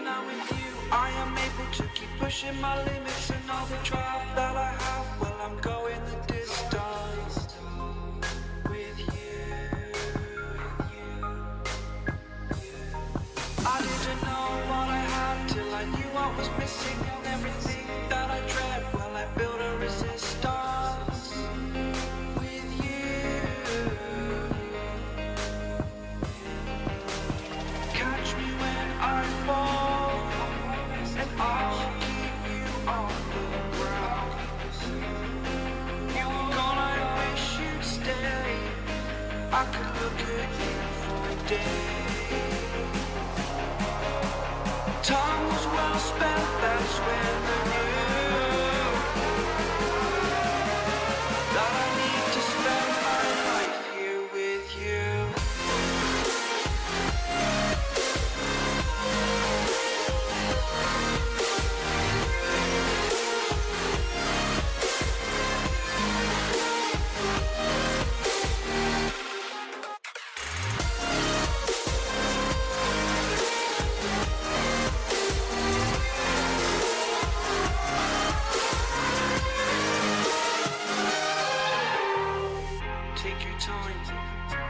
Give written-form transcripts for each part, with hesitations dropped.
when I'm with you. I am able to keep pushing my limits, and all the drive that I have, well, I'm going the distance with you. I didn't know what I had till I knew what was missing, and everything that I dread, well, I built a resistance with you. Catch me when I fall, and I'll keep you on the ground. You were gone, I wish you'd stay. I could look at you for days. Time was well spent, that's when I knew that I need to spend my life here with you.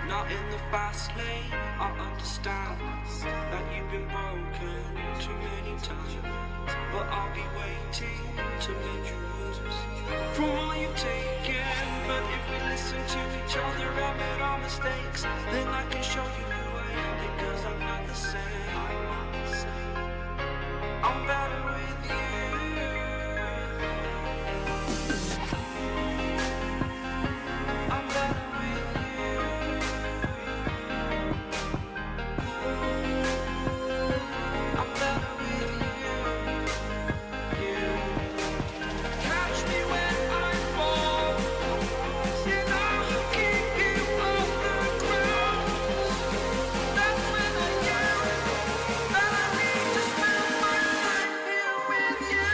Not in the fast lane, I understand that you've been broken too many times, but I'll be waiting to mend your wounds from all you've taken. But if we listen to each other, admit our mistakes, then I can show you who I am, because I'm not the same. I'm better with you. I'm better with you. I'm better with you. Catch me when I fall, and I'll keep you off the ground. That's when I knew that I need to spend my life here with you.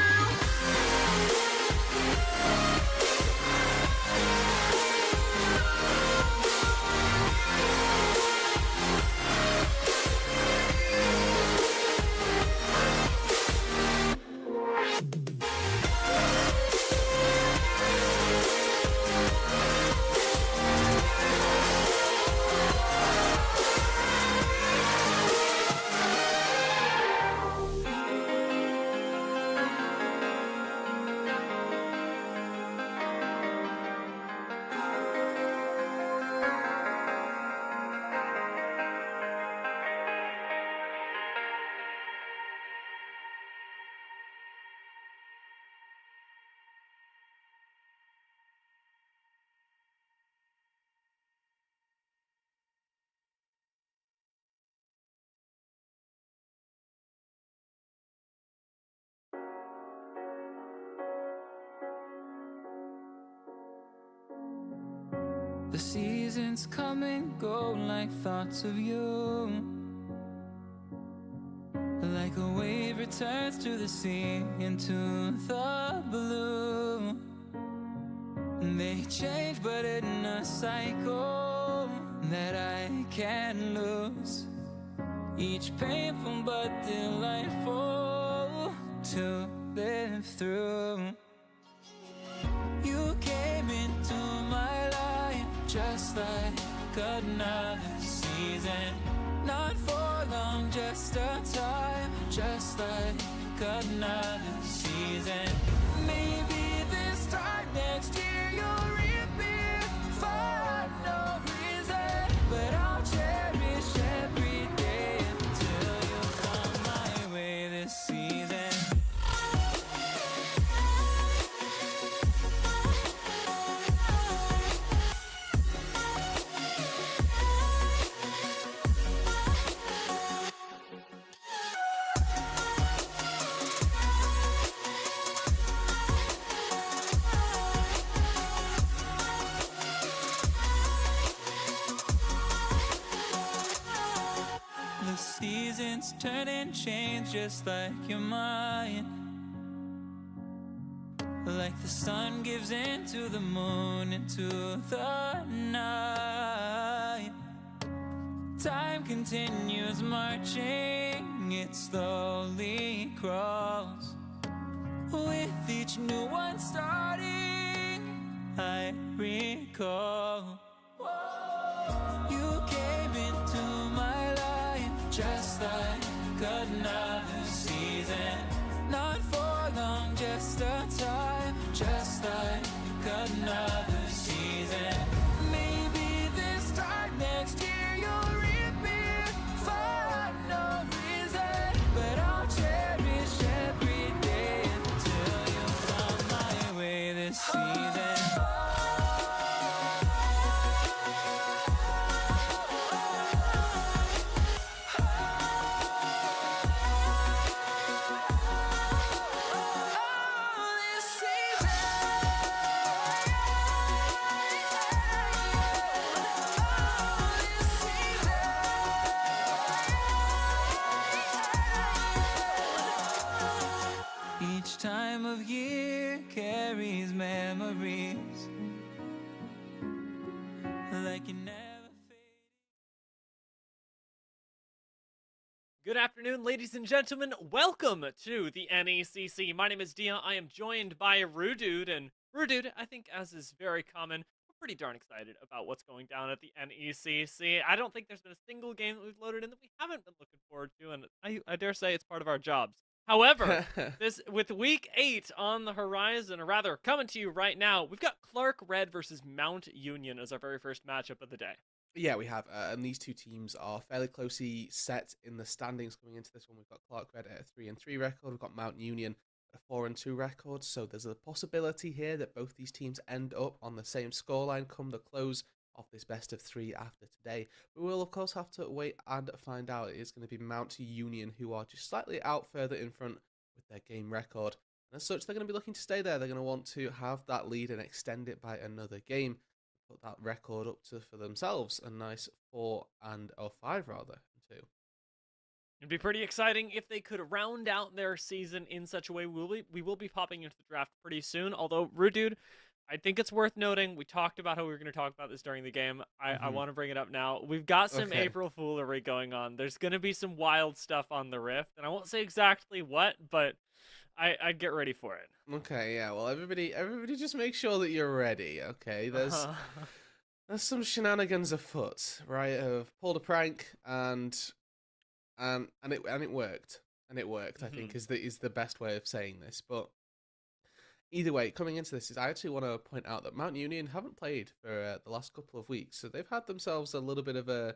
The seasons come and go like thoughts of you, like a wave returns to the sea into the blue. They change but in a cycle that I can't lose, each painful but delightful to live through. You came into my life just like another season, not for long, just a time, just like another season. Maybe this time next year you'll reappear for no reason, but I'll cherish every day until you come my way this season. Seasons turn and change just like your mind, like the sun gives into the moon, into the night. Time continues marching along, it slowly crawls. With each new one starting, I recall you came into my life just like another season. Not for long, just a time, just like another season. Maybe this time next year you'll reappear for no reason, but I'll cherish every day until you come my way this season. Each time of year carries memories like you never fade. Good afternoon, ladies and gentlemen. Welcome to the NECC. My name is Dia. I am joined by Roodood, and Roodood, I think, as is very common, we're pretty darn excited about what's going down at the NECC. I don't think there's been a single game that we've loaded in that we haven't been looking forward to, and I dare say it's part of our jobs. However, this with week 8 on the horizon, or rather coming to you right now, we've got Clark Red versus Mount Union as our very first matchup of the day. Yeah, we have, and these two teams are fairly closely set in the standings coming into this one. We've got Clark Red at a 3-3 record. We've got Mount Union at a 4-2 record. So there's a possibility here that both these teams end up on the same scoreline come the close of this best of 3 after today. We will, of course, have to wait and find out. It is going to be Mount Union who are just slightly out further in front with their game record. And as such, they're going to be looking to stay there. They're going to want to have that lead and extend it by another game. Put that record up to for themselves a nice 4 or 5 rather. 2. It'd be pretty exciting if they could round out their season in such a way. We will be popping into the draft pretty soon. Although, Roodood, I think it's worth noting, we talked about how we were going to talk about this during the game. I want to bring it up now. We've got some April foolery going on. There's going to be some wild stuff on the Rift, and I won't say exactly what, but I'd get ready for it. Okay, yeah. Well, everybody just make sure that you're ready. Okay, there's some shenanigans afoot, right? I've pulled a prank and it worked, I think is the best way of saying this. But either way, coming into this, I actually want to point out that Mount Union haven't played for the last couple of weeks, so they've had themselves a little bit of a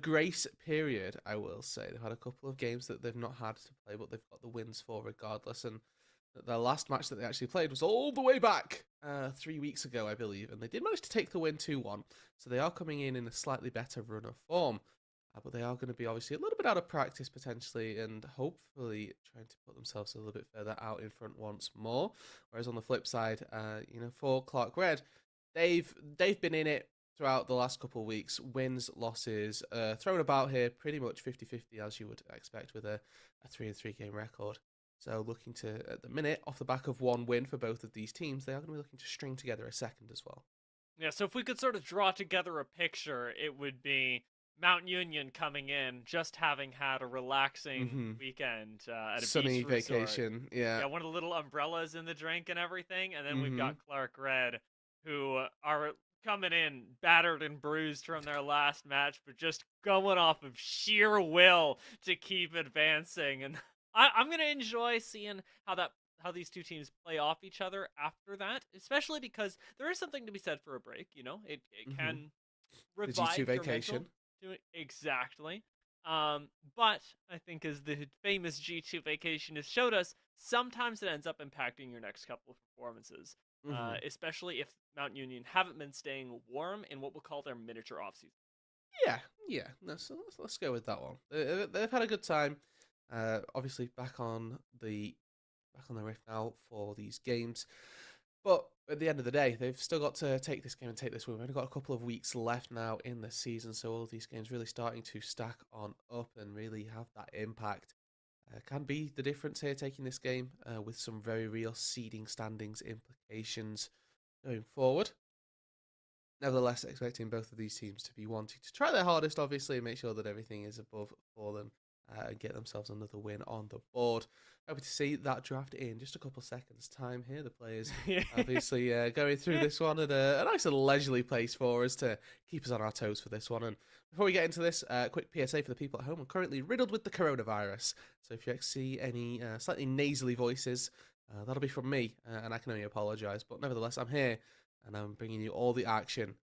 grace period, I will say. They've had a couple of games that they've not had to play, but they've got the wins for regardless. And the last match that they actually played was all the way back 3 weeks ago, I believe. And they did manage to take the win 2-1. So they are coming in a slightly better run of form. But they are going to be obviously a little bit out of practice potentially, and hopefully trying to put themselves a little bit further out in front once more. Whereas on the flip side, for Clark Red, they've been in it throughout the last couple of weeks. Wins, losses, thrown about here pretty much 50-50 as you would expect with a 3-3 game record. So looking to, at the minute, off the back of one win for both of these teams, they are going to be looking to string together a second as well. Yeah, so if we could sort of draw together a picture, it would be Mount Union coming in, just having had a relaxing weekend at a sunny beach resort. Vacation. Yeah, one of the little umbrellas in the drink and everything. And then we've got Clark Red, who are coming in battered and bruised from their last match, but just going off of sheer will to keep advancing. And I'm going to enjoy seeing how these two teams play off each other after that, especially because there is something to be said for a break. It can revive the G2 vacation. Exactly. But I think as the famous G2 vacation has showed us, sometimes it ends up impacting your next couple of performances, especially if Mount Union haven't been staying warm in what we'll call their miniature offseason. Yeah. No, so let's go with that one. They've had a good time. Obviously back on the Rift now for these games. But at the end of the day, they've still got to take this game and take this win. We've only got a couple of weeks left now in the season, so all of these games really starting to stack on up and really have that impact. Can be the difference here, taking this game with some very real seeding standings implications going forward. Nevertheless, expecting both of these teams to be wanting to try their hardest, obviously, and make sure that everything is above for them and get themselves another win on the board. Happy to see that draft in just a couple seconds time here. The players obviously going through this one at a nice little leisurely pace for us to keep us on our toes for this one. And before we get into this, quick PSA for the people at home. I'm currently riddled with the coronavirus, so if you see any slightly nasally voices, that'll be from me, and I can only apologise. But nevertheless, I'm here, and I'm bringing you all the action,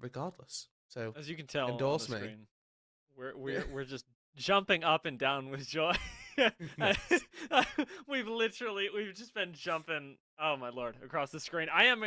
regardless. So As you can tell endorse on the me. screen, we're just jumping up and down with joy. Nice. We've just been jumping, oh my lord, across the screen. I'm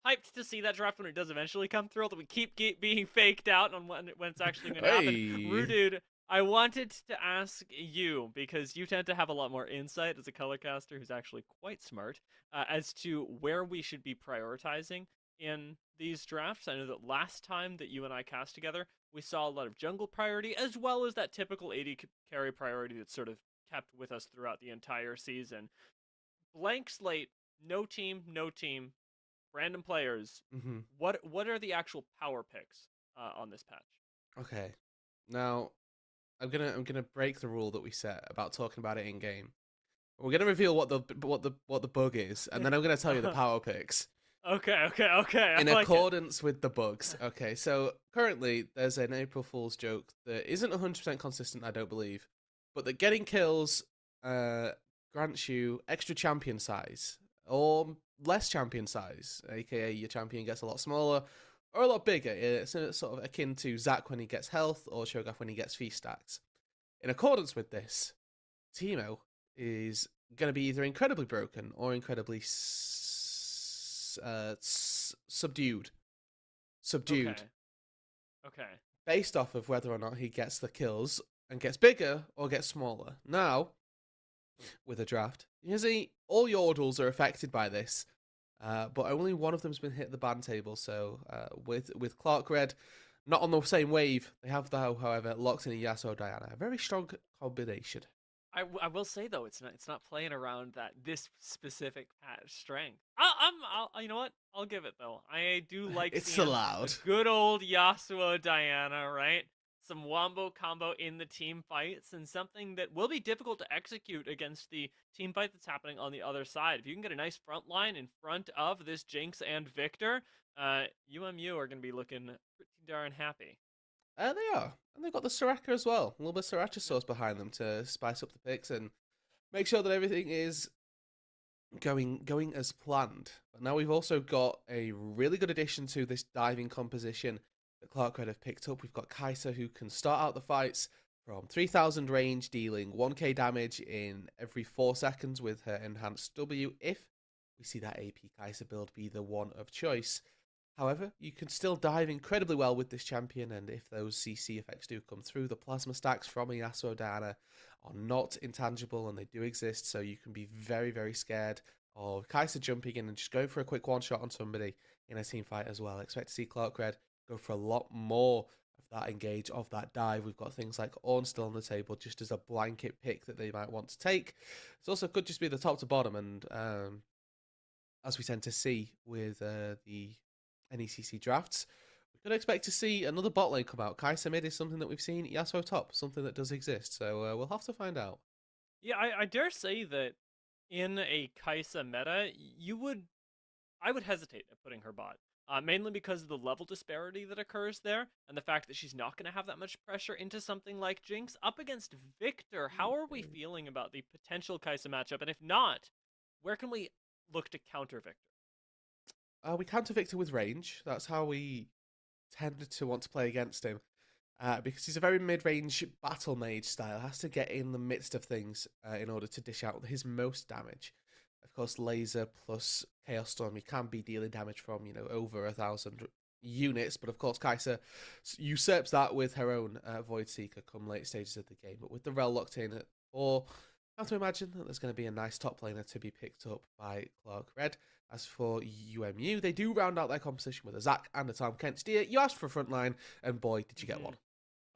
hyped to see that draft when it does eventually come through, although we keep being faked out on when it's actually going to happen. Roodood, I wanted to ask you, because you tend to have a lot more insight as a color caster who's actually quite smart, as to where we should be prioritizing in these drafts. I know that last time that you and I cast together, we saw a lot of jungle priority, as well as that typical AD carry priority that's sort of kept with us throughout the entire season. Blank slate, no team, random players. Mm-hmm. What are the actual power picks on this patch? Okay, now I'm gonna break the rule that we set about talking about it in game. We're gonna reveal what the bug is, and then I'm gonna tell you the power picks. Okay. In accordance with the bugs. Okay, so currently there's an April Fool's joke that isn't 100% consistent, I don't believe, but that getting kills grants you extra champion size or less champion size, aka your champion gets a lot smaller or a lot bigger. It's sort of akin to Zac when he gets health or Shogath when he gets feast stacks. In accordance with this, Teemo is going to be either incredibly broken or incredibly subdued. Okay. Based off of whether or not he gets the kills and gets bigger or gets smaller. Now, with a draft, you see all Yordles are affected by this, but only one of them's been hit the ban table. So with Clark Red not on the same wave, they have though, however, locked in a Yasuo Diana, a very strong combination. I will say though, it's not playing around this specific patch strength. You know what? I'll give it though. I do like It's seeing allowed. a good old Yasuo Diana, right? Some wombo combo in the team fights, and something that will be difficult to execute against the team fight that's happening on the other side. If you can get a nice front line in front of this Jinx and Victor, UMU are going to be looking pretty darn happy. They are. And they've got the Soraka as well. A little bit of Sriracha sauce behind them to spice up the picks and make sure that everything is going as planned. But now we've also got a really good addition to this diving composition that Clark Red have picked up. We've got Kai'Sa, who can start out the fights from 3,000 range, dealing 1k damage in every 4 seconds with her enhanced W, if we see that AP Kai'Sa build be the one of choice. However, you can still dive incredibly well with this champion, and if those CC effects do come through, the plasma stacks from a Yasuo Diana are not intangible, and they do exist, so you can be very, very scared of Kai'Sa jumping in and just going for a quick one-shot on somebody in a team fight as well. Expect to see Clark Red go for a lot more of that engage, of that dive. We've got things like Ornn still on the table, just as a blanket pick that they might want to take. It also could just be the top to bottom, and as we tend to see with the NECC drafts, we could expect to see another bot lane come out. Kai'Sa mid is something that we've seen, Yasuo top, something that does exist, so we'll have to find out. Yeah, I dare say that in a Kai'Sa meta, I would hesitate at putting her bot. Mainly because of the level disparity that occurs there, and the fact that she's not going to have that much pressure into something like Jinx. Up against Victor, how are we feeling about the potential Kai'Sa matchup? And if not, where can we look to counter Victor? We counter Victor with range. That's how we tend to want to play against him. Because he's a very mid-range battle mage style. Has to get in the midst of things in order to dish out his most damage. Of course, laser plus Chaos Storm, you can be dealing damage from, over 1,000 units. But of course, Kai'Sa usurps that with her own Void Seeker come late stages of the game. But with the Rel locked in at 4, I have to imagine that there's going to be a nice top laner to be picked up by Clark Red. As for UMU, they do round out their composition with a Zac and a Tom Kent Steer. You asked for a front line, and boy, did you get one.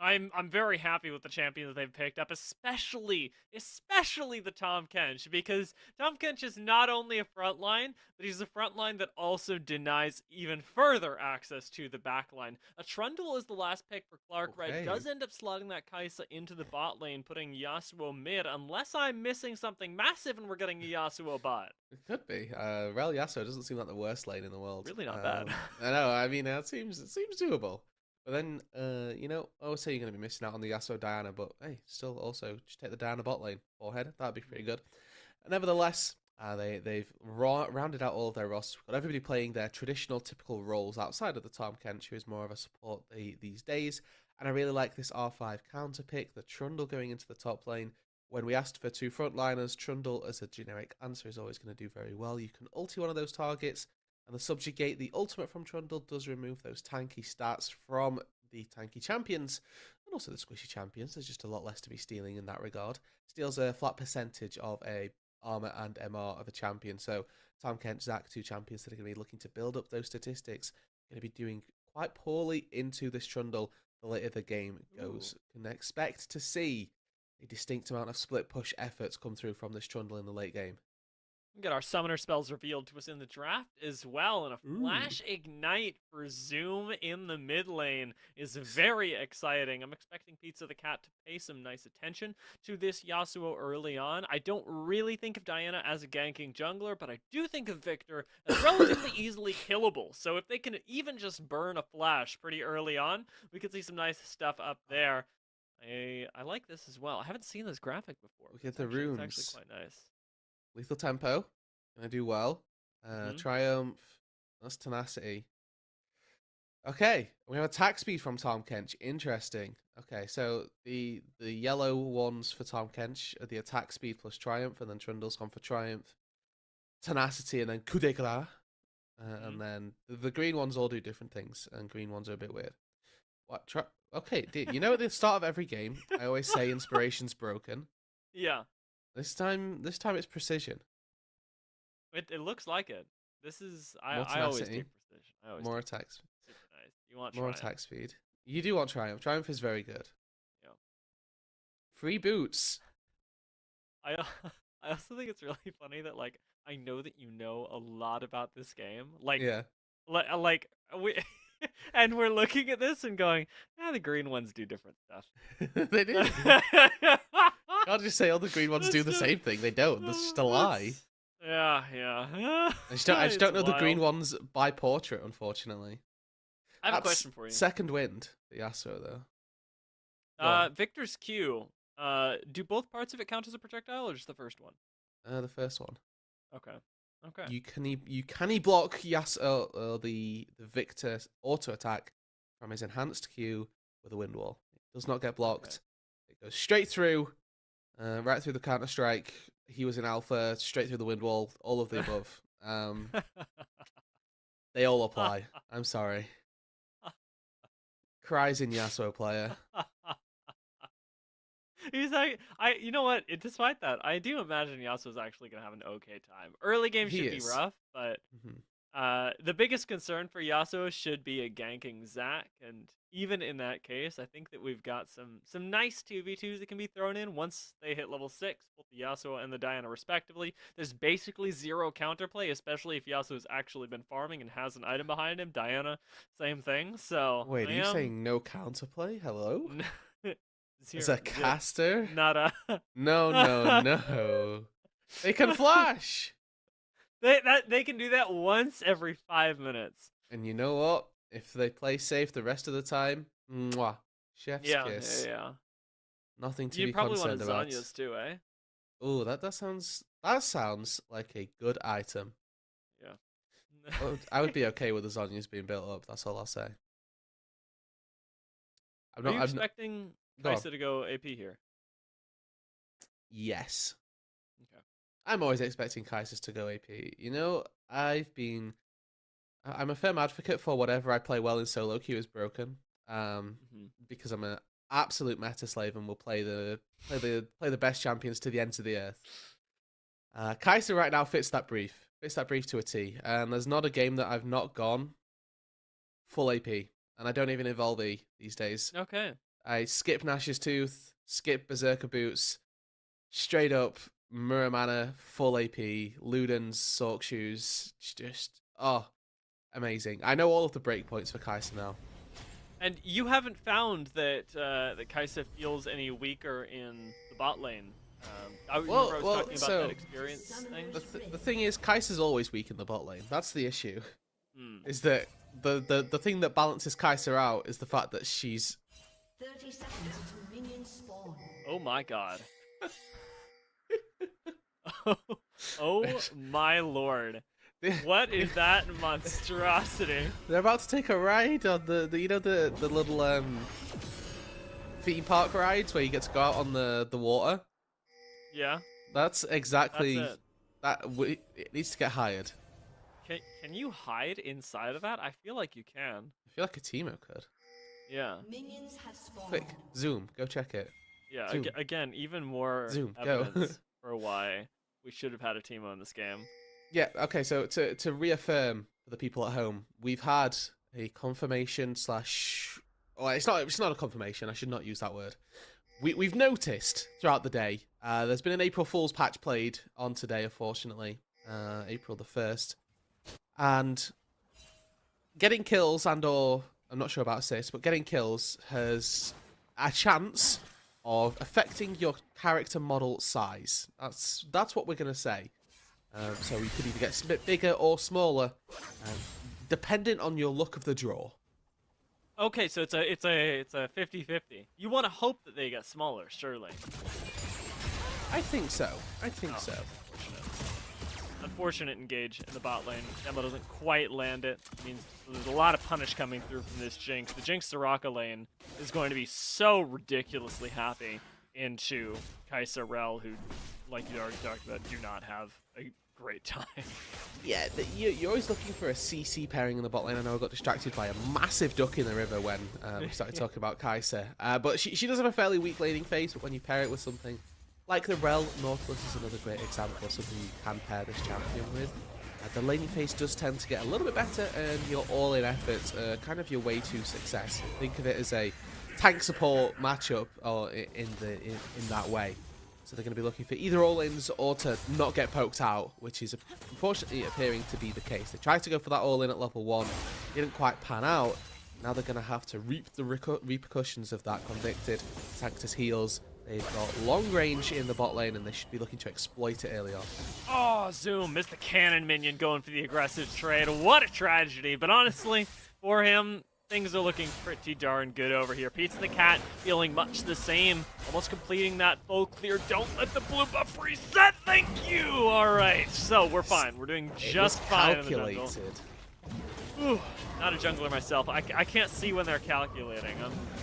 I'm very happy with the champion that they've picked up, especially the Tom Kench, because Tom Kench is not only a front line, but he's a front line that also denies even further access to the back line. A Trundle is the last pick for Clark. Okay. Red does end up slotting that Kai'Sa into the bot lane, putting Yasuo mid, unless I'm missing something massive and we're getting a Yasuo bot. It could be. Rel Yasuo doesn't seem like the worst lane in the world. Really not bad. I know. I mean, it seems doable. But then, I would say you're going to be missing out on the Yasuo Diana, but hey, still also just take the Diana bot lane forehead. That'd be pretty good. Nevertheless, they've rounded out all of their rosters. We've got everybody playing their traditional, typical roles outside of the Tom Kench, who is more of a support these days. And I really like this R5 counter pick, the Trundle going into the top lane. When we asked for 2 frontliners, Trundle as a generic answer is always going to do very well. You can ulti one of those targets, and the Subjugate, the ultimate from Trundle, does remove those tanky stats from the tanky champions, and also the squishy champions. There's just a lot less to be stealing in that regard. Steals a flat percentage of a armor and MR of a champion. So Tom Kent, Zac, 2 champions that are going to be looking to build up those statistics, going to be doing quite poorly into this Trundle the later the game goes. Can expect to see a distinct amount of split push efforts come through from this Trundle in the late game. We get our summoner spells revealed to us in the draft as well, and a flash ignite for Zoom in the mid lane is very exciting. I'm expecting Pizza the Cat to pay some nice attention to this Yasuo early on. I don't really think of Diana as a ganking jungler, but I do think of Victor as relatively easily killable. So if they can even just burn a flash pretty early on, we could see some nice stuff up there. I like this as well. I haven't seen this graphic before. Look at the runes. It's actually quite nice. Lethal Tempo, gonna do well. Triumph, that's Tenacity. Okay, we have attack speed from Tom Kench. Interesting. Okay, so the yellow ones for Tom Kench are the attack speed plus Triumph, and then Trundle's gone for Triumph, Tenacity, and then Coup d'Éclat. And then the green ones all do different things, and green ones are a bit weird. What? Okay, you know at the start of every game, I always say inspiration's broken. Yeah. This time it's precision. It looks like it. This is I always take precision. More attacks. Super nice. You want more Triumph. attack speed. You do want Triumph. Triumph is very good. Yeah. Free boots. I also think it's really funny that like I know that you know a lot about this game. Like Yeah. Like we and we're looking at this and going, the green ones do different stuff. They do. Can't just say all the green ones do the same thing. They don't. That's just a lie. Yeah. I just don't know the green ones by portrait, unfortunately. I have a question for you. Second wind, the Yasuo though. Victor's Q. Do both parts of it count as a projectile, or just the first one? The first one. Okay. You can block the Victor auto attack from his enhanced Q with a wind wall. It does not get blocked. Okay. It goes straight through, right through the counter strike. He was in alpha, straight through the wind wall. All of the above. They all apply. I'm sorry. Cries in Yasuo player. He's like, you know what? Despite that, I do imagine Yasuo's actually gonna have an okay time. Early game should be rough, but the biggest concern for Yasuo should be a ganking Zac, and even in that case, I think that we've got some nice 2v2s that can be thrown in once they hit level 6, both the Yasuo and the Diana respectively. There's basically zero counterplay, especially if Yasuo's actually been farming and has an item behind him. Diana, same thing. So wait, are you saying no counterplay? Hello? Zero, Is a caster? Not a No. They can flash. They can do that once every 5 minutes. And you know what? If they play safe the rest of the time, mwah, chef's kiss. Yeah. Nothing to be You probably concerned wanted about. Zonya's too, eh? Oh, that sounds like a good item. Yeah. Well, I would be okay with the Zonyas being built up. That's all I'll say. Are you expecting Kai'Sa to go AP here? Yes. Okay. I'm always expecting Kai'Sa's to go AP. You know, I'm a firm advocate for whatever I play well in solo queue is broken. Because I'm an absolute meta slave and will play the best champions to the ends of the earth. Kai'Sa right now fits that brief to a T. And there's not a game that I've not gone full AP, and I don't even evolve E these days. Okay. I skip Nash's Tooth, skip Berserker Boots, straight up Muramana, full AP, Luden's Sork Shoes. Just, oh, amazing. I know all of the breakpoints for Kai'Sa now. And you haven't found that that Kai'Sa feels any weaker in the bot lane. I remember I was talking about that experience thing. The thing is, Kai'Sa's always weak in the bot lane. That's the issue. Is that the thing that balances Kai'Sa out is the fact that she's 30 seconds until minions spawn. Oh my god. Oh my lord. What is that monstrosity? They're about to take a ride on the you know the little theme park rides where you get to go out on the water. Yeah. That's exactly That's it needs to get hired. Can you hide inside of that? I feel like you can. I feel like a Teemo could. Yeah. Minions have spawned. Quick, zoom, go check it. Yeah. Zoom. Again, even more Zoom, go. evidence for why we should have had a Teemo in this game. Yeah, okay, so to reaffirm for the people at home, we've had a confirmation slash... Well, it's not a confirmation, I should not use that word. We've noticed throughout the day, there's been an April Fool's patch played on today, unfortunately, April the 1st, and getting kills and/or, I'm not sure about assists, but getting kills has a chance of affecting your character model size. That's what we're going to say. So we could either get a bit bigger or smaller, dependent on your luck of the draw. Okay, so it's a 50-50. You want to hope that they get smaller, surely. I think so. I think so. Unfortunate engage in the bot lane. Demo doesn't quite land it. It means there's a lot of punish coming through from this Jinx. The Jinx Soraka lane is going to be so ridiculously happy into Kai'Sa Rel, who, like you already talked about, do not have a great time. Yeah, you're always looking for a CC pairing in the bot lane. I know I got distracted by a massive duck in the river when we started talking about Kai'Sa. But she does have a fairly weak laning phase, but when you pair it with something like the Rel, Nautilus is another great example of something you can pair this champion with. The laning phase does tend to get a little bit better, and your all-in efforts are kind of your way to success. Think of it as a tank support matchup, or in that way. So they're going to be looking for either all-ins or to not get poked out, which is unfortunately appearing to be the case. They tried to go for that all-in at level 1, didn't quite pan out. Now they're going to have to reap the repercussions of that. Convicted, Sanctus heals. They've got long range in the bot lane, and they should be looking to exploit it early on. Oh, Zoom missed the cannon minion going for the aggressive trade. What a tragedy. But honestly, for him, things are looking pretty darn good over here. Pizza the Cat feeling much the same. Almost completing that full clear. Don't let the blue buff reset. Thank you. All right. So we're fine. We're doing just fine in the jungle. Ooh, not a jungler myself. I can't see when they're calculating.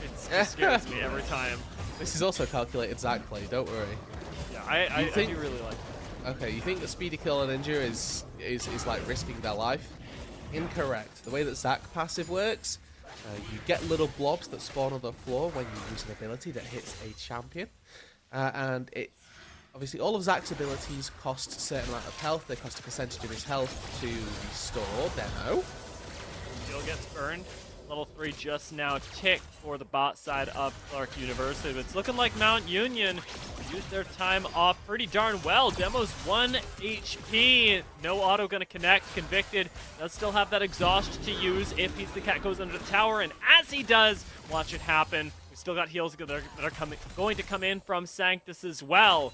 It scares me every time. This is also calculated Zac play, don't worry. Yeah, I do really like it. Okay, you think the speedy kill and injure is like risking their life? Incorrect. The way that Zac passive works, you get little blobs that spawn on the floor when you use an ability that hits a champion. And it obviously all of Zac's abilities cost a certain amount of health. They cost a percentage of his health to restore demo. Heal gets burned. Level 3 just now ticked for the bot side of Clark University, but it's looking like Mount Union used their time off pretty darn well. Demo's 1 HP. No auto gonna connect. Convicted does still have that exhaust to use if Pizza the Cat goes under the tower, and as he does, watch it happen. We still got heals that are going to come in from Sanctus as well.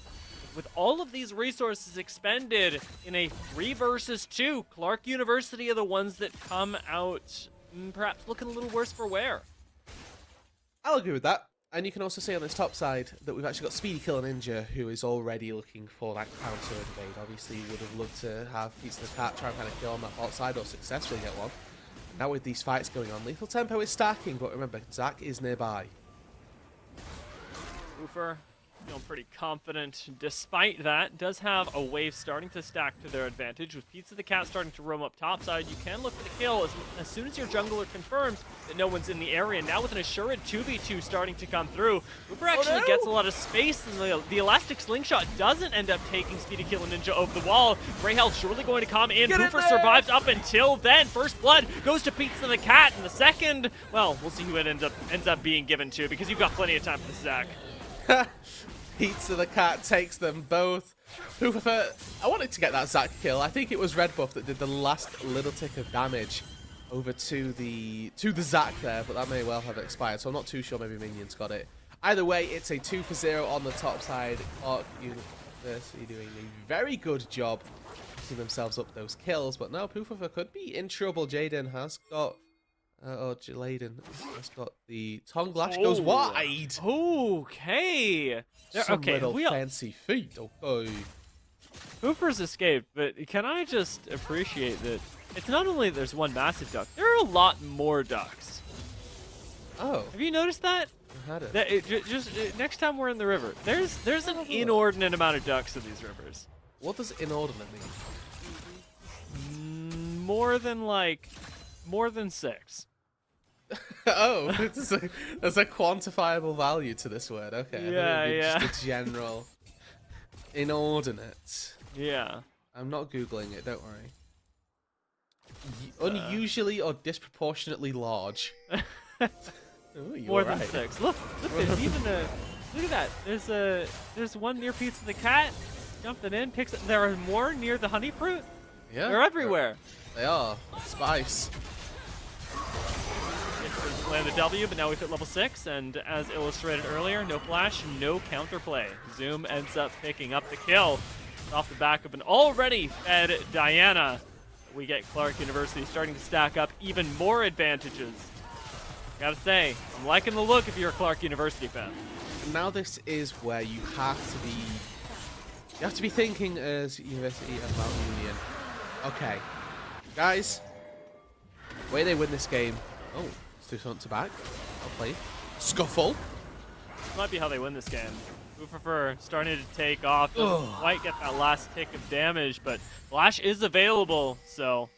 With all of these resources expended in a 3 versus 2, Clark University are the ones that come out perhaps looking a little worse for wear. I'll agree with that. And you can also see on this top side that we've actually got Speedy Kill and Injure, who is already looking for that counter invade. Obviously, would have loved to have Pizza the Cat try and find a kill on that bot side or successfully get one. Now with these fights going on, Lethal Tempo is stacking, but remember, Zac is nearby. Roofer Feeling pretty confident despite that. Does have a wave starting to stack to their advantage. With Pizza the Cat starting to roam up topside, you can look for the kill as soon as your jungler confirms that no one's in the area. Now with an assured 2v2 starting to come through, Hooper actually gets a lot of space, and the Elastic Slingshot doesn't end up taking Speedy Killer Ninja over the wall. Greyheld surely going to come in. Hooper survives up until then. First blood goes to Pizza the Cat, and the second, well, we'll see who it ends up being given to, because you've got plenty of time for this, Zach. Pizza the Cat takes them both. I wanted to get that Zac kill. I think it was Red Buff that did the last little tick of damage over to the Zac there, but that may well have expired, so I'm not too sure. Maybe Minions got it. Either way, it's a 2-for-0 on the top side. Arc University doing a very good job getting themselves up those kills, but now Poofa could be in trouble. Jaden has got Jaden has got the tongue lash goes wide. Okay. Some little fancy feet. Okay. Hooper's escaped, but can I just appreciate that it's not only there's one massive duck, there are a lot more ducks. Oh. Have you noticed that? I had it. That next time we're in the river, there's an inordinate amount of ducks in these rivers. What does inordinate mean? More than 6. Oh, there's a quantifiable value to this word. Okay. Yeah. Just a general inordinate. Yeah. I'm not Googling it, don't worry. Unusually or disproportionately large. Ooh, More than 6. Look, there's even look at that. There's one near Pizza the Cat. Jumping in, picks it. There are more near the honey fruit. Yeah. They're everywhere. They are. Spice. Land the W, but now we've hit level 6, and as illustrated earlier, no flash, no counterplay. Zoom ends up picking up the kill. Off the back of an already fed Diana, we get Clark University starting to stack up even more advantages. Gotta say, I'm liking the look if you're a Clark University fan. Now this is where you have to be thinking as University of Mount Union. Okay, guys, the way they win this game. Oh, it's 2 front to back. I'll play. Scuffle. This might be how they win this game. Ufafer starting to take off. Doesn't quite get that last tick of damage, but Flash is available, so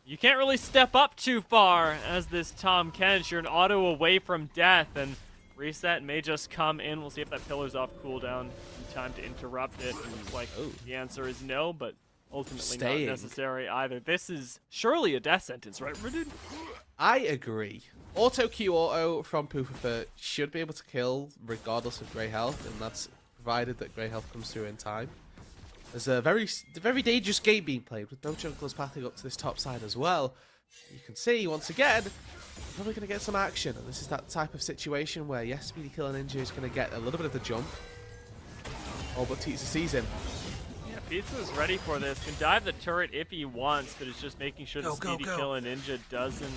you can't really step up too far as this Tom Kench. You're an auto away from death, and reset may just come in. We'll see if that pillar's off cooldown in time to interrupt it. It looks like the answer is no, but ultimately not necessary either. This is surely a death sentence, right, Roodood? I agree. Auto Q auto from Poofa should be able to kill regardless of grey health, and that's provided that grey health comes through in time. There's a very dangerous game being played with no junglers pathing up to this top side as well. You can see once again, probably going to get some action, and this is that type of situation where yes, Speedy Killer Ninja is going to get a little bit of the jump. Oh, but Pizza sees him. Yeah, Pizza's ready for this. Can dive the turret if he wants, but it's just making sure the Speedy Killer Ninja doesn't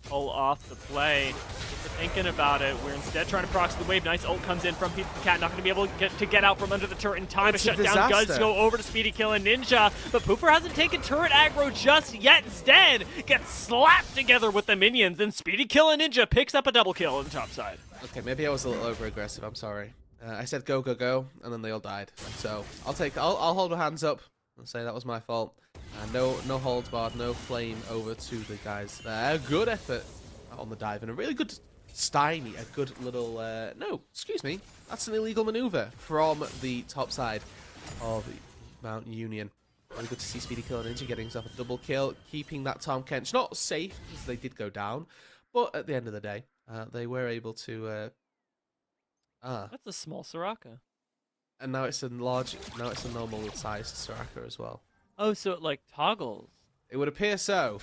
pull off the play. If we're thinking about it, we're instead trying to prox the wave. Nice ult comes in from Pizza the Cat. Not going to be able to get out from under the turret in time. It's a shutdown does go over to Speedy Killer Ninja, but Pooper hasn't taken turret aggro just yet. Instead, gets slapped together with the minions, and Speedy Killer Ninja picks up a double kill on the top side. Okay, maybe I was a little over aggressive. I'm sorry. I said go, go, go, and then they all died. So I'll hold my hands up and say that was my fault. No holds barred, no flame over to the guys there. Good effort on the dive and a really good stymie, a good little, no, excuse me, that's an illegal maneuver from the top side of Mount Union. Really good to see Speedy Killer Ninja getting himself a double kill, keeping that Tom Kench not safe because they did go down, but at the end of the day, they were able to. That's a small Soraka. And now it's a normal sized Soraka as well. Oh, so it like toggles. It would appear so.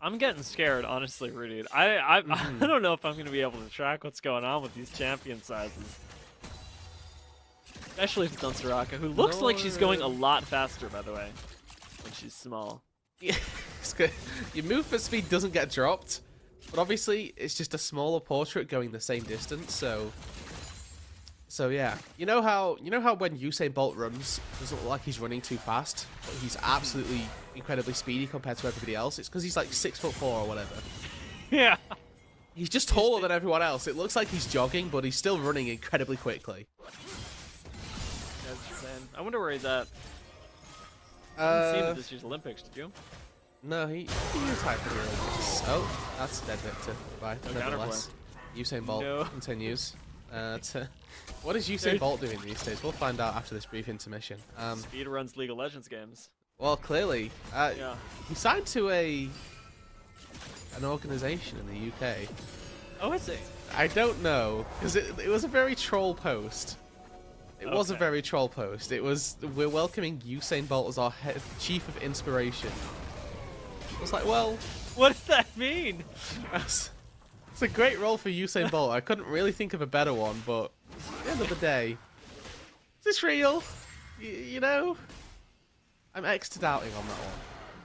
I'm getting scared, honestly, Roodood. I don't know if I'm going to be able to track what's going on with these champion sizes. Especially if it's on Soraka, who looks like she's going a lot faster, by the way, when she's small. Yeah, it's good. Your move for speed doesn't get dropped, but obviously it's just a smaller portrait going the same distance, so yeah. You know how when Usain Bolt runs, it doesn't look like he's running too fast, but he's absolutely incredibly speedy compared to everybody else? It's because he's like 6'4" or whatever. Yeah. He's just taller than everyone else. It looks like he's jogging, but he's still running incredibly quickly. That's insane. I wonder where he's at. I didn't see him at this year's Olympics, did you? No, he retired for the Olympics. Oh, that's dead Victor. Bye. No Nevertheless, Usain Bolt No. continues. What is Usain Bolt doing these days? We'll find out after this brief intermission. Speed runs League of Legends games. Well, clearly, Yeah. he signed to an organization in the UK. Oh, is he? I don't know, because it was a very troll post. It was a Okay. very troll post. It was, we're welcoming Usain Bolt as our chief of inspiration. I was like, well, What does that mean? it's a great role for Usain Bolt. I couldn't really think of a better one, but at the end of the day, is this real? You know? I'm extra doubting on that one.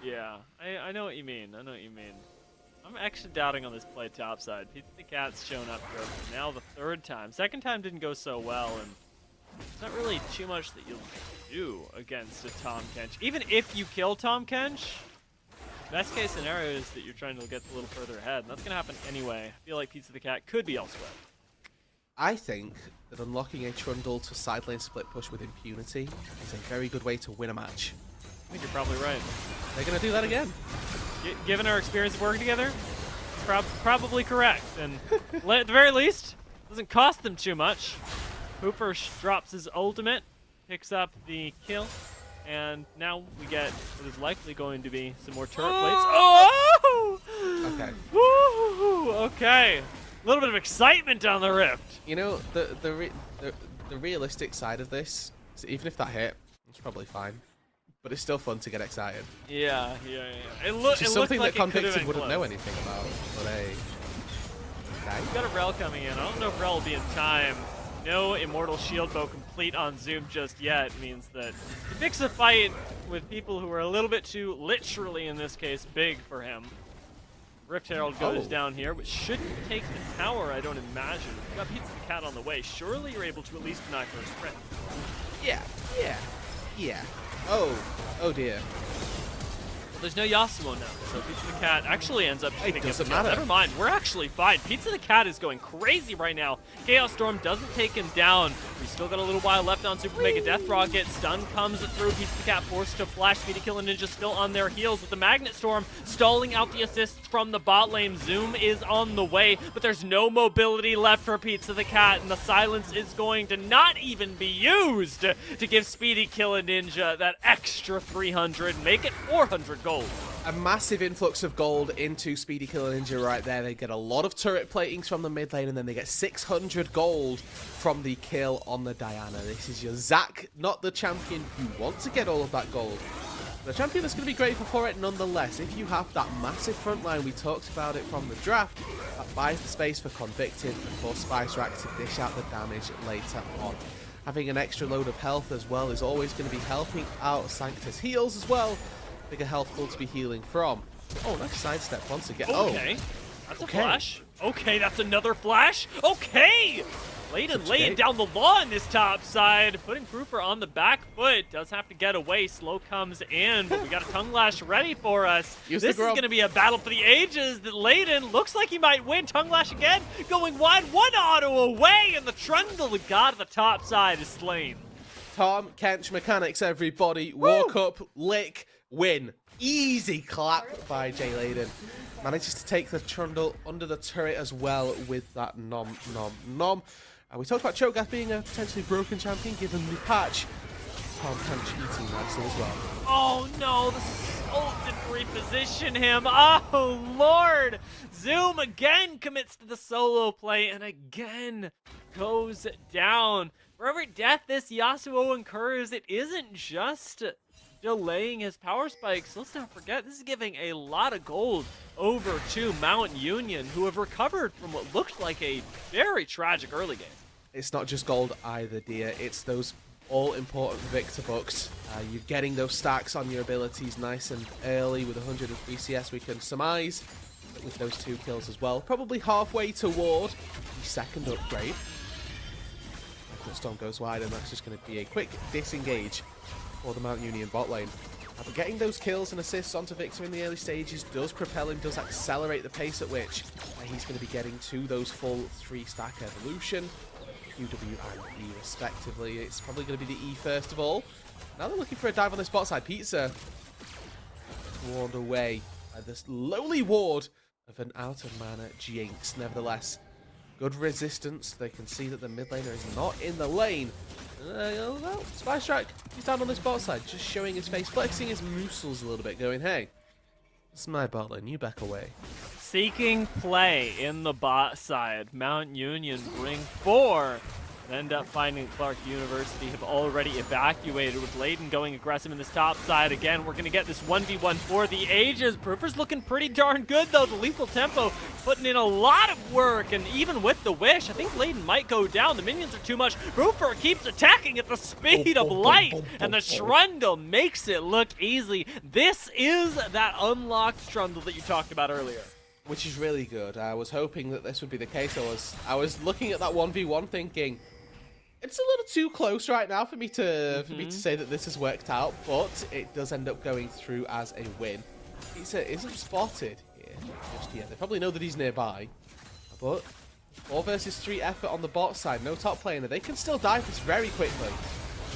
Yeah, I know what you mean. I know what you mean. I'm actually doubting on this play topside. Pizza the Cat's shown up here for now the third time. Second time didn't go so well, and there's not really too much that you'll do against a Tom Kench. Even if you kill Tom Kench, best case scenario is that you're trying to get a little further ahead, and that's going to happen anyway. I feel like Pizza the Cat could be elsewhere. I think that unlocking a Trundle to side lane split push with impunity is a very good way to win a match. I think you're probably right. They're going to do that again. Given our experience of working together, probably correct. And at the very least, doesn't cost them too much. Hooper drops his ultimate, picks up the kill, and now we get what is likely going to be some more turret plates. Oh! Okay. Woo! Okay. A little bit of excitement down the rift. You know, the realistic side of this is even if that hit, it's probably fine. But it's still fun to get excited. Yeah. It Which is something like that it could have Convicted been wouldn't know close. anything about. But hey. Okay. We've got a Rel coming in. I don't know if Rel will be in time. No Immortal Shield Bow complete on Zoom just yet means that he picks a fight with people who are a little bit too, literally in this case, big for him. Rift Herald goes down here, which shouldn't take the tower, I don't imagine. We've got Pizza the Cat on the way. Surely you're able to at least deny first sprint. Yeah. Oh dear. Well, there's no Yasuo now, so Pizza the Cat actually ends up picking up doesn't the kill. matter. Never mind, we're actually fine. Pizza the Cat is going crazy right now. Chaos Storm doesn't take him down. We still got a little while left on Super Mega Death Rocket. Stun comes through. Pizza the Cat forced to flash. Speedy Kill and Ninja still on their heels with the Magnet Storm stalling out the assists from the bot lane. Zoom is on the way, but there's no mobility left for Pizza the Cat, and the silence is going to not even be used to give Speedy Kill and Ninja that extra 300, make it 400 gold. A massive influx of gold into Speedy Killer Ninja right there. They get a lot of turret platings from the mid lane, and then they get 600 gold from the kill on the Diana. This is your Zac, not the champion you want to get all of that gold. The champion that's going to be grateful for it nonetheless. If you have that massive front line, we talked about it from the draft, that buys the space for Convicted and for Spice Rack to dish out the damage later on. Having an extra load of health as well is always going to be helping out Sanctus heals as well. Bigger health pool to be healing from. Oh, nice sidestep once again. Okay. Oh, That's okay. a flash. Okay, that's another flash. Okay! Layden laying okay. down the law on this top side, putting Proofer on the back foot. Does have to get away. Slow comes in, but we got a Tongue Lash ready for us. Use This the is grub. going to be a battle for the ages. That Layden looks like he might win. Tongue Lash again, going wide. One auto away, and the Trundle, the god of the top side, is slain. Tom Kench mechanics, everybody. Walk up, lick, win. Easy clap by Jay Layden. Manages to take the Trundle under the turret as well with that nom. We talked about Cho'Gath being a potentially broken champion given the patch. Tom Kench eating nicely as well. Oh no, the Soul didn't reposition him. Oh lord! Zoom again commits to the solo play and again goes down. For every death this Yasuo incurs, it isn't just delaying his power spikes. Let's not forget, this is giving a lot of gold over to Mount Union, who have recovered from what looked like a very tragic early game. It's not just gold either, dear. It's those all-important Victor bucks. You're getting those stacks on your abilities nice and early with 103 CS. We can surmise that with those 2 kills as well. Probably halfway toward the second upgrade. Storm goes wide, and that's just going to be a quick disengage for the Mount Union bot lane. But getting those kills and assists onto Victor in the early stages does propel him, does accelerate the pace at which he's going to be getting to those full 3-stack evolution. QW and E respectively. It's probably going to be the E first of all. Now they're looking for a dive on this bot side. Pizza warned away by this lowly ward of an out of mana Jinx. Nevertheless, good resistance. They can see that the mid laner is not in the lane. Well, Spy Strike, he's down on this bot side, just showing his face, flexing his muscles a little bit, going, hey, this is my bot lane, you back away. Seeking play in the bot side. Mount Union bring 4. End up finding Clark University have already evacuated, with Layden going aggressive in this top side. Again, we're going to get this 1v1 for the ages. Proofer's looking pretty darn good, though. The lethal tempo putting in a lot of work, and even with the wish, I think Layden might go down. The minions are too much. Proofer keeps attacking at the speed of light, and the Trundle makes it look easy. This is that unlocked Trundle that you talked about earlier. Which is really good. I was hoping that this would be the case. I was looking at that 1v1 thinking, it's a little too close right now for me to say that this has worked out, but it does end up going through as a win. Pizza isn't spotted here just yet. They probably know that he's nearby, but 4 versus 3 effort on the bot side. No top laner. They can still dive this very quickly.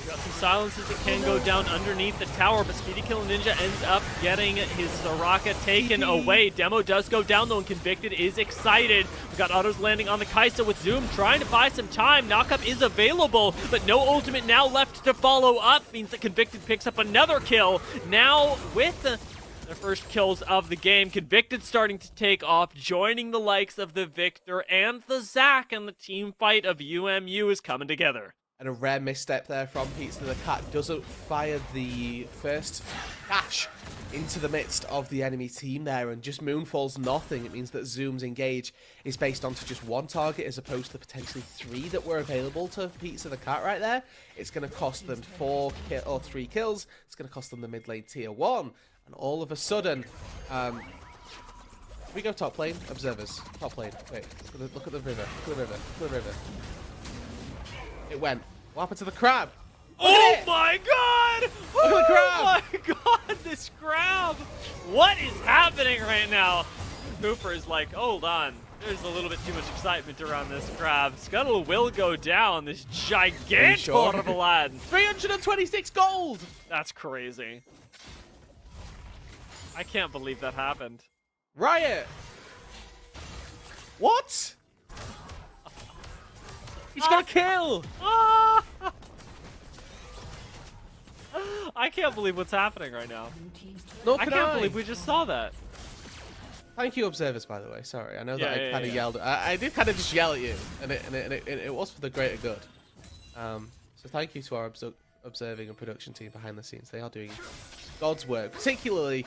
We got some silences that can go down underneath the tower, but Speedy Kill Ninja ends up getting his Soraka taken away. Demo does go down though, and Convicted is excited. We got autos landing on the Kaisa with Zoom, trying to buy some time. Knockup is available, but no ultimate now left to follow up. Means that Convicted picks up another kill. Now with the first kills of the game, Convicted starting to take off, joining the likes of the Victor and the Zac, and the team fight of UMU is coming together. And a rare misstep there from Pizza the Cat doesn't fire the first dash into the midst of the enemy team there, and just moonfalls nothing. It means that Zoom's engage is based onto just 1 target as opposed to potentially 3 that were available to Pizza the Cat right there. It's going to cost them 3 kills. It's going to cost them the mid lane tier 1. And all of a sudden, we go top lane, observers, top lane. Wait, look at the river, look at the river, look at the river. It went. What happened to the crab? Oh my god! Look at the crab! Oh my god, this crab! What is happening right now? Cooper is like, hold on. There's a little bit too much excitement around this crab. Scuttle will go down. This gigantic of a lad. 326 gold! That's crazy. I can't believe that happened. Riot! What? He's got a kill! I can't believe what's happening right now. No, I can't believe we just saw that. Thank you, observers, by the way. Sorry, I know that Yeah, I kind of yelled. I did kind of just yell at you, and it was for the greater good. So thank you to our observing and production team behind the scenes. They are doing God's work, particularly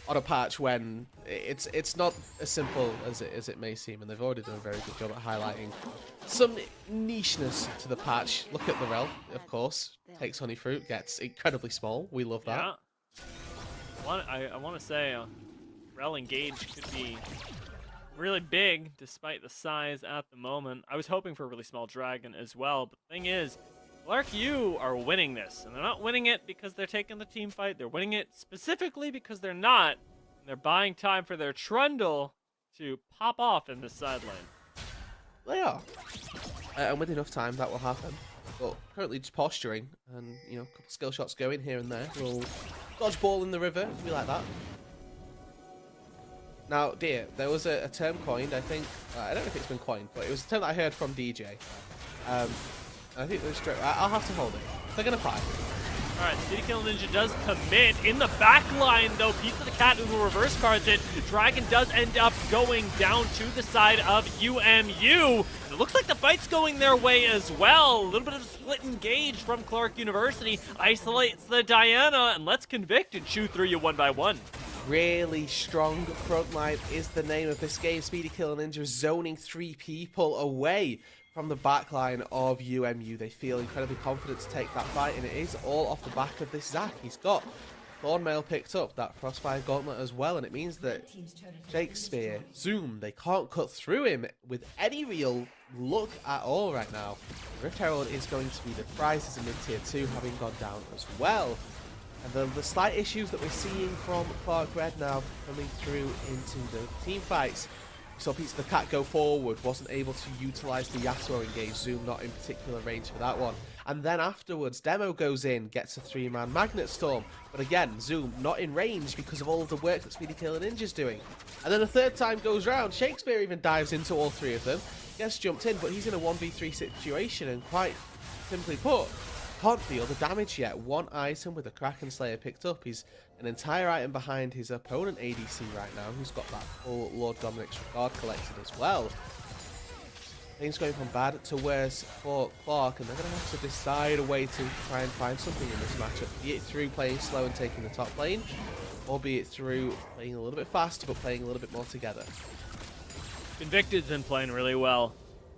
on a patch when it's not as simple as it may seem, and they've already done a very good job at highlighting some nicheness to the patch. Look at the Rel, of course, takes honey fruit, gets incredibly small. We love that. Yeah. I want to say Rel engage could be really big despite the size at the moment. I was hoping for a really small dragon as well, but the thing is, Clark U are winning this, and they're not winning it because they're taking the team fight. They're winning it specifically because they're not. And they're buying time for their Trundle to pop off in this side lane. They are. And with enough time, that will happen. But currently just posturing, and, you know, a couple skill shots going here and there. We'll dodge ball in the river, we like that. Now, dear, there was a term coined, I think, I don't know if it's been coined, but it was a term that I heard from DJ. I think they're straight. I'll have to hold it. They're gonna fight. Alright, Speedy Kill Ninja does commit. In the back line, though, Pizza the Cat who reverse cards it. Dragon does end up going down to the side of UMU. It looks like the fight's going their way as well. A little bit of a split engage from Clark University. Isolates the Diana and lets Convicted chew through you one by one. Really strong front line is the name of this game. Speedy Kill Ninja zoning 3 people away from the backline of UMU. They feel incredibly confident to take that fight, and it is all off the back of this Zac. He's got Thornmail picked up, that Frostfire Gauntlet as well, and it means that Shakespeare, Zoom, they can't cut through him with any real luck at all right now. Rift Herald is going to be the prizes in mid-tier 2, having gone down as well. And the slight issues that we're seeing from Clark Red now coming through into the team fights. We saw Pizza the Cat go forward, wasn't able to utilize the Yasuo engage, Zoom not in particular range for that one. And then afterwards, Demo goes in, gets a 3-man Magnet Storm. But again, Zoom not in range because of all of the work that Speedy Killer Ninja's doing. And then a third time goes round, Shakespeare even dives into all 3 of them, gets jumped in, but he's in a 1v3 situation, and quite simply put, can't feel the damage yet. One item with a Kraken Slayer picked up. He's an entire item behind his opponent ADC right now, who's got that full Lord Dominic's Regard collected as well. Things going from bad to worse for Clark, and they're going to have to decide a way to try and find something in this matchup, be it through playing slow and taking the top lane, or be it through playing a little bit faster but playing a little bit more together. Convicted's been playing really well.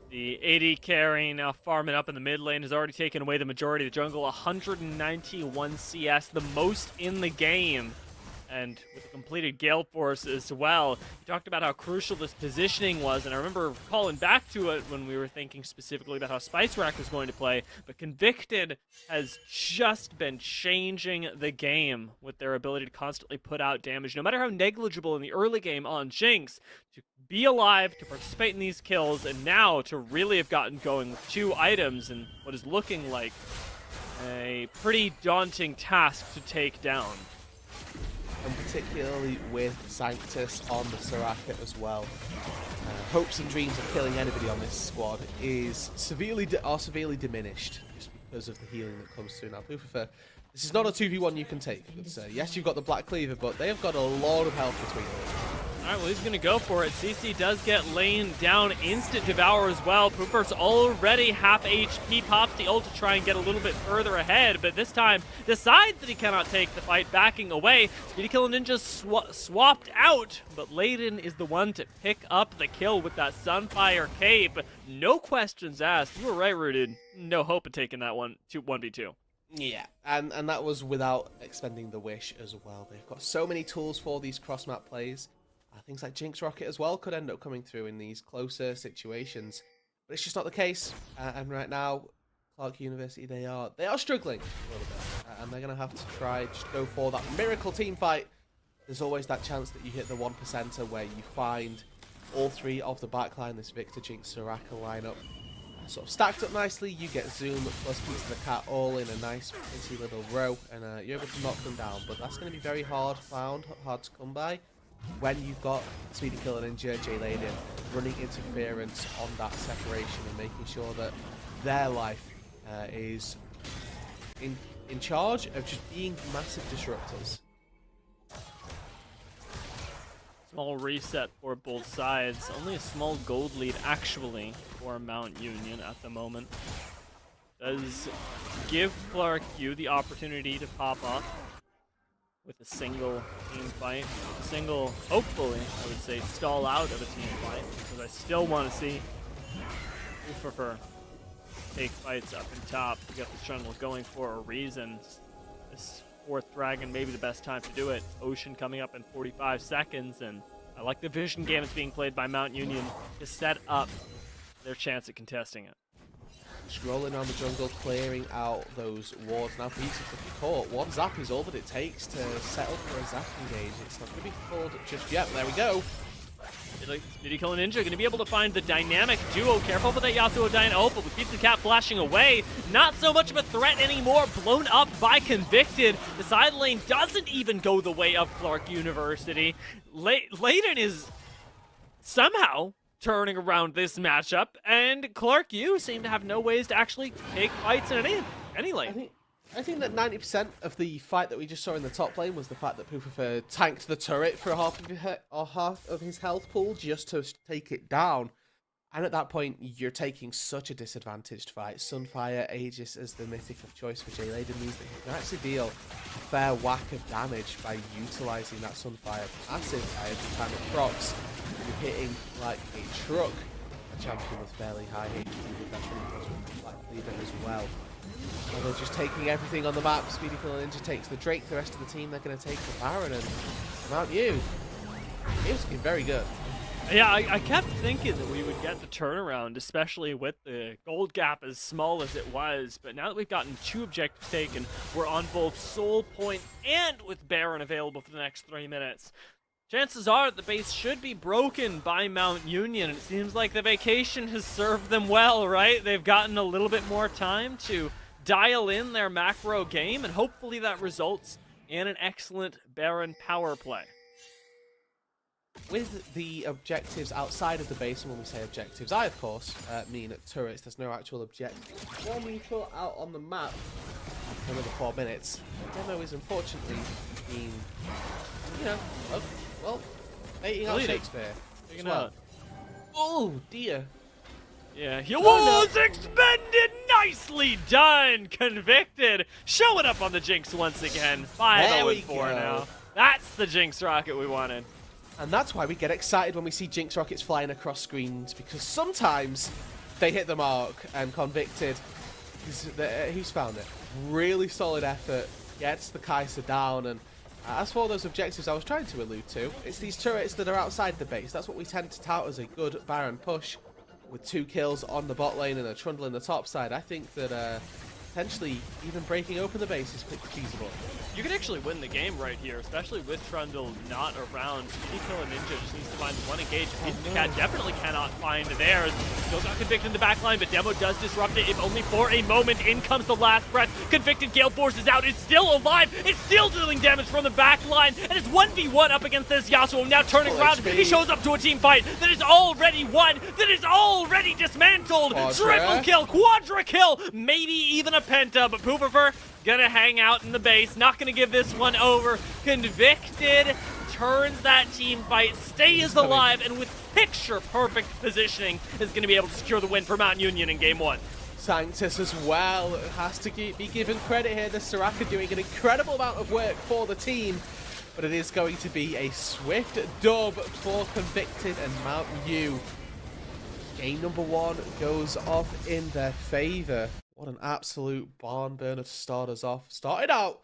The AD carry now farming up in the mid lane has already taken away the majority of the jungle. 191 CS, the most in the game. And with a completed Gale Force as well. You talked about how crucial this positioning was, and I remember calling back to it when we were thinking specifically about how Spice Rack was going to play. But Convicted has just been changing the game with their ability to constantly put out damage, no matter how negligible in the early game on Jinx, to be alive, to participate in these kills, and now to really have gotten going with 2 items and what is looking like a pretty daunting task to take down. And particularly with Sanctus on the Soraka as well. Hopes and dreams of killing anybody on this squad is severely diminished just because of the healing that comes through. Now, Poofifer, this is not a 2v1 you can take. Yes, you've got the Black Cleaver, but they have got a lot of health between them. Alright, well, he's going to go for it. CC does get laid down. Instant Devour as well. Pooper's already half HP. Pops the ult to try and get a little bit further ahead, but this time decides that he cannot take the fight, backing away. Speedy Killer Ninja swapped out, but Layden is the one to pick up the kill with that Sunfire Cape. No questions asked. You were right, Rooted. No hope of taking that one 1v2. Yeah, and that was without expending the wish as well. They've got so many tools for these cross-map plays. Things like Jinx Rocket as well could end up coming through in these closer situations, but it's just not the case. And right now, Clark University, they are struggling a little bit, and they're going to have to try just go for that miracle team fight. There's always that chance that you hit the 1%er where you find all 3 of the backline, this Victor, Jinx, Soraka lineup sort of stacked up nicely. You get Zoom plus Pizza the Cat all in a nice pretty little row, and you're able to knock them down, but that's going to be very hard to come by when you've got Speedy Killer Ninja, Jay Layden running interference on that separation and making sure that their life is in charge of just being massive disruptors. Small reset for both sides. Only a small gold lead actually for Mount Union at the moment. Does give Clark U the opportunity to pop up with a single team fight. A single, hopefully, I would say, stall out of a team fight, because I still want to see Poofifer take fights up and top. You got the jungle going for a reason. This 4th dragon may be the best time to do it. Ocean coming up in 45 seconds, and I like the vision game that's being played by Mount Union to set up their chance at contesting it. Scrolling around the jungle, clearing out those wards. Now, Peter could be caught. One zap is all that it takes to settle for a zap engage. It's not going to be called just yet. There we go. Speedy Killer Ninja going to be able to find the dynamic duo. Careful with that Yasuo Dying ult, but with Pizza the Cat flashing away, not so much of a threat anymore. Blown up by Convicted. The side lane doesn't even go the way of Clark University. Layden is somehow turning around this matchup, and Clark U seem to have no ways to actually take fights in any lane. I think that 90% of the fight that we just saw in the top lane was the fact that Poofifer tanked the turret for half of his health pool just to take it down. And at that point, you're taking such a disadvantaged fight. Sunfire Aegis as the mythic of choice for Jay Layden means that he can actually deal a fair whack of damage by utilising that Sunfire passive every time it procs. You're hitting like a truck. A champion with fairly high HP with that Black Cleaver as well. And they're just taking everything on the map. Speedy Killer Ninja takes the Drake, the rest of the team, they're going to take the Baron, and Mount U. It's looking very good. Yeah, I kept thinking that we would get the turnaround, especially with the gold gap as small as it was. But now that we've gotten 2 objectives taken, we're on both Soul Point and with Baron available for the next 3 minutes. Chances are the base should be broken by Mount Union. It seems like the vacation has served them well, right? They've gotten a little bit more time to dial in their macro game, and hopefully that results in an excellent Baron power play. With the objectives outside of the base, and when we say objectives, I of course mean turrets. There's no actual objective. One neutral out on the map for another 4 minutes. The demo is unfortunately being, baiting out Shakespeare. Taking out. Oh dear. Yeah, he was expended. Nicely done. Convicted. Showing up on the Jinx once again. 5-0-4 now. That's the Jinx rocket we wanted. And that's why we get excited when we see Jinx rockets flying across screens, because sometimes they hit the mark, and Convicted, he's found it. Really solid effort, gets the Kai'Sa down, and as for those objectives I was trying to allude to, it's these turrets that are outside the base. That's what we tend to tout as a good Baron push, with 2 kills on the bot lane and a trundle in the top side. I think that potentially even breaking open the base is pretty feasible. You can actually win the game right here, especially with Trundle not around. Speedy Kill and Ninja just needs to find 1 engage. The Cat definitely cannot find theirs. Still got Convicted in the backline, but Demo does disrupt it, if only for a moment. In comes the last breath. Convicted Gale forces out. It's still alive. It's still dealing damage from the backline. And it's 1v1 up against this Yasuo. Now turning around, he shows up to a team fight that is already won, that is already dismantled. Triple kill, quadra kill, maybe even a penta, but Pooperfer gonna hang out in the base, not gonna give this one over. Convicted turns that team fight, stays alive, and with picture-perfect positioning is gonna be able to secure the win for Mount Union in Game 1. Sanctus as well has to be given credit here. The Soraka doing an incredible amount of work for the team, but it is going to be a swift dub for Convicted and Mount U. Game number 1 goes off in their favor. What an absolute barn burner to start us off. Started out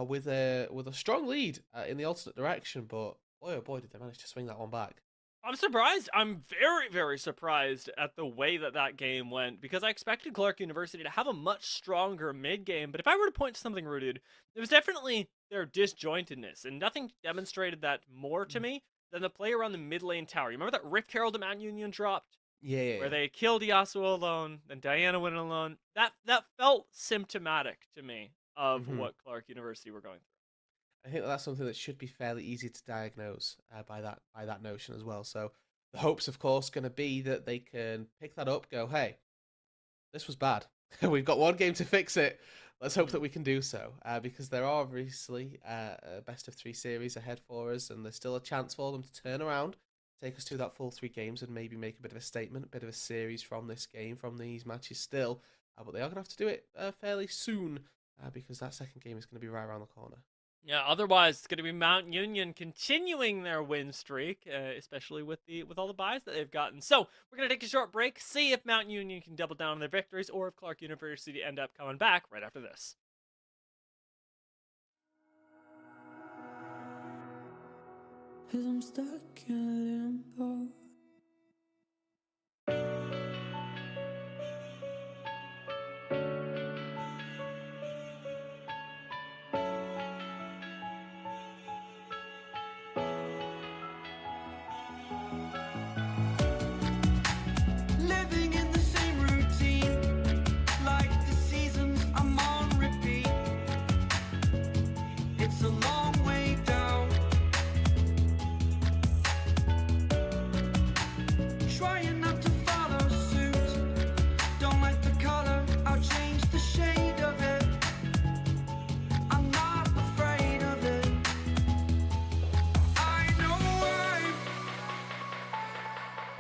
with a strong lead in the alternate direction, but boy oh boy did they manage to swing that one back. I'm surprised. I'm very, very surprised at the way that game went, because I expected Clark University to have a much stronger mid-game, but if I were to point to something, Rooted, it was definitely their disjointedness, and nothing demonstrated that more to me than the play around the mid lane tower. You remember that Rift Herald the Mount Union dropped? Yeah. Where they killed Yasuo alone, then Diana went alone. That felt symptomatic to me of what Clark University were going through. I think that's something that should be fairly easy to diagnose by that notion as well. So the hopes, of course, going to be that they can pick that up, go, hey, this was bad. We've got 1 game to fix it. Let's hope that we can do so, because there are obviously a best of 3 series ahead for us, and there's still a chance for them to turn around, take us to that full 3 games, and maybe make a bit of a statement, a bit of a series from this game, from these matches still. But they are going to have to do it fairly soon, because that second game is going to be right around the corner. Yeah, otherwise it's going to be Mount Union continuing their win streak, especially with all the buys that they've gotten. So we're going to take a short break, see if Mount Union can double down on their victories, or if Clark University end up coming back right after this. Cause I'm stuck in limbo. Living in the same routine, like the seasons I'm on repeat. It's a long way down. Trying not to follow suit. Don't like the color, I'll change the shade of it. I'm not afraid of it.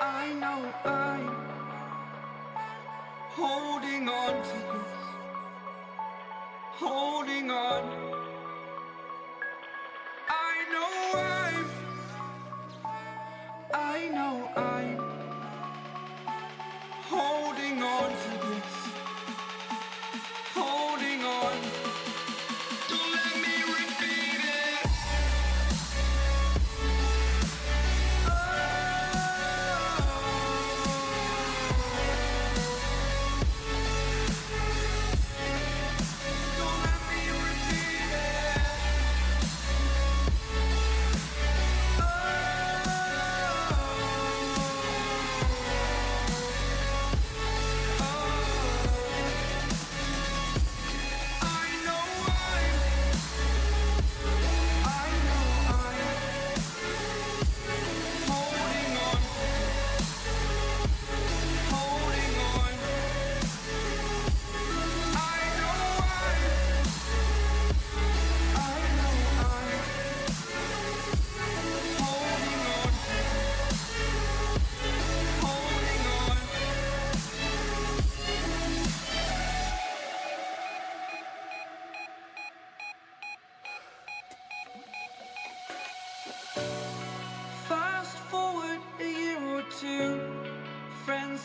I know I'm holding on to this. Holding on. I know I'm holding on to this. Holding on. Don't let me repeat it.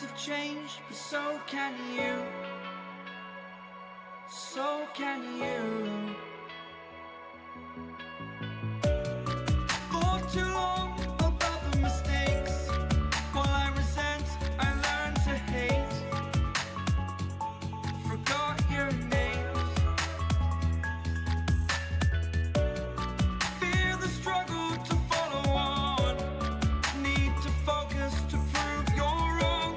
have changed, but so can you. So can you. For too long about the mistakes, while I resent, I learned to hate. Forgot your names. Fear the struggle to follow on. Need to focus to prove you're wrong.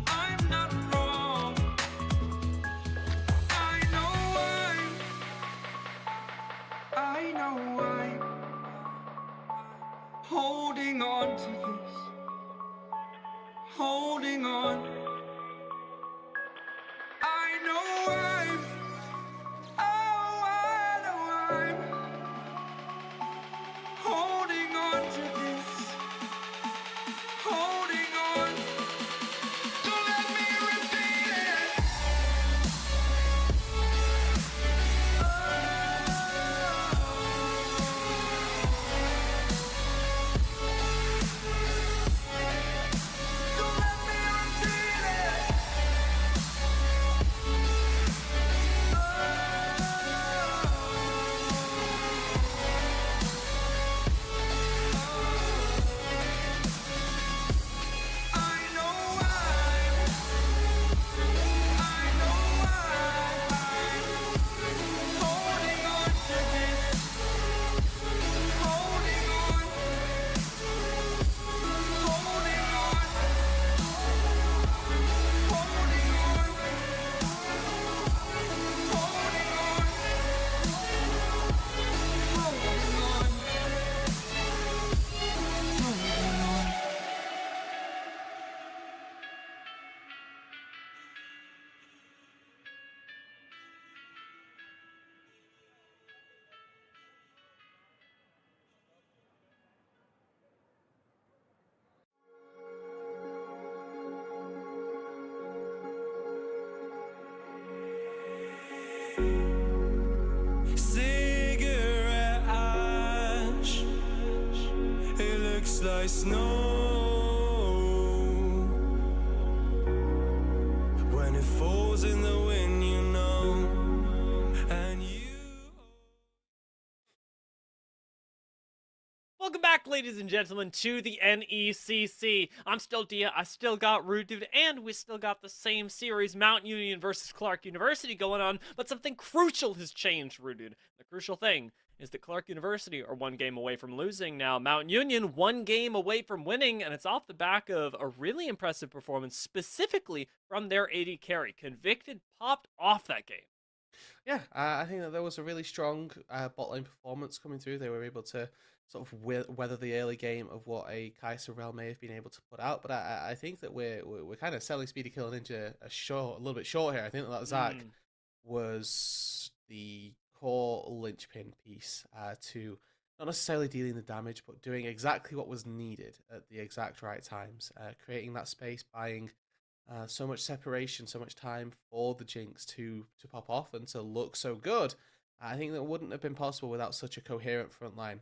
I'm not wrong. I know why. Holding on to this. Holding on. I know I'm. Oh, I know I'm. Holding on to this. Holding on. Don't let me repeat it. Don't let me repeat it. I know why. I know why. Holding on to this. Holding on. Holding on. Holding on. Holding on. Holding on. Cigarette ash, it looks like snow when it falls in the wind, you know, and you. Welcome back, ladies and gentlemen, to the NECC. I'm still Dia, I still got Roodood, and we still got the same series, Mount Union versus Clark University, going on, but something crucial has changed, Roodood. The crucial thing is that Clark University are one game away from losing now. Mount Union, one game away from winning, and it's off the back of a really impressive performance, specifically from their AD carry. Convicted popped off that game. Yeah, I think that there was a really strong bot lane performance coming through. They were able to sort of weather the early game of what a Kaiser Rel may have been able to put out. But I think that we're kind of selling Speedy Kill Ninja a little bit short here. I think that Zach was the core linchpin piece to not necessarily dealing the damage, but doing exactly what was needed at the exact right times, creating that space, buying so much separation, so much time for the Jinx to pop off and to look so good. I think that wouldn't have been possible without such a coherent front line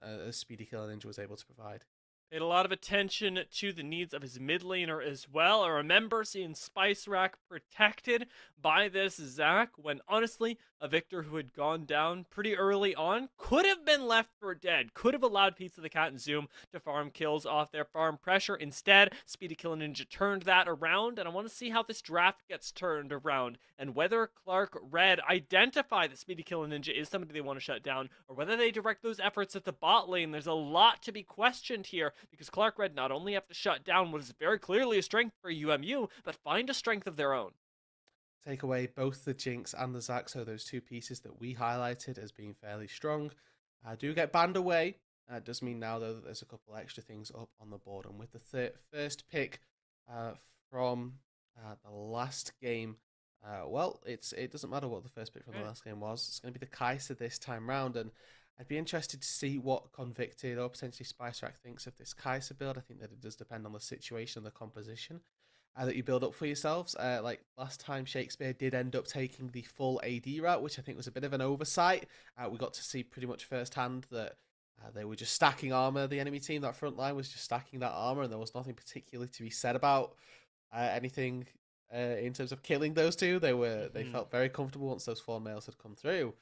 as Speedy Killer Ninja was able to provide. Paid a lot of attention to the needs of his mid laner as well. I remember seeing Spice Rack protected by this Zac when honestly, a Victor who had gone down pretty early on could have been left for dead. Could have allowed Pizza the Cat and Zoom to farm kills off their farm pressure. Instead, Speedy Killer Ninja turned that around, and I want to see how this draft gets turned around and whether Clark Red identify that Speedy Killer Ninja is somebody they want to shut down, or whether they direct those efforts at the bot lane. There's a lot to be questioned here, because Clark Red not only have to shut down what is very clearly a strength for UMU, but find a strength of their own. Take away both the Jinx and the Zac, so those two pieces that we highlighted as being fairly strong do get banned away. Does mean now, though, that there's a couple extra things up on the board. And with the first pick from the last game, well, it doesn't matter what the first pick from the last game was. It's going to be the Kaiser this time round, and I'd be interested to see what Convicted or potentially Spice Rack thinks of this Kaiser build. I think that it does depend on the situation and the composition that you build up for yourselves. Like last time, Shakespeare did end up taking the full AD route, which I think was a bit of an oversight. We got to see pretty much firsthand that They were just stacking armor. The enemy team, that front line, was just stacking that armor, and there was nothing particularly to be said about anything in terms of killing those two. They felt very comfortable once those 4 males had come through.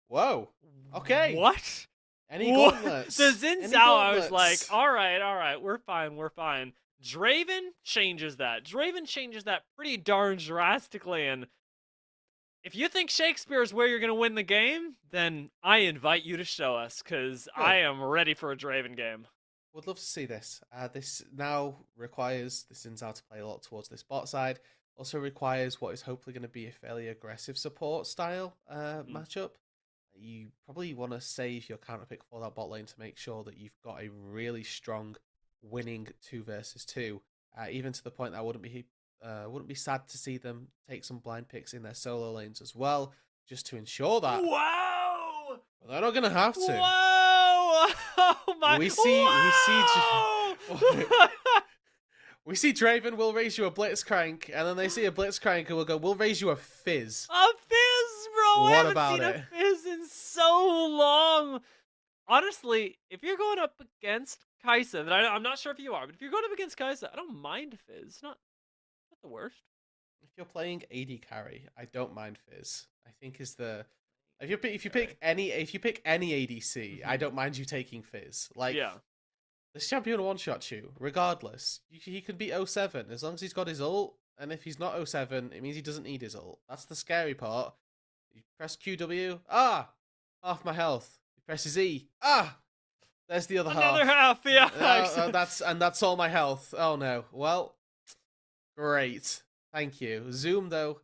Whoa. Okay. What? Any What? gauntlets? The Xin Any Zhao, I was like, gauntlets? all right, we're fine. Draven changes that. Draven changes that pretty darn drastically, and if you think Shakespeare is where you're going to win the game, then I invite you to show us, because I am ready for a Draven game. Would love to see this. This now requires the Xin Zhao to play a lot towards this bot side. Also requires what is hopefully going to be a fairly aggressive support style matchup. You probably want to save your counter pick for that bot lane to make sure that you've got a really strong winning 2 versus 2. Even to the point that I wouldn't be sad to see them take some blind picks in their solo lanes as well, just to ensure that. Wow! But they're not going to have to. Whoa! Oh my! We see we see Draven will raise you a Blitzcrank, and then they see a Blitzcrank and will go, we'll raise you a Fizz. A Fizz, bro! What I haven't about seen it? a Fizz in so long. Honestly, if you're going up against Kai'Sa, then I'm not sure if you are, but if you're going up against Kai'Sa, I don't mind Fizz. Not the worst. If you're playing AD carry, I don't mind Fizz. I think is the if you pick any ADC, I don't mind you taking Fizz. Like, Yeah. this champion one-shot you, regardless. He can be 07 as long as he's got his ult, and if he's not 07, it means he doesn't need his ult. That's the scary part. You press QW, half my health. You press his E, there's the other Another half. half, yeah. That's all my health. Oh no. Well, great. Thank you. Zoom though,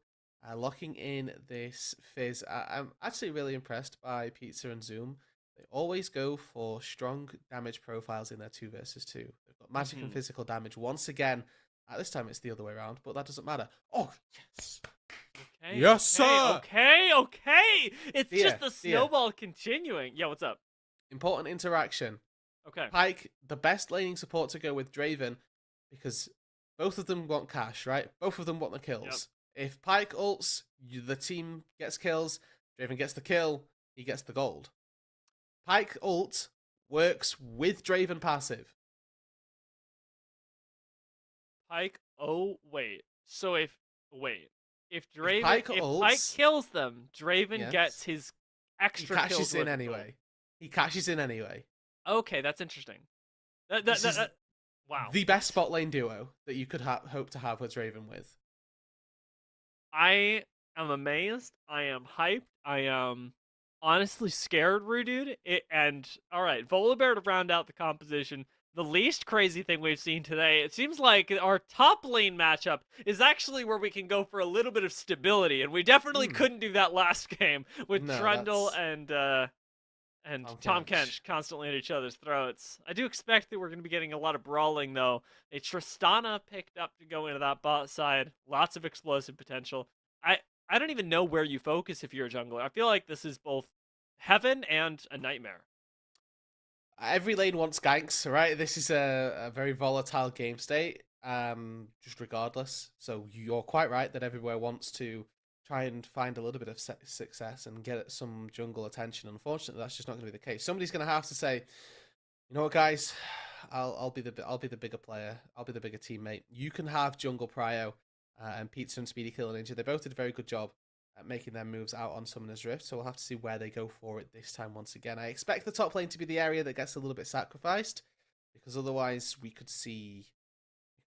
locking in this Fizz. I'm actually really impressed by Pizza and Zoom. They always go for strong damage profiles in their 2 versus 2. They've got magic and physical damage once again. At this time, it's the other way around, but that doesn't matter. Oh, yes. Okay, Yes, sir. Okay. It's Thea, just the snowball continuing. Yeah, what's up? Important interaction. Okay. Pyke, the best laning support to go with Draven, because both of them want cash, right? Both of them want the kills. If Pyke ults, the team gets kills, Draven gets the kill, he gets the gold. Pyke ult works with Draven passive. Pyke. Oh wait. So if Draven Pyke if ults- Pyke kills them, Draven Yes. gets his He extra cashes kills in with anyway. He cashes in anyway. gold. Okay, that's interesting. This is Wow. the best spot lane duo that you could hope to have with Draven with. I am amazed. I am hyped. I am honestly scared, Roodood. And all right, Volibear to round out the composition. The least crazy thing we've seen today, it seems like our top lane matchup is actually where we can go for a little bit of stability, and we definitely couldn't do that last game with No, Trundle that's- and Tom Tom Kench. Kench constantly at each other's throats. I do expect that we're going to be getting a lot of brawling, though. A Tristana picked up to go into that bot side. Lots of explosive potential. I don't even know where you focus if you're a jungler. I feel like this is both heaven and a nightmare. Every lane wants ganks, right? This is a very volatile game state, just regardless. So you're quite right that everywhere wants to try and find a little bit of success and get some jungle attention. Unfortunately, that's just not going to be the case. Somebody's going to have to say, you know what, guys, I'll be the bigger player. I'll be the bigger teammate. You can have jungle prio and Pizza and Speedy Kill Ninja. They both did a very good job at making their moves out on Summoner's Rift, so we'll have to see where they go for it this time once again. I expect the top lane to be the area that gets a little bit sacrificed, because otherwise we could see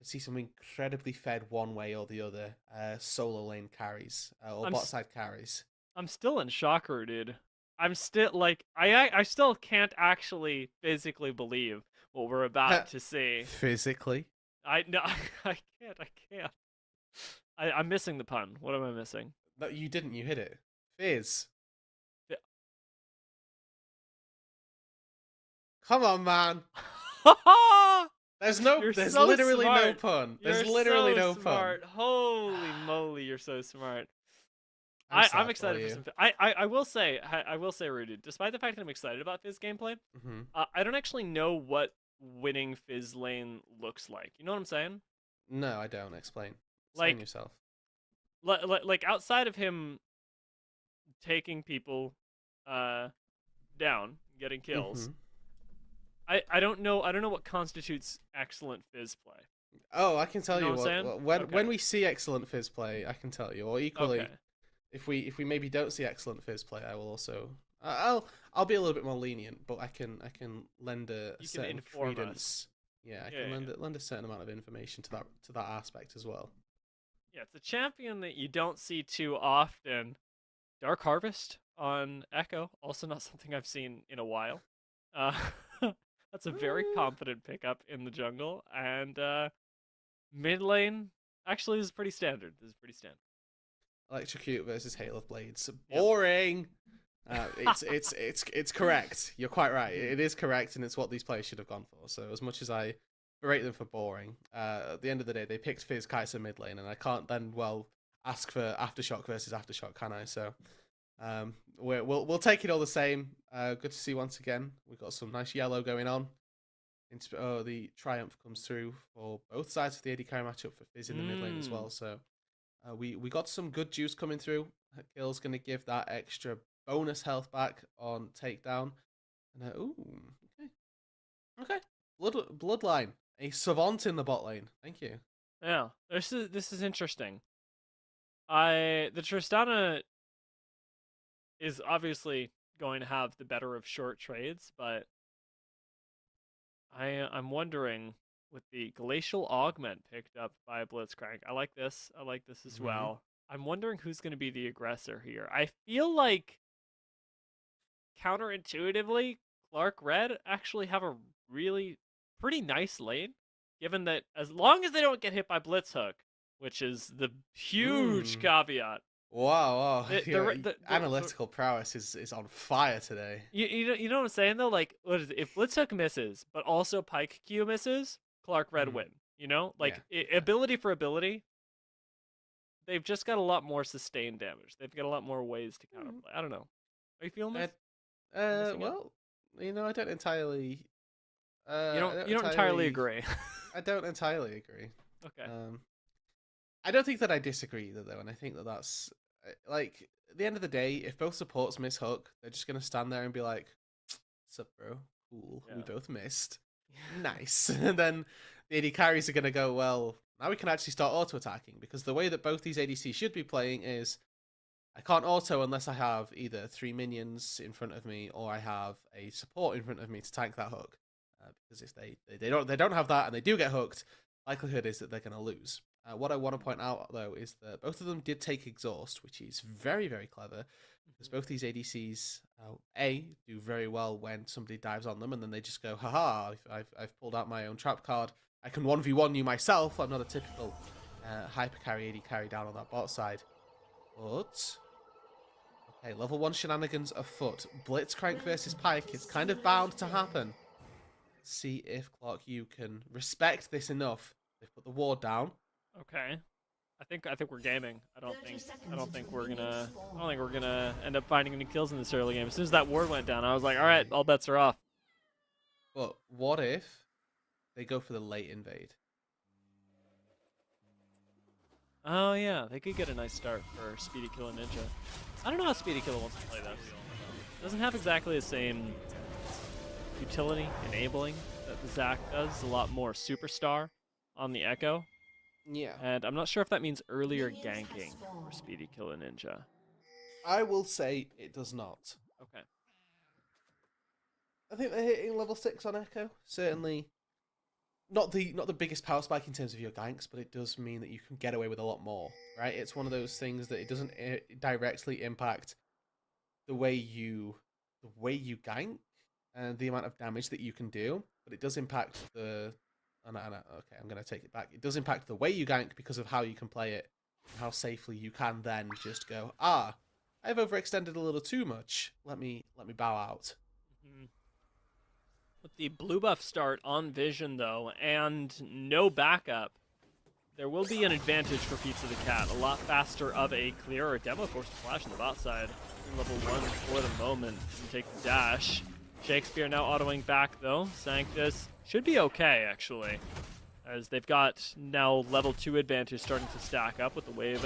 some incredibly fed one way or the other solo lane carries or bot side carries. I'm still in shock, dude. I'm still like I still can't actually physically believe what we're about to see. Physically? I can't. I'm missing the pun. What am I missing? No, you didn't. You hit it. Fizz. Yeah. Come on, man. There's You're so literally no smart. pun. There's You're literally so no smart. pun. Holy moly, you're so smart. I'm I'm excited for some. I will say, Rooted. Despite the fact that I'm excited about Fizz gameplay, I don't actually know what winning Fizz lane looks like. You know what I'm saying? No, I don't. Explain Like yourself. Like outside of him taking people down, getting kills, I don't know what constitutes excellent Fizz play. Oh, I can tell You know you what I'm what. saying? When Okay. we see excellent Fizz play, I can tell you. Or equally, Okay. if we maybe don't see excellent Fizz play, I will also. I'll be a little bit more lenient, but I can lend a You can certain inform us. credence. Yeah, I Yeah, can yeah. lend a certain amount of information to that aspect as well. Yeah, it's a champion that you don't see too often. Dark Harvest on Echo, also not something I've seen in a while. Uh, that's a very confident pickup in the jungle, and mid lane actually is pretty standard. This is pretty standard. Electrocute versus Hail of Blades. Yep. Boring. It's correct. You're quite right. It is correct, and it's what these players should have gone for. So as much as I berate them for boring, at the end of the day, they picked Fizz Kai'Sa mid lane, and I can't then ask for Aftershock versus Aftershock, can I? So we'll take it all the same. Good to see once again. We've got some nice yellow going on. The triumph comes through for both sides of the AD carry matchup for Fizz in the mid lane as well. So we got some good juice coming through. Kill's going to give that extra bonus health back on takedown. And okay. Bloodline, a savant in the bot lane. Thank you. Yeah, this is interesting. The Tristana is obviously going to have the better of short trades, but I'm wondering with the Glacial Augment picked up by Blitzcrank. I like this. I like this as well. I'm wondering who's going to be the aggressor here. I feel like counterintuitively, Clark Red actually have a really pretty nice lane, given that as long as they don't get hit by Blitzhook, which is the huge caveat. Wow. Your The analytical prowess is on fire today. You know what I'm saying though? Like, what is it? If Blitzhook misses, but also Pike Q misses, Clark Red win. You know, like ability for ability. They've just got a lot more sustained damage. They've got a lot more ways to counterplay. I don't know. Are you feeling this? Well, I don't entirely. You don't entirely agree. I don't entirely agree. Okay. I don't think that I disagree either, though, and I think that that's like at the end of the day, if both supports miss hook, they're just gonna stand there and be like, "Sup, bro? Cool. We both missed. Nice." And then the AD carries are gonna go, "Well, now we can actually start auto attacking because the way that both these ADCs should be playing is." I can't auto unless I have either 3 minions in front of me or I have a support in front of me to tank that hook. Because if they don't have that and they do get hooked, likelihood is that they're going to lose. What I want to point out though is that both of them did take exhaust, which is very, very clever because both these ADCs do very well when somebody dives on them and then they just go, haha, I've pulled out my own trap card. I can 1v1 you myself. I'm not a typical hyper carry AD carry down on that bot side. But okay, level 1 shenanigans afoot. Blitzcrank versus Pike is kind of bound to happen. Let's see if Clark you can respect this enough. They've put the ward down. Okay. I think we're gaming. I don't think we're gonna end up finding any kills in this early game. As soon as that ward went down, I was like, all right, all bets are off. But what if they go for the late invade? Oh yeah, they could get a nice start for Speedy Killer Ninja. I don't know how Speedy Killer wants to play this. Doesn't have exactly the same utility enabling that the Zac does. It's a lot more superstar on the Echo. Yeah. And I'm not sure if that means earlier ganking for Speedy Killer Ninja. I will say it does not. Okay. I think they're hitting level 6 on Echo. Certainly not the biggest power spike in terms of your ganks, but it does mean that you can get away with a lot more, right? It's one of those things that it doesn't directly impact the way you gank and the amount of damage that you can do, but it does impact the okay, I'm going to take it back. It does impact the way you gank because of how you can play it, and how safely you can then just go, I've overextended a little too much. Let me bow out. With the blue buff start on Vision, though, and no backup, there will be an advantage for Pizza the Cat. A lot faster of a clear or demo force to flash on the bot side. Level 1 for the moment. And take the dash. Shakespeare now autoing back, though. Sanctus should be okay, actually, as they've got now level 2 advantage starting to stack up with the wave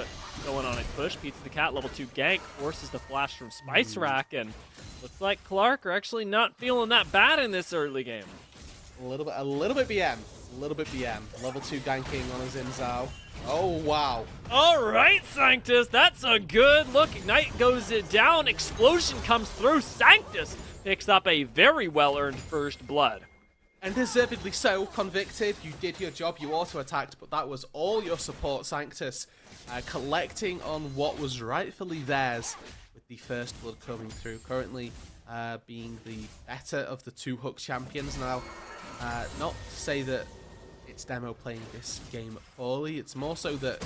going on a push. Pizza the Cat, level 2 gank, forces the flash from Spice Rack, and looks like Clark are actually not feeling that bad in this early game. A little bit BM. A little bit BM. Level 2 ganking on a Xin Zhao. Oh, wow. All right, Sanctus, that's a good look. Ignite goes it down. Explosion comes through. Sanctus picks up a very well-earned first blood. And deservedly so, Convicted. You did your job, you auto-attacked, but that was all your support, Sanctus. Collecting on what was rightfully theirs with the first blood coming through. Currently being the better of the 2 hook champions now. Not to say that it's Demo playing this game poorly, it's more so that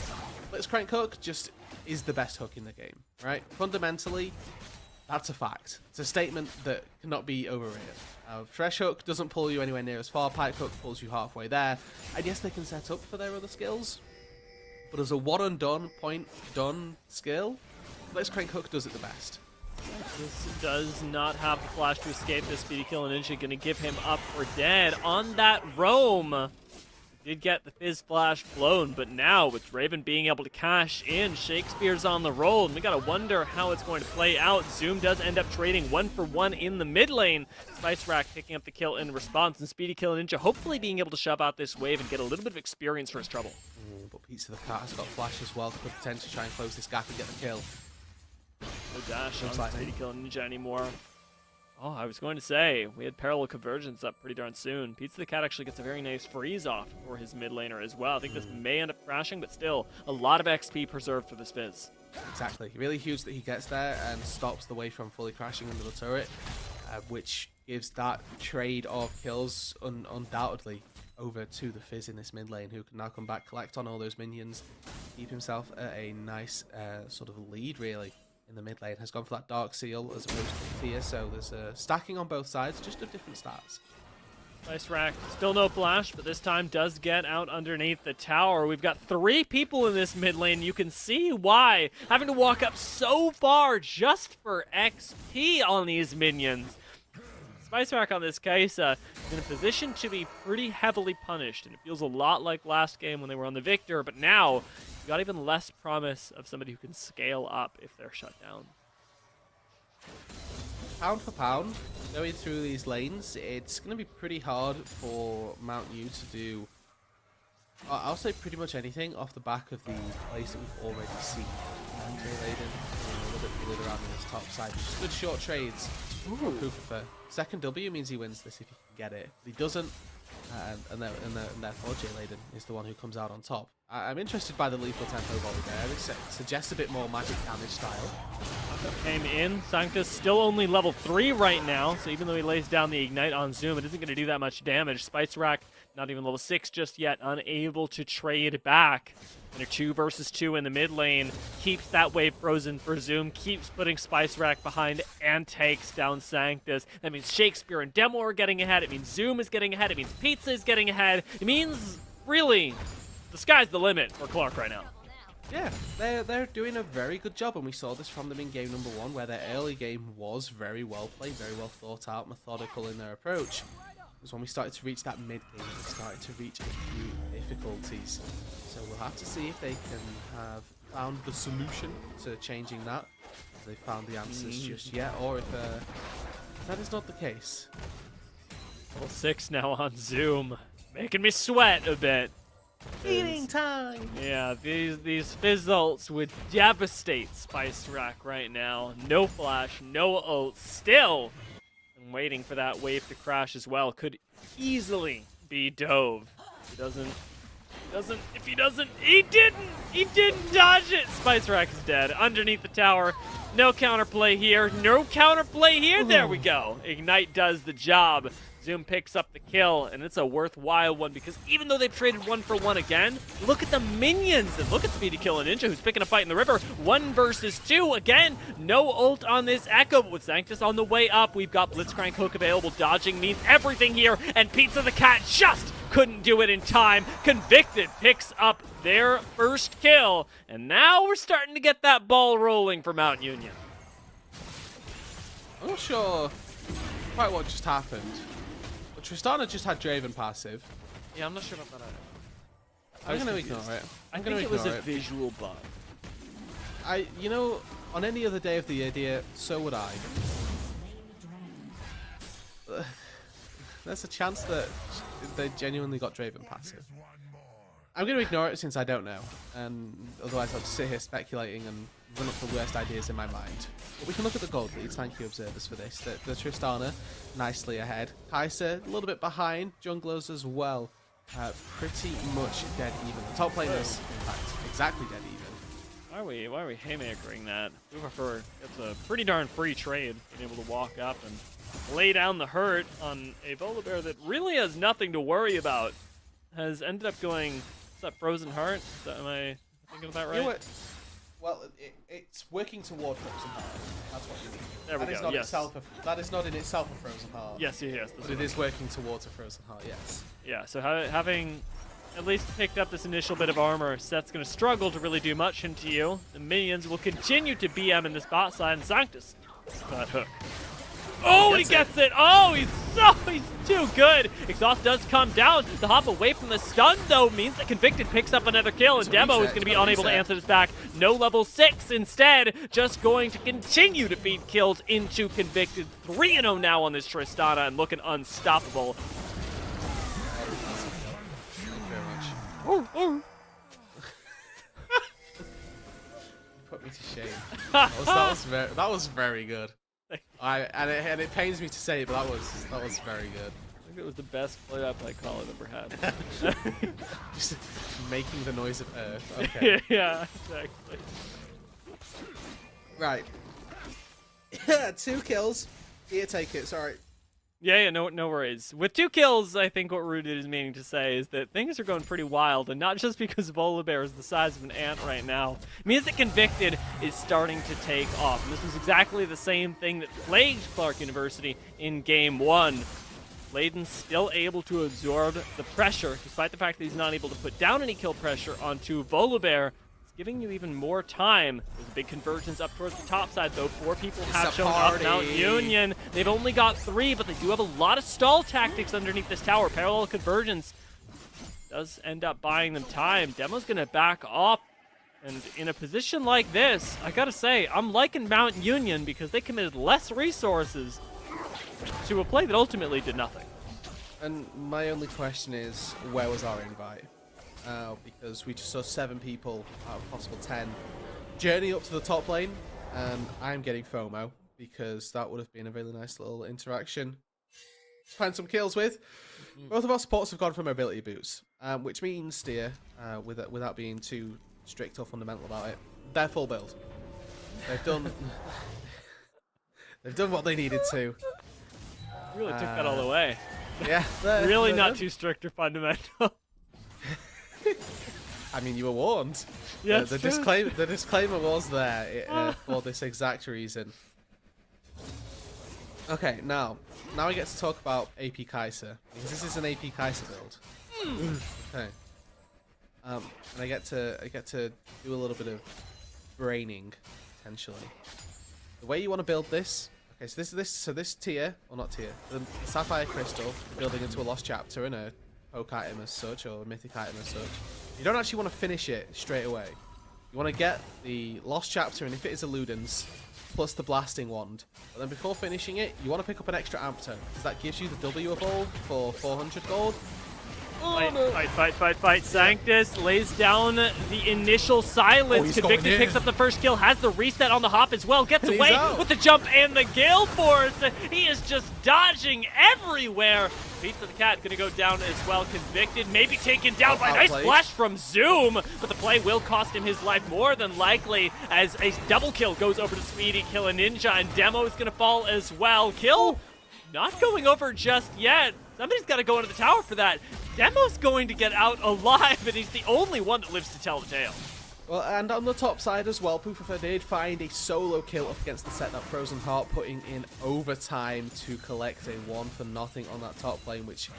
Blitzcrank Hook just is the best hook in the game, right? Fundamentally, that's a fact. It's a statement that cannot be overrated. Fresh Hook doesn't pull you anywhere near as far, Pike Hook pulls you halfway there, and yes, they can set up for their other skills, but as a one and done, point done skill, Blitzcrank Hook does it the best. This does not have the flash to escape this. Speedy Kill Ninja going to give him up for dead. On that roam, did get the Fizz Flash blown, but now with Draven being able to cash in, Shakespeare's on the roll, and we gotta wonder how it's going to play out. Zoom does end up trading 1-for-1 in the mid lane. Spice Rack picking up the kill in response, and Speedy Kill Ninja hopefully being able to shove out this wave and get a little bit of experience for his trouble. But Pizza the Cat has got flash as well, could potentially try and close this gap and get the kill. No dash Looks on like Speedy Kill Ninja anymore. Oh, I was going to say, we had Parallel Convergence up pretty darn soon. Pizza the Cat actually gets a very nice freeze off for his mid laner as well. I think this may end up crashing, but still, a lot of XP preserved for this Fizz. Exactly. Really huge that he gets there and stops the wave from fully crashing into the turret, which gives that trade of kills undoubtedly over to the Fizz in this mid lane, who can now come back, collect on all those minions, keep himself at a nice sort of lead, really. In the mid lane, has gone for that Dark Seal as opposed to Fear, so there's stacking on both sides, just of different stats. Spice Rack, still no flash, but this time does get out underneath the tower. We've got 3 people in this mid lane. You can see why. Having to walk up so far just for XP on these minions. Spice Rack on this case is in a position to be pretty heavily punished, and it feels a lot like last game when they were on the Victor, but now you got even less promise of somebody who can scale up if they're shut down. Pound for pound, going through these lanes, it's going to be pretty hard for Mount U to do, I'll say pretty much anything off the back of the plays that we've already seen. Andre Laden, a little bit fluid around on his top side. Just good short trades. Kukufa. Second W means he wins this if he can get it. If he doesn't, and therefore J Laden is the one who comes out on top. I'm interested by the lethal tempo volley there. It suggests a bit more magic damage style. Came in. Sanctus still only level 3 right now, so even though he lays down the Ignite on Zoom, it isn't going to do that much damage. Spice Rack, not even level 6 just yet, unable to trade back. And a 2 versus 2 in the mid lane keeps that wave frozen for Zoom, keeps putting Spice Rack behind, and takes down Sanctus. That means Shakespeare and Demo are getting ahead. It means Zoom is getting ahead. It means Pizza is getting ahead. It means, really, the sky's the limit for Clark right now. Yeah, they're doing a very good job, and we saw this from them in game number 1, where their early game was very well played, very well thought out, methodical in their approach. It was when we started to reach that mid game, we started to reach a few difficulties. So we'll have to see if they can have found the solution to changing that, if they found the answers just yet, or if that is not the case. Level 6 now on Zoom, making me sweat a bit. Eating time! Yeah, these Fizz ults would devastate Spice Rack right now. No flash, no ult. Still, I'm waiting for that wave to crash as well. Could easily be Dove. He didn't dodge it! Spice Rack is dead. Underneath the tower. No counterplay here. No counterplay here. There we go. Ignite does the job. Zoom picks up the kill, and it's a worthwhile one because even though they've traded 1-for-1 again, look at the minions and look at Speedy Kill Ninja who's picking a fight in the river. 1 versus 2 again. No ult on this Echo, but with Sanctus on the way up, we've got Blitzcrank Hook available. Dodging means everything here, and Pizza the Cat just couldn't do it in time. Convicted picks up their first kill, and now we're starting to get that ball rolling for Mount Union. I'm not sure quite what just happened. Tristana just had Draven passive. Yeah, I'm not sure about that either. I'm going to ignore it. I think it was a visual bug. You know, on any other day of the year, dear, so would I. There's a chance that they genuinely got Draven passive. I'm going to ignore it since I don't know, and otherwise I'll just sit here speculating and run up the worst ideas in my mind. But we can look at the gold leads, thank you observers for this. The Tristana, nicely ahead. Kai'Sa, a little bit behind. Junglers as well, pretty much dead even. The top laners, in fact, exactly dead even. Why are we haymakering that? We prefer it's a pretty darn free trade, being able to walk up and lay down the hurt on a Volibear that really has nothing to worry about. Has ended up going, what's that, Frozen Heart? Am I thinking of that right? You know what? Well, it's working toward Frozen Heart. That's what you mean. There we That is go, not yes. that is not in itself a Frozen Heart. Yes. But it is working towards a Frozen Heart, yes. Yeah, so having at least picked up this initial bit of armor, Seth's going to struggle to really do much into you. The minions will continue to BM in this bot side, and Sanctus, that hook. Oh, he gets it! Oh, he's too good! Exhaust does come down. The hop away from the stun, though, means that Convicted picks up another kill, and Demo is going to be unable to answer this back. No level 6 instead, just going to continue to feed kills into Convicted. 3-0 now on this Tristana, and looking unstoppable. Put me to shame. That was very good. And it pains me to say it, but that was very good. I think it was the best play-by-play call I've ever had. Just making the noise of Earth. Okay. Yeah, exactly. Right. 2 kills. Here, take it. Sorry. Yeah, no worries. With 2 kills, I think what Roodood is meaning to say is that things are going pretty wild, and not just because Volibear is the size of an ant right now. It means that Convicted is starting to take off, and this was exactly the same thing that plagued Clark University in Game 1. Layden's still able to absorb the pressure, despite the fact that he's not able to put down any kill pressure onto Volibear. Giving you even more time. There's a big convergence up towards the top side, though. 4 people have shown up. Mount Union, they've only got 3, but they do have a lot of stall tactics underneath this tower. Parallel convergence does end up buying them time. Demo's going to back off, and in a position like this, I gotta say, I'm liking Mount Union because they committed less resources to a play that ultimately did nothing. And my only question is, where was our invite? Because we just saw 7 people out of possible 10 journey up to the top lane, and I'm getting FOMO because that would have been a really nice little interaction to find some kills with. Both of our supports have gone for mobility boots, which means, dear, without being too strict or fundamental about it, they're full build. They've done they've done what they needed to. You really took that all away. Yeah, really not too strict or fundamental. I mean, you were warned. Yeah, the disclaimer was there for this exact reason. Okay, now we get to talk about AP Kai'Sa, because this is an AP Kai'Sa build. Okay. And I get to do a little bit of braining potentially. The way you want to build this. Okay, so this tier, or not tier, the Sapphire Crystal, building into a Lost Chapter and a poke item as such, or a mythic item as such. You don't actually want to finish it straight away. You want to get the Lost Chapter, and if it is a Ludens, plus the Blasting Wand. But then before finishing it, you want to pick up an extra Amp Tome, because that gives you the W evolve for 400 gold. Fight. Sanctus lays down the initial silence. Convicted picks up the first kill, has the reset on the hop as well, gets away with the jump and the Gale Force. He is just dodging everywhere. Beats of the Cat gonna go down as well. Convicted, maybe taken down by a nice flash from Zoom, but the play will cost him his life more than likely as a double kill goes over to Speedy, kill a Ninja, and Demo is gonna fall as well. Kill not going over just yet. Somebody's got to go into the tower for that. Demo's going to get out alive, and he's the only one that lives to tell the tale. Well, and on the top side as well, Poofa did find a solo kill up against the set that Frozen Heart, putting in overtime to collect a 1-for-0 on that top lane, which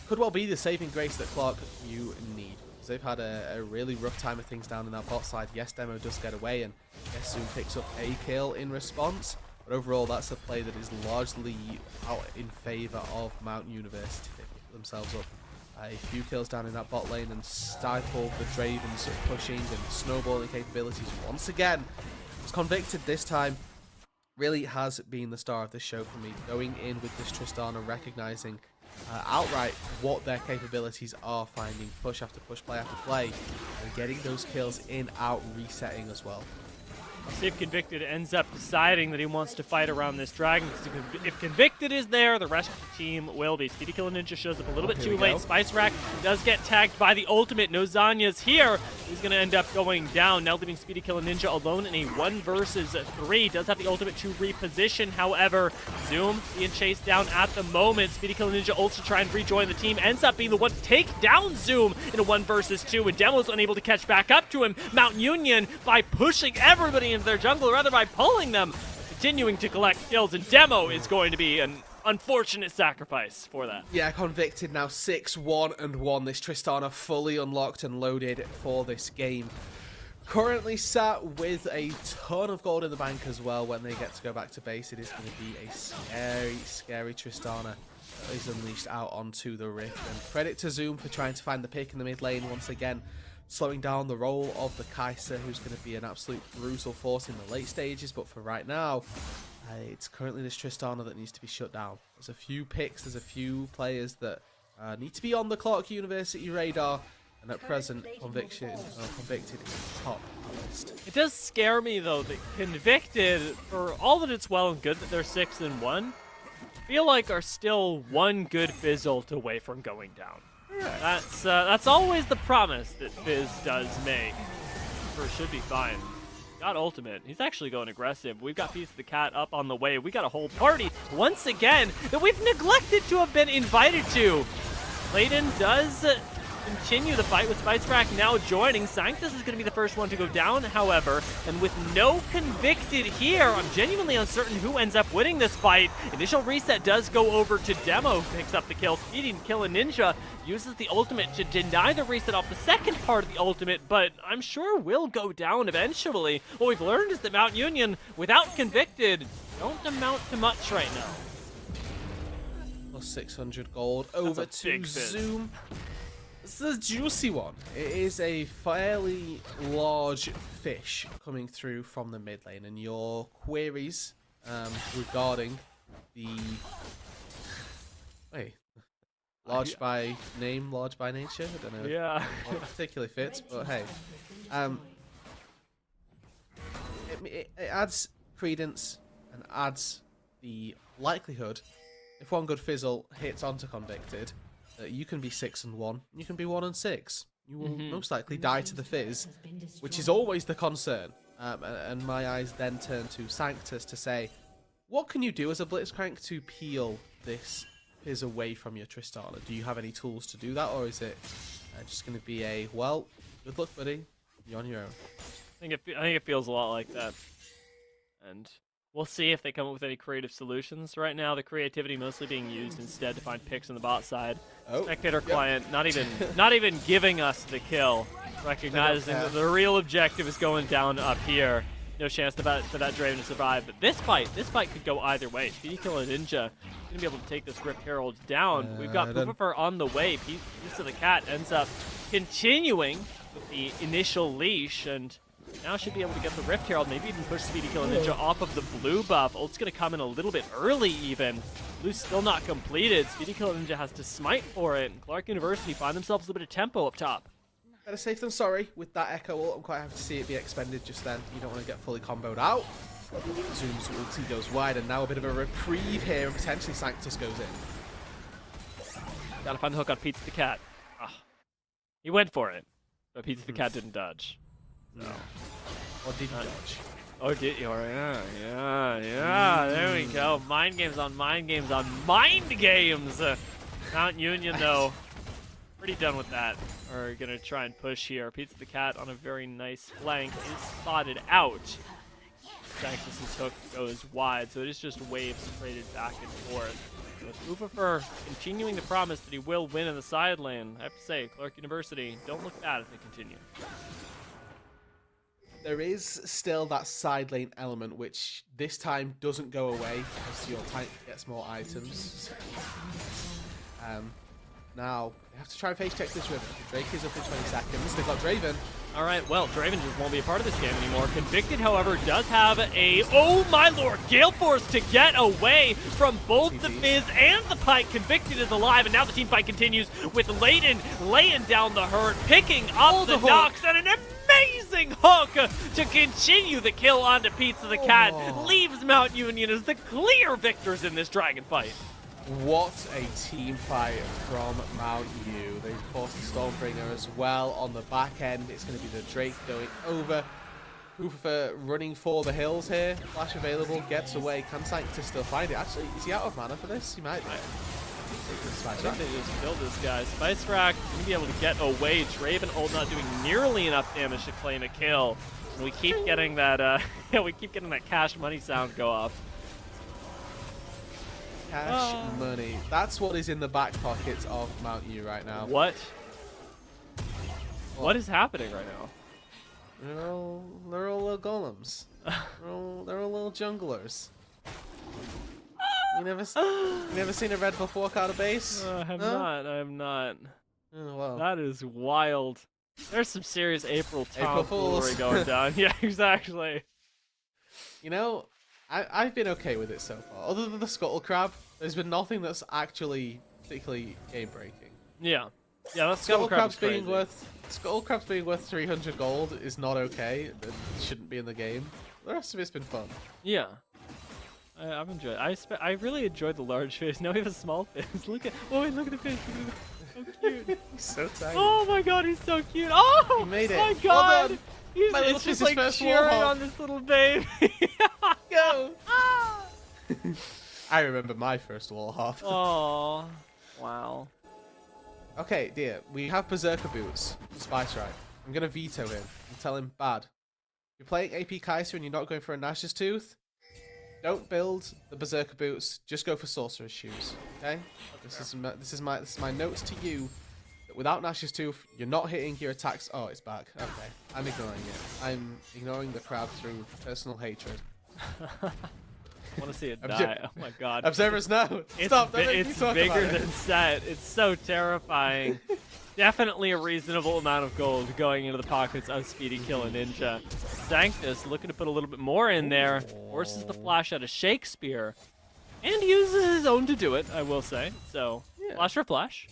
could well be the saving grace that Clark you need. Because they've had a really rough time of things down in that bot side. Yes, Demo does get away, and yes, Zoom picks up a kill in response. But overall, that's a play that is largely out in favour of Mount University. They pick themselves up a few kills down in that bot lane and stifle the Draven's pushing and snowballing capabilities once again. It's Convicted this time. Really has been the star of this show for me. Going in with this Tristana, recognising outright what their capabilities are, finding push after push, play after play, and getting those kills in, out, resetting as well. We'll see if Convicted ends up deciding that he wants to fight around this dragon. Because if Convicted is there, the rest of the team will be. Speedy Killer Ninja shows up a little bit too late. Spice Rack does get tagged by the ultimate. No Zanya's here. He's going to end up going down. Now leaving Speedy Killer Ninja alone in a 1 versus 3. Does have the ultimate to reposition. However, Zoom being chased down at the moment. Speedy Killer Ninja ults to try and rejoin the team. Ends up being the one to take down Zoom in a 1 versus 2. And Demo's unable to catch back up to him. Mount Union, by pushing everybody into their jungle, or rather by pulling them, continuing to collect kills, and Demo is going to be an unfortunate sacrifice for that. Yeah, Convicted now 6-1-1. This Tristana fully unlocked and loaded for this game. Currently sat with a ton of gold in the bank as well. When they get to go back to base, it is going to be a scary, scary Tristana that is unleashed out onto the Rift. And credit to Zoom for trying to find the pick in the mid lane once again, slowing down the role of the Kai'Sa, who's going to be an absolute brutal force in the late stages. But for right now, it's currently this Tristana that needs to be shut down. There's a few picks, there's a few players that need to be on the Clark University radar, and at present, Convicted is top of the list. It does scare me, though, that Convicted, for all that it's well and good that they're 6-1, feel like are still one good Fizzult away from going down. That's always the promise that Fizz does make. Should be fine. Got ultimate. He's actually going aggressive. We've got Piece of the Cat up on the way. We got a whole party once again that we've neglected to have been invited to. Clayton does continue the fight with Spice Rack now joining. Sanctus is going to be the first one to go down, however, and with no Convicted here, I'm genuinely uncertain who ends up winning this fight. Initial reset does go over to Demo, picks up the kill. Speedy Killer Ninja uses the ultimate to deny the reset off the second part of the ultimate, but I'm sure will go down eventually. What we've learned is that Mount Union, without Convicted, don't amount to much right now. Plus 600 gold over to Zoom. This is a juicy one. It is a fairly large fish coming through from the mid lane, and your queries regarding the large by name, large by nature. I don't know. Yeah. What particularly fits, but hey, it adds credence and adds the likelihood if one good Fizzle hits onto Convicted, you can be 6-1, you can be 1-6. You will most likely die to the Fizz, which is always the concern. And my eyes then turn to Sanctus to say, what can you do as a Blitzcrank to peel this Fizz away from your Tristana? Do you have any tools to do that, or is it just going to be a, well, good luck, buddy, you're on your own? I think it feels a lot like that. And we'll see if they come up with any creative solutions. Right now, the creativity mostly being used instead to find picks on the bot side. Spectator client not even giving us the kill, recognizing that the real objective is going down up here. No chance for that Draven to survive. But this fight could go either way. Speedy Killer Ninja gonna be able to take this Rift Herald down. We've got Pooper on the way. Piece of the Cat ends up continuing with the initial leash, and now should be able to get the Rift Herald, maybe even push Speedy Killer Ninja off of the blue buff. Ult's going to come in a little bit early even. Blue's still not completed. Speedy Killer Ninja has to smite for it, and Clark University find themselves a little bit of tempo up top. Better safe than sorry with that Echo ult. I'm quite happy to see it be expended just then. You don't want to get fully comboed out. Zoom's ulti goes wide, and now a bit of a reprieve here, and potentially Sanctus goes in. Gotta find the hook on Pizza the Cat. He went for it, but Pizza the Cat didn't dodge. No. Or did he dodge? Oh, did you? Yeah. There we go. Mind games on mind games on mind games. Mount Union, though, pretty done with that. We're going to try and push here. Pizza the Cat on a very nice flank is spotted out. Sanctus's hook goes wide, so it is just waves traded back and forth. With Ufafer continuing the promise that he will win in the side lane, I have to say, Clark University, don't look bad if they continue. There is still that side lane element, which this time doesn't go away as your tank gets more items. Now, they have to try and face check this Riven. Drake is up in 20 seconds. They've got Draven. All right, well, Draven just won't be a part of this game anymore. Convicted, however, does have a, oh my lord, Gale Force to get away from both the Fizz and the Pike. Convicted is alive, and now the team fight continues with Layden laying down the herd, picking up the knocks, and an amazing hook to continue the kill onto Pizza the Cat. Leaves Mount Union as the clear victors in this dragon fight. What a team fight from Mount U. They forced the Stormbringer as well on the back end. It's going to be the Drake going over. Hoofer running for the hills here. Flash available, gets away. Can Sanctus still find it? Actually, is he out of mana for this? He might be. I think they just killed this guy. Spice Rack going to be able to get away. Draven ult not doing nearly enough damage to claim a kill. And we keep getting that we keep getting that cash money sound go off. Cash money. That's what is in the back pockets of Mount U right now. What is happening right now? They're all little golems. they're all little junglers. You never seen a red buff walk out of base? I have not. Oh, well. That is wild. There's some serious April Fools tomfoolery going down. Yeah, exactly. You know, I've been okay with it so far. Other than the Scuttle Crab, there's been nothing that's actually particularly game breaking. Yeah, that's Scuttle Crab's being worth 300 gold is not okay. It shouldn't be in the game. The rest of it's been fun. Yeah, I've enjoyed. I really enjoyed the large fish. Now we have a small fish. Look at the fish. So cute. He's so tiny. Oh my god, he's so cute. Oh, he made it. My Well god. done. It's just like cheering on this little baby. Go. I remember my first wall hop. Oh, wow. Okay, dear, we have Berserker Boots. Spice right. I'm going to veto him and tell him bad. You're playing AP Kaiser and you're not going for a Nash's Tooth? Don't build the Berserker Boots, just go for Sorcerer's Shoes, okay? This is my notes to you. That without Nash's Tooth, you're not hitting your attacks. Oh, it's back. Okay. I'm ignoring it. I'm ignoring the crowd through personal hatred. I want to see it die. Oh my god. Observers, no! Stop! It's bigger than set. It's so terrifying. Definitely a reasonable amount of gold going into the pockets of Speedy Killer Ninja. Sanctus looking to put a little bit more in there. Forces the flash out of Shakespeare. And uses his own to do it, I will say. So, yeah. Flash for flash.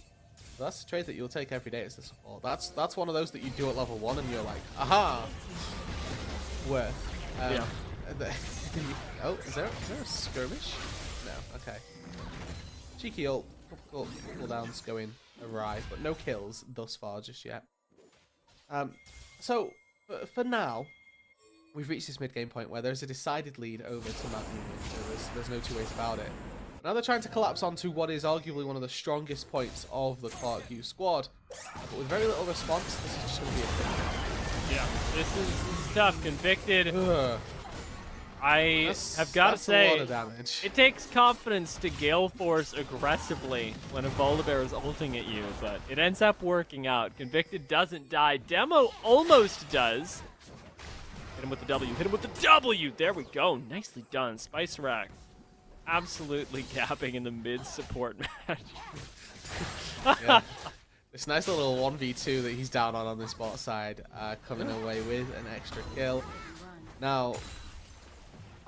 That's a trade that you'll take every day as the support. That's one of those that you do at level 1 and you're like, aha! Worth. Yeah. Oh, is there a skirmish? No, okay. Cheeky ult, couple cooldowns going awry, but no kills thus far just yet. So, for now, we've reached this mid-game point where there's a decided lead over to Mount Union, so there's no two ways about it. Now they're trying to collapse onto what is arguably one of the strongest points of the Clark U squad, but with very little response, this is just going to be a thing. Yeah, this is tough. Convicted. Ugh. I have got to say, a lot of damage. It takes confidence to Gale Force aggressively when a Volibear is ulting at you, but it ends up working out. Convicted doesn't die. Demo almost does. Hit him with the W. Hit him with the W. There we go. Nicely done. Spice Rack absolutely gapping in the mid-support match. Yeah. This nice little 1v2 that he's down on this bot side, coming away with an extra kill. Now,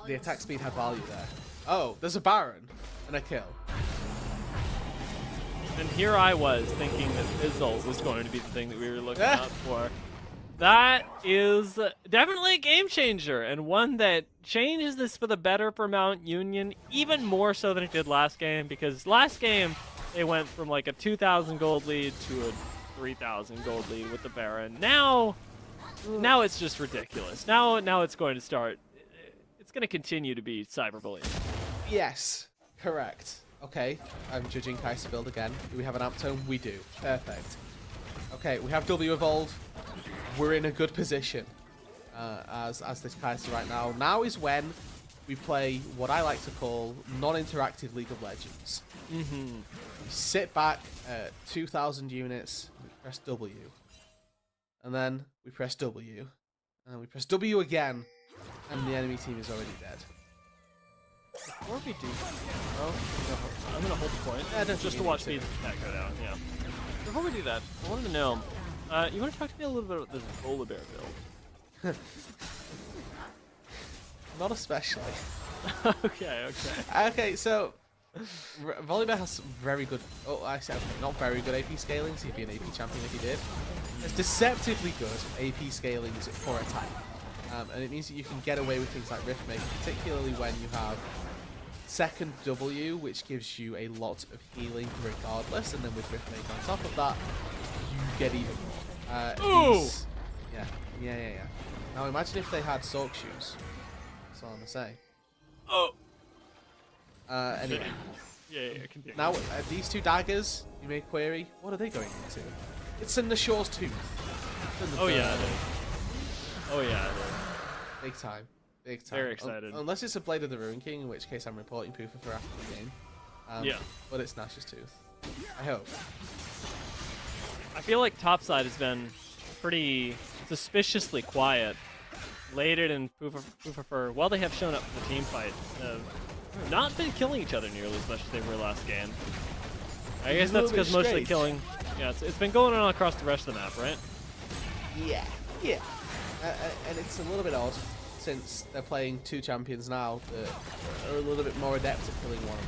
the attack speed had value there. Oh, there's a Baron and a kill. And here I was thinking that Fizzle was going to be the thing that we were looking out for. That is definitely a game changer, and one that changes this for the better for Mount Union, even more so than it did last game, because last game they went from like a 2,000 gold lead to a 3,000 gold lead with the Baron. Now it's just ridiculous. Now it's going to start. It's going to continue to be cyberbullying. Yes, correct. Okay, I'm judging Kaiser build again. Do we have an amp tome? We do. Perfect. Okay, we have W evolve. We're in a good position as this Kaiser right now. Now is when we play what I like to call non-interactive League of Legends. Mm-hmm. We sit back at 2,000 units, we press W. And then we press W. And then we press W again, and the enemy team is already dead. Before we do I'm going to hold the point just to watch the attack go down. Yeah. Before we do that, I wanted to know, You want to talk to me a little bit about this polar bear build? Not especially. Okay. Okay, so Volibear has very good. Oh, I said not very good AP scaling. So he'd be an AP champion if he did. It's deceptively good AP scalings for attack, and it means that you can get away with things like Riftmaker, particularly when you have second W, which gives you a lot of healing regardless, and then with Riftmaker on top of that, you get even more. Ooh! Yeah. Now imagine if they had Sork shoes. That's all I'm gonna say. Oh. Anyway. Yeah. Continue. Now, these two daggers, you may query, what are they going into? It's in the Shore's Tooth. Oh yeah, it is. Oh yeah, it is. Big time. Big time. Very excited. Unless it's a Blade of the Ruin King, in which case I'm reporting Poofa for after the game. Yeah. But it's Nash's Tooth. I hope. I feel like topside has been pretty suspiciously quiet. Lated and Poofa, while they have shown up for the team fight, have not been killing each other nearly as much as they were last game. I guess that's because mostly killing. Yeah, it's been going on across the rest of the map, right? Yeah. And it's a little bit odd since they're playing two champions now that are a little bit more adept at killing one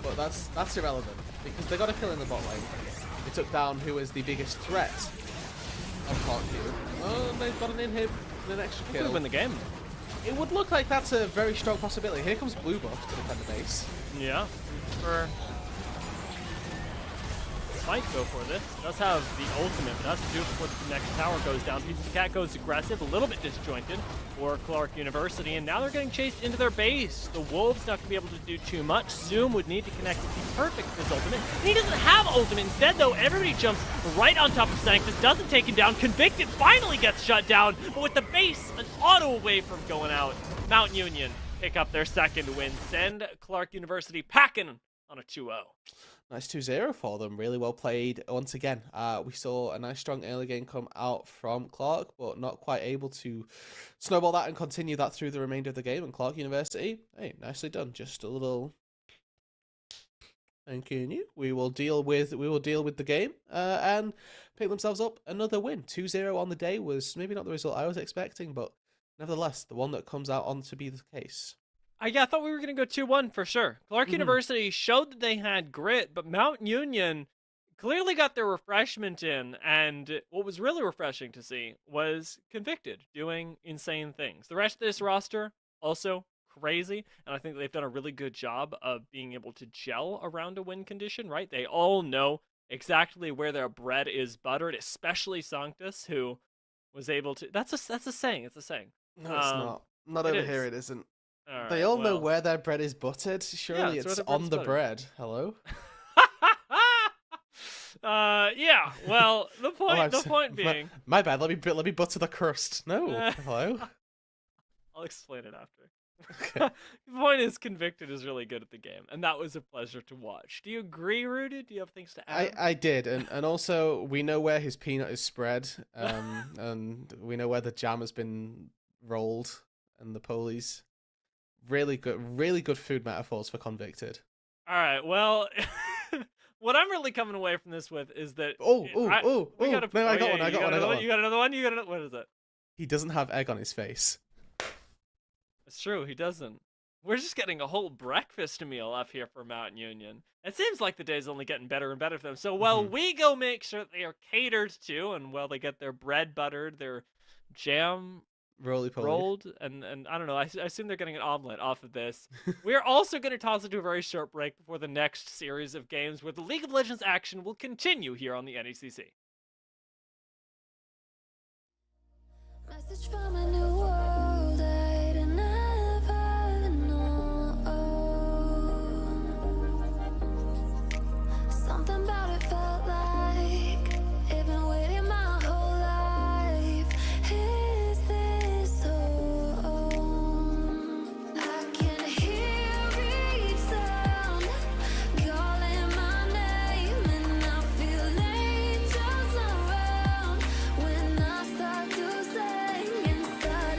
another. But that's irrelevant because they got a kill in the bot lane. They took down who is the biggest threat of Clark. Oh, they've got an inhib with an extra kill. Could win the game. It would look like that's a very strong possibility. Here comes Blue Buff to defend the base. Yeah. Might go for this. Does have the ultimate, but has to do it before the next tower goes down. Pizza the Cat goes aggressive, a little bit disjointed for Clark University, and now they're getting chased into their base. The Wolves not going to be able to do too much. Zoom would need to connect with the perfect for his ultimate. He doesn't have ultimate. Instead, though, everybody jumps right on top of Sanctus, doesn't take him down. Convicted finally gets shut down, but with the base an auto away from going out. Mount Union pick up their second win. Send Clark University packing on a 2-0. Nice 2-0 for them. Really well played once again. We saw a nice strong early game come out from Clark, but not quite able to snowball that and continue that through the remainder of the game. And Clark University, hey, nicely done. Just a little continue. We will deal with the game and pick themselves up another win. 2-0 on the day was maybe not the result I was expecting, but nevertheless, the one that comes out on to be the case. I thought we were going to go 2-1 for sure. Clark University showed that they had grit, but Mount Union clearly got their refreshment in, and what was really refreshing to see was Convicted doing insane things. The rest of this roster, also crazy, and I think they've done a really good job of being able to gel around a win condition, right? They all know exactly where their bread is buttered, especially Sanctus, who was able to... That's a saying, it's a saying. No, it's not. Not over here, it isn't. All they right, all know where their bread is buttered. Surely it's on the bread. Hello? Yeah. Well, the point being... My bad. Let me butter the crust. No. Hello? I'll explain it after. Okay. The point is, Convicted is really good at the game, and that was a pleasure to watch. Do you agree, Roodood? Do you have things to add? I did, and also we know where his peanut is spread, and we know where the jam has been rolled, and the polies. Really good food metaphors for Convicted. All right, well, what I'm really coming away from this with is that... I got one. You got another one? What is it? He doesn't have egg on his face. It's true, he doesn't. We're just getting a whole breakfast meal up here for Mount Union. It seems like the day's only getting better and better for them. So while we go make sure that they are catered to, and while they get their bread buttered, their jam... rolled and I don't know, I assume they're getting an omelet off of this. We're also going to toss into a very short break before the next series of games where the League of Legends action will continue here on the NECC. Message from a new world I'd never known. Something about it felt like it'd been waiting my whole life. Is this home? I can hear each sound calling my name, and I feel angels around when I start to sing inside.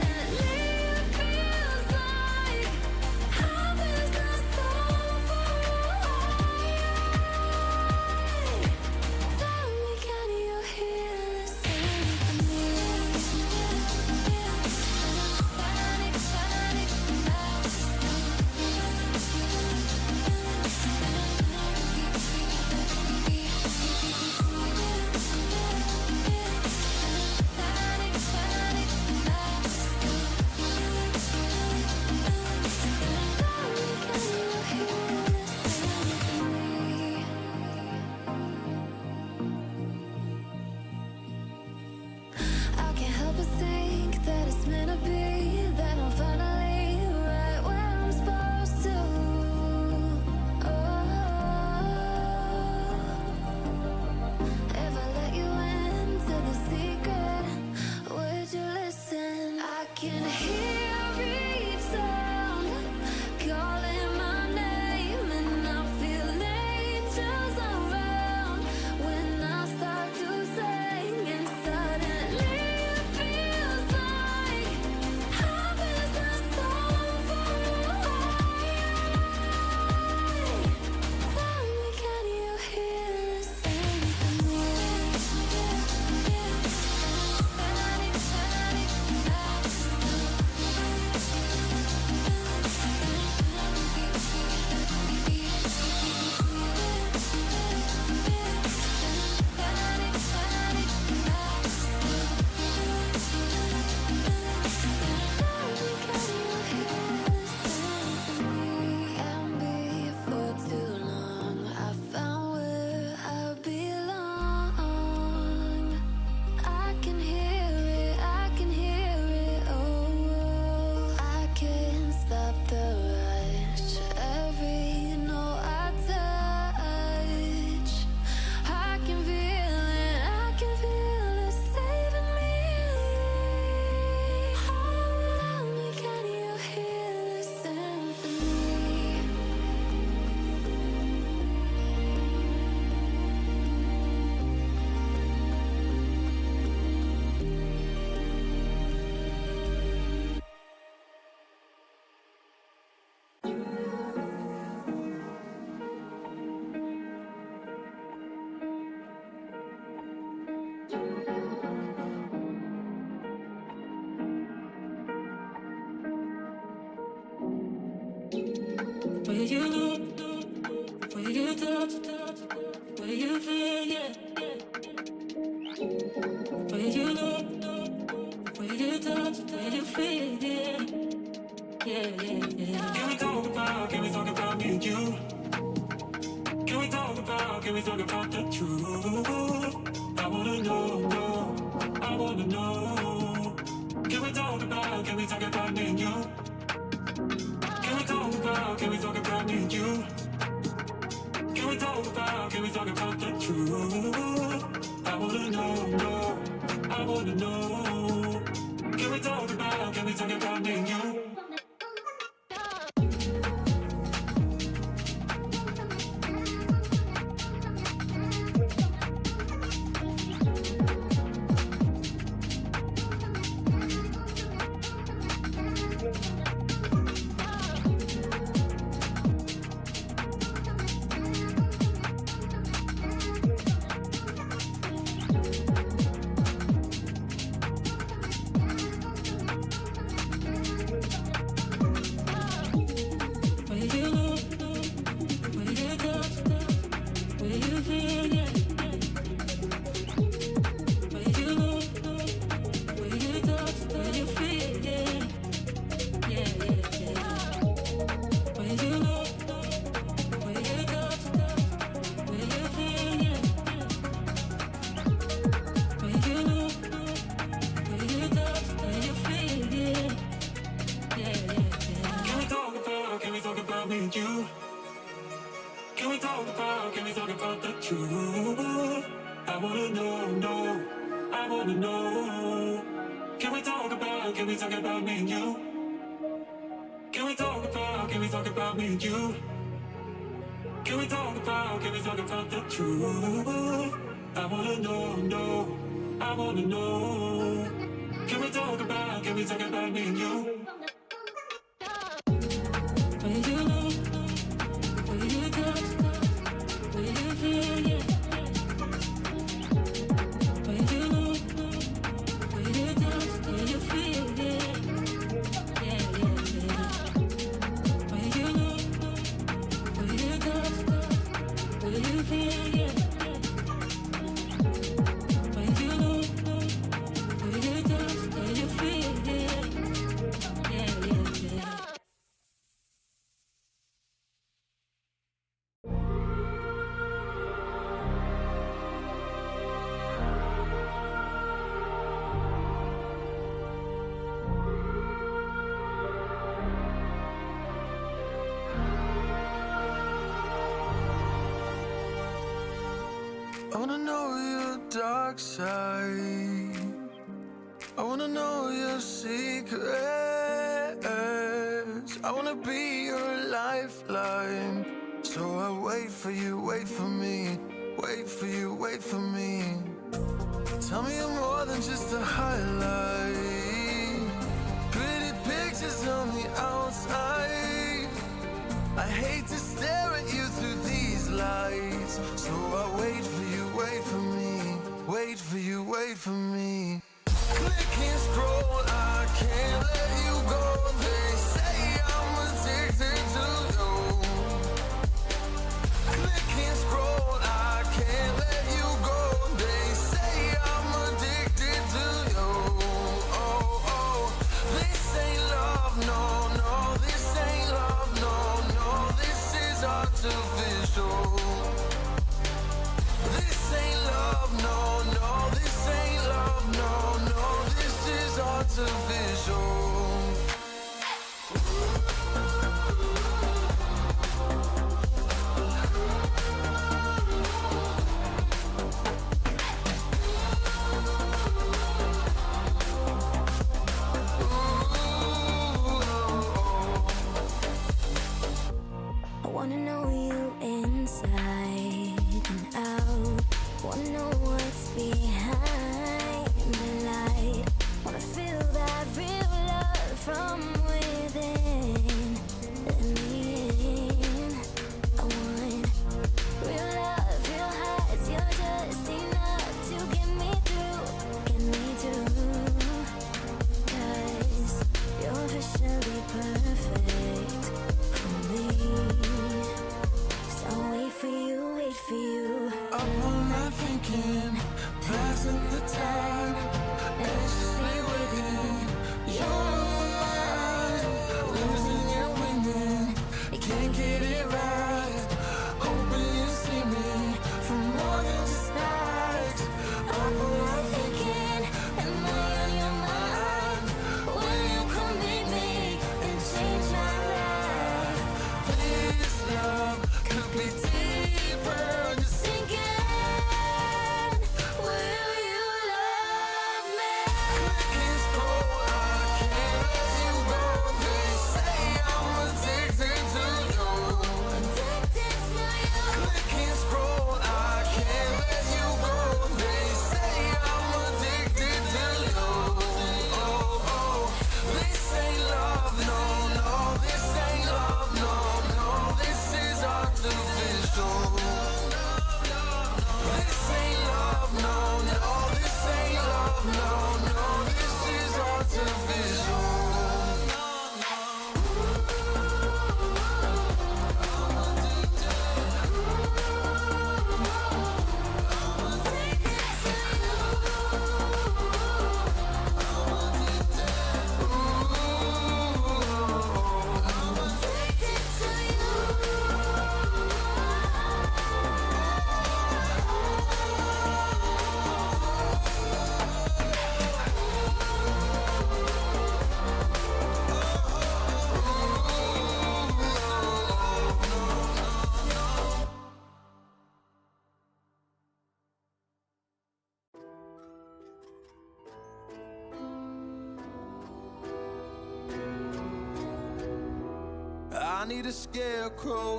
Where you look, where you touch, where you feel, yeah. Where you look, where you touch, where you feel, yeah. Yeah, yeah, yeah. Can we talk about me and you? Can we talk about the truth? I wanna know, I wanna know. Can we talk about me and you? Can we talk about me and you? Can we talk about the truth? I wanna know, I wanna know. Can we talk about me and you? Can we talk about the truth? I wanna know, I wanna know. Can we talk about me and you? Can we talk about me and you? Can we talk about the truth? I wanna know, I wanna know. Can we talk about me and you? Where you look, where you touch, where you feel, yeah. Where you look, where you touch, where you feel, yeah. Yeah, yeah, yeah. Where you look, where you touch, where you feel, yeah. Where you look, where you touch, where you feel, yeah. Yeah, yeah, yeah. I wanna know your dark side. I wanna know your secrets. I wanna be your lifeline. So I wait for you, wait for me. Wait for you, wait for me. Tell me you're more than just a highlight. Pretty pictures on the outside. I hate to stare at you through these lights. So I wait for you, wait for me. Wait for you, wait for me. Click and scroll, I can't let you go. They say I'm addicted to you. Click and scroll, I can't let you go. They say I'm addicted to you. Oh, oh. This ain't love, no, no. I need a scarecrow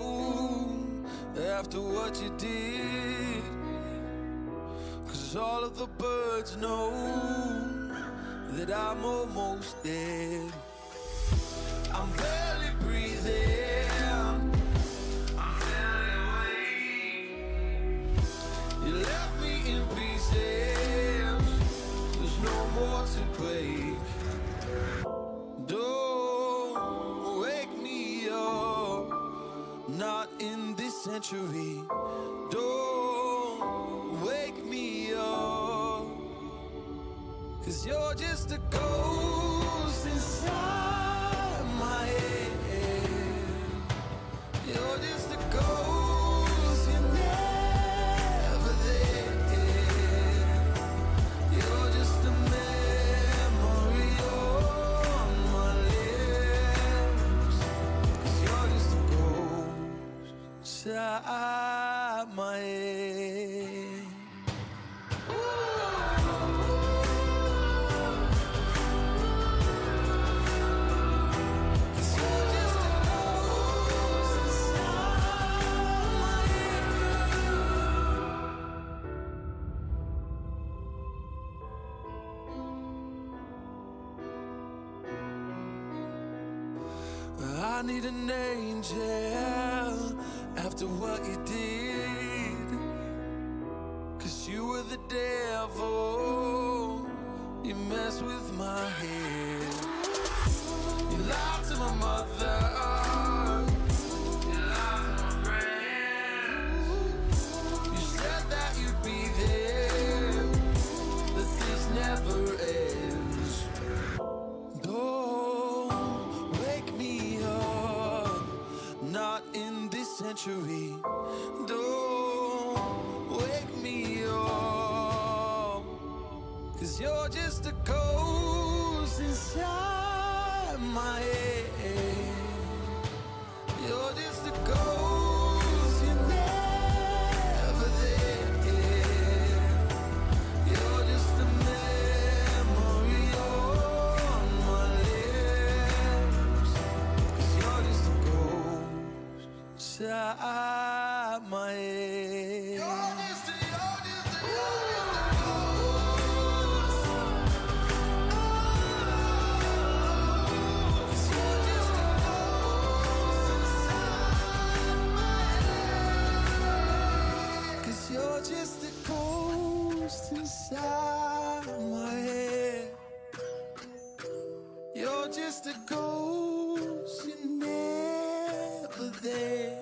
after what you did. 'Cause all of the birds know that I'm almost dead. I'm barely breathing, I'm barely awake. You left me in pieces, there's no more to break. Don't wake me up, not in this century. Don't wake me up, 'cause you're just a ghost inside my head. You're just a ghost, you're never there. You're just a memory on my lips. 'Cause you're just a ghost inside my head. I need an angel after what you did. 'Cause you were the devil, you messed with my head. You lied to my mother, you lied to my friends. You said that you'd be there, that this never ends. Don't wake me up, not in this century. Don't wake me up, 'cause you're just a ghost inside my head. You're just a ghost, you're never there. You're just a memory on my lips. 'Cause you're just a ghost inside my head. You're just a ghost. 'Cause you're just a ghost inside my head. 'Cause you're just a ghost inside my head. You're just a ghost, you're never there.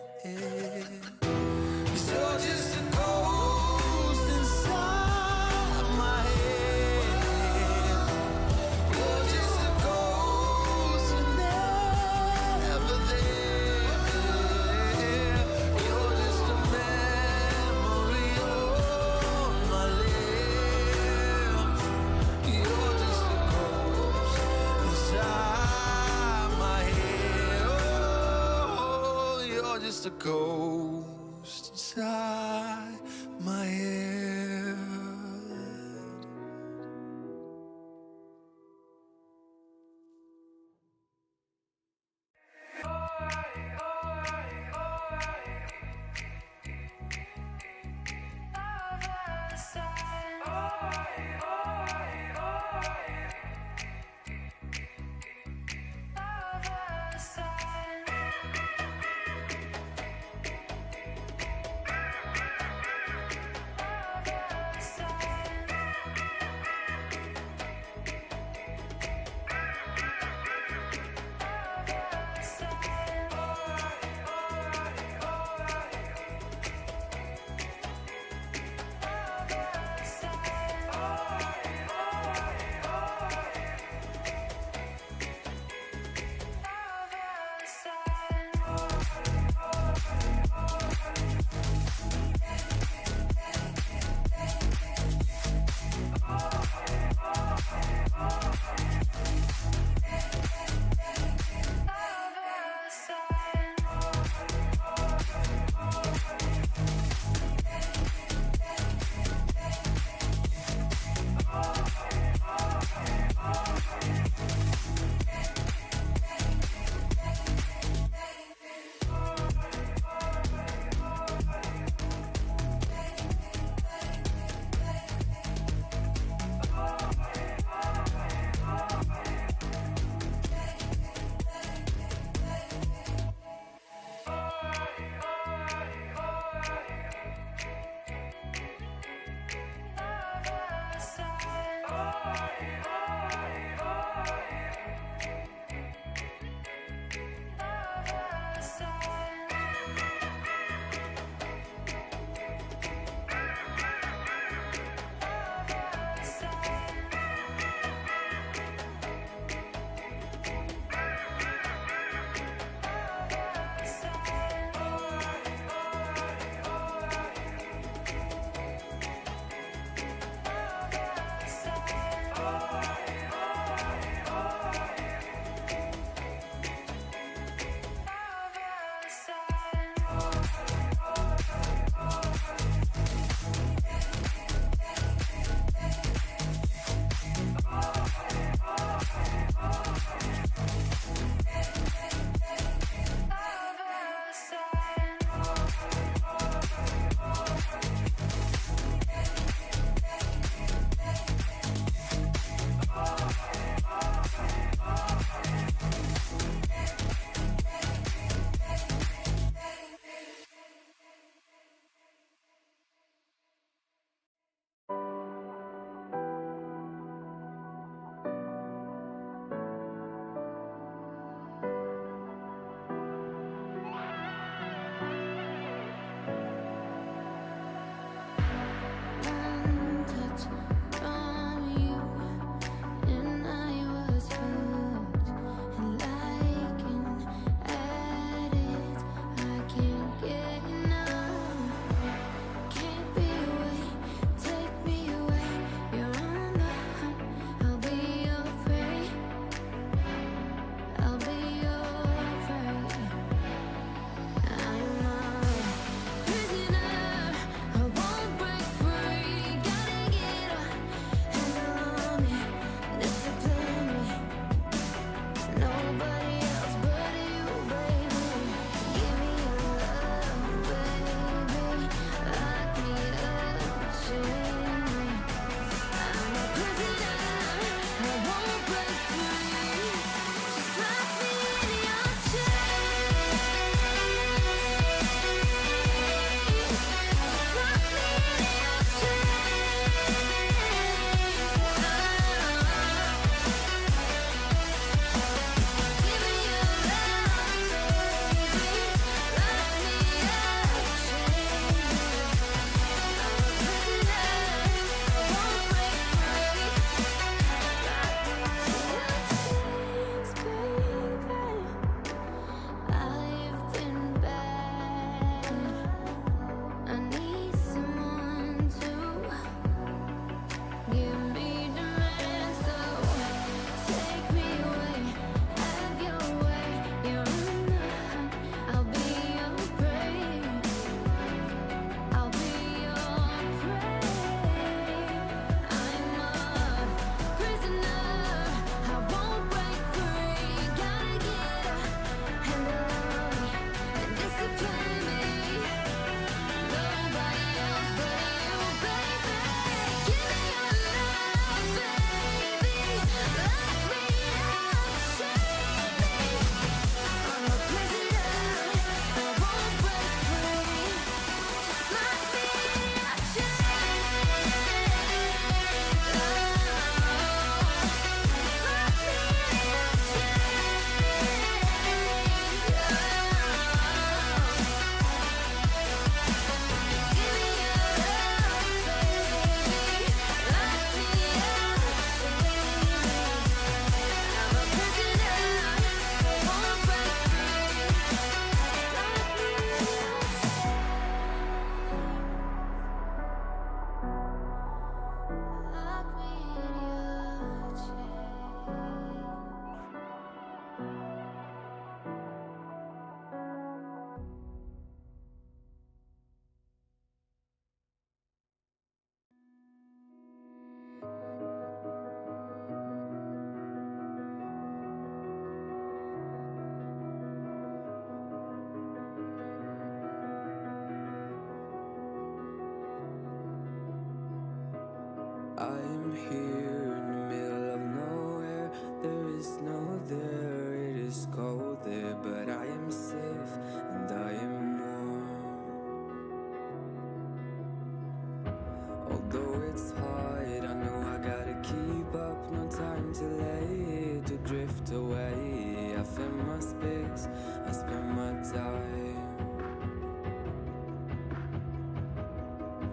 'Cause you're just a ghost inside my head. You're just a ghost, you're never there. You're just a memory on my lips. You're just a ghost inside my head. Oh, you're just a ghost inside my head. Side.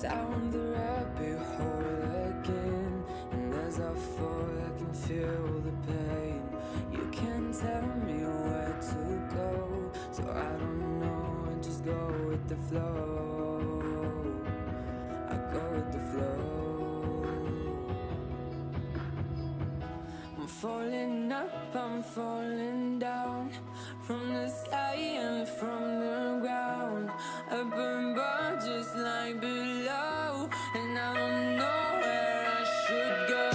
down the rabbit hole again. And as I fall, I can feel the pain. You can't tell me where to go, so I don't know, I just go with the flow. I go with the flow. I'm falling up, I'm falling down, from the sky and from the ground. Up above just like below, and I don't know where I should go.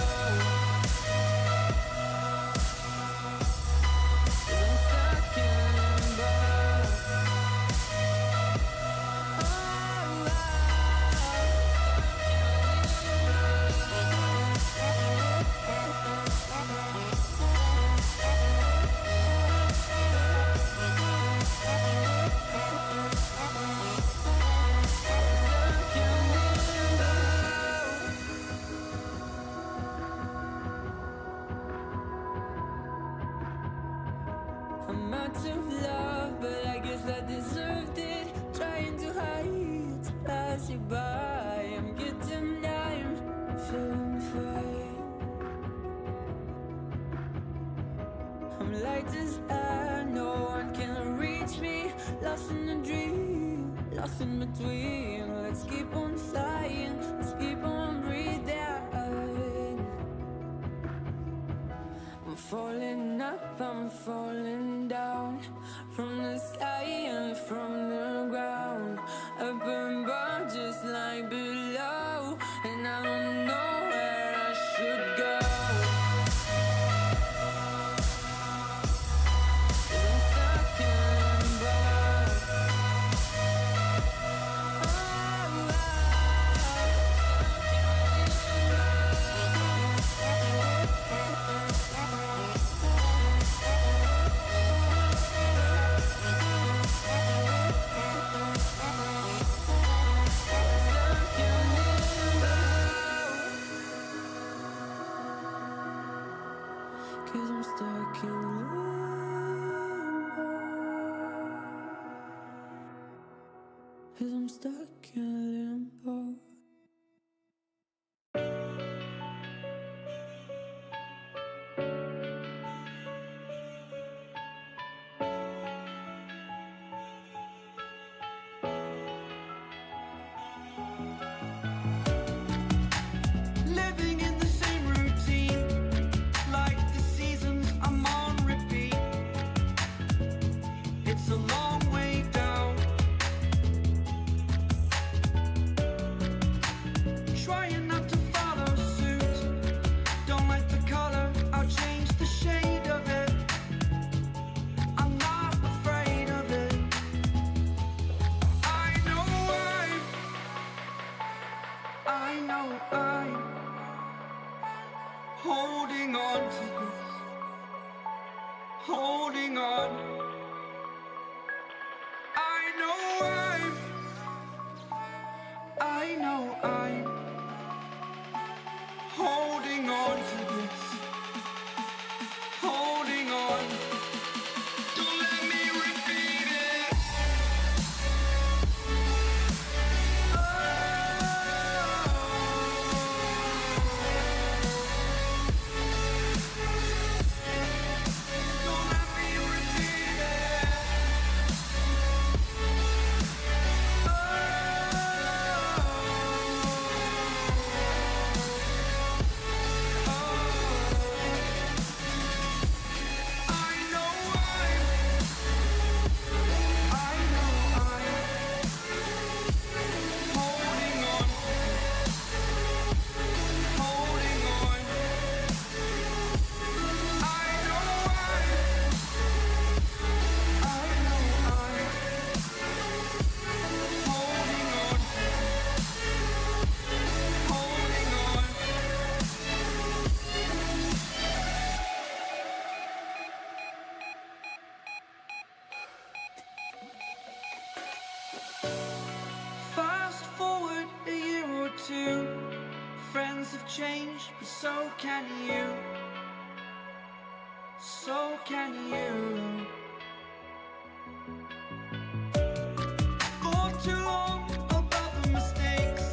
'Cause I'm stuck in limbo. I'm out of love, but I guess I deserved it. Trying to hide, to pass you by. I'm getting down, feeling fine. I'm light as air, no one can reach me. Lost in a dream, lost in between. Let's keep on flying, let's keep on breathing. I'm falling up, I'm falling down, from the sky and from the ground. Up above just like below, and I don't know where I should go. 'Cause I'm stuck in limbo. Cause I'm stuck in limbo. Cause I'm stuck in limbo. Living in the same routine, like the seasons I'm on repeat. It's a long way down. Trying not to follow suit. Don't like the color, I'll change the shade of it. I'm not afraid of it. I know I'm holding on to this, holding on. I know I'm holding on to this, holding on. Don't let me repeat it. Don't let me repeat it. Fast forward a year or two, friends have changed, but so can you. So can you. For too long about the mistakes,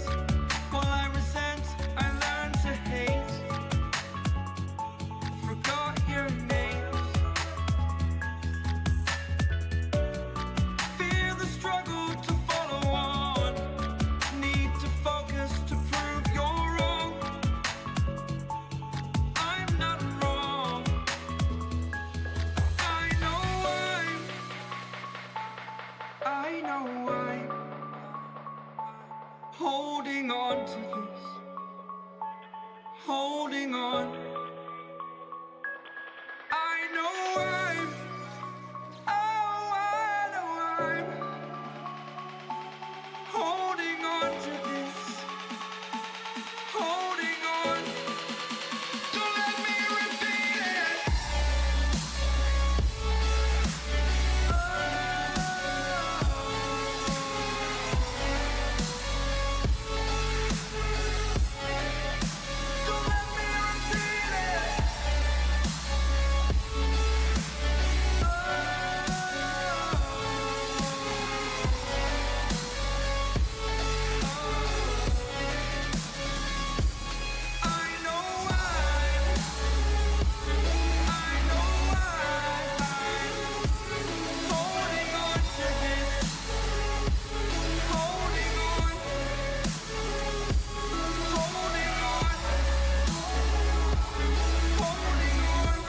I know I'm holding on to this, holding on. I know I'm, oh, I know I'm holding on to this, holding on. Don't let me repeat it. Don't let me repeat it. I know I'm holding on to this, holding on, holding on, holding on, holding on,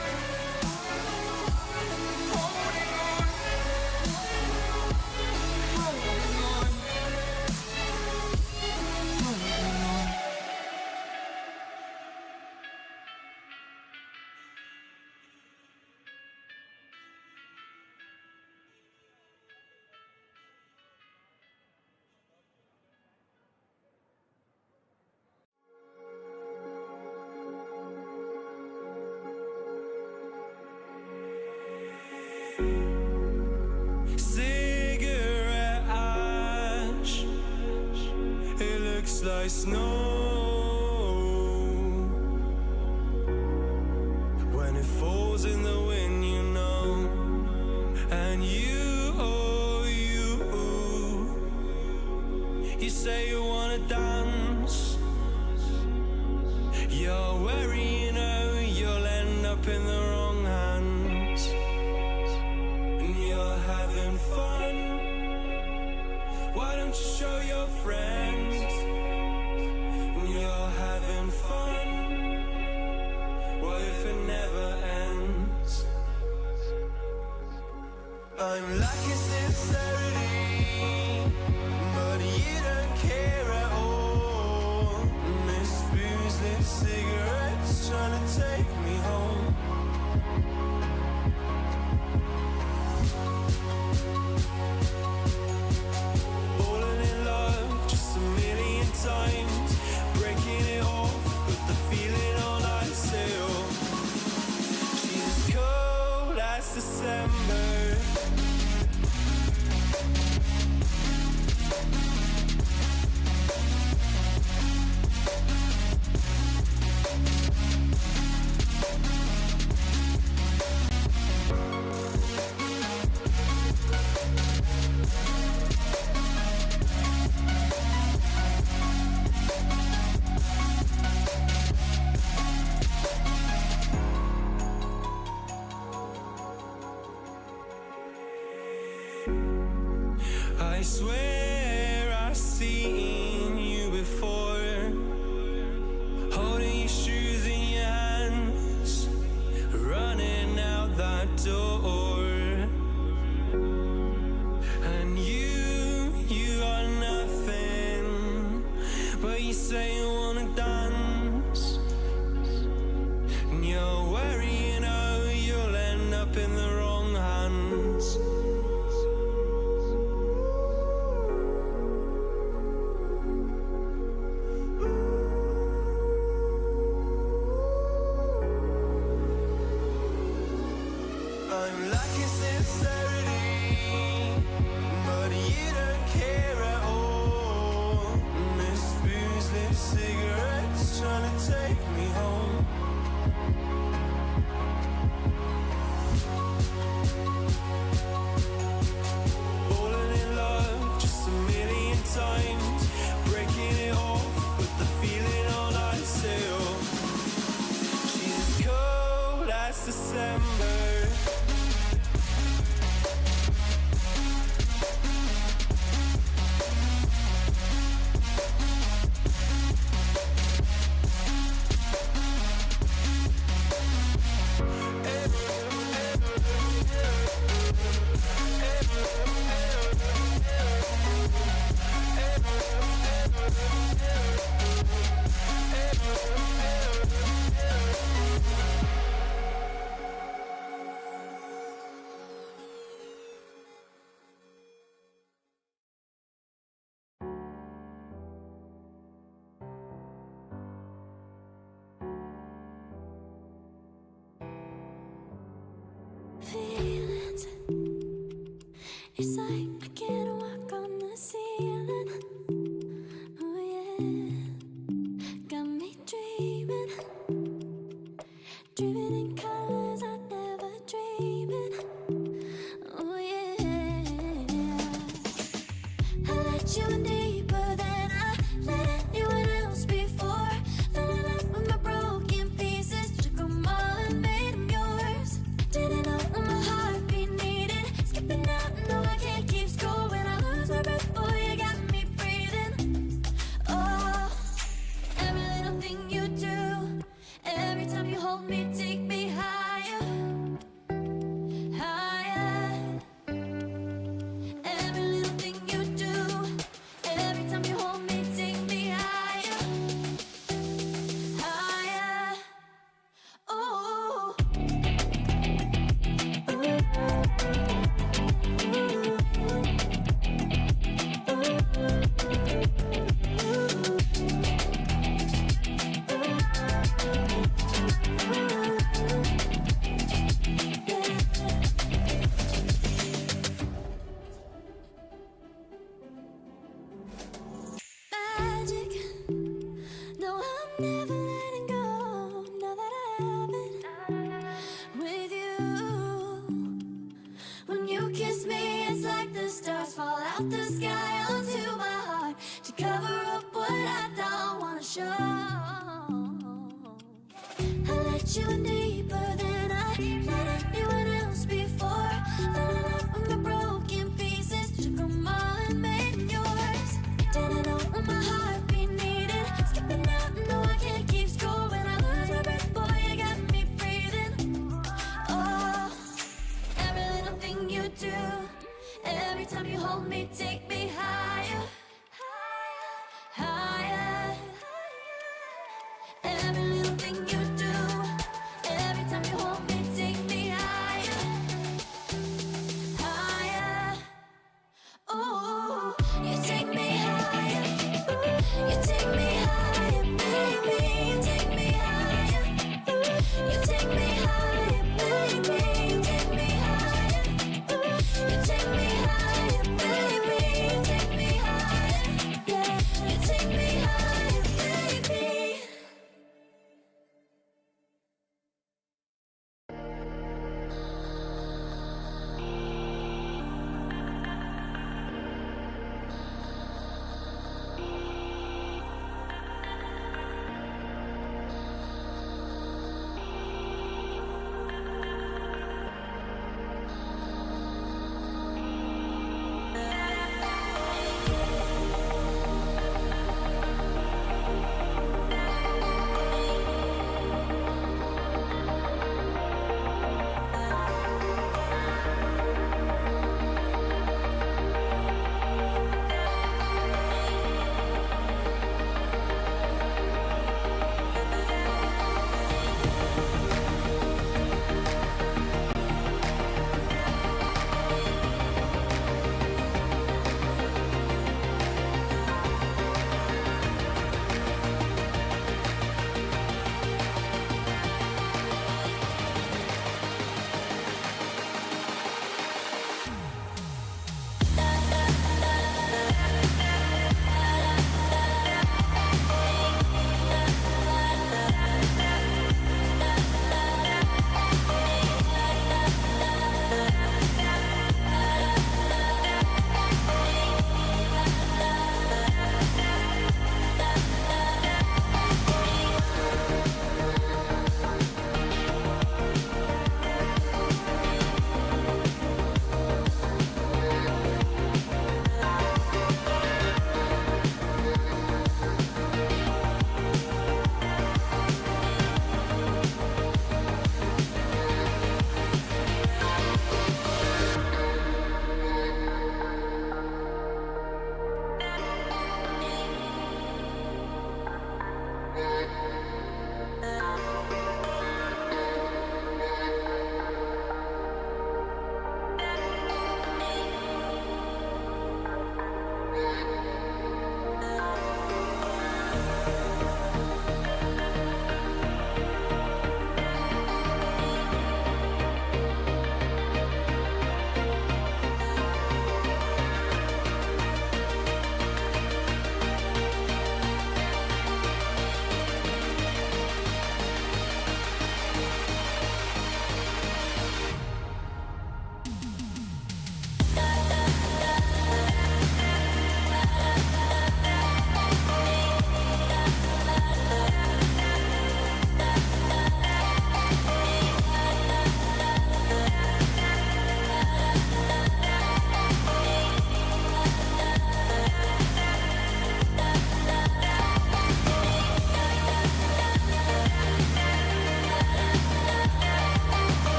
holding on, holding on. Cigarette ash, it looks like snow when it falls in the wind, you know. And you, oh, you say you wanna dance. You're wary, you know, you'll end up in the wrong hands. And you're having fun. Why don't you show your friends? And you're having fun. What if it never ends? I'm lacking sincerity, but you don't care at all. Miss booze, lit cigarettes, trying to take me home. Falling in love just a million times, breaking it off, put the feeling on ice sail. She's as cold as December. I swear I've seen you before, holding your shoes in your hands, running out that door. And you are nothing, but you say you wanna dance. And you're wary, you know, you'll end up in the wrong hands. I'm lacking sincerity, but you don't care at all. Miss booze, lit cigarettes, It's like I can't walk on the ceiling. Oh yeah, got me dreaming, dreaming in colors I never dreamed in. Oh yeah, I let you in deeper than I let anyone else before. Fell in love with my broken pieces, took them all and made them yours. Didn't know what my heartbeat needed, skipping out, no I can't keep score. When I lose my breath, boy, you got me breathing. Oh, every little thing you do, every time you hold me, take me higher, higher. Every little thing you do, every time you hold me, take me higher, higher. Oh. Magic. No, I'm never letting go. Now that I have it with you. When you kiss me, it's like the stars fall out the sky onto my heart to cover up what I don't wanna show. I let you in deeper than I let anyone else before. Fell in love with my broken pieces, took them all and made them yours. Didn't know what my heartbeat needed, skipping out, no I can't keep score. When I lose my breath, boy, you got me breathing. Oh, every little thing you do, every time you hold me, take me higher, higher. Every little thing you do, every time you hold me, take me higher, higher. Oh, you take me higher, you take me higher, baby, you take me higher, you take me higher, baby, you take me higher, you take me higher, baby, you take me higher.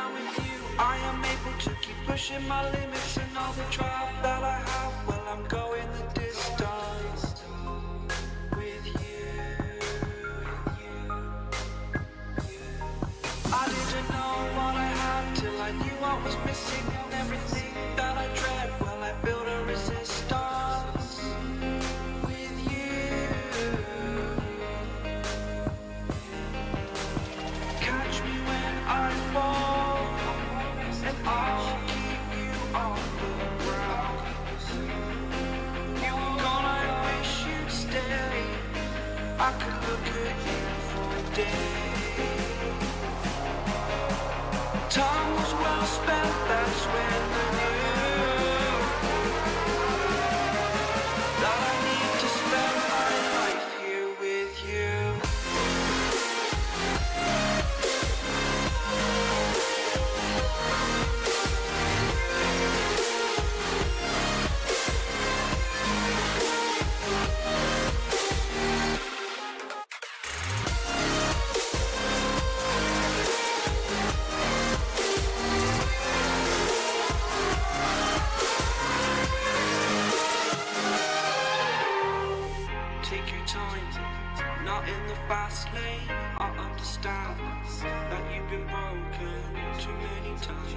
I'm with you, I am able to keep pushing my limits and all the drive that I have. Well, I'm going the distance with you. I didn't know what I had till I knew what was missing and everything that I dread. Well, I built a resistance with you. Catch me when I fall, and I'll keep you on the ground. You were gone, I wish you'd stay. I could look at you for days. Time was well spent, that's when I knew that I need to spend my life here with you. Take your time, not in the fast lane. I understand that you've been broken too many times,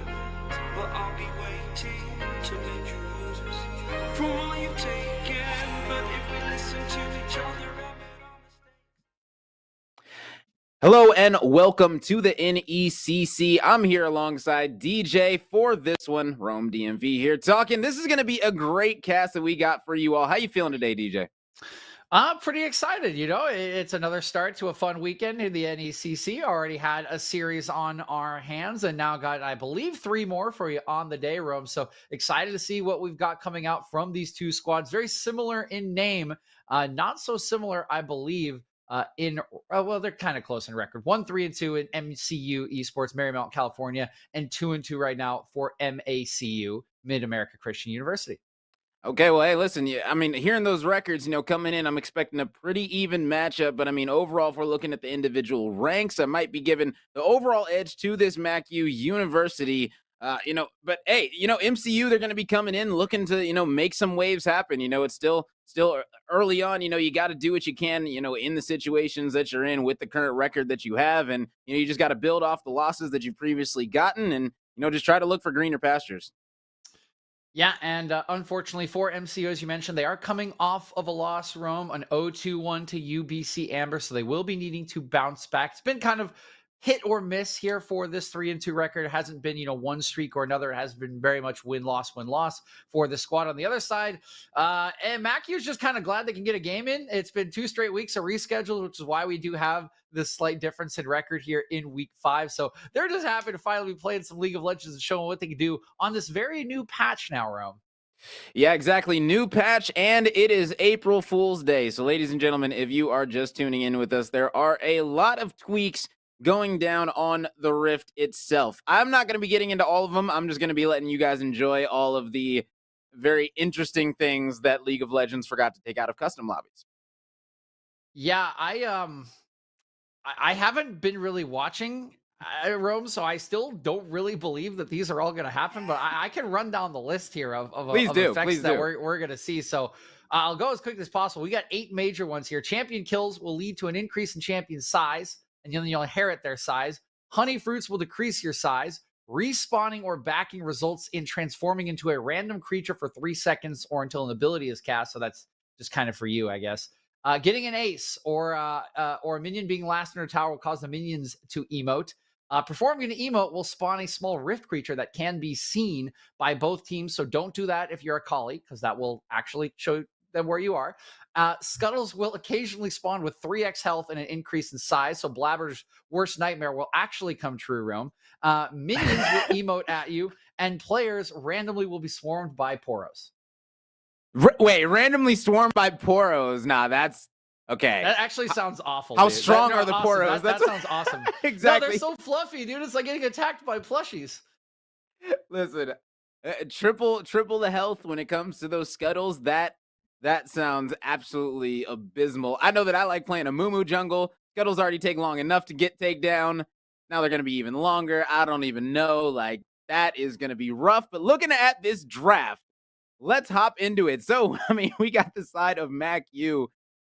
but I'll be waiting to mend your wounds from all you've taken. But if we listen to each other, I made our mistakes. Hello and welcome to the NECC. I'm here alongside DJ for this one, Rome DMV here talking. This is going to be a great cast that we got for you all. How you feeling today, DJ? I'm pretty excited. It's another start to a fun weekend in the NECC. Already had a series on our hands and now got, I believe, 3 more for you on the day, Rome. So excited to see what we've got coming out from these two squads. Very similar in name, not so similar, I believe, well, they're kind of close in record. 1-3-2 in MCU Esports, Marymount, California, and 2-2 right now for MACU, Mid-America Christian University. Okay, well, hey, listen, I mean, hearing those records, coming in, I'm expecting a pretty even matchup. But, I mean, overall, if we're looking at the individual ranks, I might be giving the overall edge to this MACU University. But, hey, MCU, they're going to be coming in looking to, make some waves happen. It's still early on. You got to do what you can, in the situations that you're in with the current record that you have. And, you just got to build off the losses that you've previously gotten and, just try to look for greener pastures. Yeah, and unfortunately for MCU, as you mentioned, they are coming off of a loss, Rome, an 0-2-1 to UBC Amber, so they will be needing to bounce back. It's been kind of hit or miss here for this 3-2 record. It hasn't been, one streak or another. It has been very much win-loss for the squad on the other side. And Mackey's just kind of glad they can get a game in. It's been 2 straight weeks of rescheduled, which is why we do have this slight difference in record here in week 5. So they're just happy to finally be playing some League of Legends and showing what they can do on this very new patch now, Rome. Yeah, exactly. New patch, and it is April Fool's Day. So, ladies and gentlemen, if you are just tuning in with us, there are a lot of tweaks going down on the Rift itself. I'm not going to be getting into all of them. I'm just going to be letting you guys enjoy all of the very interesting things that League of Legends forgot to take out of custom lobbies. Yeah, I haven't been really watching Rome, so I still don't really believe that these are all going to happen, but I can run down the list here of effects that we're going to see. So I'll go as quick as possible. We got 8 major ones here. Champion kills will lead to an increase in champion size, and then you'll inherit their size. Honey fruits will decrease your size. Respawning or backing results in transforming into a random creature for 3 seconds or until an ability is cast, so that's just kind of for you, I guess. Getting an ace or a minion being last in a tower will cause the minions to emote. Performing an emote will spawn a small rift creature that can be seen by both teams, so don't do that if you're a collie, because that will actually show them where you are. Scuttles will occasionally spawn with 3x health and an increase in size, so Blabber's worst nightmare will actually come true, Rome. Minions will emote at you, and players randomly will be swarmed by Poros. Wait, randomly swarmed by Poros? Nah, that's okay. That actually sounds awful. How dude. strong are the awesome. Poros? That sounds awesome. Exactly. No, they're so fluffy, dude. It's like getting attacked by plushies. Listen, triple the health when it comes to those scuttles. That sounds absolutely abysmal. I know that I like playing a Mumu jungle. Scuttles already take long enough to get takedown. Now they're going to be even longer. I don't even know. Like, that is going to be rough. But looking at this draft, let's hop into it. So, I mean, we got the side of Mac U.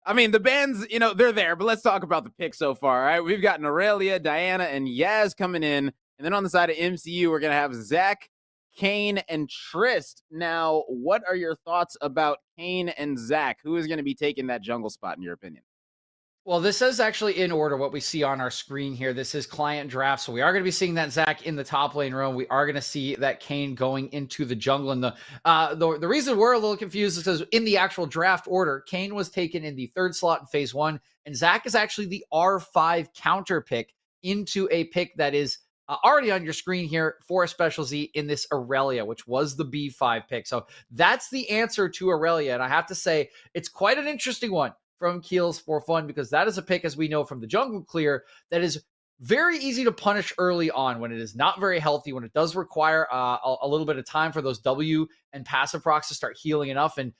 I mean, the bands, they're there, but let's talk about the pick so far. All right. We've got Aurelia, Diana, and Yaz coming in. And then on the side of MCU, we're going to have Zach, Kane, and Trist. Now, what are your thoughts about Kane and Zach? Who is going to be taking that jungle spot, in your opinion? Well, this is actually in order what we see on our screen here. This is client draft. So we are going to be seeing that Zach in the top lane room. We are going to see that Kane going into the jungle. And the reason we're a little confused is because in the actual draft order, Kane was taken in the third slot in phase 1. And Zach is actually the R5 counter pick into a pick that is already on your screen here for a special Z in this Aurelia, which was the B5 pick. So that's the answer to Aurelia. And I have to say, it's quite an interesting one from Keels for Fun, because that is a pick, as we know from the jungle clear, that is very easy to punish early on when it is not very healthy, when it does require a little bit of time for those W and passive procs to start healing enough. And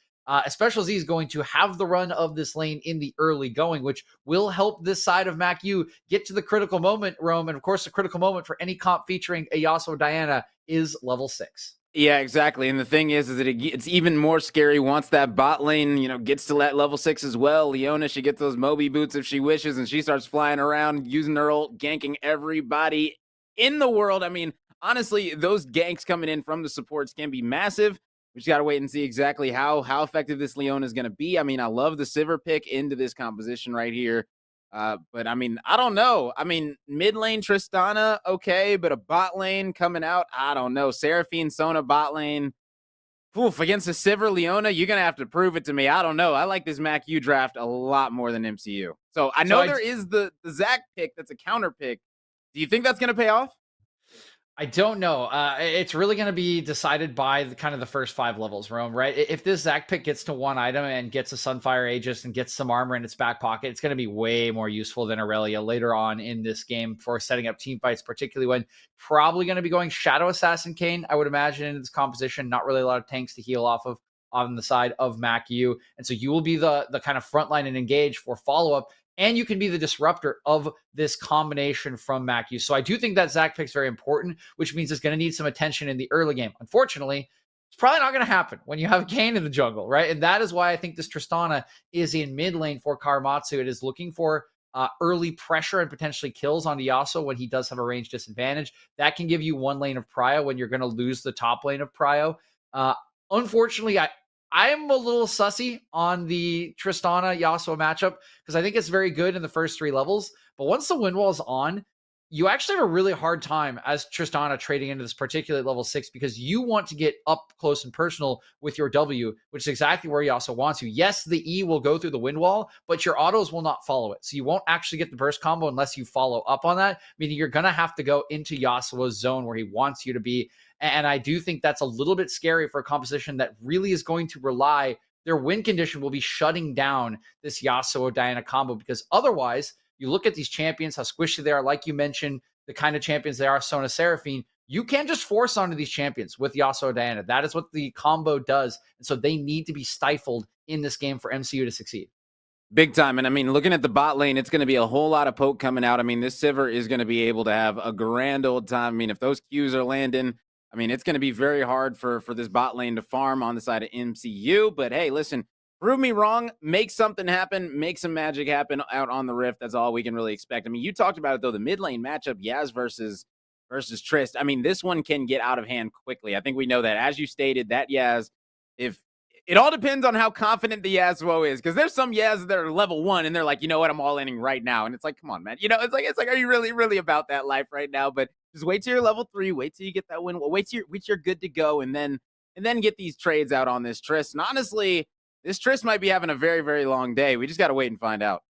Special Z is going to have the run of this lane in the early going, which will help this side of Mac U get to the critical moment, Rome. And of course, the critical moment for any comp featuring a Yasuo Diana is level 6. Yeah, exactly. And the thing is that it's even more scary once that bot lane, gets to that level 6 as well. Leona, she gets those Moby boots if she wishes, and she starts flying around using her ult, ganking everybody in the world. I mean, honestly, those ganks coming in from the supports can be massive. We just got to wait and see exactly how effective this Leona is going to be. I mean, I love the Sivir pick into this composition right here. But I mean, I don't know. I mean, mid lane Tristana, okay, but a bot lane coming out, I don't know. Seraphine, Sona bot lane. Oof, against a Sivir Leona, you're gonna have to prove it to me. I don't know. I like this Mac U draft a lot more than MCU. So I know there is the Zach pick that's a counter pick. Do you think that's gonna pay off? I don't know. It's really going to be decided by the first 5 levels, Rome, right? If this Zach pick gets to 1 item and gets a Sunfire Aegis and gets some armor in its back pocket, it's going to be way more useful than Aurelia later on in this game for setting up team fights, particularly when probably going to be going Shadow Assassin Kane, I would imagine, in this composition. Not really a lot of tanks to heal off of on the side of Mac U. And so you will be the kind of frontline and engage for follow-up. And you can be the disruptor of this combination from Mac U. So I do think that Zach pick is very important, which means it's going to need some attention in the early game. Unfortunately, it's probably not going to happen when you have Kane in the jungle, right? And that is why I think this Tristana is in mid lane for Karamatsu. It is looking for early pressure and potentially kills on Yasuo when he does have a range disadvantage. That can give you 1 lane of prio when you're going to lose the top lane of prio. Unfortunately, I am a little sussy on the Tristana Yasuo matchup because I think it's very good in the first 3 levels. But once the wind wall is on, you actually have a really hard time as Tristana trading into this particular level 6 because you want to get up close and personal with your W, which is exactly where Yasuo wants you. Yes, the E will go through the wind wall, but your autos will not follow it. So you won't actually get the burst combo unless you follow up on that, meaning you're going to have to go into Yasuo's zone where he wants you to be. And I do think that's a little bit scary for a composition that really is going to rely, their win condition will be shutting down this Yasuo Diana combo, because otherwise, you look at these champions, how squishy they are, like you mentioned, the kind of champions they are, Sona Seraphine, you can't just force onto these champions with Yasuo Diana. That is what the combo does. And so they need to be stifled in this game for MCU to succeed. Big time. And I mean, looking at the bot lane, it's going to be a whole lot of poke coming out. I mean, this Sivir is going to be able to have a grand old time. I mean, if those Qs are landing, I mean, it's going to be very hard for this bot lane to farm on the side of MCU. But hey, listen, prove me wrong, make something happen, make some magic happen out on the Rift. That's all we can really expect. I mean, you talked about it, though, the mid lane matchup, Yaz versus Trist. I mean, this one can get out of hand quickly. I think we know that. As you stated, that Yaz, if it all depends on how confident the Yasuo is, because there's some Yaz that are level 1 and they're like, you know what, I'm all inning right now. And it's like, come on, man. It's like, are you really about that life right now? But just wait till you're level 3. Wait till you get that win. Wait till you're good to go, and then get these trades out on this Trist. And honestly, this Trist might be having a very, very long day. We just got to wait and find out.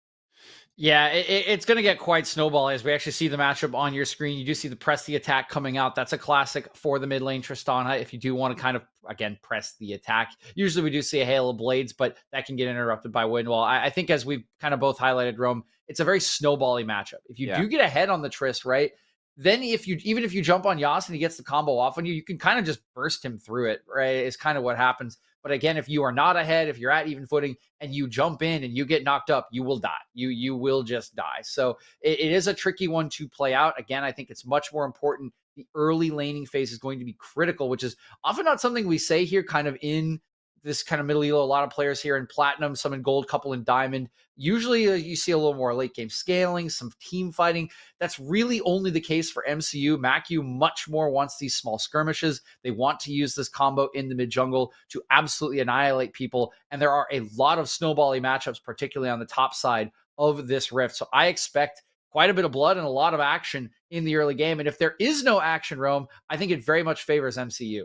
Yeah, it's going to get quite snowbally as we actually see the matchup on your screen. You do see the press the attack coming out. That's a classic for the mid lane Tristana. If you do want to kind of, again, press the attack. Usually we do see a hail of blades, but that can get interrupted by wind wall. I think as we've kind of both highlighted, Rome, it's a very snowbally matchup. If you do get ahead on the Trist, right, then even if you jump on Yas and he gets the combo off on you, you can kind of just burst him through it, right? Is kind of what happens. But again, if you are not ahead, if you're at even footing and you jump in and you get knocked up, you will die. You will just die. So it is a tricky one to play out. Again, I think it's much more important. The early laning phase is going to be critical, which is often not something we say here kind of in this kind of middle elo. A lot of players here in platinum, some in gold, couple in diamond. Usually you see a little more late game scaling, some team fighting. That's really only the case for MCU. MACU much more wants these small skirmishes. They want to use this combo in the mid jungle to absolutely annihilate people. And there are a lot of snowbally matchups, particularly on the top side of this rift. So I expect quite a bit of blood and a lot of action in the early game. And if there is no action, Rome, I think it very much favors MCU.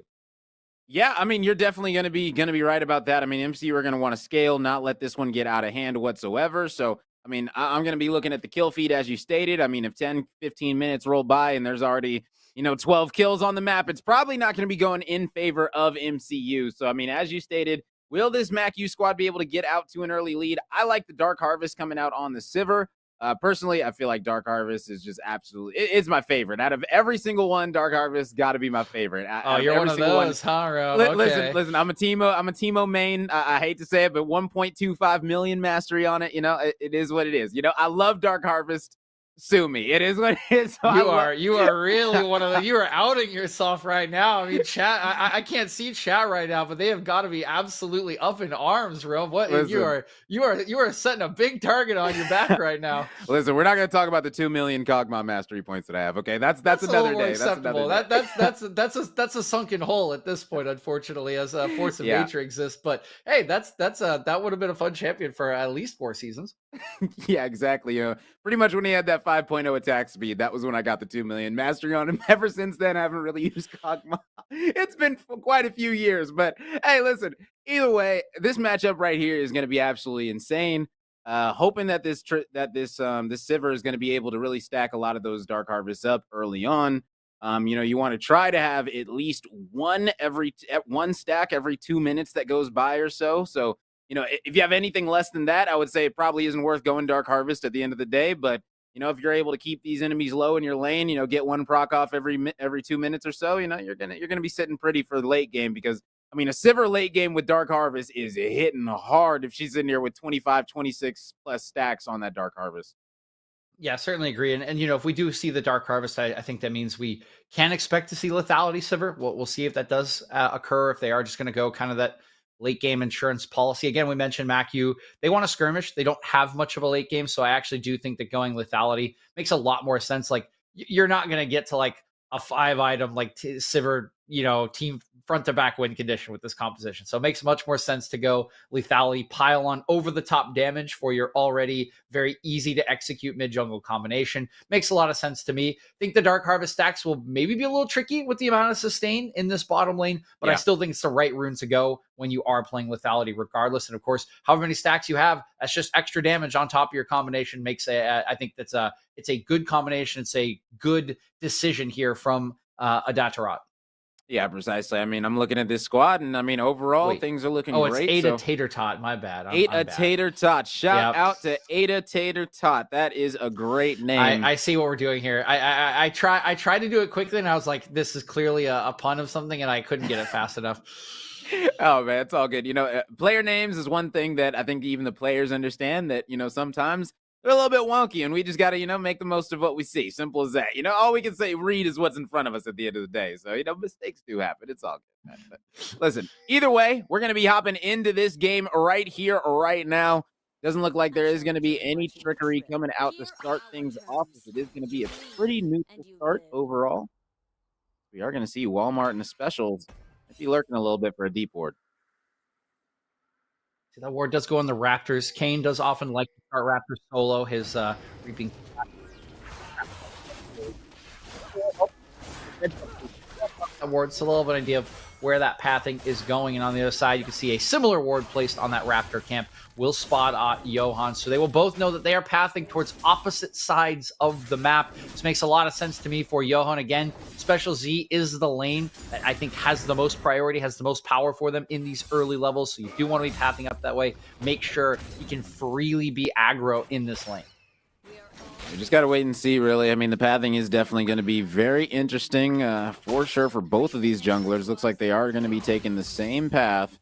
Yeah, I mean, you're definitely going to be right about that. I mean, MCU are going to want to scale, not let this one get out of hand whatsoever. So, I mean, I'm going to be looking at the kill feed as you stated. I mean, if 10, 15 minutes roll by and there's already, 12 kills on the map, it's probably not going to be going in favor of MCU. So, I mean, as you stated, will this MACU squad be able to get out to an early lead? I like the Dark Harvest coming out on the Sivir. Personally, I feel like Dark Harvest is just absolutely, it's my favorite. Out of every single one, Dark Harvest got to be my favorite. Oh, you're one of those, huh, Rob? Okay. Listen, I'm a Teemo main. I hate to say it, but 1.25 million mastery on it. It is what it is. I love Dark Harvest. Sue me. It is what it is. So you are really one of the, you are outing yourself right now. I mean, chat, I can't see chat right now, but they have got to be absolutely up in arms, Rome. What? Listen, you are setting a big target on your back right now. Listen, we're not going to talk about the 2 million Kog'Maw mastery points that I have. Okay, that's another day. Acceptable. That's a sunken hole at this point, unfortunately, as a force of nature exists. But hey, that would have been a fun champion for at least 4 seasons. Yeah, exactly. Pretty much when he had that 5.0 attack speed, that was when I got the 2 million mastery on him. Ever since then, I haven't really used Kog'Maw. It's been quite a few years, but hey, listen, either way, this matchup right here is going to be absolutely insane. Hoping that this Sivir is going to be able to really stack a lot of those Dark Harvests up early on. You want to try to have at least one stack every 2 minutes that goes by or so. So, if you have anything less than that, I would say it probably isn't worth going Dark Harvest at the end of the day. But, if you're able to keep these enemies low in your lane, get one proc off every 2 minutes or so, you're gonna be sitting pretty for the late game because, I mean, a Sivir late game with Dark Harvest is hitting hard if she's in there with 25, 26 plus stacks on that Dark Harvest. Yeah, certainly agree. And if we do see the Dark Harvest, I think that means we can expect to see lethality Sivir. We'll see if that does occur, if they are just going to go kind of that late game insurance policy. Again, we mentioned MACU. They want to skirmish. They don't have much of a late game. So I actually do think that going lethality makes a lot more sense. Like, you're not going to get to like a 5-item like Sivir, team front to back win condition with this composition. So it makes much more sense to go lethality, pile on over the top damage for your already very easy to execute mid jungle combination. Makes a lot of sense to me. Think the Dark Harvest stacks will maybe be a little tricky with the amount of sustain in this bottom lane, but I still think it's the right rune to go when you are playing lethality regardless. And of course, however many stacks you have, that's just extra damage on top of your combination. I think it's a good combination. It's a good decision here from Adatarat. Yeah, precisely. I mean, I'm looking at this squad, and I mean, overall, things are looking great. Oh, it's Ada Tater Tot. My bad. Ada Tater Tot. Shout out to Ada Tater Tot. That is a great name. I see what we're doing here. I tried to do it quickly, and I was like, this is clearly a pun of something, and I couldn't get it fast enough. Oh, man, it's all good. Player names is one thing that I think even the players understand that, sometimes they're a little bit wonky, and we just got to, make the most of what we see. Simple as that. All we can read is what's in front of us at the end of the day. So, mistakes do happen. It's all good, man. But listen, either way, we're going to be hopping into this game right here, right now. Doesn't look like there is going to be any trickery coming out to start things off. It is going to be a pretty neutral start overall. We are going to see Walmart and the specials might be lurking a little bit for a deep ward. See, that ward does go on the Raptors. Kane does often like to start Raptors solo. His reaping. That ward, so a little bit of an idea of where that pathing is going. And on the other side, you can see a similar ward placed on that Raptor camp. Will spot Johan. So they will both know that they are pathing towards opposite sides of the map. This makes a lot of sense to me for Johan. Again, Special Z is the lane that I think has the most priority, has the most power for them in these early levels. So you do want to be pathing up that way. Make sure he can freely be aggro in this lane. We just got to wait and see, really. I mean, the pathing is definitely going to be very interesting for sure for both of these junglers. Looks like they are going to be taking the same path.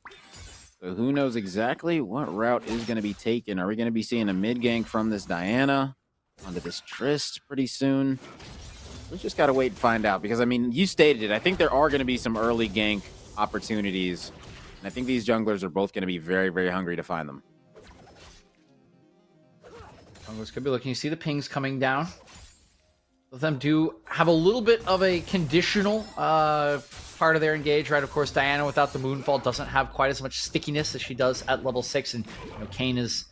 So who knows exactly what route is going to be taken? Are we going to be seeing a mid gank from this Diana onto this Trist pretty soon? We just got to wait and find out because, I mean, you stated it. I think there are going to be some early gank opportunities. And I think these junglers are both going to be very, very hungry to find them. Junglers could be looking. You see the pings coming down. Both of them do have a little bit of a conditional part of their engage, right? Of course, Diana without the Moonfall doesn't have quite as much stickiness as she does at level 6. And Kayn is,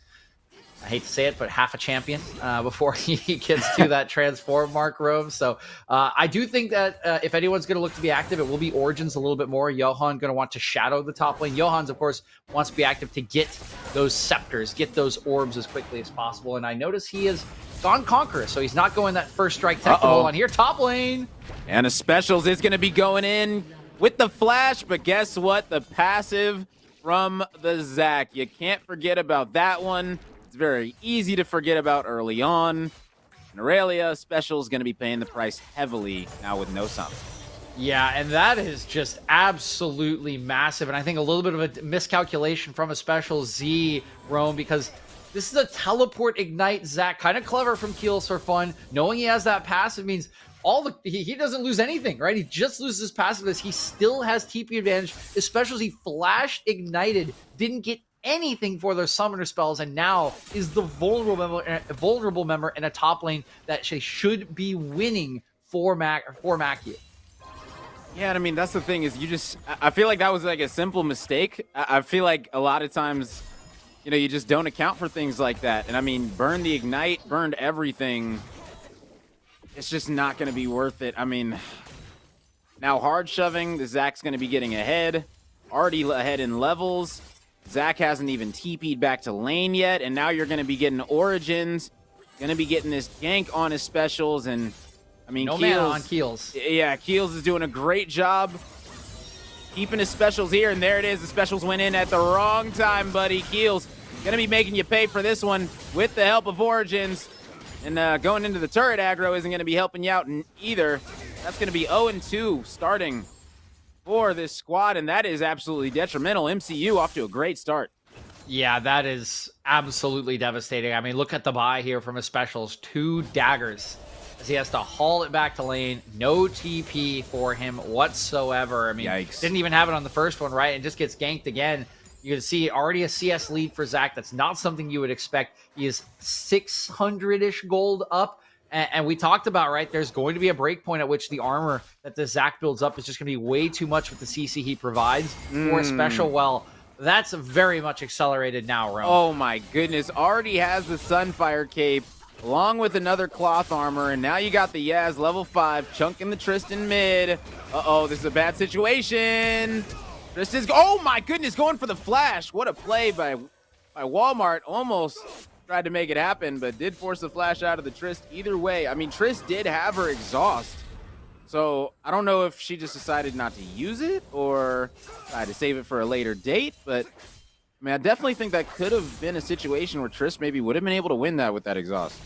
I hate to say it, but half a champion before he gets to that transform mark, Rome. So I do think that if anyone's going to look to be active, it will be Origins a little bit more. Johan going to want to shadow the top lane. Johan's, of course, wants to be active to get those scepters, get those orbs as quickly as possible. And I notice he has gone Conqueror, so he's not going that first strike technical on here. Top lane. And a Specials is going to be going in with the flash, but guess what? The passive from the Zac. You can't forget about that one. It's very easy to forget about early on. And Aurelia, Special is going to be paying the price heavily now with no summon. Yeah, and that is just absolutely massive. And I think a little bit of a miscalculation from a Special Z, Rome, because this is a teleport ignite Zac. Kind of clever from Keels for fun. Knowing he has that passive means he doesn't lose anything, right? He just loses his passiveness. He still has TP advantage, especially as he flashed ignited, didn't get anything for their summoner spells, and now is the vulnerable member in a top lane that she should be winning for Macu. Yeah, and I mean, that's the thing is I feel like that was like a simple mistake. I feel like a lot of times, you just don't account for things like that. And I mean, burn the ignite, burned everything. It's just not going to be worth it. I mean, now hard shoving, the Zac's going to be getting ahead, already ahead in levels. Zac hasn't even TP'd back to lane yet, and now you're going to be getting Origins, going to be getting this gank on his Specials, and I mean, no mana on Keels. Yeah, Keels is doing a great job keeping his Specials here, and there it is. The Specials went in at the wrong time, buddy. Keels going to be making you pay for this one with the help of Origins, and going into the turret aggro isn't going to be helping you out either. That's going to be 0-2 starting for this squad, and that is absolutely detrimental. MCU off to a great start. Yeah, that is absolutely devastating. I mean, look at the buy here from his Specials. 2 daggers as he has to haul it back to lane. No TP for him whatsoever. I mean, Yikes. Didn't even have it on the first one, right? And just gets ganked again. You can see already a CS lead for Zac. That's not something you would expect. He is 600-ish gold up. And we talked about, right, there's going to be a break point at which the armor that the Zac builds up is just going to be way too much with the CC he provides for a Special. Well, that's very much accelerated now, Rome. Oh my goodness. Already has the Sunfire cape along with another cloth armor, and now you got the Yaz level 5 chunking the Tristan mid. Uh-oh, this is a bad situation. Tristan's, oh my goodness, going for the flash. What a play by Walmart. Almost tried to make it happen, but did force the flash out of the Trist. Either way, I mean, Trist did have her exhaust. So I don't know if she just decided not to use it or tried to save it for a later date, but I mean, I definitely think that could have been a situation where Trist maybe would have been able to win that with that exhaust.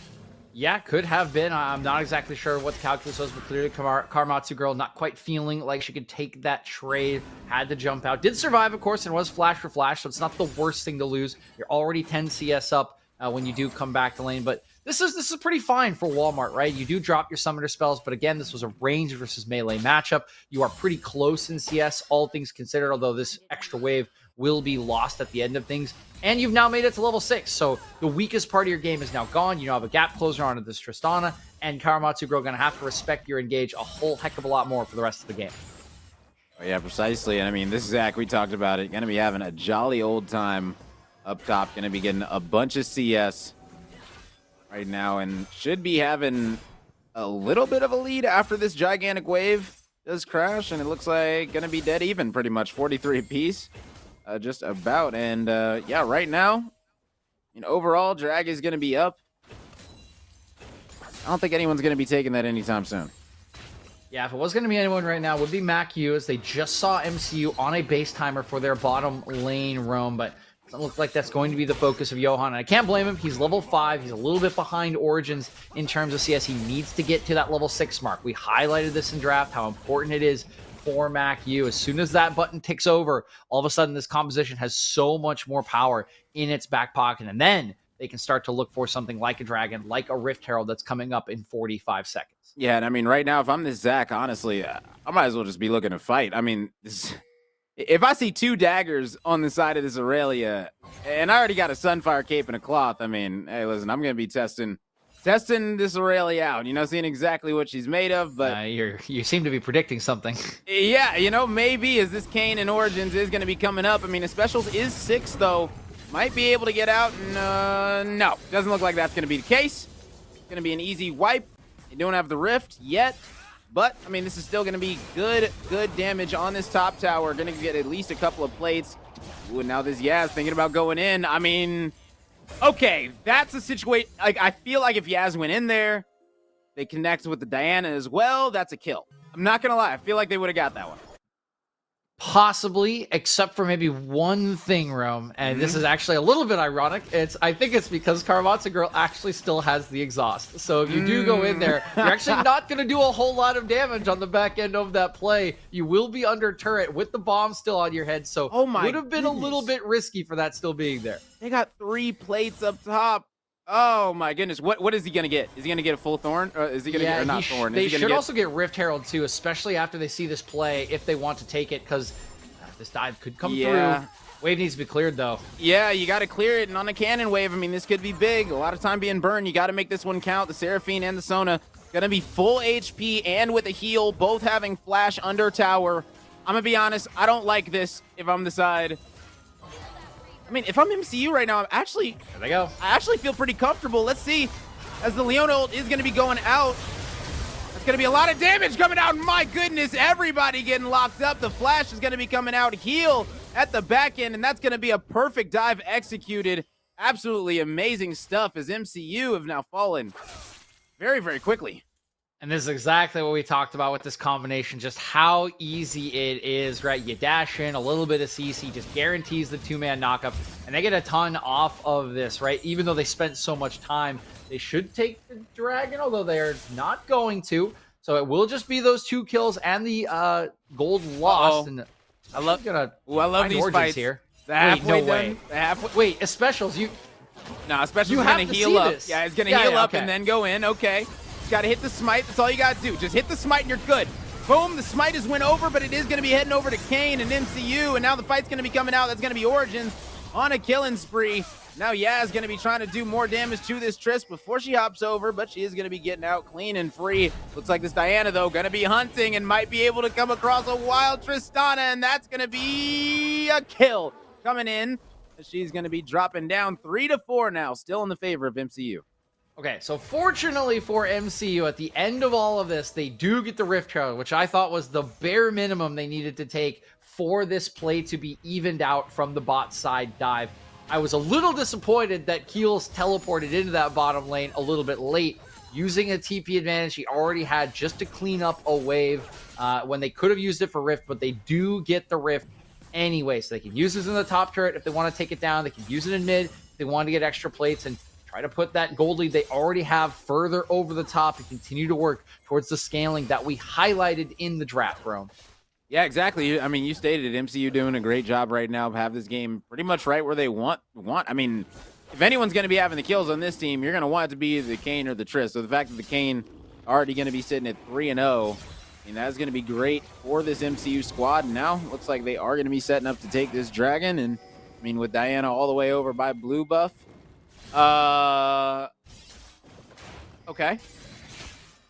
Yeah, could have been. I'm not exactly sure what the calculus was, but clearly Karamatsu Girl not quite feeling like she could take that trade. Had to jump out. Did survive, of course, and was flash for flash, so it's not the worst thing to lose. You're already 10 CS up when you do come back to lane, but this is pretty fine for Walmart, right? You do drop your summoner spells, but again, this was a range versus melee matchup. You are pretty close in CS, all things considered, although this extra wave will be lost at the end of things. And you've now made it to level 6, so the weakest part of your game is now gone. You now have a gap closer onto this Tristana, and Karamatsu Girl going to have to respect your engage a whole heck of a lot more for the rest of the game. Oh, yeah, precisely. And I mean, this Zac, we talked about it, going to be having a jolly old time up top, going to be getting a bunch of CS right now, and should be having a little bit of a lead after this gigantic wave does crash, and it looks like going to be dead even pretty much, 43 apiece. Just about, and yeah, right now, overall, drag is going to be up. I don't think anyone's going to be taking that anytime soon. Yeah, if it was going to be anyone right now, it would be MacU, as they just saw MCU on a base timer for their bottom lane roam, but Doesn't look like that's going to be the focus of Johan. And I can't blame him. He's level 5. He's a little bit behind Origins in terms of CS. He needs to get to that level 6 mark. We highlighted this in draft, how important it is for MacU. As soon as that button ticks over, all of a sudden this composition has so much more power in its back pocket. And then they can start to look for something like a Dragon, like a Rift Herald that's coming up in 45 seconds. Yeah, and I mean, right now, if I'm this Zach, honestly, I might as well just be looking to fight. I mean, if I see 2 daggers on the side of this Aurelia, and I already got a Sunfire cape and a cloth, I mean, hey, listen, I'm going to be testing this Aurelia out, seeing exactly what she's made of, but... You seem to be predicting something. Yeah, maybe as this Kane and Origins is going to be coming up. I mean, a Specials is 6, though. Might be able to get out. No, doesn't look like that's going to be the case. It's going to be an easy wipe. You don't have the Rift yet, but, I mean, this is still going to be good damage on this top tower. Going to get at least a couple of plates. Ooh, and now this Yaz thinking about going in. I mean, okay, that's a situation. Like, I feel like if Yaz went in there, they connect with the Diana as well, that's a kill. I'm not going to lie. I feel like they would have got that one. Possibly, except for maybe one thing, Rome, and this is actually a little bit ironic. I think it's because Karamatsu Girl actually still has the exhaust. So if you do go in there, you're actually not going to do a whole lot of damage on the back end of that play. You will be under turret with the bomb still on your head, so would have been a little bit risky for that still being there. They got 3 plates up top. Oh my goodness, what is he gonna get? Is he gonna get a full Thorn? Or is he gonna get, or not Thorn? They should also get Rift Herald too, especially after they see this play, if they want to take it, because this dive could come through. Wave needs to be cleared though. Yeah, you gotta clear it, and on a cannon wave, I mean, this could be big. A lot of time being burned. You gotta make this one count. The Seraphine and the Sona gonna be full HP and with a heal, both having flash under tower. I'm gonna be honest, I don't like this if I'm the side. I mean, if I'm MCU right now, there they go. I actually feel pretty comfortable. Let's see, as the Leona ult is going to be going out. That's going to be a lot of damage coming out. My goodness, everybody getting locked up. The flash is going to be coming out. Heal at the back end, and that's going to be a perfect dive executed. Absolutely amazing stuff as MCU have now fallen very, very quickly. And this is exactly what we talked about with this combination, just how easy it is, right? You dash in, a little bit of CC just guarantees the 2-man knockup, and they get a ton off of this, right? Even though they spent so much time, they should take the Dragon, although they're not going to. So it will just be those 2 kills and the gold lost. And I love these fights here. The halfway no way. Wait, a Specials, Specials is going to heal up. Yeah, it's going to heal up and then go in. Okay. Got to hit the smite. That's all you got to do. Just hit the smite and you're good. Boom. The smite is went over, but it is going to be heading over to Kane and MCU. And now the fight's going to be coming out. That's going to be Origins on a killing spree. Now Yaz going to be trying to do more damage to this Triss before she hops over, but she is going to be getting out clean and free. Looks like this Diana, though, going to be hunting and might be able to come across a wild Tristana, and that's going to be a kill coming in. She's going to be dropping down 3-4 now, still in the favor of MCU. Okay, so fortunately for MCU, at the end of all of this, they do get the Rift Herald, which I thought was the bare minimum they needed to take for this play to be evened out from the bot side dive. I was a little disappointed that Keels teleported into that bottom lane a little bit late, using a TP advantage he already had just to clean up a wave when they could have used it for Rift, but they do get the Rift anyway, so they can use this in the top turret if they want to take it down. They can use it in mid if they want to get extra plates, and try to put that gold lead they already have further over the top and continue to work towards the scaling that we highlighted in the draft, Rome. Yeah, exactly. I mean, you stated it. MCU doing a great job right now of have this game pretty much right where they want. I mean, if anyone's going to be having the kills on this team, you're going to want it to be the Kane or the Triss. So the fact that the Kane already going to be sitting at 3-0, I mean, that's going to be great for this MCU squad. And now looks like they are going to be setting up to take this Dragon. And I mean, with Diana all the way over by blue buff. Okay.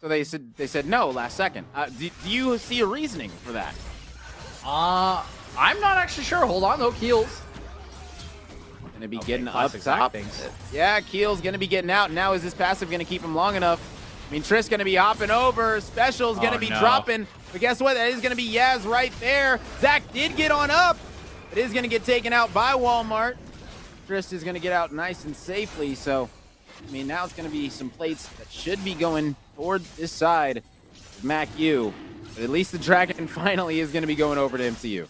So they said no last second. Do you see a reasoning for that? I'm not actually sure. Hold on, though. Keels gonna be getting up top. Yeah, Keel's gonna be getting out. Now is this passive gonna keep him long enough? I mean, Triss gonna be hopping over. Special's gonna be dropping. But guess what? That is gonna be Yaz right there. Zach did get on up. It is gonna get taken out by Walmart. Triss is gonna get out nice and safely. So, I mean, now it's gonna be some plates that should be going toward this side of MacU. But at least the Dragon finally is gonna be going over to MCU.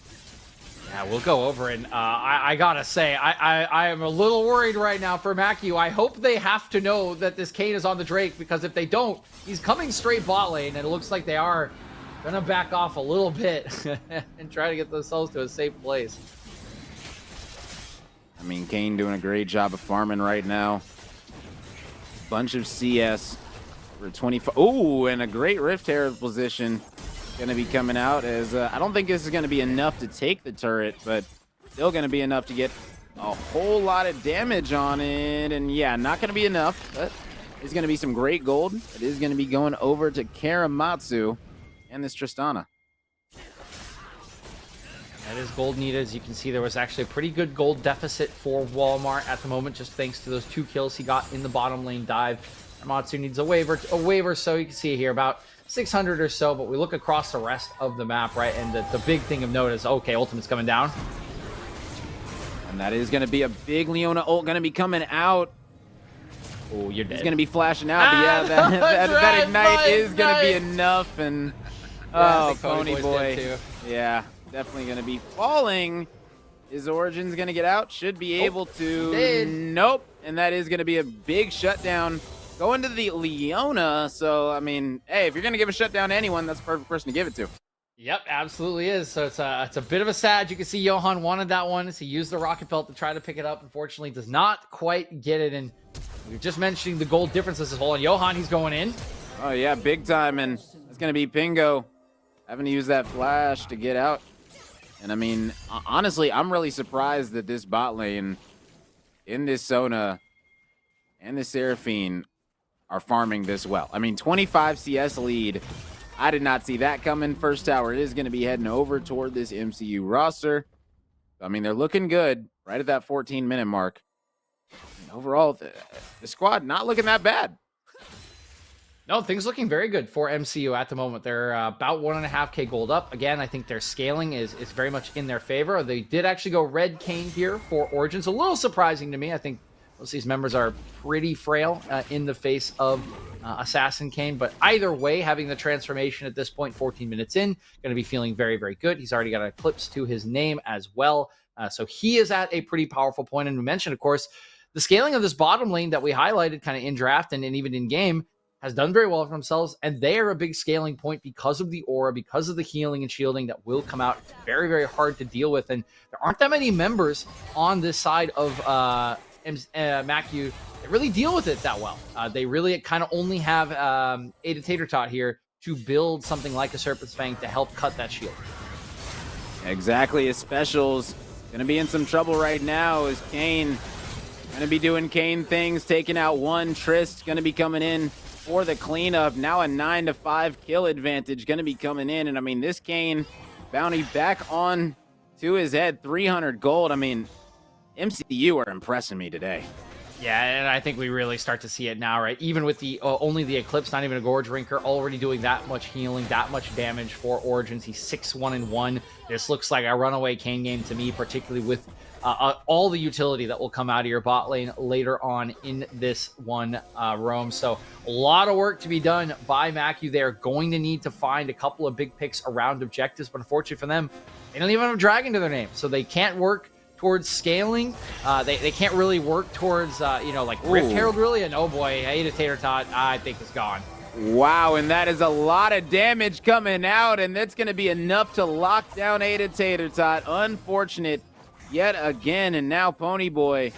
Yeah, we'll go over and I gotta say, I am a little worried right now for Macu. I hope they have to know that this Kayn is on the Drake, because if they don't, he's coming straight bot lane, and it looks like they are gonna back off a little bit and try to get themselves to a safe place. I mean, Kayn doing a great job of farming right now. Bunch of CS for 25. Ooh, and a great Rift Herald position going to be coming out, as I don't think this is going to be enough to take the turret, but still going to be enough to get a whole lot of damage on it. And yeah, not going to be enough, but there's going to be some great gold. It is going to be going over to Karamatsu and this Tristana. That is gold needed. As you can see, there was actually a pretty good gold deficit for Walmart at the moment, just thanks to those 2 kills he got in the bottom lane dive. Karamatsu needs a waiver, so you can see here about 600 or so, but we look across the rest of the map, right? And the big thing of note is, okay, ultimate's coming down. And that is going to be a big Leona ult going to be coming out. Oh, you're dead. It's going to be flashing out, but yeah, that ignite is going to be enough. And oh, Pony Boy. Yeah, definitely going to be falling. His Origin's going to get out. Should be able to. Nope. And that is going to be a big shutdown going to the Leona. So, I mean, hey, if you're going to give a shutdown to anyone, that's the perfect person to give it to. Yep, absolutely is. So it's a bit of a sad. You can see Johan wanted that one, so he used the rocket belt to try to pick it up. Unfortunately, does not quite get it. And we were just mentioning the gold differences as well. And Johan, he's going in. Oh, yeah, big time. And it's going to be Pingo having to use that flash to get out. And, I mean, honestly, I'm really surprised that this bot lane in this Sona and this Seraphine are farming this well. I mean, 25 CS lead. I did not see that coming. First tower is going to be heading over toward this MCU roster. I mean, they're looking good right at that 14-minute mark. And overall, the squad not looking that bad. No, things looking very good for MCU at the moment. They're about 1.5K gold up. Again, I think their scaling is very much in their favor. They did actually go red Kayn here for Origins. A little surprising to me. I think most of these members are pretty frail in the face of Assassin Kayn. But either way, having the transformation at this point, 14 minutes in, going to be feeling very, very good. He's already got an Eclipse to his name as well. So he is at a pretty powerful point. And we mentioned, of course, the scaling of this bottom lane that we highlighted kind of in draft and even in game has done very well for themselves, and they are a big scaling point because of the aura, because of the healing and shielding that will come out. It's very, very hard to deal with, and there aren't that many members on this side of Macu that really deal with it that well. They really kind of only have Ada Tater Tot here to build something like a Serpent's Fang to help cut that shield. Exactly. His specials going to be in some trouble right now as Kayn going to be doing Kayn things, taking out one. Trist going to be coming in for the cleanup. Now a 9-5 kill advantage going to be coming in. And I mean, this Kayn bounty back on to his head, 300 gold. I mean, MCU are impressing me today. Yeah, and I think we really start to see it now, right? Even with the only the Eclipse, not even a Gorge Rinker, already doing that much healing, that much damage for Origins. He's 6-1-1. This looks like a runaway Kayn game to me, particularly with all the utility that will come out of your bot lane later on in this one roam. So a lot of work to be done by Macu. They're going to need to find a couple of big picks around objectives, but unfortunately for them, they don't even have a dragon to their name, so they can't work towards scaling. They can't really work towards, like Rift Herald really, and oh boy, Ada Tater Tot, I think is gone. Wow, and that is a lot of damage coming out, and that's going to be enough to lock down Ada Tater Tot. Unfortunate yet again, and now Pony Boy.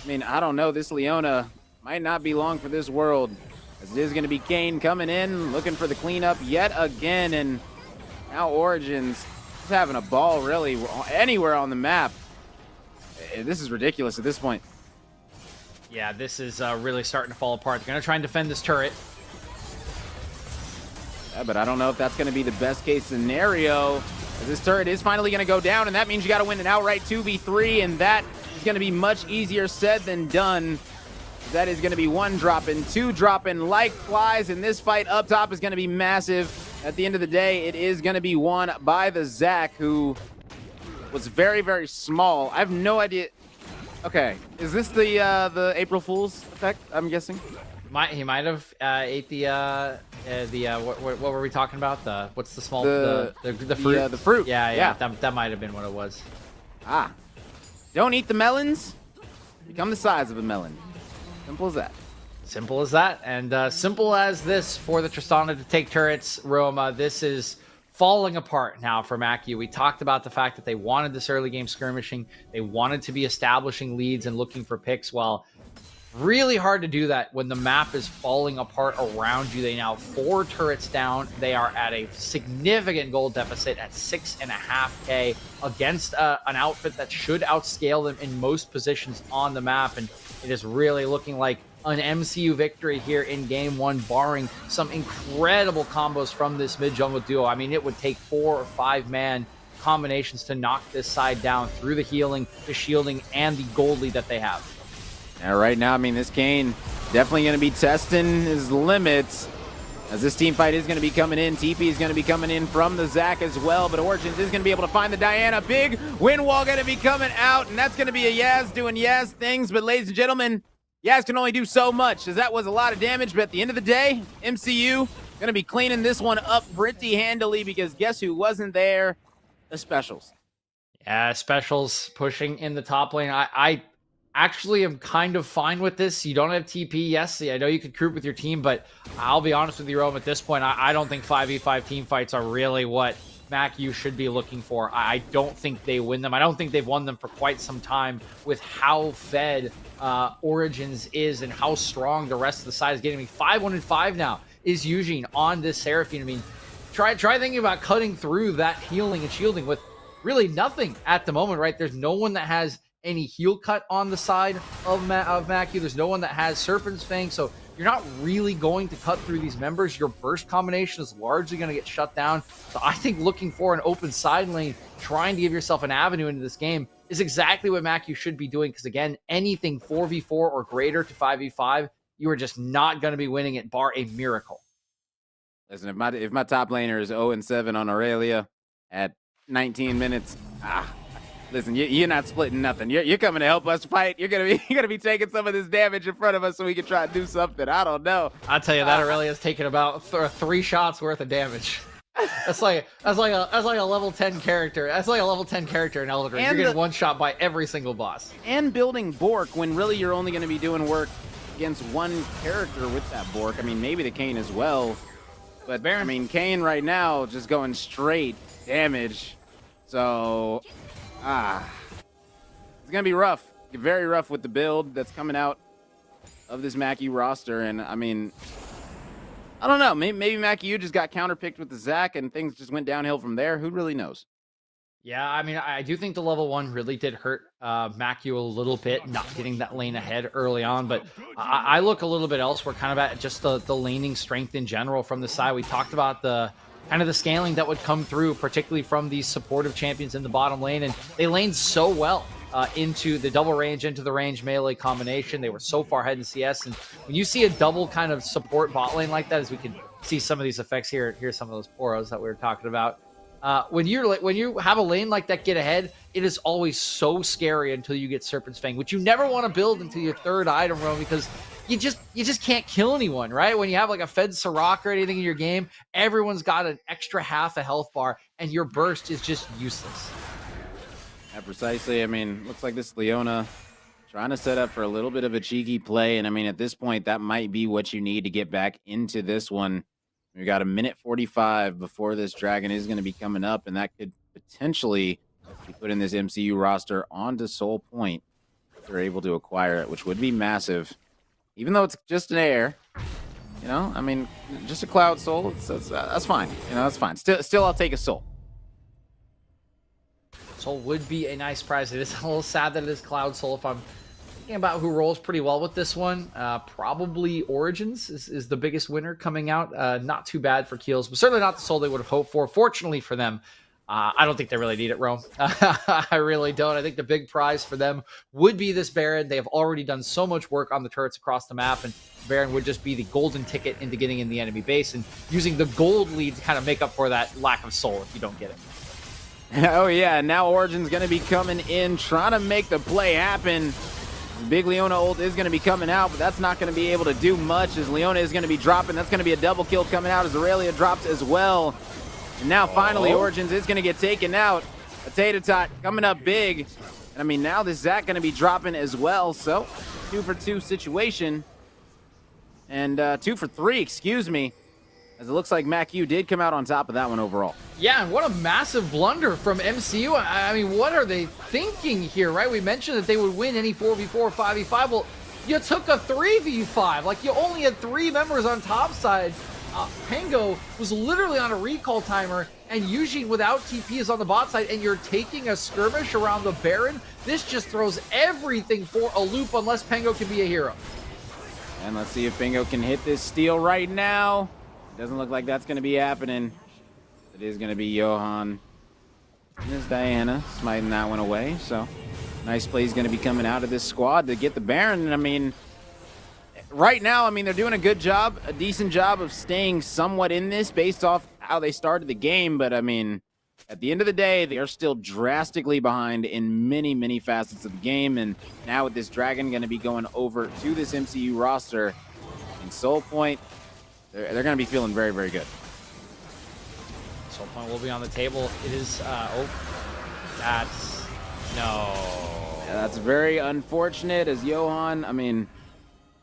I mean, I don't know, this Leona might not be long for this world, as it is going to be Kayn coming in, looking for the cleanup yet again, and now Origins having a ball really anywhere on the map. This is ridiculous at this point. Yeah, this is really starting to fall apart. They're going to try and defend this turret. Yeah, but I don't know if that's going to be the best case scenario. This turret is finally going to go down, and that means you got to win an outright 2v3, and that is going to be much easier said than done. That is going to be 1 dropping, 2 dropping like flies, and this fight up top is going to be massive. At the end of the day, it is going to be won by the Zac, who was very, very small. I have no idea. Okay, is this the April Fool's effect, I'm guessing? He might have ate what were we talking about? What's the small The fruit? the fruit. Yeah. That might have been what it was. Ah. Don't eat the melons. Become the size of a melon. Simple as that. Simple as that, and simple as this for the Tristana to take turrets. Roma, this is falling apart now for MacU. We talked about the fact that they wanted this early game skirmishing. They wanted to be establishing leads and looking for picks. Well, really hard to do that when the map is falling apart around you. They now 4 turrets down. They are at a significant gold deficit at 6.5k against an outfit that should outscale them in most positions on the map. And it is really looking like an MCU victory here in game 1, barring some incredible combos from this mid-jungle duo. I mean, it would take 4 or 5 man combinations to knock this side down through the healing, the shielding, and the gold lead that they have. Yeah, right now, I mean, this Kane definitely going to be testing his limits as this team fight is going to be coming in. TP is going to be coming in from the Zac as well, but Origins is going to be able to find the Diana. Big wind wall going to be coming out, and that's going to be a Yaz doing Yaz things. But ladies and gentlemen, Yaz can only do so much, as that was a lot of damage. But at the end of the day, MCU going to be cleaning this one up pretty handily, because guess who wasn't there? The Specials. Yeah, Specials pushing in the top lane. I actually am kind of fine with this. You don't have TP. Yes, I know you could group with your team, but I'll be honest with you, Rome, at this point, I don't think 5v5 team fights are really what MacU should be looking for. I don't think they win them. I don't think they've won them for quite some time with how fed Origins is and how strong the rest of the side is getting. 5-1-5 now is Eugene on this Seraphine. I mean, try thinking about cutting through that healing and shielding with really nothing at the moment, right? There's no one that has any heal cut on the side of MacU. There's no one that has Serpent's Fang, so you're not really going to cut through these members. Your burst combination is largely going to get shut down. So I think looking for an open side lane, trying to give yourself an avenue into this game, is exactly what MacU should be doing, because again, anything 4v4 or greater to 5v5, you are just not going to be winning it, bar a miracle. Listen, if my top laner is 0-7 on Aurelia at 19 minutes, listen, you're not splitting nothing. You're coming to help us fight. You're gonna be taking some of this damage in front of us so we can try to do something. I don't know. I'll tell you that Aurelia's taken about 3 shots worth of damage. That's like a level 10 character. That's like a level 10 character in Elden Ring. You're getting one shot by every single boss. And building Bork when really you're only going to be doing work against one character with that Bork. I mean, maybe the Kayn as well. But I mean, Kayn right now just going straight damage. So it's gonna be rough. Very rough with the build that's coming out of this MacU roster. And I mean, I don't know. Maybe MacU just got counterpicked with the Zac and things just went downhill from there. Who really knows? Yeah, I mean, I do think the level 1 really did hurt MacU a little bit, not getting that lane ahead early on. But I look a little bit elsewhere, kind of at just the laning strength in general from the side. We talked about the kind of the scaling that would come through, particularly from these supportive champions in the bottom lane. And they laned so well into the double range, into the range melee combination. They were so far ahead in CS. And when you see a double kind of support bot lane like that, as we can see some of these effects here, here's some of those poros that we were talking about. When you have a lane like that get ahead, it is always so scary until you get Serpent's Fang, which you never want to build until your 3rd item roam, because you just can't kill anyone, right? When you have like a fed Sirach or anything in your game, everyone's got an extra half a health bar, and your burst is just useless. Yeah, precisely. I mean, looks like this Leona trying to set up for a little bit of a cheeky play, and I mean, at this point, that might be what you need to get back into this one. We got 1:45 before this dragon is going to be coming up, and that could potentially be putting this MCU roster onto Soul Point if they're able to acquire it, which would be massive. Even though it's just an air, you know, I mean, just a Cloud Soul, that's fine. You know, that's fine. Still, I'll take a Soul. Soul would be a nice prize. It is a little sad that it is Cloud Soul. If I'm thinking about who rolls pretty well with this one, probably Origins is the biggest winner coming out. Not too bad for Keels, but certainly not the Soul they would have hoped for. Fortunately for them, I don't think they really need it, Rome. I really don't. I think the big prize for them would be this Baron. They have already done so much work on the turrets across the map, and Baron would just be the golden ticket into getting in the enemy base and using the gold lead to kind of make up for that lack of soul if you don't get it. Oh, yeah. Now Origin's going to be coming in, trying to make the play happen. Big Leona ult is going to be coming out, but that's not going to be able to do much as Leona is going to be dropping. That's going to be a double kill coming out as Aurelia drops as well. And now finally Origins is going to get taken out. Potato Tot coming up big. And I mean, now this Zac going to be dropping as well. So 2 for 2 situation. And 2 for 3, excuse me. As it looks like MacU did come out on top of that one overall. Yeah, and what a massive blunder from MCU. I mean, what are they thinking here, right? We mentioned that they would win any 4v4 or 5v5. Well, you took a 3v5. Like, you only had 3 members on top side. Pango was literally on a recall timer, and Eugene without TP is on the bot side, and you're taking a skirmish around the Baron. This just throws everything for a loop unless Pango can be a hero. And let's see if Pango can hit this steal right now. Doesn't look like that's going to be happening. It is going to be Johan. And there's Diana smiting that one away. So nice play is going to be coming out of this squad to get the Baron. And I mean, right now, I mean, they're doing a good job, a decent job of staying somewhat in this based off how they started the game. But I mean, at the end of the day, they are still drastically behind in many, many facets of the game. And now with this Dragon going to be going over to this MCU roster in Soul Point, they're going to be feeling very, very good. Soul Point will be on the table. It is, that's, no. Yeah, that's very unfortunate as Johan, I mean,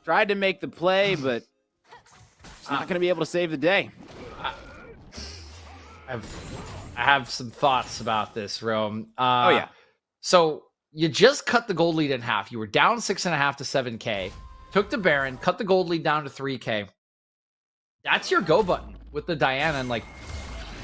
tried to make the play, but it's not going to be able to save the day. I have some thoughts about this, Rome. Oh, yeah. So you just cut the gold lead in half. You were down 6.5 to 7K. Took the Baron, cut the gold lead down to 3K. That's your go button with the Diana. And, like,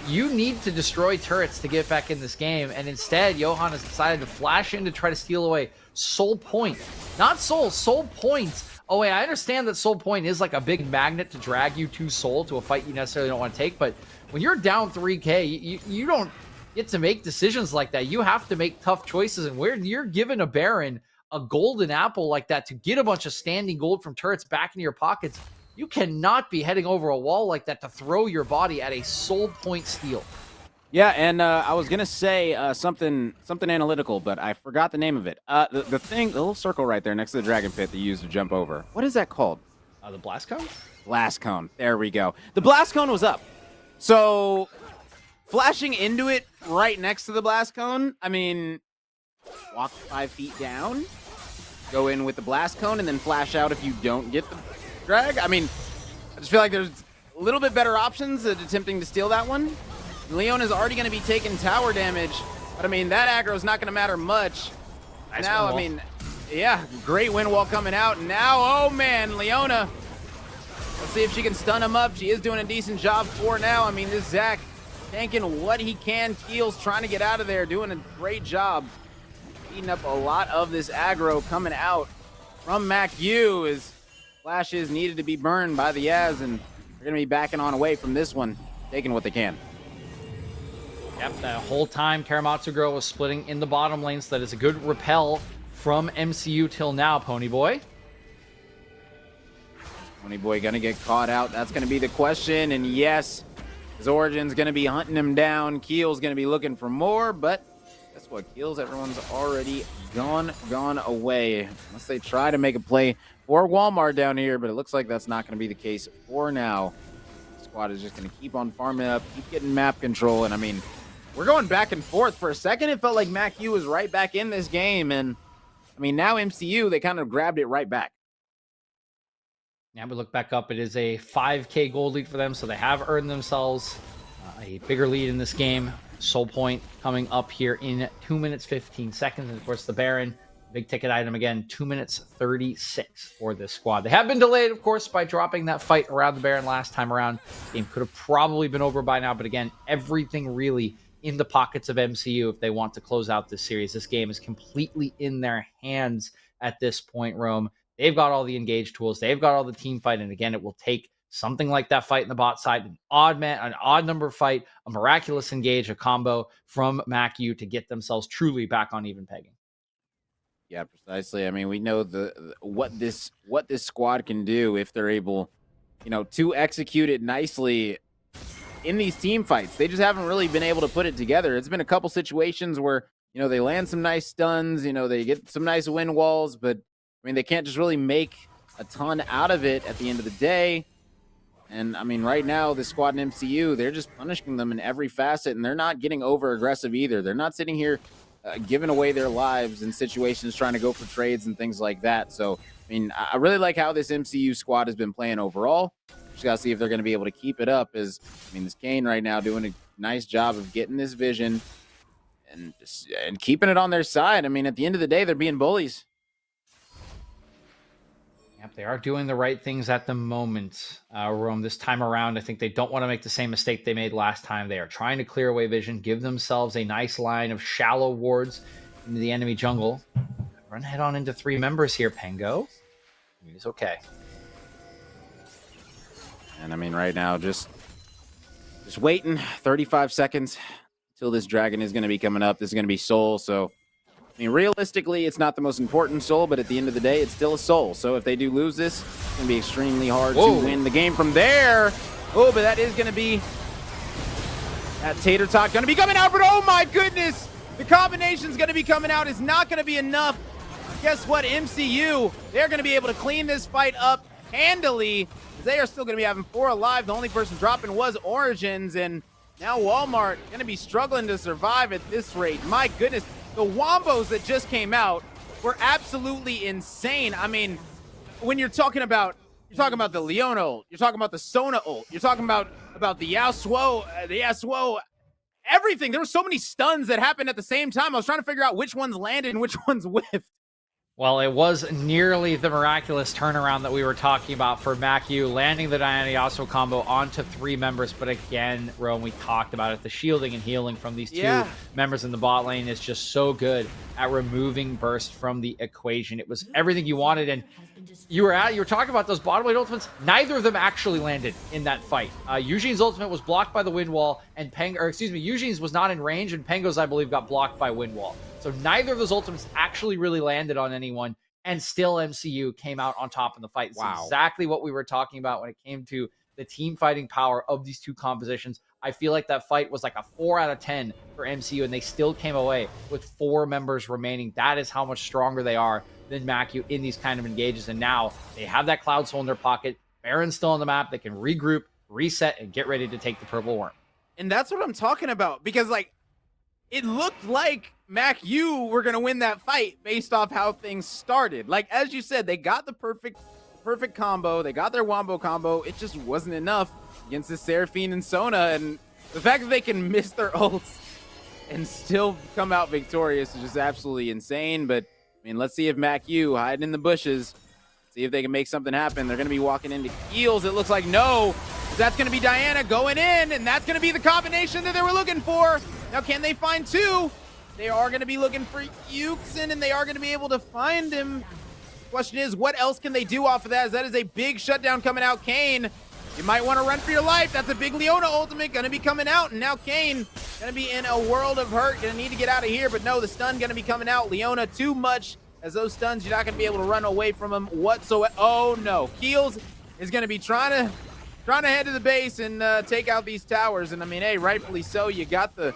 you need to destroy turrets to get back in this game. And instead, Johan has decided to flash in to try to steal away Soul Point. Not Soul, Soul Point. Oh, wait, I understand that Soul Point is like a big magnet to drag you to Soul to a fight you necessarily don't want to take. But when you're down 3K, you don't get to make decisions like that. You have to make tough choices. And when you're given a Baron a golden apple like that to get a bunch of standing gold from turrets back into your pockets, you cannot be heading over a wall like that to throw your body at a Soul Point steal. Yeah, and I was gonna say something analytical, but I forgot the name of it. The thing, the little circle right there next to the dragon pit that you use to jump over. What is that called? The blast cone? Blast cone. There we go. The blast cone was up. So flashing into it right next to the blast cone, I mean, walk 5 feet down, go in with the blast cone, and then flash out if you don't get the drag. I mean, I just feel like there's a little bit better options at attempting to steal that one. Leona's already going to be taking tower damage, but I mean, that aggro is not going to matter much. Nice now, I mean, yeah, great wind wall coming out. Now, oh man, Leona. Let's see if she can stun him up. She is doing a decent job for now. I mean, this Zac tanking what he can. Keel's trying to get out of there, doing a great job. Eating up a lot of this aggro coming out from MacU as flashes needed to be burned by the Yaz, and they're going to be backing on away from this one, taking what they can. Yep, that whole time Karamatsu Girl was splitting in the bottom lane, so that is a good repel from MCU till now, Ponyboy. Ponyboy going to get caught out. That's going to be the question, and yes, his Origin's going to be hunting him down. Keel's going to be looking for more, but guess what? Keel's, everyone's already gone away. Unless they try to make a play for Walmart down here, but it looks like that's not going to be the case for now. The squad is just going to keep on farming up, keep getting map control, and I mean, we're going back and forth. For a second, it felt like MacU was right back in this game, and I mean, now MCU, they kind of grabbed it right back. Now we look back up. It is a 5K gold lead for them, so they have earned themselves a bigger lead in this game. Soul Point coming up here in 2 minutes, 15 seconds. And of course, the Baron, big ticket item again, 2 minutes, 36 for this squad. They have been delayed, of course, by dropping that fight around the Baron last time around. Game could have probably been over by now, but again, everything really in the pockets of MCU if they want to close out this series. This game is completely in their hands at this point, Rome. They've got all the engaged tools. They've got all the team fight. And again, it will take something like that fight in the bot side, an odd number fight, a miraculous engage, a combo from MacU to get themselves truly back on even pegging. Yeah, precisely. I mean, we know what this squad can do if they're able, to execute it nicely in these team fights. They just haven't really been able to put it together. It's been a couple situations where, they land some nice stuns, they get some nice wind walls, but I mean, they can't just really make a ton out of it at the end of the day. And I mean, right now, this squad in MCU, they're just punishing them in every facet, and they're not getting over aggressive either. They're not sitting here giving away their lives in situations, trying to go for trades and things like that. So, I mean, I really like how this MCU squad has been playing overall. Just got to see if they're going to be able to keep it up. As I mean, this Kane right now doing a nice job of getting this vision and keeping it on their side. I mean, at the end of the day, they're being bullies. Yep, they are doing the right things at the moment, Rome. This time around, I think they don't want to make the same mistake they made last time. They are trying to clear away vision, give themselves a nice line of shallow wards into the enemy jungle. Run head on into 3 members here, Pango. He's okay. And I mean, right now, just waiting 35 seconds until this dragon is going to be coming up. This is going to be soul, so... I mean, realistically, it's not the most important soul, but at the end of the day, it's still a soul. So if they do lose this, it's going to be extremely hard to win the game from there. Oh, but that is going to be that tater tot going to be coming out. But oh my goodness, the combination's going to be coming out. It's not going to be enough. Guess what? MCU, they're going to be able to clean this fight up handily. They are still going to be having 4 alive. The only person dropping was Origins, and now Walmart going to be struggling to survive at this rate. My goodness. The wombos that just came out were absolutely insane. I mean, when you're talking about the Leona ult, you're talking about the Sona ult, you're talking about the Yasuo, everything. There were so many stuns that happened at the same time. I was trying to figure out which ones landed and which ones whiffed. Well, it was nearly the miraculous turnaround that we were talking about for MacU, landing the Diana Yasuo combo onto 3 members. But again, Rome, we talked about it. The shielding and healing from these 2 members in the bot lane is just so good at removing burst from the equation. It was everything you wanted. And you were talking about those bottom lane ultimates. Neither of them actually landed in that fight. Eugene's ultimate was blocked by the wind wall, and Eugene's was not in range, and Pengo's, I believe, got blocked by wind wall. So neither of those ultimates actually really landed on anyone, and still MCU came out on top in the fight. It's exactly what we were talking about when it came to the team fighting power of these 2 compositions. I feel like that fight was like a 4 out of 10 for MCU, and they still came away with 4 members remaining. That is how much stronger they are than MacU in these kind of engages. And now they have that Cloud Soul in their pocket. Baron's still on the map. They can regroup, reset, and get ready to take the Purple Worm. And that's what I'm talking about, because like it looked like MacU were going to win that fight based off how things started. Like, as you said, they got the perfect combo. They got their wombo combo. It just wasn't enough against this Seraphine and Sona. And the fact that they can miss their ults and still come out victorious is just absolutely insane. But, I mean, let's see if MacU hiding in the bushes, see if they can make something happen. They're going to be walking into heals. It looks like no. That's going to be Diana going in, and that's going to be the combination that they were looking for. Now, can they find 2? They are going to be looking for Yuxin, and they are going to be able to find him. Question is, what else can they do off of that? As that is a big shutdown coming out. Kane, you might want to run for your life. That's a big Leona ultimate going to be coming out, and now Kane going to be in a world of hurt. Going to need to get out of here, but no, the stun going to be coming out. Leona, too much, as those stuns, you're not going to be able to run away from him whatsoever. Oh, no. Keels is going to be trying to head to the base and take out these towers. And I mean, hey, rightfully so. You got the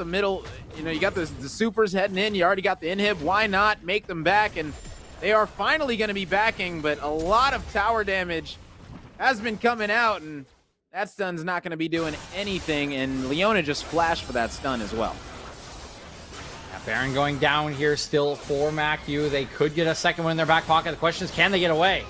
middle, you got the supers heading in. You already got the inhib. Why not make them back? And they are finally going to be backing, but a lot of tower damage has been coming out, and that stun's not going to be doing anything. And Leona just flashed for that stun as well. Yeah, Baron going down here still for MacU. They could get a second one in their back pocket. The question is, can they get away?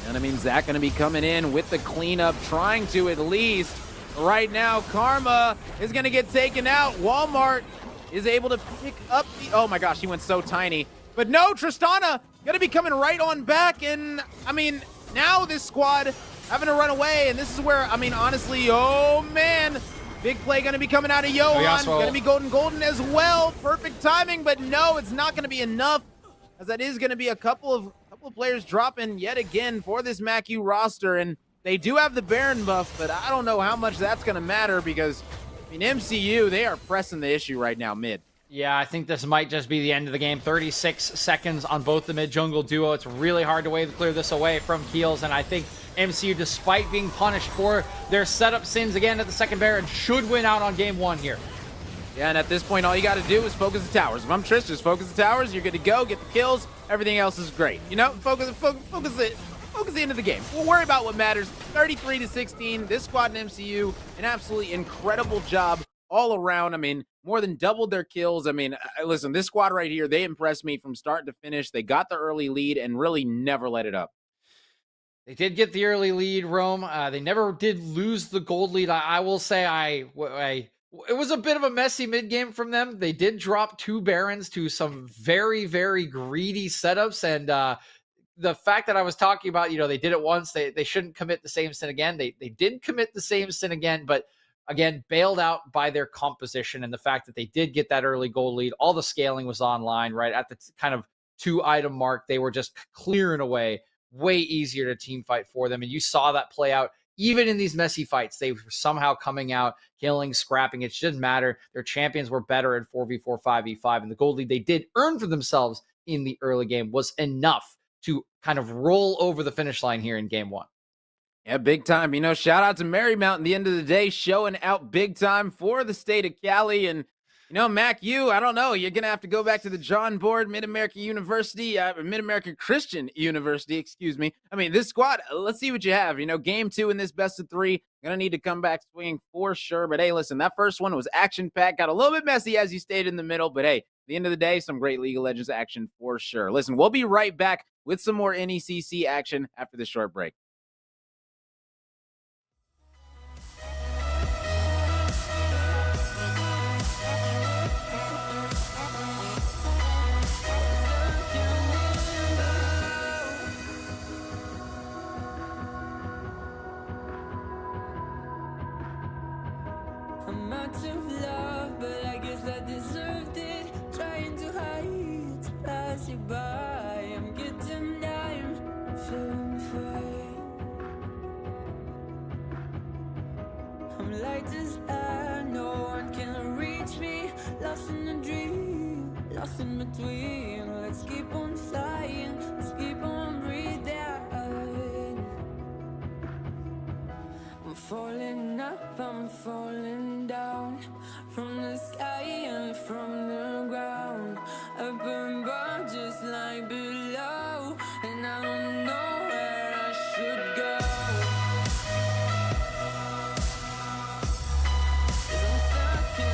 And I mean, Zach going to be coming in with the cleanup, trying to at least. Right now, Karma is going to get taken out. Walmart is able to pick up the... Oh my gosh, he went so tiny. But no, Tristana going to be coming right on back. And I mean, now this squad having to run away. And this is where, I mean, honestly, oh man, big play going to be coming out of Johan. Going to be golden as well. Perfect timing, but no, it's not going to be enough, as that is going to be a couple of players dropping yet again for this MacU roster. And they do have the Baron buff, but I don't know how much that's going to matter, because, I mean, MCU, they are pressing the issue right now mid. Yeah, I think this might just be the end of the game. 36 seconds on both the mid-jungle duo. It's really hard to clear this away from Keels, and I think MCU, despite being punished for their setup sins again at the second Baron, should win out on game 1 here. Yeah, and at this point, all you got to do is focus the towers. If I'm Trish, just focus the towers. You're good to go. Get the kills. Everything else is great. You know, focus the end of the game. We'll worry about what matters. 33-16. This squad in MCU, an absolutely incredible job all around. I mean, more than doubled their kills. I mean, listen, this squad right here, they impressed me from start to finish. They got the early lead and really never let it up. They did get the early lead, Rome. They never did lose the gold lead. I will say it was a bit of a messy mid game from them. They did drop 2 Barons to some very, very greedy setups. And the fact that I was talking about, they did it once. They shouldn't commit the same sin again. They did commit the same sin again, but again, bailed out by their composition and the fact that they did get that early gold lead. All the scaling was online, right? At the kind of 2-item mark, they were just clearing away. Way easier to team fight for them. And you saw that play out even in these messy fights. They were somehow coming out, killing, scrapping. It didn't matter. Their champions were better in 4v4, 5v5. And the gold lead they did earn for themselves in the early game was enough to kind of roll over the finish line here in game 1. Yeah, big time. Shout out to Marymount at the end of the day, showing out big time for the state of Cali. And Mac, I don't know. You're going to have to go back to the drawing board, Mid-American Christian University, excuse me. I mean, this squad, let's see what you have. Game 2 in this best of 3. Going to need to come back swinging for sure. But, hey, listen, that first one was action-packed. Got a little bit messy as you stayed in the middle. But, hey, at the end of the day, some great League of Legends action for sure. Listen, we'll be right back with some more NECC action after this short break. I'm out of love, but I guess I deserved it. Trying to hide, to pass you by. I'm getting down, feeling fine. I'm light as air, no one can reach me. Lost in a dream, lost in between. Let's keep on flying, let's keep on breathing. I'm falling up, I'm falling down. From the sky and from the ground. Up above just like below. And I don't know where I should go. 'Cause I'm stuck in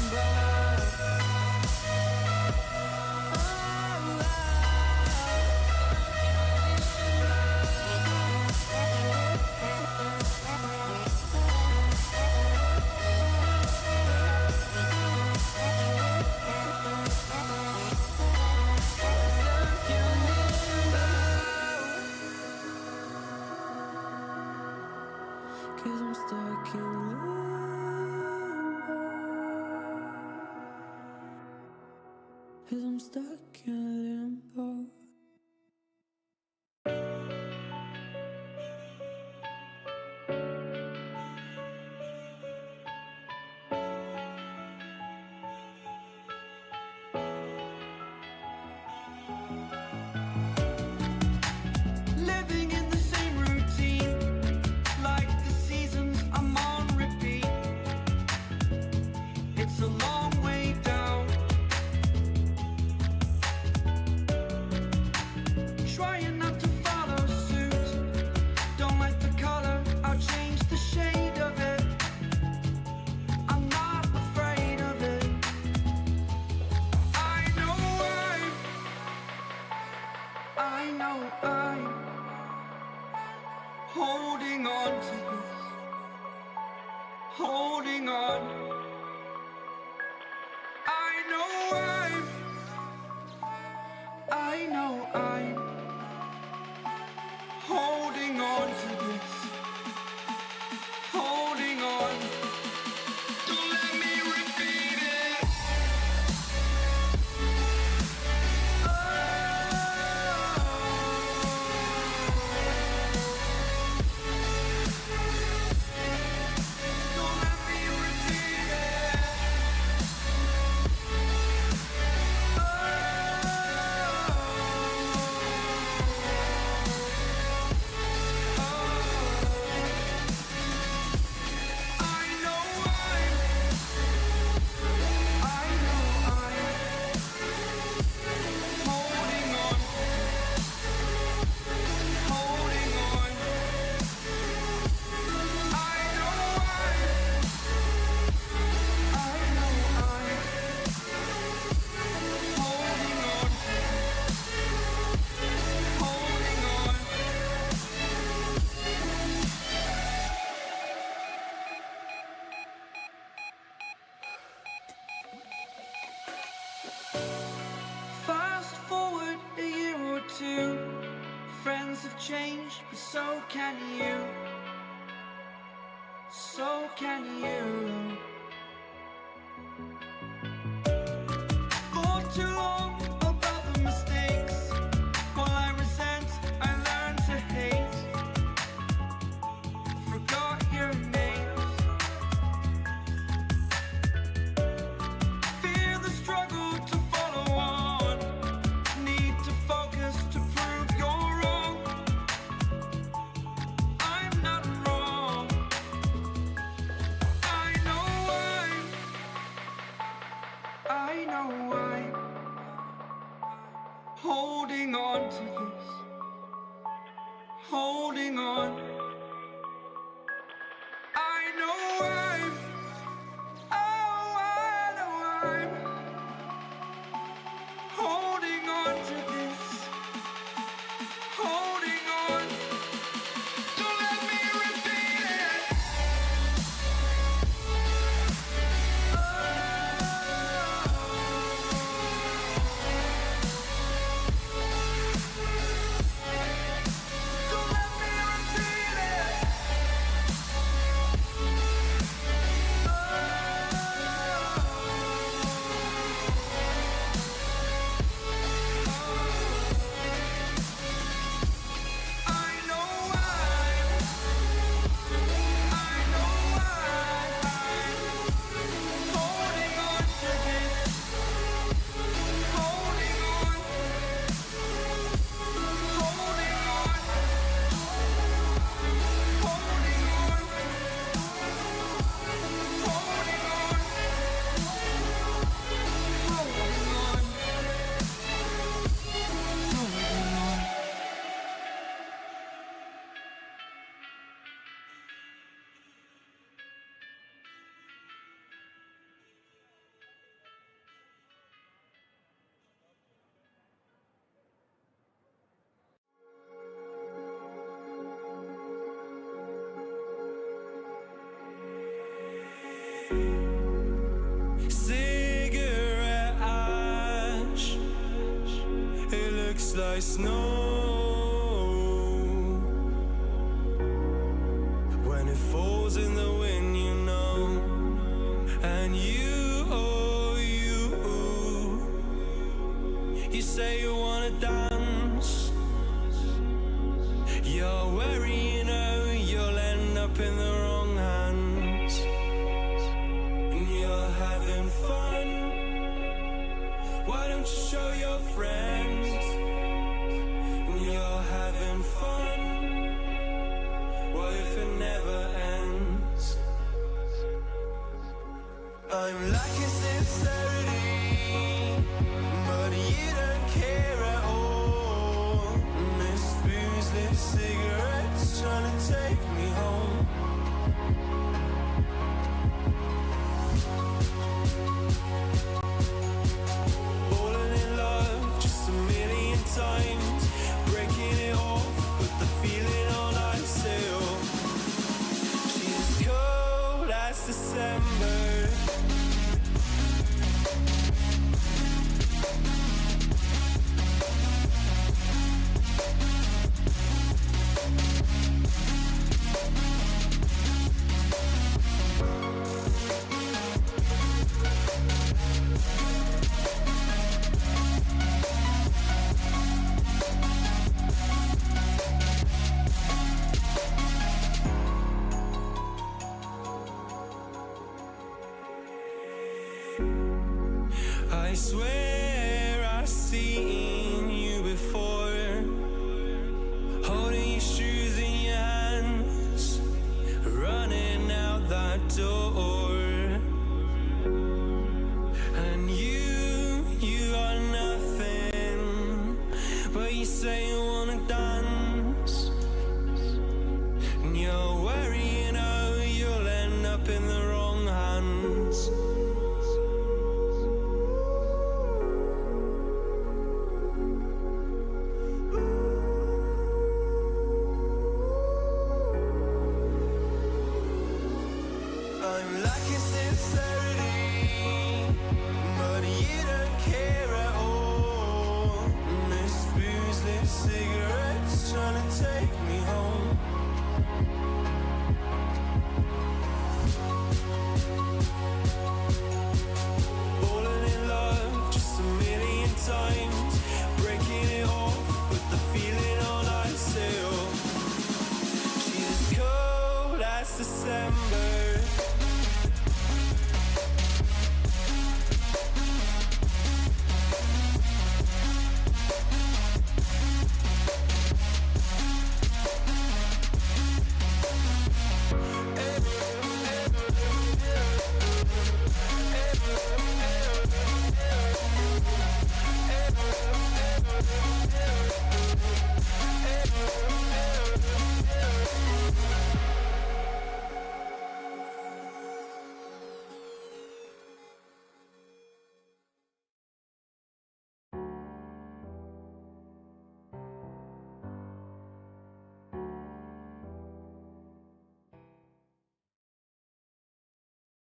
limbo. Cause I'm stuck in limbo. Cause I'm stuck in limbo. Living in the same routine, like the seasons I'm on repeat. It's a long way down. Trying not to follow suit. Don't like the color, I'll change the shade of it. I'm not afraid of it. I know I'm holding on to this. Holding on. I know I'm holding on to this. Holding on. Don't let me repeat it. Don't let me repeat it. So can you. So can you. For too long about the mistakes, while I resent, I learned to hate. Forgot your names. Fear the struggle to follow on. Need to focus to prove you're wrong. I'm not wrong. I know I'm holding on to this. Holding on. I know I'm holding on to this. Holding on. Don't let me repeat it. Don't let me repeat it. I know I'm holding on to this. Holding on. Holding on. Holding on. Holding on. Holding on. Cigarette ash, it looks like snow when it falls in the wind, you know. And you, oh you say you wanna dance. You're wary, you know, you'll end up in the wrong hands. And you're having fun. Why don't you show your friends? And you're having fun. What if it never ends? I'm lacking sincerity, but you don't care at all. This booze, this cigarette's trying to take me home. Falling in love just a million times, breaking it off, put the feeling on ice still. She's cold as December. I swear I've seen you before, holding your shoes in your hands, running out that door. And you are nothing, but you say you wanna dance. And you're worried, you know, you'll end up in the wrong hands. I'm lacking sincerity, but you don't care at all. This booze, this cigarette's trying to take me home. Falling in love just a million times, breaking it off with the feeling on I sail. She's as cold as December.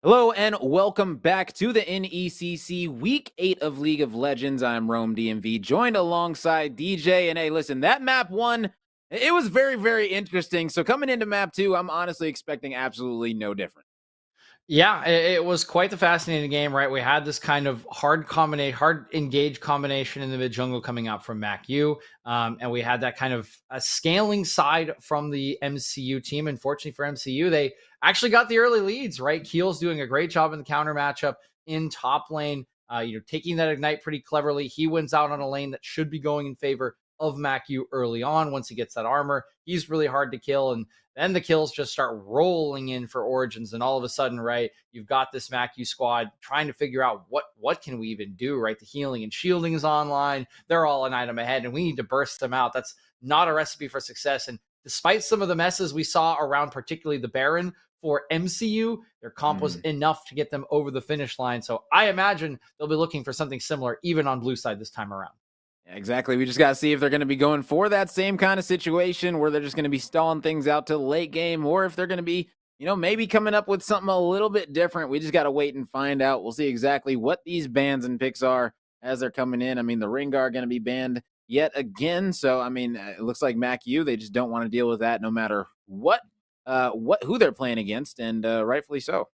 Hello and welcome back to the NECC Week 8 of League of Legends. I'm Rome DMV, joined alongside DJ. And hey, listen, that map 1, it was very, very interesting. So coming into map 2, I'm honestly expecting absolutely no different. Yeah, it was quite the fascinating game, right? We had this kind of hard engage combination in the mid jungle coming out from MacU, and we had that kind of a scaling side from the MCU team. Unfortunately for MCU, they actually got the early leads, right? Keel's doing a great job in the counter matchup in top lane, taking that ignite pretty cleverly. He wins out on a lane that should be going in favor of MacU early on. Once he gets that armor, he's really hard to kill, and then the kills just start rolling in for Origins, and all of a sudden, right, you've got this MacU squad trying to figure out what can we even do, right? The healing and shielding is online. They're all an item ahead, and we need to burst them out. That's not a recipe for success. And despite some of the messes we saw around particularly the Baron for MCU, their comp was enough to get them over the finish line. So I imagine they'll be looking for something similar even on blue side this time around. Exactly. We just got to see if they're going to be going for that same kind of situation where they're just going to be stalling things out till the late game, or if they're going to be, maybe coming up with something a little bit different. We just got to wait and find out. We'll see exactly what these bans and picks are as they're coming in. I mean, the Rengar are going to be banned yet again. So, I mean, it looks like MacU, they just don't want to deal with that no matter who they're playing against, and rightfully so.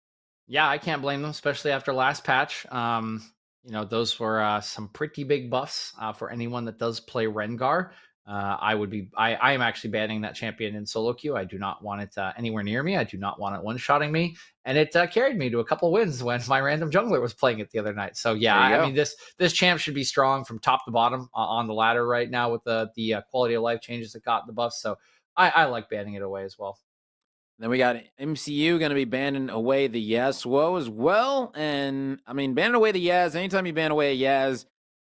Yeah, I can't blame them, especially after last patch. Those were some pretty big buffs for anyone that does play Rengar. I am actually banning that champion in solo queue. I do not want it anywhere near me. I do not want it one-shotting me. And it carried me to a couple wins when my random jungler was playing it the other night. So yeah, I mean, this champ should be strong from top to bottom on the ladder right now with the quality of life changes that got the buffs. So I like banning it away as well. Then we got MCU going to be banning away the Yasuo as well. And, I mean, banning away the Yaz, anytime you ban away a Yaz,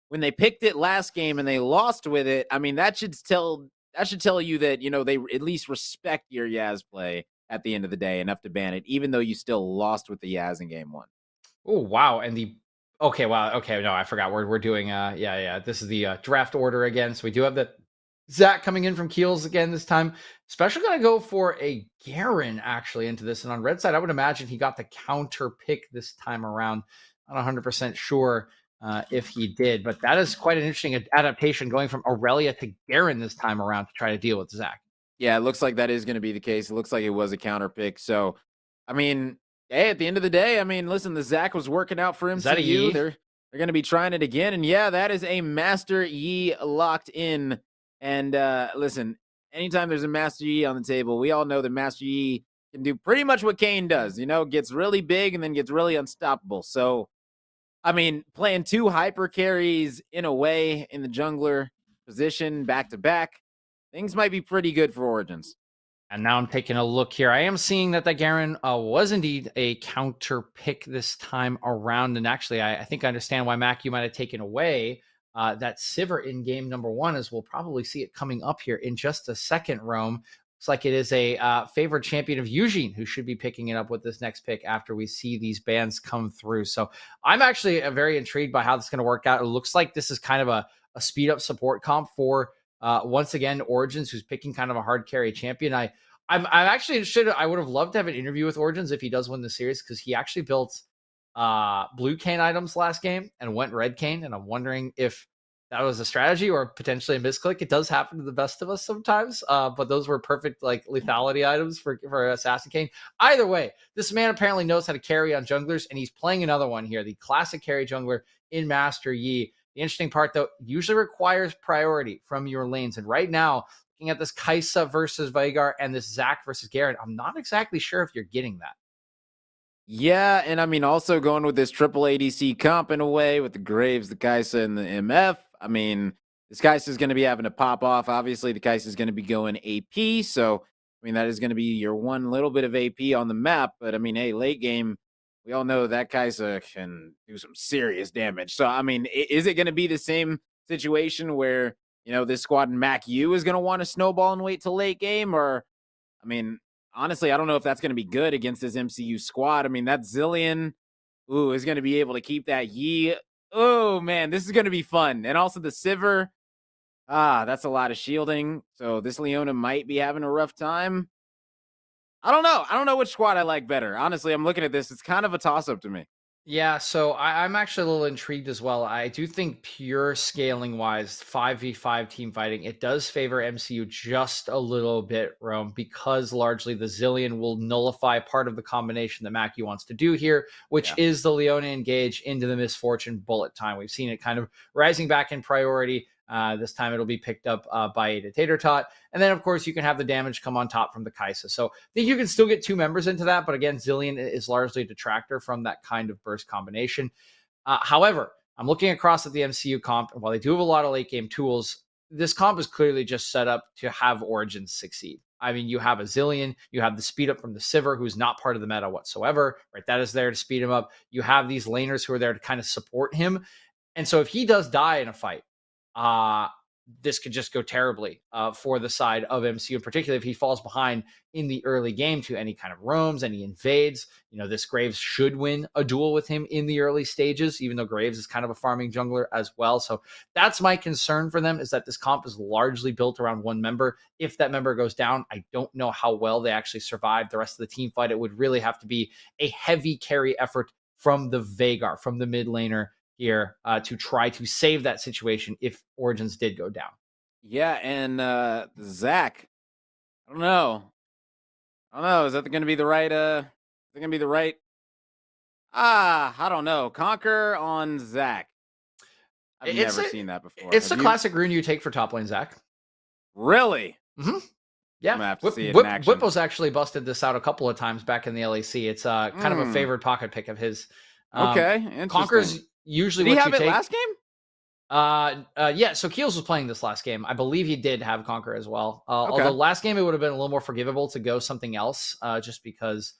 when they picked it last game and they lost with it, I mean, that should tell you that, they at least respect your Yaz play at the end of the day enough to ban it, even though you still lost with the Yaz in game 1. Oh, wow. And okay, no, I forgot. We're doing, this is the draft order again. So we do have the Zach coming in from Keels again this time. Special going to go for a Garen actually into this. And on red side, I would imagine he got the counter pick this time around. Not 100% sure if he did, but that is quite an interesting adaptation going from Aurelia to Garen this time around to try to deal with Zach. Yeah, it looks like that is going to be the case. It looks like it was a counter pick. So, I mean, hey, at the end of the day, I mean, listen, the Zach was working out for MCU. They're going to be trying it again. And yeah, that is a Master Yi locked in. And listen, anytime there's a Master Yi on the table, we all know that Master Yi can do pretty much what Kane does, gets really big and then gets really unstoppable. So, I mean, playing 2 hyper carries in a way in the jungler position back to back, things might be pretty good for Origins. And now I'm taking a look here. I am seeing that Garen was indeed a counter pick this time around. And actually, I think I understand why MacU might have taken away that Sivir in game number 1, as we'll probably see it coming up here in just a second, Rome. Looks like it is a favored champion of Eugene who should be picking it up with this next pick after we see these bans come through. So I'm actually very intrigued by how this is going to work out. It looks like this is kind of a speed up support comp for once again Origins, who's picking kind of a hard carry champion. I'm actually interested. I would have loved to have an interview with Origins if he does win the series, because he actually built blue Kane items last game and went red Kane, and I'm wondering if that was a strategy or potentially a misclick. It does happen to the best of us sometimes, but those were perfect like lethality items for Assassin Kane. Either way, this man apparently knows how to carry on junglers, and he's playing another one here, the classic carry jungler in Master Yi. The interesting part, though, usually requires priority from your lanes, and right now, looking at this Kaisa versus Veigar and this Zac versus Garen, I'm not exactly sure if you're getting that. Yeah, and I mean, also going with this triple ADC comp in a way with the Graves, the Kaisa, and the MF. I mean, this Kaisa is going to be having to pop off. Obviously, the Kaisa is going to be going AP. So, I mean, that is going to be your one little bit of AP on the map. But, I mean, hey, late game, we all know that Kaisa can do some serious damage. So, I mean, is it going to be the same situation where, you know, this squad and Mac U is going to want to snowball and wait till late game? Or, I mean, honestly, I don't know if that's going to be good against this MCU squad. I mean, that Zillion, is going to be able to keep that Yi. Oh, man, this is going to be fun. And also the Sivir. That's a lot of shielding. So this Leona might be having a rough time. I don't know. I don't know which squad I like better. Honestly, I'm looking at this. It's kind of a toss-up to me. Yeah, so I'm actually a little intrigued as well. I do think pure scaling wise, 5v5 team fighting, it does favor MCU just a little bit, Rome, because largely the Zillion will nullify part of the combination that Mackie wants to do here, which is the Leona engage into the Misfortune bullet time. We've seen it kind of rising back in priority. This time it'll be picked up by a Tater Tot. And then, of course, you can have the damage come on top from the Kaisa. So I think you can still get two members into that. But again, Zillion is largely a detractor from that kind of burst combination. However, I'm looking across at the MCU comp. And while they do have a lot of late game tools, this comp is clearly just set up to have Origins succeed. I mean, you have a Zillion, you have the speed up from the Sivir, who's not part of the meta whatsoever, right? That is there to speed him up. You have these laners who are there to kind of support him. And so if he does die in a fight, this could just go terribly for the side of MCU, particularly if he falls behind in the early game to any kind of roams, any invades. You know, this Graves should win a duel with him in the early stages, even though Graves is kind of a farming jungler as well. So that's my concern for them, is that this comp is largely built around one member. If that member goes down, I don't know how well they actually survive the rest of the team fight. It would really have to be a heavy carry effort from the Veigar, from the mid laner here to try to save that situation if Origins did go down. Yeah, and Zac, I don't know. Is that going to be the right? Is it going to be the right? I don't know. Conquer on Zac. I've never seen that before. It's the classic rune you take for top lane Zac. Really? Mm-hmm. I'm gonna have to see it in action. Whipple's actually busted this out a couple of times back in the LAC. It's kind of a favorite pocket pick of his. Okay, interesting. Conquer's usually did he what have you it take. last game? Yeah, so Keels was playing this last game. I believe he did have Conquer as well. Okay. Although last game it would have been a little more forgivable to go something else, just because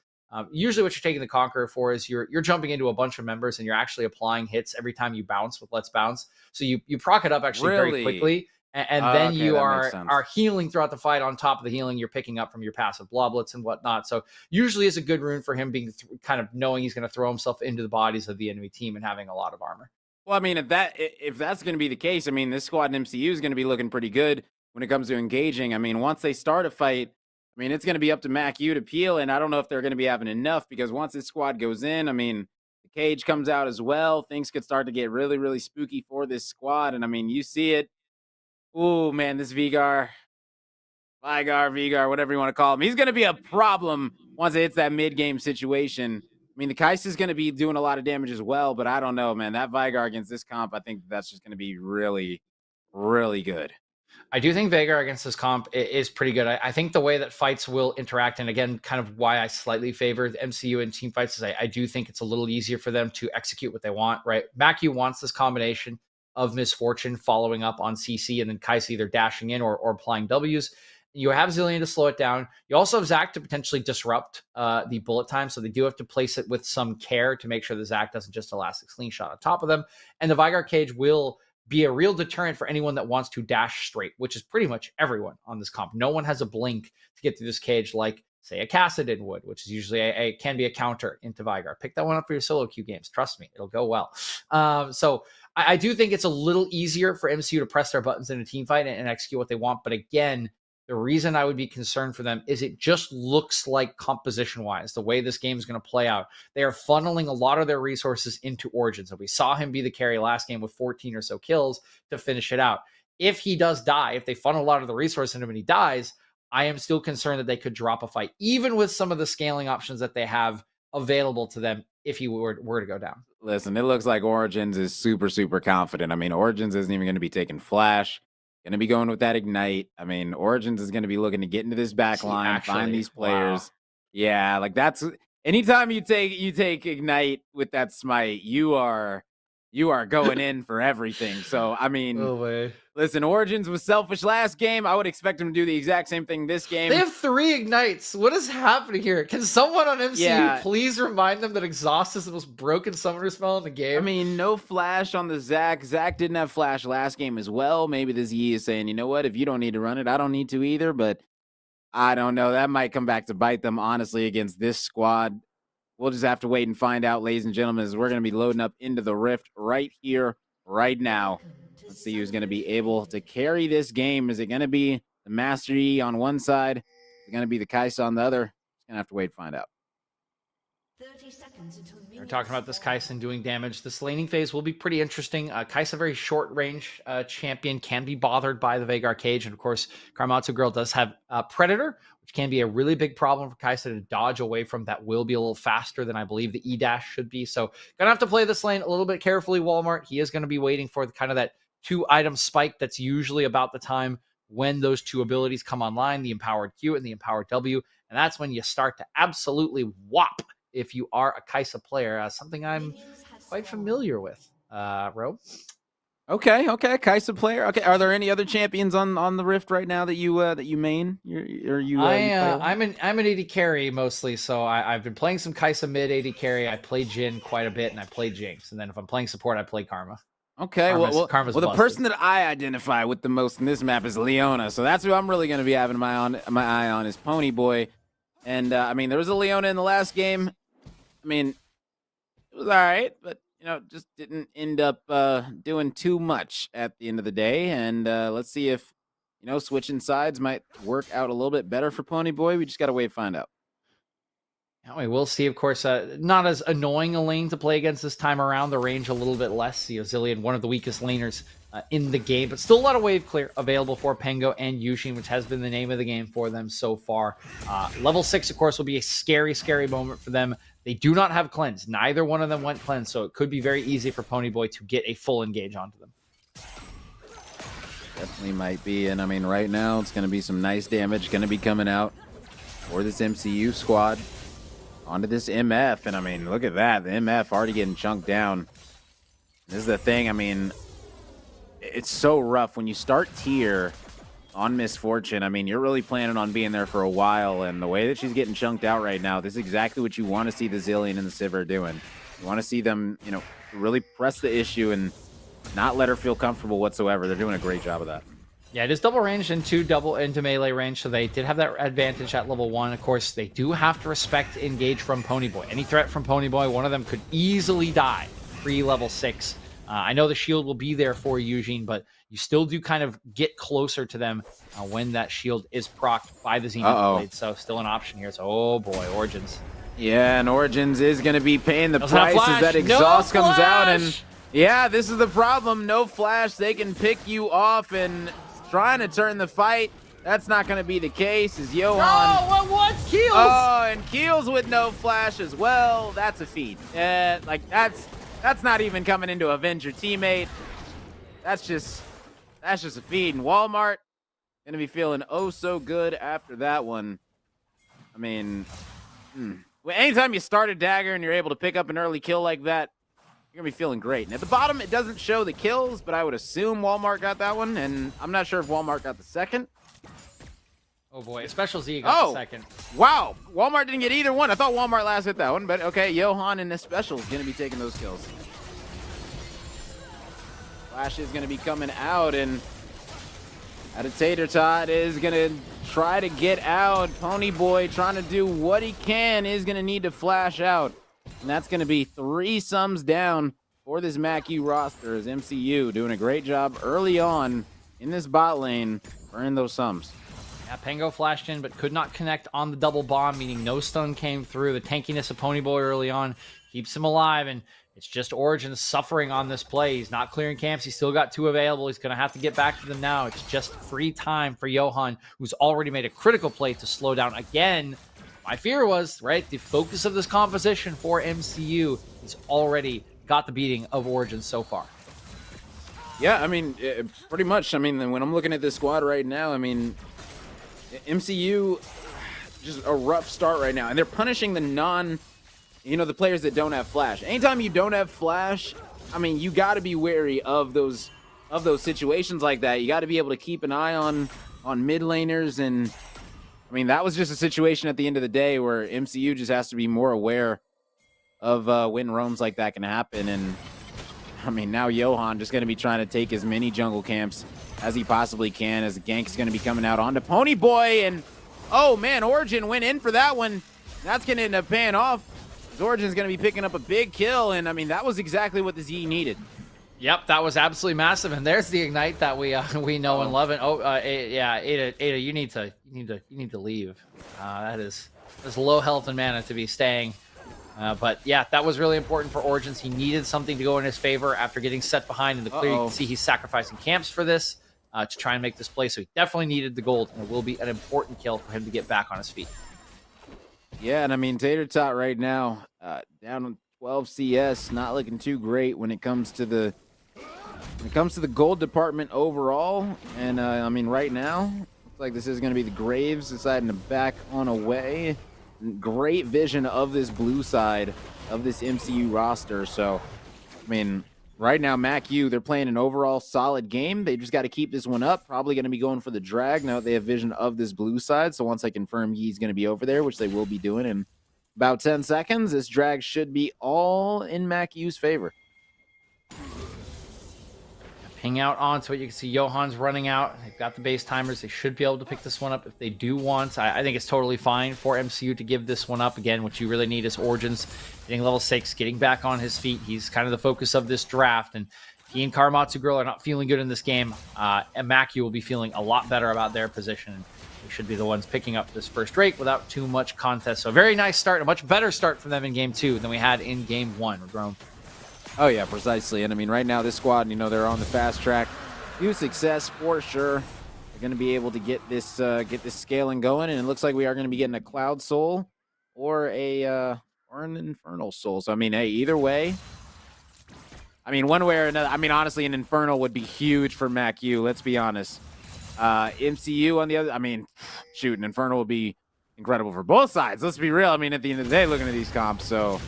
usually what you're taking the Conqueror for is you're jumping into a bunch of members and you're actually applying hits every time you bounce with Let's Bounce. So you proc it up actually very quickly, and then you are healing throughout the fight. On top of the healing, you're picking up from your passive bloblets and whatnot. So usually is a good rune for him, being kind of knowing he's going to throw himself into the bodies of the enemy team and having a lot of armor. Well, I mean, if that's going to be the case, I mean, this squad in MCU is going to be looking pretty good when it comes to engaging. I mean, once they start a fight, I mean, it's going to be up to Mac U to peel, and I don't know if they're going to be having enough, because once this squad goes in, I mean, the cage comes out as well. Things could start to get really, really spooky for this squad, and I mean, you see it. Oh man, this Vigar, whatever you want to call him, he's going to be a problem once it hits that mid-game situation. I mean, the Kaisa is going to be doing a lot of damage as well, but I don't know, man. That Veigar against this comp, I think that's just going to be really, really good. I do think Veigar against this comp is pretty good. I think the way that fights will interact, and again, kind of why I slightly favor the MCU in team fights, is I do think it's a little easier for them to execute what they want, right? Macu wants this combination of Misfortune following up on CC, and then Kaisa either dashing in or applying Ws. You have Zillion to slow it down. You also have Zac to potentially disrupt the bullet time, so they do have to place it with some care to make sure the Zac doesn't just elastic slingshot on top of them. And the Veigar cage will be a real deterrent for anyone that wants to dash straight, which is pretty much everyone on this comp. No one has a blink to get through this cage like, say, a Cassidin would, which is usually can be a counter into Veigar. Pick that one up for your solo queue games. Trust me, it'll go well. So I do think it's a little easier for MCU to press their buttons in a team fight and execute what they want. But again, The reason I would be concerned for them is it just looks like composition-wise, the way this game is going to play out, they are funneling a lot of their resources into Origins. And we saw him be the carry last game with 14 or so kills to finish it out. If he does die, if they funnel a lot of the resources into him and he dies, I am still concerned that they could drop a fight, even with some of the scaling options that they have available to them if he were to go down. Listen, it looks like Origins is super, super confident. I mean, Origins isn't even going to be taking Flash. Going to be going with that Ignite. I mean, Origins is going to be looking to get into this back line, find these players. Wow. Yeah, like that's anytime you take Ignite with that Smite, you are going in for everything. So I mean, listen, Origins was selfish last game. I would expect him to do the exact same thing this game. They have 3 Ignites. What is happening here? Can someone on MCU please remind them that Exhaust is the most broken summoner spell in the game? I mean, no Flash on the Zac. Zac didn't have Flash last game as well. Maybe the Z is saying, you know what? If you don't need to run it, I don't need to either. But I don't know. That might come back to bite them, honestly, against this squad. We'll just have to wait and find out, ladies and gentlemen, as we're going to be loading up into the Rift right here, right now. Let's see who's going to be able to carry this game. Is it going to be the Master Yi on one side? Is it going to be the Kai'Sa on the other? Just going to have to wait and find out. 30 seconds until We're talking about this Kai'Sa doing damage. This laning phase will be pretty interesting. Kai'Sa, very short range champion, can be bothered by the Veigar cage. And of course, Karamatsu Girl does have Predator, which can be a really big problem for Kai'Sa to dodge away from. That will be a little faster than I believe the E-dash should be. So gonna have to play this lane a little bit carefully, Walmart. He is going to be waiting for kind of that 2-item spike that's usually about the time when those 2 abilities come online, the Empowered Q and the Empowered W. And that's when you start to absolutely whop if you are a Kai'Sa player, something I'm quite familiar with. Ro? Okay, Kai'Sa player. Okay, are there any other champions on the Rift right now that you main? I'm an AD carry mostly, so I've been playing some Kai'Sa mid AD carry. I play Jhin quite a bit, and I play Jinx. And then if I'm playing support, I play Karma. Okay, Karma's the person that I identify with the most in this map is Leona, so that's who I'm really going to be having my eye on is Ponyboy. And I mean, there was a Leona in the last game. I mean, it was all right, but just didn't end up doing too much at the end of the day. And let's see if switching sides might work out a little bit better for Ponyboy. We just got to wait and find out. We will see, of course, not as annoying a lane to play against this time around. The range a little bit less. Zilean, one of the weakest laners in the game, but still a lot of wave clear available for Pengo and Yushin, which has been the name of the game for them so far. Level 6, of course, will be a scary, scary moment for them. They do not have cleanse. Neither one of them went cleanse, so it could be very easy for Ponyboy to get a full engage onto them. Definitely might be, and I mean, right now, it's going to be some nice damage going to be coming out for this MCU squad. Onto this MF, and I mean, look at that. The MF already getting chunked down. This is the thing, I mean, it's so rough. When you start tier on Misfortune, I mean, you're really planning on being there for a while, and the way that she's getting chunked out right now, this is exactly what you want to see the Zilean and the Sivir doing. You want to see them, really press the issue and not let her feel comfortable whatsoever. They're doing a great job of that. Yeah, it is double range into melee range, so they did have that advantage at level 1. Of course, they do have to respect engage from Ponyboy. Any threat from Ponyboy, one of them could easily die pre-level 6. I know the shield will be there for Eugene, but you still do kind of get closer to them when that shield is procced by the Zenith Blade. So still an option here. So, oh boy, Origins. Yeah, and Origins is going to be paying the price as that exhaust comes out. And yeah, this is the problem. No flash. They can pick you off and trying to turn the fight. That's not going to be the case. Is Johan? Oh, what? Keels? Oh, and Keels with no flash as well. That's a feat. That's not even coming into avenge your teammate. That's just a feat. And Walmart going to be feeling oh so good after that one. I mean, anytime you start a dagger and you're able to pick up an early kill like that, you're going to be feeling great. And at the bottom, it doesn't show the kills, but I would assume Walmart got that one, and I'm not sure if Walmart got the second. Oh, boy. Special Z got the second. Wow. Walmart didn't get either one. I thought Walmart last hit that one, but okay, Johan and Special is going to be taking those kills. Flash is going to be coming out, and Tater Tot is going to try to get out. Ponyboy trying to do what he can is going to need to flash out. And that's going to be 3 sums down for this MACU roster as MCU doing a great job early on in this bot lane, earning those sums. Yeah, Pango flashed in, but could not connect on the double bomb, meaning no stun came through. The tankiness of Ponyboy early on keeps him alive, and it's just Origin suffering on this play. He's not clearing camps. He's still got 2 available. He's going to have to get back to them now. It's just free time for Johan, who's already made a critical play to slow down again. My fear was, right, the focus of this composition for MCU. He's already got the beating of Origin so far. Yeah, I mean, pretty much. I mean, when I'm looking at this squad right now, I mean, MCU, just a rough start right now. And they're punishing the the players that don't have Flash. Anytime you don't have Flash, I mean, you got to be wary of those situations like that. You got to be able to keep an eye on mid laners. And, I mean, that was just a situation at the end of the day where MCU just has to be more aware of when roams like that can happen. And, I mean, now Johan just going to be trying to take as many jungle camps as he possibly can, as the gank is going to be coming out onto Ponyboy. And, oh, man, Origin went in for that one. That's going to end up paying off. Origin's going to be picking up a big kill, and, I mean, that was exactly what the Z needed. Yep, that was absolutely massive, and there's the Ignite that we know and love. And Ada, you need to leave. That's low health and mana to be staying. But yeah, that was really important for Origins. He needed something to go in his favor after getting set behind in the clear. You can see he's sacrificing camps for this to try and make this play. So he definitely needed the gold, and it will be an important kill for him to get back on his feet. Yeah, and I mean, Tater Tot right now, down on 12 CS, not looking too great when it comes to the gold department overall. And I mean, right now, looks like this is going to be the Graves deciding to back on away. Great vision of this blue side of this MCU roster. So, I mean, right now, MacU, they're playing an overall solid game. They just got to keep this one up. Probably going to be going for the drag now that they have vision of this blue side. So once I confirm Yee's going to be over there, which they will be doing in about 10 seconds, this drag should be all in MacU's favor. Ping out onto it. You can see Johan's running out. They've got the base timers. They should be able to pick this one up if they do want. I think it's totally fine for MCU to give this one up. Again, what you really need is Origins getting level 6, getting back on his feet. He's kind of the focus of this draft, and he and Karamatsu Girl are not feeling good in this game. And Macu will be feeling a lot better about their position. They should be the ones picking up this first Drake without too much contest. So a very nice start, a much better start for them in Game 2 than we had in Game 1. Rome. Oh, yeah, precisely. And, I mean, right now this squad, they're on the fast track to success for sure. They're going to be able to get this scaling going, and it looks like we are going to be getting a Cloud Soul or an Infernal Soul. So, I mean, hey, either way, I mean, one way or another, I mean, honestly, an Infernal would be huge for MacU, let's be honest. MCU on the other, I mean, shoot, an Infernal would be incredible for both sides. Let's be real. I mean, at the end of the day, looking at these comps, so...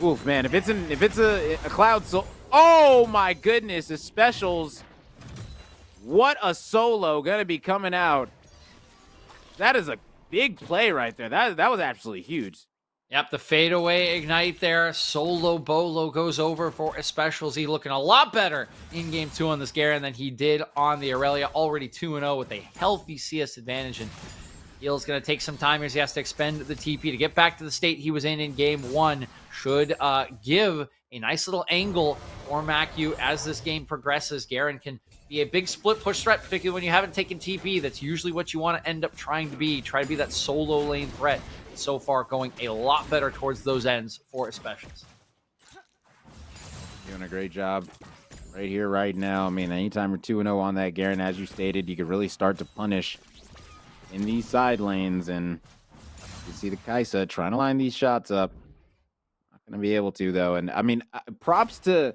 Oof, man, if it's a Cloud Soul, oh my goodness, the specials, what a solo gonna be coming out. That is a big play right there. That was absolutely huge. Yep, the fadeaway Ignite there. Solo Bolo goes over for a specials. He's looking a lot better in Game 2 on this Garen than he did on the Aurelia. Already 2-0 with a healthy CS advantage, and Heel's going to take some time here. He has to expend the TP to get back to the state he was in Game 1. Should give a nice little angle for MacU as this game progresses. Garen can be a big split push threat, particularly when you haven't taken TP. That's usually what you want to end up trying to be. Try to be that solo lane threat. So far, going a lot better towards those ends for specials. Doing a great job right here, right now. I mean, anytime you're 2-0 on that Garen, as you stated, you could really start to punish in these side lanes. And you see the Kaisa trying to line these shots up. Not going to be able to, though. And, I mean, props to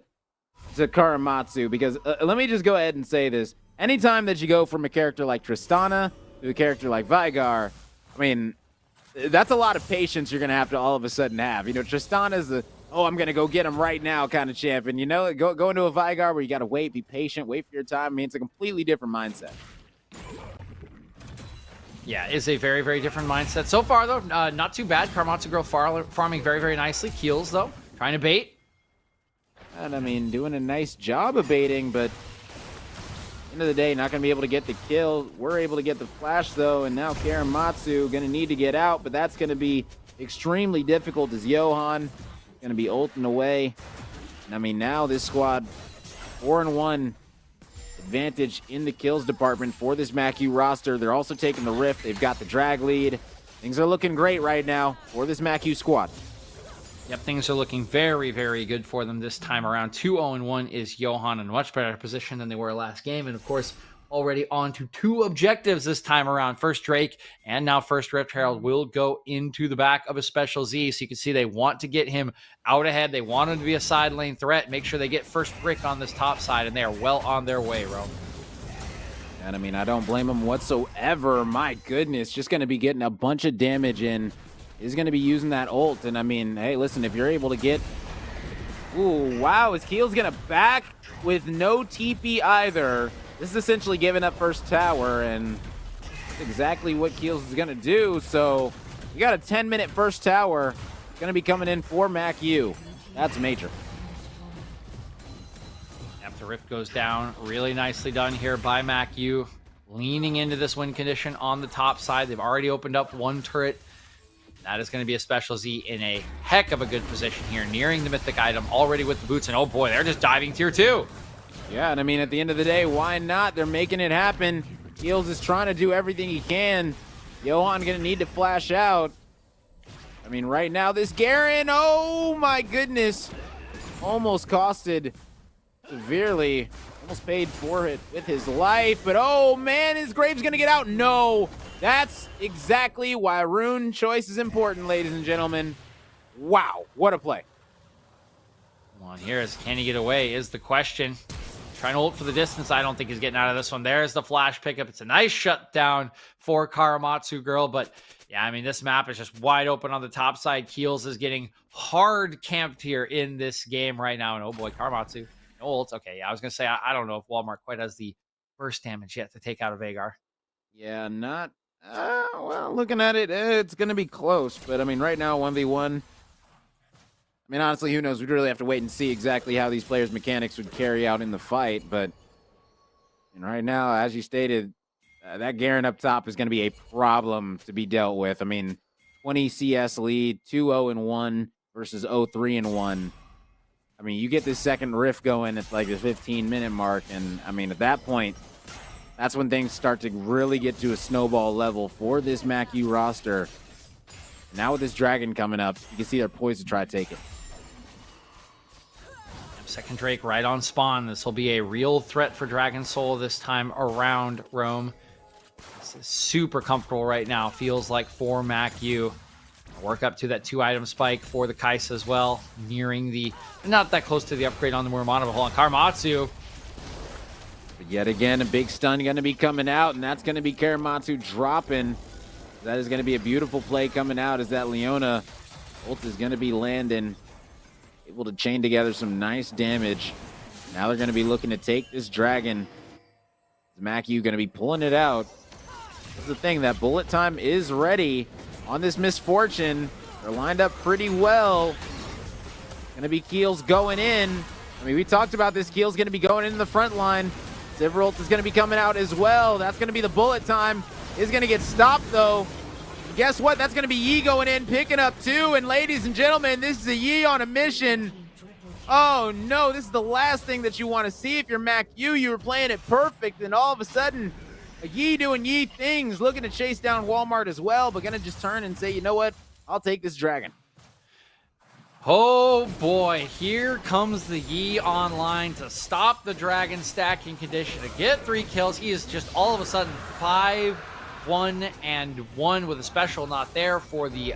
Karamatsu, because let me just go ahead and say this. Anytime that you go from a character like Tristana to a character like Vigar, I mean, that's a lot of patience you're going to have to all of a sudden have. Tristana's the, I'm going to go get him right now kind of champion. Go into a Vigar where you got to wait, be patient, wait for your time. I mean, it's a completely different mindset. Yeah, it's a very, very different mindset. So far, though, not too bad. Karamatsu Girl farming very, very nicely. Keels, though, trying to bait. And, I mean, doing a nice job of baiting, but end of the day, not going to be able to get the kill. We're able to get the flash, though, and now Karamatsu going to need to get out, but that's going to be extremely difficult as Johan going to be ulting away. And, I mean, now this squad, 4-1, advantage in the kills department for this MACU roster. They're also taking the Rift. They've got the drag lead. Things are looking great right now for this MACU squad. Yep, things are looking very, very good for them this time around. 2-0-1 is Johan in a much better position than they were last game. And of course, already on to 2 objectives this time around. First Drake and now first Rift Herald will go into the back of a Special Z. So you can see they want to get him out ahead. They want him to be a side lane threat. Make sure they get first brick on this top side, and they are well on their way, Rome. And I mean, I don't blame him whatsoever. My goodness, just going to be getting a bunch of damage in. Is going to be using that ult. And I mean, hey, listen, if you're able to get... Ooh, wow, his Keel's going to back with no TP either. This is essentially giving up first tower, and that's exactly what Keels is going to do. So we got a 10-minute first tower going to be coming in for MACU. That's major. After Rift goes down, really nicely done here by MACU. Leaning into this win condition on the top side. They've already opened up 1 turret. That is going to be a Special Z in a heck of a good position here, nearing the mythic item, already with the boots. And oh boy, they're just diving tier 2. Yeah, and I mean, at the end of the day, why not? They're making it happen. Keels is trying to do everything he can. Johan going to need to flash out. I mean, right now, this Garen, oh my goodness, almost costed severely. Almost paid for it with his life, but oh man, his Grave's going to get out. No, that's exactly why rune choice is important, ladies and gentlemen. Wow, what a play. Come on, here is, can he get away is the question. Trying to ult for the distance. I don't think he's getting out of this one. There's the flash pickup. It's a nice shutdown for Karamatsu Girl, but yeah, I mean, this map is just wide open on the top side. Keels is getting hard camped here in this game right now, and oh boy, Karamatsu. No ult. Okay, yeah, I was going to say, I don't know if Walmart quite has the burst damage yet to take out a Veigar. Yeah, not... well, looking at it, it's going to be close. But, I mean, right now, 1v1. I mean, honestly, who knows? We'd really have to wait and see exactly how these players' mechanics would carry out in the fight. But and right now, as you stated, that Garen up top is going to be a problem to be dealt with. I mean, 20 CS lead, 2-0-1 versus 0-3-1. I mean, you get this second rift going at like the 15-minute mark, and I mean, at that point, that's when things start to really get to a snowball level for this MACU roster. Now with this dragon coming up, you can see they're poised to try to take it. Second Drake right on spawn. This will be a real threat for Dragon Soul this time around, Rome. This is super comfortable right now. Feels like for MACU. Work up to that 2-item spike for the Kai'Sa as well. Nearing the... Not that close to the upgrade on the Muramana, but hold on. Karamatsu. But yet again, a big stun going to be coming out, and that's going to be Karamatsu dropping. That is going to be a beautiful play coming out as that Leona ult is going to be landing. Able to chain together some nice damage. Now they're going to be looking to take this dragon. MACU going to be pulling it out. That's the thing, that bullet time is ready on this Misfortune. They're lined up pretty well. Going to be Keels going in. I mean, we talked about this. Keels going to be going in the front line. Sivert is going to be coming out as well. That's going to be the bullet time. Is going to get stopped, though. Guess what? That's going to be Yi going in, picking up 2. And ladies and gentlemen, this is a Yi on a mission. Oh, no. This is the last thing that you want to see if you're MACU. You were playing it perfect, and all of a sudden, a Yi doing Yi things, looking to chase down Walmart as well, but going to just turn and say, you know what? I'll take this dragon. Oh, boy. Here comes the Yi online to stop the dragon stacking condition, to get 3 kills. He is just all of a sudden 5-1-1 with a special not there for the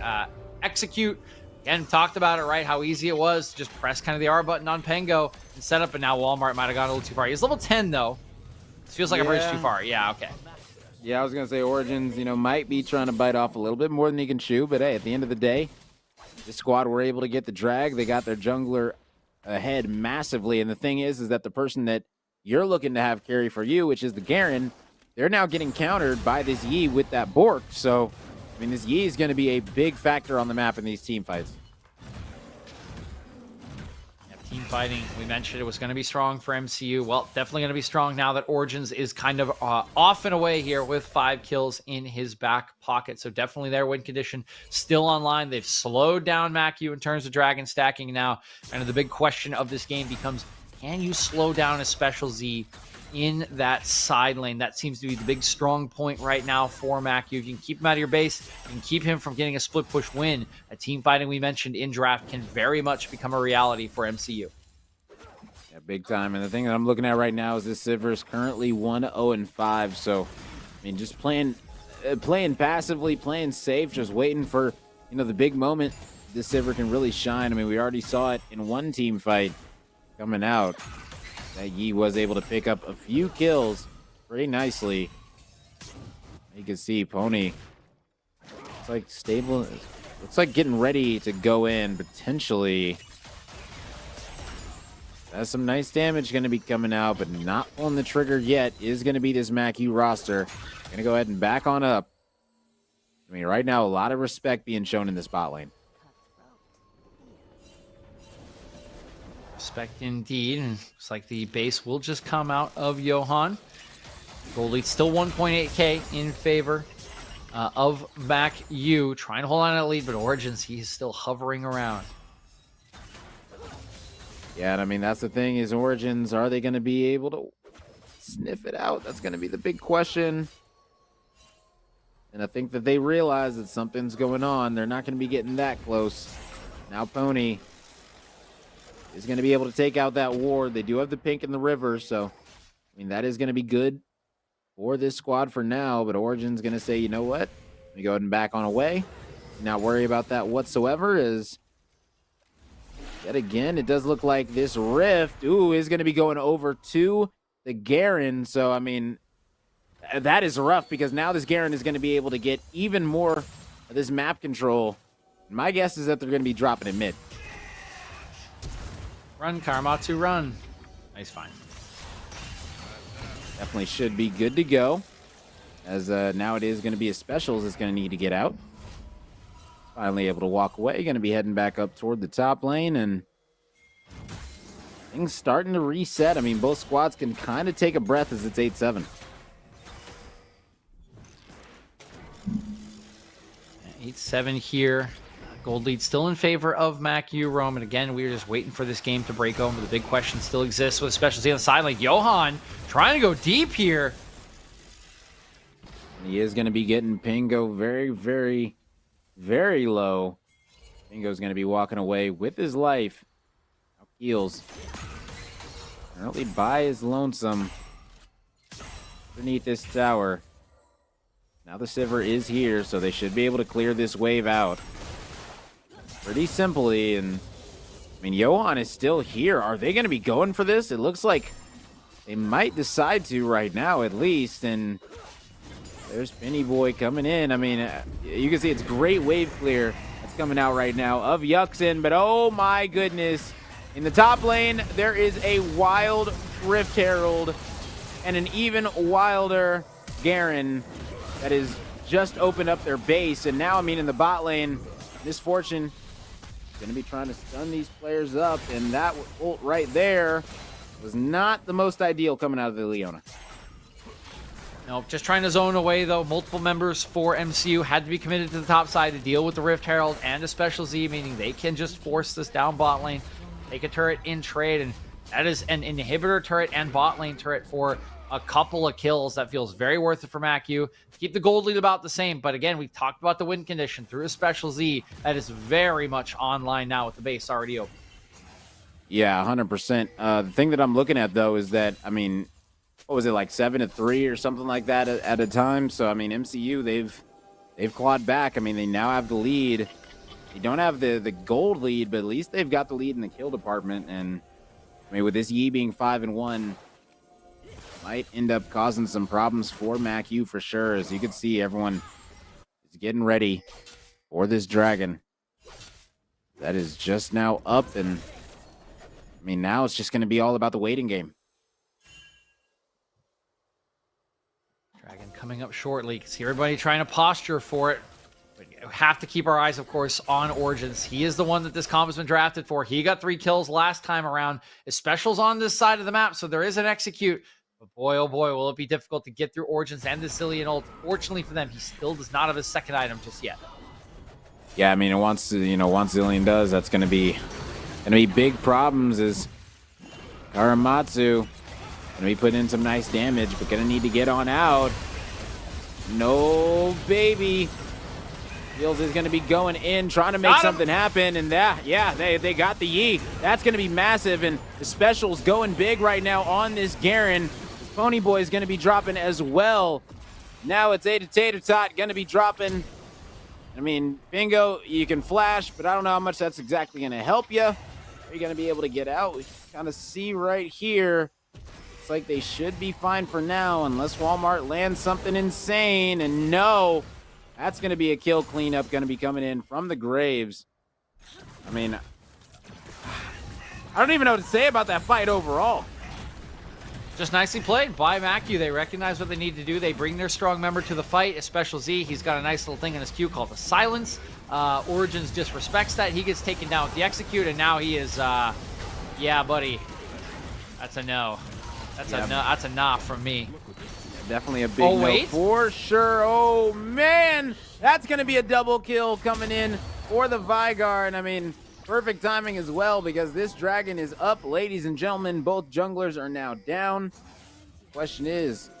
execute. Again, talked about it, right? How easy it was to just press kind of the R button on Pengo and set up, and now Walmart might have gone a little too far. He's level 10, though. This feels like a bridge too far. Yeah, okay. Yeah, I was going to say Origins, might be trying to bite off a little bit more than he can chew, but hey, at the end of the day, this squad were able to get the drag. They got their jungler ahead massively, and the thing is that the person that you're looking to have carry for you, which is the Garen, they're now getting countered by this Yi with that Bork. So, I mean, this Yi is going to be a big factor on the map in these team fights. Team fighting, we mentioned it was going to be strong for MCU. Well, definitely going to be strong now that Origins is kind of off and away here with 5 kills in his back pocket. So definitely their win condition still online. They've slowed down MACU in terms of dragon stacking now. And the big question of this game becomes, can you slow down a Special Z in that side lane. That seems to be the big strong point right now for Mac. You can keep him out of your base. You can keep him from getting a split push win. A team fighting we mentioned in draft can very much become a reality for MCU. Yeah, big time. And the thing that I'm looking at right now is this Sivir is currently 1-0-5. So, I mean, just playing passively, playing safe, just waiting for, you know, the big moment this Sivir can really shine. I mean, we already saw it in one team fight coming out that Yi was able to pick up a few kills pretty nicely. You can see Pony, it's like stable. Looks like getting ready to go in potentially. That's some nice damage going to be coming out, but not pulling the trigger yet is going to be this MacU roster. Going to go ahead and back on up. I mean, right now, a lot of respect being shown in this bot lane. Respect indeed. And looks like the base will just come out of Johan. Gold lead still 1.8k in favor of MacU. Trying to hold on to that lead, but Origins, he's still hovering around. Yeah, and I mean, that's the thing is Origins, are they going to be able to sniff it out? That's going to be the big question. And I think that they realize that something's going on. They're not going to be getting that close. Now Pony is going to be able to take out that ward. They do have the pink in the river, so, I mean, that is going to be good for this squad for now. But Origin's going to say, you know what? Let me go ahead and back on away. Not worry about that whatsoever, as yet again, it does look like this Rift, is going to be going over to the Garen. So, I mean, that is rough because now this Garen is going to be able to get even more of this map control. My guess is that they're going to be dropping it mid. Run, Karamatsu, run. Nice find. Definitely should be good to go, as now it is going to be a specials that's going to need to get out. Finally able to walk away. Going to be heading back up toward the top lane, and things starting to reset. I mean, both squads can kind of take a breath as it's 8-7. 8-7 here. Gold lead still in favor of MacU Rome. And again, we were just waiting for this game to break over. The big question still exists with specialty on the side. Like Johan trying to go deep here. He is going to be getting Pingo very, very, very low. Pingo's going to be walking away with his life. Now heals. Currently by his lonesome. Underneath this tower. Now the Sivir is here, so they should be able to clear this wave out pretty simply. And I mean, Johan is still here. Are they going to be going for this? It looks like they might decide to right now, at least. And there's Penny Boy coming in. I mean, you can see it's great wave clear that's coming out right now of Yuxin. But oh my goodness, in the top lane, there is a wild Rift Herald and an even wilder Garen that is just opened up their base. And now, I mean, in the bot lane, Misfortune going to be trying to stun these players up, and that ult right there was not the most ideal coming out of the Leona. No, just trying to zone away, though. Multiple members for MCU had to be committed to the top side to deal with the Rift Herald and a Special Z, meaning they can just force this down bot lane, take a turret in trade, and that is an inhibitor turret and bot lane turret for a couple of kills. That feels very worth it for MacU. Keep the gold lead about the same, but again, we talked about the win condition through a Special Z that is very much online now with the base already open. Yeah, 100%. The thing that I'm looking at, though, is that, I mean, what was it, like 7-3 or something like that at a time? So, I mean, MCU, they've clawed back. I mean, they now have the lead. They don't have the gold lead, but at least they've got the lead in the kill department. And, I mean, with this Yi being 5-1, might end up causing some problems for MacU for sure. As you can see, everyone is getting ready for this dragon that is just now up. And I mean, now it's just going to be all about the waiting game. Dragon coming up shortly. You can see everybody trying to posture for it. But you have to keep our eyes, of course, on Origins. He is the one that this comp has been drafted for. He got 3 kills last time around. His special's on this side of the map, so there is an execute. But boy, oh boy, will it be difficult to get through Origins and the Cillian ult. Fortunately for them, he still does not have his second item just yet. Yeah, I mean, once Cillian does, that's going to be big problems. Is Karamatsu Gonna be putting in some nice damage, but gonna need to get on out. No, baby. Heels is going to be going in, trying to make something happen, and they got the Yi. That's going to be massive, and the special's going big right now on this Garen. This Pony Boy is going to be dropping as well. Now it's Ada Tater Tot going to be dropping. I mean, Bingo, you can flash, but I don't know how much that's exactly going to help you. Are you going to be able to get out? We kind of see right here. It's like they should be fine for now, unless Walmart lands something insane, and no. That's going to be a kill cleanup going to be coming in from the Graves. I mean, I don't even know what to say about that fight overall. Just nicely played by Macu. They recognize what they need to do. They bring their strong member to the fight, a Special Z. He's got a nice little thing in his queue called the Silence. Origins disrespects that. He gets taken down with the Execute, and now he is, yeah, buddy. That's a no. That's a no. That's a nah from me. Definitely a big no for sure. Oh, man. That's going to be a double kill coming in for the Vygar. And, I mean, perfect timing as well because this dragon is up. Ladies and gentlemen, both junglers are now down. The question is, do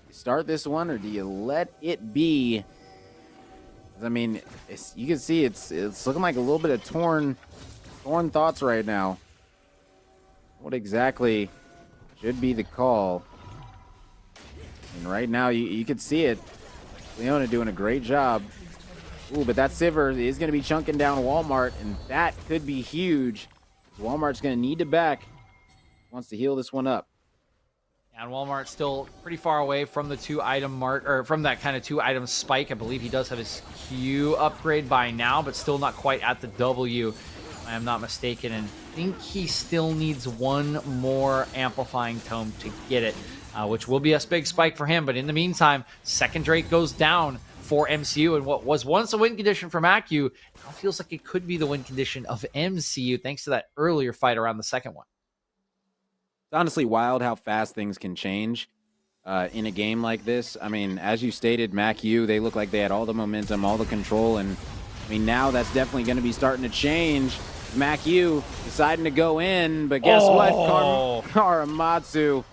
you start this one or do you let it be? I mean, you can see it's looking like a little bit of torn thoughts right now. What exactly should be the call? And right now, you can see it. Leona doing a great job. Ooh, but that Sivir is going to be chunking down Walmart, and that could be huge. Walmart's going to need to back. Wants to heal this one up. And Walmart's still pretty far away from the 2-item mark, or from that kind of 2-item spike. I believe he does have his Q upgrade by now, but still not quite at the W, if I am not mistaken. And I think he still needs one more amplifying tome to get it. Which will be a big spike for him. But in the meantime, second Drake goes down for MCU. And what was once a win condition for Macu now feels like it could be the win condition of MCU thanks to that earlier fight around the second one. It's honestly wild how fast things can change in a game like this. I mean, as you stated, Macu, they look like they had all the momentum, all the control. And, I mean, now that's definitely going to be starting to change. Macu deciding to go in. But guess what? Karamatsu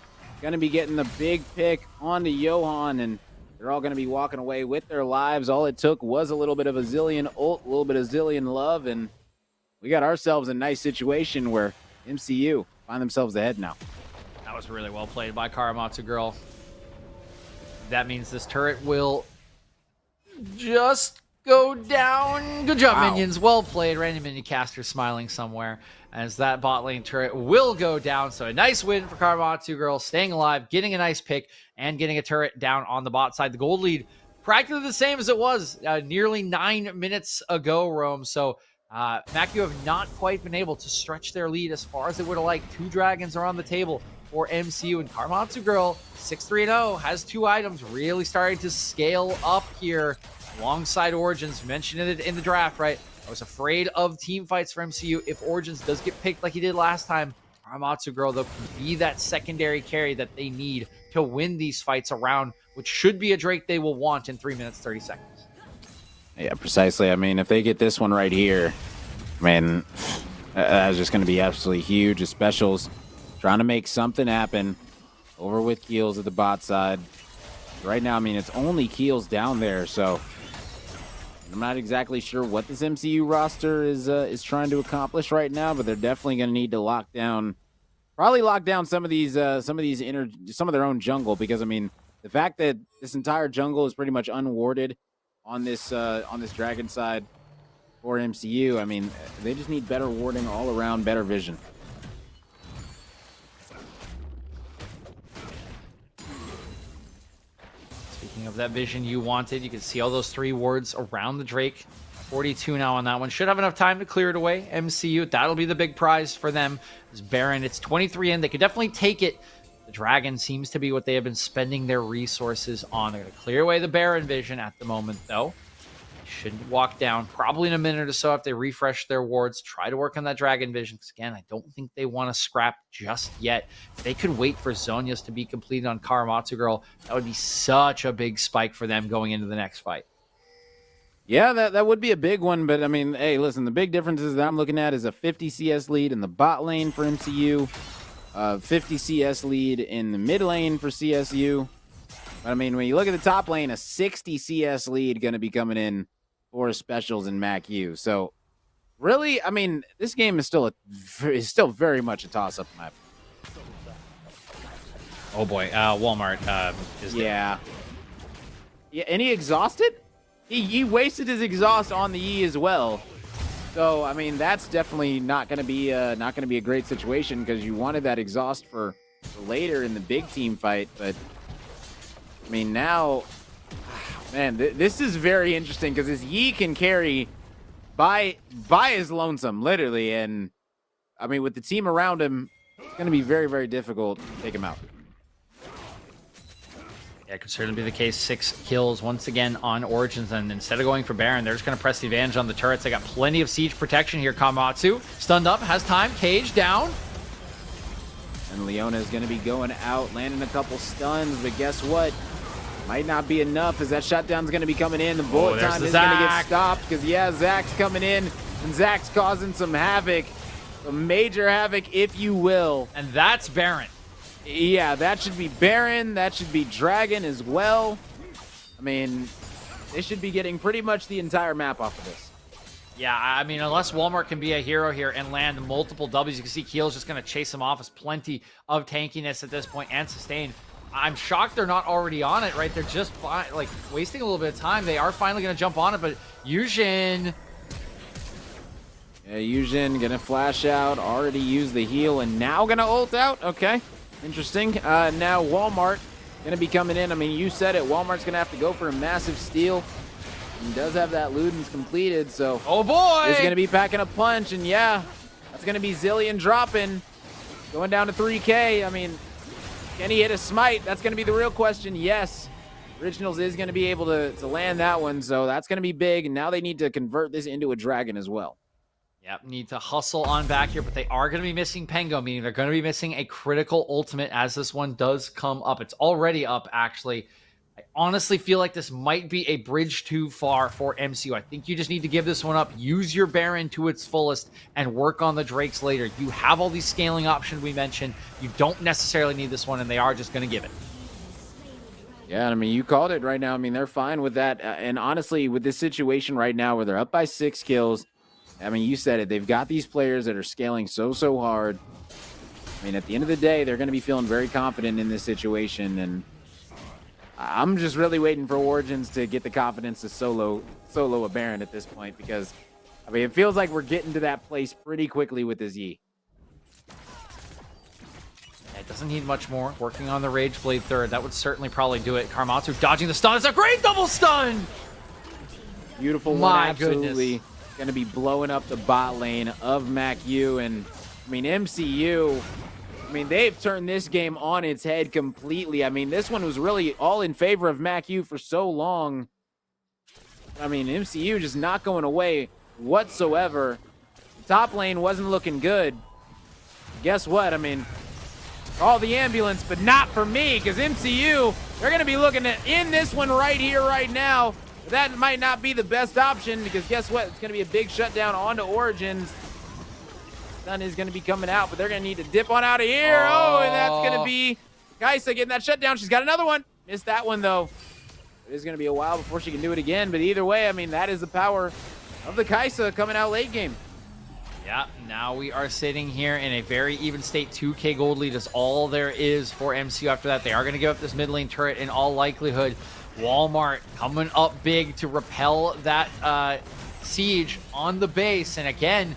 going to be getting the big pick onto Johan, and they're all going to be walking away with their lives. All it took was a little bit of a Zillion ult, a little bit of Zillion love, and we got ourselves a nice situation where MCU find themselves ahead now. That was really well played by Karamatsu Girl. That means this turret will just go down. Good job, minions. Well played. Random minion caster smiling somewhere as that bot lane turret will go down. So a nice win for Karamatsu Girl, staying alive, getting a nice pick, and getting a turret down on the bot side. The gold lead practically the same as it was nearly 9 minutes ago, Rome. So Macu have not quite been able to stretch their lead as far as they would have liked. 2 dragons are on the table for MCU, and Karamatsu Girl, 6-3-0, has 2 items, really starting to scale up here alongside Origins. Mentioned it in the draft, right? I was afraid of team fights for MCU. If Origins does get picked like he did last time, Karamatsu Girl, though, can be that secondary carry that they need to win these fights around, which should be a Drake they will want in 3 minutes, 30 seconds. Yeah, precisely. I mean, if they get this one right here, man, that's just going to be absolutely huge. The specials trying to make something happen over with Keels at the bot side. Right now, I mean, it's only Keels down there, so I'm not exactly sure what this MCU roster is trying to accomplish right now, but they're definitely going to need to lock down some of their own jungle, because I mean, the fact that this entire jungle is pretty much unwarded on this dragon side for MCU, I mean, they just need better warding all around, better vision. Speaking of that vision you wanted, you can see all those 3 wards around the Drake. 42 now on that one. Should have enough time to clear it away. MCU, that'll be the big prize for them. This Baron, it's 23 in. They could definitely take it. The Dragon seems to be what they have been spending their resources on. They're going to clear away the Baron vision at the moment, though. They shouldn't walk down. Probably in a minute or so if they refresh their wards. Try to work on that Dragon vision. Because, again, I don't think they want to scrap just yet. If they could wait for Zonia's to be completed on Karamatsu Girl, that would be such a big spike for them going into the next fight. Yeah, that would be a big one, but I mean, hey, listen, the big differences that I'm looking at is a 50 CS lead in the bot lane for MCU. 50 CS lead in the mid lane for CSU. But I mean, when you look at the top lane, a 60 CS lead going to be coming in for specials in MACU. So really, I mean, this game is still very much a toss-up map. Oh boy, Walmart is dead. Yeah. Yeah, and he exhausted? He wasted his exhaust on the E as well. So I mean, that's definitely not going to be a great situation because you wanted that exhaust for later in the big team fight. But I mean, now, man, this is very interesting because his Yi can carry by his lonesome, literally, and I mean, with the team around him, it's going to be very, very difficult to take him out. Yeah, it could certainly be the case. 6 kills once again on Origins, and instead of going for Baron, they're just going to press the advantage on the turrets. They got plenty of siege protection here. Kamatsu stunned up, has time, cage down. And Leona is going to be going out, landing a couple stuns, but guess what? Might not be enough as that shutdown's going to be coming in. The bullet time is going to get stopped because, yeah, Zach's coming in, and Zach's causing some havoc, some major havoc, if you will. And that's Baron. Yeah, that should be Baron. That should be Dragon as well. I mean, they should be getting pretty much the entire map off of this. Yeah, I mean, unless Walmart can be a hero here and land multiple W's, you can see Keel's just going to chase him off. As plenty of tankiness at this point and sustain. I'm shocked they're not already on it, right? They're just like wasting a little bit of time. They are finally going to jump on it, but Yujin. Yeah, Yujin going to flash out, already used the heal, and now going to ult out. Okay. Interesting. Now Walmart going to be coming in. I mean, you said it. Walmart's going to have to go for a massive steal. He does have that Ludens completed, so... Oh, boy! He's going to be packing a punch, and yeah, that's going to be Zillion dropping. Going down to 3K. I mean, can he hit a smite? That's going to be the real question. Yes. Originals is going to be able to land that one, so that's going to be big. And now they need to convert this into a dragon as well. Yep, need to hustle on back here, but they are going to be missing Pengo, meaning they're going to be missing a critical ultimate as this one does come up. It's already up, actually. I honestly feel like this might be a bridge too far for MCU. I think you just need to give this one up, use your Baron to its fullest, and work on the Drakes later. You have all these scaling options we mentioned. You don't necessarily need this one, and they are just going to give it. Yeah, I mean, you called it right now. I mean, they're fine with that. And honestly, with this situation right now where they're up by 6 kills, I mean, you said it. They've got these players that are scaling so hard. I mean, at the end of the day, they're going to be feeling very confident in this situation. And I'm just really waiting for Origins to get the confidence to solo a Baron at this point. Because, I mean, it feels like we're getting to that place pretty quickly with this Yi. It doesn't need much more. Working on the Rage Blade third. That would certainly probably do it. Kamatsu dodging the stun. It's a great double stun! Beautiful one. My Absolutely. goodness. Going to be blowing up the bot lane of MACU. And, I mean, MCU, I mean, they've turned this game on its head completely. I mean, this one was really all in favor of MACU for so long. I mean, MCU just not going away whatsoever. The top lane wasn't looking good. Guess what? I mean, call the ambulance, but not for me, because MCU, they're going to be looking at in this one right here, right now. That might not be the best option because guess what? It's going to be a big shutdown onto Origins. Stun is going to be coming out, but they're going to need to dip on out of here. Oh, and that's going to be Kaisa getting that shutdown. She's got another one. Missed that one, though. It is going to be a while before she can do it again, but either way, I mean, that is the power of the Kaisa coming out late game. Yeah, now we are sitting here in a very even state. 2K gold lead is all there is for MCU after that. They are going to give up this mid lane turret in all likelihood. Walmart coming up big to repel that siege on the base. And again,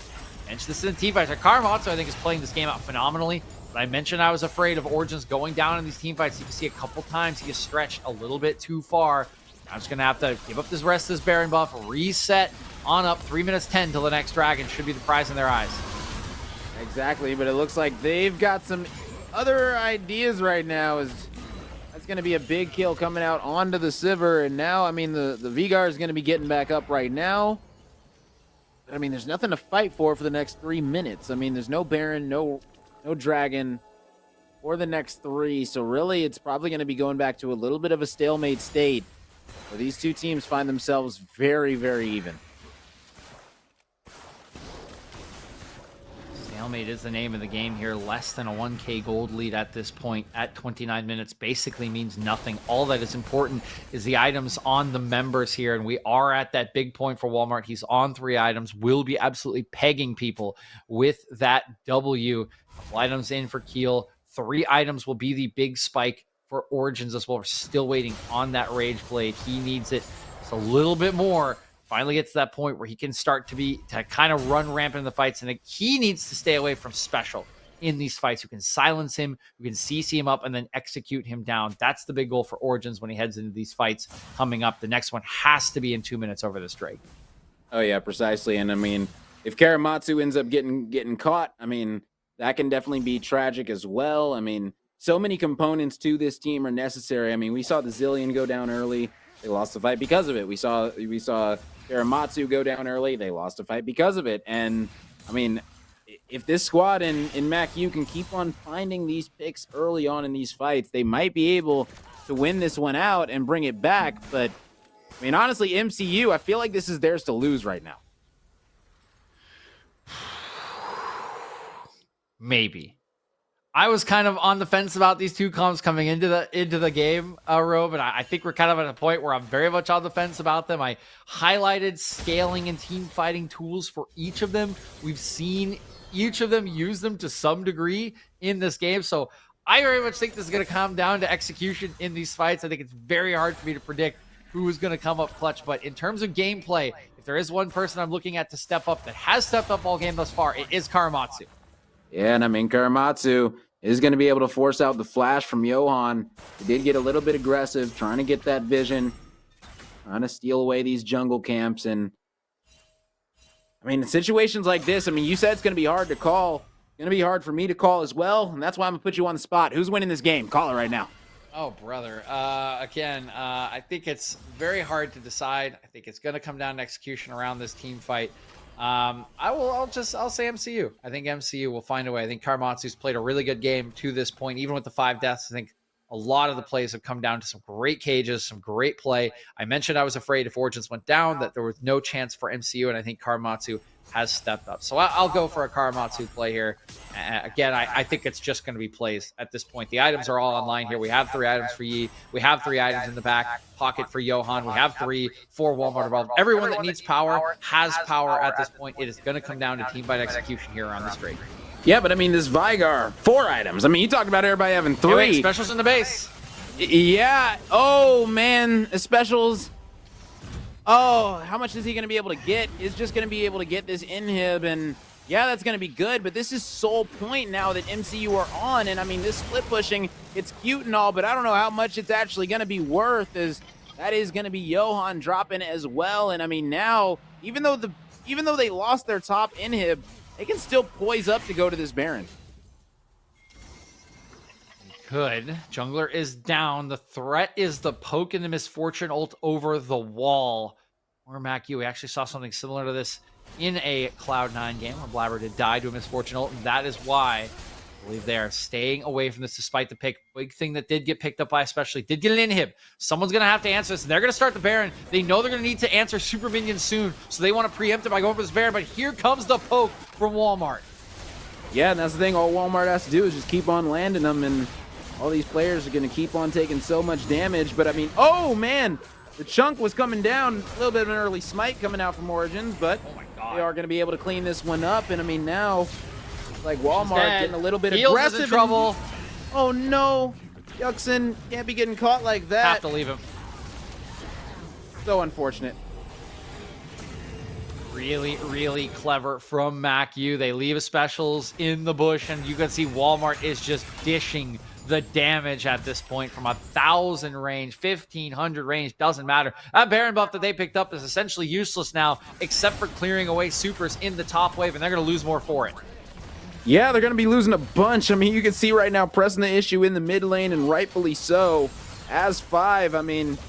mentioned this in the team fights. Kamatsu, I think, is playing this game out phenomenally. But I mentioned I was afraid of Origins going down in these team fights. You can see a couple times he is stretched a little bit too far. I'm just going to have to give up this rest of this Baron buff, reset on up. 3 minutes 10 till the next dragon should be the prize in their eyes. Exactly, but it looks like they've got some other ideas right now. That's going to be a big kill coming out onto the Sivir, and now, I mean, the Vigar is going to be getting back up right now. But, I mean, there's nothing to fight for the next 3 minutes. I mean, there's no Baron, no Dragon for the next 3, so really it's probably going to be going back to a little bit of a stalemate state where these two teams find themselves very, very even. Stalemate is the name of the game here. Less than a 1k gold lead at this point at 29 minutes basically means nothing. All that is important is the items on the members here, and we are at that big point for Walmart. He's on 3 items, will be absolutely pegging people with that W. Couple items in for Keel. 3 items will be the big spike for Origins as well. We're still waiting on that Rage Blade. He needs it just a little bit more. Finally gets to that point where he can start to kind of run rampant in the fights, and he needs to stay away from Special in these fights. Who can silence him, who can CC him up, and then execute him down. That's the big goal for Origins when he heads into these fights coming up. The next one has to be in 2 minutes over this Drake. Oh yeah, precisely. And I mean, if Karamatsu ends up getting caught, I mean, that can definitely be tragic as well. I mean, so many components to this team are necessary. I mean, we saw the Zillion go down early. They lost the fight because of it. We saw Karamatsu go down early. They lost a fight because of it. And I mean, if this squad in MACU can keep on finding these picks early on in these fights, they might be able to win this one out and bring it back. But I mean, honestly, MCU, I feel like this is theirs to lose right now. Maybe. I was kind of on the fence about these two comps coming into the game, Ro, but I think we're kind of at a point where I'm very much on the fence about them. I highlighted scaling and team fighting tools for each of them. We've seen each of them use them to some degree in this game, so I very much think this is going to come down to execution in these fights. I think it's very hard for me to predict who is going to come up clutch, but in terms of gameplay, if there is one person I'm looking at to step up that has stepped up all game thus far, it is Karamatsu. Yeah, and I mean, Karamatsu is going to be able to force out the flash from Johan. He did get a little bit aggressive, trying to get that vision, trying to steal away these jungle camps. And I mean, in situations like this, I mean, you said it's going to be hard to call. It's going to be hard for me to call as well, and that's why I'm going to put you on the spot. Who's winning this game? Call it right now. Oh, brother. Again, I think it's very hard to decide. I think it's going to come down to execution around this team fight. I'll say MCU. I think MCU will find a way. I think Karamatsu's played a really good game to this point, even with the 5 deaths. I think a lot of the plays have come down to some great cages, some great play. I mentioned I was afraid if Origins went down that there was no chance for MCU, and I think Karamatsu has stepped up. So I'll go for a Karamatsu play here. Again, I think it's just going to be plays at this point. The items are all online here. We have 3 items for Yi. We have 3 items in the back pocket for Johan. We have 3 for Walmart involved. Everyone that needs power has power at this point. It is going to come down to team fight execution here on this Drake. Yeah, but I mean, this Vigar, 4 items. I mean, you talked about everybody having 3. Hey, wait, specials in the base. Yeah. Oh, man. The specials. Oh, how much is he going to be able to get? Is just going to be able to get this inhib, and yeah, that's going to be good, but this is sole point now that MCU are on, and I mean, this split pushing, it's cute and all, but I don't know how much it's actually going to be worth, as that is going to be Johan dropping as well, and I mean, now, even though they lost their top inhib, they can still poise up to go to this Baron. Good. Jungler is down. The threat is the poke and the Misfortune ult over the wall. Or MACU, we actually saw something similar to this in a Cloud9 game where Blabber did die to a Misfortune ult, and that is why I believe they are staying away from this despite the pick. Big thing that did get picked up by especially did get an inhib. Someone's going to have to answer this, and they're going to start the Baron. They know they're going to need to answer Super Minions soon, so they want to preempt it by going for this Baron, but here comes the poke from Walmart. Yeah, and that's the thing. All Walmart has to do is just keep on landing them, and all these players are going to keep on taking so much damage. But I mean, oh man, the chunk was coming down. A little bit of an early smite coming out from Origins, but they are going to be able to clean this one up. And I mean, now, it's like Walmart getting a little bit aggressive. In trouble. Oh no, Yuxin can't be getting caught like that. Have to leave him. So unfortunate. Really, really clever from MACU. They leave specials in the bush, and you can see Walmart is just dishing the damage at this point from 1,000 range, 1,500 range, doesn't matter. That Baron buff that they picked up is essentially useless now, except for clearing away supers in the top wave, and they're going to lose more for it. Yeah, they're going to be losing a bunch. I mean, you can see right now pressing the issue in the mid lane, and rightfully so. As 5, I mean,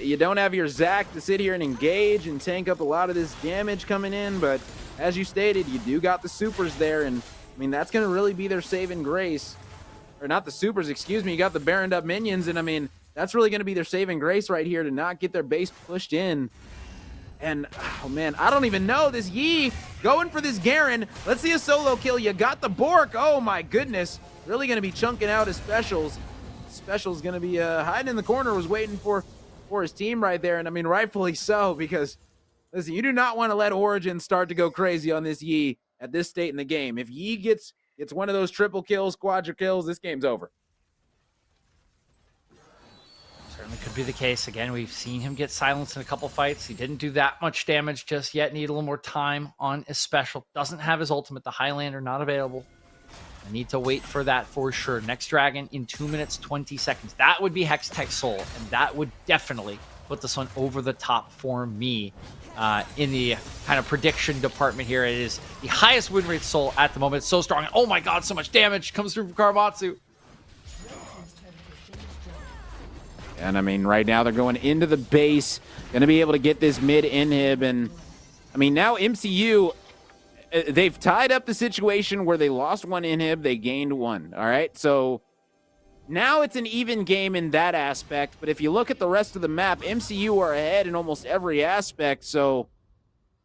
you don't have your Zac to sit here and engage and tank up a lot of this damage coming in, but as you stated, you do got the supers there, and I mean, that's going to really be their saving grace. Or not the supers, excuse me. You got the Baroned up minions, and I mean, that's really going to be their saving grace right here to not get their base pushed in. And, oh man, I don't even know. This Yi going for this Garen. Let's see a solo kill. You got the Bork. Oh my goodness. Really going to be chunking out his specials. Specials going to be hiding in the corner, was waiting for his team right there. And I mean, rightfully so, because, listen, you do not want to let Origin start to go crazy on this Yi at this state in the game. If Yi gets one of those triple kills, quadra kills, this game's over. Certainly could be the case. Again, we've seen him get silenced in a couple fights. He didn't do that much damage just yet. Need a little more time on his special. Doesn't have his ultimate. The Highlander not available. I need to wait for that for sure. Next dragon in 2 minutes, 20 seconds. That would be Hextech Soul, and that would definitely put this one over the top for me in the kind of prediction department here. It is the highest win rate Soul at the moment. It's so strong. Oh my god, so much damage comes through from Karamatsu. And I mean, right now they're going into the base, going to be able to get this mid inhib. And I mean, now MCU, they've tied up the situation where they lost one inhib, they gained one. All right. So now it's an even game in that aspect. But if you look at the rest of the map, MCU are ahead in almost every aspect. So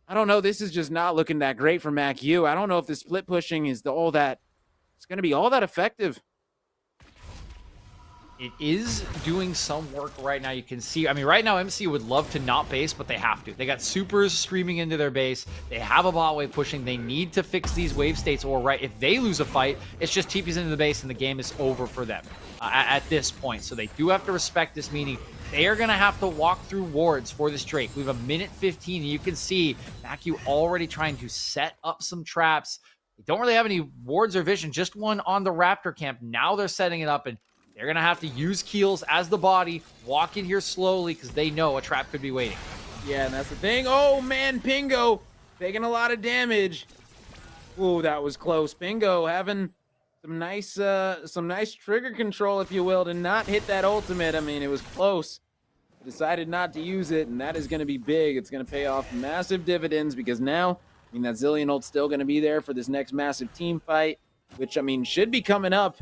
I don't know. This is just not looking that great for MacU. I don't know if the split pushing is all that, it's going to be all that effective. It is doing some work right now. You can see, I mean, right now MC would love to not base, but they have to. They got supers streaming into their base. They have a bot wave pushing. They need to fix these wave states, or right, if they lose a fight, it's just TPs into the base and the game is over for them at this point. So they do have to respect this, meaning they are going to have to walk through wards for this Drake. We have a minute 15, and you can see MacU already trying to set up some traps. They don't really have any wards or vision, just one on the Raptor camp. Now they're setting it up, and they're going to have to use Keels as the body, walk in here slowly because they know a trap could be waiting. Yeah, and that's the thing. Oh, man, Pingo taking a lot of damage. Ooh, that was close. Pingo having some nice trigger control, if you will, to not hit that ultimate. I mean, it was close. Decided not to use it, and that is going to be big. It's going to pay off massive dividends because now, I mean, that Zillion ult's still going to be there for this next massive team fight, which, I mean, should be coming up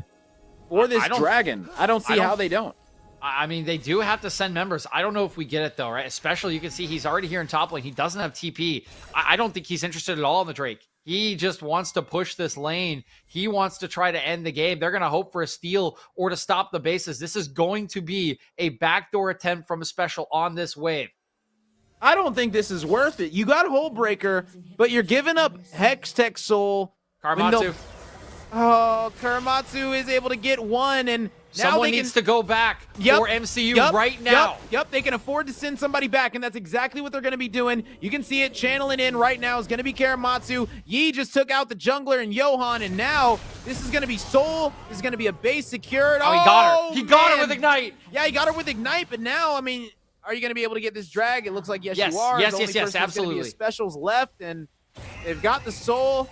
for this dragon. I don't see how they don't. I mean, they do have to send members. I don't know if we get it, though, right? Especially, you can see he's already here in top lane. He doesn't have TP. I don't think he's interested at all in the Drake. He just wants to push this lane. He wants to try to end the game. They're going to hope for a steal or to stop the bases. This is going to be a backdoor attempt from a special on this wave. I don't think this is worth it. You got Hullbreaker, but you're giving up Hextech Soul. Karamatsu. Oh, Karamatsu is able to get one, and now someone needs to go back for MCU right now. Yep, they can afford to send somebody back, and that's exactly what they're going to be doing. You can see it channeling in right now is going to be Karamatsu. Yi just took out the jungler and Johan, and now this is going to be Soul. This is going to be a base secured. Oh, he got her. He got her with Ignite. Yeah, he got her with Ignite, but now, I mean, are you going to be able to get this drag? It looks like yes, you are. Yes, the only person absolutely. Gonna be specials left, and they've got the Soul.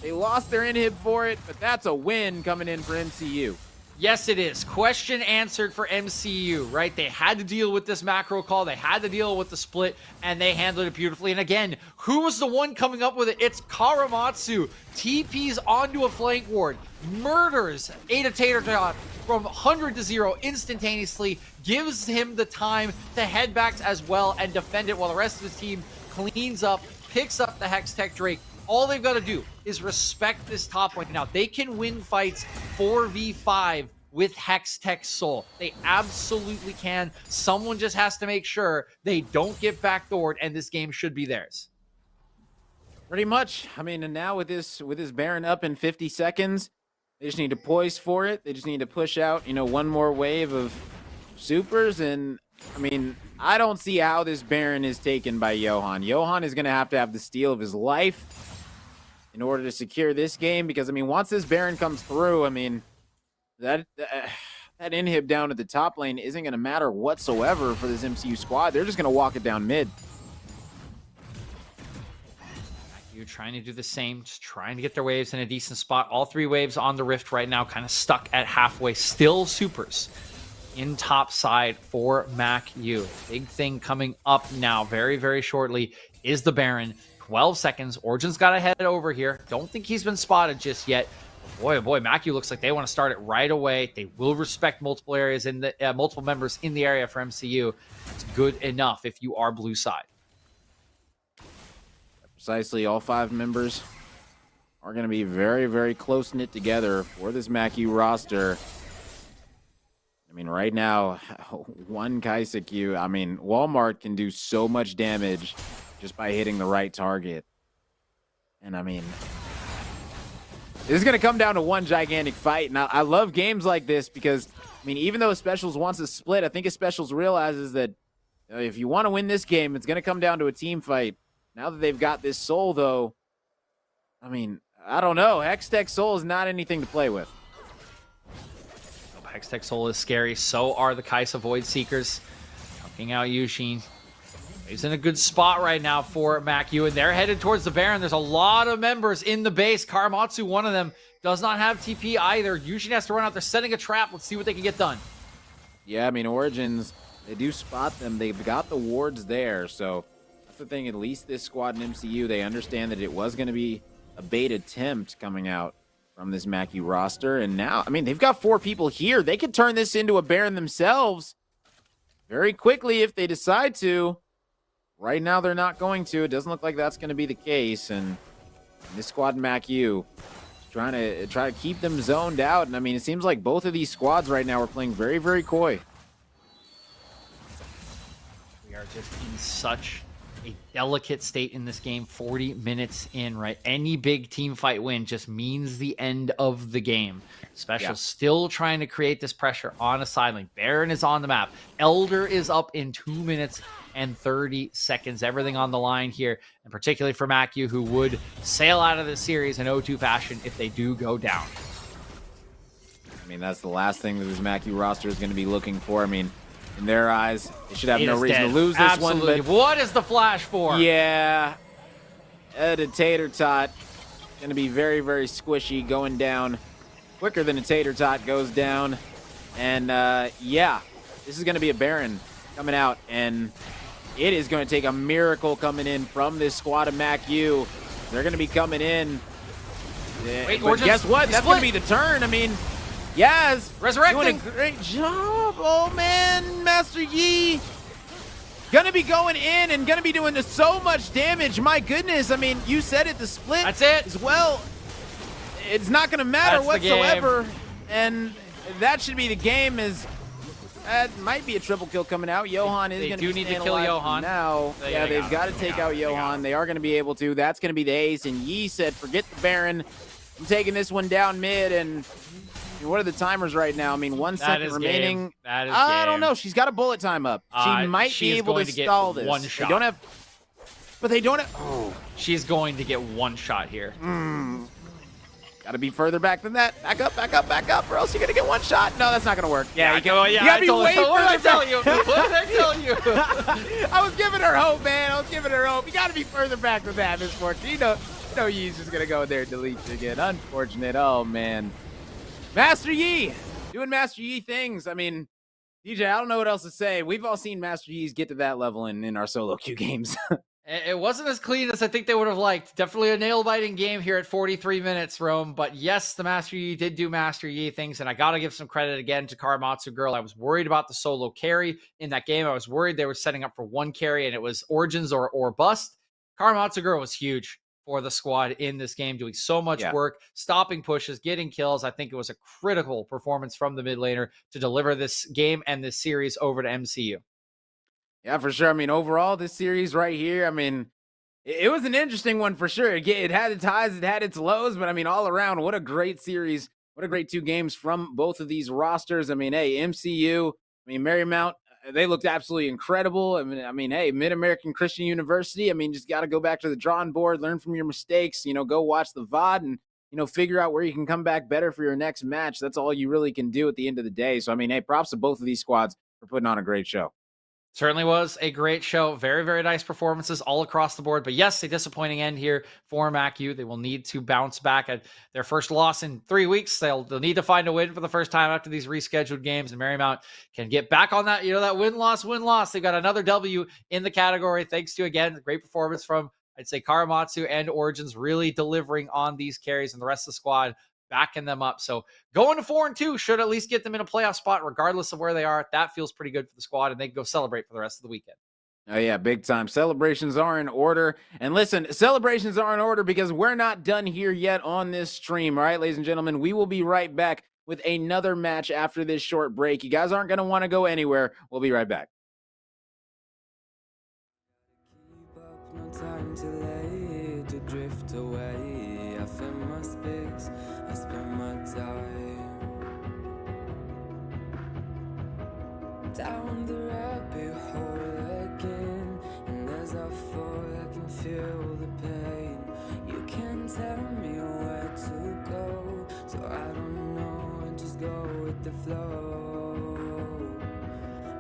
They lost their inhib for it, but that's a win coming in for MCU. Yes, it is. Question answered for MCU, right? They had to deal with this macro call. They had to deal with the split, and they handled it beautifully. And again, who was the one coming up with it? It's Karamatsu. TPs onto a flank ward, murders Ada Tater Tot from 100 to 0 instantaneously, gives him the time to head back as well and defend it while the rest of his team cleans up, picks up the Hextech Drake. All they've got to do is respect this top lane. Now, they can win fights 4v5 with Hextech Soul. They absolutely can. Someone just has to make sure they don't get backdoored, and this game should be theirs. Pretty much. I mean, and now with this Baron up in 50 seconds, they just need to poise for it. They just need to push out, one more wave of supers. And, I mean, I don't see how this Baron is taken by Johan. Johan is going to have the steal of his life in order to secure this game, because, I mean, once this Baron comes through, I mean, that inhib down at the top lane isn't going to matter whatsoever for this MCU squad. They're just going to walk it down mid. You're trying to do the same, just trying to get their waves in a decent spot. All three waves on the Rift right now, kind of stuck at halfway. Still supers in top side for MacU. Big thing coming up now very, very shortly is the Baron. 12 seconds. Origin's got to head over here. Don't think he's been spotted just yet. Boy, oh boy, MacU looks like they want to start it right away. They will respect multiple areas in the multiple members in the area for MCU. It's good enough if you are blue side. Precisely, all 5 members are going to be very, very close knit together for this MACU roster. I mean, right now, one Kaiseki, I mean, Walmart can do so much damage just by hitting the right target. And I mean, this is going to come down to one gigantic fight. And I love games like this because, I mean, even though Specials wants to split, I think Specials realizes that if you want to win this game, it's going to come down to a team fight. Now that they've got this Soul, though, I mean, I don't know. Hextech Soul is not anything to play with. Hextech Soul is scary. So are the Kaisa Void Seekers. Chunking out Yushin. He's in a good spot right now for MACU, and they're headed towards the Baron. There's a lot of members in the base. Karamatsu, one of them, does not have TP either. Yushin has to run out. They're setting a trap. Let's see what they can get done. Yeah, I mean, Origins, they do spot them. They've got the wards there, so that's the thing. At least this squad in MCU, they understand that it was going to be a bait attempt coming out from this MACU roster. And now, I mean, they've got 4 people here. They could turn this into a Baron themselves very quickly if they decide to. Right now, they're not going to. It doesn't look like that's going to be the case. And this squad in MACU trying to keep them zoned out. And I mean, it seems like both of these squads right now are playing very, very coy. We are just in such a delicate state in this game. 40 minutes in, right? Any big team fight win just means the end of the game. Special still trying to create this pressure on a sideline. Baron is on the map. Elder is up in 2 minutes and 30 seconds. Everything on the line here, and particularly for MACU, who would sail out of this series in 0-2 fashion if they do go down. I mean, that's the last thing that this MACU roster is going to be looking for. I mean, in their eyes, they should have no reason to lose this one. But what is the flash for? Yeah, the Tater Tot going to be very, very squishy, going down quicker than a Tater Tot goes down. And yeah, this is going to be a Baron coming out, and it is going to take a miracle coming in from this squad of MACU. They're going to be coming in. Wait, but guess what? That's going to be the turn. I mean, Yaz resurrecting. Doing a great job. Oh, man. Master Yi going to be going in and going to be doing so much damage. My goodness. I mean, you said it, the split. That's it. As well. It's not going to matter whatsoever. And that should be the game. That might be a triple kill coming out. Johan is going to be need to kill Johan now. Yeah, they've got to take out Johan. They are going to be able to. That's going to be the ace. And Yi said, forget the Baron. I'm taking this one down mid. And what are the timers right now? I mean, 1 second remaining. That is I don't know. She's got a bullet time up. She might be able to stall this. One shot. They don't have. But they don't have. Oh. She's going to get one shot here. Got to be further back than that. Back up, back up, back up, or else you're going to get one shot. No, that's not going to work. Yeah, you got to be way further. What did I tell you? What did I tell you? I was giving her hope, man. I was giving her hope. You got to be further back than that, Miss Fortune. You know Yi's just going to go in there and delete you again. Unfortunate. Oh, man. Master Yi doing Master Yi things. I mean, DJ, I don't know what else to say. We've all seen Master Yi's get to that level in our solo queue games. It wasn't as clean as I think they would have liked. Definitely a nail-biting game here at 43 minutes, Rome. But yes, the Master Yi did do Master Yi things, and I got to give some credit again to Karamatsu Girl. I was worried about the solo carry in that game. I was worried they were setting up for one carry, and it was Origins or bust. Karamatsu Girl was huge for the squad in this game, doing so much work, stopping pushes, getting kills. I think it was a critical performance from the mid laner to deliver this game and this series over to MCU. Yeah, for sure. I mean, overall, this series right here, I mean, it was an interesting one for sure. It had its highs, it had its lows, but I mean, all around, what a great series. What a great 2 games from both of these rosters. I mean, hey, MCU, I mean, Marymount, they looked absolutely incredible. I mean, hey, Mid-American Christian University, I mean, just got to go back to the drawing board, learn from your mistakes, go watch the VOD and, figure out where you can come back better for your next match. That's all you really can do at the end of the day. So, I mean, hey, props to both of these squads for putting on a great show. Certainly was a great show. Very, very nice performances all across the board. But yes, a disappointing end here for MACU. They will need to bounce back at their first loss in 3 weeks. They'll need to find a win for the first time after these rescheduled games. And Marymount can get back on that, that win-loss. They've got another W in the category. Thanks to, again, the great performance from, I'd say, Karamatsu and Origins really delivering on these carries, and the rest of the squad backing them up. So going to 4-2 should at least get them in a playoff spot, regardless of where they are. That feels pretty good for the squad, and they can go celebrate for the rest of the weekend. Oh yeah, big time. Celebrations are in order. And listen, celebrations are in order because we're not done here yet on this stream. All right, ladies and gentlemen, we will be right back with another match after this short break. You guys aren't going to want to go anywhere. We'll be right back. Keep up, no time to lay, to drift away. I fill my space, I spend my time down the rabbit hole again. And as I fall, I can feel the pain. You can't tell me where to go, so I don't know, I just go with the flow.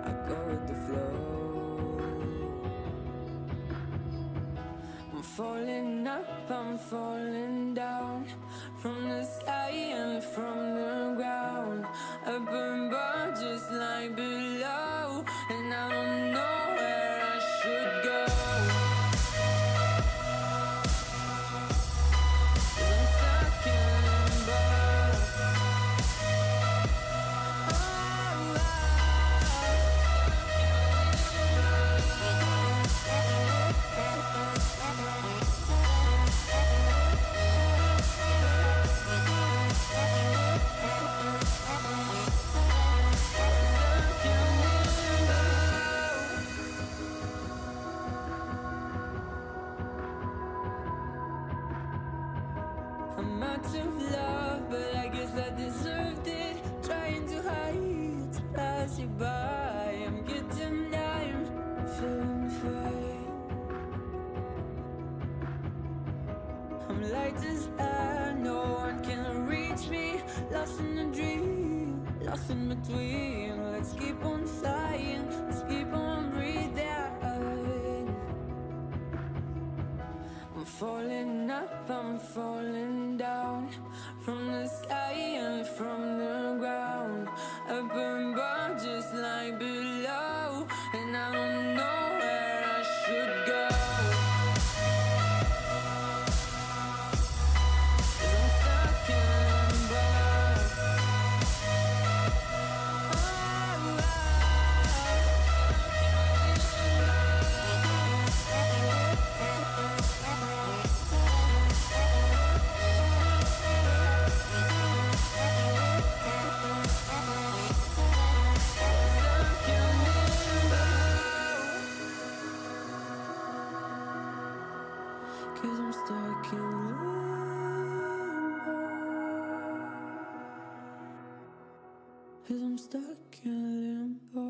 I go with the flow. I'm falling up, I'm falling down, from the sky and from the ground. Up above, just like below, and I don't know where I should go. 'Cause I'm stuck in limbo. I'm out of love, but I guess I deserved it. Trying to hide, to pass you by. I'm getting down, feeling fine. I'm light as air, no one can reach me. Lost in a dream, lost in between. Let's keep on flying, let's keep on breathing. I'm falling up, I'm falling down, from the sky and from the ground. Up above, just like below, and I don't know where I should go. 'Cause I'm stuck in limbo. Cause I'm stuck in limbo. Cause I'm stuck in limbo.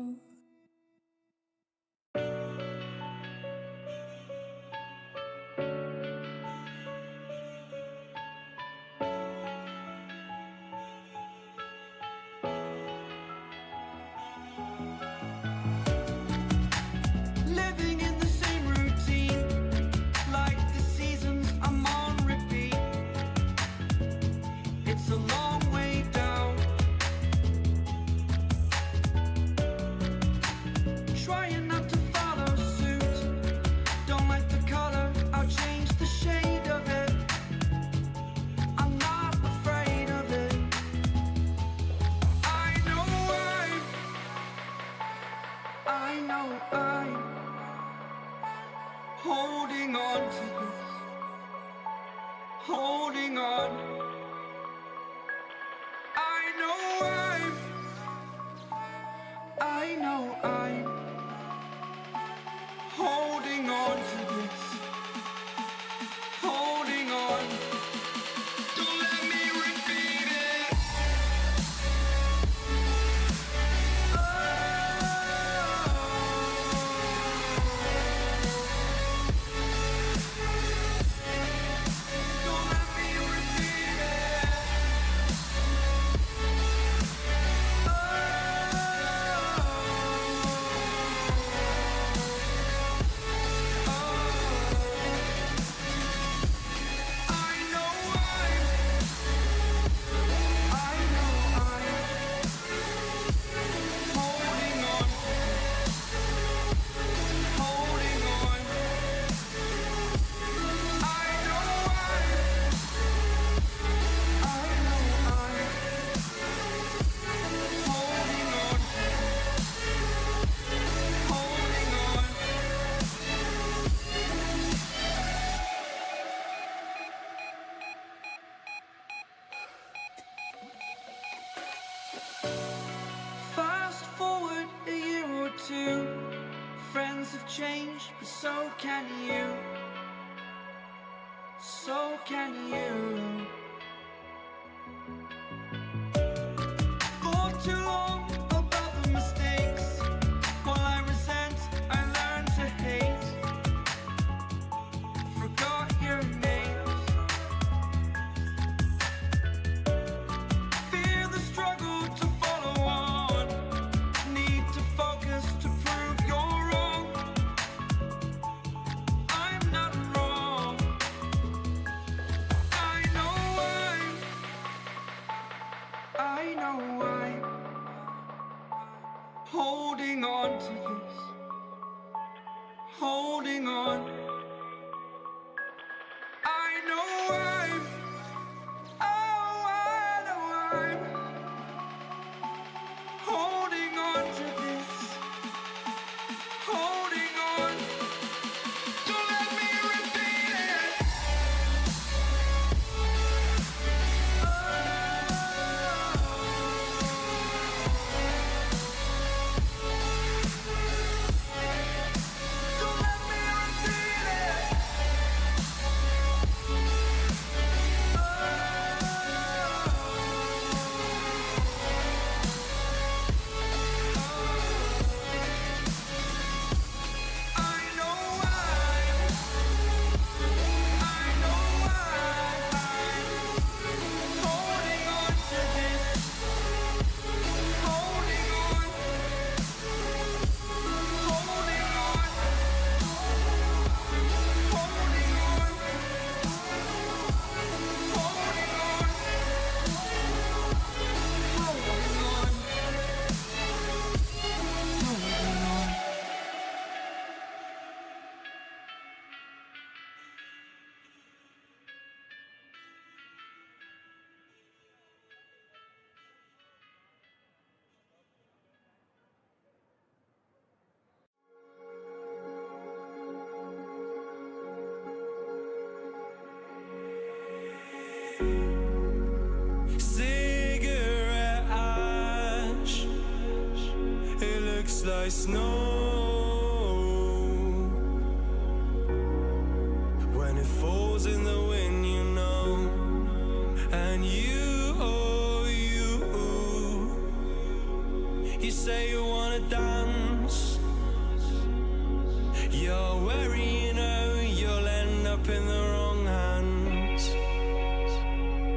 Living in the same routine, like the seasons I'm on repeat. It's a long way down. Trying not to follow suit. Don't like the color, I'll change the shade of it. I'm not afraid of it. I know I'm holding on to this, holding on. I know I'm holding on to this, holding on. Don't let me repeat it. Don't let me repeat Things have changed, but so can you. So can you. For too long about the mistakes, while I resent, I learned to hate. Forgot your names. Fear the struggle to follow on. Need to focus to prove you're wrong. I'm not wrong. I know I'm holding on to this. Holding on. I know I'm holding on to this. Holding on. Don't let me repeat it. Don't let me repeat it. I know I'm holding on to this. Holding on. Holding on. Holding on. Holding on. Holding on. Holding on. Cigarette ash, it looks like snow when it falls in the wind, you know. And you say you wanna dance. You're wary, you know, you'll end up in the wrong hands.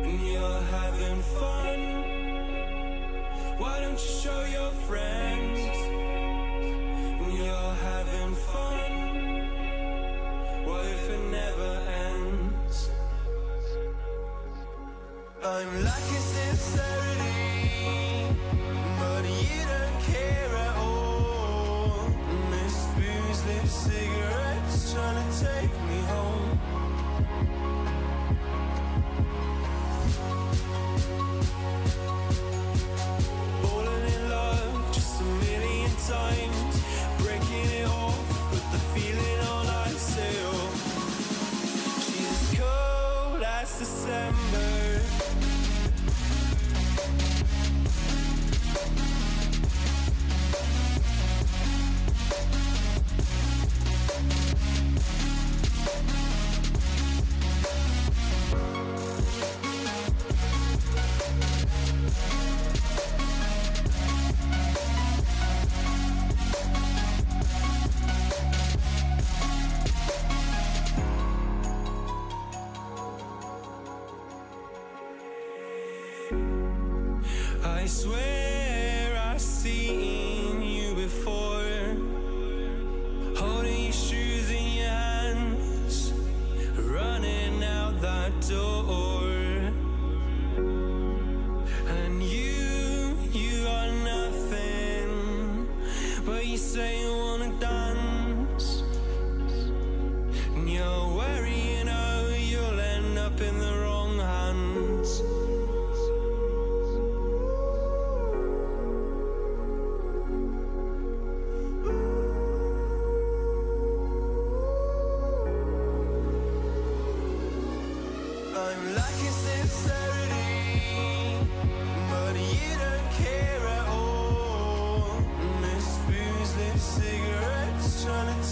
And you're having fun. Why don't you show your friends? And you're having fun. What if it never ends? I'm lacking sincerity, but you don't care at all. This booze, this cigarettes trying to take me home. Falling in love just a million times, breaking it off with the feeling on I sail. She's as cold as December. I swear I've seen you before, holding your shoes in your hands, running out that door. And you are nothing, but you say you wanna dance. And you're wary, you know, you'll end up in the wrong hands. I'm lacking sincerity, but you don't care at all. This booze, this cigarettes trying to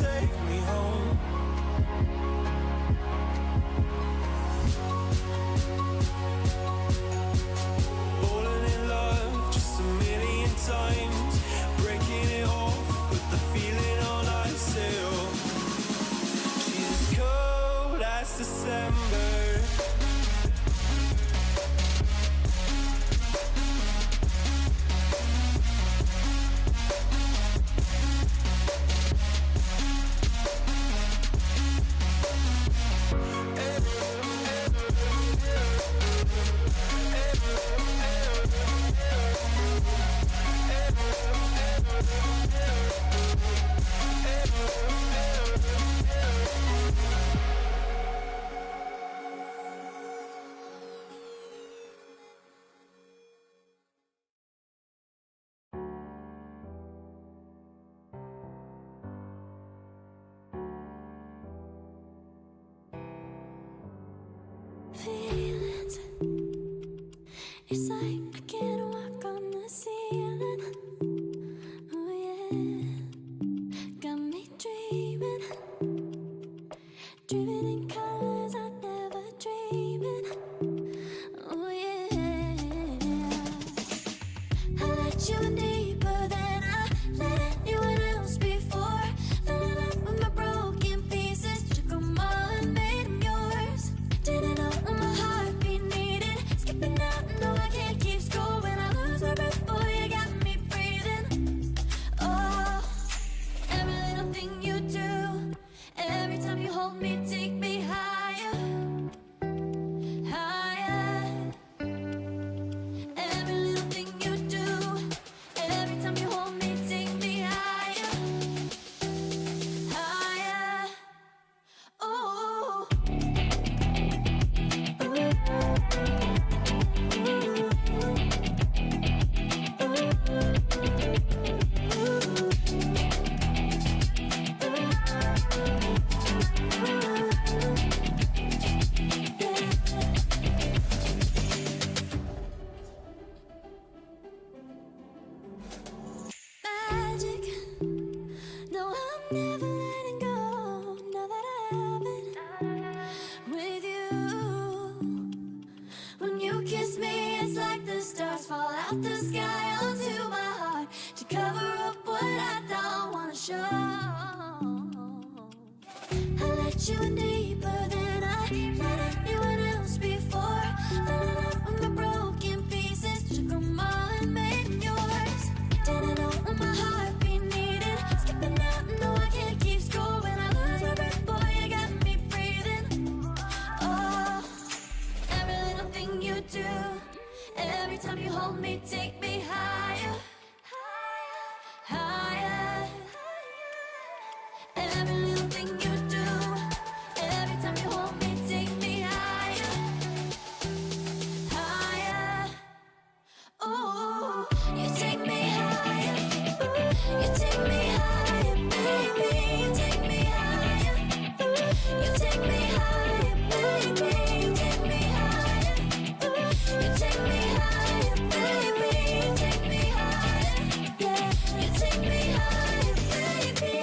feelings. It's like I can't walk on the ceiling. Oh yeah, got me dreaming, dreaming in colors I never dreamed. Oh yeah, I let you in deeper than I let anyone else before. Fell in love with my broken pieces, took 'em all and made 'em yours. Didn't know what my heartbeat needed, skipping out, no I can't keep score. When I lose my breath, boy, you got me breathing. Oh, every little thing you do, every time you hold me, take me higher, higher. Every little thing you do, every time you hold me, take me higher, higher. Oh, magic. No, I'm never letting go. Now that I have it with you. When you kiss me, it's like the stars fall out the sky onto my heart to cover up what I don't wanna show. I let you in deeper than I let anyone else before. Fell in love with my broken pieces, took 'em all and made 'em yours. Didn't know what my heartbeat needed, skipping out, no I can't keep score. When I lose my breath, boy, you got me breathing. Oh, every little thing you do, every time you hold me, take me higher, higher. Every little thing you do, every time you hold me, take me higher, higher. Oh, you take me higher, you take me higher, baby, you take me higher, you take me higher, baby, you take me higher, you take me higher, baby, you take me higher, yeah, you take me higher, baby.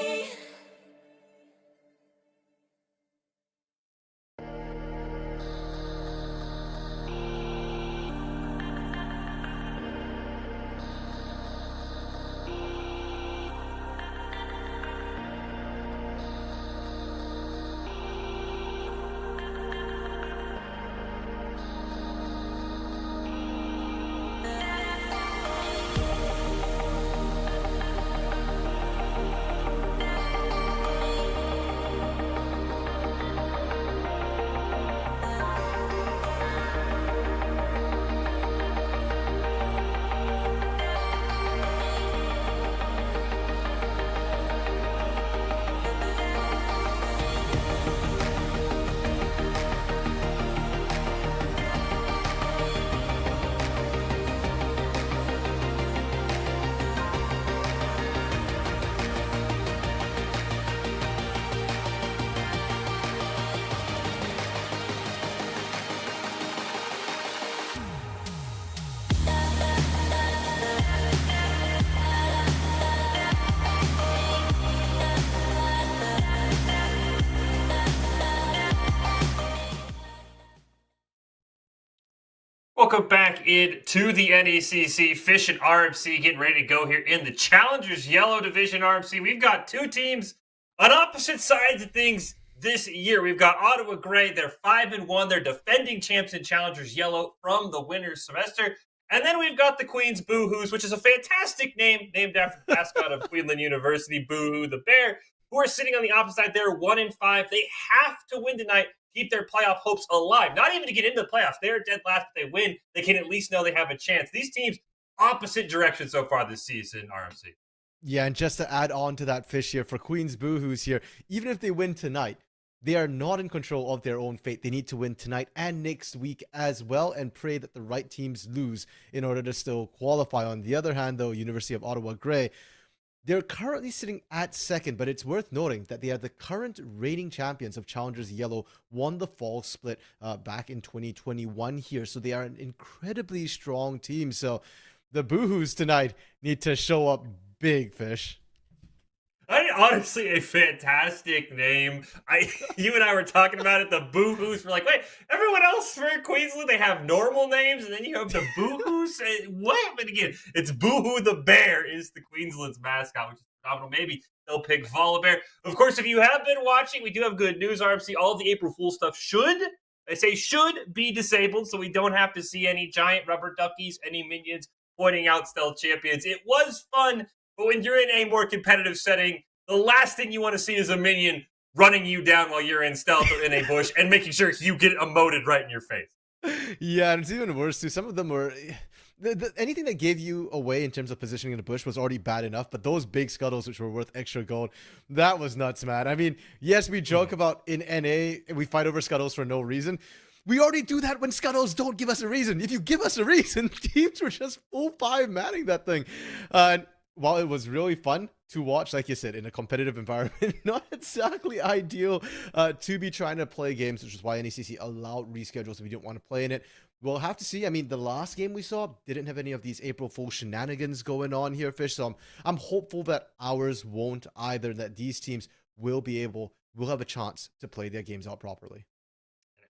Welcome back into the NECC. Fish and RMC getting ready to go here in the Challengers Yellow Division. RMC, we've got two teams on opposite sides of things this year. We've got Ottawa Gray. They're 5-1. They're defending champs in Challengers Yellow from the winner's semester. And then we've got the Queens Boo-Hoos, which is a fantastic name named after the mascot of Queensland University, Boo-Hoo the Bear, who are sitting on the opposite side. They're 1-5. They have to win tonight, keep their playoff hopes alive. Not even to get into the playoffs. They're dead last. If they win, they can at least know they have a chance. These teams, opposite direction so far this season, RMC. Yeah, and just to add on to that, Fish, here, for Queens Boo-Hoos here, even if they win tonight, they are not in control of their own fate. They need to win tonight and next week as well and pray that the right teams lose in order to still qualify. On the other hand, though, University of Ottawa Gray, They're currently sitting at second, but it's worth noting that they are the current reigning champions of Challengers Yellow, won the fall split back in 2021 here. So they are an incredibly strong team. So the Boohoos tonight need to show up big, Fish. I mean, honestly, a fantastic name. You and I were talking about it. The Boohoos. We're like, wait, everyone else for Queensland, they have normal names, and then you have the Boohoos. What? But again, it's Boohoo the Bear is the Queensland's mascot, which is phenomenal. Maybe they'll pick Volibear. Of course, if you have been watching, we do have good news. RMC, all of the April Fool stuff should be disabled, so we don't have to see any giant rubber duckies, any minions pointing out stealth champions. It was fun. But when you're in a more competitive setting, the last thing you want to see is a minion running you down while you're in stealth or in a bush and making sure you get emoted right in your face. Yeah, and it's even worse too. Some of them were anything that gave you away in terms of positioning in the bush was already bad enough, but those big scuttles which were worth extra gold, that was nuts, man. I mean, yes, we joke about in NA we fight over scuttles for no reason. We already do that when scuttles don't give us a reason. If you give us a reason, teams were just full 5 manning that thing. And while it was really fun to watch, like you said, in a competitive environment, not exactly ideal to be trying to play games, which is why NECC allowed reschedules if we didn't want to play in it. We'll have to see. I mean, the last game we saw didn't have any of these April Fool shenanigans going on here, Fish. So I'm hopeful that ours won't either, that these teams will have a chance to play their games out properly.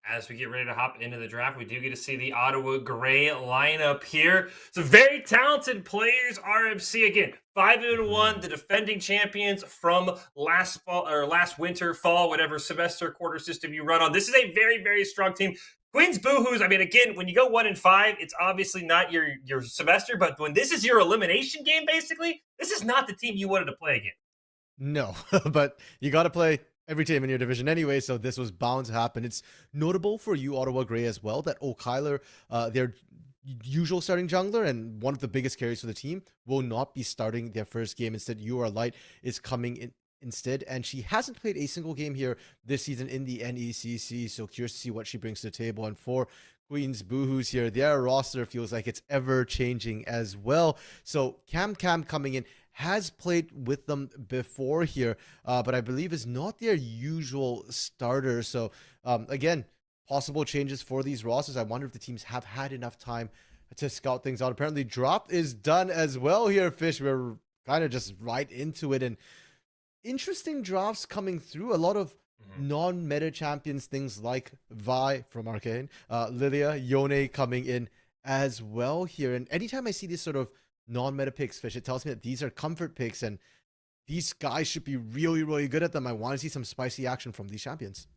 As we get ready to hop into the draft, we do get to see the Ottawa Gray lineup here. Some very talented players. RMC again, 5-1, the defending champions from last winter, fall, whatever semester, quarter system you run on. This is a very, very strong team. Queens Boohoos, I mean, again, when you go 1-5, it's obviously not your semester, but when this is your elimination game, basically, this is not the team you wanted to play against. No, but you got to play every team in your division anyway, so this was bound to happen. It's notable for you, Ottawa Gray, as well, that O'Kyler, their usual starting jungler and one of the biggest carries for the team, will not be starting their first game. Instead, You Are Light is coming in instead, and she hasn't played a single game here this season in the NECC, so curious to see what she brings to the table. And for Queens Boohoos here, their roster feels like it's ever changing as well. So Cam coming in, has played with them before here, but I believe is not their usual starter. So again, possible changes for these rosters. I wonder if the teams have had enough time to scout things out. Apparently drop is done as well here, Fish. We're kind of just right into it, and interesting drafts coming through. A lot of non-meta champions, things like Vi from Arcane, Lilia, Yone coming in as well here. And anytime I see this sort of non-meta picks, Fish, it tells me that these are comfort picks and these guys should be really, really good at them. I want to see some spicy action from these champions.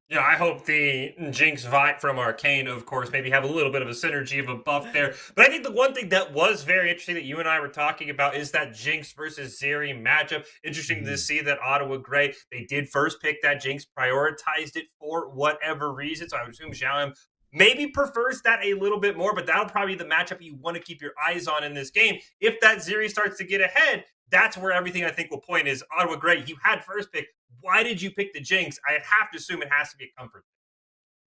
Yeah, I hope the Jinx Vi from Arcane, of course, maybe have a little bit of a synergy of a buff there. But I think the one thing that was very interesting that you and I were talking about is that Jinx versus Zeri matchup. Interesting to see that Ottawa Gray, they did first pick that Jinx, prioritized it for whatever reason. So I would assume Xiaoyang maybe prefers that a little bit more, but that'll probably be the matchup you want to keep your eyes on in this game. If that Zeri starts to get ahead, that's where everything I think will point is Ottawa Gray, you had first pick. Why did you pick the Jinx? I have to assume it has to be a comfort.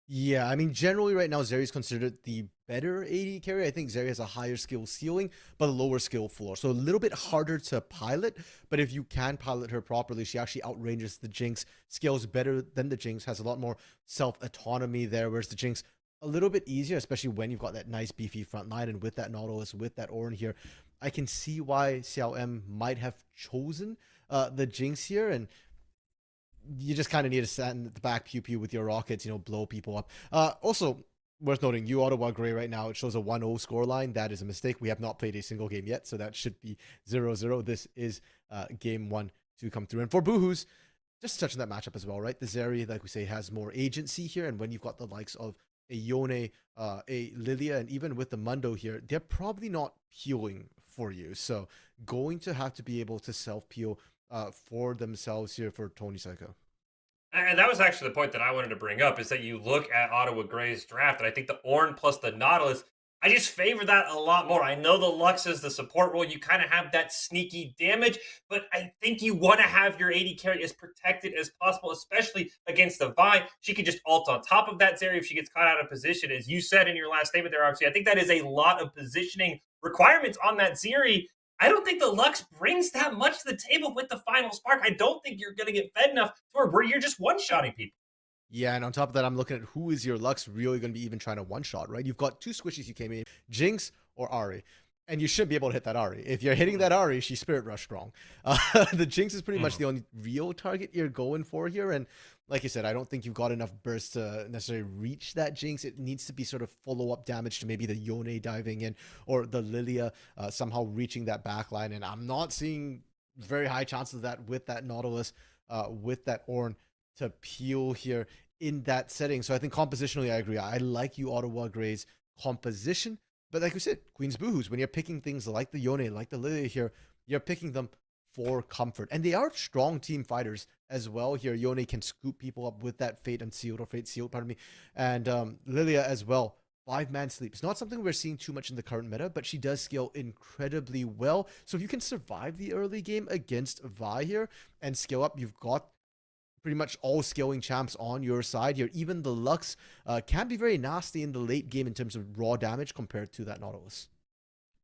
Yeah, I mean, generally right now, Zeri's considered the better AD carry. I think Zeri has a higher skill ceiling, but a lower skill floor. So a little bit harder to pilot, but if you can pilot her properly, she actually outranges the Jinx, scales better than the Jinx, has a lot more self-autonomy there, whereas the Jinx, a little bit easier, especially when you've got that nice beefy front line, and with that Nautilus, with that Ornn here, I can see why Xiao M might have chosen the Jinx here, and you just kind of need to stand at the back, pew with your rockets, blow people up. Also, worth noting, you Ottawa Gray right now, it shows a 1-0 scoreline. That is a mistake. We have not played a single game yet, so that should be 0-0. This is game 1 to come through. And for Boohoos, just touching that matchup as well, right? The Zeri, like we say, has more agency here, and when you've got the likes of a Yone, a Lilia, and even with the Mundo here, they're probably not healing for you. So going to have to be able to self-peel for themselves here for Tony Psycho. And that was actually the point that I wanted to bring up, is that you look at Ottawa Gray's draft, and I think the Ornn plus the Nautilus, I just favor that a lot more. I know the Lux is the support role. You kind of have that sneaky damage, but I think you want to have your AD carry as protected as possible, especially against the Vi. She can just ult on top of that Zeri if she gets caught out of position. As you said in your last statement there, obviously, I think that is a lot of positioning requirements on that Zeri. I don't think the Lux brings that much to the table with the final spark. I don't think you're going to get fed enough to where you're just one-shotting people. Yeah, and on top of that, I'm looking at who is your Lux really going to be even trying to one-shot, right? You've got two squishies you came in, Jinx or Ari. And you should be able to hit that Ari. If you're hitting that Ari, she's Spirit Rush strong. The Jinx is pretty much the only real target you're going for here. And like you said, I don't think you've got enough burst to necessarily reach that Jinx. It needs to be sort of follow-up damage to maybe the Yone diving in or the Lilia somehow reaching that backline. And I'm not seeing very high chances of that with that Nautilus, with that Ornn to peel here in that setting. So I think compositionally, I agree. I like you Ottawa Grey's composition. But like we said, Queen's Boohoo's, when you're picking things like the Yone, like the Lilia here, you're picking them for comfort. And they are strong team fighters as well here. Yone can scoop people up with that Fate Unsealed or Fate Sealed, pardon me. And Lilia as well. 5-man sleep. It's not something we're seeing too much in the current meta, but she does scale incredibly well. So if you can survive the early game against Vi here and scale up, you've got pretty much all scaling champs on your side here. Even the Lux can be very nasty in the late game in terms of raw damage compared to that Nautilus.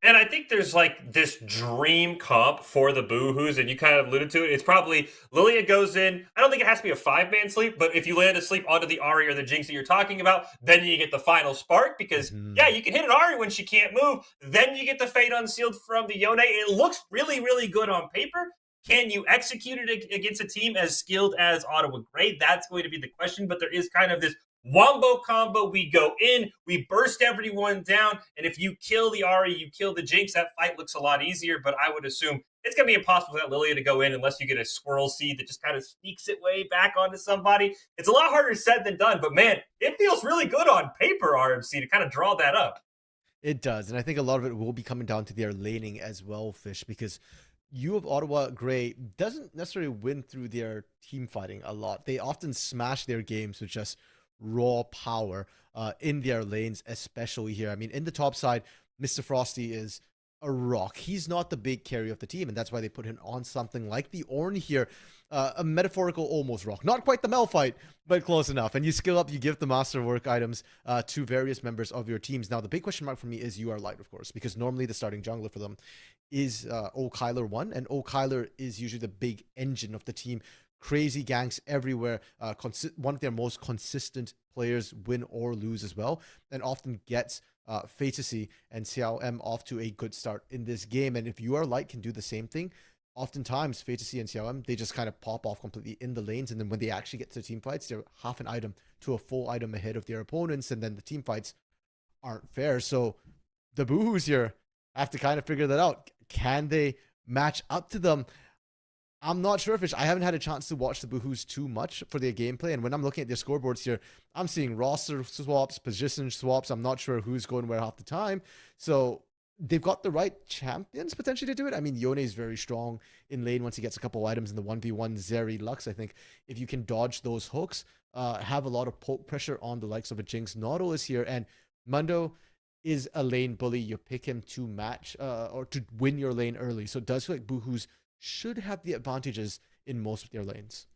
And I think there's like this dream comp for the Boohoos, and you kind of alluded to it. It's probably Lilia goes in. I don't think it has to be a 5-man sleep, but if you land a sleep onto the Ari or the Jinx that you're talking about, then you get the final spark because, yeah, you can hit an Ari when she can't move. Then you get the Fate Unsealed from the Yone. It looks really, really good on paper. Can you execute it against a team as skilled as Ottawa Grey? That's going to be the question, but there is kind of this wombo combo. We go in, we burst everyone down, and if you kill the Ari, you kill the Jinx, that fight looks a lot easier, but I would assume it's going to be impossible for that Lilia to go in unless you get a Swirl Seed that just kind of sneaks it way back onto somebody. It's a lot harder said than done, but man, it feels really good on paper, RMC, to kind of draw that up. It does, and I think a lot of it will be coming down to their laning as well, Fish, because you of Ottawa Grey doesn't necessarily win through their team fighting a lot. They often smash their games with just raw power in their lanes, especially here. I mean, in the top side, Mr. Frosty is a rock. He's not the big carry of the team, and that's why they put him on something like the Ornn here, a metaphorical almost rock. Not quite the Malphite, but close enough. And you skill up, you give the masterwork items to various members of your teams. Now, the big question mark for me is UR Light, of course, because normally the starting jungler for them is Kyler 1, and Kyler is usually the big engine of the team. Crazy ganks everywhere. One of their most consistent players, win or lose as well, and often gets Fantasy and CLM off to a good start in this game. And if UR Light can do the same thing, oftentimes Fantasy and CLM, they just kind of pop off completely in the lanes, and then when they actually get to team fights, they're half an item to a full item ahead of their opponents, and then the team fights aren't fair. So the Boohoos here have to kind of figure that out. Can they match up to them? I'm not sure, Fish. I haven't had a chance to watch the Boohoos too much for their gameplay, and when I'm looking at their scoreboards here, I'm seeing roster swaps, position swaps. I'm not sure who's going where half the time. So they've got the right champions potentially to do it. I mean, Yone is very strong in lane once he gets a couple items in the 1v1 Zeri Lux. I think if you can dodge those hooks, have a lot of poke pressure on the likes of a Jinx. Nautilus here, and Mundo is a lane bully. You pick him to match or to win your lane early. So it does feel like Boohoos should have the advantages in most of their lanes.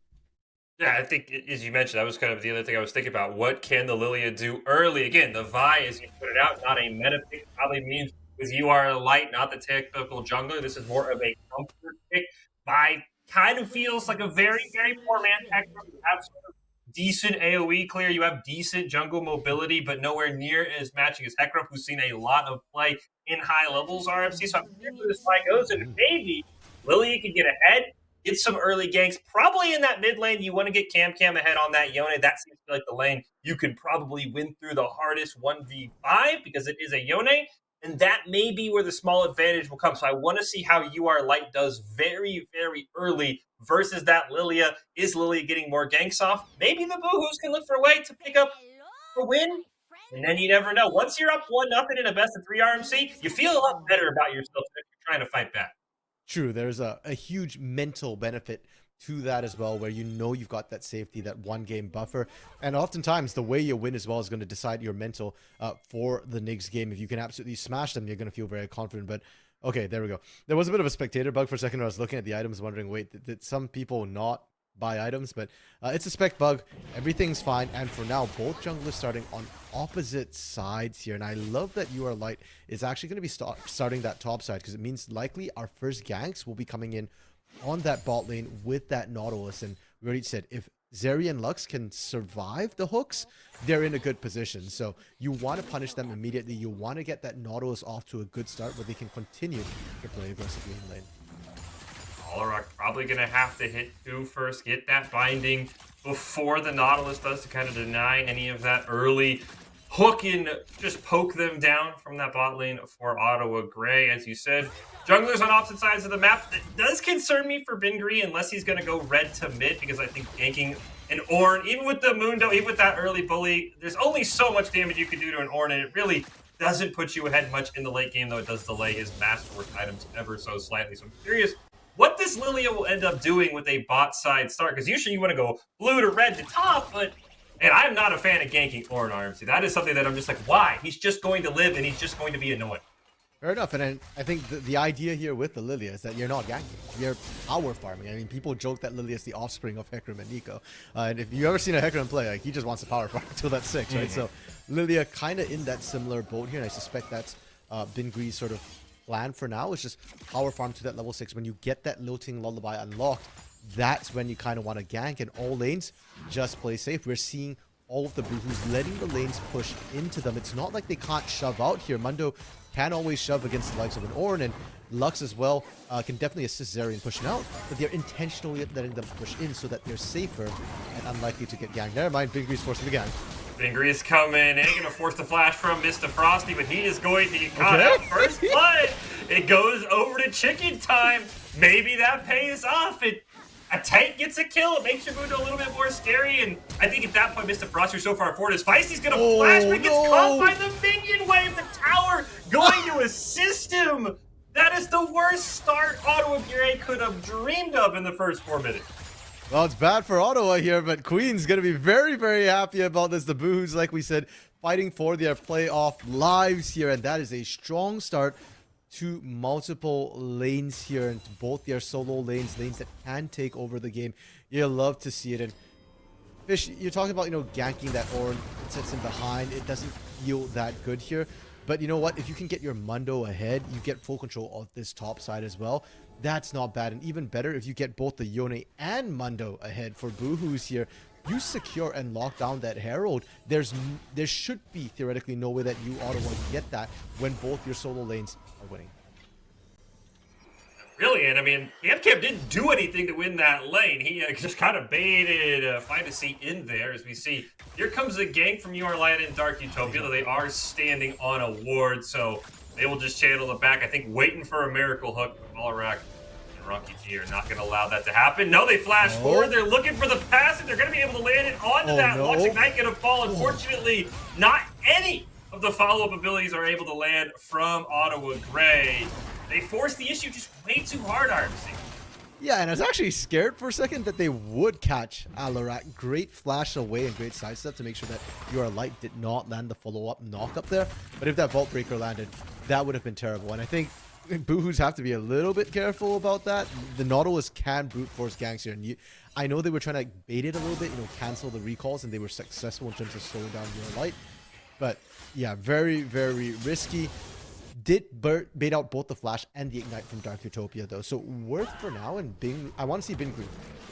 Yeah, I think, as you mentioned, that was kind of the other thing I was thinking about. What can the Lilia do early? Again, the Vi, as you put it out, not a meta pick, probably means with UR Light, not the typical jungler. This is more of a comfort pick. Vi kind of feels like a very, very poor man tech. You have sort of decent AoE clear, you have decent jungle mobility, but nowhere near as matching as Hecarim, who's seen a lot of play in high levels RFC. So I'm curious where this fight goes, and maybe Lilia can get ahead, get some early ganks. Probably in that mid lane, you want to get Cam ahead on that Yone. That seems like the lane you can probably win through the hardest 1v5 because it is a Yone, and that may be where the small advantage will come. So I want to see how UR Light does very, very early versus that Lilia. Is Lilia getting more ganks off? Maybe the Boohoos can look for a way to pick up a win. And then you never know. Once you're up 1-0 in a best of 3 RMC, you feel a lot better about yourself if you're trying to fight back. True, there's a huge mental benefit to that as well, where you know you've got that safety, that one game buffer, and oftentimes the way you win as well is going to decide your mental for the NECC game. If you can absolutely smash them, you're going to feel very confident. But okay, there we go. There was a bit of a spectator bug for a second. I was looking at the items wondering, wait, did some people not buy items, but it's a spec bug. Everything's fine, and for now, both junglers starting on opposite sides here, and I love that You Are Light is actually going to be starting that top side, because it means likely our first ganks will be coming in on that bot lane with that Nautilus, and we already said if Zeri and Lux can survive the hooks, they're in a good position. So you want to punish them immediately. You want to get that Nautilus off to a good start where they can continue to play aggressively in lane. Olarak probably going to have to hit 2 first, get that binding before the Nautilus does to kind of deny any of that early hook and just poke them down from that bot lane for Ottawa Gray. As you said, junglers on opposite sides of the map. It does concern me for Bingri unless he's going to go red to mid, because I think ganking an Ornn, even with the Mundo, even with that early bully, there's only so much damage you can do to an Ornn, and it really doesn't put you ahead much in the late game, though it does delay his Masterwork items ever so slightly. So I'm curious what this Lilia will end up doing with a bot side start, because usually you want to go blue to red to top, but and I'm not a fan of ganking Ornn RMC. That is something that I'm just like, why? He's just going to live and he's just going to be annoying. Fair enough, and I think the idea here with the Lilia is that you're not ganking, you're power farming. I mean, people joke that Lilia is the offspring of Hecarim and Nico, and if you've ever seen a Hecarim play, like, he just wants to power farm until that's 6, right? So Lilia kind of in that similar boat here, and I suspect that's Bingri's sort of plan for now, is just power farm to that level 6. When you get that Lilting Lullaby unlocked, that's when you kind of want to gank, and all lanes just play safe. We're seeing all of the Boohoos letting the lanes push into them. It's not like they can't shove out here. Mundo can always shove against the likes of an Ornn, and Lux as well can definitely assist Zeri in pushing out, but they're intentionally letting them push in so that they're safer and unlikely to get ganked. Never mind, Bingri's forcing the gank. Bingri is coming, ain't going to force the flash from Mr. Frosty, but he is going to get caught out first blood. It goes over to chicken time. Maybe that pays off. A tank gets a kill. It makes your Mundo a little bit more scary. And I think at that point, Mr. Frosty is so far forward. His Feisty's going to flash, but he gets caught by the minion wave. The tower going to assist him. That is the worst start Ottawa Gray could have dreamed of in the first 4 minutes. Well, it's bad for Ottawa here, but Queen's going to be very, very happy about this. The Boohoos, like we said, fighting for their playoff lives here, and that is a strong start to multiple lanes here, and both their solo lanes that can take over the game. You love to see it. And Fish, you're talking about, ganking that Ornn, it sits in behind. It doesn't feel that good here. But you know what? If you can get your Mundo ahead, you get full control of this top side as well. That's not bad. And even better, if you get both the Yone and Mundo ahead for Boohoos here, you secure and lock down that Herald. There should be theoretically no way that you Ottawa can get that when both your solo lanes are winning. Brilliant. I mean, Camp didn't do anything to win that lane. He just kind of baited Fantasy in there, as we see. Here comes a gank from You Are Light and Dark Utopia, though they are standing on a ward, so they will just channel it back. I think waiting for a miracle hook. Olarak and Rocky G are not going to allow that to happen. No, they flash forward. They're looking for the pass, and they're going to be able to land it onto that. Lux Ignite going to fall. Unfortunately, not any of the follow-up abilities are able to land from Ottawa Gray. They forced the issue just way too hard, RMC. Yeah, and I was actually scared for a second that they would catch Alarak. Great flash away and great sidestep to make sure that You Are Light did not land the follow-up knock up there. But if that Vault Breaker landed, that would have been terrible. And I think Boohoos have to be a little bit careful about that. The Nautilus can brute force ganks here. And I know they were trying to bait it a little bit, cancel the recalls, and they were successful in terms of slowing down You Are Light. But yeah, very, very risky. Did bait out both the flash and the ignite from Dark Utopia though, so worth for now. And I want to see Bingri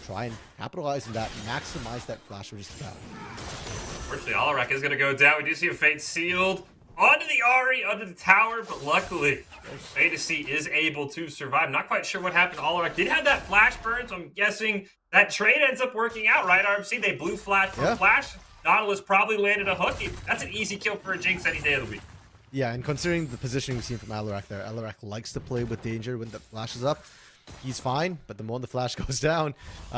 try and capitalize on that, maximize that flash resist battle. Unfortunately, Alarak is going to go down. We do see a Fate sealed onto the Ahri, onto the tower, but luckily, Fantasy is able to survive. Not quite sure what happened. Alarak did have that flash burn, so I'm guessing that trade ends up working out, right, RMC? They blew flash for flash. Nautilus probably landed a hook. That's an easy kill for a Jinx any day of the week. Yeah, and considering the positioning we've seen from Alarak there, Alarak likes to play with danger when the flash is up. He's fine, but the moment the flash goes down,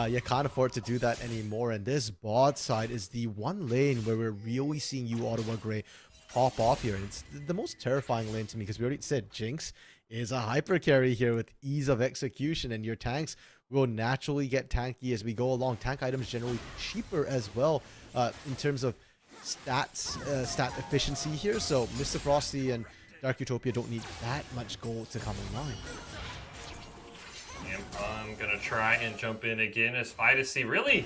you can't afford to do that anymore. And this bot side is the one lane where we're really seeing you Ottawa Gray pop off here. And it's the most terrifying lane to me, because we already said Jinx is a hyper carry here with ease of execution, and your tanks will naturally get tanky as we go along. Tank items generally cheaper as well in terms of stat efficiency here, so Mr. Frosty and Dark Utopia don't need that much gold to come online. And I'm gonna try and jump in again as Fidacy really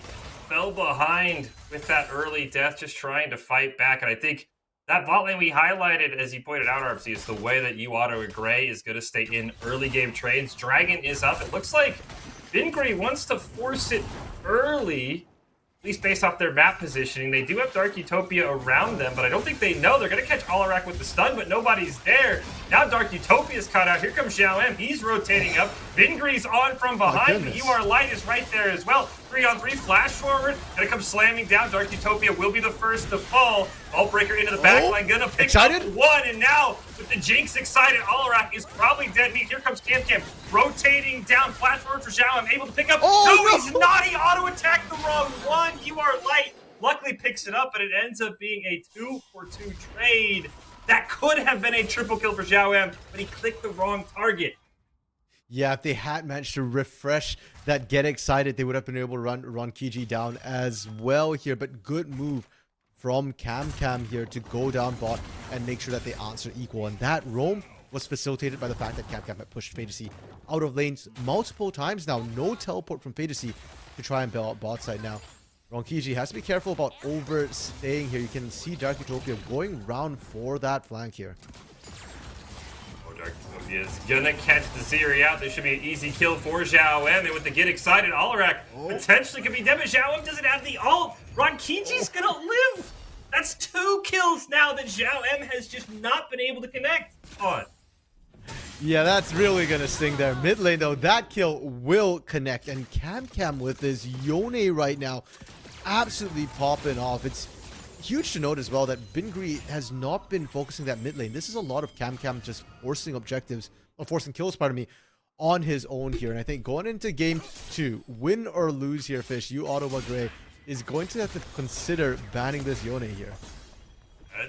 fell behind with that early death, just trying to fight back. And I think that bot lane we highlighted, as you pointed out, RFC, is the way that you auto Gray is going to stay in early game trades. Dragon is up. It looks like Bingray wants to force it early, at least based off their map positioning. They do have Dark Utopia around them, but I don't think they know. They're going to catch Alarak with the stun, but nobody's there. Now Dark Utopia's caught out. Here comes Xiao M. He's rotating up. Bingray's on from behind, but UR Light is right there as well. 3-on-3, flash forward, gonna come slamming down. Dark Utopia will be the first to fall. Ballbreaker into the backline, gonna pick up one, and now with the Jinx excited, Alarak is probably dead meat. Here comes Cam, rotating down, flash forward for Zhao. I'm able to pick up. He's not. He auto attacked the wrong one. UR Light luckily picks it up, but it ends up being a 2-for-2 trade. That could have been a triple kill for Zhao M, but he clicked the wrong target. Yeah, if they had managed to refresh that get excited, they would have been able to run Kiji down as well here. But good move from Cam here to go down bot and make sure that they answer equal. And that roam was facilitated by the fact that Cam had pushed Fantasy out of lanes multiple times now. No teleport from Fantasy to try and bail out bot side now. Ronkiji has to be careful about overstaying here. You can see Dark Utopia going round for that flank here. Dark Utopia is gonna catch the Zeri out. This should be an easy kill for Zhao M. And with the get excited, Alarak potentially could be dead, but Zhao M doesn't have the ult. Ronkiji's gonna live. That's 2 kills now that Zhao M has just not been able to connect on. Yeah, that's really gonna sting there. Mid lane though, that kill will connect. And Cam with his Yone right now absolutely popping off. It's huge to note as well that Bingray has not been focusing that mid lane. This is a lot of Cam just forcing objectives, or forcing kills, pardon me, on his own here. And I think going into game 2, win or lose here, Fish, you Ottawa Gray is going to have to consider banning this Yone here.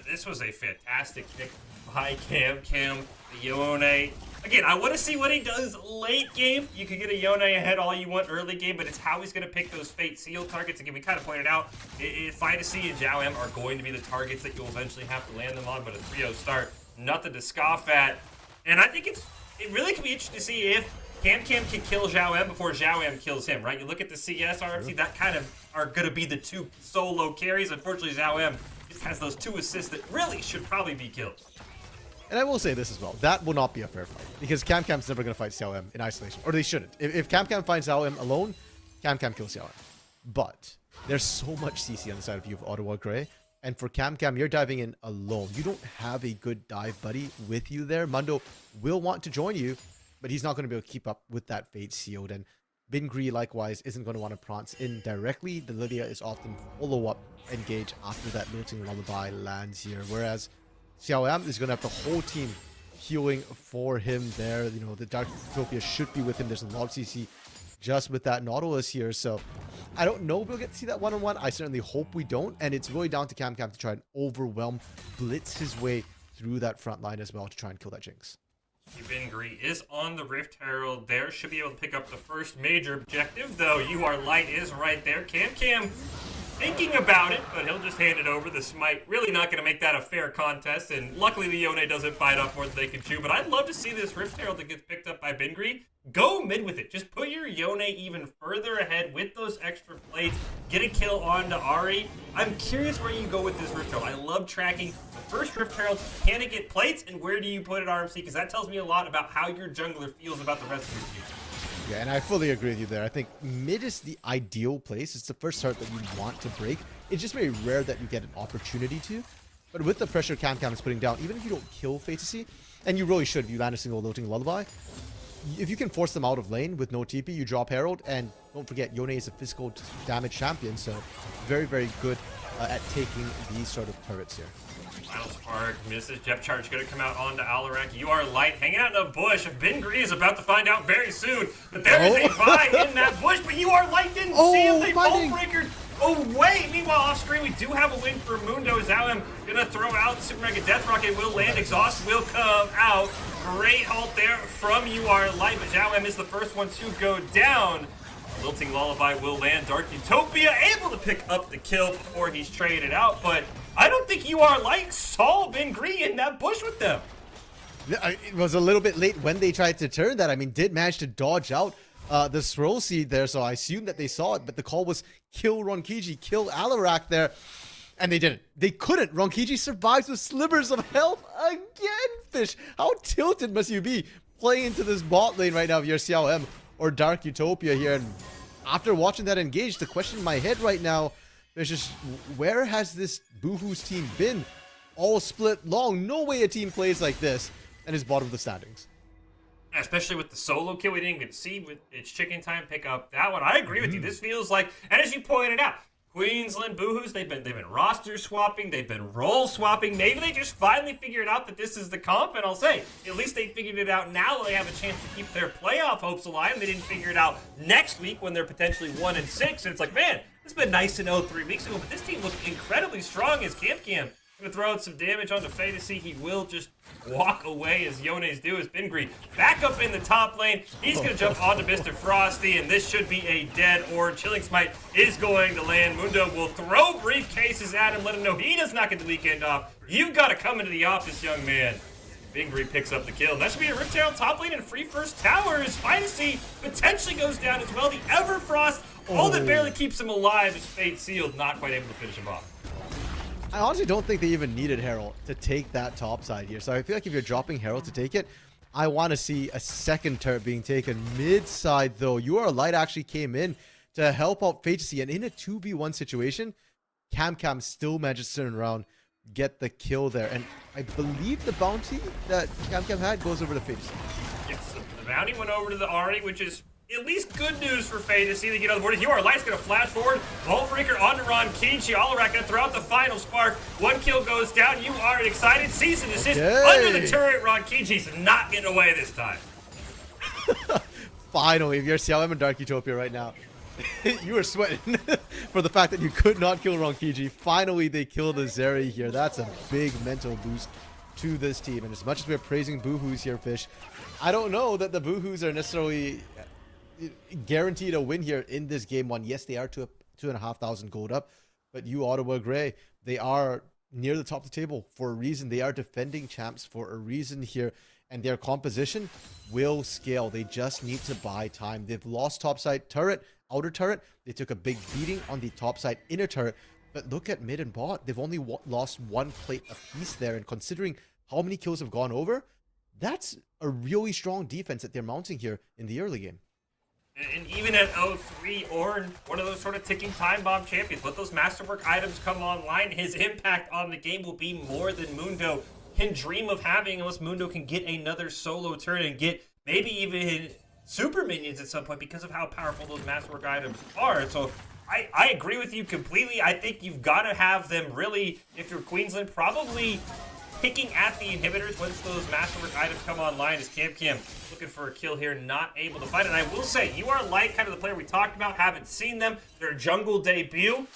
This was a fantastic pick by Cam. The Yone. Again, I want to see what he does late game. You can get a Yone ahead all you want early game, but it's how he's going to pick those Fate Seal targets. Again, we kind of pointed out, Fidacy and Zhao M are going to be the targets that you'll eventually have to land them on, but a 3-0 start, nothing to scoff at. And I think it really could be interesting to see if Cam can kill Zhao M before Zhao M kills him, right? You look at the CS RFC, that kind of are going to be the 2 solo carries. Unfortunately, Zhao M just has those 2 assists that really should probably be killed. And I will say this as well. That will not be a fair fight. Because Cam's never going to fight Xiao M in isolation. Or they shouldn't. If Cam finds Xiao M alone, Cam kills Xiao M. But there's so much CC on the side of you of Ottawa Gray. And for Cam, you're diving in alone. You don't have a good dive buddy with you there. Mundo will want to join you, but he's not going to be able to keep up with that Fate Sealed. And Bingray, likewise, isn't going to want to prance in directly. The Lydia is often follow-up engage after that Lilting Lullaby lands here. Whereas Xiao M is going to have the whole team healing for him there. You know, the Dark Utopia should be with him. There's a lot of CC just with that Nautilus here. So I don't know if we'll get to see that one-on-one. I certainly hope we don't. And it's really down to Cam to try and overwhelm, blitz his way through that front line as well to try and kill that Jinx. Bingray is on the Rift Herald there. Should be able to pick up the first major objective, though. UR Light is right there. Cam thinking about it, but he'll just hand it over. The Smite really not going to make that a fair contest, and luckily the Yone doesn't bite off more than they can chew. But I'd love to see this Rift Herald that gets picked up by Bingray go mid with it. Just put your Yone even further ahead with those extra plates. Get a kill onto Ahri. I'm curious where you go with this Rift Herald. I love tracking the first Rift Herald. Can it get plates, and where do you put it RMC? Because that tells me a lot about how your jungler feels about the rest of your team. Yeah, and I fully agree with you there. I think mid is the ideal place. It's the first start that you want to break. It's just very rare that you get an opportunity to. But with the pressure Cam is putting down, even if you don't kill Fantasy, and you really should if you land a single Lilting Lullaby, if you can force them out of lane with no TP, you drop Herald, and don't forget, Yone is a physical damage champion, so very, very good at taking these sort of turrets here. Final Spark misses. Jep Charge going to come out onto Alarak. UR Light hanging out in a bush. Bingray is about to find out very soon that there is a buy in that bush, but UR Light didn't see him. They Ballbreakered away. Meanwhile, off screen, we do have a win for Mundo. Zhao going to throw out Super Mega Death Rocket. Will land. Exhaust will come out. Great halt there from UR Light, but Zhao is the first one to go down. Lilting Lullaby will land. Dark Utopia able to pick up the kill before he's traded out, but I don't think UR Light saw Bingray in that bush with them. It was a little bit late when they tried to turn that. I mean, did manage to dodge out the scroll seed there, so I assumed that they saw it, but the call was kill Ronkiji, kill Alarak there, and they didn't. They couldn't. Ronkiji survives with slivers of health again, Fish. How tilted must you be playing into this bot lane right now if you're CLM or Dark Utopia here? And after watching that engage, the question in my head right now is just, where has this Boohoo's team been all split long? No way a team plays like this and is bottom of the standings. Especially with the solo kill we didn't even see with its chicken time pick up that one. I agree with you. This feels like, and as you pointed out, Queensland Boohoos, they've been roster swapping, they've been role swapping. Maybe they just finally figured out that this is the comp, and I'll say, at least they figured it out now. They have a chance to keep their playoff hopes alive. They didn't figure it out next week when they're potentially 1-6, and it's like, man, it's been nice to know 3 weeks ago, but this team looked incredibly strong as Cam gonna throw out some damage onto Fantasy. He will just walk away as Yone's do. As Bingri back up in the top lane. He's gonna jump onto Mr. Frosty, and this should be a dead orb. Chilling Smite is going to land. Mundo will throw briefcases at him, let him know he does not get the weekend off. You've got to come into the office, young man. Bingri picks up the kill. And that should be a Rift Herald top lane and free first tower as Fantasy potentially goes down as well. The Everfrost, all that barely keeps him alive is Fate Sealed, not quite able to finish him off. I honestly don't think they even needed Herald to take that top side here. So I feel like if you're dropping Herald to take it, I want to see a second turret being taken mid side though. UR Light actually came in to help out Fantasy, and in a 2v1 situation, Cam still managed to turn around, get the kill there. And I believe the bounty that Cam had goes over to Fantasy. Yes, the bounty went over to the Ari, which is at least good news for Faye to see they get on the board. UR Light's going to flash forward. Ballbreaker onto Ronkichi. Alarak going to throw out the final spark. One kill goes down. You are excited. Cease and desist under the turret. Ronkichi's not getting away this time. Finally, if you're CLM and Dark Utopia right now, you were sweating for the fact that you could not kill Ronkiji. Finally, they kill the Zeri here. That's a big mental boost to this team. And as much as we're praising Boohoos here, Fish, I don't know that the Boohoos are necessarily guaranteed a win here in this game one. Yes, they are 2,500 gold up, but you Ottawa Grey, they are near the top of the table for a reason. They are defending champs for a reason here, and their composition will scale. They just need to buy time. They've lost topside turret, outer turret. They took a big beating on the topside inner turret, but look at mid and bot. They've only lost one plate apiece there, and considering how many kills have gone over, that's a really strong defense that they're mounting here in the early game. And even at 0-3 or one of those sort of ticking time bomb champions, let those masterwork items come online, his impact on the game will be more than Mundo can dream of having, unless Mundo can get another solo turn and get maybe even super minions at some point because of how powerful those masterwork items are. So I agree with you completely. I think you've got to have them really, if you're Queensland, probably picking at the inhibitors once those masterwork items come online. Is Cam looking for a kill here, not able to fight. And I will say, you are like kind of the player we talked about, haven't seen them. Their jungle debut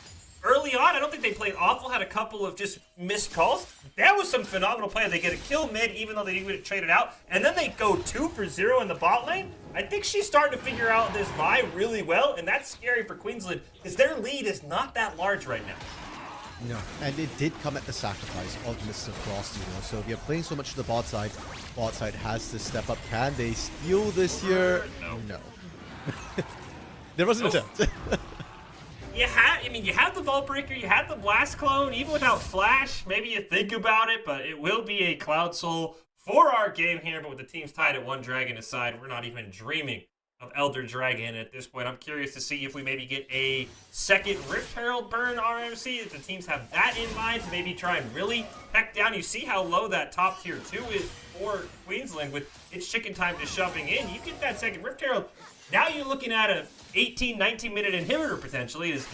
early on, I don't think they played awful, had a couple of just missed calls. That was some phenomenal play. They get a kill mid even though they didn't get traded out, and then they go 2 for 0 in the bot lane. I think she's starting to figure out this Vi really well, and that's scary for Queensland because their lead is not that large right now. No, and it did come at the sacrifice of Mr. Frosty, though. So if you're playing so much to the bot side has to step up. Can they steal this here? No. There was an attempt. You had the Vault Breaker, you had the Blast Clone, even without Flash, maybe you think about it, but it will be a Cloud Soul for our game here. But with the teams tied at 1 dragon aside, we're not even dreaming of Elder Dragon at this point. I'm curious to see if we maybe get a second Rift Herald burn RMC, if the teams have that in mind to maybe try and really heck down. You see how low that top tier 2 is for Queensland with its chicken time just shoving in. You get that second Rift Herald, now you're looking at a 18, 19 minute inhibitor potentially. Is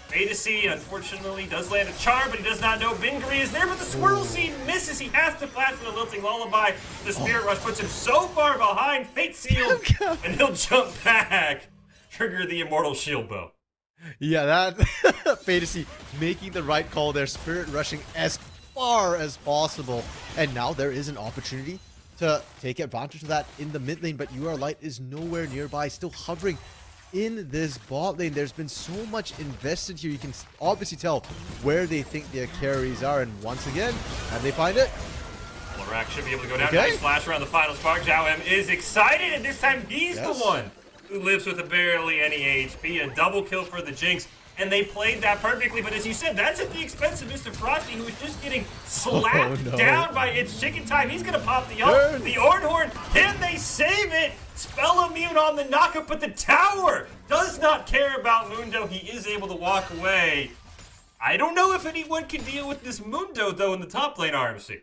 Fantasy, unfortunately, does land a charm, but he does not know Bingri is there, but the Swirl Seed misses. He has to flash for the Lilting Lullaby. The Spirit Rush puts him so far behind. Fate Sealed, and he'll jump back. Trigger the Immortal Shield Bow. Yeah, that Fantasy making the right call there. Spirit rushing as far as possible. And now there is an opportunity to take advantage of that in the mid lane, but UR Light is nowhere nearby, still hovering in this bot lane. There's been so much invested here. You can obviously tell where they think their carries are, and once again, have they find it? Alarak should be able to go down. Nice flash around the final spark. Zhao M is excited, and this time he's the one who lives with a barely any HP. A double kill for the Jinx. And they played that perfectly, but as you said, that's at the expense of Mr. Frosty, who is just getting slapped down by It's Chicken Time. He's gonna pop the ult, the Ornhorn. Can they save it? Spell immune on the knockup, but the tower does not care about Mundo. He is able to walk away. I don't know if anyone can deal with this Mundo, though, in the top lane, RMC.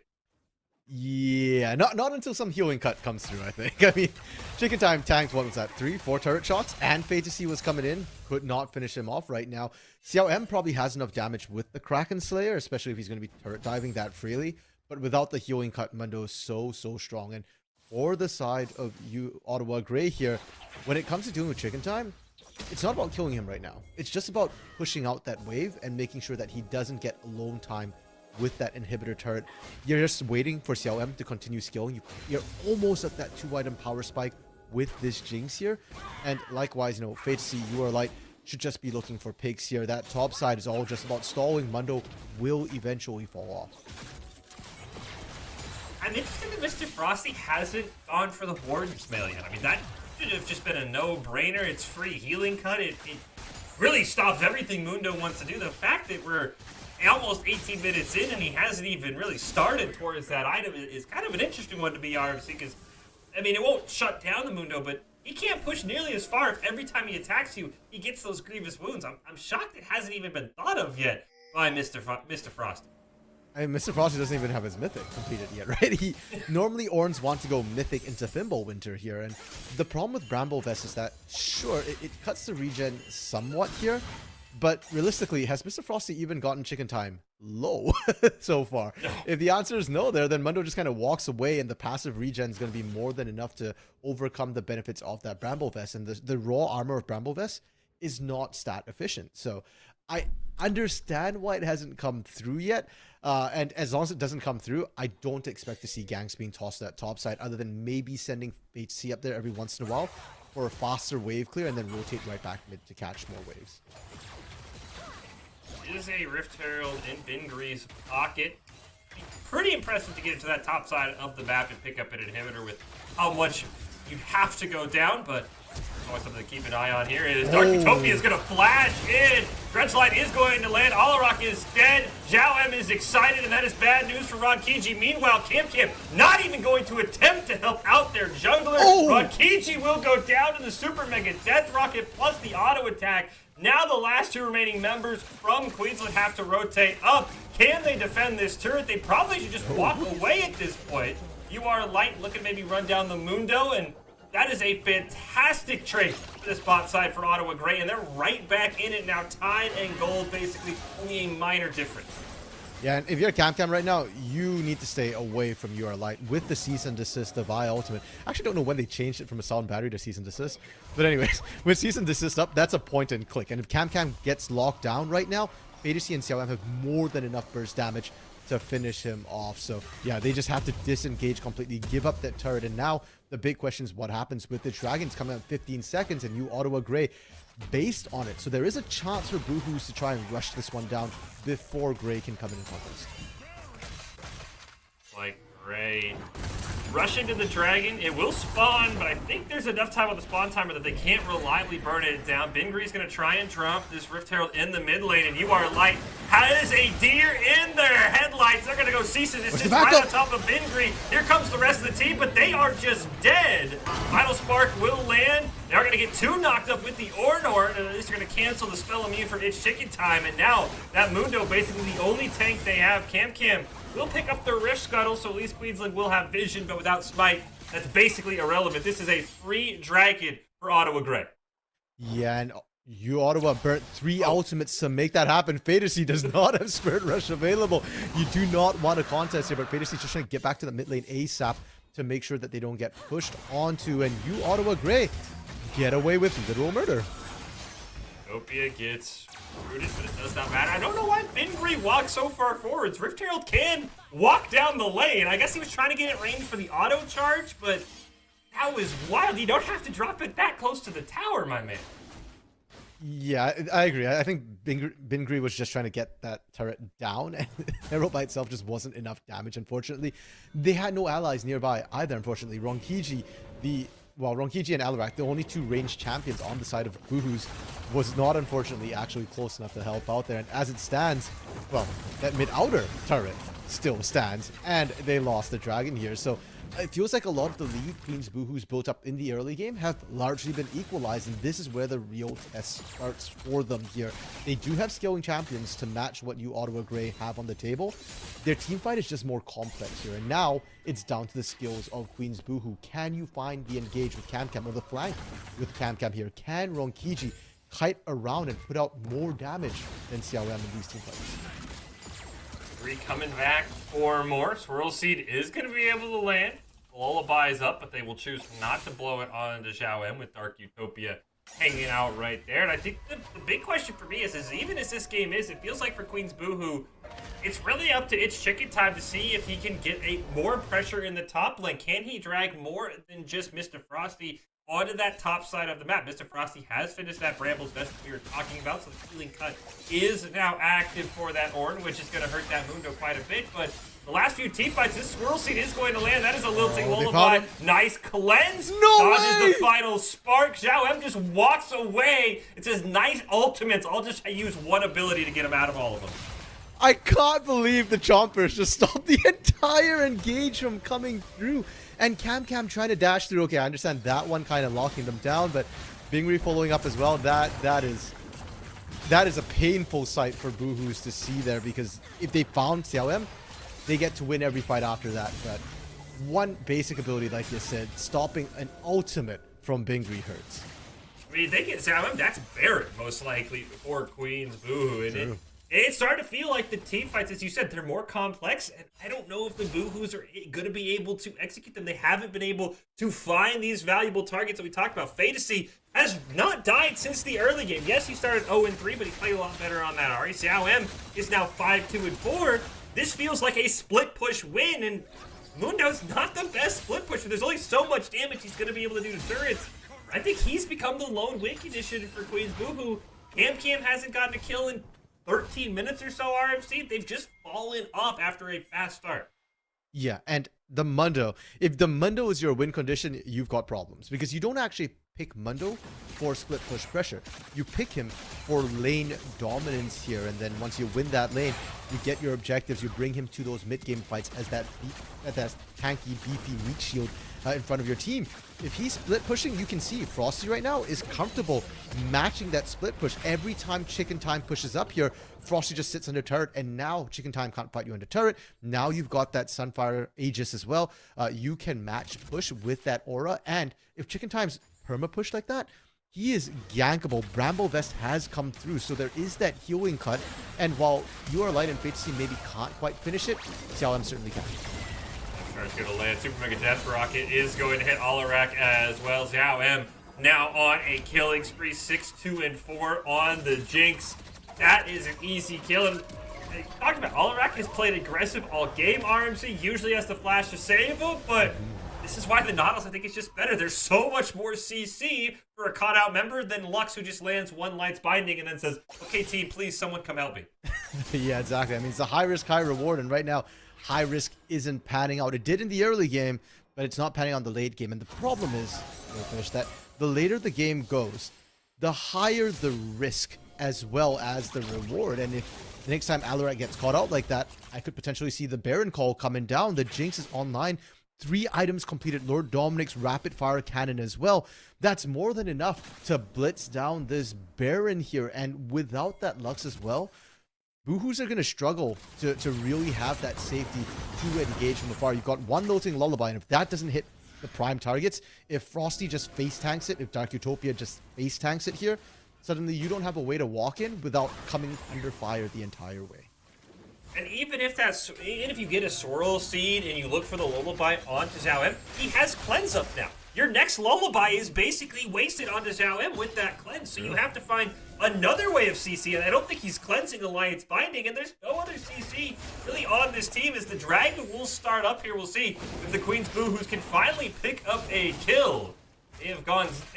Yeah, not until some healing cut comes through, I think. I mean, Chicken Time tanked, what was that, 3-4 turret shots, and Fantasy was coming in, could not finish him off right now. CLM probably has enough damage with the Kraken Slayer, especially if he's going to be turret diving that freely, but without the healing cut, Mundo is so strong. And for the side of you, Ottawa Grey here, when it comes to dealing with Chicken Time, it's not about killing him right now. It's just about pushing out that wave and making sure that he doesn't get alone time with that inhibitor turret. You're just waiting for CLM to continue scaling. You're almost at that 2-item power spike with this Jinx here. And likewise, you know, Fantasy, you are light, should just be looking for pigs here. That top side is all just about stalling. Mundo will eventually fall off. I'm interested that Mr. Frosty hasn't gone for the Warden's mail yet. I mean, that should have just been a no-brainer. It's free healing cut. It really stops everything Mundo wants to do. The fact that we're almost 18 minutes in and he hasn't even really started towards that item is kind of an interesting one to be RMC, because, I mean, it won't shut down the Mundo, but he can't push nearly as far if every time he attacks you, he gets those grievous wounds. I'm shocked it hasn't even been thought of yet by Mr. Frosty. I mean, Mr. Frosty doesn't even have his Mythic completed yet, right? He normally Orns want to go Mythic into Thimblewinter here, and the problem with Bramble Vest is that, sure, it cuts the regen somewhat here, but realistically, has Mr. Frosty even gotten Chicken Time low so far? No. If the answer is no there, then Mundo just kind of walks away and the passive regen is going to be more than enough to overcome the benefits of that Bramble Vest. And the raw armor of Bramble Vest is not stat efficient. So I understand why it hasn't come through yet. And as long as it doesn't come through, I don't expect to see ganks being tossed to that top side, other than maybe sending HC up there every once in a while for a faster wave clear and then rotate right back mid to catch more waves. Is a Rift Herald in Bingree's pocket. Pretty impressive to get to that top side of the map and pick up an inhibitor with how much you'd have to go down, but always something to keep an eye on here is Dark Utopia is going to flash in. Dredgeline is going to land. Alarak is dead. Zhao M is excited, and that is bad news for Rodkiji. Meanwhile, Camp not even going to attempt to help out their jungler. Rodkiji will go down to the Super Mega Death Rocket plus the auto attack. Now the last two remaining members from Queensland have to rotate up. Can they defend this turret? They probably should just walk away at this point. You are light, looking to maybe run down the Mundo, and that is a fantastic trade for this bot side for Ottawa Grey, and they're right back in it now, tied and gold, basically only a minor difference. Yeah, and if you're a Cam right now, you need to stay away from UR Light with the cease and desist, the Vi ultimate. I actually don't know when they changed it from a sound battery to cease and desist. But anyways, with cease and desist up, that's a point and click. And if Cam gets locked down right now, Fantasy and CLM have more than enough burst damage to finish him off. So yeah, they just have to disengage completely, give up that turret. And now the big question is what happens with the Dragons coming out in 15 seconds and you Ottawa Grey based on it. So there is a chance for Boohoos to try and rush this one down before Grey can come in and contest. Like Grey rushing to the Dragon, it will spawn, but I think there's enough time on the spawn timer that they can't reliably burn it down. Bingree's going to try and trump this Rift Herald in the mid lane, and you are light. Has a deer in their headlights. They're going to go cease and desist right on top of Bingree. Here comes the rest of the team, but they are just dead. Final Spark will land. They are going to get two knocked up with the Ornhorn, and at least they're going to cancel the spell immune for It's Chicken Time. And now that Mundo, basically the only tank they have, Cam will pick up the Rift Scuttle, so at least Queensland will have vision, but without Smite, that's basically irrelevant. This is a free Dragon for Ottawa Grey. Yeah, and you Ottawa burnt 3 ultimates to make that happen. Fantasy does not have Spirit Rush available. You do not want a contest here, but Fantasy just trying to get back to the mid lane ASAP to make sure that they don't get pushed onto, and you Ottawa Grey get away with literal murder. Utopia gets rooted, but it does not matter. I don't know why Bingree walked so far forwards. Rift Herald can walk down the lane. I guess he was trying to get it range for the auto charge, but that was wild. You don't have to drop it that close to the tower, my man. Yeah, I agree. I think Bingree was just trying to get that turret down, and Arrow by itself just wasn't enough damage, unfortunately. They had no allies nearby either, unfortunately. Ronkiji, the well, Ronkichi and Alarak, the only two ranged champions on the side of Boohoo's, was not unfortunately actually close enough to help out there. And as it stands, well, that mid-outer turret still stands, and they lost the dragon here. So it feels like a lot of the lead Queen's Boohoo's built up in the early game have largely been equalized, and this is where the real test starts for them here. They do have scaling champions to match what you Ottawa Grey have on the table. Their team fight is just more complex here, and now it's down to the skills of Queen's Boohoo. Can you find the engage with Cam or the flank with Cam here? Can Ronkichi kite around and put out more damage than CRM in these team fights? 3 coming back for more. Swirl Seed is going to be able to land. Lullaby is up, but they will choose not to blow it onto Zhao M with Dark Utopia hanging out right there. And I think the big question for me is even as this game is, it feels like for Queen's Boohoo, it's really up to its chicken time to see if he can get more pressure in the top lane. Can he drag more than just Mr. Frosty onto that top side of the map? Mr. Frosty has finished that Brambles Vest we were talking about, so the healing cut is now active for that Ornn, which is going to hurt that Mundo quite a bit, but the last few team fights, this Swirl Seed is going to land. That is a Lilting Lullaby. Nice cleanse. Dodges the final spark. Zhao M just walks away. It says nice ultimates. I'll just use one ability to get him out of all of them. I can't believe the Chompers just stopped the entire engage from coming through. And Cam trying to dash through. Okay, I understand that one kind of locking them down, but Bingri following up as well. That is a painful sight for Boohoos to see there, because if they found CLM, they get to win every fight after that. But one basic ability, like you said, stopping an ultimate from Bingri hurts. I mean, they get CLM, that's Barret most likely for Queen's Boohoo. And it's starting to feel like the team fights, as you said, they're more complex, and I don't know if the Boohoos are going to be able to execute them. They haven't been able to find these valuable targets that we talked about. Fantasy has not died since the early game. Yes, he started 0-3, but he played a lot better on that Ahri. Xiao M is now 5-2-4. This feels like a split push win, and Mundo's not the best split pusher. There's only so much damage he's going to be able to do to turrets. I think he's become the lone win condition for Queen's Boohoo. Cam hasn't gotten a kill in 13 minutes or so, RMC. They've just fallen off after a fast start. Yeah, and the Mundo. If the Mundo is your win condition, you've got problems, because you don't actually pick Mundo for split push pressure. You pick him for lane dominance here, and then once you win that lane, you get your objectives. You bring him to those mid-game fights as that tanky, beefy meat shield in front of your team. If he's split pushing, you can see Frosty right now is comfortable matching that split push. Every time Chicken Time pushes up here, Frosty just sits under turret, and now Chicken Time can't fight you under turret. Now you've got that Sunfire Aegis as well. You can match push with that aura, and if Chicken Time's perma push like that, he is gankable. Bramble Vest has come through, so there is that healing cut, and while you are light and Fantasy maybe can't quite finish it, CLM certainly can. Star's going to land. Super Mega Death Rocket is going to hit Alarak as well. Xiao M now on a killing spree, 6-2-4 on the Jinx. That is an easy kill. And they talked about Alarak has played aggressive all game. RMC usually has to flash to save him, but this is why the Nautilus, I think, is just better. There's so much more CC for a caught-out member than Lux, who just lands one Light's Binding and then says, okay, team, please, someone come help me. Yeah, exactly. I mean, it's a high risk, high reward, and right now, high risk isn't panning out. It did in the early game, but it's not panning out in the late game. And the problem is, that the later the game goes, the higher the risk as well as the reward. And if the next time Alarak gets caught out like that, I could potentially see the Baron call coming down. The Jinx is online. 3 items completed. Lord Dominic's rapid fire cannon as well. That's more than enough to blitz down this Baron here. And without that Lux as well, Boohoos are going to struggle to really have that safety to engage from afar. You've got one Lilting Lullaby, and if that doesn't hit the prime targets, if Frosty just face tanks it, if Dark Utopia just face tanks it here, suddenly you don't have a way to walk in without coming under fire the entire way. And even if you get a Swirl Seed and you look for the Lullaby onto Xiao M, he has Cleanse up now. Your next Lullaby is basically wasted onto Xiao M with that Cleanse, so you have to find another way of CC, and I don't think he's cleansing Alliance Binding, and there's no other CC really on this team as the Dragon will start up here. We'll see if the Queen's Boohoos can finally pick up a kill. They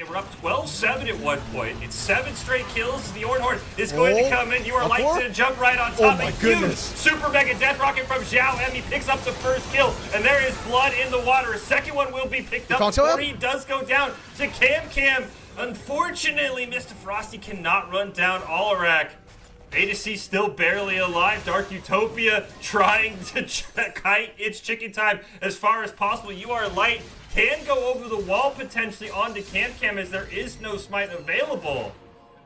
were up 12-7 at one point. It's 7 straight kills. The Ornhorn is going to come in. You are lights to jump right on top. my A huge goodness. super mega death rocket from Zhao M. He picks up the first kill, and there is blood in the water. A second one will be picked up before he does go down to Cam. Unfortunately, Mr. Frosty cannot run down Alarak. A2C still barely alive. Dark Utopia trying to kite its chicken time as far as possible. You are light. Can go over the wall potentially onto Cam as there is no smite available.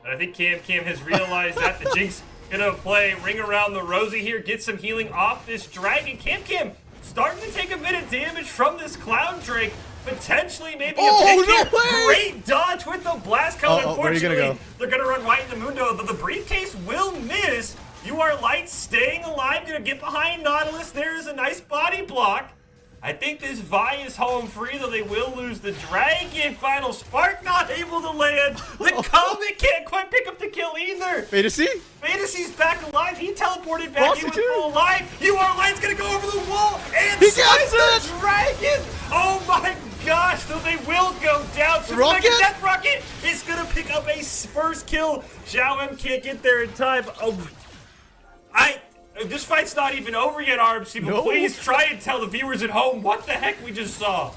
And I think Cam has realized that the Jinx gonna play Ring Around the Rosie here, get some healing off this dragon. Cam starting to take a bit of damage from this Cloud Drake. Potentially maybe a pick here. Great dodge with the blast cone. Unfortunately, they're gonna run right in the Mundo. The briefcase will miss. You are light, staying alive, gonna get behind Nautilus. There is a nice body block. I think this Vi is home free, though they will lose the dragon. Final spark not able to land. The Comet can't quite pick up the kill either. Fantasy's back alive. He teleported back in with full life. You are light's gonna go over the wall and slice the dragon. Oh my gosh, so they will go down. So Death Rocket is gonna pick up a first kill. Zhao M can't get there in time. This fight's not even over yet, RMC, but please try and tell the viewers at home what the heck we just saw.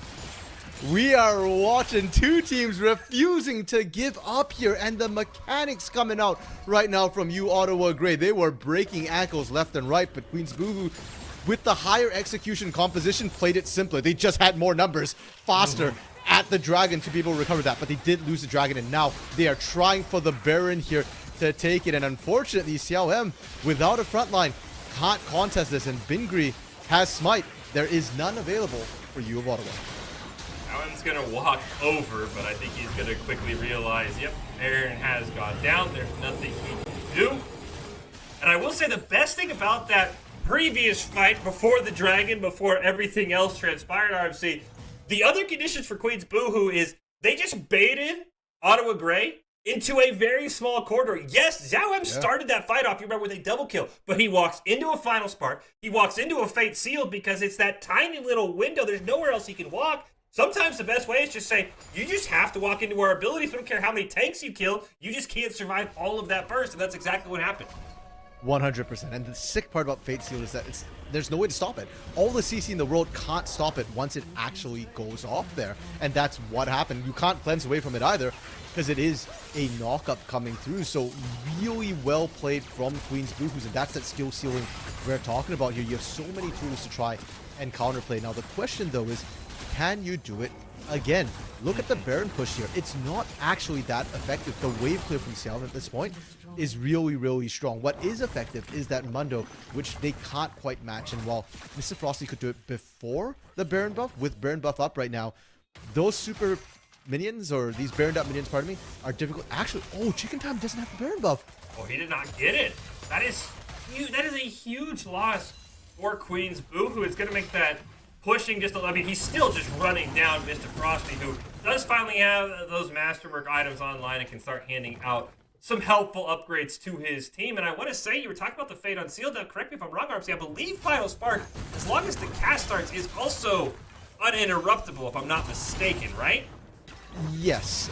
We are watching two teams refusing to give up here, and the mechanics coming out right now from you, Ottawa Grey. They were breaking ankles left and right, but Queen's Boohoo, with the higher execution composition, played it simpler. They just had more numbers, faster at the dragon to be able to recover that, but they did lose the dragon, and now they are trying for the Baron here to take it, and unfortunately, Xiao M, without a front line, can't contest this, and Bingri has smite. There is none available for you of Ottawa. Alan's gonna walk over, but I think he's gonna quickly realize, yep, Aaron has gone down. There's nothing he can do. And I will say the best thing about that previous fight before the dragon, before everything else transpired, RFC, the other conditions for Queen's Boohoo is they just baited Ottawa Grey into a very small corridor. Yes, Zhao M started that fight off, you remember, with a double kill, but he walks into a Final Spark, he walks into a Fate Sealed because it's that tiny little window, there's nowhere else he can walk. Sometimes the best way is just say, you just have to walk into our abilities, we don't care how many tanks you kill, you just can't survive all of that burst, and that's exactly what happened. 100%. And the sick part about Fate Seal is that there's no way to stop it. All the CC in the world can't stop it once it actually goes off there. And that's what happened. You can't cleanse away from it either, because it is a knock-up coming through. So really well played from Queen's Boohoos, and that's that skill ceiling we're talking about here. You have so many tools to try and counterplay. Now the question though is, can you do it again? Look at the Baron push here. It's not actually that effective. The wave clear from Xiao at this point is really, really strong. What is effective is that Mundo, which they can't quite match. And while Mr. Frosty could do it before the Baron buff, with Baron buff up right now, those super minions, or these Baroned up minions, pardon me, are difficult. Actually, Chicken Time doesn't have the Baron buff. Oh, he did not get it. That is huge. That is a huge loss for Queen's Boohoo. It's going to make that pushing just a, I mean, he's still just running down Mr. Frosty, who does finally have those Masterwork items online and can start handing out some helpful upgrades to his team. And I want to say, you were talking about the Fate Unsealed. Now, correct me if I'm wrong, RMC, I believe Final Spark, as long as the cast starts, is also uninterruptible, if I'm not mistaken, right? Yes,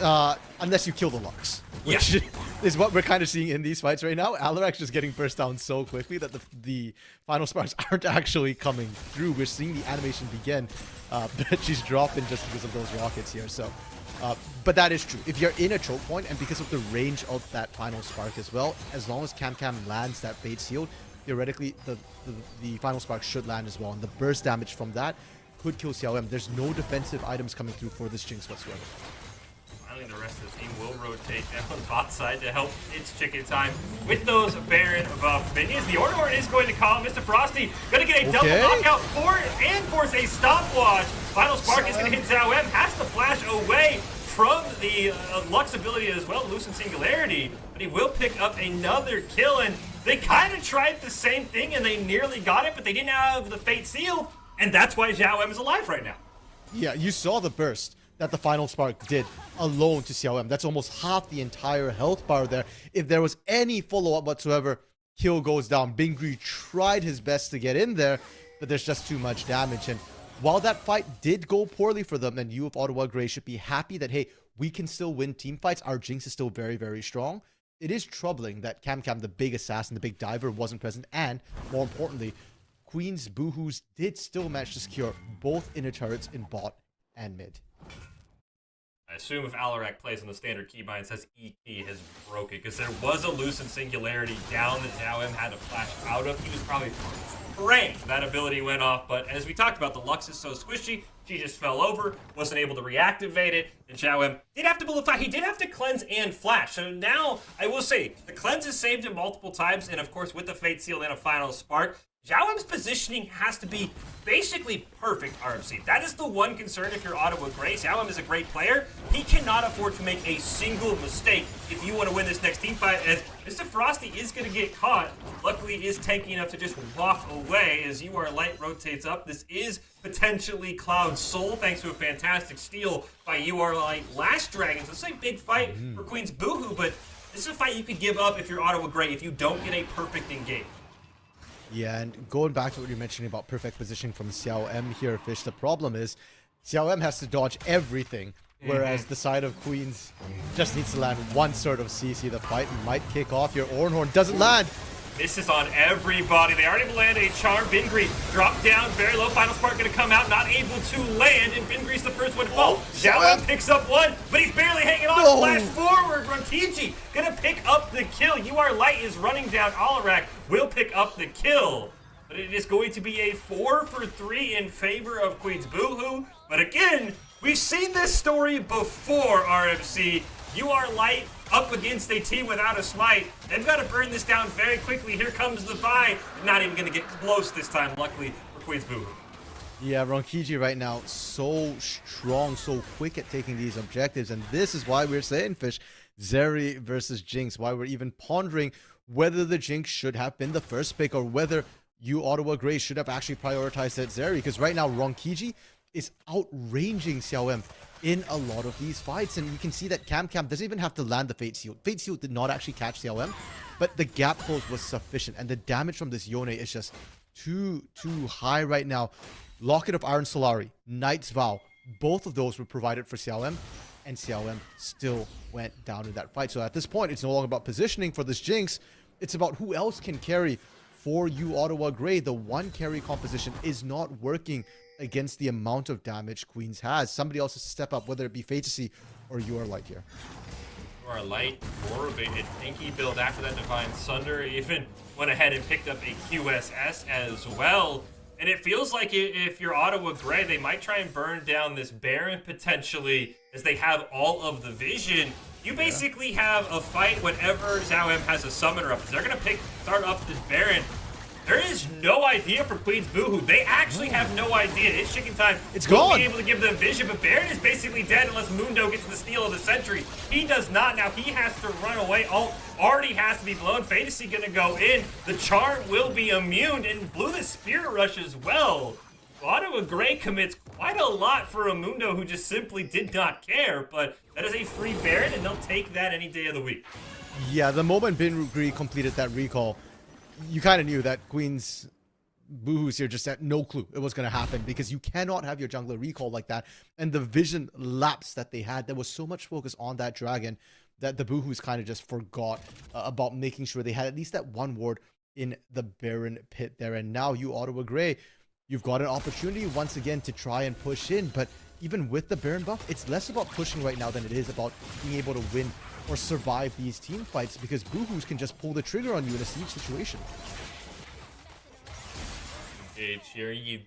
unless you kill the Lux, which is what we're kind of seeing in these fights right now. Alarak's just getting burst down so quickly that the Final Sparks aren't actually coming through. We're seeing the animation begin, but she's dropping just because of those rockets here. So, but that is true. If you're in a choke point, and because of the range of that Final Spark as well, as long as Cam lands that Fate Sealed, theoretically the Final Spark should land as well, and the burst damage from that could kill Xiao M. There's no defensive items coming through for this Jinx whatsoever. Finally, the rest of the team will rotate down bot side to help its chicken time with those Baron buff minions. The Ornhorn is going to call Mr. Frosty. Going to get a double knockout and force a stopwatch. Final Spark is going to hit Zhao M. Has to flash away from the Lux ability as well, Loosen Singularity. But he will pick up another kill, and they kind of tried the same thing, and they nearly got it, but they didn't have the Fate Seal. And that's why Zhao M is alive right now. Yeah, you saw the burst that the Final Spark did alone to Xiao M. That's almost half the entire health bar there. If there was any follow-up whatsoever, kill goes down. Bingri tried his best to get in there, but there's just too much damage. And while that fight did go poorly for them, and you of Ottawa Grey should be happy that, hey, we can still win team fights. Our Jinx is still very, very strong. It is troubling that Cam, the big assassin, the big diver, wasn't present. And more importantly, Queen's Boohoos did still manage to secure both inner turrets in bot and mid. I assume if Alarak plays on the standard keybind and says ET has broken, because there was a Lucent Singularity down that Zhao M had to flash out of. He was probably praying that ability went off, but as we talked about, the Lux is so squishy, she just fell over, wasn't able to reactivate it, and Zhao M did have to build a flash. He did have to cleanse and flash, so now, I will say, the cleanse is saved him multiple times, and of course, with the Fate Seal and a final spark, Zhao M's positioning has to be basically perfect, RMC. That is the one concern if you're Ottawa Grey. Zhao M is a great player. He cannot afford to make a single mistake if you want to win this next team fight, as Mr. Frosty is going to get caught. Luckily, he is tanky enough to just walk away as UR Light rotates up. This is potentially Cloud Soul, thanks to a fantastic steal by UR Light last Dragon. So it's a big fight for Queen's Boohoo, but this is a fight you could give up if you're Ottawa Grey if you don't get a perfect engage. Yeah, and going back to what you're mentioning about perfect positioning from Xiao M here, Fish, the problem is Xiao M has to dodge everything, whereas the side of Queens just needs to land one sort of CC. The fight might kick off. Your Ornhorn doesn't land. Misses on everybody. They already landed a charm. Bingree dropped down very low. Final spark going to come out, not able to land, and Bingree's the first one to fall. Zhao M picks up one, but he's barely hanging on. No. Flash forward. Rontigi going to pick up the kill. UR Light is running down. Alarak will pick up the kill. But it is going to be a 4-for-3 in favor of Queen's Boohoo. But again, we've seen this story before, RMC. UR Light up against a team without a smite. They've got to burn this down very quickly. Here comes the buy. Not even going to get close this time, luckily for Queen's Boohoo. Yeah, Ronkiji right now so strong, so quick at taking these objectives, and this is why we're saying, Fish, Zeri versus Jinx, why we're even pondering whether the Jinx should have been the first pick or whether you Ottawa Grey should have actually prioritized that Zeri, because right now Ronkiji is outranging Xiao M in a lot of these fights, and you can see that Cam doesn't even have to land the Fate Seal. Fate Seal did not actually catch Xiao M, but the gap close was sufficient, and the damage from this Yone is just too high right now. Locket of Iron Solari, Knight's Vow, both of those were provided for Xiao M, and Xiao M still went down in that fight. So at this point, it's no longer about positioning for this Jinx, it's about who else can carry for you Ottawa Grey. The one carry composition is not working against the amount of damage Queens has. Somebody else has to step up, whether it be Fantasy or UR Light here. UR Light, Orb, a tanky build after that Divine Sunder, even went ahead and picked up a QSS as well. And it feels like if you're Ottawa Grey, they might try and burn down this Baron potentially, as they have all of the vision. You basically have a fight whenever Zhao M has a summoner up. They're going to start up this Baron. There is no idea for Queen's Boohoo. They actually have no idea. It's chicken time. It's We'll gone. be able to give them vision, but Baron is basically dead unless Mundo gets the steal of the century. He does not. Now he has to run away. Ult already has to be blown. Fantasy gonna go in. The charm will be immune and blew the Spirit Rush as well. Ottawa Grey commits quite a lot for a Mundo who just simply did not care, but that is a free Baron and they'll take that any day of the week. Yeah, the moment Bingree completed that recall, you kind of knew that Queen's Boohoo's here just had no clue it was going to happen, because you cannot have your jungler recall like that. And the vision lapse that they had, there was so much focus on that dragon that the Boohoos kind of just forgot about making sure they had at least that one ward in the Baron pit there. And now you Ottawa Grey, you've got an opportunity once again to try and push in, but even with the Baron buff, it's less about pushing right now than it is about being able to win or survive these team fights, because Boohoos can just pull the trigger on you in a siege situation. Engage here. You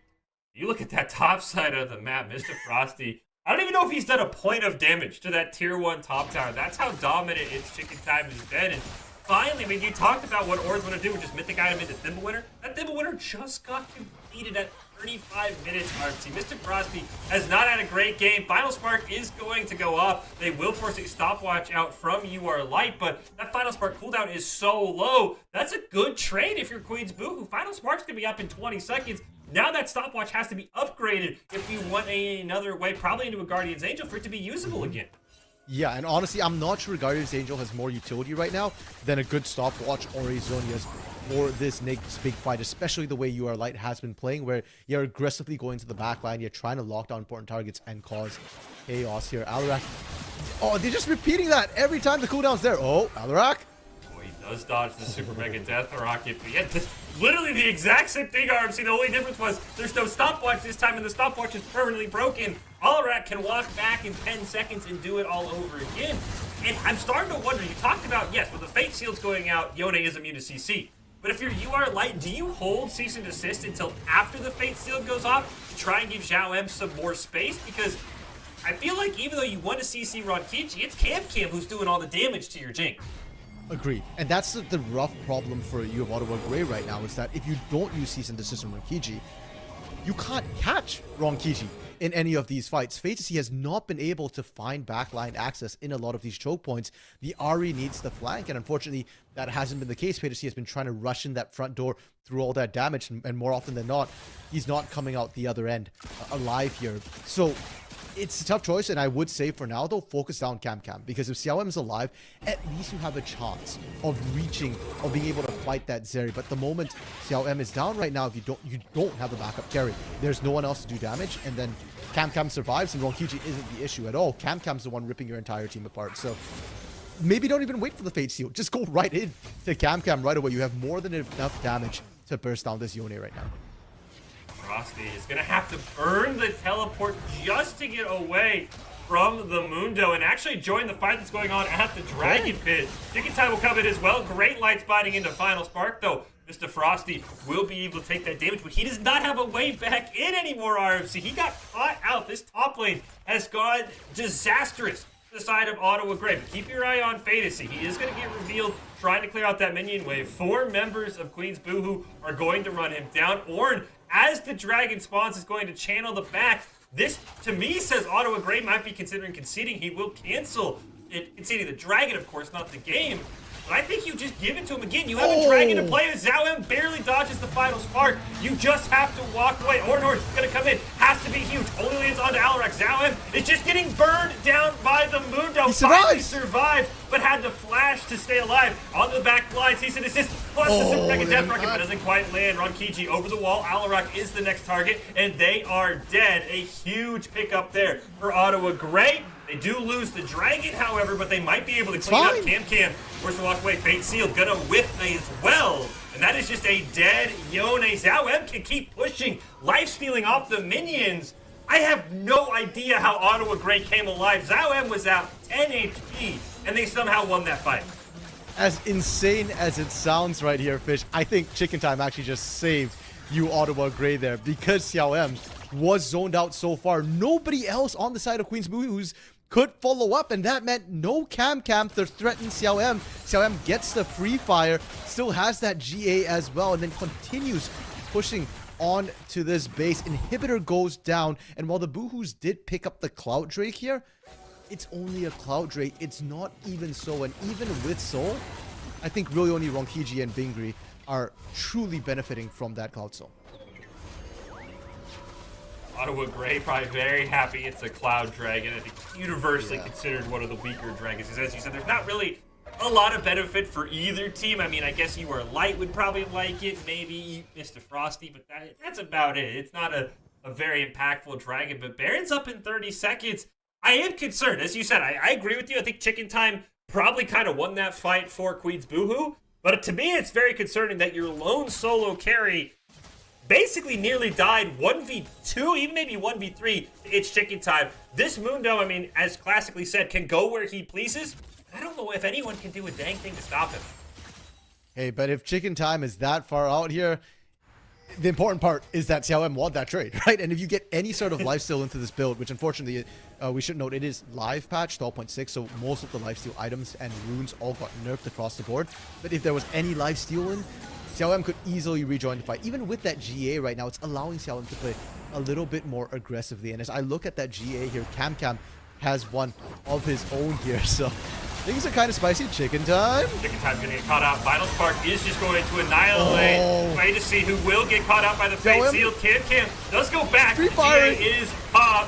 look at that top side of the map, Mr. Frosty. I don't even know if he's done a point of damage to that tier 1 top tower. That's how dominant its chicken time has been. And finally, I mean, you talked about what Or's going to do with just mythic item into Thimble Winter. That Thimble Winter just got completed at 35 minutes, RC. Mr. Frosty has not had a great game. Final Spark is going to go up. They will force a stopwatch out from UR Light, but that Final Spark cooldown is so low. That's a good trade if you're Queen's Boohoo. Final Spark's going to be up in 20 seconds. Now that stopwatch has to be upgraded if you want another way, probably into a Guardian's Angel for it to be usable again. Yeah, and honestly, I'm not sure Guardian's Angel has more utility right now than a good stopwatch or a Zhonya's for this next big fight, especially the way UR Light has been playing, where you're aggressively going to the back line, you're trying to lock down important targets and cause chaos here. Alarak, oh, they're just repeating that every time the cooldown's there. Oh, Alarak. Oh, he does dodge the Super Mega Death Rocket, but yeah, literally the exact same thing, RMC. The only difference was there's no stopwatch this time, and the stopwatch is permanently broken. Alarak can walk back in 10 seconds and do it all over again. And I'm starting to wonder, you talked about, yes, with the Fate Seals going out, Yone is immune to CC. But if you're UR Light, do you hold Cease and Desist until after the Fate Seal goes off to try and give Zhao M some more space? Because I feel like even though you want to CC Ronkichi, it's Cam who's doing all the damage to your Jink. Agreed. And that's the rough problem for you of Ottawa Grey right now, is that if you don't use Cease and Desist on Ronkichi, you can't catch Ronkichi in any of these fights. Fantasy has not been able to find backline access in a lot of these choke points. The Ahri needs the flank, and unfortunately, that hasn't been the case. Fantasy has been trying to rush in that front door through all that damage, and more often than not, he's not coming out the other end alive here. So it's a tough choice, and I would say for now, though, focus down Cam, because if Xiao M is alive, at least you have a chance of being able to fight that Zeri. But the moment Xiao M is down right now, if you don't have a backup carry, there's no one else to do damage, and then Cam survives, and Ronkichi isn't the issue at all. Cam's the one ripping your entire team apart. So maybe don't even wait for the Fate Seal. Just go right in to Cam right away. You have more than enough damage to burst down this Yone right now. Frosty is going to have to burn the teleport just to get away from the Mundo and actually join the fight that's going on at the Dragon Pit. Chicken Time will come in as well. Great lights biting into Final Spark, though. Mr. Frosty will be able to take that damage, but he does not have a way back in anymore, RMC. He got caught out. This top lane has gone disastrous to the side of Ottawa Grey. But keep your eye on Fantasy. He is going to get revealed trying to clear out that minion wave. 4 members of Queen's Boohoo are going to run him down. Ornn, as the dragon spawns, is going to channel the back. This, to me, says Ottawa Grey might be considering conceding. He will cancel it, conceding the dragon, of course, not the game. But I think you just give it to him again. You have a dragon to play with. Zhao M barely dodges the final spark. You just have to walk away. Ornn is going to come in. Has to be huge. Only lands onto Alarak. Zhao M is just getting burned down by the Mundo. He Finally survived, but had to flash to stay alive. On the back line, Cease and Desist. Plus the Super Mega Death Rocket, but doesn't quite land. Ronkichi over the wall. Alarak is the next target, and they are dead. A huge pickup there for Ottawa Grey. They do lose the dragon, however, but they might be able to clean up. Cam forced to walk away. Fate Seal gonna whip as well. And that is just a dead Yone. Zhao M can keep pushing, life stealing off the minions. I have no idea how Ottawa Grey came alive. Zhao M was out 10 HP, and they somehow won that fight. As insane as it sounds right here, Fish, I think Chicken Time actually just saved you, Ottawa Grey, there, because Xiao M was zoned out so far. Nobody else on the side of Queen's Boohoo could follow up, and that meant no Cam to threaten Xiao M. Xiao M gets the free fire, still has that GA as well, and then continues pushing on to this base. Inhibitor goes down, and while the Boohoos did pick up the Cloud Drake here, it's only a Cloud Drake. It's not even so, and even with Soul, I think really only Ronkichi and Bingri are truly benefiting from that Cloud Soul. Ottawa Grey probably very happy it's a Cloud Dragon. I think universally considered one of the weaker dragons. Because as you said, there's not really a lot of benefit for either team. I mean, I guess you were Light would probably like it. Maybe Mr. Frosty, but that's about it. It's not a very impactful dragon. But Baron's up in 30 seconds. I am concerned. As you said, I agree with you. I think Chicken Time probably kind of won that fight for Queen's Boohoo. But to me, it's very concerning that your lone solo carry basically nearly died 1v2, even maybe 1v3. It's Chicken Time. This Mundo, I mean, as classically said, can go where he pleases. I don't know if anyone can do a dang thing to stop him. Hey, but if Chicken Time is that far out here, the important part is that Xiao M won that trade, right? And if you get any sort of lifesteal into this build, which unfortunately we should note it is live patch 12.6, so most of the lifesteal items and runes all got nerfed across the board. But if there was any lifesteal in, Xiao M could easily rejoin the fight. Even with that GA right now, it's allowing Xiao M to play a little bit more aggressively. And as I look at that GA here, Cam has one of his own here, so things are kind of spicy. Chicken Time. Chicken Time's gonna get caught out. Final Spark is just going to annihilate. Way to to see who will get caught out by the fate sealed. Cam does go back. Free firing. GA is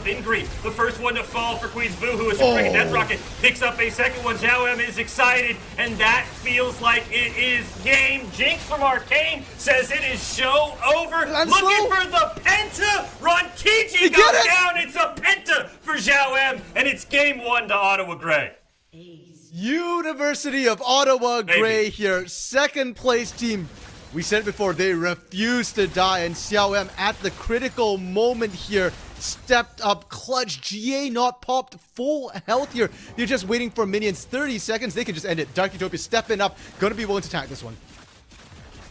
in green. The first one to fall for Queen's Boo, who is a freaking Death Rocket. Picks up a second one. Zhao M is excited, and that feels like it is game. Jinx from Arcane says it is show over. Looking for the Penta. Ronkiji goes down. It's a Penta for Zhao M, and it's game 1 to Ottawa Grey. University of Ottawa Grey here, second place team. We said it before, they refused to die, and Xiao M at the critical moment here stepped up clutch. GA not popped full health here. They're just waiting for minions. 30 seconds, they can just end it. Dark Utopia stepping up, gonna be willing to attack this one.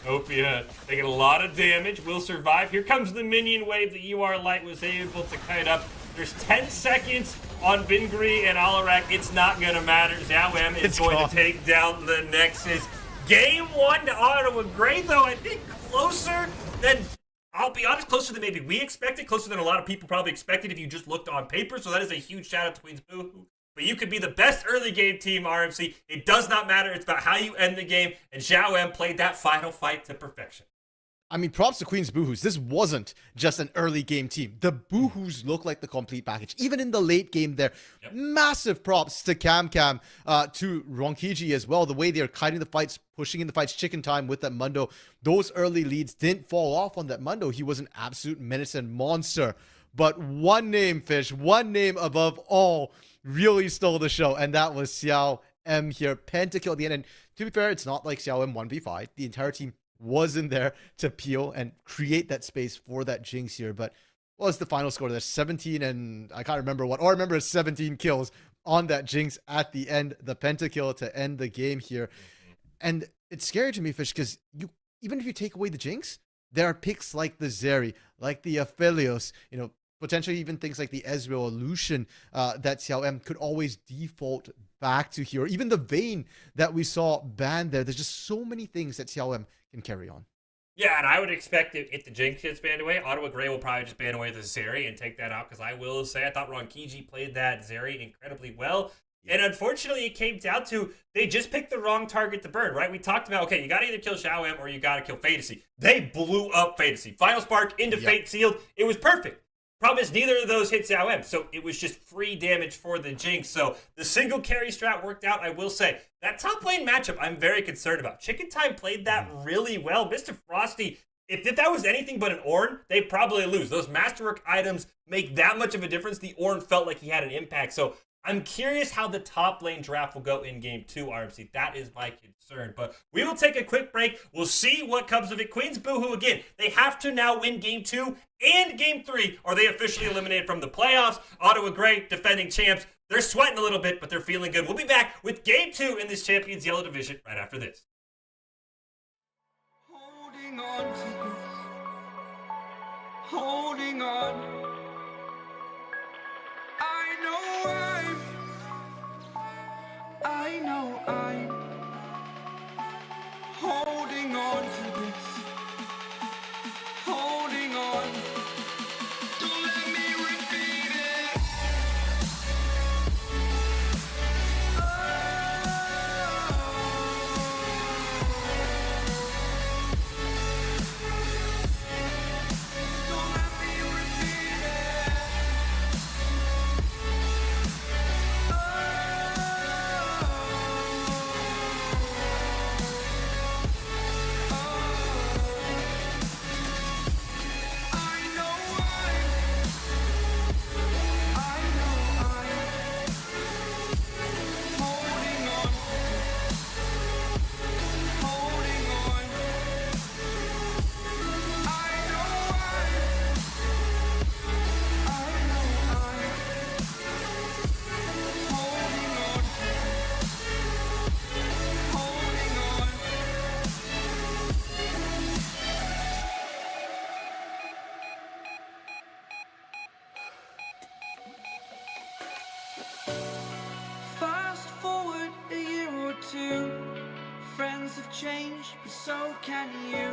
Utopia taking a lot of damage, will survive. Here comes the minion wave that UR Light was able to kite up. There's 10 seconds on Bingri and Alarak. It's not going to matter. Zhao M is going to take down the Nexus. Game 1 to Ottawa Grey, though, I think closer than, I'll be honest, closer than maybe we expected, closer than a lot of people probably expected if you just looked on paper. So that is a huge shout out to Queen's Boo. But you could be the best early game team, RMC. It does not matter. It's about how you end the game. And Zhao M played that final fight to perfection. I mean, props to Queen's Boohoos. This wasn't just an early game team. The Boohoos look like the complete package. Even in the late game there, massive props to Cam, to Ronkiji as well. The way they're kiting the fights, pushing in the fights, chicken time with that Mundo. Those early leads didn't fall off on that Mundo. He was an absolute menace and monster. But one name, Fish, one name above all really stole the show, and that was Xiao M here. Pentakill at the end. And to be fair, it's not like Xiao M 1v5. The entire team was in there to peel and create that space for that Jinx here. But what was the final score there? 17 and I can't remember what. All I remember is 17 kills on that Jinx at the end. The pentakill to end the game here. And it's scary to me, Fish, because even if you take away the Jinx, there are picks like the Zeri, like the Aphelios, potentially even things like the Ezreal or Lucian that Xiao M could always default back to here. Even the Vayne that we saw banned there. There's just so many things that Xiao M can carry on. Yeah, and I would expect if the Jinx gets banned away, Ottawa Grey will probably just ban away the Zeri and take that out, because I will say I thought Ronkiji played that Zeri incredibly well. And unfortunately, it came down to they just picked the wrong target to burn, right? We talked about, okay, you got to either kill Zhao M or you got to kill Fantasy. They blew up Fantasy. Final Spark into Fate Sealed. It was perfect. Problem is, neither of those hit Zhao M, so it was just free damage for the Jinx. So the single carry strat worked out, I will say. That top lane matchup, I'm very concerned about. Chicken Time played that really well. Mr. Frosty, if that was anything but an Ornn, they'd probably lose. Those Masterwork items make that much of a difference. The Ornn felt like he had an impact. So I'm curious how the top lane draft will go in game 2, RMC. That is my concern. But we will take a quick break. We'll see what comes of it. Queen's Boohoo, again, they have to now win game 2 and game 3, or they officially eliminated from the playoffs. Ottawa Grey, defending champs. They're sweating a little bit, but they're feeling good. We'll be back with game 2 in this Champions Yellow Division right after this. Holding on to this, holding on. I know I'm holding on to this, holding on. Don't let me repeat it. Don't let me repeat it. Fast forward a year or two, friends have changed, but so can you.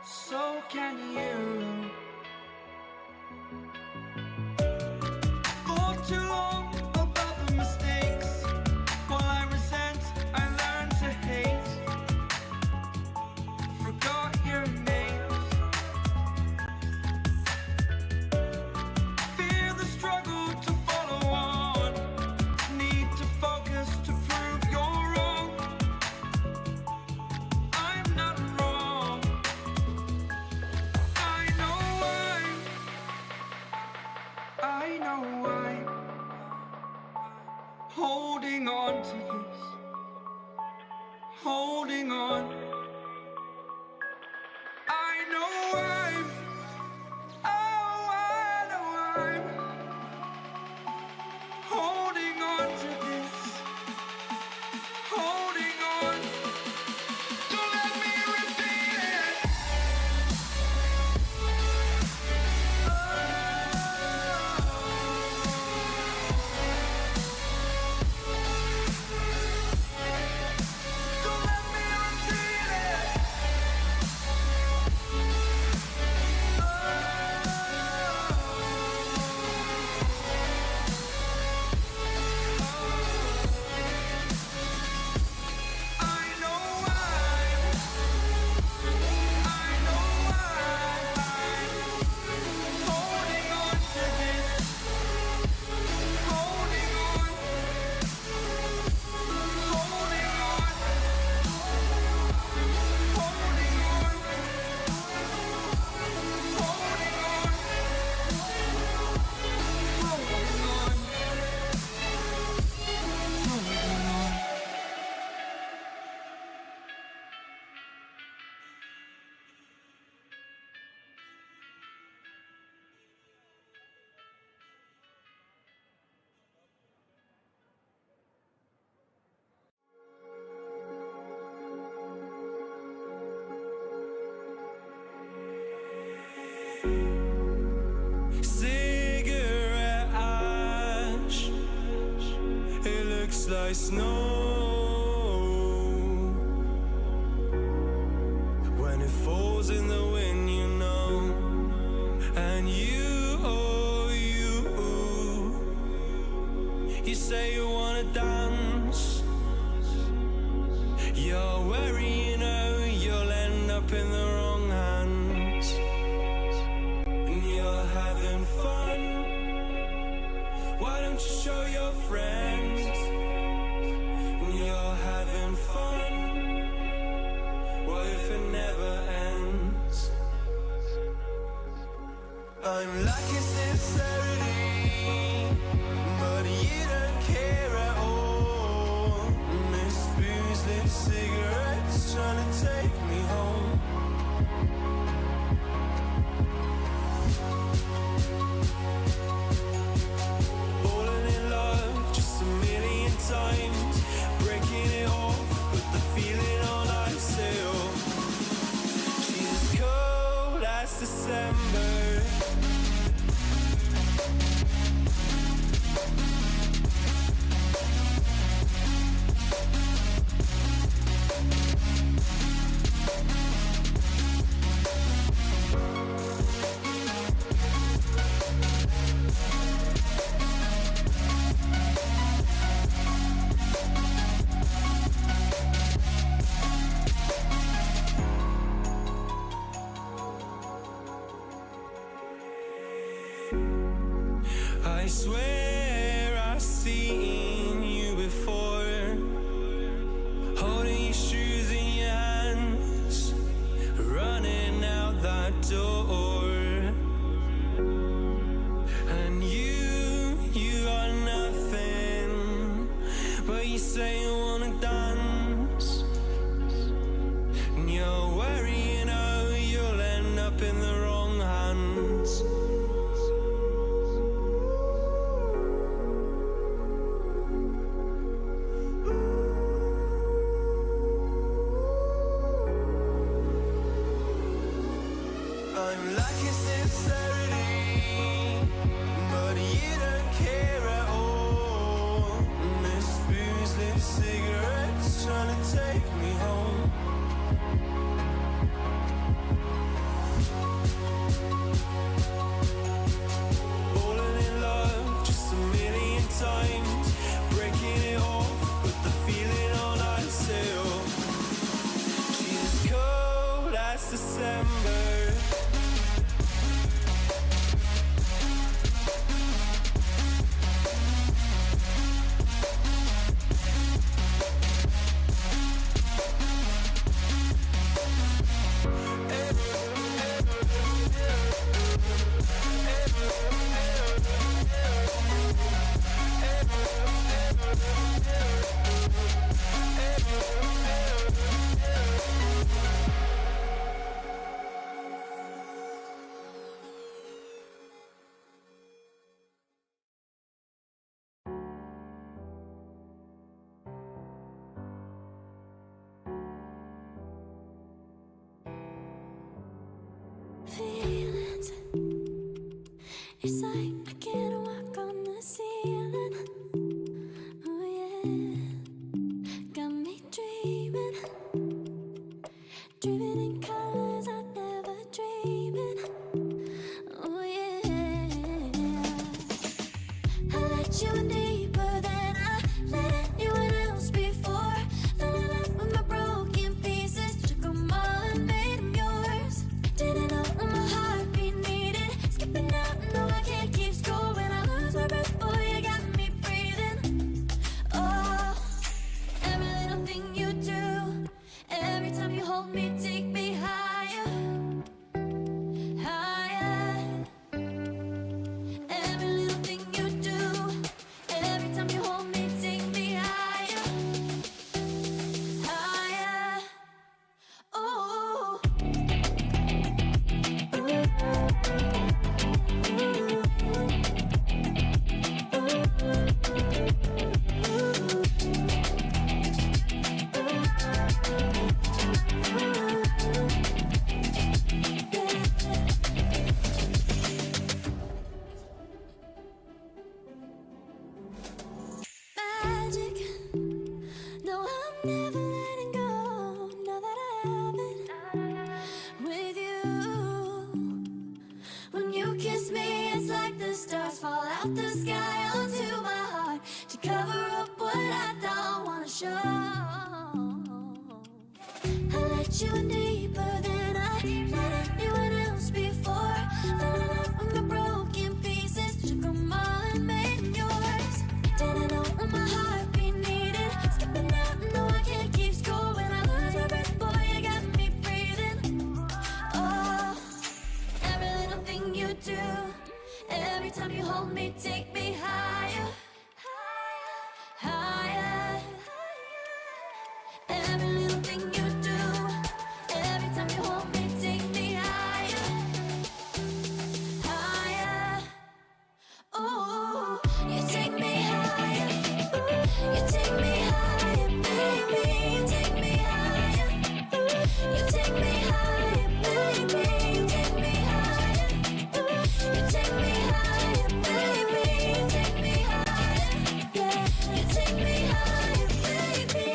So can you. For too long about the mistakes, while I resent, I learn to hate. snow. When it falls in the wind, you know. And you, oh, you say you wanna dance. You're wary, you know, you'll end up in the wrong hands. And you're having fun. Why don't you show your friends? And you're having fun. What if it never ends? I'm lacking sincerity, but you don't care at all. Miss booze, lit cigarettes, trying to take me home. Falling in love just a million times, breaking it off, put the feeling on ice. She's as cold as December. I swear I've seen you before, holding your shoes in your hands, running out that door. And you got nothing, but you say you wanna dance. And you're worried, you know, you'll end up in the wrong hands. I'm lacking sincerity, but you don't care at all. Miss booze, lit cigarettes, trying to take me home. Falling in love just a million times, breaking it off, put the feeling on ice. She's as cold as December. Feelings, it's like I can't walk on the ceiling. Oh yeah, got me dreaming, dreaming in colors I never dreamed in. Oh yeah, I let you in deeper than I let anyone else before. Fell in love with my broken pieces, took 'em all and made 'em yours. Didn't know what my heartbeat needed, skipping out, no I can't keep score. When I lose my breath, boy, you got me breathing. Oh, every little thing you do, every time you hold me, take me higher, higher. Every little thing you do, off the sky onto my heart to cover up what I don't wanna show. I let you in deeper than I let anyone else before. Fell in love with my broken pieces, took them all and made yours. Didn't know what my heart be needed. Skipping out, no, I can't keep score. When I lose my breath, boy, you got me breathing. Oh, every little thing you do, every time you hold me, take me higher, higher. Every little thing you do, every time you hold me, take me higher, higher. Oh, you take me higher, you take me higher, baby. You take me higher, you take me higher, baby. You take me higher, you take me higher, baby. You take me higher, yeah. You take me higher, baby.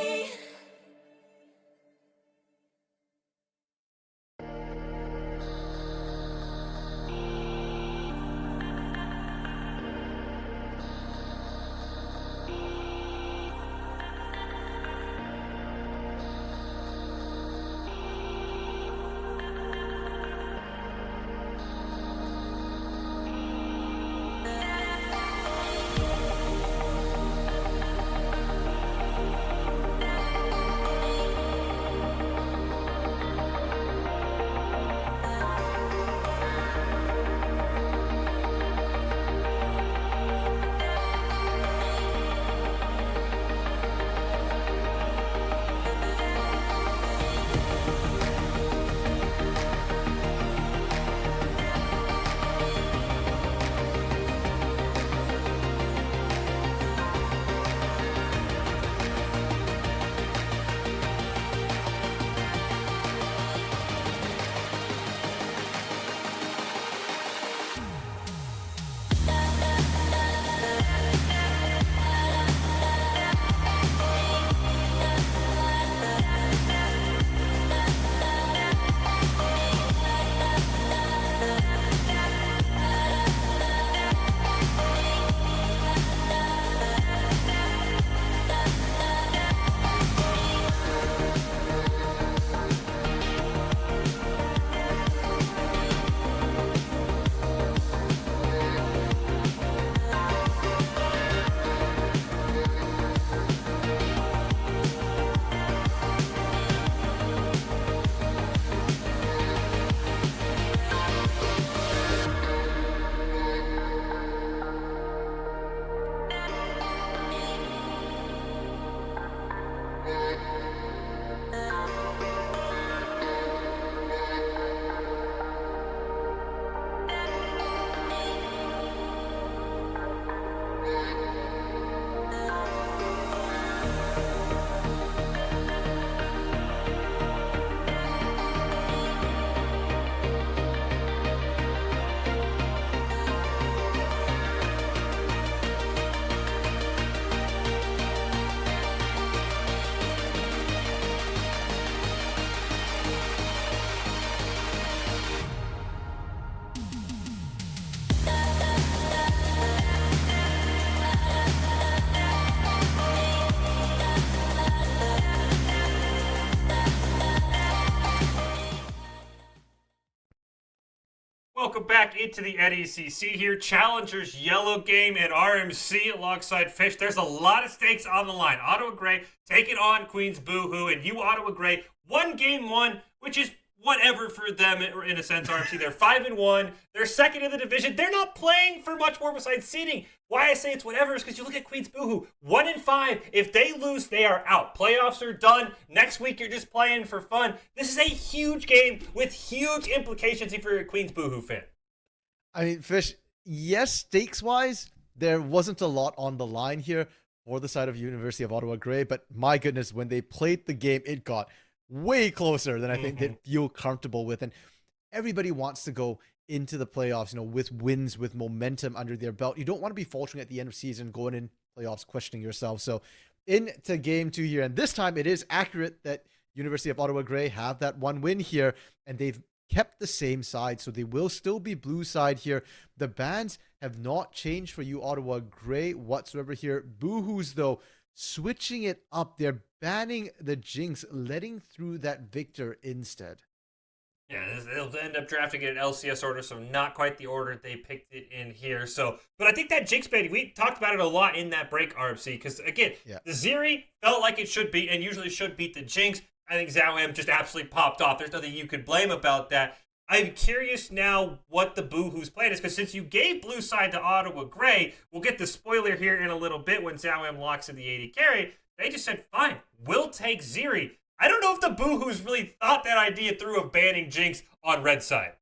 Welcome back into the NECC here. Challengers Yellow Game and RMC alongside Fish. There's a lot of stakes on the line. Ottawa Grey taking on Queens Boohoo, and you, Ottawa Grey, won game one, which is whatever for them in a sense. RMC, they're 5-1. They're second in the division. They're not playing for much more besides seeding. Why I say it's whatever is because you look at Queens Boohoo, 1-5. If they lose, they are out. Playoffs are done. Next week, you're just playing for fun. This is a huge game with huge implications if you're a Queens Boohoo fan. I mean, Fish, yes, stakes-wise, there wasn't a lot on the line here for the side of University of Ottawa Grey, but my goodness, when they played the game, it got way closer than I think they'd feel comfortable with. And everybody wants to go into the playoffs, with wins, with momentum under their belt. You don't want to be faltering at the end of season, going in playoffs, questioning yourself. So into game two here. And this time it is accurate that University of Ottawa Grey have that one win here, and they've kept the same side, so they will still be blue side here. The bans have not changed for you, Ottawa Grey, whatsoever here. Boohoos, though, switching it up. They're banning the Jinx, letting through that Victor instead. Yeah, they'll end up drafting it in LCS order, so not quite the order they picked it in here. So, but I think that Jinx baiting, we talked about it a lot in that break, RFC, because again, the Zeri felt like it should be, and usually should beat the Jinx. I think Zhao just absolutely popped off. There's nothing you could blame about that. I'm curious now what the Boohoo's plan is, because since you gave blue side to Ottawa Grey, we'll get the spoiler here in a little bit when Zhao locks in the 80 carry. They just said, fine, we'll take Zeri. I don't know if the Boohoos really thought that idea through of banning Jinx on red side.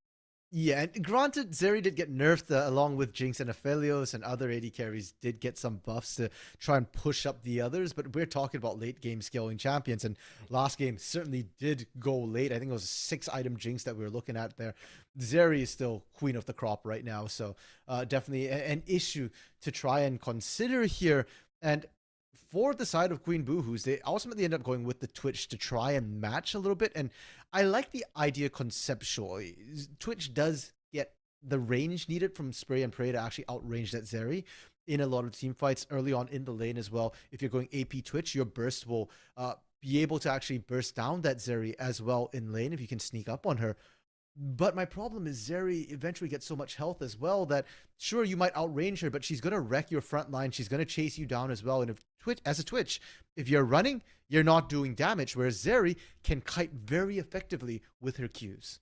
Yeah, and granted, Zeri did get nerfed along with Jinx and Aphelios, and other AD carries did get some buffs to try and push up the others, but we're talking about late game scaling champions, and last game certainly did go late. I think it was a 6-item Jinx that we were looking at there. Zeri is still queen of the crop right now, so definitely an issue to try and consider here. And for the side of Queen Boohoos, they ultimately end up going with the Twitch to try and match a little bit. And I like the idea conceptually. Twitch does get the range needed from Spray and Pray to actually outrange that Zeri in a lot of team fights early on in the lane as well. If you're going AP Twitch, your burst will be able to actually burst down that Zeri as well in lane if you can sneak up on her. But my problem is Zeri eventually gets so much health as well that sure, you might outrange her, but she's going to wreck your front line. She's going to chase you down as well. And as a Twitch, if you're running, you're not doing damage, whereas Zeri can kite very effectively with her Qs.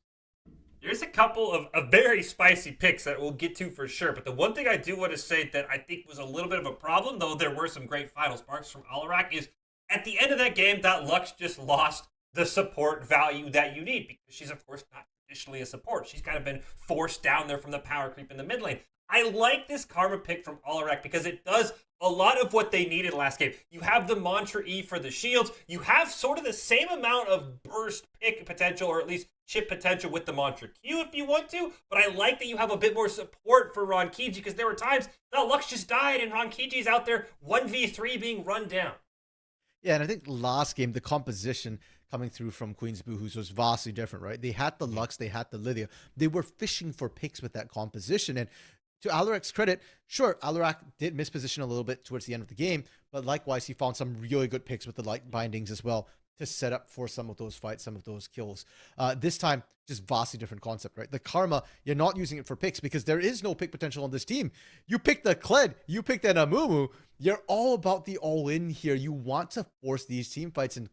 There's a couple of very spicy picks that we'll get to for sure. But the one thing I do want to say that I think was a little bit of a problem, though there were some great final sparks from Alarak, is at the end of that game, that Lux just lost the support value that you need because she's, of course, not traditionally a support. She's kind of been forced down there from the power creep in the mid lane. I like this Karma pick from Alarak because it does a lot of what they needed last game. You have the Mantra E for the shields. You have sort of the same amount of burst pick potential, or at least chip potential with the Mantra Q if you want to. But I like that you have a bit more support for Ronkiji because there were times that Lux just died and Ronkiji's out there 1v3 being run down. Yeah, and I think last game, the composition coming through from Queen's Boohoos was vastly different, right? They had the Lux, they had the Lydia. They were fishing for picks with that composition. And to Alarak's credit, sure, Alarak did misposition a little bit towards the end of the game, but likewise, he found some really good picks with the light bindings as well to set up for some of those fights, some of those kills. This time, just vastly different concept, right? The Karma, you're not using it for picks because there is no pick potential on this team. You picked the Kled, you picked an Amumu. You're all about the all-in here. You want to force these team fights, and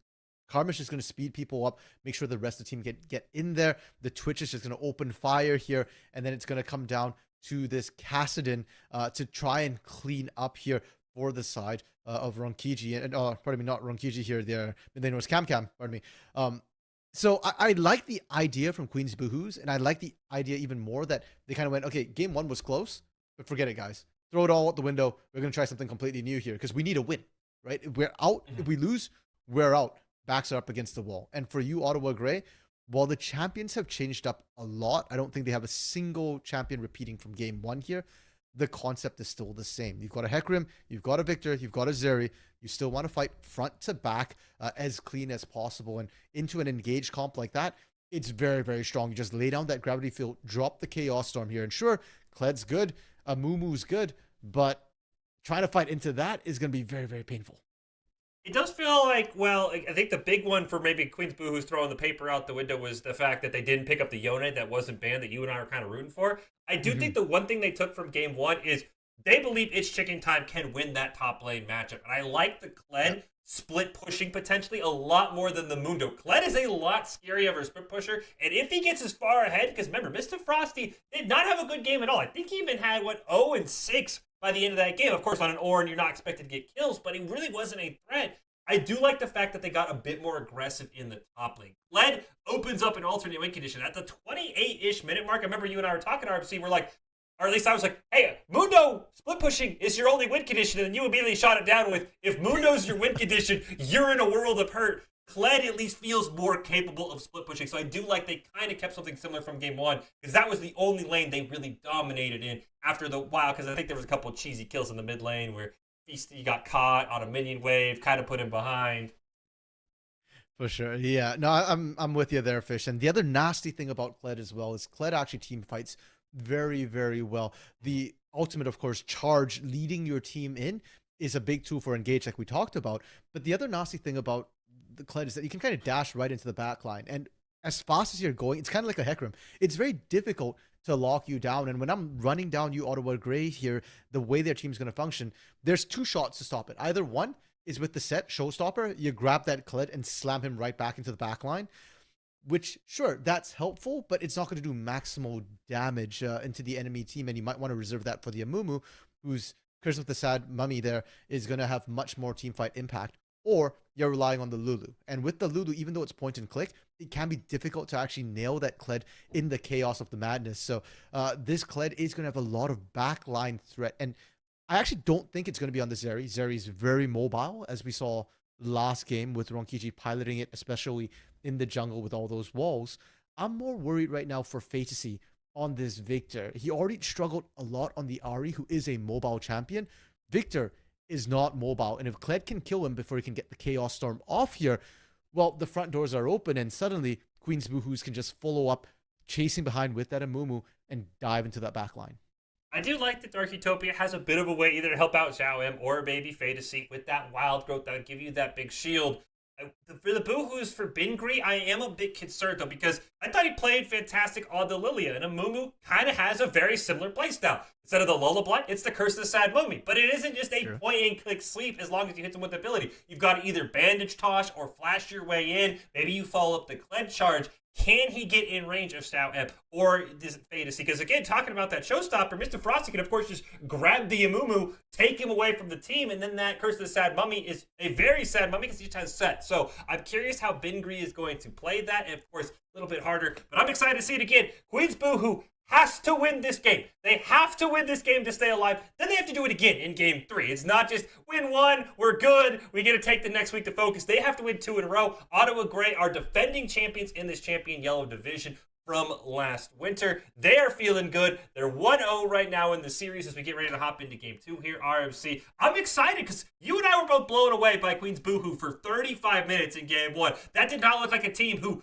Karma's just going to speed people up, make sure the rest of the team get in there. The Twitch is just going to open fire here, and then it's going to come down to this Kassadin to try and clean up here for the side of Ronkiji. And pardon me, not Ronkiji here. Their mid lane was Cam, pardon me. So I like the idea from Queen's Boohoos, and I like the idea even more that they kind of went, okay, game one was close, but forget it, guys. Throw it all out the window. We're going to try something completely new here because we need a win, right? If we're out, if we lose, we're out. Backs are up against the wall. And for you, Ottawa Grey, while the champions have changed up a lot, I don't think they have a single champion repeating from game one here. The concept is still the same. You've got a Hecarim, you've got a Victor, you've got a Zeri. You still want to fight front to back as clean as possible. And into an engaged comp like that, it's very, very strong. You just lay down that gravity field, drop the Chaos Storm here. And sure, Kled's good, Amumu's good, but trying to fight into that is going to be very, very painful. It does feel like, well, I think the big one for maybe Queen's Boohoos throwing the paper out the window was the fact that they didn't pick up the Yone that wasn't banned that you and I were kind of rooting for. I do think the one thing they took from game one is they believe It's Chicken Time can win that top lane matchup. And I like the Kled split pushing potentially a lot more than the Mundo. Kled is a lot scarier of a split pusher. And if he gets as far ahead, because remember, Mr. Frosty did not have a good game at all. I think he even had, 0-6 by the end of that game. Of course, on an Ornn, you're not expected to get kills, but he really wasn't a threat. I do like the fact that they got a bit more aggressive in the top lane. Kled opens up an alternate win condition. At the 28-ish minute mark, I remember you and I were talking to RFC, we're like, or at least I was like, hey, Mundo split pushing is your only win condition, and then you immediately shot it down with, if Mundo's your win condition, you're in a world of hurt. Kled at least feels more capable of split pushing, so I do like they kind of kept something similar from game one, because that was the only lane they really dominated in after the while, because I think there was a couple of cheesy kills in the mid lane where Feasty got caught on a minion wave, kind of put him behind. For sure. Yeah. No, I'm with you there, Fish. And the other nasty thing about Kled as well is Kled actually team fights very, very well. The ultimate, of course, charge leading your team in is a big tool for engage, like we talked about. But the other nasty thing about the Kled is that you can kind of dash right into the back line. And as fast as you're going, it's kind of like a Hecarim. It's very difficult to lock you down. And when I'm running down you Ottawa Grey here, the way their team's going to function, there's two shots to stop it. Either one is with the set showstopper, you grab that Kled and slam him right back into the back line, which, sure, that's helpful, but it's not going to do maximal damage into the enemy team. And you might want to reserve that for the Amumu, who's Curse with the Sad Mummy there is going to have much more team fight impact. Or you're relying on the Lulu. And with the Lulu, even though it's point and click, it can be difficult to actually nail that Kled in the chaos of the madness. So this Kled is going to have a lot of backline threat. And I actually don't think it's going to be on the Zeri. Zeri's very mobile, as we saw last game with Ronkichi piloting it, especially in the jungle with all those walls. I'm more worried right now for Fantasy on this Victor. He already struggled a lot on the Ari, who is a mobile champion. Victor is not mobile, and if Kled can kill him before he can get the Chaos Storm off here, well, the front doors are open, and suddenly Queen's Boohoos can just follow up, chasing behind with that Amumu, and dive into that back line. I do like that Dark Utopia has a bit of a way either to help out Xiao M or maybe Fantasy with that wild growth that would give you that big shield. For the Boohoos for Bingri, I am a bit concerned though, because I thought he played fantastic on the Lilia, and Amumu kind of has a very similar playstyle. Instead of the Lullaby, it's the Curse of the Sad Mummy. But it isn't just a point and click sleep as long as you hit them with ability. You've got to either bandage toss or flash your way in. Maybe you follow up the Kled charge. Can he get in range of Xiao Ep or this Fantasy? Because again, talking about that showstopper, Mr. Frosty can of course just grab the Amumu, take him away from the team, and then that Curse of the Sad Mummy is a very sad mummy because he just has set. So I'm curious how Bingri is going to play that, and of course a little bit harder. But I'm excited to see it again. Queen's Boohoo has to win this game. They have to win this game to stay alive. Then they have to do it again in game 3. It's not just win 1, we're good, we get to take the next week to focus. They have to win 2 in a row. Ottawa Grey are defending champions in this champion yellow division from last winter. They are feeling good. They're 1-0 right now in the series as we get ready to hop into game 2 here, RMC. I'm excited because you and I were both blown away by Queen's Boohoo for 35 minutes in game 1. That did not look like a team who,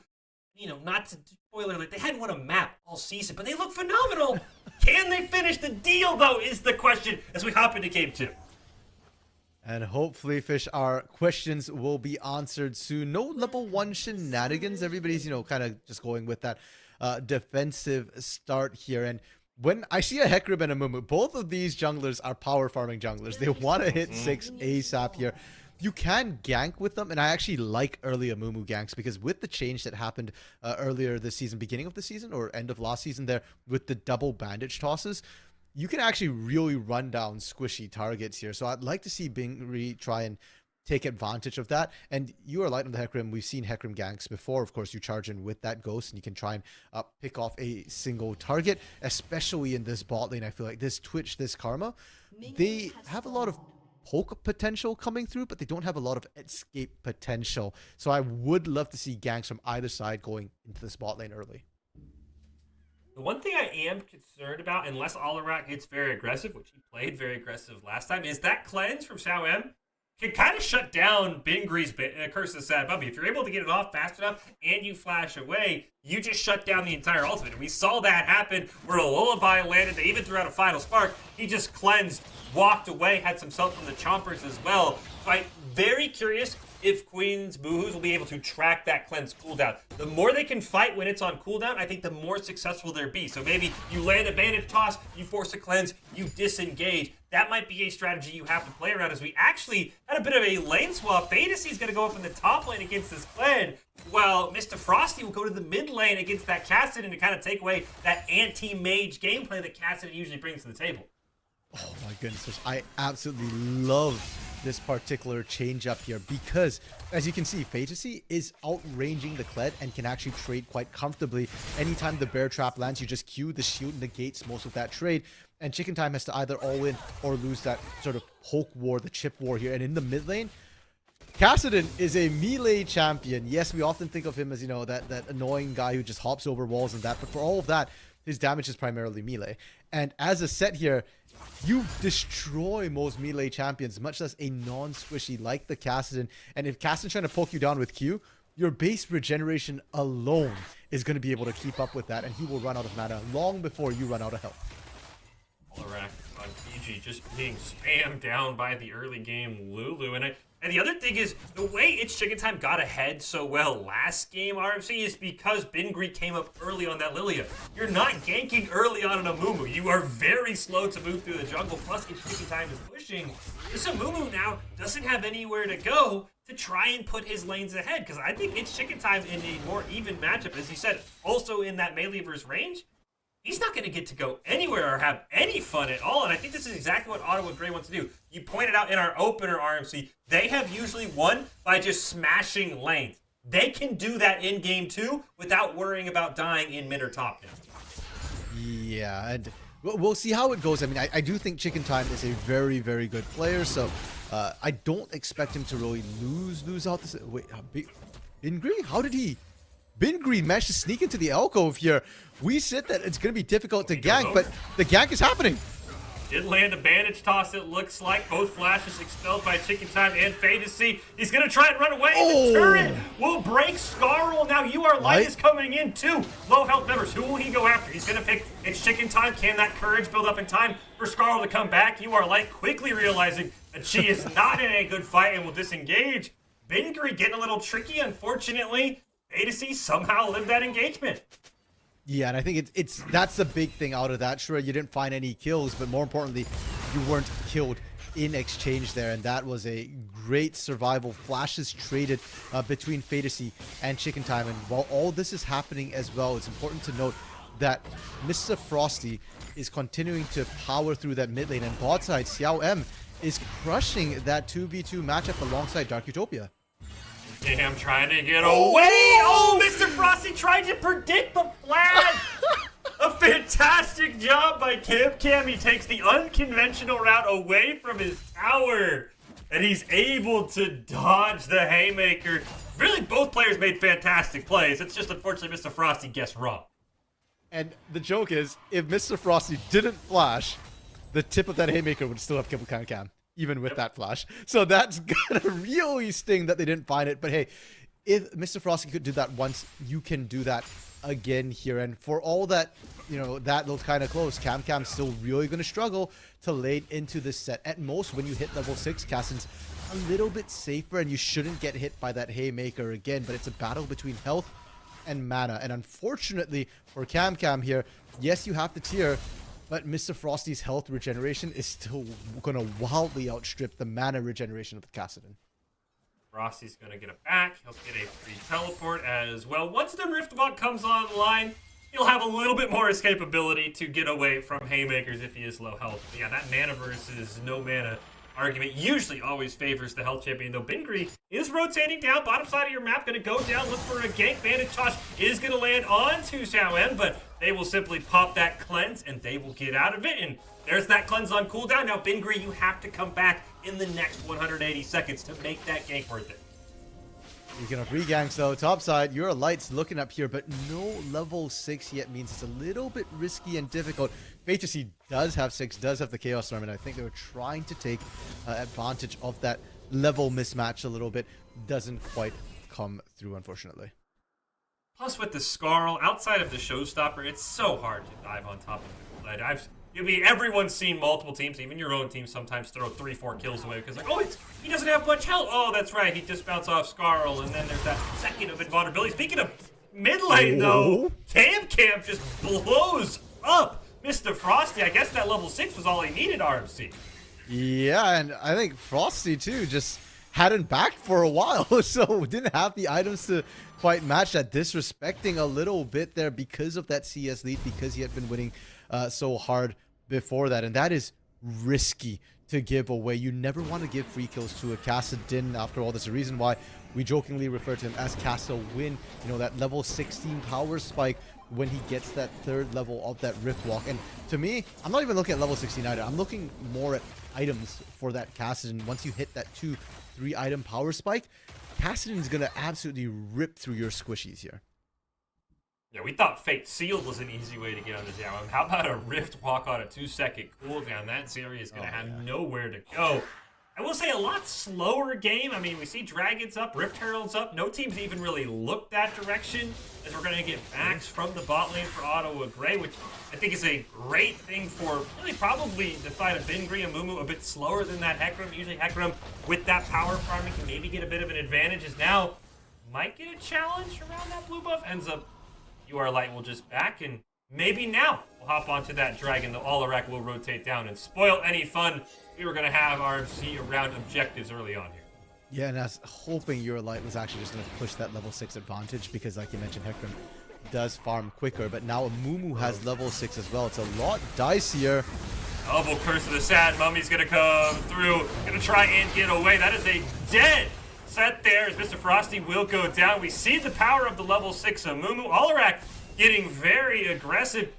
not to spoiler alert, they hadn't won a map all season, but they look phenomenal. Can they finish the deal, though, is the question as we hop into game 2. And hopefully, Fish, our questions will be answered soon. No level 1 shenanigans. Everybody's, kind of just going with that defensive start here. And when I see a Hecarim and a Mumu, both of these junglers are power farming junglers. They want to hit 6 ASAP here. You can gank with them, and I actually like early Amumu ganks because with the change that happened earlier this season, beginning of the season or end of last season there, with the double bandage tosses, you can actually really run down squishy targets here. So I'd like to see Bingri try and take advantage of that. And you are light on the Hecarim. We've seen Hecarim ganks before. Of course, you charge in with that Ghost, and you can try and pick off a single target, especially in this bot lane. I feel like this Twitch, this Karma, they have a lot of poke potential coming through, but they don't have a lot of escape potential. So I would love to see ganks from either side going into the spot lane early. The one thing I am concerned about, unless Alarak gets very aggressive, which he played very aggressive last time, is that cleanse from Xiao M can kind of shut down Bingri's Curse of the Sad Mummy. If you're able to get it off fast enough and you flash away, you just shut down the entire ultimate. And we saw that happen where a Lullaby landed. They even threw out a Final Spark. He just cleansed, walked away, had some help from the Chompers as well. So I'm very curious if Queen's Boohoos will be able to track that cleanse cooldown. The more they can fight when it's on cooldown, I think the more successful they'll be. So maybe you land a bandage toss, you force a cleanse, you disengage. That might be a strategy you have to play around, as we actually had a bit of a lane swap. Fantasy's going to go up in the top lane against this Kled, while Mr. Frosty will go to the mid lane against that Cassidy to kind of take away that anti-mage gameplay that Cassidy usually brings to the table. Oh my goodness, I absolutely love this particular change up here because, as you can see, Fantasy is outranging the Kled and can actually trade quite comfortably. Anytime the bear trap lands, you just Q, the shield negates most of that trade, and Chicken Time has to either all in or lose that sort of poke war, the chip war here. And in the mid lane, Cassidy is a melee champion. Yes, we often think of him as, that annoying guy who just hops over walls and that, but for all of that, his damage is primarily melee. And as a set here, you destroy most melee champions, much less a non-squishy like the Cassidy. And if Cassidy's trying to poke you down with Q, your base regeneration alone is going to be able to keep up with that, and he will run out of mana long before you run out of health. Alarak on PG just being spammed down by the early game Lulu. And the other thing is, the way It's Chicken Time got ahead so well last game, RMC, is because Bingri came up early on that Lilia. You're not ganking early on an Amumu. You are very slow to move through the jungle, plus It's Chicken Time is pushing. This Amumu now doesn't have anywhere to go to try and put his lanes ahead, because I think It's Chicken Time in a more even matchup, as you said, also in that melee versus range, he's not going to get to go anywhere or have any fun at all. And I think this is exactly what Ottawa Grey wants to do. You pointed out in our opener, RMC, they have usually won by just smashing lanes. They can do that in game 2 without worrying about dying in mid or top now. Yeah, and we'll see how it goes. I mean, I do think Chicken Time is a very, very good player, so I don't expect him to really lose out this. Wait, Bingri? How did he? Bingri managed to sneak into the alcove here. We said that it's going to be difficult to gank, but the gank is happening. Did land a bandage toss, it looks like. Both flashes expelled by Chicken Time and Fantasy. He's going to try and run away. The turret will break Scarl. Now Light is coming in too. Low health members. Who will he go after? He's going to pick It's Chicken Time. Can that courage build up in time for Scarl to come back? Light quickly realizing that she is not in a good fight and will disengage. Bingri getting a little tricky, unfortunately. Fantasy somehow lived that engagement. Yeah, and I think that's the big thing out of that. Sure, you didn't find any kills, but more importantly, you weren't killed in exchange there, and that was a great survival. Flashes traded between Fantasy and Chicken Time, and while all this is happening as well, it's important to note that Mr. Frosty is continuing to power through that mid lane, and bot side, Xiao M is crushing that 2v2 matchup alongside Dark Utopia. Damn, trying to get away. Oh, Mr. Frosty tried to predict the flag. A fantastic job by Cam. He takes the unconventional route away from his tower, and he's able to dodge the haymaker. Really, both players made fantastic plays. It's just unfortunately Mr. Frosty guessed wrong. And the joke is, if Mr. Frosty didn't flash, the tip of that haymaker would still have killed Cam. Even with that flash. So that's gonna really sting that they didn't find it. But hey, if Mr. Frosty could do that once, you can do that again here. And for all that, that looks kind of close, Cam's still really gonna struggle to lane into this set. At most, when you hit level 6, Cassin's a little bit safer and you shouldn't get hit by that haymaker again. But it's a battle between health and mana. And unfortunately for Cam here, yes, you have the tier, but Mr. Frosty's health regeneration is still going to wildly outstrip the mana regeneration of the Kassadin. Frosty's going to get it back. He'll get a free teleport as well. Once the Rift Walk comes online, he'll have a little bit more escapability to get away from haymakers if he is low health. But yeah, that mana versus no mana argument usually always favors the health champion, though Bingri is rotating down. Bottom side of your map, going to go down, look for a gank. Bandage toss is going to land onto Xiao En, but they will simply pop that cleanse, and they will get out of it. And there's that cleanse on cooldown. Now, Bingri, you have to come back in the next 180 seconds to make that gank worth it. Speaking of re-ganks, though, topside, your Light's looking up here, but no level 6 yet means it's a little bit risky and difficult. Fantasy does have 6, does have the Chaos Storm, and I think they were trying to take advantage of that level mismatch a little bit. Doesn't quite come through, unfortunately. Plus, with the Scarl, outside of the Showstopper, it's so hard to dive on top of it. Everyone's seen multiple teams, even your own team, sometimes throw 3-4 kills away because, he doesn't have much health. Oh, that's right, he just bounced off Scarl, and then there's that second of invulnerability. Speaking of mid lane, though, Cam just blows up Mr. Frosty. I guess that level 6 was all he needed, RMC. Yeah, and I think Frosty, too, just hadn't backed for a while, so didn't have the items to quite match that. Disrespecting a little bit there because of that CS lead, because he had been winning so hard before that, and that is risky to give away. You never want to give free kills to a Kassadin. After all, there's a reason why we jokingly refer to him as Kassa Win. That level 16 power spike when he gets that 3rd level of that Rift Walk. And to me, I'm not even looking at level 16 either. I'm looking more at items for that Kassadin. Once you hit that 2-3 item power spike, Kassadin is going to absolutely rip through your squishies here. Yeah, we thought Fate Sealed was an easy way to get onto Xiao. How about a Rift Walk on a 2-second cooldown? That Zeri is going to have nowhere to go. I will say a lot slower game. I mean, we see Dragons up, Rift Heralds up. No teams even really look that direction, as we're going to get backs from the bot lane for Ottawa Grey, which I think is a great thing for really probably the fight of Bingri and Mumu a bit slower than that Hecarim. Usually Hecarim, with that power farming, can maybe get a bit of an advantage, as now might get a challenge around that blue buff. Ends up UR Light will just back, and maybe now we'll hop onto that dragon. The Alarak will rotate down and spoil any fun we were going to have RMC around objectives early on here. Yeah, and I was hoping your light was actually just going to push that level 6 advantage because, like you mentioned, Hecarim does farm quicker, but now Mumu has level 6 as well. It's a lot dicier. Double Curse of the Sad Mummy's going to come through, going to try and get away. That is a dead set there as Mr. Frosty will go down. We see the power of the level 6 of Mumu. Alarak getting very aggressive.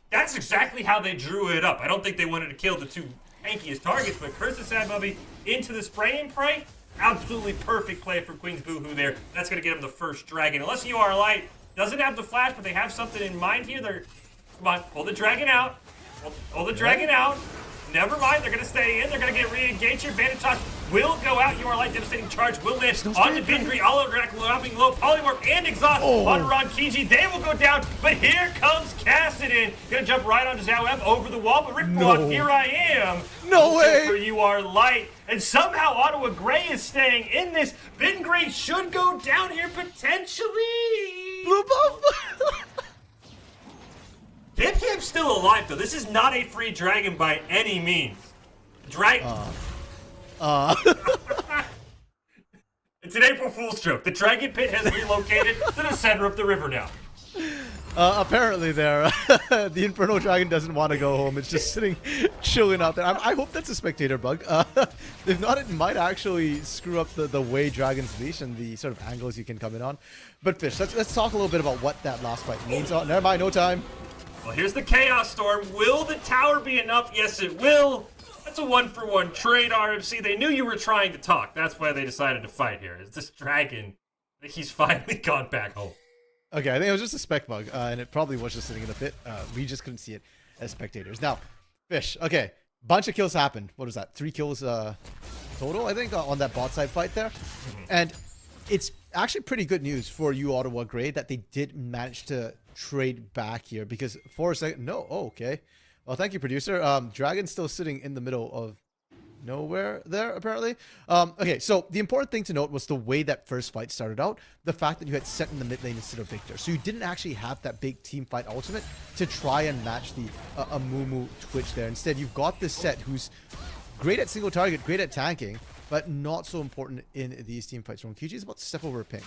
That's exactly how they drew it up. I don't think they wanted to kill the two tankiest targets, but Curse of Sad Mummy into the spray and pray. Absolutely perfect play for Queen's Boohoo there. That's going to get him the first dragon. Unless UR Light doesn't have the flash, but they have something in mind here. Come on, pull the dragon out. Pull the dragon out. Never mind, they're going to stay in. They're going to get re-engaged here. Bandit Toss will go out. UR Light devastating charge will land on the Bingri. Alarak dropping low. Polymorph and Exhaust on Rankiji. They will go down, but here comes Kassadin. Going to jump right onto Zhao M over the wall, but Ripwalk, here I am. No way. For UR Light. And somehow Ottawa Grey is staying in this. Bingri should go down here potentially. Blue buff. Cam's still alive, though. This is not a free dragon by any means. Dragon. It's an April Fool's joke. The dragon pit has relocated to the center of the river now. Apparently there, the Inferno Dragon doesn't want to go home. It's just sitting, chilling out there. I hope that's a spectator bug. If not, it might actually screw up the way dragons leash and the sort of angles you can come in on. But Fish, let's talk a little bit about what that last fight means. Oh, never mind, no time. Well, here's the Chaos Storm. Will the tower be enough? Yes, it will. That's a 1-for-1 trade, RMC. They knew you were trying to talk. That's why they decided to fight here. Is this dragon, he's finally gone back home. Okay, I think it was just a spec bug, and it probably was just sitting in the pit. We just couldn't see it as spectators. Now, Fish, okay, bunch of kills happened. What was that? 3 kills total, I think, on that bot side fight there. And it's actually pretty good news for you, Ottawa Grey, that they did manage to trade back here, because for a second, okay. Well, thank you, producer. Dragon's still sitting in the middle of nowhere there, apparently. Okay, so the important thing to note was the way that first fight started out. The fact that you had Set in the mid lane instead of Victor. So you didn't actually have that big team fight ultimate to try and match the Amumu Twitch there. Instead, you've got this Set who's great at single target, great at tanking, but not so important in these team fights. Rankiji is about to step over a ping.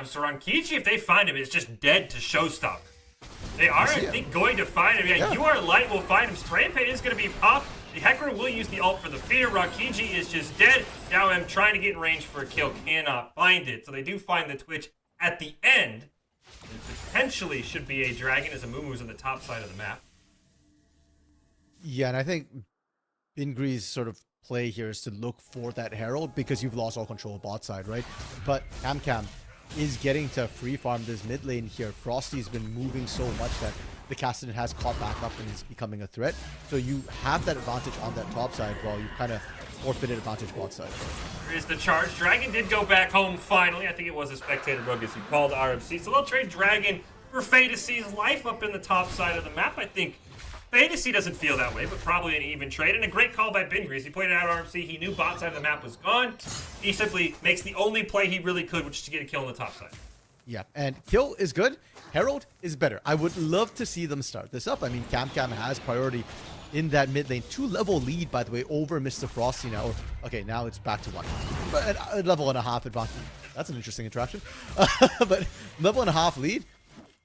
So Rankiji, if they find him, is just dead to showstopper. They are, I think, going to find him. Yeah, UR Light will find him. Spray and Paint is going to be popped. The Hecarim will use the ult for the fear. Rankiji is just dead. Now I'm trying to get in range for a kill. Cannot find it. So they do find the Twitch at the end. And potentially should be a dragon as Amumu's on the top side of the map. Yeah, and I think Bingri's sort of play here is to look for that Herald because you've lost all control of bot side, right? But Cam is getting to free farm this mid lane here. Frosty's been moving so much that the Kassadin has caught back up and is becoming a threat. So you have that advantage on that top side while you kind of forfeited advantage bot side. There is the charge. Dragon did go back home finally. I think it was a spectator bug as you called RMC. So they'll trade Dragon for Fantasy's life up in the top side of the map. I think Fantasy doesn't feel that way, but probably an even trade. And a great call by Bingri. As he pointed out, RMC, he knew bot side of the map was gone. He simply makes the only play he really could, which is to get a kill on the top side. Yeah, and kill is good. Herald is better. I would love to see them start this up. I mean, Cam has priority in that mid lane. 2-level lead, by the way, over Mr. Frosty now. Okay, now it's back to 1. But a level and a half advantage. That's an interesting interaction. But level and a half lead.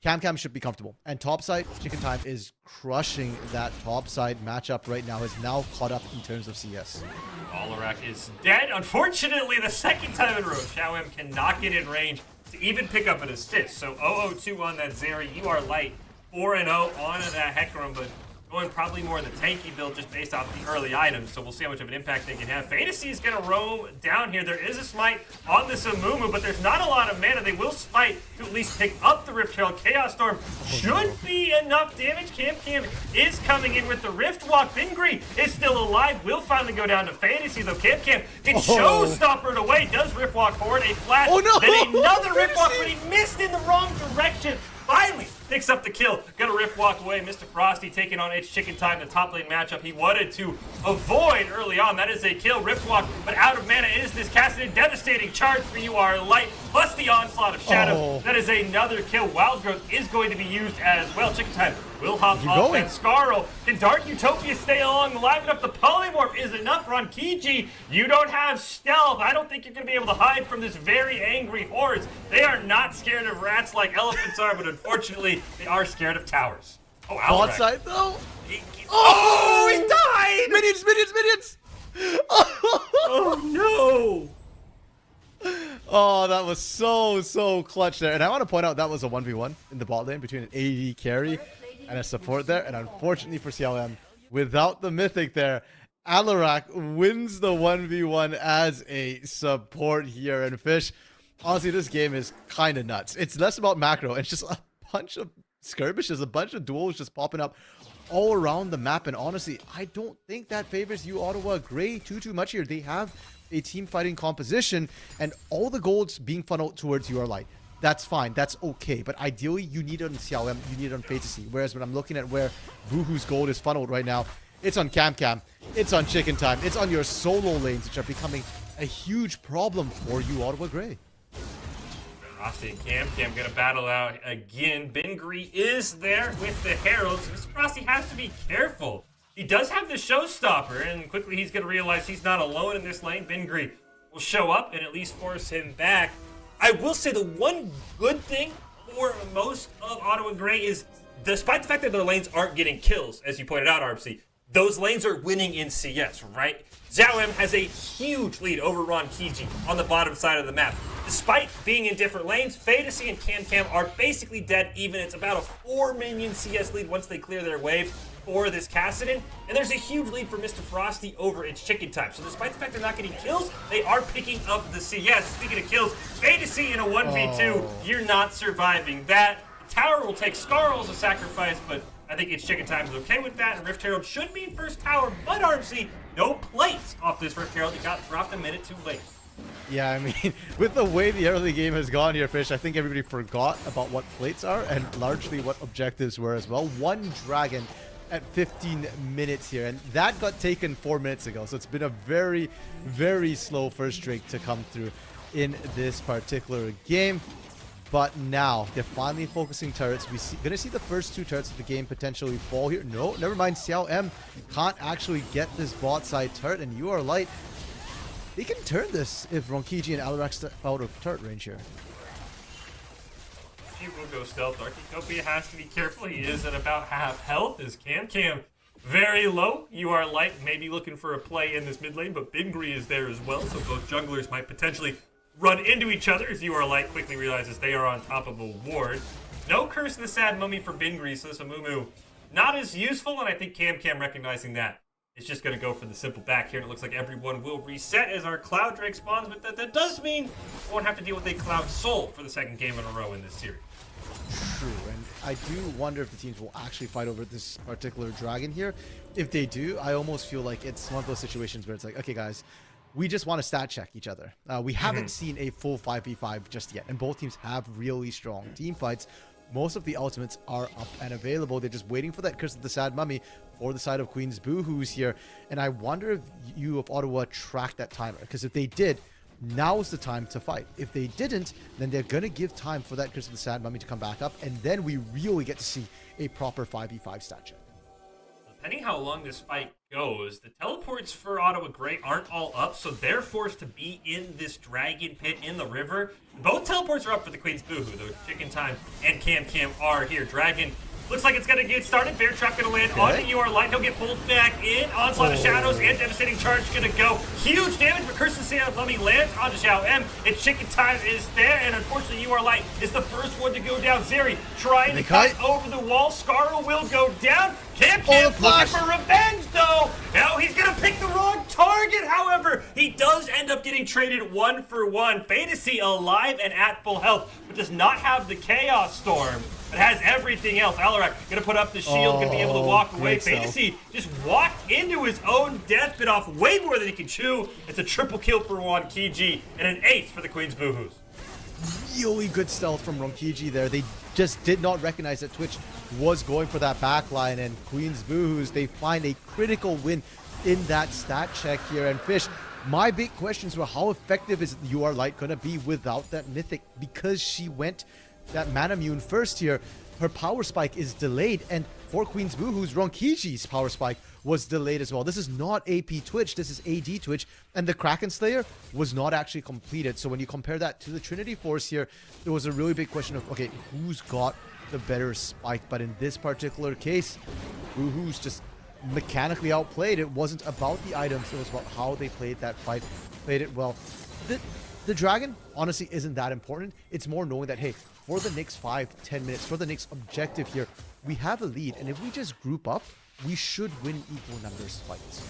Cam should be comfortable. And topside, Chicken Time is crushing that topside matchup right now. Is now caught up in terms of CS. Alarak is dead. Unfortunately, the second time in a row, Xiao M cannot get in range to even pick up an assist. So 0-0-2 on that Zeri. UR Light 4-0 on that Hecarim, but going probably more in the tanky build just based off the early items, so we'll see how much of an impact they can have. Fantasy is going to roam down here. There is a smite on this Amumu, but there's not a lot of mana. They will smite to at least pick up the Rift Herald. Chaos Storm should be enough damage. Cam is coming in with the Rift Walk. Bingri is still alive. Will finally go down to Fantasy, though. Cam gets showstoppered away. Does Rift Walk forward. A flash. Oh, no! Then another Rift Walk, but he missed in the wrong direction. Finally picks up the kill. Got a Rift Walk away. Mr. Frosty taking on It's Chicken Time, the top lane matchup he wanted to avoid early on. That is a kill. Rift Walk, but out of mana is this Cassidon. Devastating charge for You Are Light, plus the onslaught of shadows. That is another kill. Wild Growth is going to be used as well. Chicken Time will hop off and Scarl. Can Dark Utopia stay along alive enough? The polymorph is enough. Rankiji, you don't have stealth. I don't think you're going to be able to hide from this very angry hordes. They are not scared of rats like elephants are, but unfortunately, they are scared of towers. Oh, Alvarez. Outside though. Oh, he died! Minions! Oh no! Oh, that was so clutch there. And I want to point out that was a 1v1 in the bot lane between an AD carry and a support there. And unfortunately for CLM, without the mythic there, Alarak wins the 1v1 as a support here. And Fish, honestly, this game is kind of nuts. It's less about macro. It's just a bunch of skirmishes, a bunch of duels just popping up all around the map. And honestly, I don't think that favors you Ottawa Grey too much here. They have a team fighting composition and all the golds being funneled towards your light. That's fine. That's okay. But ideally, you need it on CLM. You need it on Fantasy. Whereas when I'm looking at where Boohoo's gold is funneled right now, it's on Cam. It's on Chicken Time. It's on your solo lanes, which are becoming a huge problem for you Ottawa Grey. Frosty and Cam gonna battle out again. Bingri is there with the Heralds. Mr. Frosty has to be careful. He does have the showstopper, and quickly he's gonna realize he's not alone in this lane. Bingri will show up and at least force him back. I will say the one good thing for most of Ottawa Grey is, despite the fact that their lanes aren't getting kills, as you pointed out, RBC, those lanes are winning in CS, right? Zhao M has a huge lead over Rankiji on the bottom side of the map. Despite being in different lanes, Fantasy and Cam are basically dead even. It's about a 4 minion CS lead once they clear their wave for this Cassidon. And there's a huge lead for Mr. Frosty over It's Chicken Time. So despite the fact they're not getting kills, they are picking up the CS. Speaking of kills, Fantasy in a 1v2, you're not surviving that. The tower will take Scarl as a sacrifice, but I think It's Chicken Time is okay with that, and Rift Herald should be first tower, but RMC, no plates off this Rift Herald. He got dropped a minute too late. Yeah, I mean, with the way the early game has gone here, Fish, I think everybody forgot about what plates are and largely what objectives were as well. One dragon at 15 minutes here, and that got taken 4 minutes ago, so it's been a very, very slow first drink to come through in this particular game. But now they're finally focusing turrets. We're going to see the first 2 turrets of the game potentially fall here. No, never mind. CLM can't actually get this bot side turret, and You Are Light, they can turn this if Rankiji and Alarak step out of turret range here. He will go stealth. Dark Utopia has to be careful. He is at about half health. Is Cam very low. You Are Light maybe looking for a play in this mid lane, but Bingri is there as well, so both junglers might potentially run into each other as You Are Light quickly realizes they are on top of a ward. No Curse of the Sad Mummy for Bingri, so this Amumu not as useful, and I think Cam recognizing that is just going to go for the simple back here, and it looks like everyone will reset as our Cloud Drake spawns, but that does mean we won't have to deal with a Cloud Soul for the second game in a row in this series. True, and I do wonder if the teams will actually fight over this particular dragon here. If they do, I almost feel like it's one of those situations where it's like, okay guys, we just want to stat check each other. We haven't seen a full 5v5 just yet, and both teams have really strong team fights. Most of the ultimates are up and available. They're just waiting for that Curse of the Sad Mummy for the side of Queen's Boohoo's here. And I wonder if you of Ottawa tracked that timer, because if they did, now's the time to fight. If they didn't, then they're going to give time for that Curse of the Sad Mummy to come back up, and then we really get to see a proper 5v5 stat check. Depending how long this fight goes, the teleports for Ottawa Grey aren't all up, so they're forced to be in this dragon pit in the river. Both teleports are up for the Queen's Boohoo, though Chicken Time and Cam are here. Dragon Looks like it's going to get started. Bear Trap going to land on the UR line. He'll get pulled back in. Onslaught of Shadows and Devastating Charge going to go. Huge damage, but Curse of Sand Lummy lands onto Xiao M. It's Chicken Time is there, and unfortunately UR Light is the first one to go down. Zeri trying to cut over the wall. Scarl will go down. Camp looking for revenge, though. Now he's going to pick the wrong target, however. He does end up getting traded 1 for 1. Fantasy alive and at full health, but does not have the Chaos Storm. It has everything else. Alarak gonna put up the shield, gonna be able to walk away. Fantasy just walked into his own death, bit off way more than he can chew. It's a triple kill for Ronkiji and an ace for the Queen's Boohoos. Really good stealth from Ronkiji there. They just did not recognize that Twitch was going for that backline, and Queen's Boohoos, they find a critical win in that stat check here. And Fish, my big questions were how effective is UR Light gonna be without that Mythic, because she went that Manamune first here. Her power spike is delayed, and for Queen's Boohoos, Ronkiji's power spike was delayed as well. This is not AP Twitch, this is AD Twitch, and the Kraken Slayer was not actually completed. So when you compare that to the Trinity Force here, there was a really big question of, okay, who's got the better spike? But in this particular case, Boohoos just mechanically outplayed. It wasn't about the items, it was about how they played that fight, played it well. The Dragon honestly isn't that important. It's more knowing that, hey, for the next 5-10 minutes, for the next objective here, we have a lead, and if we just group up, we should win equal numbers fights.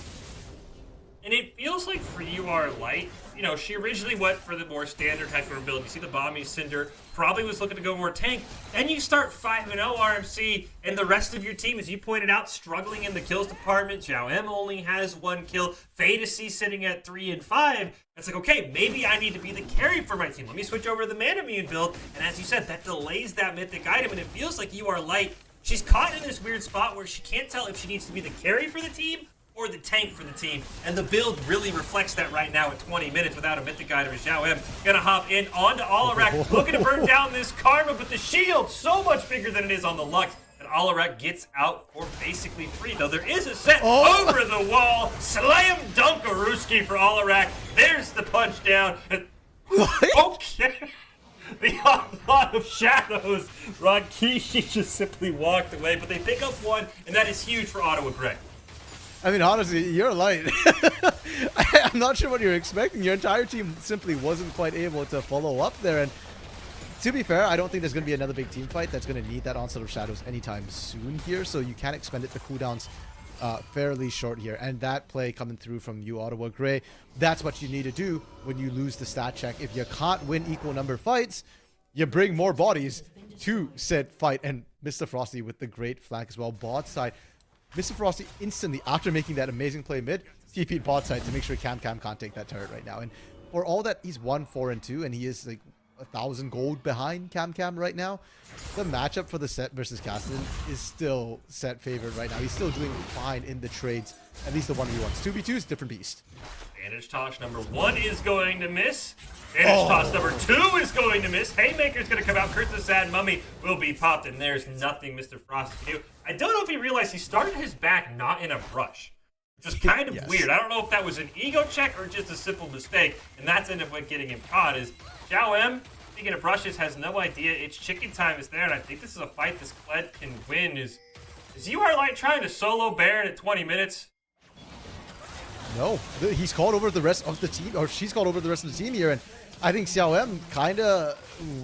And it feels like for UR Light, you know, she originally went for the more standard type of build. You see the Bomby Cinder, probably was looking to go more tank. Then you start 5-0 RMC, and the rest of your team, as you pointed out, struggling in the kills department. Xiao M only has 1 kill. Fantasy sitting at 3 and 5. It's like, okay, maybe I need to be the carry for my team. Let me switch over to the Manamune build. And as you said, that delays that mythic item, and it feels like UR Light, she's caught in this weird spot where she can't tell if she needs to be the carry for the team or the tank for the team, and the build really reflects that right now at 20 minutes without a mythic item. Xiao M gonna hop in onto Alarak, looking to burn down this Karma, but the shield so much bigger than it is on the Lux, and Alarak gets out for basically free, though there is a set over the wall. Slam dunk Aruski for Alarak. There's the punch down. Okay. The onslaught of shadows. Ronkishi just simply walked away, but they pick up 1, and that is huge for Ottawa Gray. I mean, honestly, you're light. I'm not sure what you're expecting. Your entire team simply wasn't quite able to follow up there. And to be fair, I don't think there's going to be another big team fight that's going to need that onslaught of shadows anytime soon here. So you can expend it. The cooldowns fairly short here. And that play coming through from you, Ottawa Gray, that's what you need to do when you lose the stat check. If you can't win equal number fights, you bring more bodies to said fight. And Mr. Frosty with the great flank as well. Bot side. Mr. Frosty instantly, after making that amazing play mid, TP'd bot side to make sure Cam can't take that turret right now. And for all that, he's 1-4-2, and he is like 1,000 gold behind Cam right now. The matchup for the set versus Cassidy is still set favored right now. He's still doing fine in the trades, at least the 1v1s. 2v2s, different beast. Vantage Toss number 1 is going to miss. Vantage Toss number 2 is going to miss. Haymaker's going to come out. Curse the Sad Mummy will be popped, and there's nothing Mr. Frost can do. I don't know if he realized he started his back not in a brush, which is kind of weird. I don't know if that was an ego check or just a simple mistake, and that's ended up what getting him caught. Is Xiao M, speaking of brushes, has no idea it's chicken time is there, and I think this is a fight this Kled can win. Is UR Light trying to solo Baron at 20 minutes? No, he's called over the rest of the team, or she's called over the rest of the team here, and I think Xiao M kind of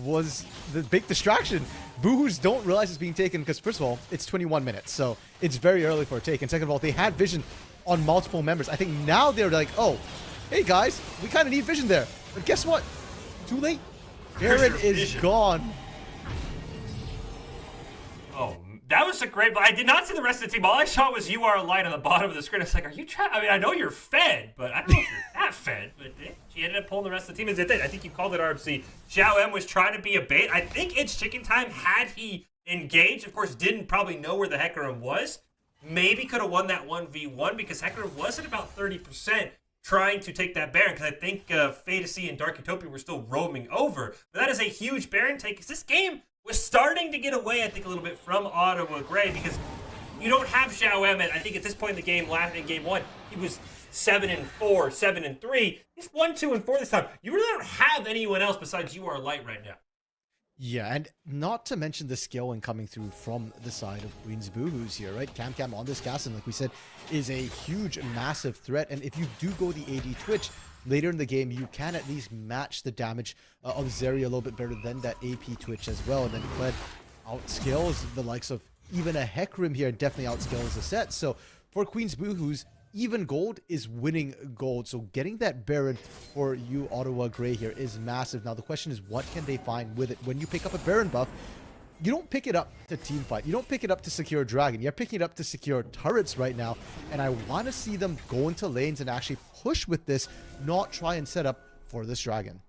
was the big distraction. Boohoos don't realize it's being taken because, first of all, it's 21 minutes, so it's very early for a take, and second of all, they had vision on multiple members. I think now they're like, oh, hey guys, we kind of need vision there, but guess what? Too late. Baron is gone. Oh, that was a great, but I did not see the rest of the team. All I saw was UR Light on the bottom of the screen. It's like, are you trying? I mean, I know you're fed, but I don't know if you're that fed. But she ended up pulling the rest of the team. Is it? I think you called it RMC. Xiao M was trying to be a bait. I think it's chicken time. Had he engaged, of course, didn't probably know where the Hecarim was. Maybe could have won that 1v1 because Hecarim was at about 30% trying to take that Baron, because I think Fantasy and Dark Utopia were still roaming over. But that is a huge Baron take, because this game was starting to get away, I think, a little bit from Ottawa Gray, because you don't have Xiao M. I think at this point in the game, last in game 1, he was 7-4, 7-3. He's 1-2-4 this time. You really don't have anyone else besides UR Light right now. Yeah, and not to mention the skill and coming through from the side of Queen's Boohoo's here, right? Cam on this cast, and like we said, is a huge, massive threat. And if you do go the AD Twitch later in the game, you can at least match the damage of Zeri a little bit better than that AP Twitch as well. And then Kled outskills the likes of even a Hecarim here, and definitely outskills the set. So for Queen's Boohoo's, even gold is winning gold. So getting that Baron for you, Ottawa Grey, here is massive. Now the question is, what can they find with it? When you pick up a Baron buff, you don't pick it up to teamfight. You don't pick it up to secure Dragon. You're picking it up to secure turrets right now. And I want to see them go into lanes and actually push with this, not try and set up for this Dragon.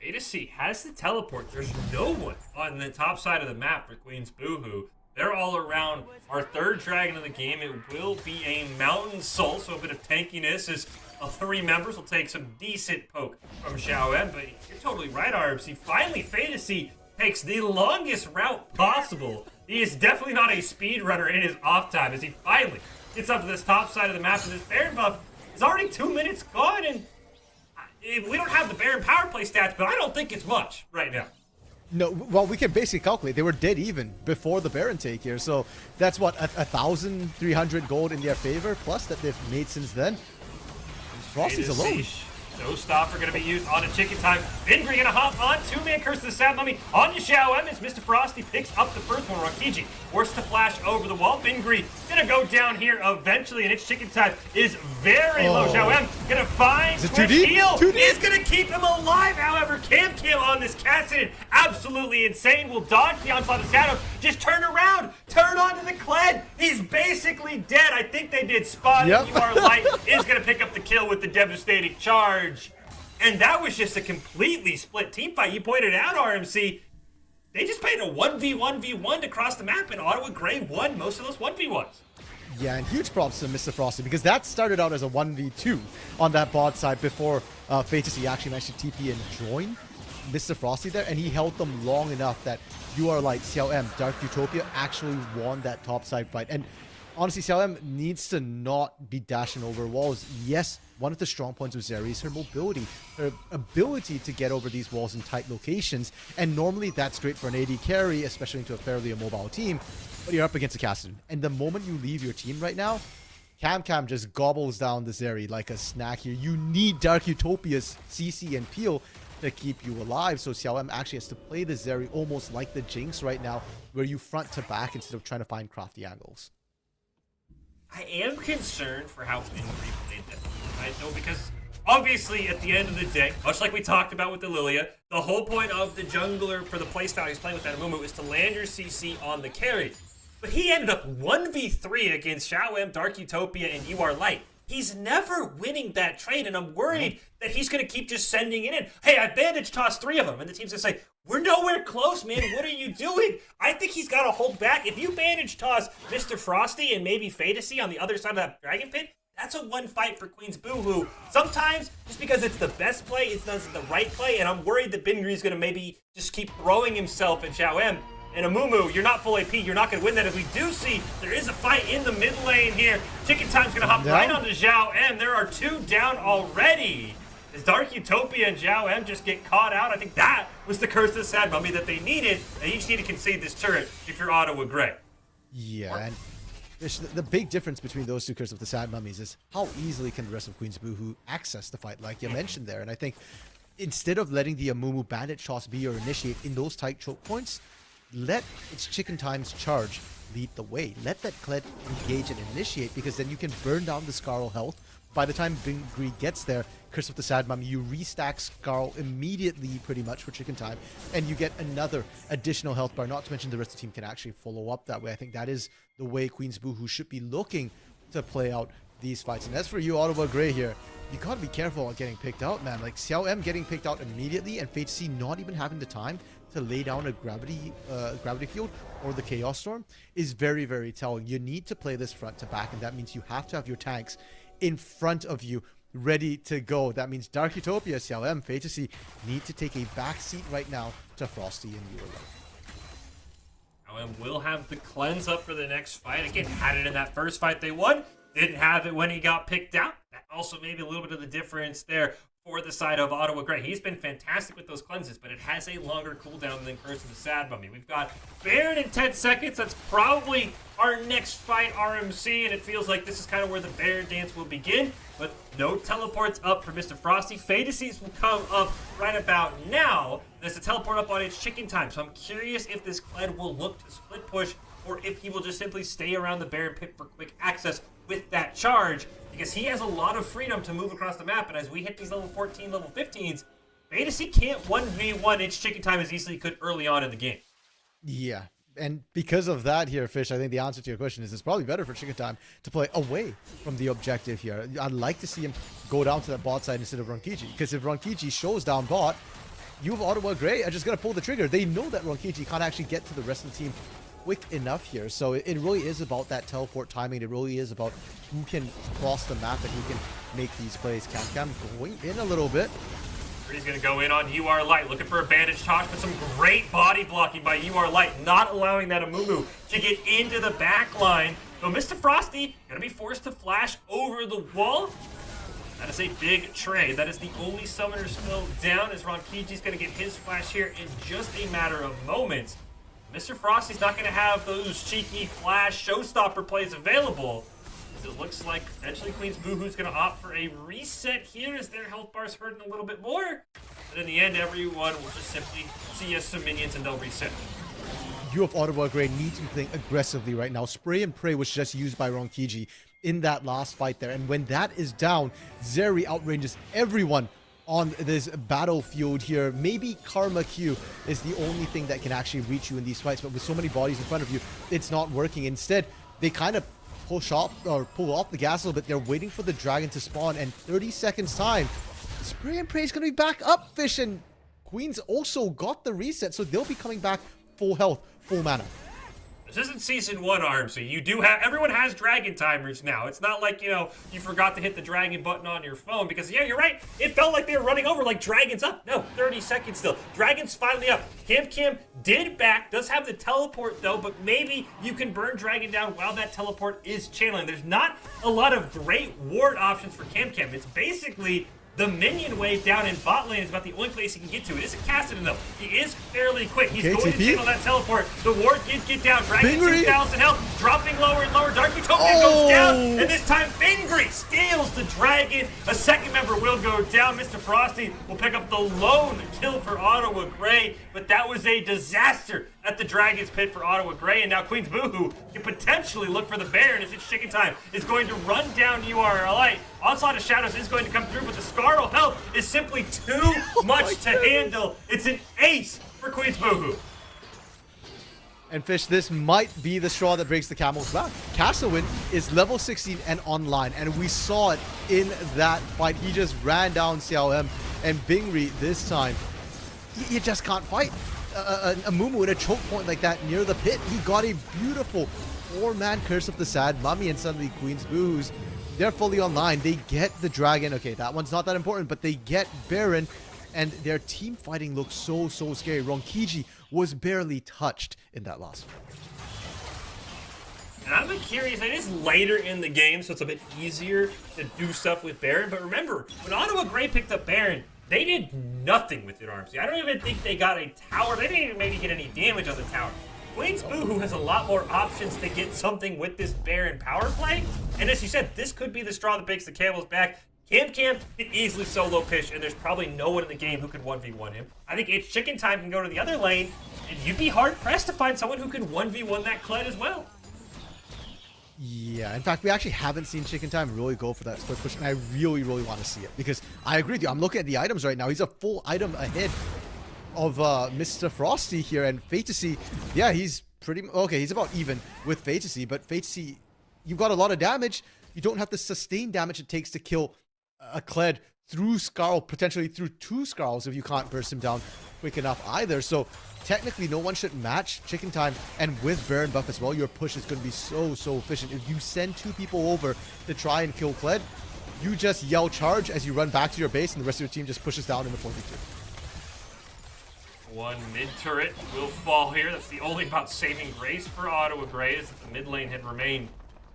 A2C has the teleport. There's no one on the top side of the map for Queen's Boohoo. They're all around our third dragon of the game. It will be a Mountain Soul, so a bit of tankiness as three members will take some decent poke from Xiao M. But you're totally right, RMC. Finally, Fantasy takes the longest route possible. He is definitely not a speed runner in his off time as he finally gets up to this top side of the map. And this Baron buff is already 2 minutes gone, and we don't have the Baron power play stats, but I don't think it's much right now. No, well, we can basically calculate. They were dead even before the Baron take here. So that's what, 1,300 gold in their favor, plus that they've made since then. Frosty's alone. No stopper going to be used on a Chicken Time. Vingri going to hop on. Two-man Curse of the Sad Mummy on to Xiao M as Mr. Frosty picks up the first one. Rakiji forced to flash over the wall. Vingri going to go down here eventually, and its Chicken Time is very low. Xiao M going to find Twitch heal. Is going to keep him alive, however. Cam on this Cassidon, absolutely insane. Will dodge the onslaught of Shadow. Just turn around. Turn onto the Kled. He's basically dead. I think they did spot it. You are light is going to pick up the kill with the devastating charge. And that was just a completely split team fight. You pointed out, RMC, they just played a 1v1v1 to cross the map, and Ottawa Grey won most of those 1v1s. Yeah, and huge props to Mr. Frosty, because that started out as a 1v2 on that bot side before Fantasy actually managed to TP and join Mr. Frosty there, and he held them long enough that You Are Light, Xiao M, Dark Utopia actually won that top side fight. And honestly, Xiao M needs to not be dashing over walls. Yes, one of the strong points of Zeri is her mobility, her ability to get over these walls in tight locations. And normally that's great for an AD carry, especially into a fairly immobile team. But you're up against a Cassidon. And the moment you leave your team right now, Cam just gobbles down the Zeri like a snack here. You need Dark Utopia's CC and Peel to keep you alive. So Xiao M actually has to play the Zeri almost like the Jinx right now, where you front to back instead of trying to find crafty angles. I am concerned for how Vingri played that fight, though, because obviously at the end of the day, much like we talked about with the Lilia, the whole point of the jungler for the playstyle he's playing with that Amumu is to land your CC on the carry. But he ended up 1v3 against Xiao M, Dark Utopia, and You Are Light. He's never winning that trade, and I'm worried that he's going to keep just sending it in. Hey, I bandage tossed 3 of them, and the team's going to say, we're nowhere close, man. What are you doing? I think he's got to hold back. If you bandage toss Mr. Frosty and maybe Fantasy on the other side of that Dragon Pit, that's a one fight for Queen's Boohoo. Sometimes, just because it's the best play, it's not the right play, and I'm worried that Vingri's going to maybe just keep throwing himself at Xiao M. And Amumu, you're not full AP, you're not going to win that. As we do see, there is a fight in the mid lane here. Chicken Time's going to hop right onto Xiao M. There are 2 down already. As Dark Utopia and Xiao M just get caught out, I think that was the Curse of the Sad Mummy that they needed. They each need to concede this turret if you're Ottawa Grey. Yeah, and the big difference between those 2 Curse of the Sad Mummies is how easily can the rest of Queen's Boohoo access the fight, like you mentioned there. And I think instead of letting the Amumu bandit toss be your initiate in those tight choke points, let its Chicken Time's charge lead the way. Let that Kled engage and initiate, because then you can burn down the Scarl health. By the time Vingri gets there, Curse of the Sad Mummy, you restack Scarl immediately pretty much for Chicken Time, and you get another additional health bar, not to mention the rest of the team can actually follow up that way. I think that is the way Queen's Boohoo should be looking to play out these fights. And as for you, Ottawa Grey here, you gotta be careful on getting picked out, man. Like Xiao M getting picked out immediately, and Fate C not even having the time to lay down a gravity field or the Chaos Storm is very, very telling. You need to play this front to back, and that means you have to have your tanks in front of you ready to go. That means Dark Utopia, Xiao M, Fantasy need to take a back seat right now to Frosty and You Are Light. And will have the cleanse up for the next fight. Again, had it in that first fight they won. Didn't have it when he got picked out. That also maybe a little bit of the difference there for the side of Ottawa Grey. He's been fantastic with those cleanses, but it has a longer cooldown than Curse of the Sad Mummy. We've got Baron in 10 seconds. That's probably our next fight, RMC, and it feels like this is kind of where the Baron dance will begin, but no teleports up for Mr. Frosty. Fantasies will come up right about now. There's a teleport up on its chicken time, so I'm curious if this Kled will look to split push or if he will just simply stay around the Baron pit for quick access with that charge, because he has a lot of freedom to move across the map, and as we hit these level 14, level 15s, Fantasy can't 1v1 its chicken time as easily could early on in the game. Yeah. And because of that here, Fish, I think the answer to your question is it's probably better for Chicken Time to play away from the objective here. I'd like to see him go down to that bot side instead of Ronkichi, because if Ronkichi shows down bot, you have Ottawa Grey are just going to pull the trigger. They know that Ronkichi can't actually get to the rest of the team quick enough here. So it really is about that teleport timing. It really is about who can cross the map and who can make these plays. Cam going in a little bit. He's going to go in on UR Light, looking for a bandage toss, but some great body blocking by UR Light, not allowing that Amumu to get into the back line. So Mr. Frosty going to be forced to flash over the wall. That is a big trade. That is the only summoner still down, as Ronkichi's going to get his flash here in just a matter of moments. Mr. Frosty's not going to have those cheeky flash showstopper plays available. It looks like potentially Queen's Boohoo's going to opt for a reset here as their health bar's hurting a little bit more. But in the end, everyone will just simply see us some minions and they'll reset. You of Ottawa Grey need to be playing aggressively right now. Spray and Pray was just used by Ronkichi in that last fight there. And when that is down, Zeri outranges everyone on this battlefield here. Maybe Karma Q is the only thing that can actually reach you in these fights. But with so many bodies in front of you, it's not working. Instead, they kind of pull off the gas a little bit. They're waiting for the dragon to spawn, and 30 seconds time, Spray and Pray is going to be back up, Fish, and Queens also got the reset, so they'll be coming back full health, full mana. This isn't season 1, RMC. You do have, everyone has dragon timers now. It's not like, you forgot to hit the dragon button on your phone, because yeah, you're right. It felt like they were running over like dragon's up. No, 30 seconds still. Dragon's finally up. Cam did back, does have the teleport though, but maybe you can burn dragon down while that teleport is channeling. There's not a lot of great ward options for Cam. It's basically the minion wave down in bot lane is about the only place he can get to. It isn't Cassidy though. He is fairly quick. He's going to channel that teleport. The ward did get down. Dragon 2,000 health, dropping lower and lower. Dark Utopia goes down, and this time Fingry steals the dragon. A second member will go down. Mr. Frosty will pick up the lone kill for Ottawa Grey, but that was a disaster at the Dragon's Pit for Ottawa Grey, and now Queen's Boohoo can potentially look for the Baron as its chicken time is going to run down URLite. Onslaught of Shadows is going to come through, but the Scarlet health is simply too much to handle. It's an ace for Queen's Boohoo. And Fish, this might be the straw that breaks the camel's back. Castlewind is level 16 and online, and we saw it in that fight. He just ran down CLM, and Bingri this time, you just can't fight a Mumu in a choke point like that near the pit. He got a beautiful 4-man Curse of the Sad Mummy, and suddenly Queen's Boohoo's, they're fully online. They get the dragon. Okay, that one's not that important, but they get Baron, and their team fighting looks so scary. Ronkichi was barely touched in that last fight. And I'm curious, it is later in the game, so it's a bit easier to do stuff with Baron, but remember, when Ottawa Grey picked up Baron, they did nothing with it, RMC. I don't even think they got a tower. They didn't even maybe get any damage on the tower. Queen's Boohoo has a lot more options to get something with this Baron power play. And as you said, this could be the straw that breaks the camel's back. Cam can easily solo pitch, and there's probably no one in the game who could 1v1 him. I think It's Chicken Time can go to the other lane, and you'd be hard-pressed to find someone who could 1v1 that Kled as well. Yeah, in fact, we actually haven't seen Chicken Time really go for that split push, and I really want to see it, because I agree with you. I'm looking at the items right now. He's a full item ahead of Mr. Frosty here, and Fantasy, yeah, he's pretty okay. He's about even with Fantasy, but Fantasy, you've got a lot of damage. You don't have the sustained damage it takes to kill a Kled through Scarl, potentially through 2 Scarls if you can't burst him down quick enough either. So technically, no one should match Chicken Time, and with Baron buff as well, your push is going to be so efficient. If you send 2 people over to try and kill Kled, you just yell charge as you run back to your base, and the rest of your team just pushes down in the 42. One mid turret will fall here. That's the only about saving grace for Ottawa Grey, as the mid lane had remained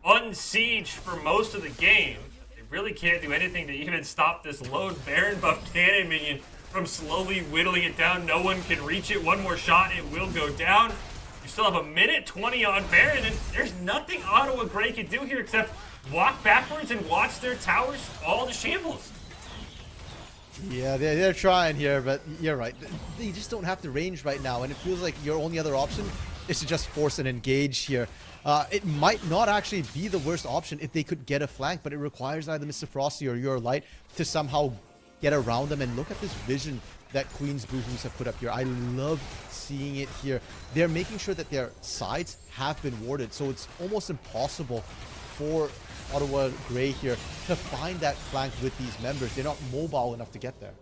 unsieged for most of the game. They really can't do anything to even stop this lone Baron buff cannon minion from slowly whittling it down. No one can reach it. One more shot, it will go down. You still have a minute 20 on Baron, and there's nothing Ottawa Grey can do here except walk backwards and watch their towers fall to shambles. Yeah, they're trying here, but you're right. They just don't have the range right now, and it feels like your only other option is to just force an engage here. It might not actually be the worst option if they could get a flank, but it requires either Mr. Frosty or your Light to somehow get around them. And look at this vision that Queen's Boohoos have put up here. I love seeing it here. They're making sure that their sides have been warded, so it's almost impossible for Ottawa Grey here to find that flank with these members. They're not mobile enough to get there.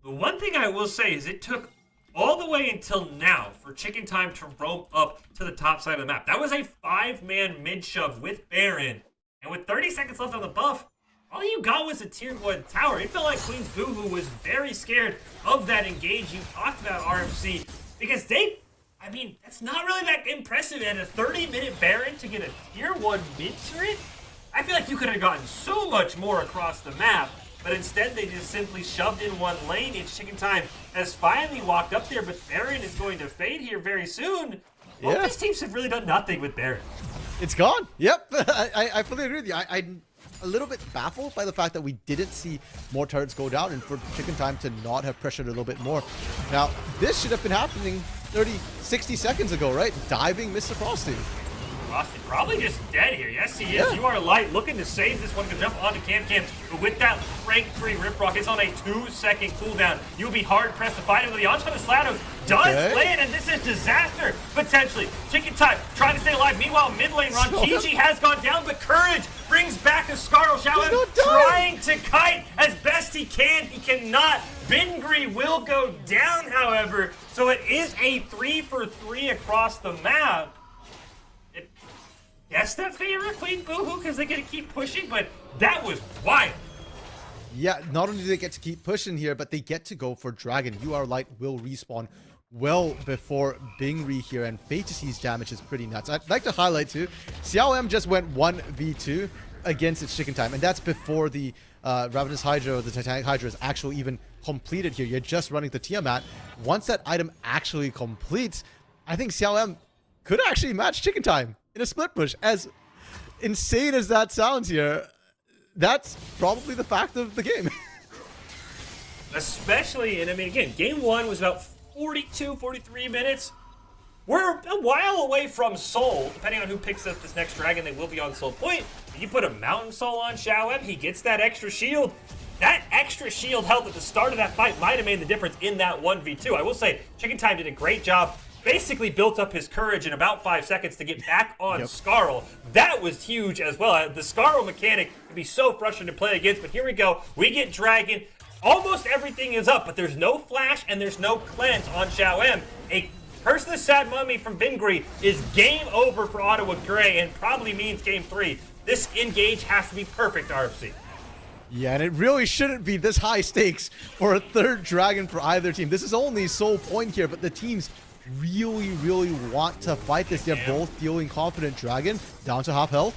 The one thing I will say is it took all the way until now for Chicken Time to roam up to the top side of the map. That was a 5-man mid-shove with Baron. And with 30 seconds left on the buff, all you got was a tier 1 tower. It felt like Queen's Boohoo was very scared of that engage you talked about, RMC, because I mean, that's not really that impressive. And a 30-minute Baron to get a tier 1 mid-turret? I feel like you could have gotten so much more across the map, but instead they just simply shoved in one lane. It's Chicken Time has finally walked up there, but Baron is going to fade here very soon. Both these teams have really done nothing with Baron. It's gone. Yep. I fully agree with you. I'm a little bit baffled by the fact that we didn't see more turrets go down and for Chicken Time to not have pressured a little bit more. Now, this should have been happening 30, 60 seconds ago, right? Diving Mr. Frosty. Frosty probably just dead here. Yes, he is. You are Light looking to save this one. Can jump onto Cam. But with that rank 3 Rip Rock, it's on a 2-second cooldown. You'll be hard pressed to fight him. But the onslaught of Slados does land, and this is disaster potentially. Chicken Time trying to stay alive. Meanwhile, mid lane Ron Kiji has gone down, but Courage brings back a Scarl. Shaolin trying to kite as best he can. He cannot. Bingri will go down, however. So it is a 3-for-3 across the map. Yes, that favor Queen Boohoo because they get to keep pushing, but that was wild. Yeah, not only do they get to keep pushing here, but they get to go for Dragon. UR Light will respawn well before Bingri here, and Fatesi's damage is pretty nuts. I'd like to highlight too, CLM just went 1v2 against its Chicken Time, and that's before the Ravenous Hydra or the Titanic Hydra is actually even completed here. You're just running the Tiamat. Once that item actually completes, I think CLM could actually match Chicken Time in a split push. As insane as that sounds here, that's probably the fact of the game. Especially, and I mean, again, game 1 was about 42, 43 minutes. We're a while away from Soul. Depending on who picks up this next dragon, they will be on Soul Point. You put a Mountain Soul on Xiaoem, he gets that extra shield. That extra shield health at the start of that fight might have made the difference in that 1v2. I will say, Chicken Time did a great job. Basically built up his courage in about 5 seconds to get back on Scarl. That was huge as well. The Scarl mechanic can be so frustrating to play against, but here we go. We get Dragon. Almost everything is up, but there's no flash and there's no cleanse on Xiaoem. A Curse of the Sad Mummy from Bingri is game over for Ottawa Grey and probably means game 3. This engage has to be perfect, RFC. Yeah, and it really shouldn't be this high stakes for a third Dragon for either team. This is only Soul Point here, but the teams really want to fight this. They're both feeling confident. Dragon down to half health.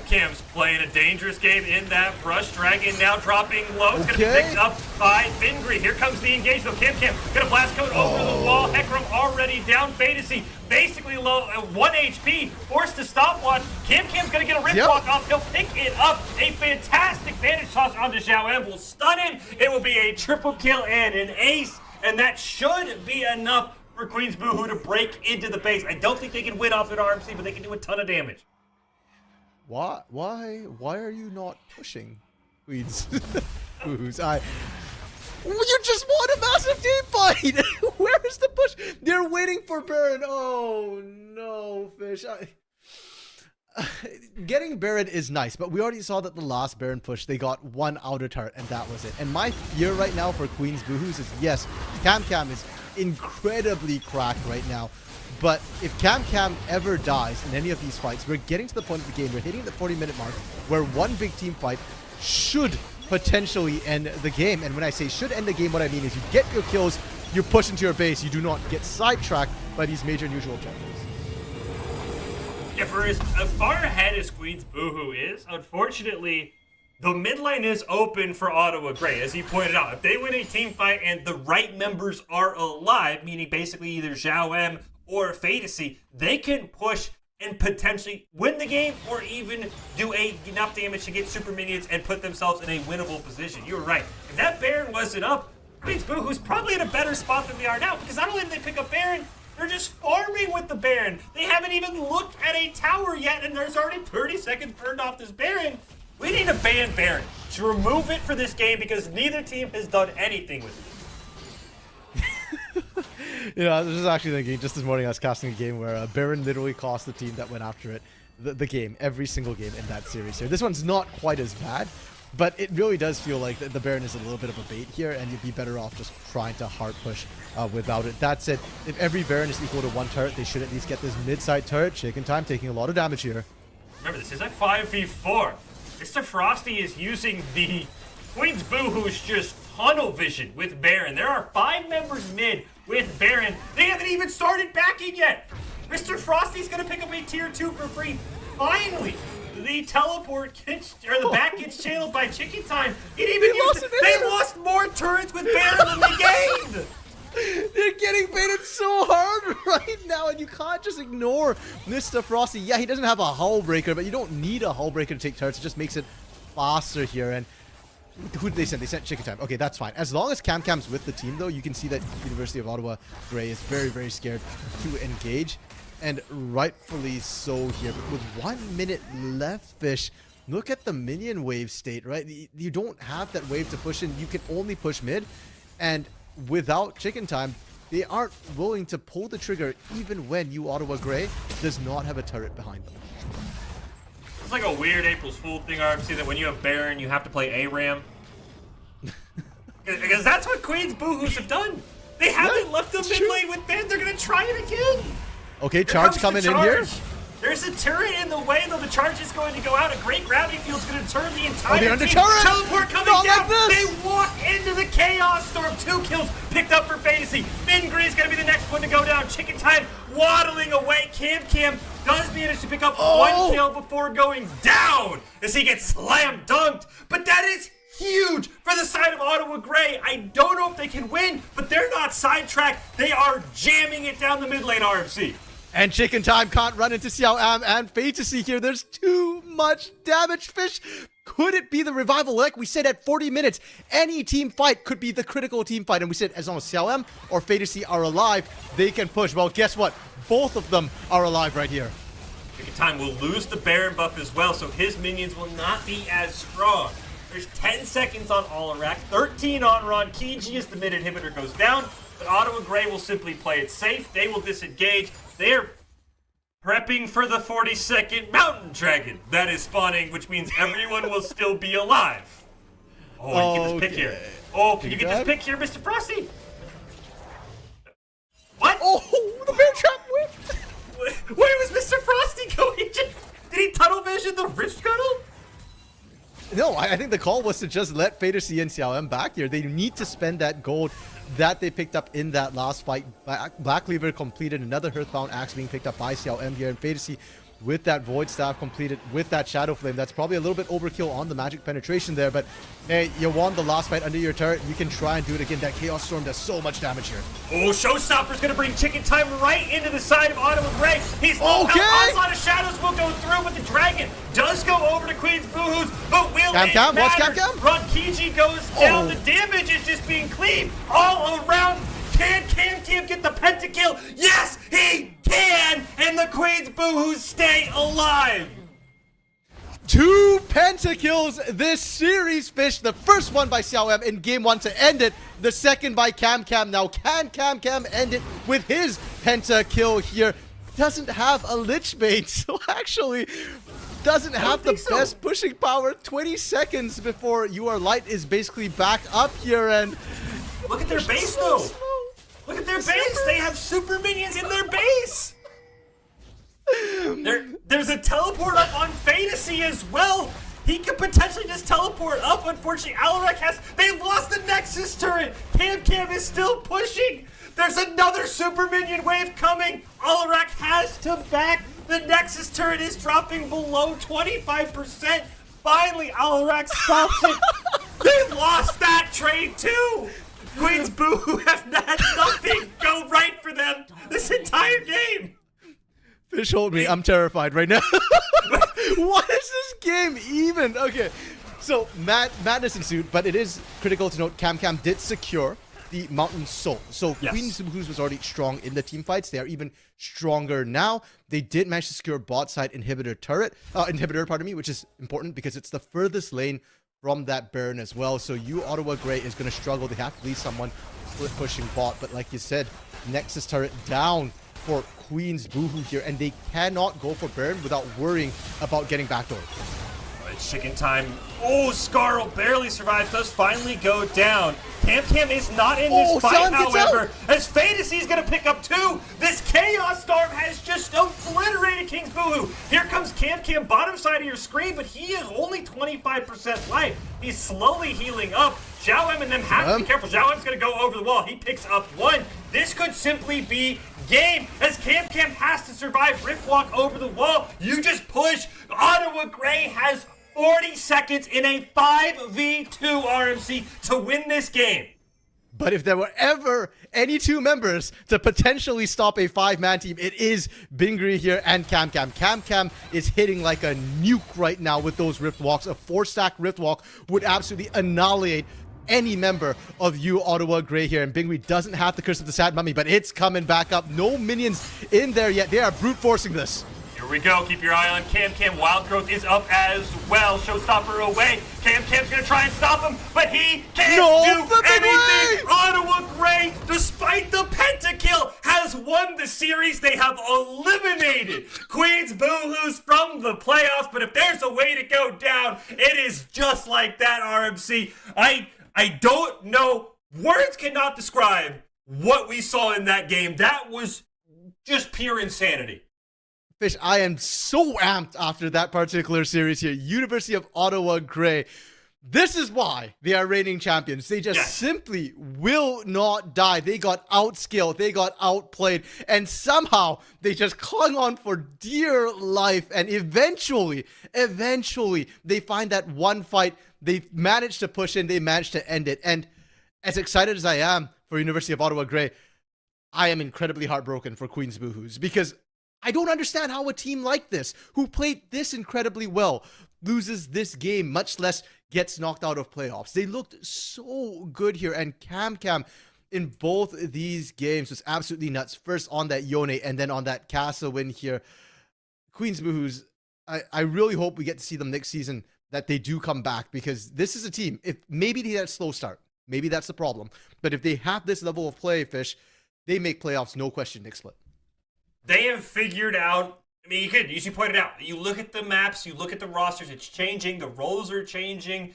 Cam's playing a dangerous game in that brush. Dragon now dropping low. It's going to be picked up by Bingri. Here comes the engage though. Cam going to blast code over the wall. Hecarim already down. Fantasy basically low at 1 HP. Forced to stopwatch. Cam's going to get a rip walk off. He'll pick it up. A fantastic vantage toss onto Xiaoem. Will stun him. It will be a triple kill and an ace. And that should be enough for Queen's Boohoo to break into the base. I don't think they can win off at RMC, but they can do a ton of damage. Why are you not pushing, Queen's Boohoos? You just won a massive team fight. Where is the push? They're waiting for Baron. Oh no, Fish. Getting Baron is nice, but we already saw that the last Baron push, they got one outer turret, and that was it. And my fear right now for Queen's Boohoos is, yes, Cam is incredibly cracked right now. But if Cam ever dies in any of these fights, we're getting to the point of the game, we're hitting the 40-minute mark, where one big team fight should potentially end the game. And when I say should end the game, what I mean is you get your kills, you push into your base, you do not get sidetracked by these major and usual objectives. Yeah, for as far ahead as Queen's Boohoo is, unfortunately, the mid lane is open for Ottawa Grey, as he pointed out. If they win a team fight and the right members are alive, meaning basically either Zhao M or Fantasy, they can push and potentially win the game or even do enough damage to get super minions and put themselves in a winnable position. You were right. If that Baron wasn't up, Queen's Boohoo's probably in a better spot than they are now, because not only did they pick up Baron, they're just farming with the Baron. They haven't even looked at a tower yet, and there's already 30 seconds burned off this Baron. We need to ban Baron, to remove it for this game, because neither team has done anything with it. I was just actually thinking, just this morning I was casting a game where Baron literally cost the team that went after it the game, every single game in that series here. This one's not quite as bad, but it really does feel like the Baron is a little bit of a bait here, and you'd be better off just trying to hard push without it. That said, if every Baron is equal to one turret, they should at least get this mid-side turret. Chicken Time taking a lot of damage here. Remember, this is a 5v4. Mr. Frosty is using the Queen's Boohoo's just tunnel vision with Baron. There are 5 members mid with Baron. They haven't even started backing yet. Mr. Frosty's gonna pick up a tier 2 for free. Finally, the teleport gets, or the back gets channeled by Chicken Time. They lost more turrets with Baron than they gained. They're getting baited so hard right now, and you can't just ignore Mr. Frosty. Yeah, he doesn't have a hull breaker, but you don't need a hull breaker to take turrets. It just makes it faster here. And who did they send? They sent Chicken Time. Okay, that's fine. As long as Cam's with the team, though, you can see that University of Ottawa Grey is very, very scared to engage. And rightfully so here. But with 1 minute left, Fish, look at the minion wave state, right? You don't have that wave to push in. You can only push mid. And without Chicken Time, they aren't willing to pull the trigger even when Ottawa Grey does not have a turret behind them. It's like a weird April's Fool thing, RFC, that when you have Baron, you have to play ARAM. Because that's what Queen's Boohoos have done. They haven't left the mid lane with Ben. They're going to try it again. Okay, charge coming in here. There's a turret in the way, though. The charge is going to go out. A great gravity field is going to turn the entire they're under team. turret. Teleport coming Not down. like this. They walk into the Chaos Storm. 2 kills picked up for Fantasy. Fingry is going to be the next one to go down. Chicken Time waddling away. Cam does manage to pick up 1 kill before going down as he gets slam dunked. But that is huge for the side of Ottawa Grey. I don't know if they can win, but they're not sidetracked. They are jamming it down the mid lane, RFC. And Chicken Time can't run into Xiao Am and Fantasy here. There's too much damage. Fish, could it be the revival? Like we said, at 40 minutes, any team fight could be the critical team fight. And we said as long as Xiao Am or Fantasy are alive, they can push. Well, guess what? Both of them are alive right here. Chicken Time will lose the Baron buff as well, so his minions will not be as strong. There's 10 seconds on Alarak, 13 on Ron Kiji as the mid inhibitor goes down, but Ottawa Grey will simply play it safe. They will disengage. They are prepping for the 40-second Mountain Dragon that is spawning, which means everyone will still be alive. Oh, you get this pick here. Oh, can you get this pick here, Mr. Frosty? What? Oh, the bear trap whipped. Where was Mr. Frosty going? Did he tunnel vision the Rift Scuttle? No, I think the call was to just let Fantasy and Xiao M back here. They need to spend that gold that they picked up in that last fight. Black Cleaver completed, another Hearthbound Axe being picked up by Xiao M here, and Fantasy with that Void Staff completed with that Shadow Flame. That's probably a little bit overkill on the magic penetration there, but hey, you won the last fight under your turret. You can try and do it again. That Chaos Storm does so much damage here. Oh, Showstopper's gonna bring Chicken Time right into the side of Ottawa Grey. He's low health. Onslaught of Shadows will go through, but the Dragon does go over to Queen's Boohoos, but will it matter? Watch Cam. Ronkiji goes down. The damage is just being cleaned all around. Can Cam get the pentakill? Yes, he can! And the Queen's Boohoos stay alive! 2 pentakills this series, Fish. The first one by Xiao M in game 1 to end it. The second by Cam. Now, can Cam end it with his pentakill here? Doesn't have a Lich Bait, so actually doesn't have the best pushing power. 20 seconds before your light is basically back up here, and look at their base though. Look at their base. They have super minions in their base. There's a teleport up on Fantasy as well. He could potentially just teleport up. Unfortunately, Alarak they lost the Nexus turret. Cam is still pushing. There's another super minion wave coming. Alarak has to back The Nexus turret is dropping below 25%. Finally, Alarak stops it. They lost that trade too. Queens Boo have had nothing go right for them this entire game. Fish, hold me. I'm terrified right now. What is this game even? Okay, so madness ensued, but it is critical to note Cam did secure the Mountain Soul. So Yes. Queens Boohoos was already strong in the team fights. They are even stronger now. They did manage to secure bot side inhibitor, pardon me, which is important because it's the furthest lane from that Baron as well. So you Ottawa Grey is going to struggle. They have to leave someone split pushing bot. But like you said, Nexus turret down for Queens Boohoo here, and they cannot go for Baron without worrying about getting backdoor. It's chicken time. Oh, Scarl barely survives, does finally go down. Cam is not in this fight, Sean gets however, as Fantasy is going to pick up 2. This Chaos Storm has just obliterated King's Boohoo. Here comes Cam, bottom side of your screen, but he is only 25% life. He's slowly healing up. Xiao M and them have to be careful. Xiao M's going to go over the wall. He picks up 1. This could simply be game, as Cam has to survive Rift Walk over the wall. You just push. Ottawa Grey has 40 seconds in a 5v2 RMC to win this game. But if there were ever any two members to potentially stop a 5-man team, it is Bingri here and Cam. Cam is hitting like a nuke right now with those Rift Walks. A 4-stack Rift Walk would absolutely annihilate any member of you Ottawa Grey here. And Bingri doesn't have the Curse of the Sad Mummy, but it's coming back up. No minions in there yet. They are brute forcing this. Here we go. Keep your eye on Cam. Wild Growth is up as well. Showstopper away. Cam's gonna try and stop him, but he can't do anything. Ottawa Grey, despite the pentakill, has won the series. They have eliminated Queens Boohoos from the playoffs. But if there's a way to go down, it is just like that, RMC. I don't know. Words cannot describe what we saw in that game. That was just pure insanity. Fish, I am so amped after that particular series here. University of Ottawa Grey. This is why they are reigning champions. They just simply will not die. They got outskilled. They got outplayed. And somehow they just clung on for dear life. And eventually, they find that one fight. They managed to push in. They managed to end it. And as excited as I am for University of Ottawa Grey, I am incredibly heartbroken for Queens Boohoos because I don't understand how a team like this, who played this incredibly well, loses this game, much less gets knocked out of playoffs. They looked so good here, and Cam in both these games was absolutely nuts. First on that Yone, and then on that Castle win here. Queens Boohoos, I really hope we get to see them next season, that they do come back, because this is a team. If maybe they had a slow start, maybe that's the problem. But if they have this level of play, Fish, they make playoffs, no question, next split. They have figured out, I mean, you pointed out, you look at the maps, you look at the rosters, it's changing, the roles are changing.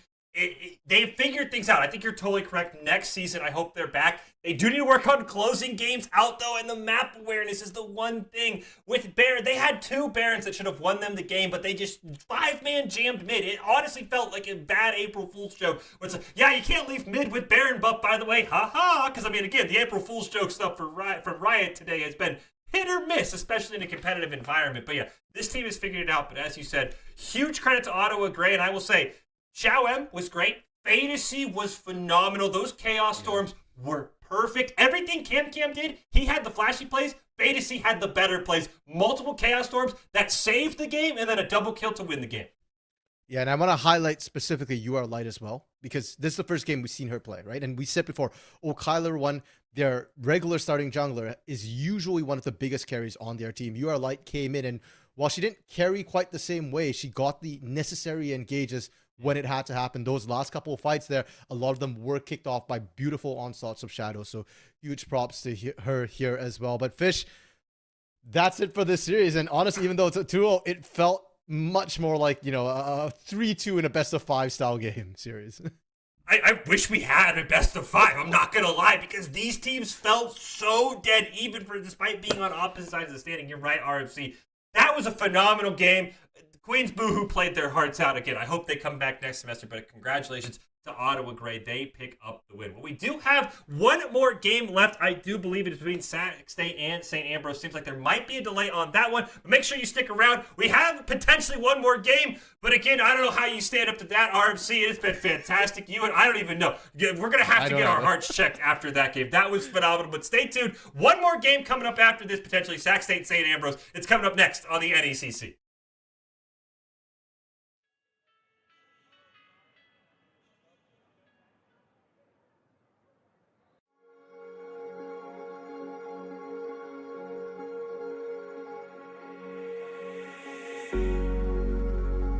They've figured things out. I think you're totally correct. Next season, I hope they're back. They do need to work on closing games out, though, and the map awareness is the one thing. With Baron, they had 2 Barons that should have won them the game, but they just 5-man jammed mid. It honestly felt like a bad April Fool's joke. Where it's like, yeah, you can't leave mid with Baron buff, by the way, haha. Because, I mean, again, the April Fool's joke stuff from Riot today has been hit or miss, especially in a competitive environment. But yeah, this team has figured it out. But as you said, huge credit to Ottawa Grey. And I will say, Xiao M was great. Fantasy was phenomenal. Those Chaos Storms were perfect. Everything Cam did, he had the flashy plays. Fantasy had the better plays. Multiple Chaos Storms that saved the game, and then a double kill to win the game. Yeah, and I want to highlight specifically You Are Light as well, because this is the first game we've seen her play, right? And we said before, Kyler won. Their regular starting jungler is usually one of the biggest carries on their team. You Are Light came in, and while she didn't carry quite the same way, she got the necessary engages when it had to happen. Those last couple of fights there, a lot of them were kicked off by beautiful onslaughts of Shadow. So huge props to her here as well. But Fish, that's it for this series. And honestly, even though it's a 2-0, it felt much more like, a 3-2 in a best of 5 style game series. I wish we had a best of 5. I'm not gonna lie, because these teams felt so dead, even despite being on opposite sides of the standing. You're right, RFC. That was a phenomenal game. Queens Boohoo played their hearts out again. I hope they come back next semester. But congratulations to Ottawa Gray. They pick up the win. Well, we do have one more game left. I do believe it is between Sac State and St. Ambrose. Seems like there might be a delay on that one, but make sure you stick around. We have potentially one more game, but again, I don't know how you stand up to that, RMC. It's been fantastic. You and I don't even know. We're going to have to get our hearts checked after that game. That was phenomenal, but stay tuned. One more game coming up after this, potentially Sac State, St. Ambrose. It's coming up next on the NECC.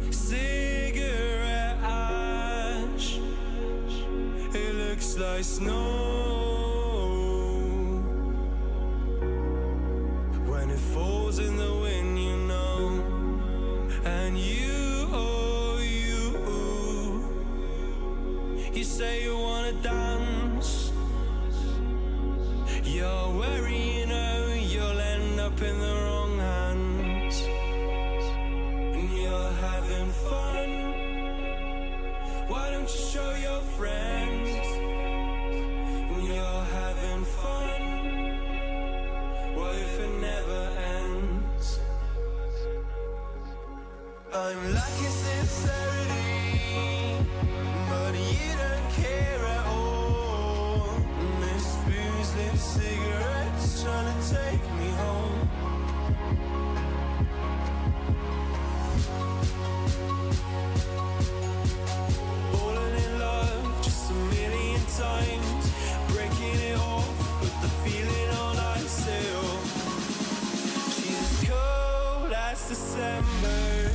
Cigarette ash, it looks like snow when it falls in the wind, you know. And you, oh you say you wanna dance. You're worried, you know, you'll end up in the wrong hands. And you're having fun. Why don't you show your friends? And you're having fun. What if it never ends? I'm lacking sincerity, but you don't care at all. And this booze, this cigarette's trying to take me home. Falling in love just a million times, breaking it off with the feeling on ice still. She's as cold as December.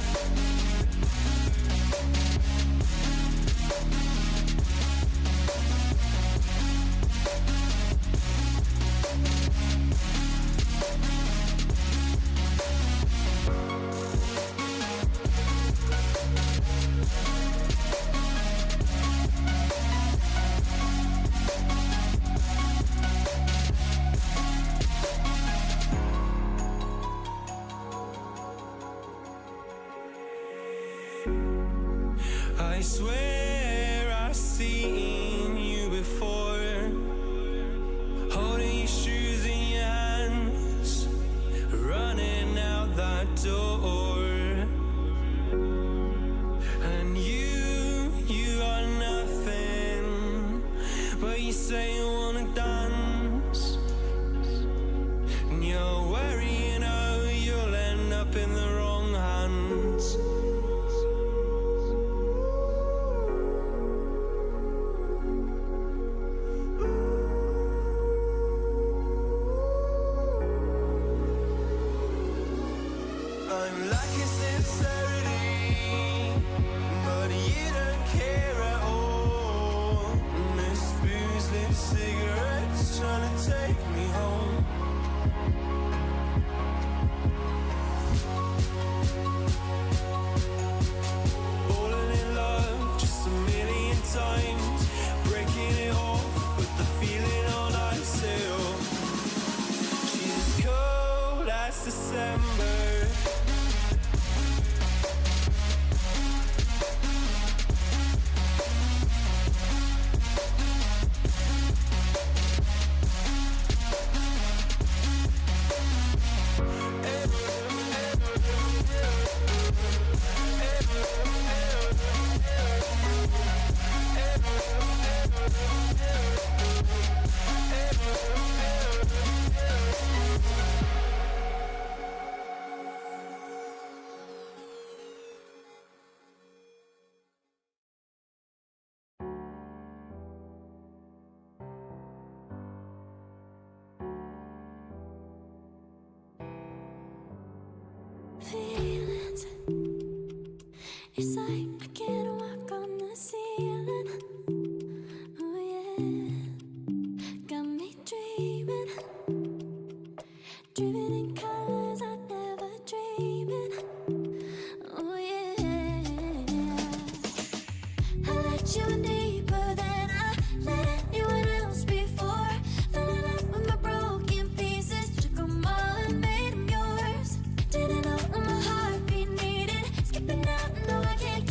I swear I've seen you before, holding your shoes in your hands, running out that door. And you are nothing, but you say you wanna dance. And you're worried, you know, you'll end up in the wrong hands. I'm lacking sincerity, but you don't care at all. And this booze, this cigarette's trying to take me home. Falling in love just a million times, breaking it off with the feeling on ice still. She's as cold as December. Feelings, it's like I can't walk on the ceiling. Oh yeah, got me dreaming, dreaming in colors I never dreamed. Oh yeah, I let you in deeper than I let anyone else before. Fell in love with my broken pieces, took 'em all and made 'em yours. Didn't know what my heartbeat needed, skipping out, no I can't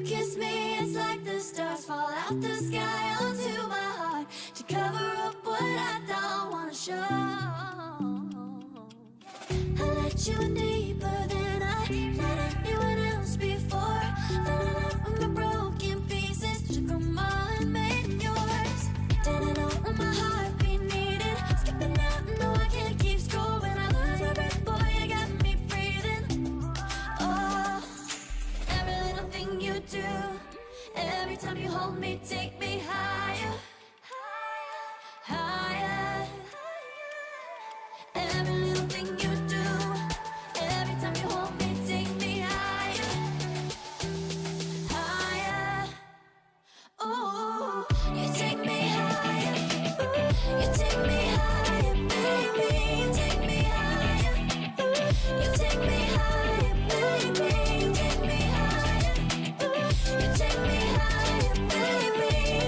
kiss me, it's like the stars fall out the sky onto my heart to cover up what I don't wanna show. I let you in deeper than I let anyone else before. Fell in love with my broken pieces, took them all and made yours. Didn't know what my heart be needing. Skipping out, no, I can't keep score. When I lose my breath, boy, you got me breathing. Oh, every little thing you do, every time you hold me, take me higher, higher. Every little thing you do, every time you hold me, take me higher, higher. Ooh, you take me higher. You take me higher, baby. You take me higher. You take me higher, baby. You take me higher. You take me higher, baby.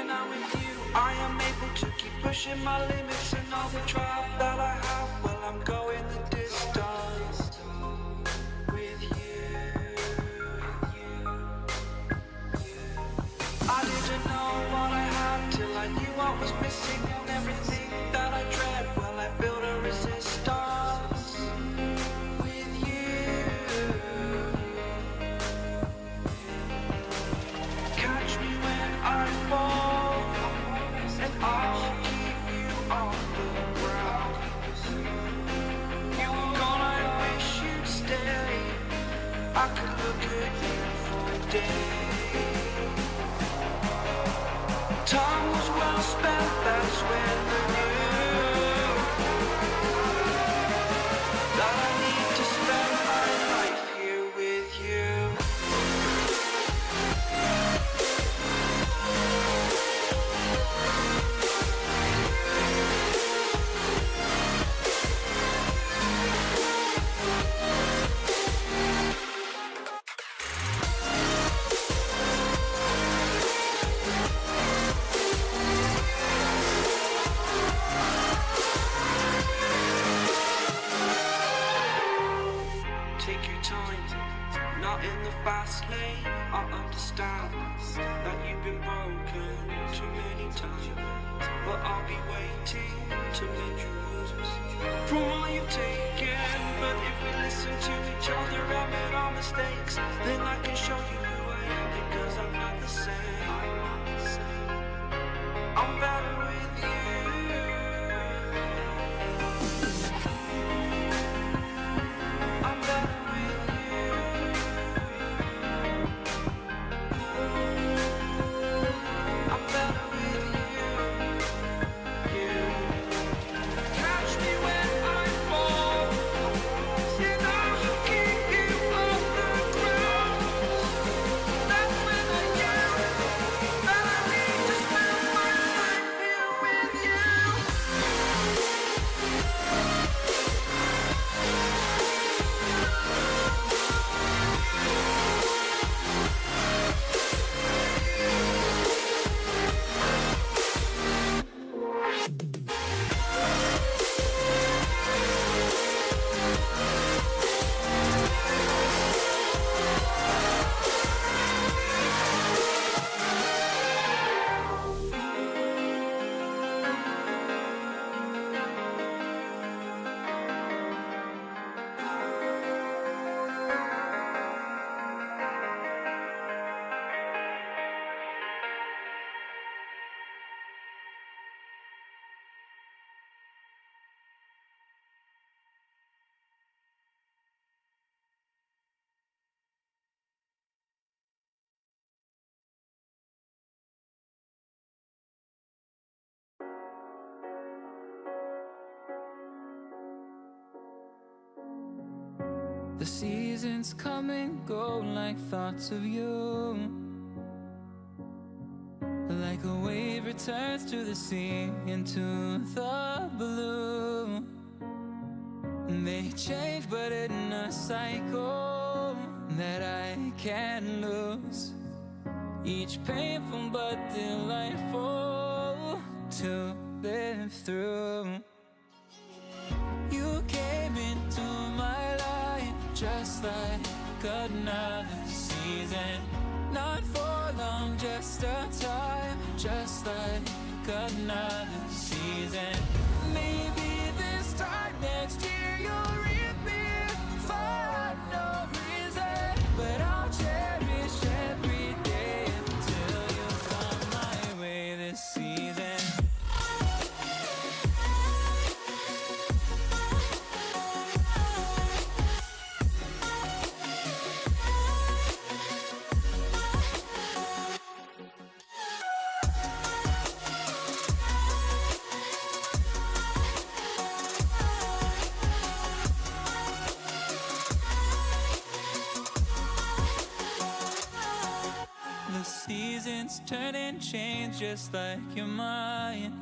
when I'm with you, I am able to keep pushing my limits, and all the drive that I have, well, I'm going the distance with you. I didn't know what I had till I knew what was missing, and everything that I dread, well, I built a resistance with you. Catch me when I fall, and I'll keep you on the ground. You were gone, I wish you'd stay. I could look at you for days. Time was well spent, that's when I knew that I need to spend my life here with you. Take your time, not in the fast lane. I understand that you've been broken too many times, but I'll be waiting to mend your wounds from all you've taken. But if we listen to each other, admit our mistakes, then I can show you who I am, because I'm not the same. I'm better with you. I'm better with you. I'm better with you. Catch me when I fall. You know I'll keep you off the ground. That's when I knew that I need to spend my life here with you. The seasons come and go like thoughts of you. Like a wave returns to the sea, into the blue. They change, but in a cycle that I can't lose. Each painful but delightful to live through. You came into my life just like another season. Not for long, just a time, just like another season. Maybe this time next year you'll reappear for no reason, but I'll cherish every day until you come my way this season. The seasons turn and change just like your mind.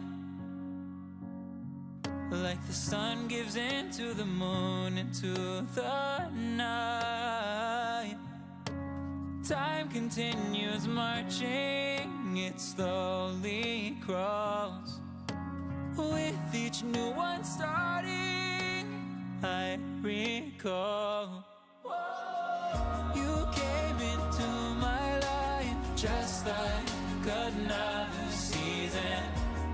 Like the sun gives into the moon, into the night. Time continues marching along, it slowly crawls. With each new one starting, I recall you came into my life just like another season.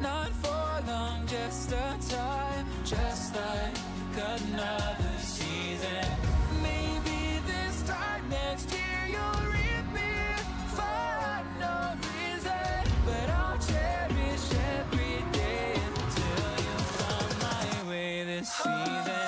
Not for long, just a time, just like another season. Maybe this time next year you'll reappear for no reason, but I'll cherish every day until you come my way this season.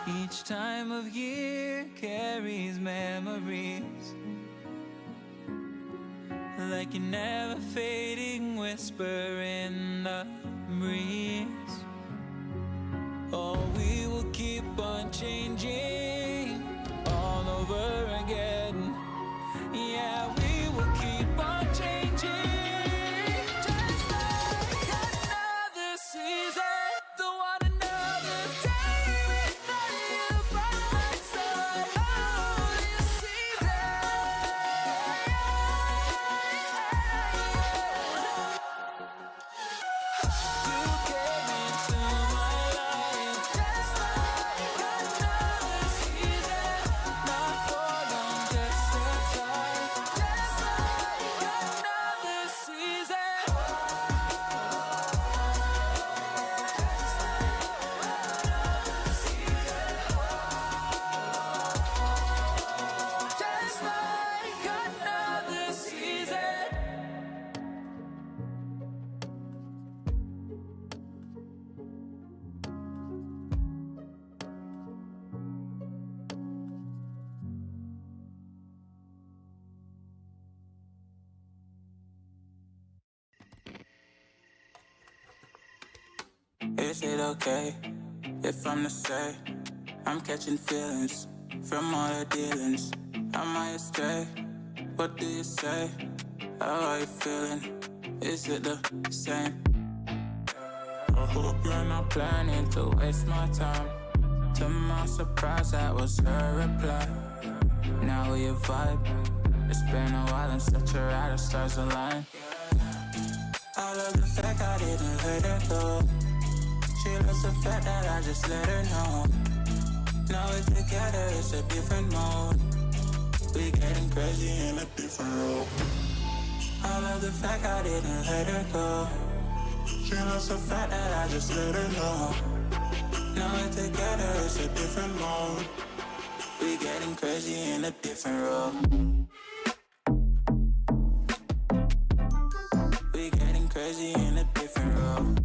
Each time of year carries memories, like a never fading whisper in the breeze. Oh, we will keep on changing all over again. Yeah, we will keep on changing. Just like another season, don't want another day without you by my side. Oh, this season. You came into my life just like another season. Not for long, just a time, just like another season. Just like another season. Is it okay if I'm to say I'm catching feelings from all the dealings? Am I astray? What do you say? How are you feeling? Is it the same? I hope you're not planning to waste my time. To my surprise, that was her reply. Now we vibe. It's been a while and such a ride, the stars align. I love the fact I didn't let her go. She loves the fact that I just let her know. Now we're together, it's a different mode. We getting crazy in a different role. I love the fact I didn't let her go. She loves the fact that I just let her know. Now we're together, it's a different mode. We getting crazy in a different role. We getting crazy in a different role.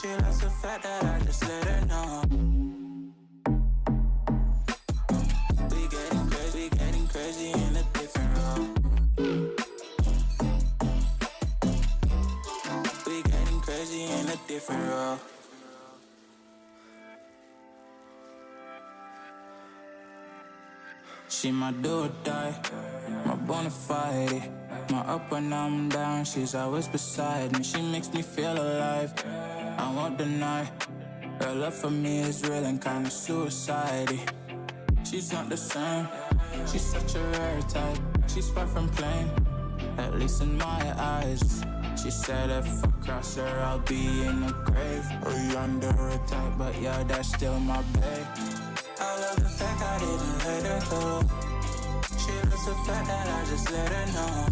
She loves the fact that I just let her know. We getting crazy in a different role. We getting crazy in a different role. She my do or die, my bona fide. My up when I'm down, she's always beside me. She makes me feel alive, I won't deny. Her love for me is real and kinda suicide-y. She's not the same, she's such a rare type. She's far from plain, at least in my eyes. She said if I cross her, I'll be in the grave or under a type, but yeah, that's still my babe. I love the fact I didn't let her go. She loves the fact that I just let her know.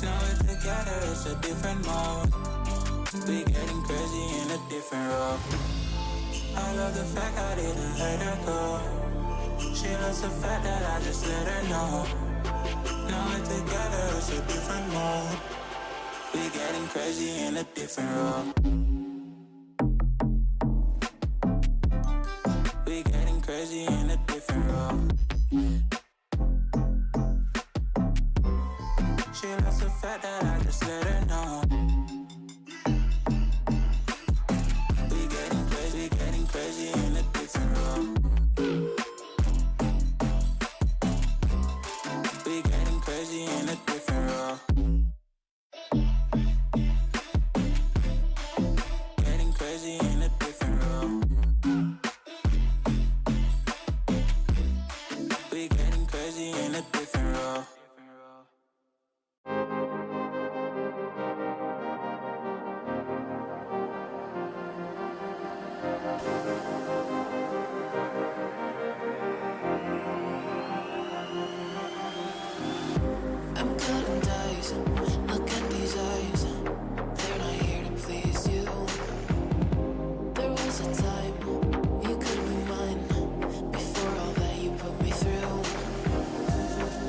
Now we're together, it's a different mode. We getting crazy in a different role. I love the fact I didn't let her go. She loves the fact that I just let her know. Now we're together, it's a different mode. We getting crazy in a different role. We getting crazy in a different role. She loves the fact that I just let her know. I'm cutting dice. Look at these eyes. They're not here to please you. There was a time you could be mine before all that you put me through.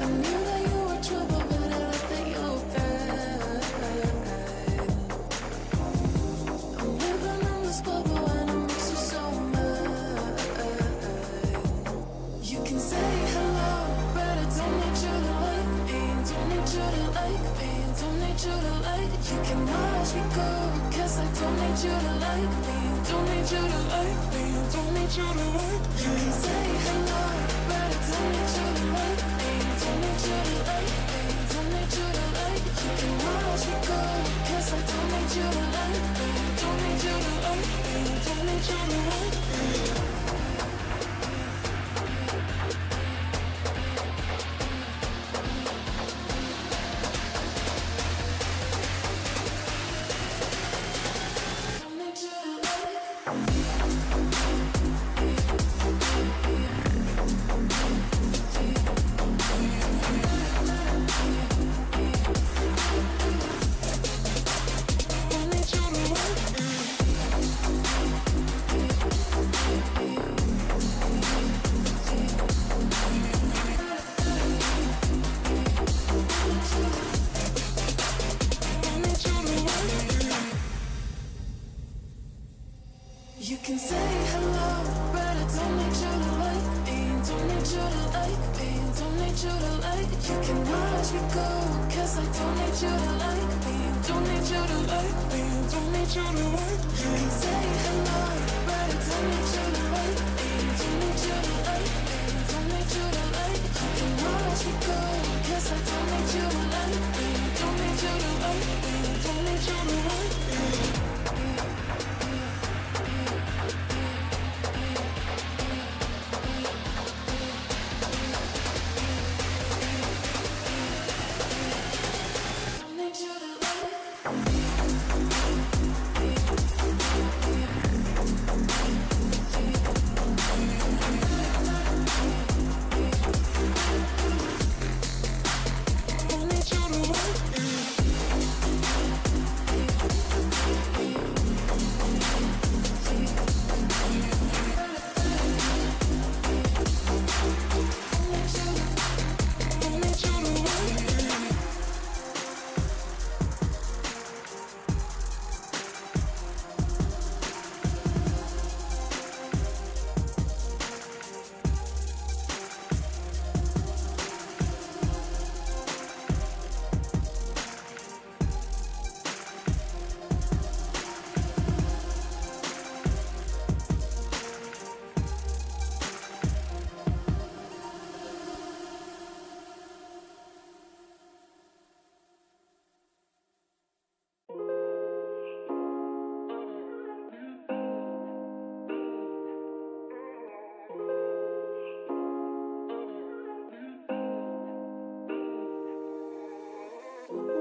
I knew that you were trouble, but I let that you were bad. I'm living in this bubble and it makes you so mad. You can say hello, but I don't need you to like me. Don't need you to like me. Don't need you to like. You can watch me go, 'cause I don't need you to like me. Don't need you to like me. Don't need you to like me. You can say hello, but I don't need you to like me. Don't need you to like me. Don't need you to like. You can watch me go, 'cause I don't need you to like me. Don't need you to like me. Don't need you to like me. You can say hello, but I don't need you to like me. Don't need you to like me. Don't need you to like. You can watch me go, 'cause I don't need you to like me. Don't need you to like me. Don't need you to like. You can say hello, but I don't need you to like me. Don't need you to like me. Don't need you to like. You can watch me go, 'cause I don't need you to like me. Don't need you to like me. Don't need you to like me.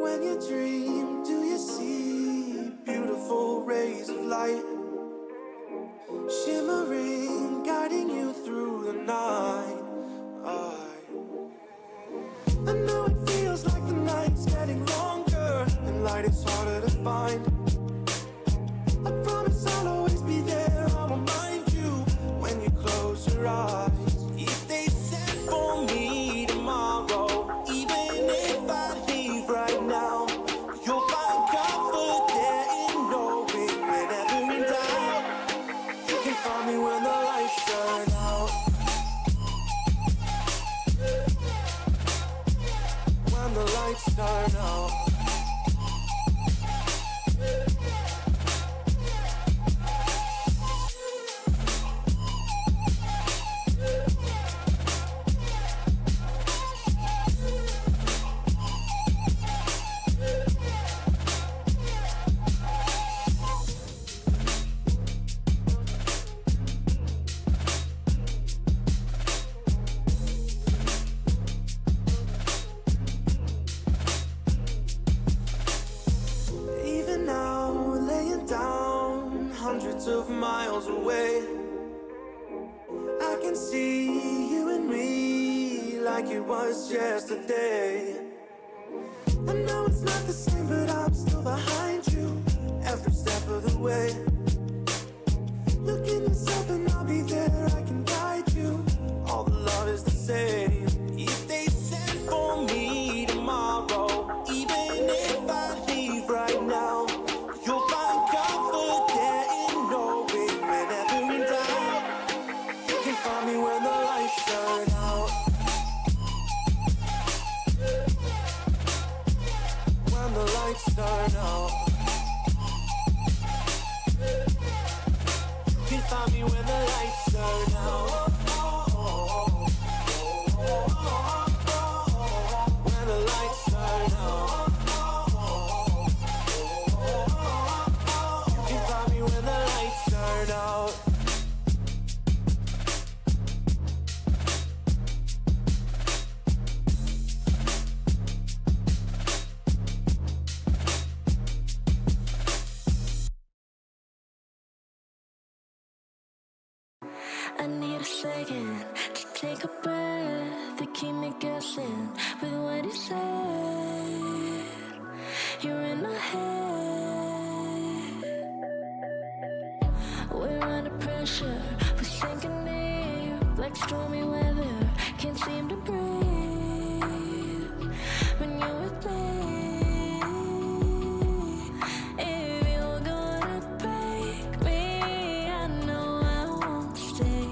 When you dream, do you see beautiful rays of light shimmering, guiding you through the night? I know it feels like the night's getting longer and light is harder to find. I promise I'll always be there. I'll remind you when you close your eyes. If they send for me tomorrow, even if I leave right now, you'll find comfort there in knowing whenever in doubt, you can find me when the lights turn out. When the lights turn out. Of miles away, I can see you and me like it was yesterday. it's not the same, but I'm still behind you every step of the way. Look in yourself and I'll be there, I can guide you. All the love is the same. If they send for me tomorrow, even if I leave right now, you'll find comfort there in knowing whenever in doubt, you can find me when the lights turn out. When the lights turn out, you can find me when the lights turn out. When the lights turn out, you can find me when the lights turn out. I need a second to take a breath, to keep me guessing with what you said. You're in my head. We're under pressure, we're sinking deep like stormy weather. Can't seem to breathe when you're with me. If you're gonna break me, I know I won't stay.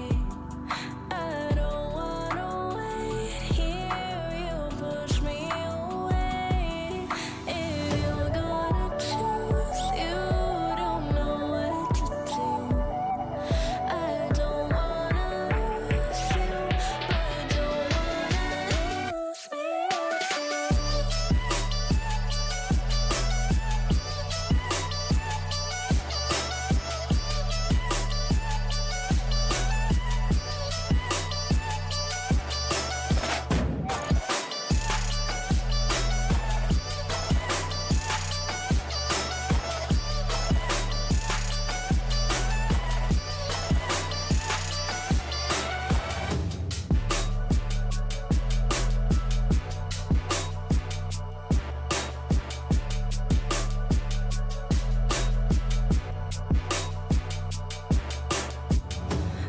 I don't wanna wait here, you push me away. If you're gonna choose, you don't know what to do. I don't wanna lose you, but don't wanna lose me too.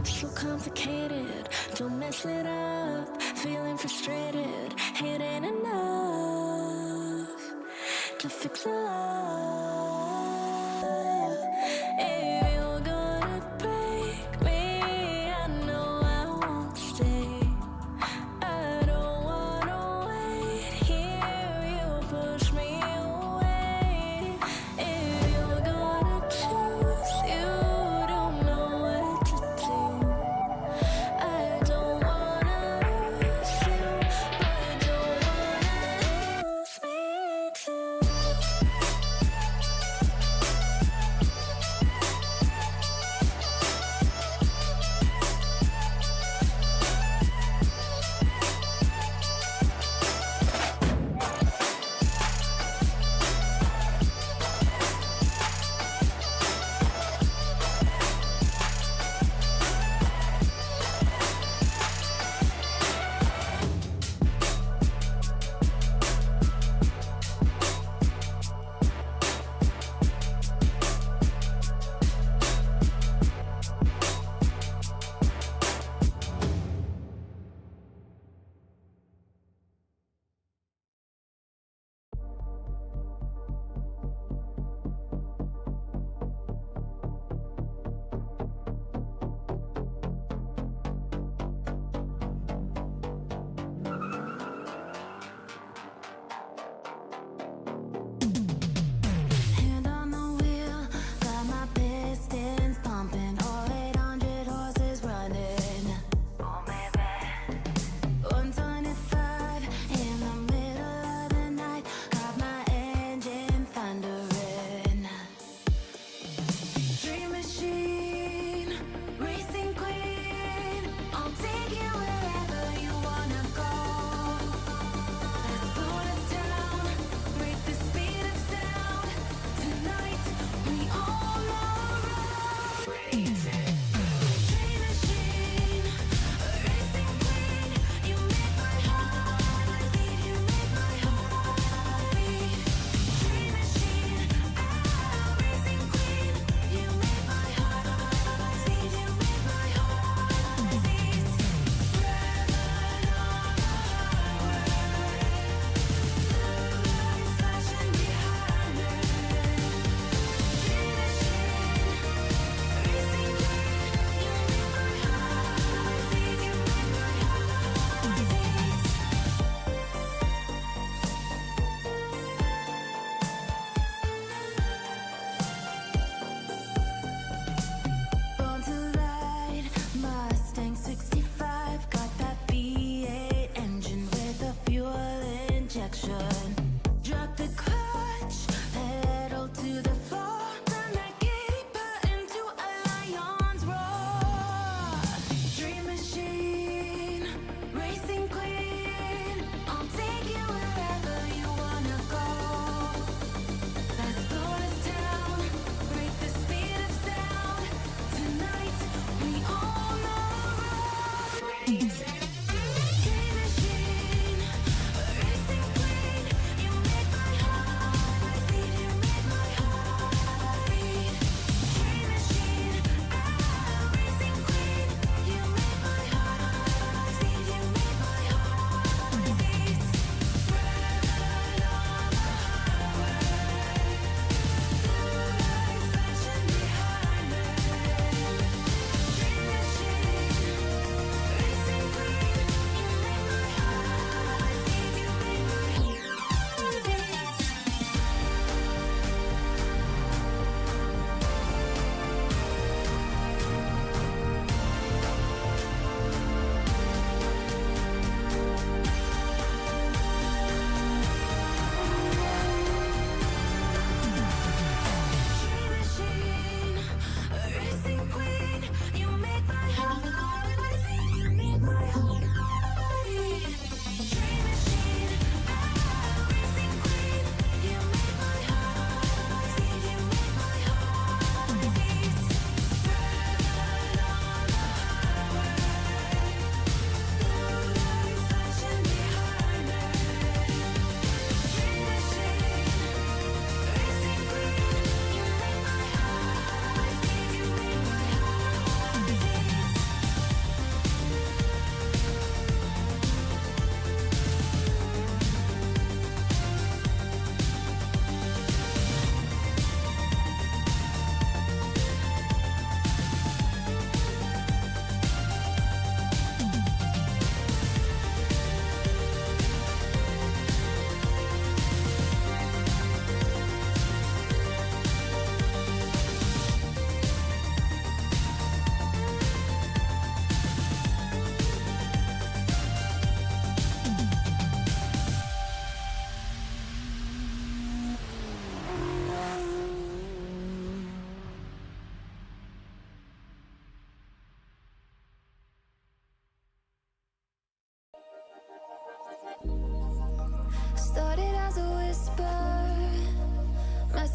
So complicated, don't mess it up. Feeling frustrated, it ain't enough to fix a love. If you're gonna break me, I know I won't stay. I don't wanna wait here, you push me away. If you're gonna choose, you don't know what to do. I don't wanna lose you, but don't wanna lose me too.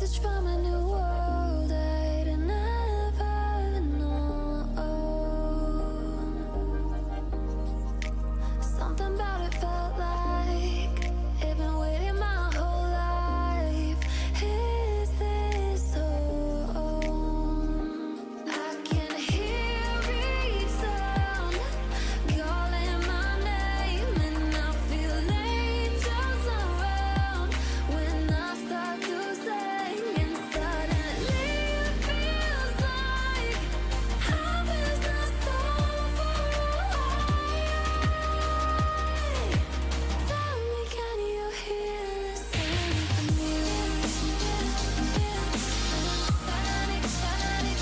message from a new world I'd never known. Something about it felt like it'd been waiting my whole life. Is this home? I can hear each sound calling my name, and I feel angels around when I start to sing, and suddenly it feels like heaven's not so far away. Tell me, can you hear the symphony? Panic, panic,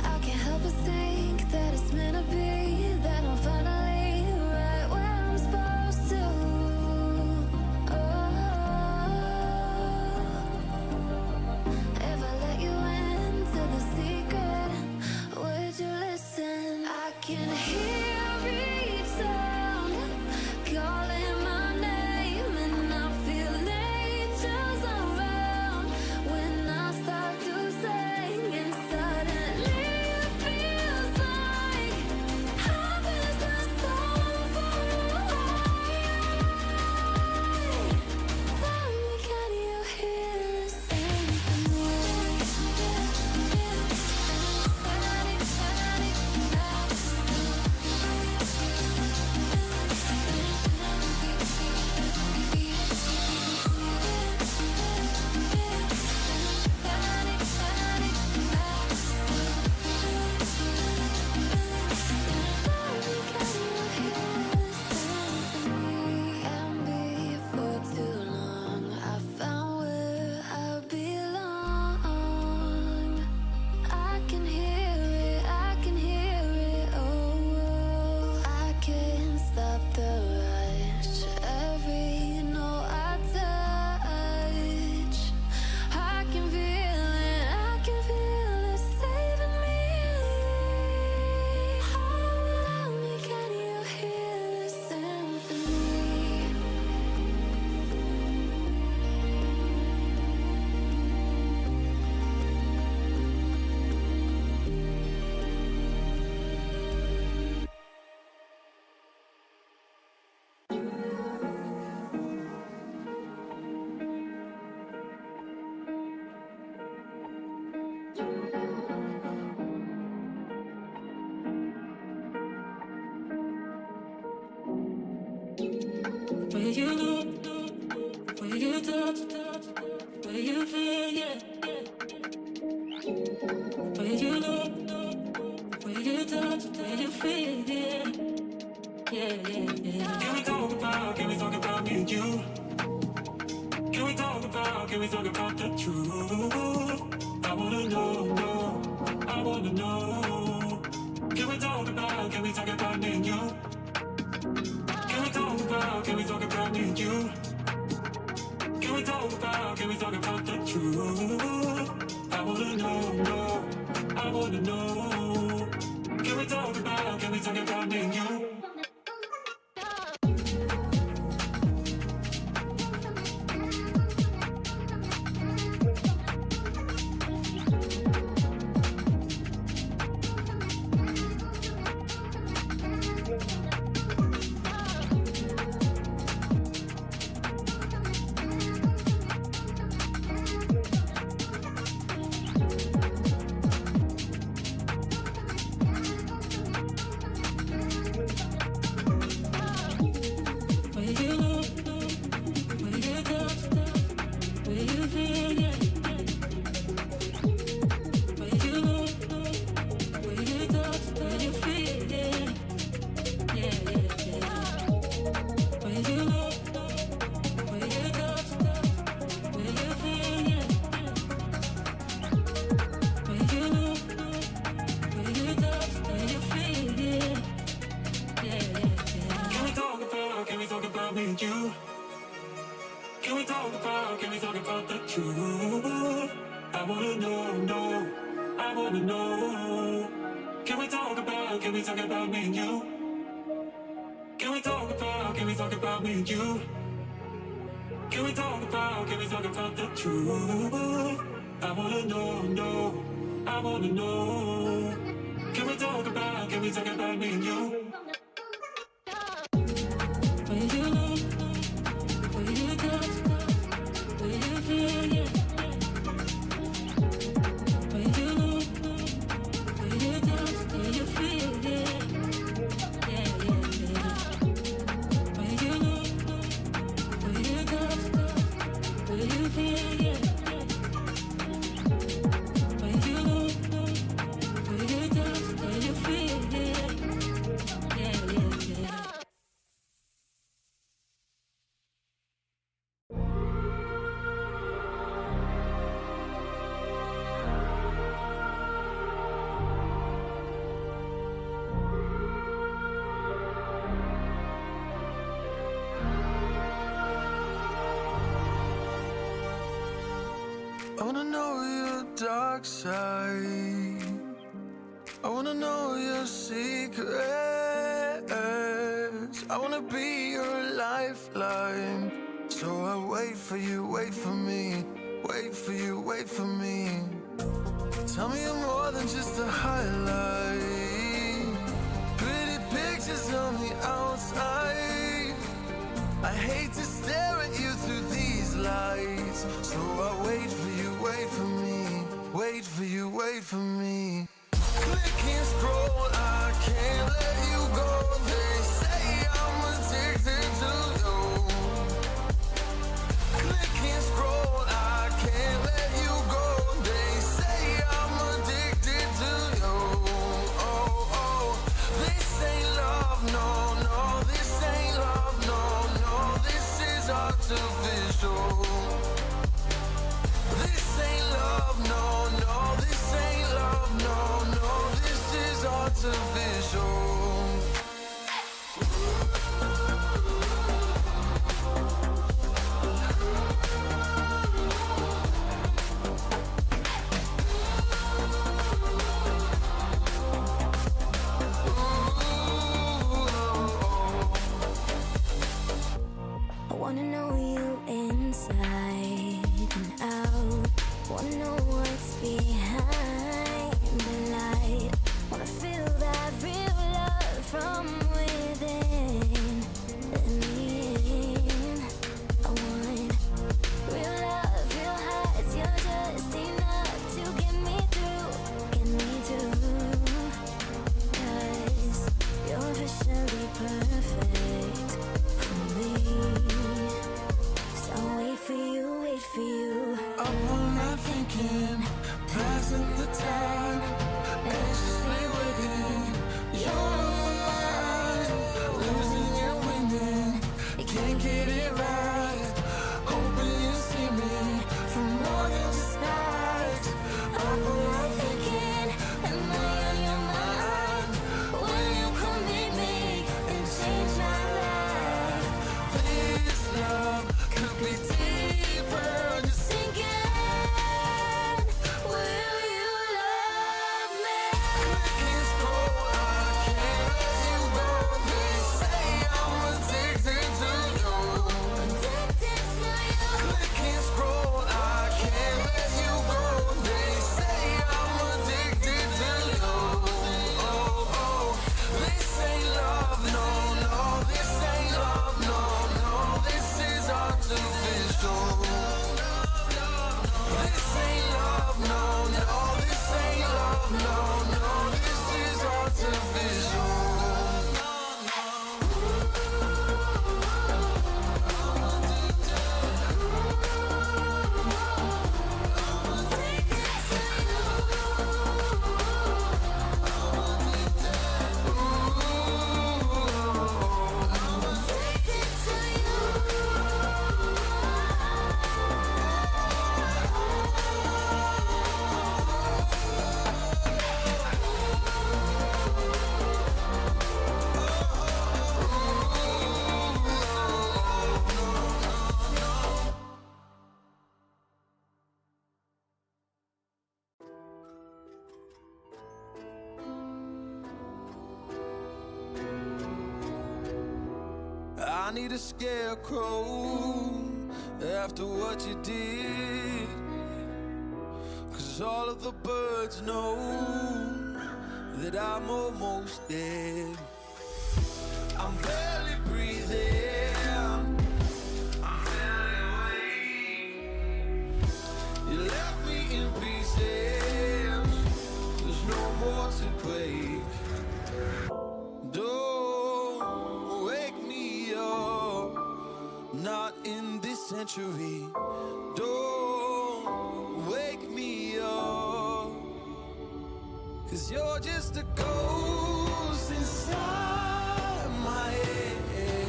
I can't help but think that it's meant to be, that I'm finally right where I'm supposed to. If I let you into the secret, would you listen? I can hear each sound calling my name, and I feel angels around when I start to sing, and suddenly it feels like heaven's not so far away. Tell me, can you hear the symphony? Panic, panic, and before too long I found where I belong. I can hear it, I can hear it, oh, I can't stop the rush. Every note I touch, I can feel it saving me. Tell me, can you hear the symphony? Where you look, where you touch, where you feel, yeah. Where you look, where you touch, where you feel, yeah. Yeah, yeah, yeah. Can we talk about me and you? Can we talk about the truth? I wanna know, I wanna know. Can we talk about me and you? Can we talk about me and you? Can we talk about the truth? I wanna know, I wanna know. Can we talk about me and you? and you? Can we talk about the truth? I wanna know, I wanna know. Can we talk about me and you? Can we talk about me and you? Can we talk about the truth? I wanna know, I wanna know. Can we talk about me and you? Will you know? Will you touch? Will you feel? Yeah. Will you know? Will you touch? Will you feel? Yeah. Yeah, yeah, yeah. Will you know? Will you touch? Will you feel? Yeah. Will you know? Will you touch? Will you feel? Yeah. Yeah, yeah, yeah. I wanna know your dark side. I wanna know your secrets. I wanna be your lifeline. So I wait for you, wait for me. Wait for you, wait for me. Tell me you're more than just a highlight. Pretty pictures on the outside. I hate to stare at you through these lights. So I wait for you, wait for me. Wait for you, wait for me. Click and scroll, I can't let you go. They say I'm addicted to you. Click and scroll, I can't let you go. They say I'm addicted to you. Oh, oh, this ain't love, no, no. This ain't love, no, no. This is artificial. This ain't love, no, no. This ain't love, no, no. This is artificial. I wanna know you inside and out. Wanna know what's behind the light. Wanna feel that real love from within. Let me in. I want real love, real highs. You're just enough to get me through. Get me through. 'Cause you're officially perfect for me. So wait for you, wait for you. Up all night thinking, passing the time, anxiously waiting. You're mine. need a scarecrow after what you did. 'Cause all of the birds know that I'm almost dead. I'm barely breathing, I'm barely awake. You left me in pieces, there's no more to break. Don't wake me up, not in this century. Don't wake me up, 'cause you're just a ghost inside my head.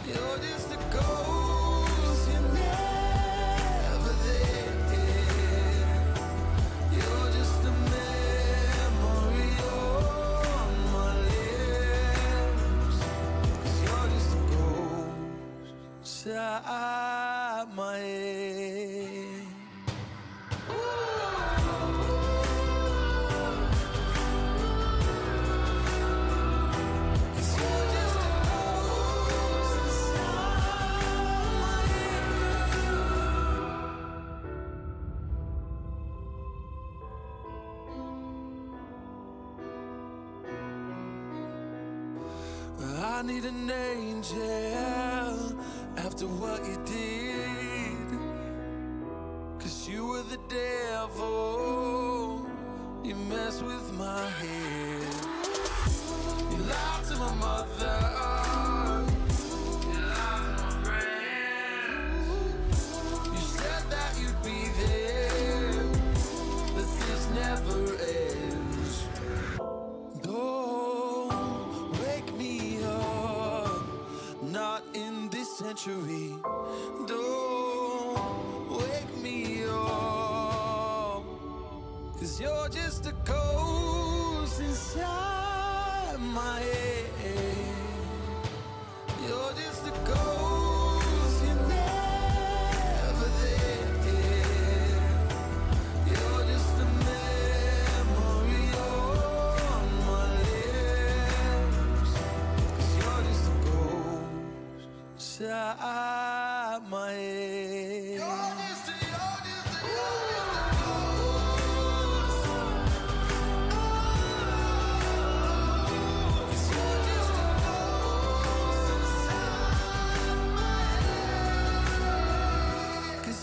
You're just a ghost, you're never there. You're just a memory on my lips. 'Cause you're just a ghost inside my head. I need an angel after what you did. 'Cause you were the devil, you messed with my head. You lied to my mother, you lied to my friends. You said that you'd be there, but this never ends. Don't wake me up, not in this century. Don't wake me up, 'cause you're just a ghost inside my head. You're just a ghost, you're never there. You're just a memory on my lips. 'Cause you're just a ghost inside my head. You're just a ghost.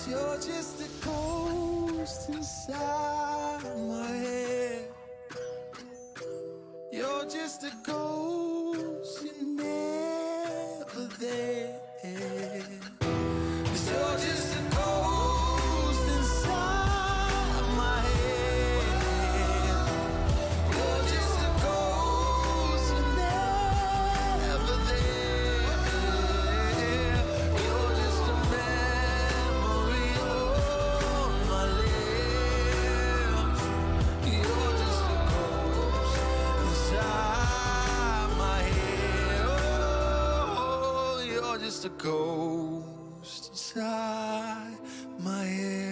You're just a ghost inside my head. You're just a ghost, you're never there. 'Cause you're just a ghost inside my head. You're just a ghost, you're never there. You're just a memory on my lips. You're just a ghost inside my head. Oh, you're just a ghost inside my head.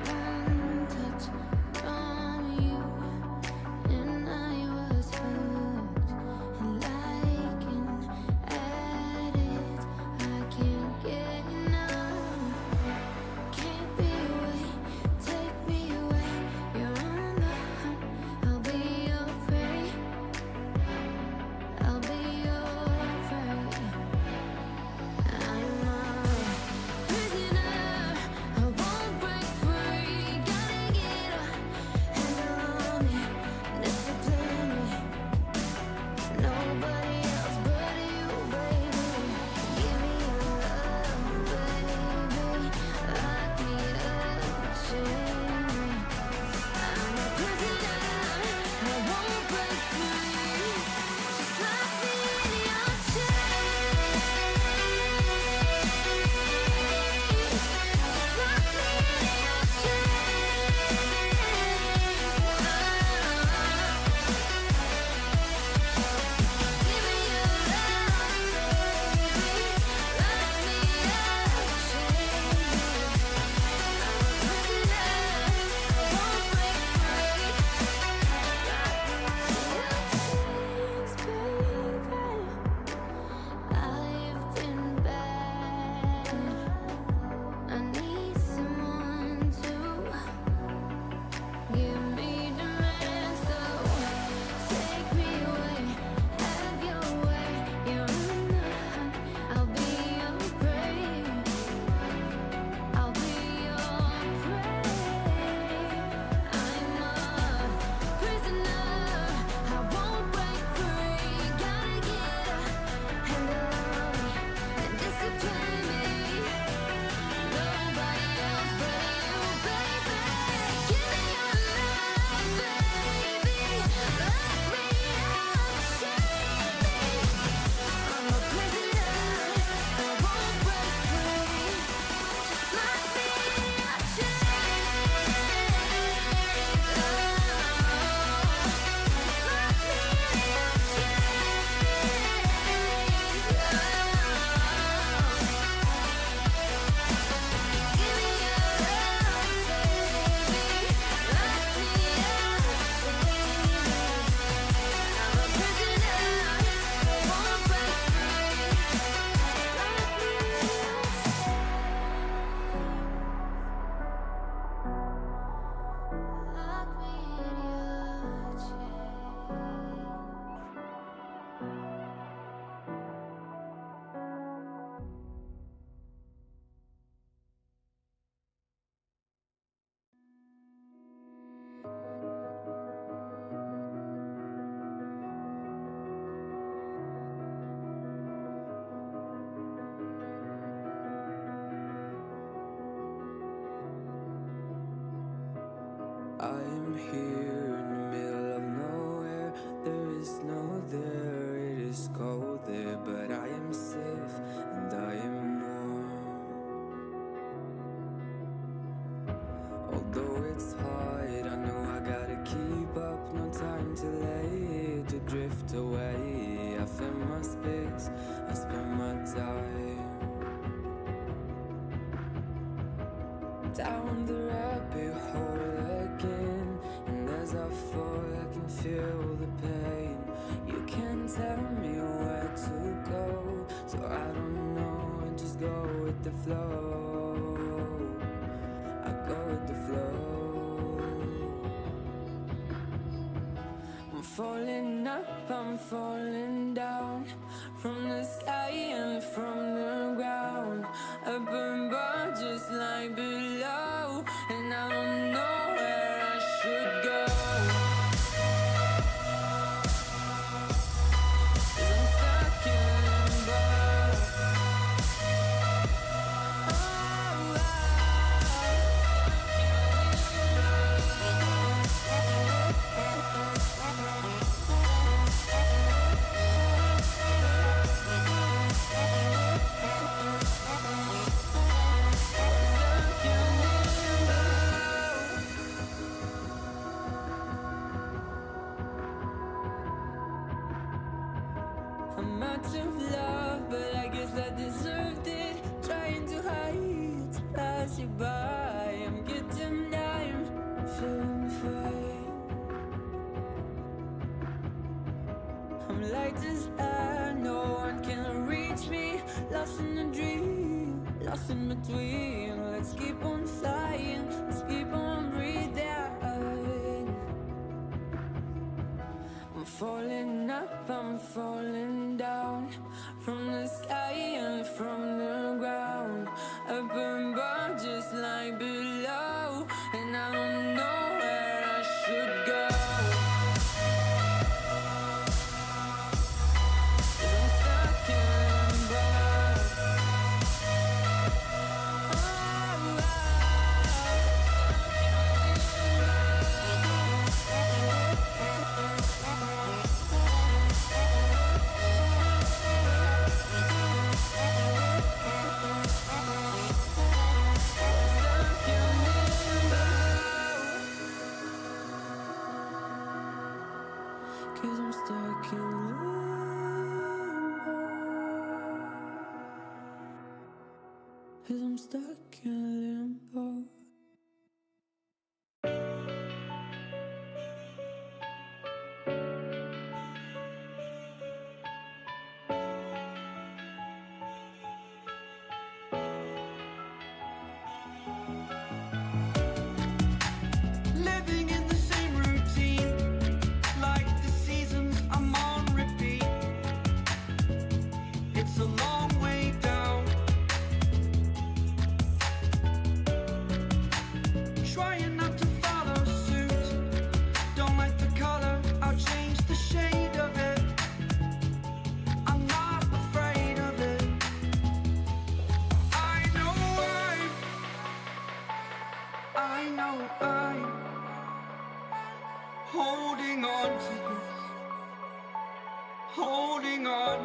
One touch from you, and I was hooked. And like an addict, I can't get enough. Can't be away, take me away. You're on the hunt, I'll be your prey. I'll be your prey. I'm a prisoner, I won't break free. Gotta get a handle on me, discipline me. Nobody else but you, baby. Give me your love, baby. Lock me up, chain me. I'm a prisoner, I won't break free. Just lock me in your chains. Just lock me in your chains. Give me your love, baby. Lock me up, chain me. I'm a prisoner, I won't break free. I've been bad. I need someone to give me demands. So take me away, have your way. You're on the hunt, I'll be your prey. I'll be your prey. I'm a prisoner, I won't break free. Gotta get a handle on me and discipline me. Nobody else but you, baby. Give me your love, baby. Lock me up, chain me. I'm a prisoner, I won't break free. Just lock me in your chains. Lock me in I am here in the middle of nowhere. There is no there, it is cold there, but I am safe and I am warm. Although it's hard, I know I gotta keep up. No space. I spend my time down the rabbit hole again, and as I fall, I can feel the pain. You can't tell me where to go, so I don't know. I just go with the flow. I go with the flow. I'm falling up, I'm falling down, from the sky and from the ground. Up above, just like below, and I don't know where I should go. 'Cause I'm stuck in limbo. I'm out of love, but I guess I deserved it. Trying to hide, to pass you by. I'm getting down, feeling fine. I'm light as air, no one can reach me. Lost in a dream, lost in between. Let's keep on flying, let's keep on breathing. I'm falling up, I'm falling down, from the sky and from the ground. Up above, just like below, and I don't know where I should go. 'Cause I'm stuck in limbo. Cause I'm stuck in limbo. Cause I'm stuck in limbo. Living in the same routine, like the seasons I'm on repeat. It's a long way down. Trying not to follow suit. Don't like the color, I'll change the shade of it. I'm not afraid of it. I know I'm holding on to this, holding on.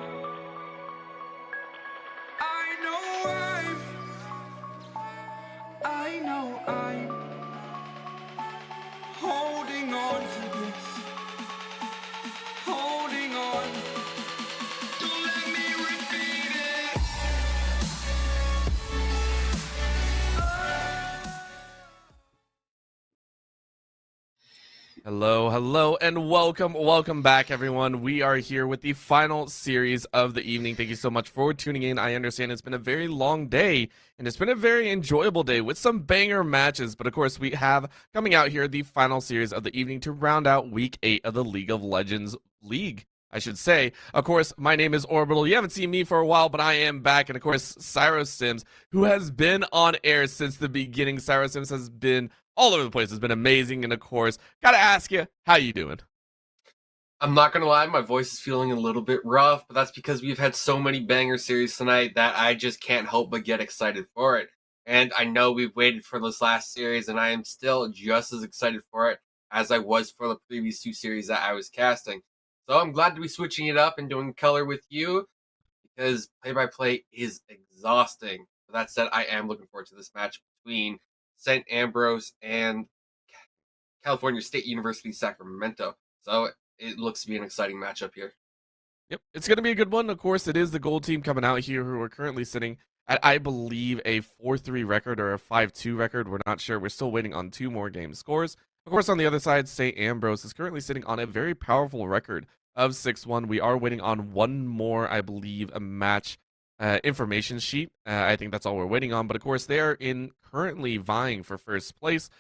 I know I'm holding on to this, holding on. Don't let me repeat it. Hello, and welcome back, everyone. We are here with the final series of the evening. Thank you so much for tuning in. I understand it's been a very long day, and it's been a very enjoyable day with some banger matches. But of course, we have coming out here the final series of the evening to round out Week 8 of the League of Legends League, I should say. Of course, my name is Orbital. You haven't seen me for a while, but I am back. And of course, Cyro Sims, who has been on air since the beginning. Cyro Sims has been all over the place. It's been amazing. And of course, gotta ask you, how you doing? I'm not gonna lie, my voice is feeling a little bit rough, but that's because we've had so many banger series tonight that I just can't help but get excited for it. And I know we've waited for this last series, and I am still just as excited for it as I was for the previous two series that I was casting. So I'm glad to be switching it up and doing color with you, because play-by-play is exhausting. But that said, I am looking forward to this match between St. Ambrose and California State University, Sacramento. So it looks to be an exciting matchup here. Yep, it's going to be a good one. Of course, it is the gold team coming out here who are currently sitting at, I believe, a 4-3 record or a 5-2 record. We're not sure. We're still waiting on 2 more game scores. Of course, on the other side, St. Ambrose is currently sitting on a very powerful record of 6-1. We are waiting on one more, I believe, a match information sheet. I think that's all we're waiting on. But of course, they are currently vying for first place,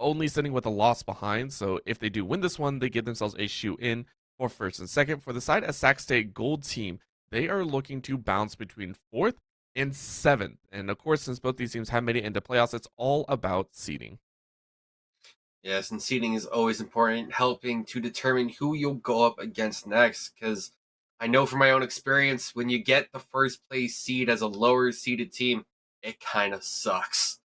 only sitting with a loss behind. So if they do win this one, they give themselves a shoe in for first and second. For the side of Sac State Gold team, they are looking to bounce between 4th and 7th. And of course, since both these teams have made it into playoffs, it's all about seeding. Yes, and seeding is always important, helping to determine who you'll go up against next. Because I know from my own experience, when you get the first place seed as a lower seeded team, it kind of sucks.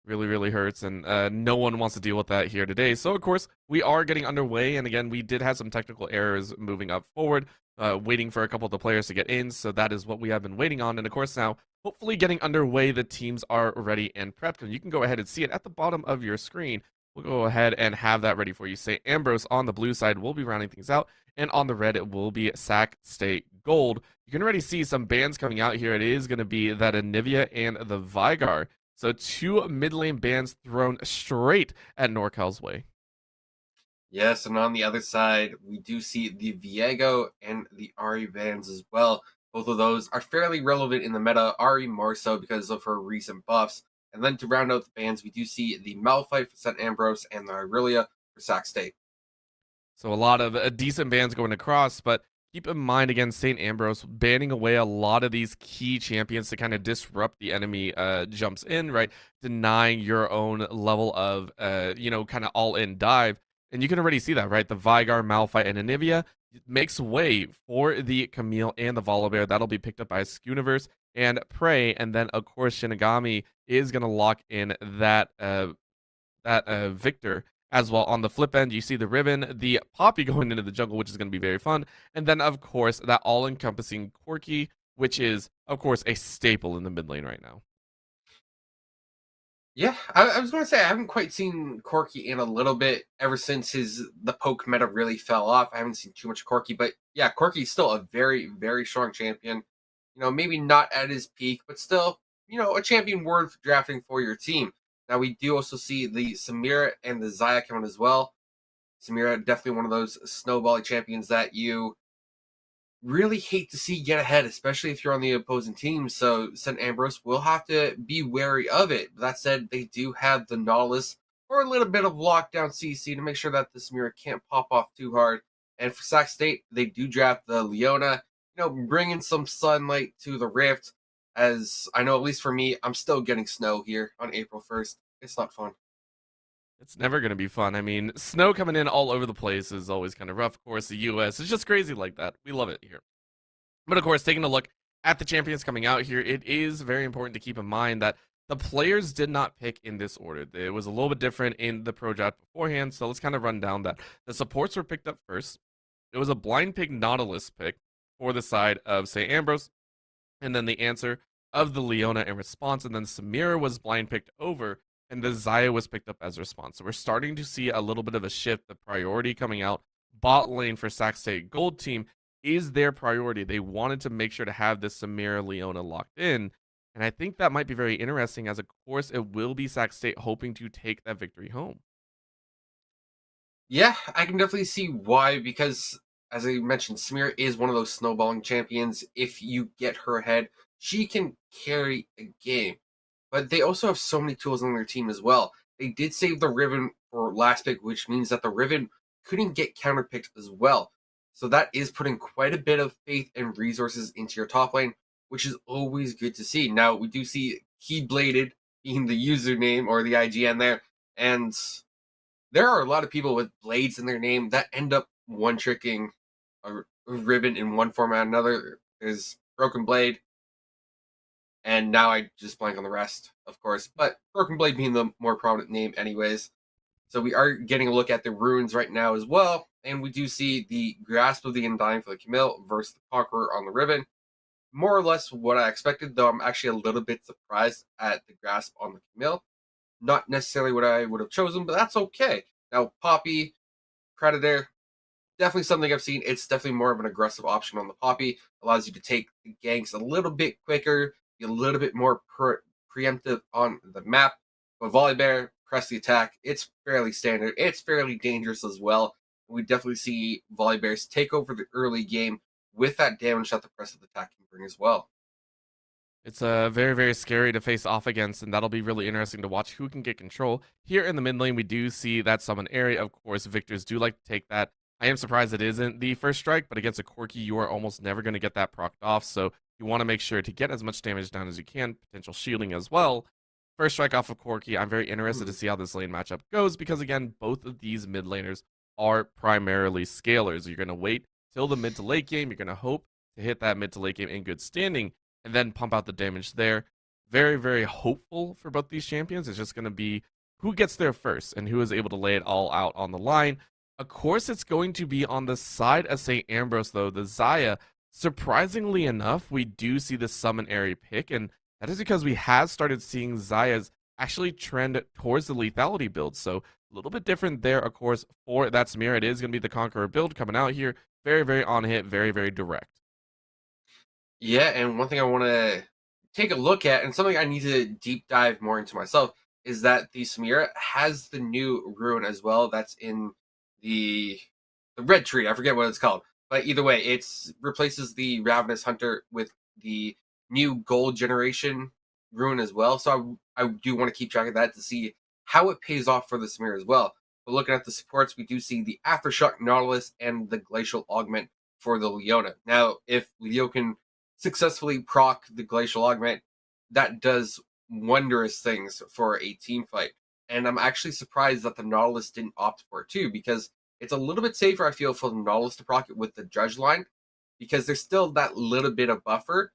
Really, really hurts, and no one wants to deal with that here today. So, of course, we are getting underway, and again, we did have some technical errors moving up forward, waiting for a couple of the players to get in, so that is what we have been waiting on. And, of course, now, hopefully getting underway, the teams are ready and prepped, and you can go ahead and see it at the bottom of your screen. We'll go ahead and have that ready for you. St. Ambrose on the blue side will be rounding things out, and on the red, it will be Sac State Gold. You can already see some bands coming out here. It is going to be that Anivia and the Vigar. So 2 mid lane bans thrown straight at NorCal's way. Yes, and on the other side, we do see the Viego and the Ari bans as well. Both of those are fairly relevant in the meta, Ari more so because of her recent buffs. And then to round out the bans, we do see the Malphite for St. Ambrose and the Irelia for Sac State. So a lot of decent bans going across, but keep in mind, again, St. Ambrose banning away a lot of these key champions to kind of disrupt the enemy jumps in, right? Denying your own level of, kind of all-in dive. And you can already see that, right? The Vigar, Malphite, and Anivia makes way for the Camille and the Volibear. That'll be picked up by Skooniverse and Prey. And then, of course, Shinigami is going to lock in that Victor as well. On the flip end, you see the Ribbon, the Poppy going into the jungle, which is going to be very fun. And then, of course, that all-encompassing Corki, which is, of course, a staple in the mid lane right now. Yeah, I was going to say, I haven't quite seen Corki in a little bit ever since the poke meta really fell off. I haven't seen too much Corki, but yeah, Corki's still a very, very strong champion. Maybe not at his peak, but still, a champion worth drafting for your team. Now, we do also see the Samira and the Zaya coming as well. Samira, definitely one of those snowbally champions that you really hate to see get ahead, especially if you're on the opposing team. So St. Ambrose will have to be wary of it. But that said, they do have the Nautilus or a little bit of lockdown CC to make sure that the Samira can't pop off too hard. And for Sac State, they do draft the Leona, bringing some sunlight to the Rift. As I know, at least for me, I'm still getting snow here on April 1st. It's not fun. It's never going to be fun. I mean, snow coming in all over the place is always kind of rough. Of course, the U.S. is just crazy like that. We love it here. But of course, taking a look at the champions coming out here, it is very important to keep in mind that the players did not pick in this order. It was a little bit different in the Pro Draft beforehand, so let's kind of run down that. The supports were picked up first. It was a blind pick Nautilus pick for the side of St. Ambrose, and then the answer of the Leona in response, and then Samira was blind picked over, and the Zaya was picked up as a response. So we're starting to see a little bit of a shift. The priority coming out bot lane for Sac State Gold team is their priority. They wanted to make sure to have this Samira Leona locked in. And I think that might be very interesting, as of course it will be Sac State hoping to take that victory home. Yeah, I can definitely see why, because as I mentioned, Samira is one of those snowballing champions. If you get her ahead, she can carry a game. But they also have so many tools on their team as well. They did save the Riven for last pick, which means that the Riven couldn't get counterpicked as well. So that is putting quite a bit of faith and resources into your top lane, which is always good to see. Now, we do see Keybladed being the username or the IGN there, and there are a lot of people with blades in their name that end up one-tricking a Riven in one form or another. There's Broken Blade, and now I just blank on the rest, of course. But Broken Blade being the more prominent name anyways. So we are getting a look at the runes right now as well. And we do see the Grasp of the Undying for the Camille versus the Conqueror on the Riven. More or less what I expected, though I'm actually a little bit surprised at the Grasp on the Camille. Not necessarily what I would have chosen, but that's okay. Now, Poppy, Predator, definitely something I've seen. It's definitely more of an aggressive option on the Poppy. Allows you to take the ganks a little bit quicker, be a little bit more preemptive on the map. But Volibear, press the attack. It's fairly standard. It's fairly dangerous as well. We definitely see Volibears take over the early game with that damage that the press of the attack can bring as well. It's very, very scary to face off against, and that'll be really interesting to watch who can get control. Here in the mid lane, we do see that summon area. Of course, victors do like to take that. I am surprised it isn't the first strike, but against a Corki, you are almost never going to get that procced off, so you want to make sure to get as much damage down as you can, potential shielding as well. First strike off of Corki, I'm very interested to see how this lane matchup goes, because again, both of these mid laners are primarily scalers. You're going to wait till the mid to late game, you're going to hope to hit that mid to late game in good standing, and then pump out the damage there. Very, very hopeful for both these champions. It's just going to be who gets there first and who is able to lay it all out on the line. Of course, it's going to be on the side of St. Ambrose, though. The Xayah, surprisingly enough, we do see the summon area pick, and that is because we have started seeing Xayahs actually trend towards the lethality build. So a little bit different there, of course, for that Samira. It is going to be the Conqueror build coming out here. Very, very on hit, very, very direct. Yeah, and one thing I want to take a look at, and something I need to deep dive more into myself, is that the Samira has the new rune as well. That's in the red tree. I forget what it's called, but either way, it replaces the Ravenous Hunter with the new gold generation rune as well. So I do want to keep track of that to see how it pays off for the Samira as well. But looking at the supports, we do see the Aftershock Nautilus and the Glacial Augment for the Leona. Now, if Leo can successfully proc the Glacial Augment, that does wondrous things for a team fight. And I'm actually surprised that the Nautilus didn't opt for it too, because it's a little bit safer, I feel, for the Nautilus to proc it with the Judge line, because there's still that little bit of buffer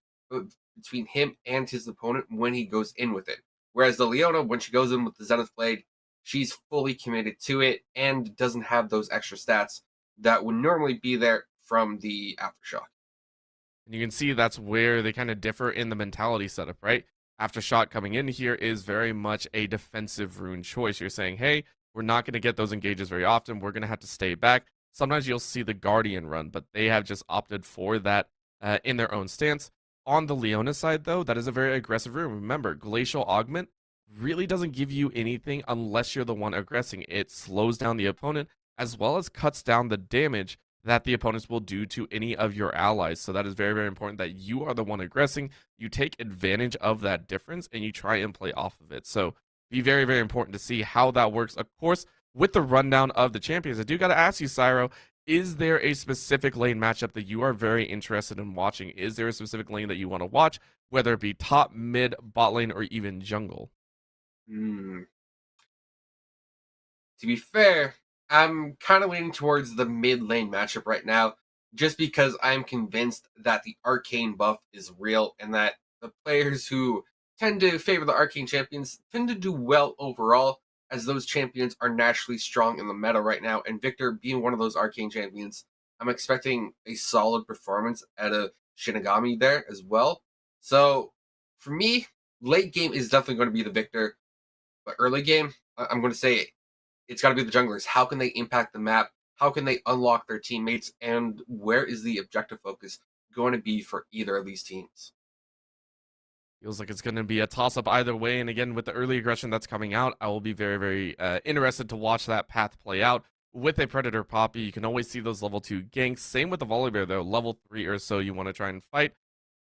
between him and his opponent when he goes in with it. Whereas the Leona, when she goes in with the Zenith Blade, she's fully committed to it and doesn't have those extra stats that would normally be there from the Aftershock. And you can see that's where they kind of differ in the mentality setup, right? Aftershock coming in here is very much a defensive rune choice. You're saying, hey, we're not going to get those engages very often. We're going to have to stay back. Sometimes you'll see the Guardian run, but they have just opted for that in their own stance. On the Leona side, though, that is a very aggressive rune. Remember, Glacial Augment really doesn't give you anything unless you're the one aggressing. It slows down the opponent as well as cuts down the damage that the opponents will do to any of your allies. So that is very, very important that you are the one aggressing. You take advantage of that difference and you try and play off of it. So be very, very important to see how that works. Of course, with the rundown of the champions, I do got to ask you, Cyro, is there a specific lane matchup that you are very interested in watching? Is there a specific lane that you want to watch, whether it be top, mid, bot lane, or even jungle? To be fair, I'm kind of leaning towards the mid lane matchup right now, just because I'm convinced that the arcane buff is real and that the players who tend to favor the arcane champions tend to do well overall, as those champions are naturally strong in the meta right now. And Victor being one of those arcane champions, I'm expecting a solid performance at a Shinigami there as well. So for me, late game is definitely going to be the Victor, but early game, I'm going to say it's got to be the junglers. How can they impact the map? How can they unlock their teammates? And where is the objective focus going to be for either of these teams? Feels like it's going to be a toss-up either way. And again, with the early aggression that's coming out, I will be very, very interested to watch that path play out. With a Predator Poppy, you can always see those level 2 ganks. Same with the Volibear, though. Level 3 or so you want to try and fight.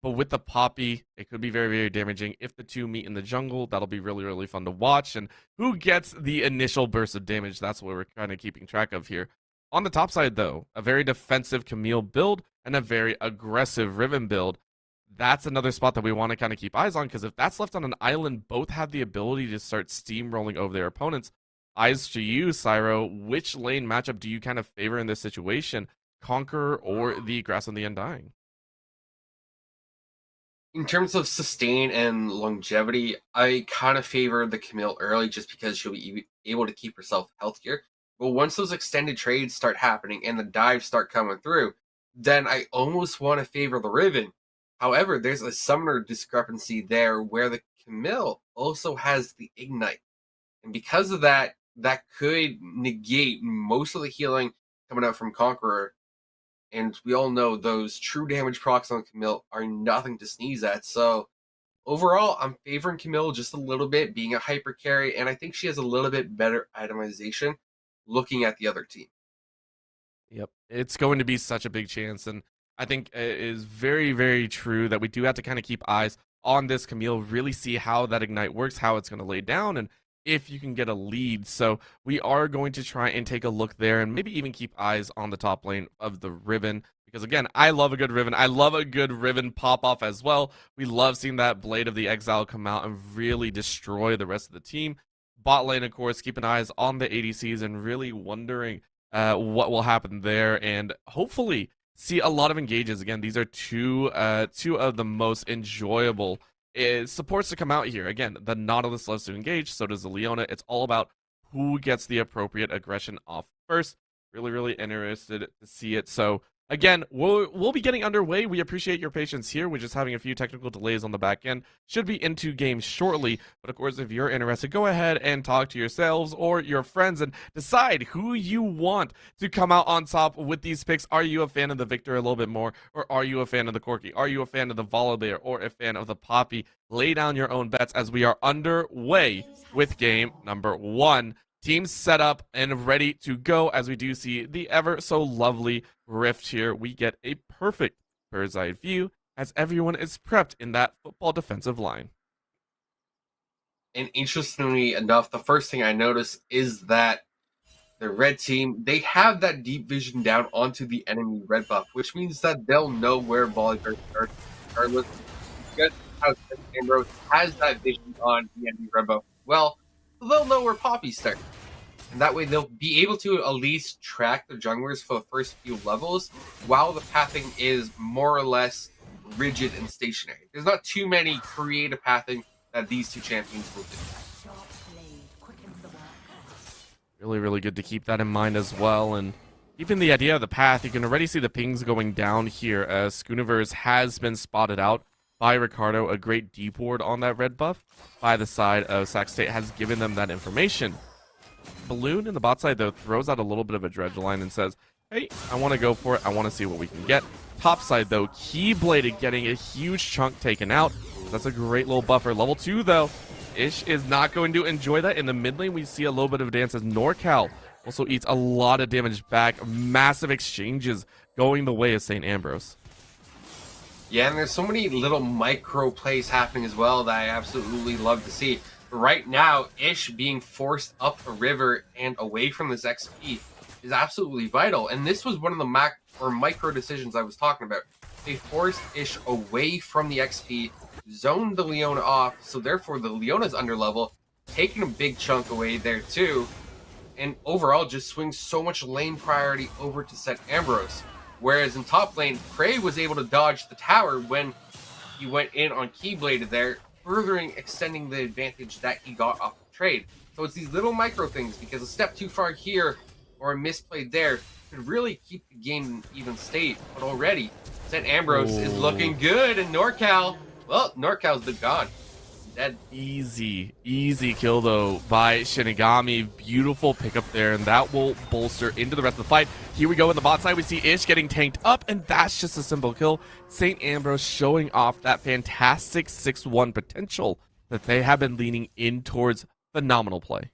But with the Poppy, it could be very, very damaging. If the two meet in the jungle, that'll be really, really fun to watch. And who gets the initial burst of damage? That's what we're kind of keeping track of here. On the top side, though, a very defensive Camille build and a very aggressive Riven build. That's another spot that we want to kind of keep eyes on, because if that's left on an island, both have the ability to start steamrolling over their opponents. Eyes to you, Cyro. Which lane matchup do you kind of favor in this situation? Conqueror or the Grass and the Undying? In terms of sustain and longevity, I kind of favor the Camille early, just because she'll be able to keep herself healthier. But once those extended trades start happening and the dives start coming through, then I almost want to favor the Riven. However, there's a summoner discrepancy there where the Camille also has the Ignite. And because of that, that could negate most of the healing coming out from Conqueror. And we all know those true damage procs on Camille are nothing to sneeze at. So overall, I'm favoring Camille just a little bit, being a hyper carry, and I think she has a little bit better itemization looking at the other team. Yep. It's going to be such a big chance. And I think it is very, very true that we do have to kind of keep eyes on this Camille, really see how that Ignite works, how it's going to lay down, and if you can get a lead. So we are going to try and take a look there and maybe even keep eyes on the top lane of the Riven. Because again, I love a good Riven. I love a good Riven pop-off as well. We love seeing that Blade of the Exile come out and really destroy the rest of the team. Bot lane, of course, keeping eyes on the ADCs and really wondering what will happen there. And hopefully see a lot of engages. Again, these are two of the most enjoyable supports to come out here. Again, the Nautilus loves to engage, so does the Leona. It's all about who gets the appropriate aggression off first. Really, really interested to see it. So again, we'll be getting underway. We appreciate your patience here. We're just having a few technical delays on the back end. Should be into game shortly. But of course, if you're interested, go ahead and talk to yourselves or your friends and decide who you want to come out on top with these picks. Are you a fan of the Victor a little bit more? Or are you a fan of the Corki? Are you a fan of the Volibear or a fan of the Poppy? Lay down your own bets as we are underway with game number 1. Teams set up and ready to go as we do see the ever so lovely Rift here. We get a perfect bird's eye view as everyone is prepped in that football defensive line. And interestingly enough, the first thing I notice is that the red team, they have that deep vision down onto the enemy red buff, which means that they'll know where Volibear starts regardless. Because how Ambrose has that vision on the enemy red buff, well, they'll know where Poppy starts. And that way they'll be able to at least track the junglers for the first few levels while the pathing is more or less rigid and stationary. There's not too many creative pathing that these two champions will do. Really, really good to keep that in mind as well. And keeping the idea of the path, you can already see the pings going down here as Schooniverse has been spotted out by Ricardo. A great deep ward on that red buff by the side of Sac State has given them that information. Balloon in the bot side, though, throws out a little bit of a dredge line and says, hey, I want to go for it. I want to see what we can get. Top side, though, Keybladed getting a huge chunk taken out. That's a great little buffer. Level 2, though, Ish is not going to enjoy that. In the mid lane, we see a little bit of a dance as NorCal also eats a lot of damage back. Massive exchanges going the way of St. Ambrose. Yeah, and there's so many little micro plays happening as well that I absolutely love to see. But right now, Ish being forced up a river and away from this XP is absolutely vital. And this was one of the micro decisions I was talking about. They forced Ish away from the XP, zoned the Leona off, so therefore the Leona's under level, taking a big chunk away there too, and overall just swings so much lane priority over to St. Ambrose. Whereas in top lane, Prey was able to dodge the tower when he went in on Keybladed there, furthering extending the advantage that he got off the trade. So it's these little micro things, because a step too far here or a misplayed there could really keep the game in even state. But already, St. Ambrose is looking good, and NorCal, well, NorCal's been gone. Dead. Easy kill, though, by Shinigami. Beautiful pickup there, and that will bolster into the rest of the fight. Here we go in the bot side. We see Ish getting tanked up, and that's just a simple kill. St. Ambrose showing off that fantastic 6-1 potential that they have been leaning in towards. Phenomenal play.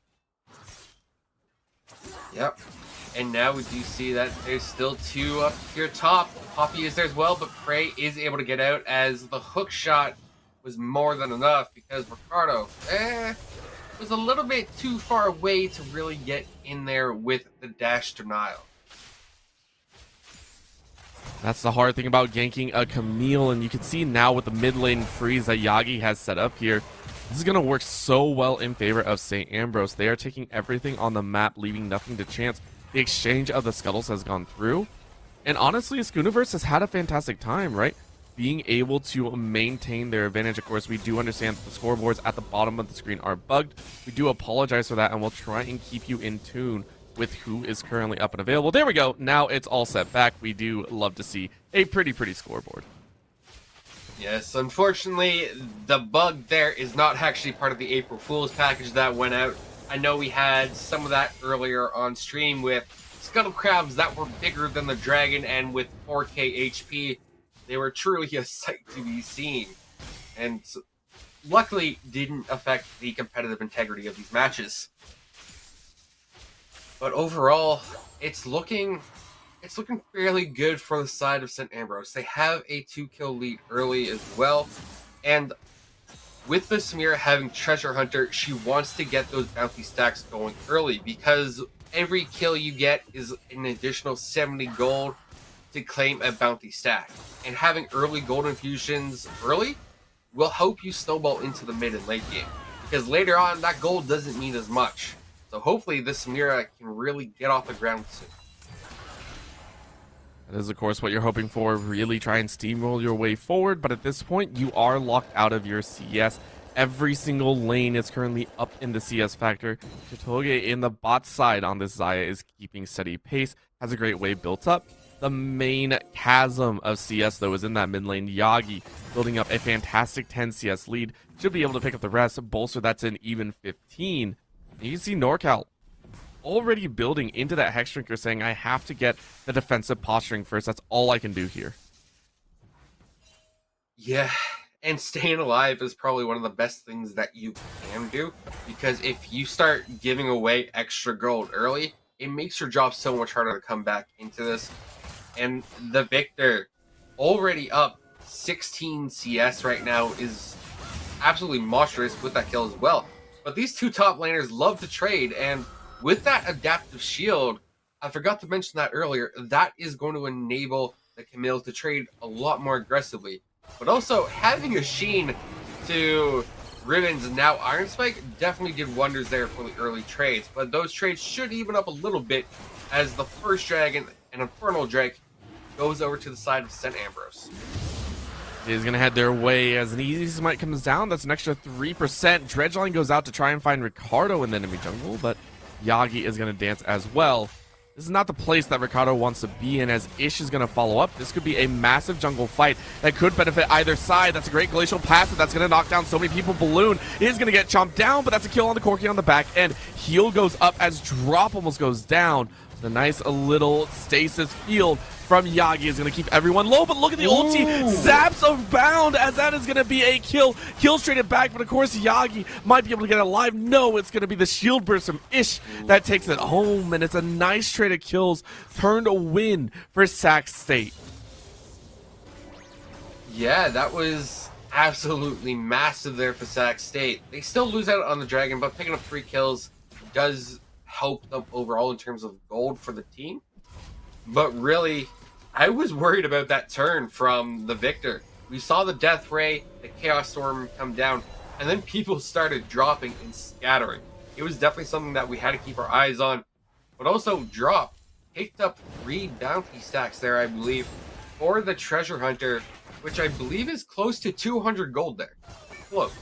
Yep. And now we do see that there's still 2 up here top. Poppy is there as well, but Prey is able to get out as the hook shot was more than enough because Ricardo was a little bit too far away to really get in there with the dash denial. That's the hard thing about ganking a Camille, and you can see now with the mid lane freeze that Yagi has set up here, this is going to work so well in favor of St. Ambrose. They are taking everything on the map, leaving nothing to chance. The exchange of the scuttles has gone through, and honestly, Schooniverse has had a fantastic time, right? Being able to maintain their advantage. Of course, we do understand that the scoreboards at the bottom of the screen are bugged. We do apologize for that, and we'll try and keep you in tune with who is currently up and available. There we go. Now it's all set back. We do love to see a pretty scoreboard. Yes, unfortunately, the bug there is not actually part of the April Fool's package that went out. I know we had some of that earlier on stream with scuttle crabs that were bigger than the dragon, and with 4k HP, they were truly a sight to be seen. And luckily didn't affect the competitive integrity of these matches. But overall, it's looking fairly good for the side of St. Ambrose. They have a 2-kill lead early as well, and with the Samira having Treasure Hunter, she wants to get those bounty stacks going early, because every kill you get is an additional 70 gold to claim a bounty stack. And having early gold infusions early will help you snowball into the mid and late game, because later on that gold doesn't mean as much. So hopefully this Samira can really get off the ground soon. That is, of course, what you're hoping for. Really try and steamroll your way forward, but at this point, you are locked out of your CS. Every single lane is currently up in the CS factor. Chitoge in the bot side on this Xayah is keeping steady pace, has a great wave built up. The main chasm of CS, though, is in that mid lane. Yagi building up a fantastic 10 CS lead. Should be able to pick up the rest, bolster that to an even 15. And you can see NorCal already building into that Hex Drinker, saying, I have to get the defensive posturing first. That's all I can do here. Yeah, and staying alive is probably one of the best things that you can do, because if you start giving away extra gold early, it makes your job so much harder to come back into this. And the Victor, already up 16 CS right now, is absolutely monstrous with that kill as well. But these two top laners love to trade, and with that adaptive shield, I forgot to mention that earlier, that is going to enable the Camille to trade a lot more aggressively. But also, having a Sheen to Ribbons and now Iron Spike definitely did wonders there for the early trades. But those trades should even up a little bit as the first dragon, an Infernal Drake, goes over to the side of St. Ambrose. Is going to head their way as an easy smite comes down. That's an extra 3%. Dredgeline goes out to try and find Ricardo in the enemy jungle, but Yagi is going to dance as well. This is not the place that Ricardo wants to be in, as Ish is going to follow up. This could be a massive jungle fight that could benefit either side. That's a great glacial passive that's going to knock down so many people. Balloon is going to get chomped down, but that's a kill on the Corki on the back end. Heal goes up as Drop almost goes down. The nice little stasis field from Yagi is going to keep everyone low, but look at the ulti. Zaps of Bound, as that is going to be a kill. Kill straight it back, but of course Yagi might be able to get it alive. No, it's going to be the shield burst from Ish that takes it home, and it's a nice trade of kills. Turned a win for Sac State. Yeah, that was absolutely massive there for Sac State. They still lose out on the Dragon, but picking up 3 kills does help them overall in terms of gold for the team. But really, I was worried about that turn from the Victor. We saw the Death Ray, the Chaos Storm come down, and then people started dropping and scattering. It was definitely something that we had to keep our eyes on. But also, Drop picked up 3 bounty stacks there, I believe, for the Treasure Hunter, which I believe is close to 200 gold there. Close.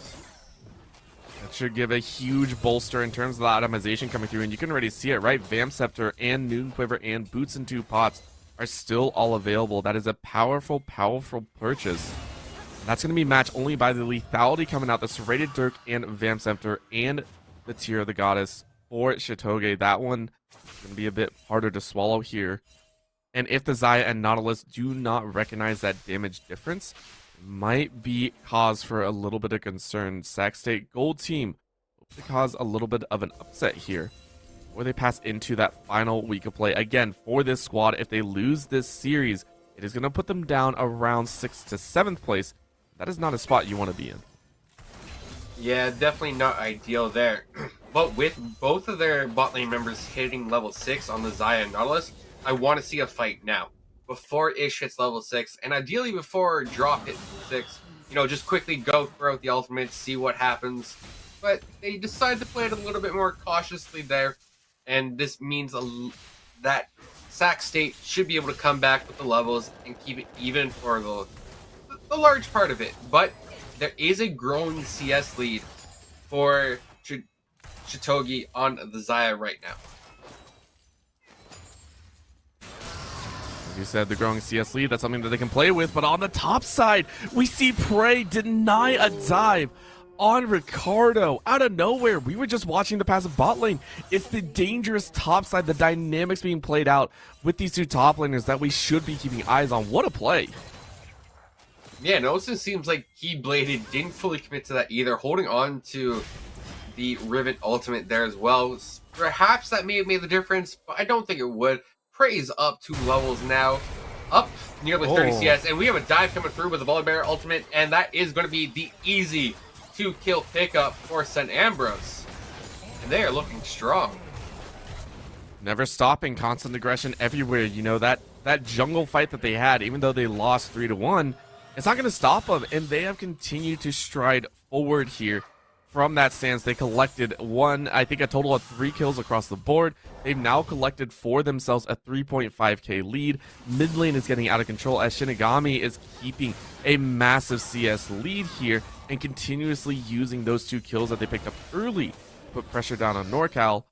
That should give a huge bolster in terms of the itemization coming through, and you can already see it, right? Vamp Scepter and Noon Quiver and Boots in 2 pots are still all available. That is a powerful, powerful purchase. That's going to be matched only by the lethality coming out, the Serrated Dirk and Vamp Scepter and the Tear of the Goddess for Chitoge. That one is going to be a bit harder to swallow here. And if the Xayah and Nautilus do not recognize that damage difference, might be cause for a little bit of concern. Sac State Gold Team hope to cause a little bit of an upset here, or they pass into that final week of play. Again, for this squad, if they lose this series, it is going to put them down around 6th to 7th place. That is not a spot you want to be in. Yeah, definitely not ideal there. But with both of their bot lane members hitting level 6 on the Xayah and Nautilus, I want to see a fight now, before Ish hits level 6, and ideally before Drop hits 6. You know, just quickly go through out the ultimate, see what happens. But they decide to play it a little bit more cautiously there, and this means that Sac State should be able to come back with the levels and keep it even for the large part of it. But there is a growing CS lead for Chitoge on the Xayah right now. As you said, the growing CS lead, that's something that they can play with. But on the top side, we see Prey deny a dive on Ricardo out of nowhere. We were just watching the passive bot lane. It's the dangerous top side, the dynamics being played out with these two top laners that we should be keeping eyes on. What a play. Yeah, it also seems like Keybladed didn't fully commit to that either, holding on to the Rivet ultimate there as well. Perhaps that may have made the difference, but I don't think it would. Prey's up 2 levels now, up nearly 30 CS, and we have a dive coming through with the Volibear ultimate, and that is going to be the easy 2-kill pickup for St. Ambrose. And they are looking strong. Never stopping, constant aggression everywhere. You know, that jungle fight that they had, even though they lost 3-1, it's not going to stop them, and they have continued to stride forward here. From that stance, they collected I think a total of 3 kills across the board. They've now collected for themselves a 3.5k lead. Mid lane is getting out of control as Shinigami is keeping a massive CS lead here and continuously using those 2 kills that they picked up early to put pressure down on NorCal.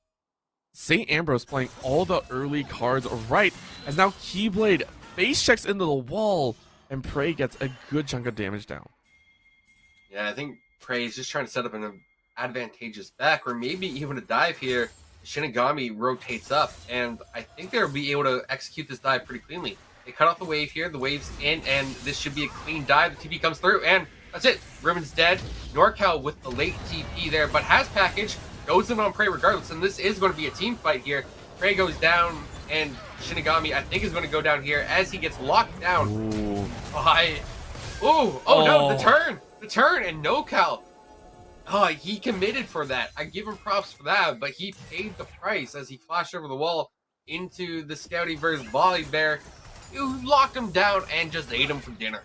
St. Ambrose playing all the early cards right as now Keyblade face checks into the wall and Prey gets a good chunk of damage down. Yeah, I think Prey is just trying to set up an advantageous back, or maybe even a dive here. Shinigami rotates up, and I think they'll be able to execute this dive pretty cleanly. They cut off the wave here, the wave's in, and this should be a clean dive. The TP comes through, and that's it. Ribbon's dead. NorCal with the late TP there, but has package, goes in on Prey regardless, and this is going to be a team fight here. Prey goes down, and Shinigami, I think, is going to go down here as he gets locked down by... Oh no, the turn, and NorCal. Oh, he committed for that. I give him props for that, but he paid the price as he flashed over the wall into the Scouty versus Volibear, who locked him down and just ate him for dinner.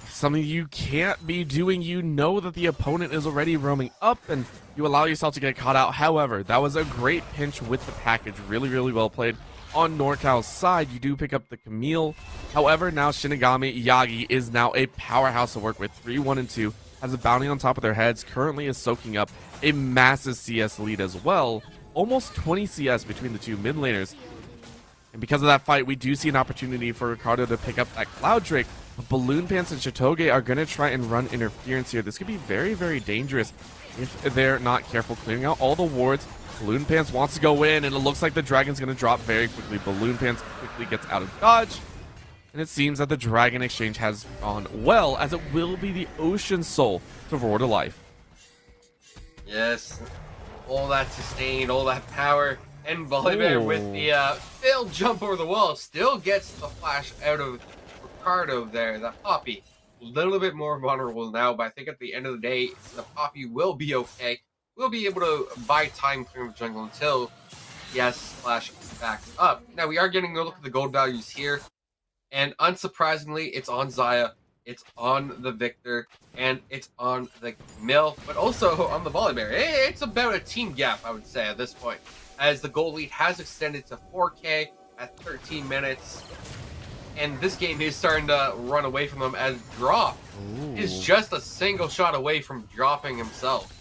Something you can't be doing. You know that the opponent is already roaming up, and you allow yourself to get caught out. However, that was a great pinch with the package. Really, really well played. On NorCal's side, you do pick up the Camille. However, now Shinigami Yagi is now a powerhouse to work with. 3-1 and 2. Has a bounty on top of their heads. Currently is soaking up a massive CS lead as well. Almost 20 CS between the two mid laners. And because of that fight, we do see an opportunity for Ricardo to pick up that Cloud Drake. But Balloon Pants and Shitoge are going to try and run interference here. This could be very, very dangerous if they're not careful clearing out all the wards. Balloon Pants wants to go in, and it looks like the Dragon's going to drop very quickly. Balloon Pants quickly gets out of dodge. And it seems that the Dragon exchange has gone well, as it will be the Ocean Soul to roar to life. Yes, all that sustain, all that power, and Volibear with the failed jump over the wall still gets the flash out of Ricardo there. That Poppy, a little bit more vulnerable now, but I think at the end of the day, the Poppy will be okay. We'll be able to buy time clearing the jungle until he has Splash back up. Now, we are getting a look at the gold values here. And unsurprisingly, it's on Xayah, it's on the Victor, and it's on the Mill, but also on the Volibear. It's about a team gap, I would say, at this point, as the gold lead has extended to 4K at 13 minutes. And this game is starting to run away from them, as Drop is just a single shot away from dropping himself.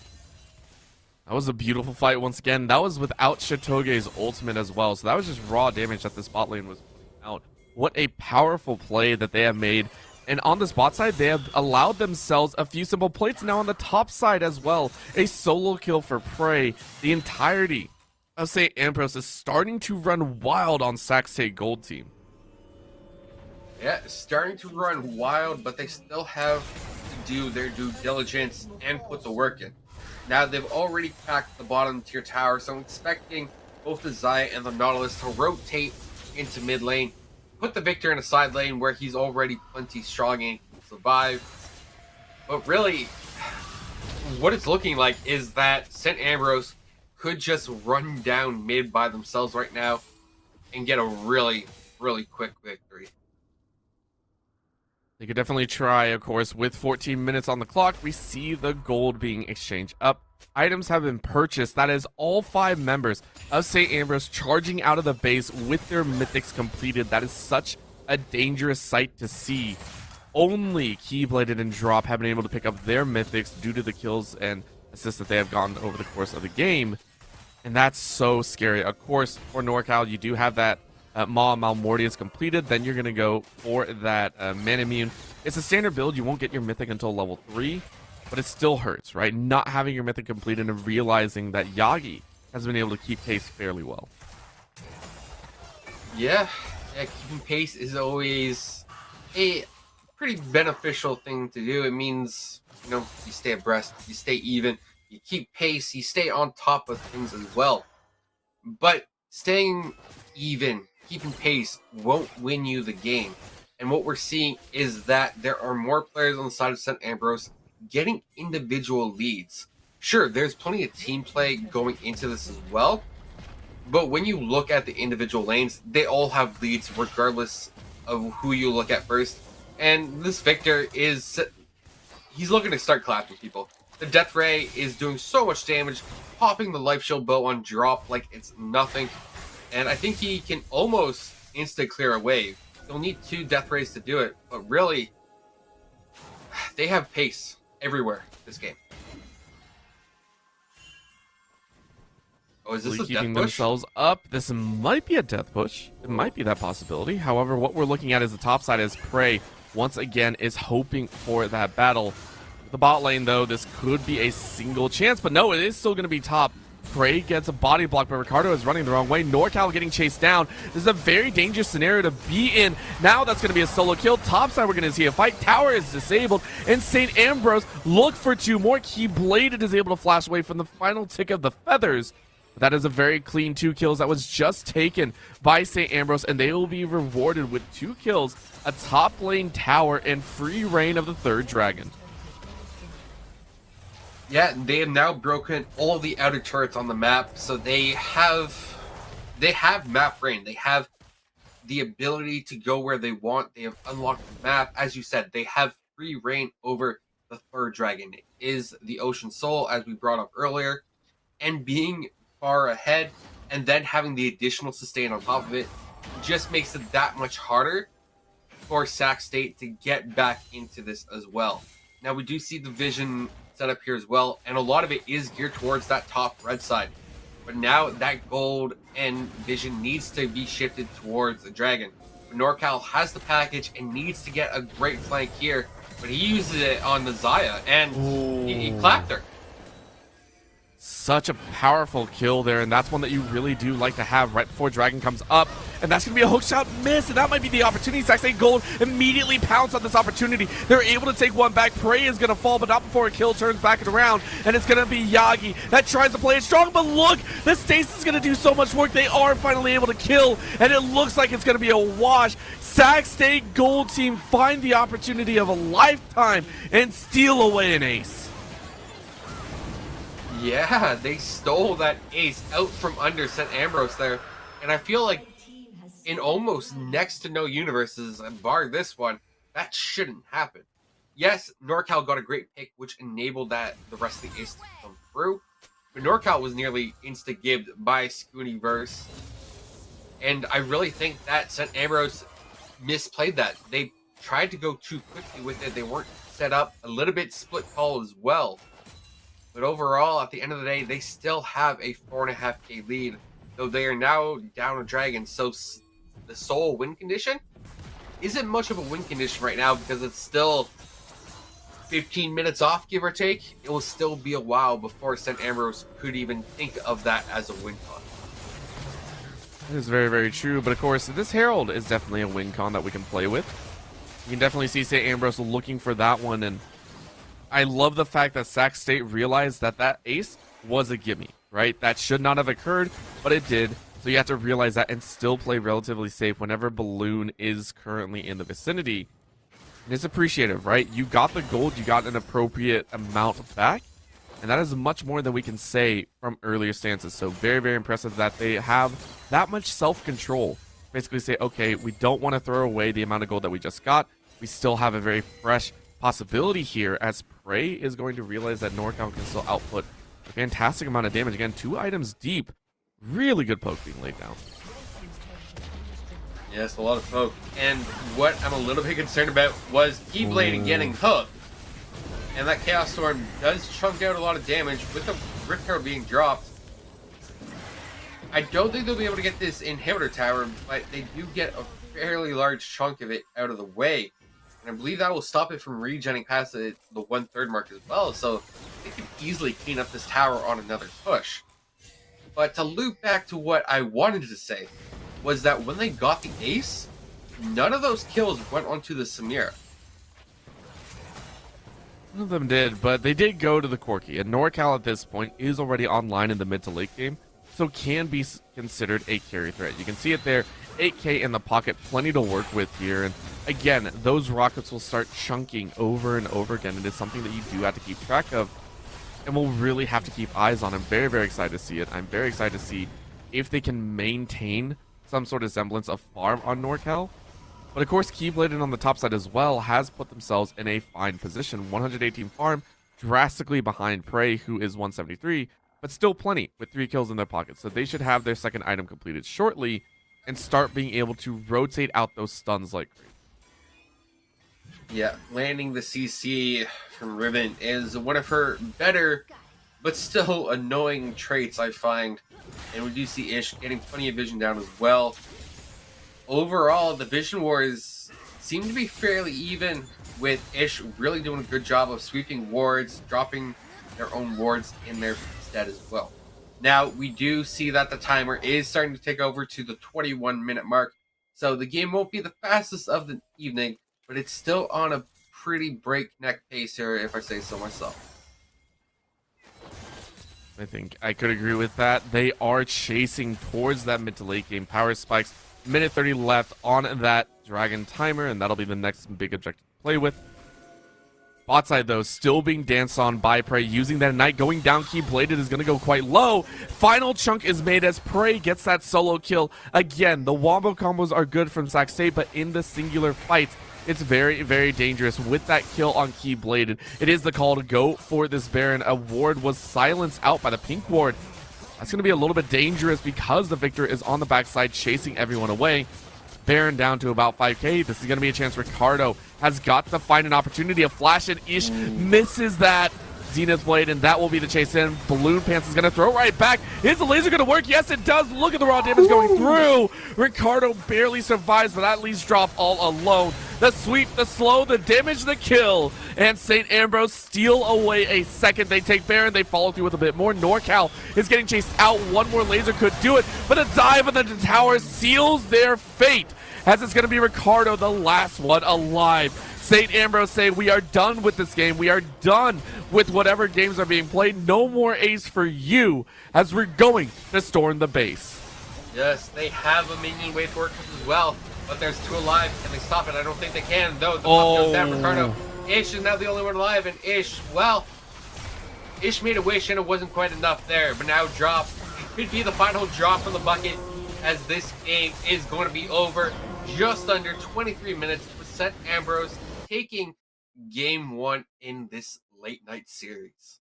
That was a beautiful fight once again. That was without Shitoge's ultimate as well, so that was just raw damage that this bot lane was putting out. What a powerful play that they have made. And on this bot side, they have allowed themselves a few simple plates. Now on the top side as well, a solo kill for Prey. The entirety of St. Ambrose is starting to run wild on Sac State Gold team. Yeah, starting to run wild, but they still have to do their due diligence and put the work in. Now they've already packed the bottom tier tower, so I'm expecting both the Xayah and the Nautilus to rotate into mid lane. Put the Victor in a side lane where he's already plenty strong and can survive. But really, what it's looking like is that St. Ambrose could just run down mid by themselves right now and get a really, really quick victory. They could definitely try, of course. With 14 minutes on the clock, we see the gold being exchanged up. Items have been purchased. That is all 5 members of St. Ambrose charging out of the base with their mythics completed. That is such a dangerous sight to see. Only Keybladed and Drop have been able to pick up their mythics due to the kills and assists that they have gotten over the course of the game. And that's so scary. Of course, for NorCal, you do have that Maw Malmortius completed. Then you're going to go for that Manamune. It's a standard build. You won't get your mythic until level 3. but it still hurts, right? Not having your mythic completed and realizing that Yagi has been able to keep pace fairly well. Yeah, keeping pace is always a pretty beneficial thing to do. It means, you know, you stay abreast, you stay even, you keep pace, you stay on top of things as well. But staying even, keeping pace won't win you the game. And what we're seeing is that there are more players on the side of St. Ambrose getting individual leads. Sure, there's plenty of team play going into this as well. But when you look at the individual lanes, they all have leads regardless of who you look at first. And this Victor he's looking to start clapping people. The Death Ray is doing so much damage, popping the Life Shield bow on drop like it's nothing. And I think he can almost insta-clear a wave. He'll need 2 Death Rays to do it, but really, they have pace everywhere this game. Oh, is this a keeping death push? themselves up. This might be a death push. It might be that possibility. However, what we're looking at is the top side as Prey once again is hoping for that battle. The bot lane, though, this could be a single chance, but no, it is still going to be top. Prey gets a body block, but Ricardo is running the wrong way. NorCal getting chased down. This is a very dangerous scenario to be in. Now that's going to be a solo kill. Topside, we're going to see a fight. Tower is disabled, and St. Ambrose look for 2 more. Keybladed is able to flash away from the final tick of the feathers. That is a very clean 2 kills that was just taken by St. Ambrose, and they will be rewarded with 2 kills, a top lane tower, and free reign of the 3rd dragon. Yeah, they have now broken all the outer turrets on the map, so they have map reign. They have the ability to go where they want. They have unlocked the map. As you said, they have free reign over the 3rd dragon. It is the Ocean Soul, as we brought up earlier, and being far ahead and then having the additional sustain on top of it just makes it that much harder for Sac State to get back into this as well. Now, we do see the vision set up here as well, and a lot of it is geared towards that top red side. But now that gold and vision needs to be shifted towards the dragon. But NorCal has the package and needs to get a great flank here, but he uses it on the Xayah, and he clapped her. Such a powerful kill there, and that's one that you really do like to have right before Dragon comes up. And that's going to be a hookshot miss, and that might be the opportunity. Sac State Gold immediately pounce on this opportunity. They're able to take one back. Prey is going to fall, but not before a kill turns back around, and it's going to be Yagi that tries to play it strong. But look, the Stasis is going to do so much work. They are finally able to kill, and it looks like it's going to be a wash. Sac State Gold team find the opportunity of a lifetime and steal away an ace. Yeah, they stole that ace out from under St. Ambrose there. And I feel like in almost next to no universes, bar this one, that shouldn't happen. Yes, NorCal got a great pick, which enabled the rest of the ace to come through. But NorCal was nearly insta-gibbed by Scooniverse. And I really think that St. Ambrose misplayed that. They tried to go too quickly with it. They weren't set up. A little bit split call as well. But overall, at the end of the day, they still have a 4.5k lead, though they are now down a dragon. So the sole win condition isn't much of a win condition right now because it's still 15 minutes off, give or take. It will still be a while before St. Ambrose could even think of that as a win con. That is very, very true. But of course, this Herald is definitely a win con that we can play with. You can definitely see St. Ambrose looking for that one, and I love the fact that Sac State realized that that ace was a gimme, right? That should not have occurred, but it did. So you have to realize that and still play relatively safe whenever Balloon is currently in the vicinity. And it's appreciative, right? You got the gold, you got an appropriate amount back, and that is much more than we can say from earlier stances. So very, very impressive that they have that much self-control. Basically say, okay, we don't want to throw away the amount of gold that we just got. We still have a very fresh possibility here as Prey is going to realize that NorCal can still output a fantastic amount of damage. Again, 2 items deep. Really good poke being laid down. Yes, a lot of poke. And what I'm a little bit concerned about was Keyblade getting hooked. And that Chaos Storm does chunk out a lot of damage with the Rift Tower being dropped. I don't think they'll be able to get this inhibitor tower, but they do get a fairly large chunk of it out of the way. And I believe that will stop it from regenning past the 1/3 mark as well. So they can easily clean up this tower on another push. But to loop back to what I wanted to say was that when they got the ace, none of those kills went onto the Samira. None of them did, but they did go to the Corki, and NorCal at this point is already online in the mid to late game, so can be considered a carry threat. You can see it there, 8k in the pocket, plenty to work with here, and again, those rockets will start chunking over and over again. It is something that you do have to keep track of, and we'll really have to keep eyes on. I'm very, very excited to see it. I'm very excited to see if they can maintain some sort of semblance of farm on NorCal. But of course, Keybladed on the top side as well has put themselves in a fine position. 118 farm, drastically behind Prey, who is 173, but still plenty with 3 kills in their pocket. So they should have their second item completed shortly and start being able to rotate out those stuns like crazy. Yeah, landing the CC from Riven is one of her better, but still annoying traits, I find. And we do see Ish getting plenty of vision down as well. Overall, the vision wars seem to be fairly even, with Ish really doing a good job of sweeping wards, dropping their own wards in their stead as well. Now, we do see that the timer is starting to take over to the 21-minute mark, so the game won't be the fastest of the evening, but it's still on a pretty breakneck pace here, if I say so myself. I think I could agree with that. They are chasing towards that mid to late game power spikes. Minute 30 left on that dragon timer, and that'll be the next big objective to play with. Bot side, though, still being danced on by Prey, using that Ignite, going down. Keybladed is going to go quite low. Final chunk is made as Prey gets that solo kill. Again, the wombo combos are good from Saxay, but in the singular fights, it's very, very dangerous with that kill on Keybladed. It is the call to go for this Baron. A ward was silenced out by the pink ward. That's going to be a little bit dangerous because the Victor is on the backside chasing everyone away. Baron down to about 5k. This is going to be a chance. Ricardo has got to find an opportunity. A flash, and Ish misses that Zenith Blade, and that will be the chase in. Balloon Pants is going to throw right back. Is the laser going to work? Yes, it does. Look at the raw damage going through. Ricardo barely survives, but at least drop all alone. The sweep, the slow, the damage, the kill. And St. Ambrose steal away a second. They take Baron. They follow through with a bit more. NorCal is getting chased out. One more laser could do it, but a dive on the tower seals their fate, as it's going to be Ricardo, the last one alive. St. Ambrose say, we are done with this game. We are done with whatever games are being played. No more ace for you, as we're going to storm the base. Yes, they have a minion wave for it as well, but there's 2 alive. Can they stop it? I don't think they can, though. The buff goes down. Ricardo. Ish is now the only one alive, and Ish, well, Ish made a wish, and it wasn't quite enough there, but now drop. It could be the final drop from the bucket, as this game is going to be over just under 23 minutes with St. Ambrose taking game 1 in this late night series.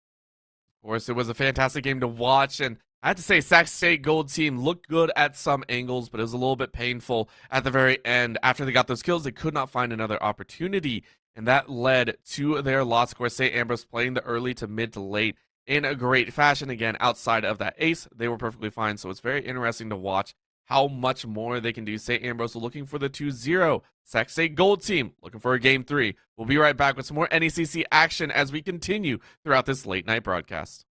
Of course, it was a fantastic game to watch, and I have to say, Sac State Gold team looked good at some angles, but it was a little bit painful at the very end. After they got those kills, they could not find another opportunity, and that led to their loss. Of course, St. Ambrose playing the early to mid to late in a great fashion. Again, outside of that ace, they were perfectly fine, so it's very interesting to watch how much more they can do. St. Ambrose looking for the 2-0. Sac State Gold team looking for a game 3. We'll be right back with some more NECC action as we continue throughout this late night broadcast.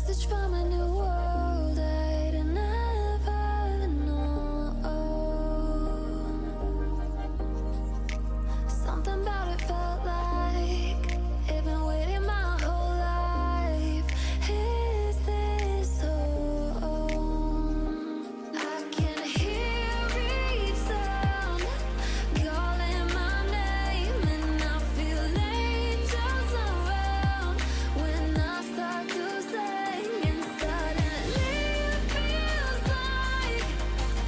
message from a new world I'd never known. Something about it felt like it'd been waiting my whole life. Is this home? I can hear each sound calling my name, and I feel angels around when I start to sing, and suddenly it feels like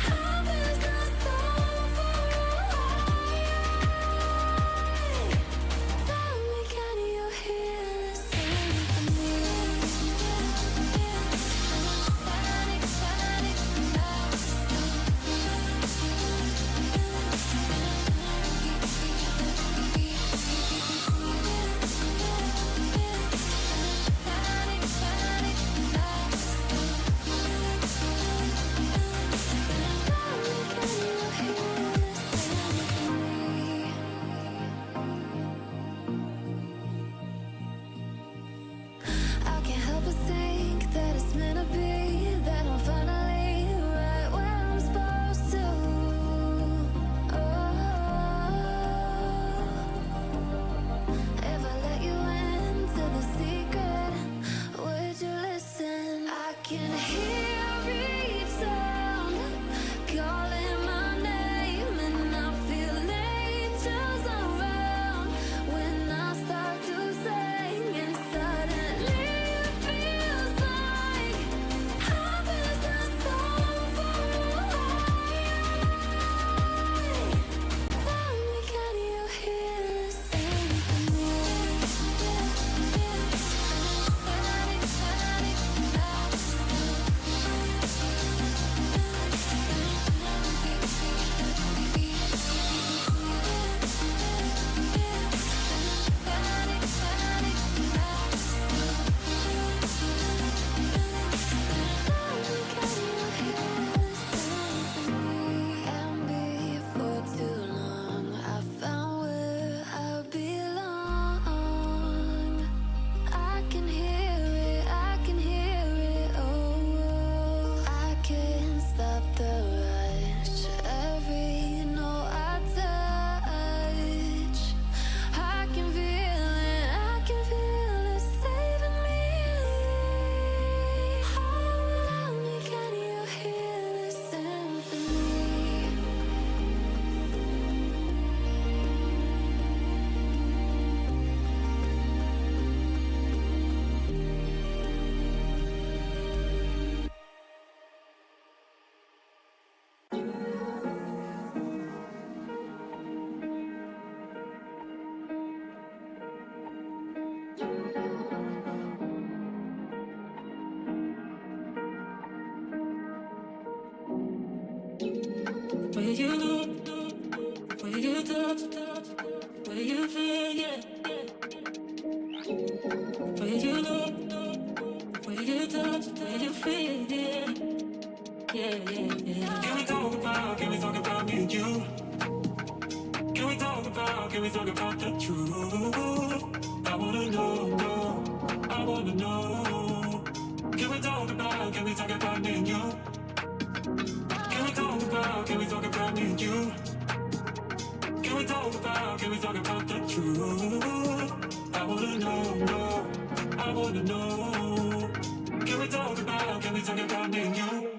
heaven's not so far away. Tell me, can you hear the symphony? Panic, panic, I can't help but think that it's meant to be, that I'm finally right where I'm supposed to. If I let you into the secret, would you listen? I can hear each sound calling my name, and I feel angels around when I start to sing, and suddenly it feels like heaven's not so far away. Tell me, can you hear the symphony? Panic, panic, and before too long I found where I belong. I can hear it, I can hear it, oh, I can't stop the rush. Every note I touch, I can feel it saving me. Tell me, can you hear the symphony? Where you look, where you touch, where you feel, yeah. Where you look, where you touch, where you feel, yeah. Yeah, yeah, yeah. Can we talk about me and you? Can we talk about the truth? I wanna know, I wanna know. Can we talk about me and you? Can we talk about me and you? Can we talk about the truth? I wanna know, I wanna know. Can we talk about me and you?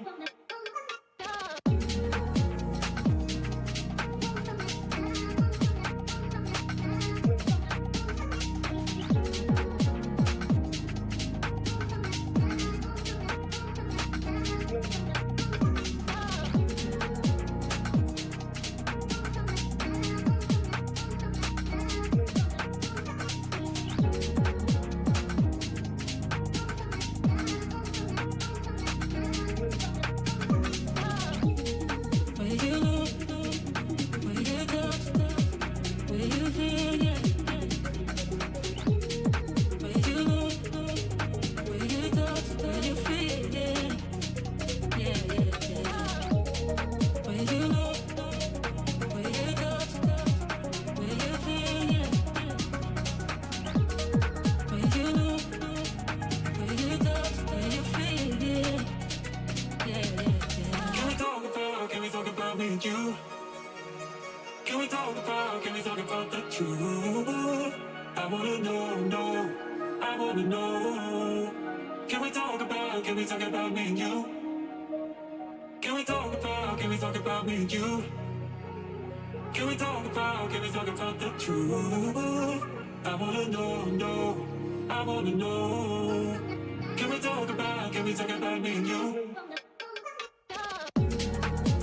we talk about the truth? I wanna know, I wanna know. Can we talk about me and you? Can we talk about me and you? Can we talk about the truth? I wanna know, I wanna know. Can we talk about me and you?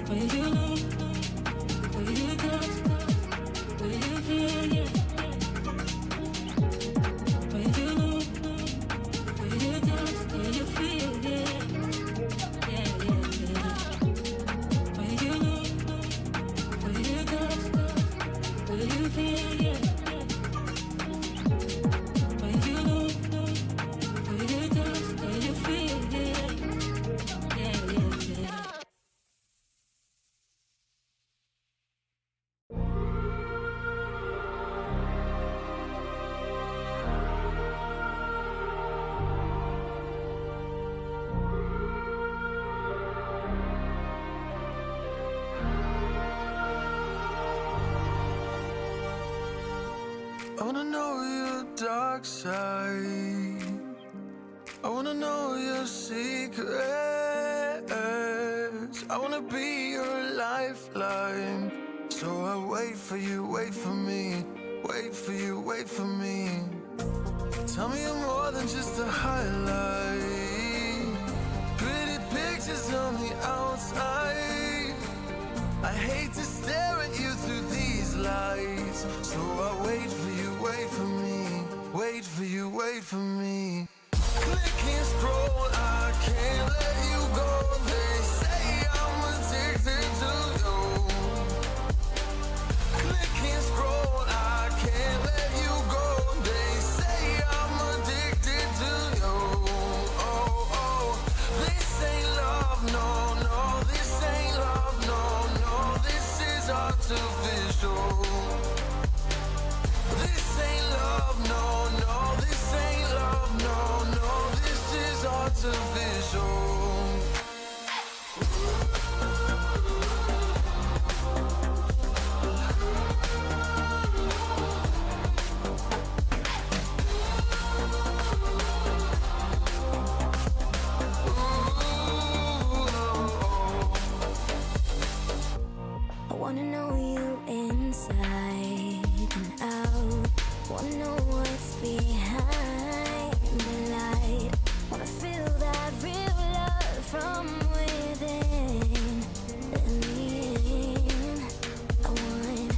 Will you know? Will you touch? Will you feel? Yeah. Will you know? Will you touch? Will you feel? Yeah. Yeah, yeah, yeah. Will you know? Will you touch? Will you feel? Yeah. Will you know? Will you touch? Will you feel? Yeah. Yeah, yeah, yeah. I wanna know your dark side. I wanna know your secrets. I wanna be your lifeline. So I wait for you, wait for me. Wait for you, wait for me. Tell me you're more than just a highlight. Pretty pictures on the outside. I hate to stare at you through these lights. So I wait for you, wait for me. Wait for you, wait for me. Click and scroll, I can't let you go. They say I'm addicted to you. Click and scroll, I can't let you go. They say I'm addicted to you. Oh, oh, this ain't love, no, no. This ain't love, no, no. This is artificial. This ain't love, no, no. This ain't love, no, no. This is artificial. I wanna know you inside and out. Wanna know what's behind the light. Wanna feel that real love from within. Let me in. I want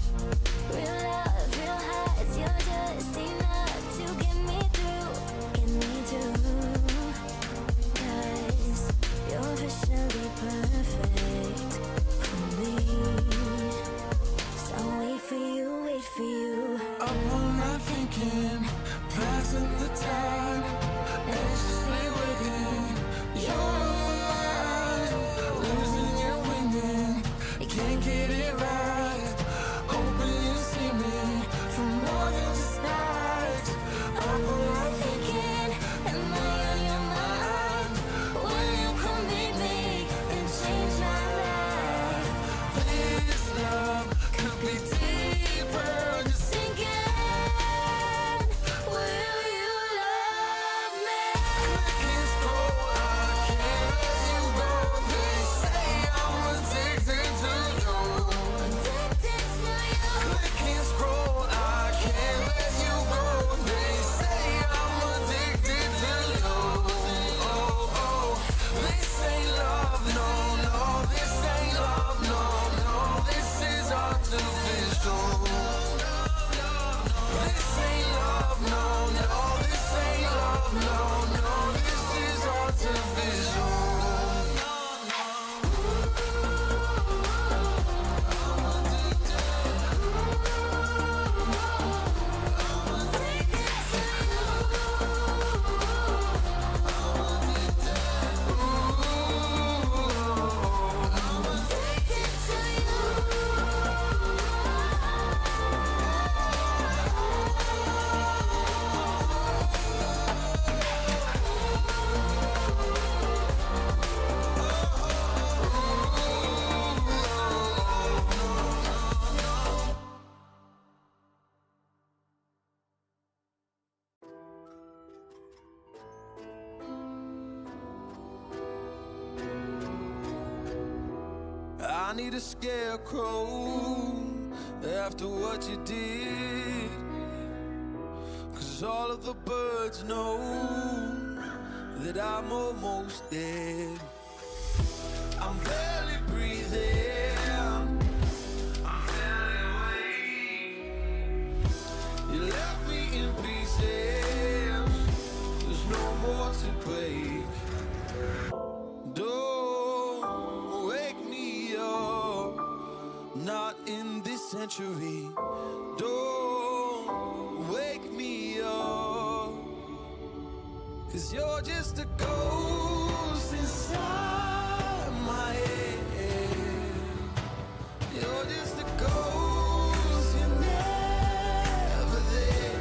real love, real hearts. You're just enough to get me through, get me through. 'Cause you're officially perfect for me. So wait for you, wait for you. Up all night thinking, passing the time, anxiously waiting. You're mine, losing your winning. You can't get it right. Hoping you see me for more than just night. Up all night thinking, am I on your mind? Will you come meet me and change my life? This love could be deeper, just sinking. Will you love me? Click and scroll, I can't need a scarecrow after what you did. 'Cause all of the birds know that I'm almost dead. I'm barely breathing, I'm barely awake. You left me in pieces, there's no more to break. Don't wake me up, not in this century. Don't wake me up, 'cause you're just a ghost inside my head. You're just a ghost, you're never there.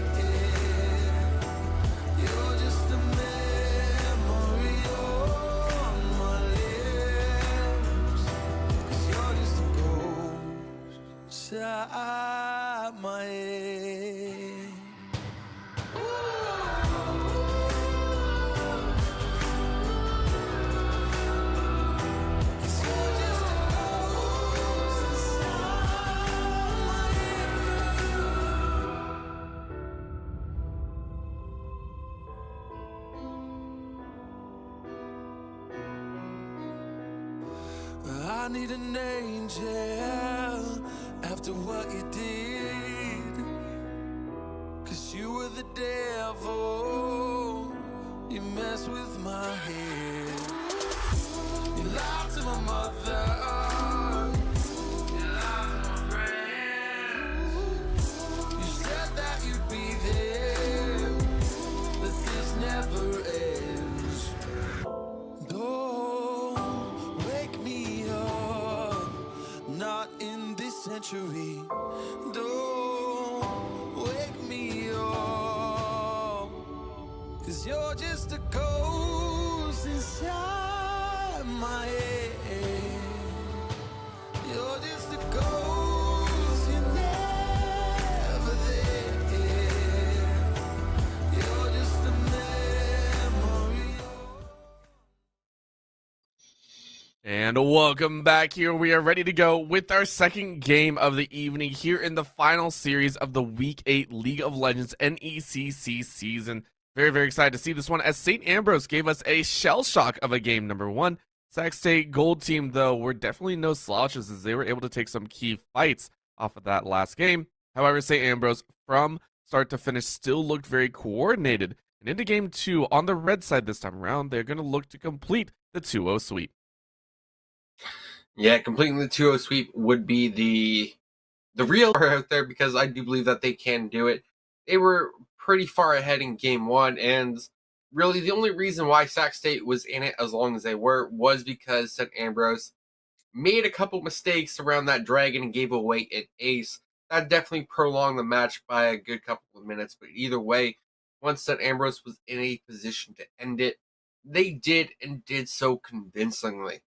You're just a memory on my lips. 'Cause you're just a ghost inside my head. I need an angel after what you did. 'Cause you were the devil, you messed with my head. You lied to my mother, you lied to my friends. You said that you'd be there, but this never ends. Don't wake me up, not in this century. Don't wake me up, 'cause you're just a ghost inside my head. You're just a ghost, you're never there. You're just a memory. And welcome back here. We are ready to go with our second game of the evening here in the final series of the Week 8 League of Legends NECC season. Very, very excited to see this one as St. Ambrose gave us a shell shock of a game number one. Sac State Gold team, though, were definitely no slouches as they were able to take some key fights off of that last game. However, St. Ambrose, from start to finish, still looked very coordinated. And into game two, on the red side this time around, they're going to look to complete the 2-0 sweep. Yeah, completing the 2-0 sweep would be the real part out there, because I do believe that they can do it. They were pretty far ahead in game one, and really the only reason why Sac State was in it as long as they were was because St. Ambrose made a couple mistakes around that dragon and gave away an ace. That definitely prolonged the match by a good couple of minutes, but either way, once St. Ambrose was in a position to end it, they did, and did so convincingly.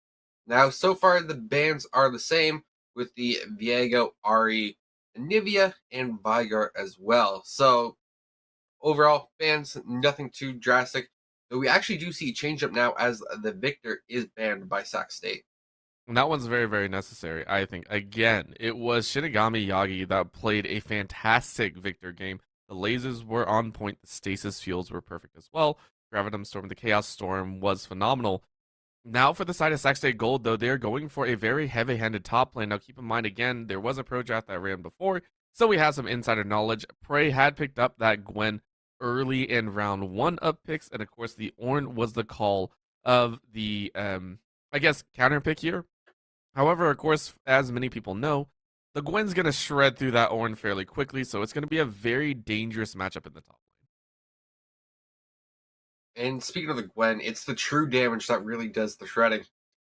Now, so far, the bans are the same, with the Viego, Ari, Nivea, and Vigar as well. So, overall, bans, nothing too drastic. But we actually do see a change up now as the Victor is banned by Sac State. And that one's very, very necessary, I think. Again, it was Shinigami Yagi that played a fantastic Victor game. The lasers were on point. The stasis fields were perfect as well. Gravitum Storm, the Chaos Storm was phenomenal. Now for the side of Sac State Gold, though, they're going for a very heavy-handed top lane. Now keep in mind, again, there was a pro draft that ran before, so we have some insider knowledge. Prey had picked up that Gwen early in round one of picks, and of course the Ornn was the call of the, I guess, counter pick here. However, of course, as many people know, the Gwen's going to shred through that Ornn fairly quickly, so it's going to be a very dangerous matchup in the top lane. And speaking of the Gwen, it's the true damage that really does the shredding.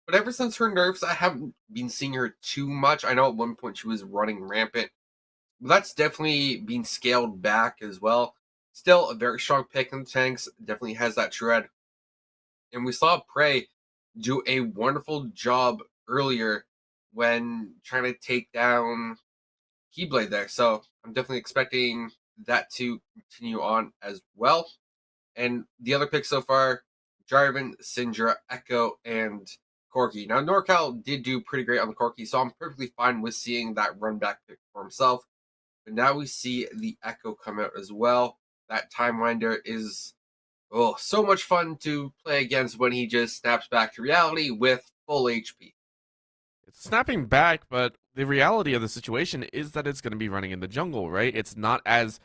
But ever since her nerfs, I haven't been seeing her too much. I know at one point she was running rampant, but that's definitely been scaled back as well. Still a very strong pick in the tanks, definitely has that shred. And we saw Prey do a wonderful job earlier when trying to take down Keyblade there. So I'm definitely expecting that to continue on as well. And the other picks so far, Jarvan, Syndra, Echo, and of Corki. Now, NorCal did do pretty great on the Corki, so I'm perfectly fine with seeing that run back pick for himself. But now we see the Echo come out as well. That Time Winder is so much fun to play against when he just snaps back to reality with full HP. It's snapping back, but the reality of the situation is that it's going to be running in the jungle, right? It's not as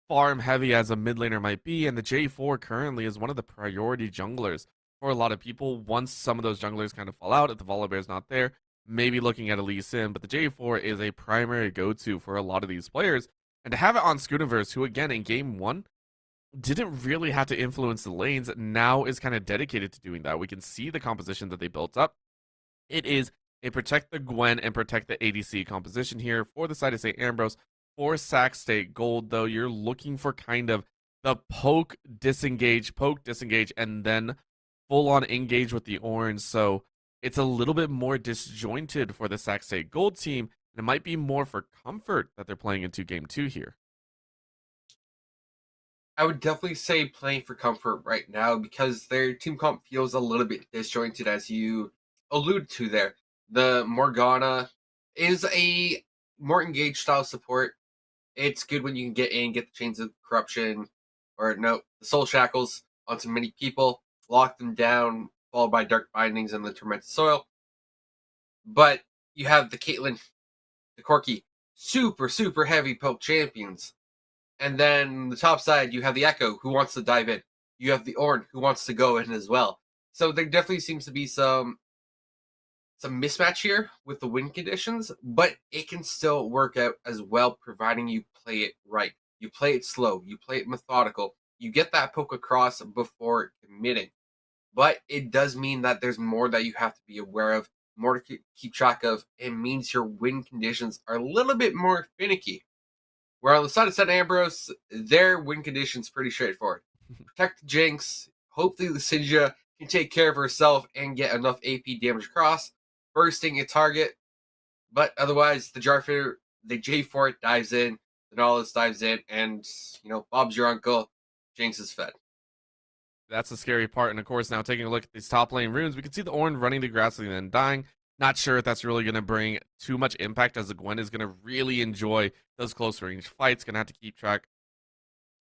farm heavy as a mid laner might be, and the J4 currently is one of the priority junglers for a lot of people. Once some of those junglers kind of fall out, if the Volibear's not there, maybe looking at a Lee Sin, but the J4 is a primary go-to for a lot of these players. And to have it on Scooniverse, who again in game 1 didn't really have to influence the lanes, now is kind of dedicated to doing that. We can see the composition that they built up. It is a protect the Gwen and protect the ADC composition here for the side of St. Ambrose. For Sac State Gold, though, you're looking for kind of the poke, disengage, and then full-on engage with the orange. So it's a little bit more disjointed for the Sac State Gold team, and it might be more for comfort that they're playing into game 2 here. I would definitely say playing for comfort right now because their team comp feels a little bit disjointed, as you allude to there. The Morgana is a more engaged style support. It's good when you can get in, get the Chains of Corruption, the Soul Shackles onto many people, lock them down, followed by Dark Bindings and the Tormented Soil. But you have the Caitlyn, the Corki, super, super heavy poke champions. And then the top side, you have the Echo, who wants to dive in. You have the Ornn, who wants to go in as well. So there definitely seems to be some mismatch here with the win conditions, but it can still work out as well, providing you play it right. You play it slow. You play it methodical. You get that poke across before committing. But it does mean that there's more that you have to be aware of, more to keep track of. It means your win conditions are a little bit more finicky. Where on the side of St. Ambrose, their win conditions pretty straightforward. Protect the Jinx. Hopefully the Sinja can take care of herself and get enough AP damage across, bursting a target. But otherwise, the J4 dives in, the Nautilus dives in, and, Bob's your uncle. Jinx is fed. That's the scary part. And of course, now taking a look at these top lane runes, we can see the Ornn running the grass and then dying. Not sure if that's really going to bring too much impact, as the Gwen is going to really enjoy those close range fights. Going to have to keep track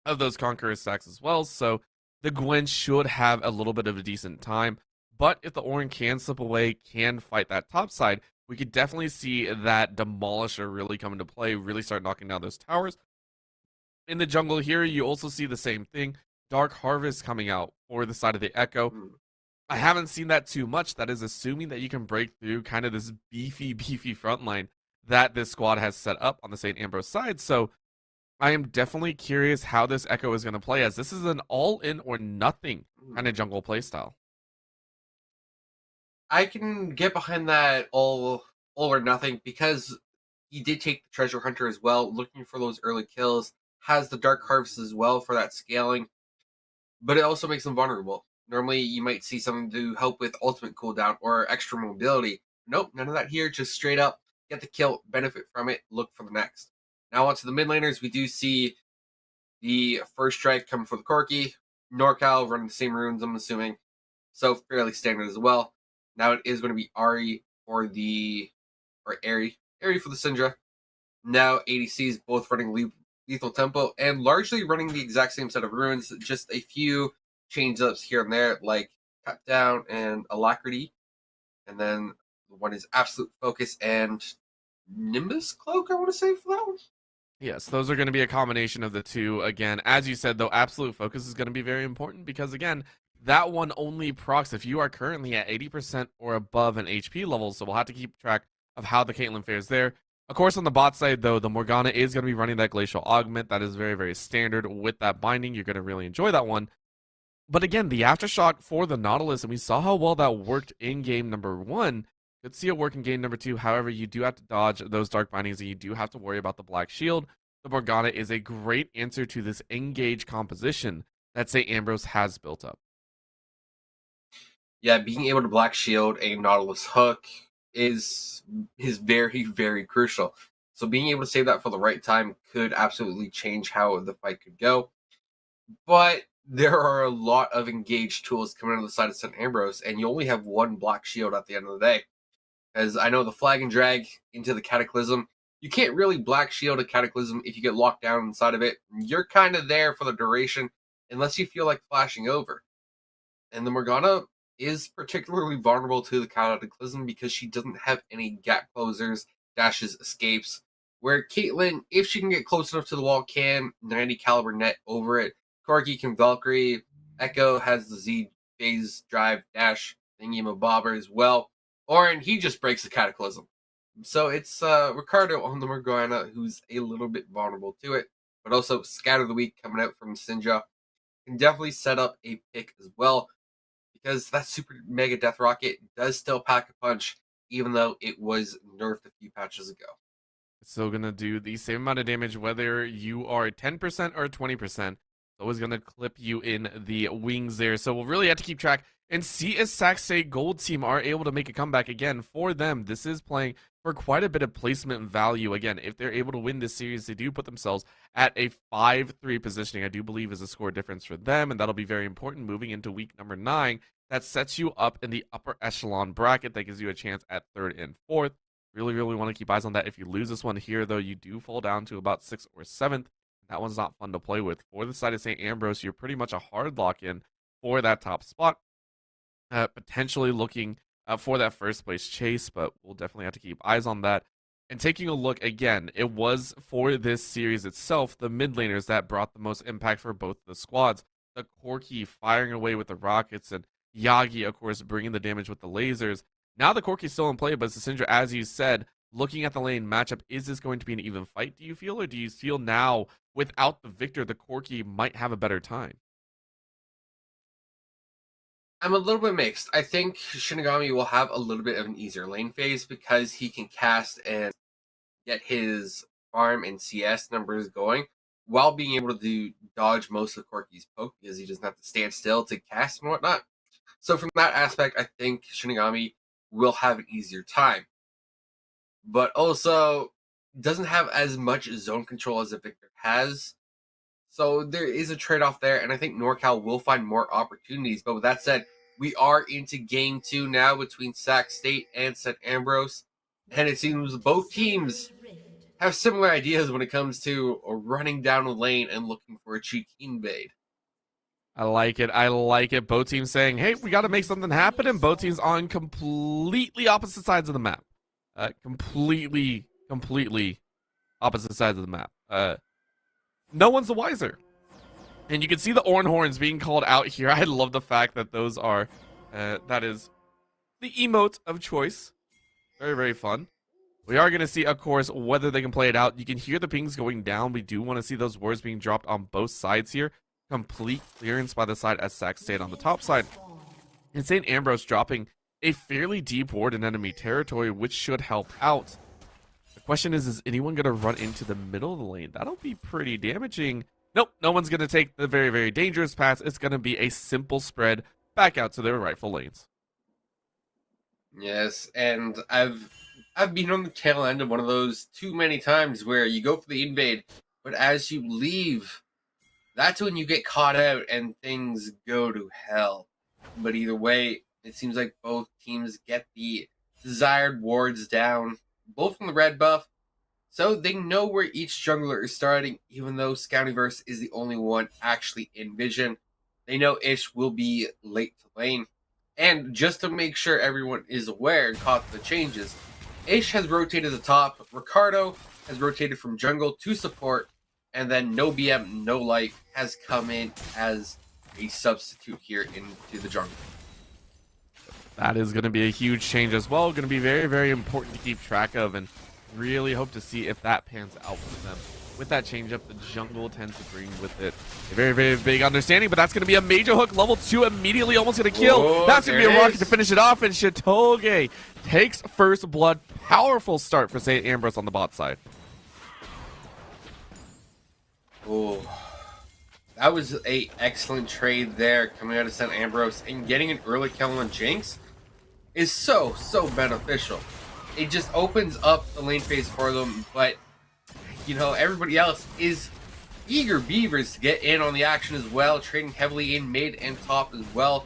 of those Conqueror stacks as well. So the Gwen should have a little bit of a decent time. But if the Ornn can slip away, can fight that top side, we could definitely see that Demolisher really come into play, really start knocking down those towers. In the jungle here, you also see the same thing. Dark Harvest coming out for the side of the Echo. I haven't seen that too much. That is assuming that you can break through kind of this beefy front line that this squad has set up on the St. Ambrose side. So I am definitely curious how this Echo is going to play, as this is an all-in or nothing kind of jungle playstyle. I can get behind that all or nothing because he did take the Treasure Hunter as well, looking for those early kills, has the Dark Harvest as well for that scaling, but it also makes him vulnerable. Normally, you might see something to help with ultimate cooldown or extra mobility. Nope, none of that here. Just straight up, get the kill, benefit from it, look for the next. Now onto the mid laners, we do see the first strike coming for the Corki. NorCal running the same runes, I'm assuming. So fairly standard as well. Now it is going to be Ari for the Syndra. Now ADCs both running Lethal Tempo and largely running the exact same set of runes, just a few change ups here and there, like Cut Down and Alacrity. And then one is Absolute Focus and Nimbus Cloak, I want to say, for that one. Yes, those are going to be a combination of the two. Again, as you said, though, Absolute Focus is going to be very important because, again, that one only procs if you are currently at 80% or above an HP level, so we'll have to keep track of how the Caitlyn fares there. Of course, on the bot side, though, the Morgana is going to be running that Glacial Augment. That is very, very standard with that binding. You're going to really enjoy that one. But again, the Aftershock for the Nautilus, and we saw how well that worked in game number 1. Could see it work in game number 2. However, you do have to dodge those Dark Bindings, and you do have to worry about the Black Shield. The Morgana is a great answer to this engage composition that St. Ambrose has built up. Yeah, being able to Black Shield a Nautilus hook is very, very crucial. So being able to save that for the right time could absolutely change how the fight could go. But there are a lot of engaged tools coming out of the side of St. Ambrose, and you only have one black shield at the end of the day. As I know the flag and drag into the Cataclysm, you can't really black shield a Cataclysm if you get locked down inside of it. You're kind of there for the duration, unless you feel like flashing over. And the Morgana is particularly vulnerable to the Cataclysm because she doesn't have any gap closers, dashes, escapes. Where Caitlyn, if she can get close enough to the wall, can 90 caliber net over it. Corki can Valkyrie. Echo has the Z phase drive dash thingy-mabobber as well. Orin, he just breaks the Cataclysm. So it's Ricardo on the Morgana who's a little bit vulnerable to it. But also Scatter the Weak coming out from Sinja can definitely set up a pick as well. Because that Super Mega Death Rocket does still pack a punch, even though it was nerfed a few patches ago. It's still going to do the same amount of damage whether you are 10% or 20%. It's always going to clip you in the wings there. So we'll really have to keep track and see if Sac State Gold Team are able to make a comeback again. For them, this is playing for quite a bit of placement value. Again, if they're able to win this series, they do put themselves at a 5-3 positioning. I do believe is a score difference for them, and that'll be very important moving into week number 9. That sets you up in the upper echelon bracket. That gives you a chance at 3rd and 4th. Really, really want to keep eyes on that. If you lose this one here, though, you do fall down to about 6th or 7th. That one's not fun to play with. For the side of St. Ambrose, you're pretty much a hard lock-in for that top spot. Potentially looking for that first place chase, but we'll definitely have to keep eyes on that. And taking a look again, it was for this series itself, the mid laners that brought the most impact for both the squads. The Corki firing away with the rockets, and Yagi, of course, bringing the damage with the lasers. Now the Corki's still in play, but Syndra, as you said, looking at the lane matchup, is this going to be an even fight, do you feel? Or do you feel now, without the Victor, the Corki might have a better time? I'm a little bit mixed. I think Shinigami will have a little bit of an easier lane phase because he can cast and get his farm and CS numbers going while being able to dodge most of Corki's poke because he doesn't have to stand still to cast and whatnot. So from that aspect, I think Shinigami will have an easier time. But also doesn't have as much zone control as the Victor has. So there is a trade-off there, and I think NorCal will find more opportunities. But with that said, we are into Game 2 now between Sac State and St. Ambrose. And it seems both teams have similar ideas when it comes to running down a lane and looking for a cheeky invade. I like it. I like it. Both teams saying, hey, we got to make something happen. And both teams on completely opposite sides of the map. Completely opposite sides of the map. No one's the wiser. And you can see the Orin horns being called out here. I love the fact that those are, that is the emote of choice. Very, very fun. We are going to see, of course, whether they can play it out. You can hear the pings going down. We do want to see those words being dropped on both sides here. Complete clearance by the side as Sac State on the top side. And St. Ambrose dropping a fairly deep ward in enemy territory, which should help out. The question is anyone going to run into the middle of the lane? That'll be pretty damaging. Nope, no one's going to take the very, very dangerous pass. It's going to be a simple spread back out to their rightful lanes. Yes, and I've been on the tail end of one of those too many times where you go for the invade, but as you leave, that's when you get caught out and things go to hell. But either way, it seems like both teams get the desired wards down, both from the red buff, so they know where each jungler is starting, even though Scoutyverse is the only one actually in vision. They know Ish will be late to lane. And just to make sure everyone is aware and caught the changes, Ish has rotated the top, Ricardo has rotated from jungle to support, and then No BM, No Life has come in as a substitute here into the jungle. That is going to be a huge change as well. Going to be very, very important to keep track of, and really hope to see if that pans out for them. With that change up, the jungle tends to bring with it a very, very big understanding, but that's going to be a major hook. Level 2 immediately almost going to kill. Whoa, that's going to be a rocket to finish it off, and Shitoge takes first blood. Powerful start for St. Ambrose on the bot side. Oh, that was an excellent trade there coming out of St. Ambrose, and getting an early kill on Jinx is so beneficial. It just opens up the lane phase for them, but you know, everybody else is eager Beavers to get in on the action as well, trading heavily in mid and top as well.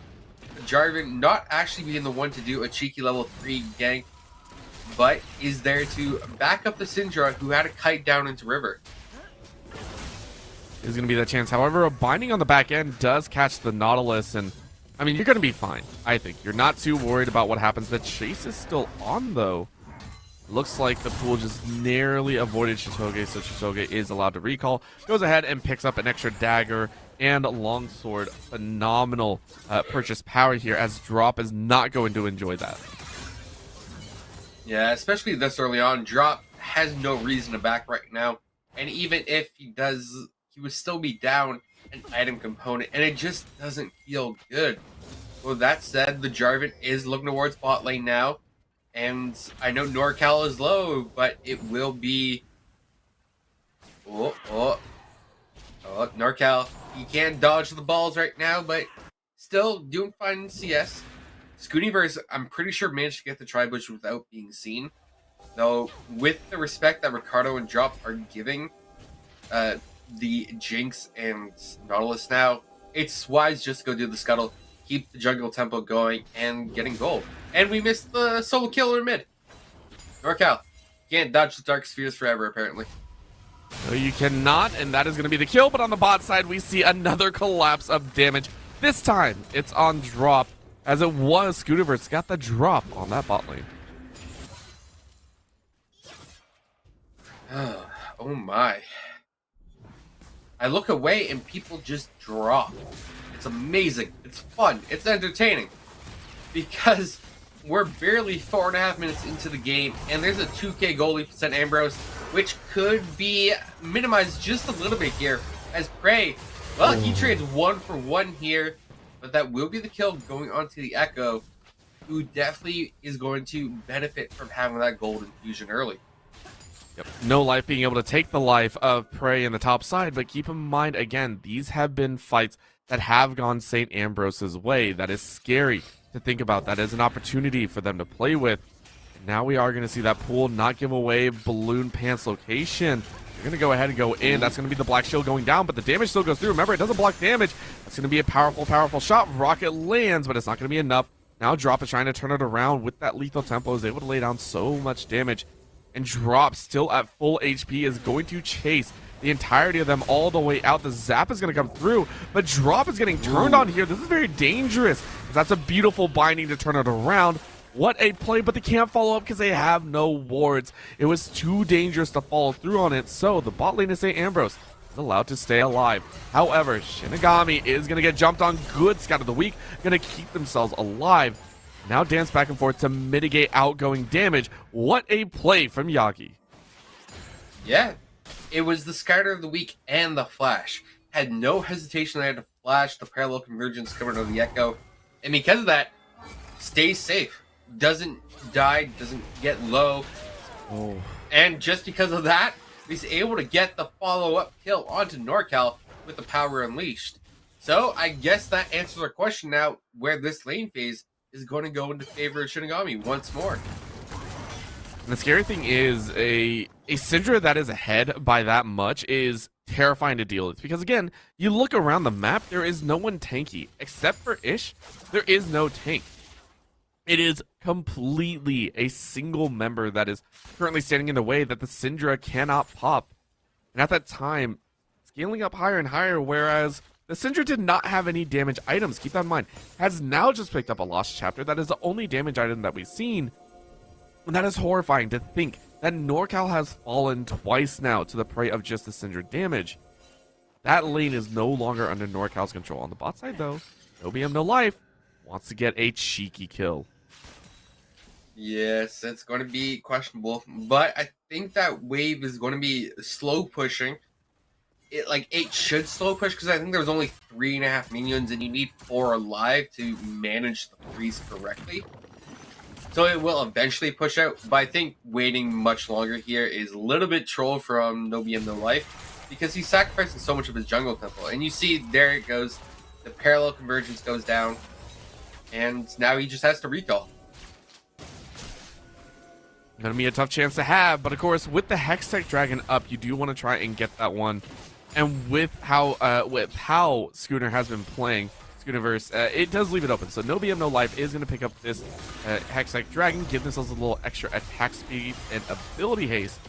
Jarvan not actually being the one to do a cheeky level 3 gank, but is there to back up the Syndra, who had a kite down into river. Is going to be that chance. However, a binding on the back end does catch the Nautilus, and I mean, you're going to be fine, I think. You're not too worried about what happens. The chase is still on, though. Looks like the pool just narrowly avoided Chitoge, so Chitoge is allowed to recall. Goes ahead and picks up an extra dagger and longsword. Phenomenal purchase power here, as Drop is not going to enjoy that. Yeah, especially this early on. Drop has no reason to back right now. And even if he does, he would still be down an item component, and it just doesn't feel good. Well, that said, the Jarvan is looking towards bot lane now. And I know NorCal is low, but it will be... Oh, NorCal. He can't dodge the balls right now, but still doing fine in CS. Scooniverse, I'm pretty sure, managed to get the tri-bush without being seen. Though, with the respect that Ricardo and Drop are giving the Jinx and Nautilus now, it's wise just to go do the scuttle, keep the jungle tempo going, and getting gold. And we missed the solo killer mid. NorCal, can't dodge the dark spheres forever, apparently. No, you cannot, and that is going to be the kill. But on the bot side, we see another collapse of damage. This time, it's on Drop, as it was Scooniverse got the drop on that bot lane. Oh my. I look away and people just drop. It's amazing. It's fun. It's entertaining. Because we're barely 4.5 minutes into the game, and there's a 2k goal lead for Ambrose, which could be minimized just a little bit here. As Prey, well, he trades 1 for 1 here, but that will be the kill going on to the Echo, who definitely is going to benefit from having that gold infusion early. Yep. No Life being able to take the life of Prey in the top side, but keep in mind, again, these have been fights that have gone St. Ambrose's way. That is scary to think about. That is an opportunity for them to play with. And now we are going to see that pool not give away Balloon Pants location. They're going to go ahead and go in. That's going to be the Black Shield going down, but the damage still goes through. Remember, it doesn't block damage. That's going to be a powerful, powerful shot. Rocket lands, but it's not going to be enough. Now Drop is trying to turn it around with that lethal tempo. Is able to lay down so much damage. And Drop, still at full HP, is going to chase the entirety of them all the way out. The zap is going to come through, but Drop is getting turned on here. This is very dangerous. That's a beautiful binding to turn it around. What a play, but they can't follow up because they have no wards. It was too dangerous to follow through on it, so the bot lane of St. Ambrose is allowed to stay alive. However, Shinigami is going to get jumped on. Good Scout of the Week, going to keep themselves alive. Now dance back and forth to mitigate outgoing damage. What a play from Yagi. Yeah, it was the Scouter of the Week and the Flash. Had no hesitation there to flash the parallel convergence coming out of the Echo. And because of that, stays safe. Doesn't die, doesn't get low. Oh. And just because of that, he's able to get the follow-up kill onto NorCal with the power unleashed. So I guess that answers our question now, where this lane phase is going to go into favor of Shinigami once more. And the scary thing is, a Syndra that is ahead by that much is terrifying to deal with. Because again, you look around the map, there is no one tanky. Except for Ish, there is no tank. It is completely a single member that is currently standing in the way that the Syndra cannot pop. And at that time, scaling up higher and higher, whereas the Syndra did not have any damage items. Keep that in mind. Has now just picked up a Lost Chapter. That is the only damage item that we've seen. And that is horrifying to think that NorCal has fallen twice now to the prey of just the Syndra damage. That lane is no longer under NorCal's control. On the bot side, though, no BM, no life, wants to get a cheeky kill. Yes, it's going to be questionable. But I think that wave is going to be slow pushing. It should slow push because I think there was only 3.5 minions and you need 4 alive to manage the freeze correctly. So it will eventually push out, but I think waiting much longer here is a little bit troll from No BM No Life because he's sacrificing so much of his jungle tempo. And you see, there it goes. The parallel convergence goes down, and now he just has to recall. Gonna be a tough chance to have, but of course, with the Hextech Dragon up, you do want to try and get that one And with how Schooner has been playing, Schoonerverse, it does leave it open. So no BM, no life is going to pick up this Hextech Dragon, give themselves a little extra attack speed and ability haste.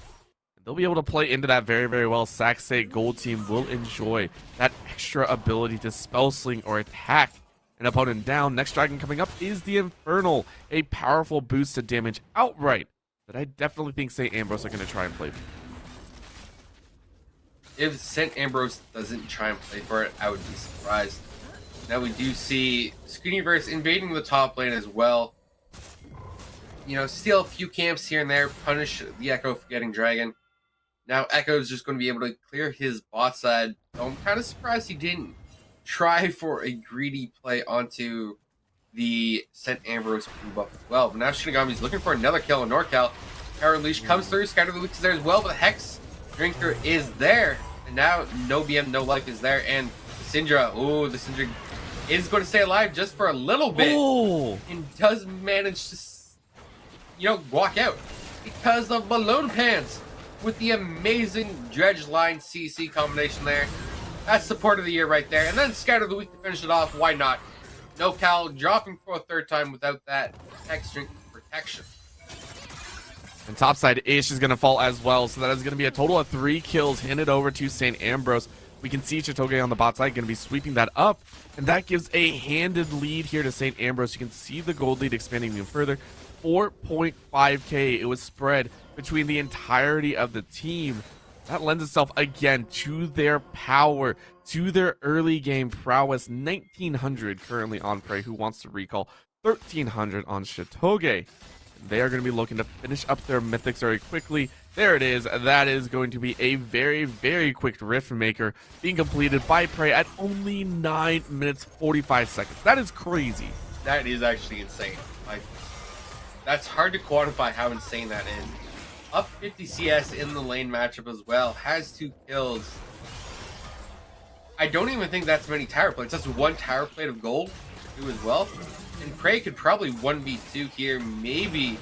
And they'll be able to play into that very, very well. Sac State Gold Team will enjoy that extra ability to spell sling or attack an opponent down. Next Dragon coming up is the Infernal, a powerful boost to damage outright that I definitely think St. Ambrose are going to try and play for. If St. Ambrose doesn't try and play for it, I would be surprised. Now we do see Scootyverse invading the top lane as well. You know, steal a few camps here and there, punish the Echo for getting Dragon. Now Echo is just going to be able to clear his bot side. So I'm kind of surprised he didn't try for a greedy play onto the St. Ambrose buff as well. But now Shinigami's looking for another kill on NorCal. Power Unleash comes through, Scatter the Weak is there as well, but the Hex Drinker is there. And now no BM, no life is there. And Syndra, the Syndra is going to stay alive just for a little bit. And does manage to, walk out because of Balloon Pants with the amazing Dredge Line CC combination there. That's support of the year right there. And then Scatter the Weak to finish it off. Why not? No Cal dropping for a third time without that Hex Drink protection. And topside Ish is going to fall as well. So that is going to be a total of 3 kills handed over to St. Ambrose. We can see Chitoge on the bot side going to be sweeping that up. And that gives a handed lead here to St. Ambrose. You can see the gold lead expanding even further. 4.5k. It was spread between the entirety of the team. That lends itself again to their power, to their early game prowess. 1900 currently on Prey, who wants to recall 1300 on Chitoge. They are going to be looking to finish up their mythics very quickly. There it is. That is going to be a very, very quick Rift Maker being completed by Prey at only 9 minutes 45 seconds. That is crazy. That is actually insane. Like, that's hard to quantify how insane that is. Up 50 CS in the lane matchup as well. Has 2 kills. I don't even think that's many tower plates. That's 1 tower plate of gold to do as well. And Prey could probably 1v2 here, maybe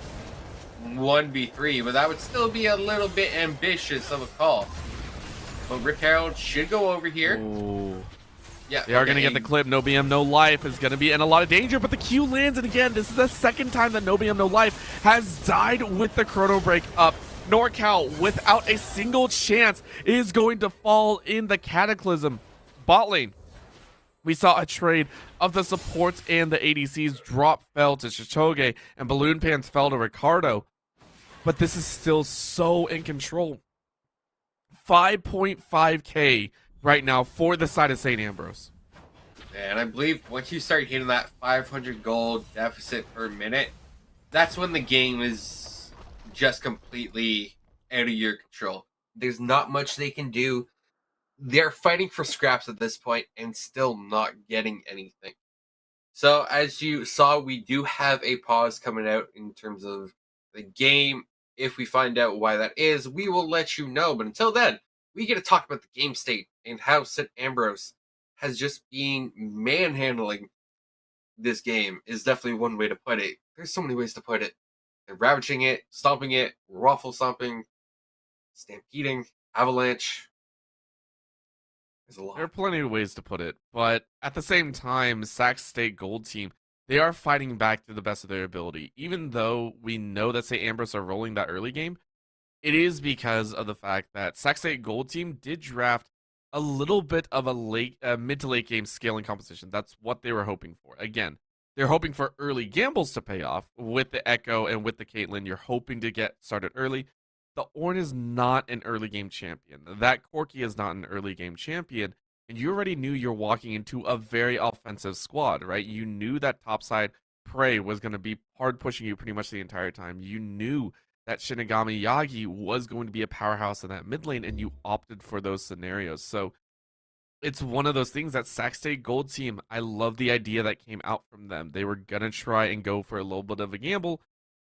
1v3, but that would still be a little bit ambitious of a call. But Rick Herald should go over here. Ooh. Yeah, they are going to get the clip. No BM, no life is going to be in a lot of danger, but the Q lands, and again, this is the second time that No BM, no life has died with the Chrono Break up. NorCal, without a single chance, is going to fall in the Cataclysm. Bot lane. We saw a trade of the supports and the ADCs. Drop fell to Chitoge, and Balloon Pants fell to Ricardo. But this is still so in control. 5.5k right now for the side of St. Ambrose. And I believe once you start hitting that 500 gold deficit per minute, that's when the game is just completely out of your control. There's not much they can do. They're fighting for scraps at this point and still not getting anything. So as you saw, we do have a pause coming out in terms of the game. If we find out why that is, we will let you know. But until then, we get to talk about the game state and how St. Ambrose has just been manhandling this game is definitely one way to put it. There's so many ways to put it. They're ravaging it, stomping it, ruffle stomping, stampeding, avalanche. There are plenty of ways to put it, but at the same time, Sac State Gold Team, they are fighting back to the best of their ability. Even though we know that St. Ambrose are rolling that early game, it is because of the fact that Sac State Gold Team did draft a little bit of a mid to late game scaling composition. That's what they were hoping for. Again, they're hoping for early gambles to pay off with the Echo and with the Caitlyn. You're hoping to get started early. The Ornn is not an early game champion. That Corki is not an early game champion. And you already knew you're walking into a very offensive squad, right? You knew that topside Prey was going to be hard pushing you pretty much the entire time. You knew that Shinigami Yagi was going to be a powerhouse in that mid lane, and you opted for those scenarios. So it's one of those things that Sac State Gold Team, I love the idea that came out from them. They were going to try and go for a little bit of a gamble.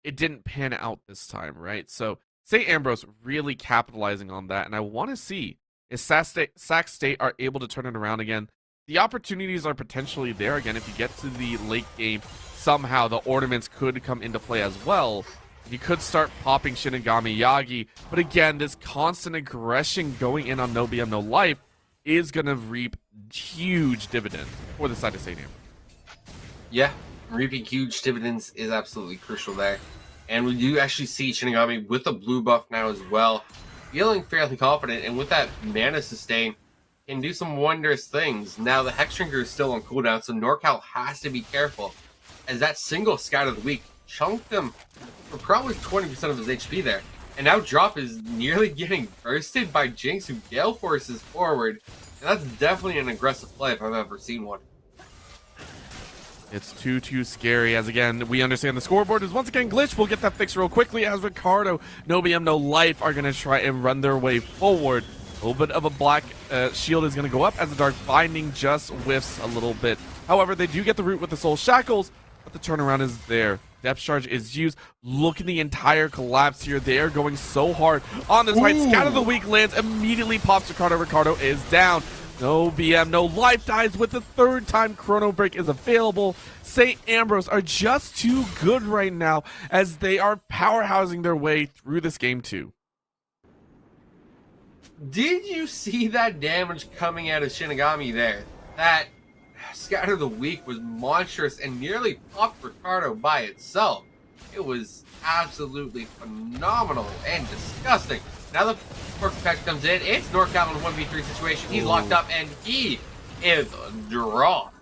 It didn't pan out this time, right? So St. Ambrose really capitalizing on that, and I want to see if Sac State are able to turn it around again. The opportunities are potentially there again. If you get to the late game, somehow the ornaments could come into play as well. You could start popping Shinigami Yagi, but again, this constant aggression going in on No BM No Life is going to reap huge dividends for the side of St. Ambrose. Yeah, reaping huge dividends is absolutely crucial there. And we do actually see Shinigami with a blue buff now as well, feeling fairly confident, and with that mana sustain, can do some wondrous things. Now, the Hex Drinker is still on cooldown, so NorCal has to be careful, as that single Scout of the Week chunked him for probably 20% of his HP there. And now Drop is nearly getting bursted by Jinx, who Gale Forces forward. And that's definitely an aggressive play if I've ever seen one. It's too scary, as again, we understand the scoreboard is once again glitched. We'll get that fixed real quickly, as Ricardo, No BM, No Life are going to try and run their way forward. A little bit of a black shield is going to go up, as the Dark Binding just whiffs a little bit. However, they do get the root with the Soul Shackles, but the turnaround is there. Depth Charge is used. Look at the entire collapse here. They are going so hard on this fight. Scout of the Week lands, immediately pops Ricardo. Ricardo is down. No BM, No Life dies with the third time Chrono Break is available. St. Ambrose are just too good right now, as they are powerhousing their way through this game too. Did you see that damage coming out of Shinigami there? That Scout of the Week was monstrous and nearly popped Ricardo by itself. It was absolutely phenomenal and disgusting. Now the Pork Effect comes in. It's NorCal in a 1v3 situation. He's locked up and he is dropped.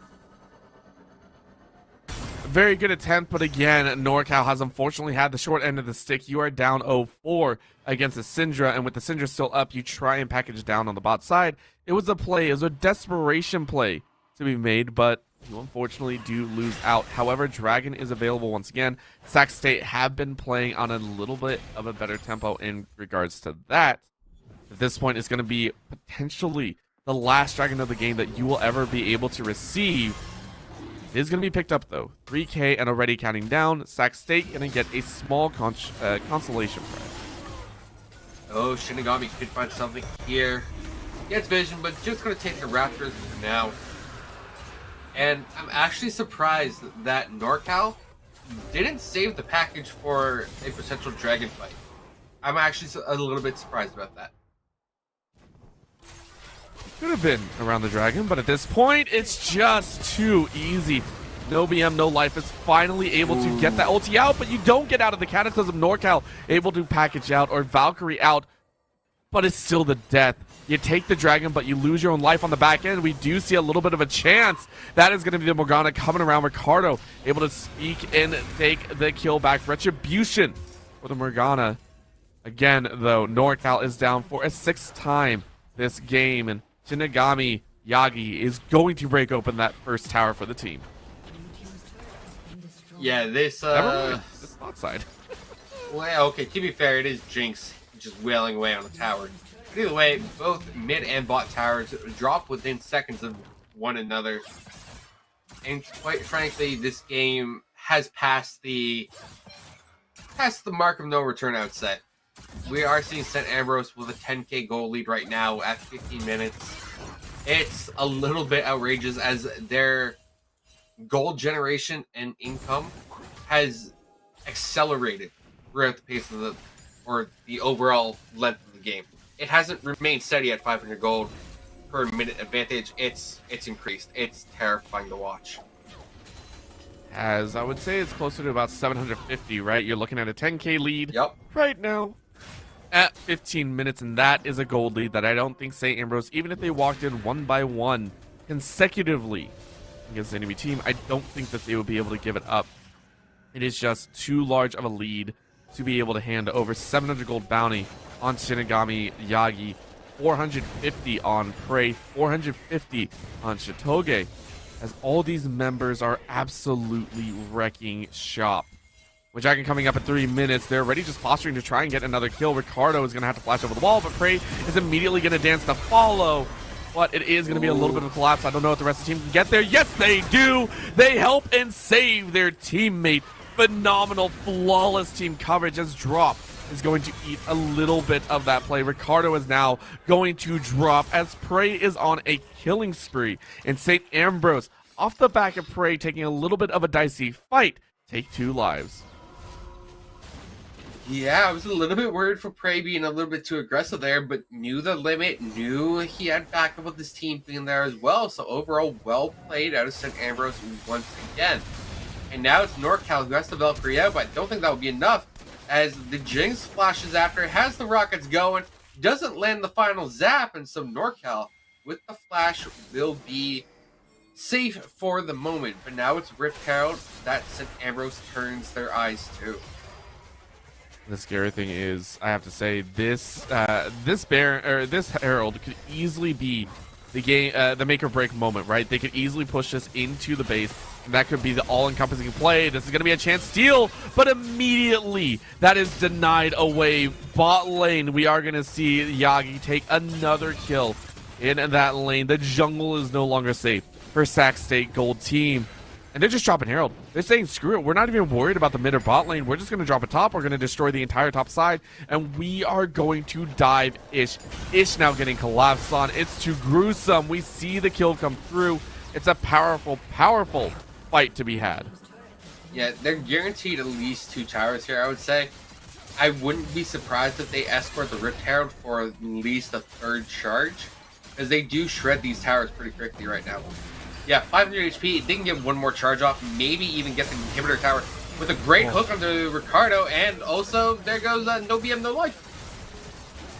Very good attempt, but again, NorCal has unfortunately had the short end of the stick. You are down 0-4 against the Syndra, and with the Syndra still up, you try and package down on the bot side. It was a play, it was a desperation play to be made, but you unfortunately do lose out. However, Dragon is available once again. Sac State have been playing on a little bit of a better tempo in regards to that. At this point, it's going to be potentially the last Dragon of the game that you will ever be able to receive. It is going to be picked up, though. 3K and already counting down. Sac State going to get a small consolation prize. Oh, Shinigami could find something here. Gets vision, but just going to take the Raptors for now. And I'm actually surprised that NorCal didn't save the package for a potential Dragon fight. I'm actually a little bit surprised about that. Could have been around the Dragon, but at this point, it's just too easy. No BM, No Life is finally able to get that ulti out, but you don't get out of the Cataclysm. NorCal able to package out, or Valkyrie out, but it's still the death. You take the Dragon, but you lose your own life on the back end. We do see a little bit of a chance. That is going to be the Morgana coming around. Ricardo able to speak and take the kill back. Retribution for the Morgana. Again, though, NorCal is down for a 6th time this game, and Shinigami Yagi is going to break open that first tower for the team. Yeah, this it's outside. Well, okay, to be fair, it is Jinx just wailing away on the tower. But either way, both mid and bot towers drop within seconds of one another. And quite frankly, this game has passed the mark of no return, I would say. We are seeing St. Ambrose with a 10k goal lead right now at 15 minutes. It's a little bit outrageous, as their gold generation and income has accelerated throughout the pace of the overall length of the game. It hasn't remained steady at 500 gold per minute advantage. It's increased. It's terrifying to watch. As I would say, it's closer to about 750, right? You're looking at a 10k lead right now at 15 minutes, and that is a gold lead that I don't think St. Ambrose, even if they walked in one by one consecutively against the enemy team, I don't think that they would be able to give it up. It is just too large of a lead to be able to hand over 700 gold bounty on Shinigami Yagi, 450 on Prey, 450 on Shitoge, as all these members are absolutely wrecking shop. With Dragon coming up in 3 minutes, they're already just posturing to try and get another kill. Ricardo is going to have to flash over the wall, but Prey is immediately going to dance to follow. But it is going to be a little bit of a collapse. I don't know if the rest of the team can get there. Yes, they do. They help and save their teammate. Phenomenal, flawless team coverage, as Drop is going to eat a little bit of that play. Ricardo is now going to drop as Prey is on a killing spree. And St. Ambrose, off the back of Prey taking a little bit of a dicey fight, take 2 lives. Yeah, I was a little bit worried for Prey being a little bit too aggressive there, but knew the limit, knew he had backup with his team being there as well. So overall, well played out of St. Ambrose once again. And now it's NorCal who has the Valkyrie out, but I don't think that will be enough, as the Jinx flashes after, has the rockets going, doesn't land the final zap, and so NorCal with the flash will be safe for the moment. But now it's Rift Herald that St. Ambrose turns their eyes to. The scary thing is, I have to say, this Baron or this Herald could easily be the game, the make or break moment, right? They could easily push this into the base, and that could be the all-encompassing play. This is going to be a chance steal, but immediately that is denied away. Bot lane, we are going to see Yagi take another kill in that lane. The jungle is no longer safe for Sac State Gold team. And they're just dropping Herald. They're saying, screw it. We're not even worried about the mid or bot lane. We're just going to drop a top. We're going to destroy the entire top side. And we are going to dive Ish. Ish now getting collapsed on. It's too gruesome. We see the kill come through. It's a powerful, powerful fight to be had. Yeah, they're guaranteed at least 2 towers here, I would say. I wouldn't be surprised if they escort the Rift Herald for at least a 3rd charge, because they do shred these towers pretty quickly right now. Yeah, 500 HP. They can get 1 more charge off, maybe even get the inhibitor tower with a great hook onto Ricardo, and also there goes No BM No Life.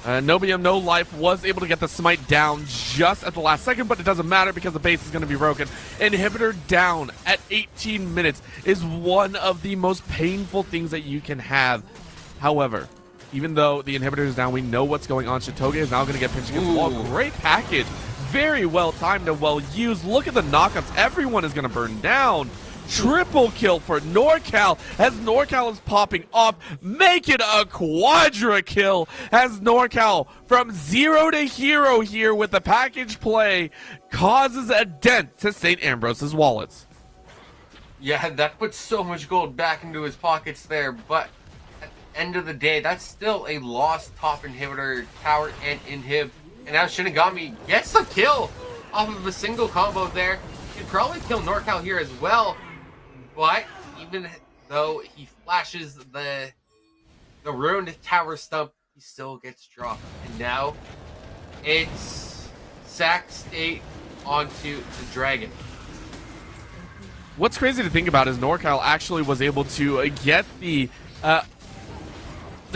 No BM No Life was able to get the smite down just at the last second, but it doesn't matter because the base is going to be broken. Inhibitor down at 18 minutes is one of the most painful things that you can have. However, even though the inhibitor is down, we know what's going on. Shitoge is now going to get pinched against the wall. Great package. Very well timed and well used. Look at the knockouts. Everyone is going to burn down. Triple kill for NorCal as NorCal is popping off. Make it a quadra kill as NorCal from 0 to hero here with the package play causes a dent to St. Ambrose's wallets. Yeah, that puts so much gold back into his pockets there, but at the end of the day, that's still a lost top inhibitor, tower, and inhib. And now Shinigami gets a kill off of a single combo there. He'd probably kill NorCal here as well. But even though he flashes the ruined tower stump, he still gets dropped. And now it's Sac State onto the Dragon. What's crazy to think about is NorCal actually was able to get the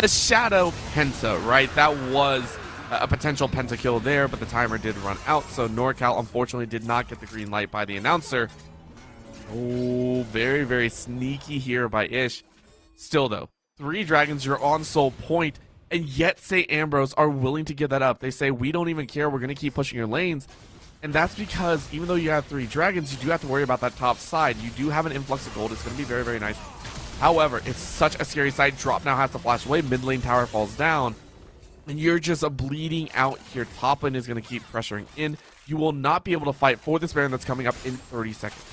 Shadow Penta, right? That was a potential pentakill there, but the timer did run out, so NorCal unfortunately did not get the green light by the announcer. Oh, very, very sneaky here by Ish. Still though, 3 dragons, you're on soul point, and yet St. Ambrose are willing to give that up. They say, we don't even care, we're going to keep pushing your lanes. And that's because even though you have 3 dragons, you do have to worry about that top side. You do have an influx of gold. It's going to be very, very nice. However, it's such a scary side. Drop now has to flash away. Mid lane tower falls down. And you're just bleeding out here. Top lane is going to keep pressuring in. You will not be able to fight for this Baron that's coming up in 30 seconds.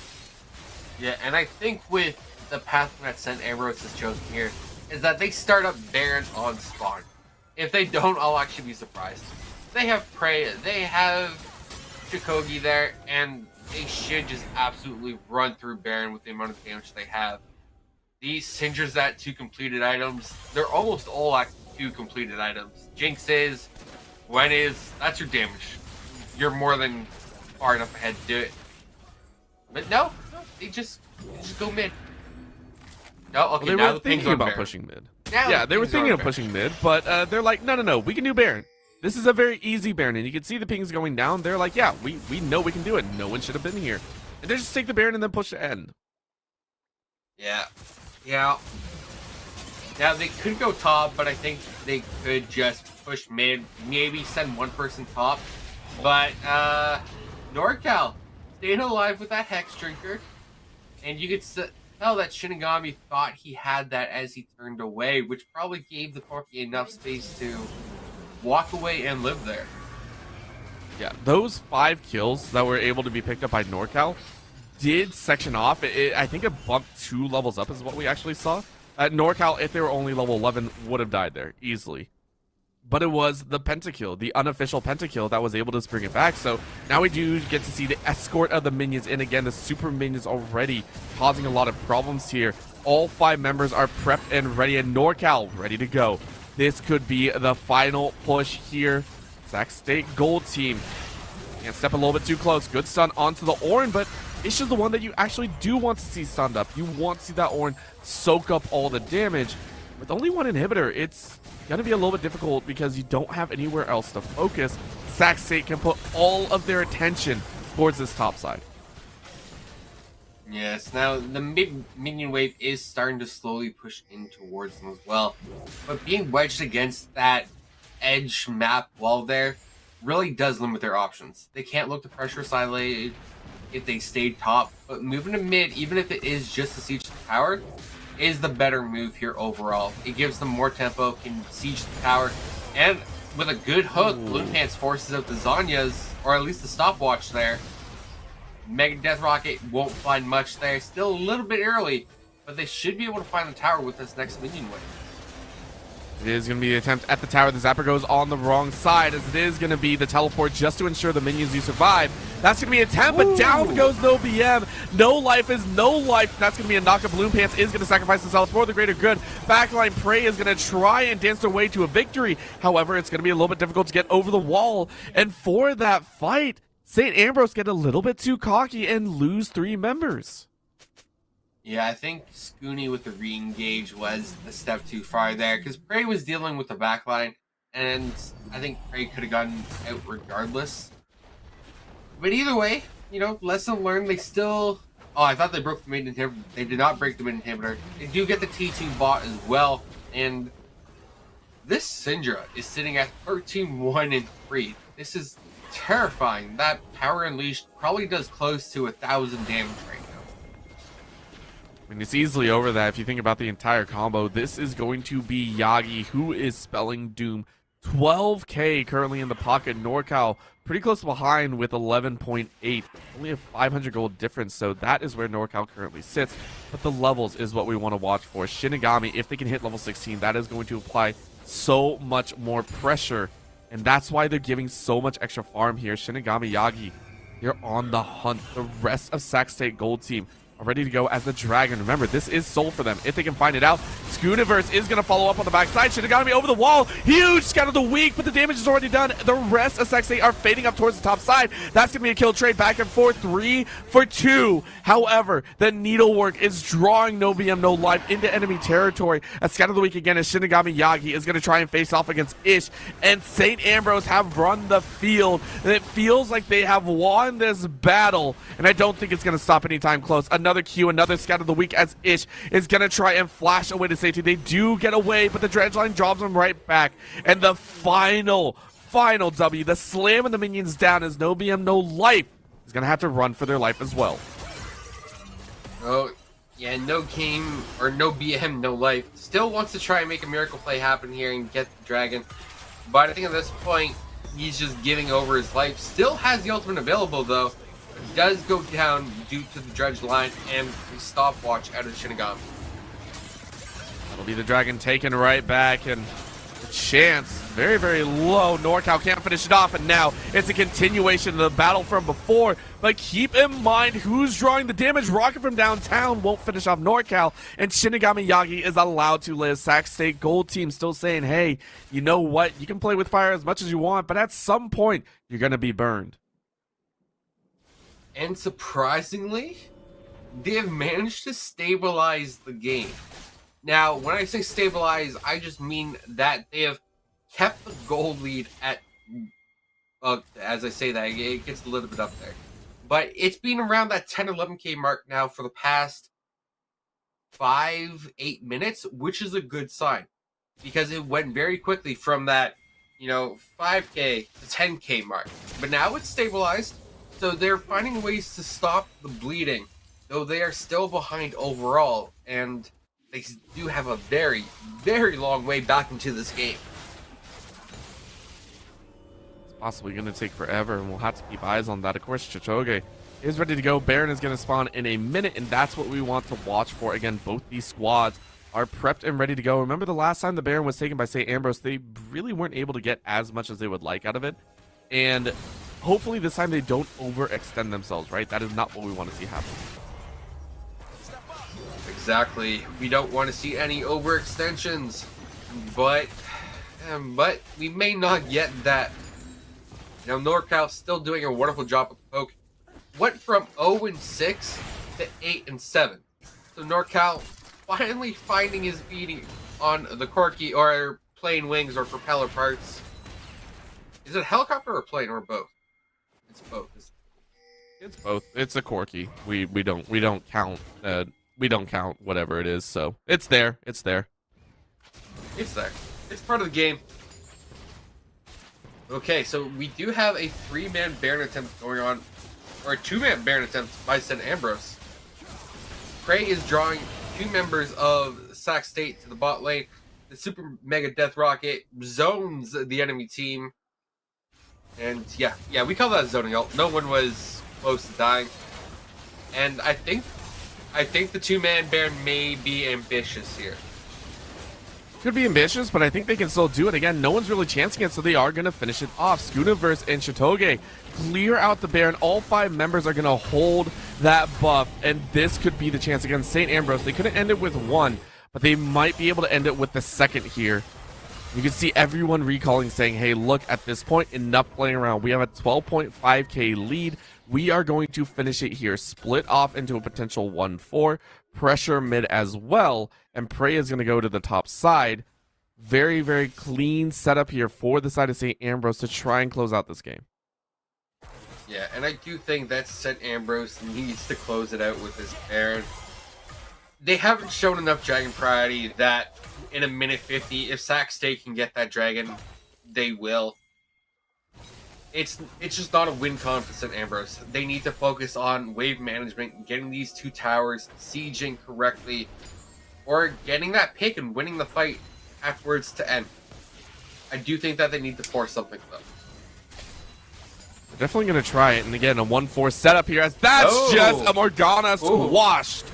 Yeah, and I think with the path that St. Ambrose has chosen here is that they start up Baron on spawn. If they don't, I'll actually be surprised. They have Prey, they have Chikogi there, and they should just absolutely run through Baron with the amount of damage they have. These Singers at 2 completed items, they're almost all at 2 completed items. Jinx is, Gwen is, that's your damage. You're more than far enough ahead to do it. But no, they just go mid. No, okay, well, they now were the ping's thinking on about Baron. pushing mid. Now Yeah, the they were pings are thinking on of pushing mid, but they're like, no, we can do Baron. This is a very easy Baron, and you can see the pings going down. They're like, yeah, we know we can do it. No one should have been here. And they just take the Baron and then push the end. Yeah. Yeah. Now, they could go top, but I think they could just push mid, maybe send one person top. But, NorCal staying alive with that Hex Drinker. And you could tell that Shinigami thought he had that as he turned away, which probably gave the Corki enough space to walk away and live there. Yeah, those 5 kills that were able to be picked up by NorCal did section off. I think it bumped 2 levels up is what we actually saw. NorCal, if they were only level 11, would have died there easily. But it was the pentakill, the unofficial pentakill, that was able to bring it back. So now we do get to see the escort of the minions. And again, the super minions already causing a lot of problems here. All 5 members are prepped and ready, and NorCal ready to go. This could be the final push here. Sac State Gold team can't step a little bit too close. Good stun onto the Ornn, but Ish is the one that you actually do want to see stunned up. You want to see that Ornn soak up all the damage. With only 1 inhibitor, it's going to be a little bit difficult because you don't have anywhere else to focus. Sac State can put all of their attention towards this top side. Yes, now the minion wave is starting to slowly push in towards them as well. But being wedged against that edge map wall there really does limit their options. They can't look to pressure side lane if they stay top, but moving to mid, even if it is just to siege the tower, is the better move here overall. It gives them more tempo, can siege the tower, and with a good hook, Balloon Pants forces out the Zanyas, or at least the stopwatch there. Mega Death Rocket won't find much there. Still a little bit early, but they should be able to find the tower with this next minion wave. It is going to be an attempt at the tower. The Zapper goes on the wrong side, as it is going to be the teleport just to ensure the minions do survive. That's going to be an attempt, but down goes no BM. No life is no life. That's going to be a knockup. Balloon Pants is going to sacrifice themselves for the greater good. Backline Prey is going to try and dance their way to a victory. However, it's going to be a little bit difficult to get over the wall. And for that fight, St. Ambrose get a little bit too cocky and lose 3 members. Yeah, I think Scooney with the re-engage was a step too far there, because Prey was dealing with the backline, and I think Prey could have gotten out regardless. But either way, you know, lesson learned, they still... Oh, I thought they broke the mid inhibitor. They did not break the mid inhibitor. They do get the T2 bot as well, and this Syndra is sitting at 13-1-3. This is terrifying. That Power Unleashed probably does close to 1,000 damage right now. I mean, it's easily over that if you think about the entire combo. This is going to be Yagi, who is spelling doom. 12k currently in the pocket. NorCal pretty close behind with 11.8. Only a 500 gold difference, so that is where NorCal currently sits. But the levels is what we want to watch for. Shinigami, if they can hit level 16, that is going to apply so much more pressure. And that's why they're giving so much extra farm here. Shinigami, Yagi, they're on the hunt. The rest of Sac State Gold team are ready to go as the Dragon. Remember, this is soul for them if they can find it out. Skooniverse is going to follow up on the backside. Shinigami over the wall. Huge scout of the week, but the damage is already done. The rest of Sac State are fading up towards the top side. That's going to be a kill trade back and forth. 3 for 2. However, the needlework is drawing no BM, no life into enemy territory. A scout of the week again is Shinigami Yagi is going to try and face off against Ish. And St. Ambrose have run the field. And it feels like they have won this battle. And I don't think it's going to stop anytime close. Another Q, another scout of the week as Ish is going to try and flash away to safety. They do get away, but the dredge line drops them right back. And the final W, the slam of the minions down is no BM, no life. Is going to have to run for their life as well. Oh, yeah, no game, or no BM, no life. Still wants to try and make a miracle play happen here and get the dragon. But I think at this point, he's just giving over his life. Still has the ultimate available, though. Does go down due to the dredge line and the stopwatch out of Shinigami. That'll be the dragon taken right back, and the chance very, very low. NorCal can't finish it off, and now it's a continuation of the battle from before. But keep in mind who's drawing the damage. Rocket from downtown won't finish off NorCal, and Shinigami Yagi is allowed to live. Sac State Gold team still saying, hey, you know what? You can play with fire as much as you want, but at some point, you're going to be burned. And surprisingly, they have managed to stabilize the game. Now, when I say stabilize, I just mean that they have kept the gold lead at, as I say that, it gets a little bit up there. But it's been around that 10-11k mark now for the past 5-8 minutes, which is a good sign. Because it went very quickly from that, 5k to 10k mark. But now it's stabilized. So they're finding ways to stop the bleeding, though they are still behind overall, and they do have a very, very long way back into this game. It's possibly going to take forever, and we'll have to keep eyes on that. Of course, Chichoge is ready to go. Baron is going to spawn in a minute, and that's what we want to watch for. Again, both these squads are prepped and ready to go. Remember the last time the Baron was taken by St. Ambrose, they really weren't able to get as much as they would like out of it, and hopefully this time they don't overextend themselves, right? That is not what we want to see happen. Exactly. We don't want to see any overextensions, but we may not get that. You know, NorCal still doing a wonderful job with the poke. Went from 0-6 to 8-7. So NorCal finally finding his beating on the Corki or plane wings or propeller parts. Is it a helicopter or a plane or both? It's both. It's both. It's a Corki. We don't count whatever it is. So it's there. It's there. It's there. It's part of the game. Okay, so we do have a 3-man Baron attempt going on, or a 2-man Baron attempt by St. Ambrose. Prey is drawing 2 members of Sac State to the bot lane. The Super Mega Death Rocket zones the enemy team. And yeah, we call that zoning ult. No one was close to dying. And I think the 2-man Baron may be ambitious here. Could be ambitious, but I think they can still do it. Again, no one's really chancing it, so they are going to finish it off. Skooniverse and Shitoge clear out the Baron. All 5 members are going to hold that buff, and this could be the chance against St. Ambrose. They couldn't end it with 1, but they might be able to end it with the 2nd here. You can see everyone recalling, saying, hey, look, at this point, enough playing around. We have a 12.5k lead. We are going to finish it here. Split off into a potential 1-4. Pressure mid as well. And Prey is going to go to the top side. Very, very clean setup here for the side of St. Ambrose to try and close out this game. Yeah, and I do think that St. Ambrose needs to close it out with this Baron. They haven't shown enough Dragon priority that in a minute 50, if Sac State can get that Dragon, they will. It's just not a win con for St. Ambrose. They need to focus on wave management, getting these 2 towers, sieging correctly, or getting that pick and winning the fight afterwards to end. I do think that they need to force something, though. Definitely going to try it. And again, a 1-4 setup here as that's just a Morgana squashed.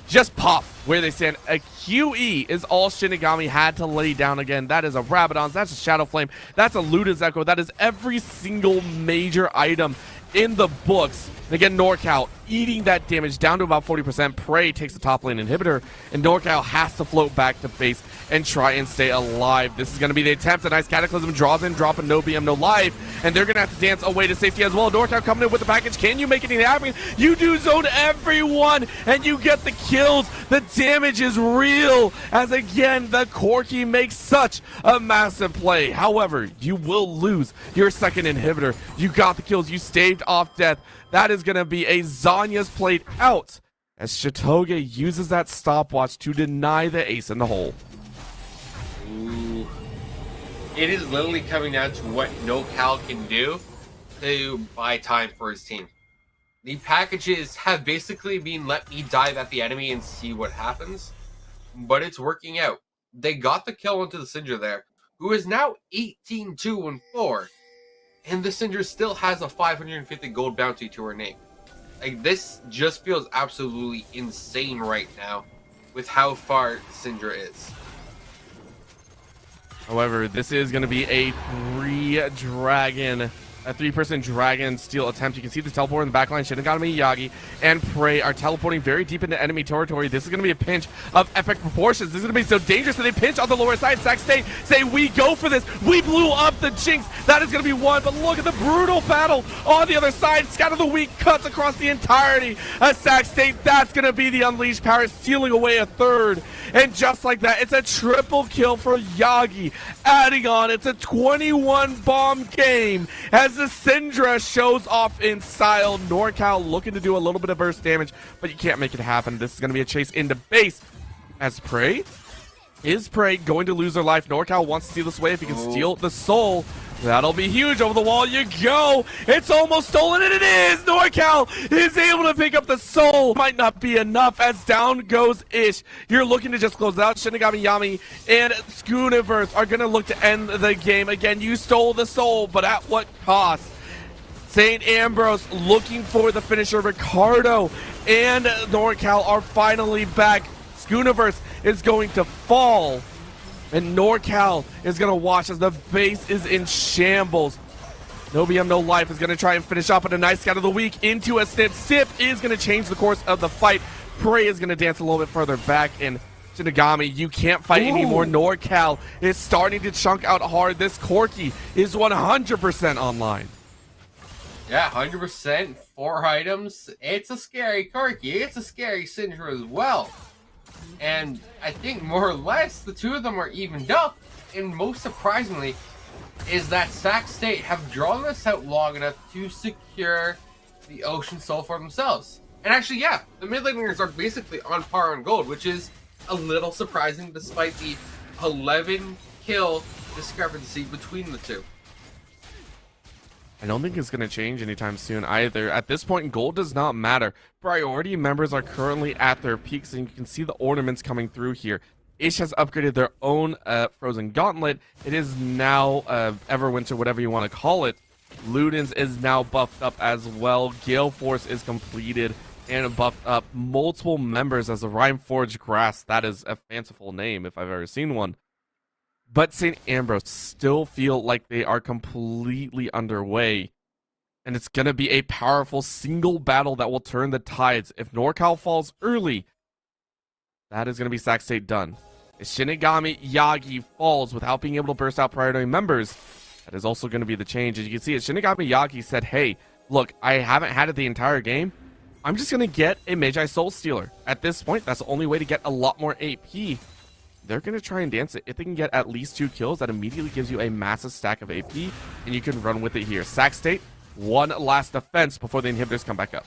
Just pop where they stand. A QE is all Shinigami had to lay down again. That is a Rabadon's. That's a Shadow Flame. That's a Luda's Echo. That is every single major item in the books. And again, NorCal eating that damage down to about 40%. Prey takes the top lane inhibitor, and NorCal has to float back to base and try and stay alive. This is going to be the attempt. A nice Cataclysm draws in, dropping no BM, no life, and they're going to have to dance away to safety as well. NorCal coming in with the package. Can you make anything happen? You do zone everyone, and you get the kills. The damage is real, as again, the Corki makes such a massive play. However, you will lose your 2nd inhibitor. You got the kills. You staved off death. That is going to be a Zanya's played out as Shitoge uses that stopwatch to deny the ace in the hole. Ooh. It is literally coming down to what NorCal can do to buy time for his team. The packages have basically been let me dive at the enemy and see what happens, but it's working out. They got the kill into the Syndra there, who is now 18-2-4. And the Syndra still has a 550 gold bounty to her name. Like, this just feels absolutely insane right now with how far Syndra is. However, this is going to be a 3-person dragon steal attempt. You can see the teleport in the backline. Shinigami, Yagi, and Prey are teleporting very deep into enemy territory. This is going to be a pinch of epic proportions. This is going to be so dangerous that they pinch on the lower side. Sac State say, we go for this. We blew up the Jinx. That is going to be 1, but look at the brutal battle on the other side. Scatter the Weak cuts across the entirety of Sac State. That's going to be the Unleashed Power, stealing away a 3rd. And just like that, it's a triple kill for Yagi. Adding on, it's a 21 bomb game as the Syndra shows off in style. NorCal looking to do a little bit of burst damage, but you can't make it happen. This is going to be a chase into base as Prey. Is Prey going to lose their life? NorCal wants to steal this away. If he can steal the soul, that'll be huge. Over the wall you go. It's almost stolen, and it is. NorCal is able to pick up the soul. Might not be enough as down goes Ish. You're looking to just close out. Shinigami Yami and Skooniverse are going to look to end the game. Again, you stole the soul, but at what cost? St. Ambrose looking for the finisher. Ricardo and NorCal are finally back. Skooniverse is going to fall, and NorCal is going to watch as the base is in shambles. No BM, no life is going to try and finish up in a nice scout of the week into a Sip. Sip is going to change the course of the fight. Prey is going to dance a little bit further back, and Shinigami, you can't fight anymore. NorCal is starting to chunk out hard. This Corki is 100% online. Yeah, 100%. 4 items. It's a scary Corki. It's a scary Syndra as well. And I think more or less the two of them are evened up. And most surprisingly is that Sac State have drawn this out long enough to secure the Ocean Soul for themselves. And actually, yeah, the mid laners are basically on par on gold, which is a little surprising despite the 11 kill discrepancy between the two. I don't think it's going to change anytime soon either. At this point, gold does not matter. Priority members are currently at their peaks, and you can see the ornaments coming through here. Ish has upgraded their own Frozen Gauntlet. It is now Everwinter, whatever you want to call it. Ludens is now buffed up as well. Gale Force is completed and buffed up. Multiple members as the Rhymeforged Grass. That is a fanciful name if I've ever seen one. But St. Ambrose still feel like they are completely underway. And it's going to be a powerful single battle that will turn the tides. If NorCal falls early, that is going to be Sac State done. If Shinigami Yagi falls without being able to burst out priority members, that is also going to be the change. As you can see, Shinigami Yagi said, hey, look, I haven't had it the entire game. I'm just going to get a Magi Soul Stealer. At this point, that's the only way to get a lot more AP. They're going to try and dance it. If they can get at least 2 kills, that immediately gives you a massive stack of AP, and you can run with it here. Sac State, one last defense before the inhibitors come back up.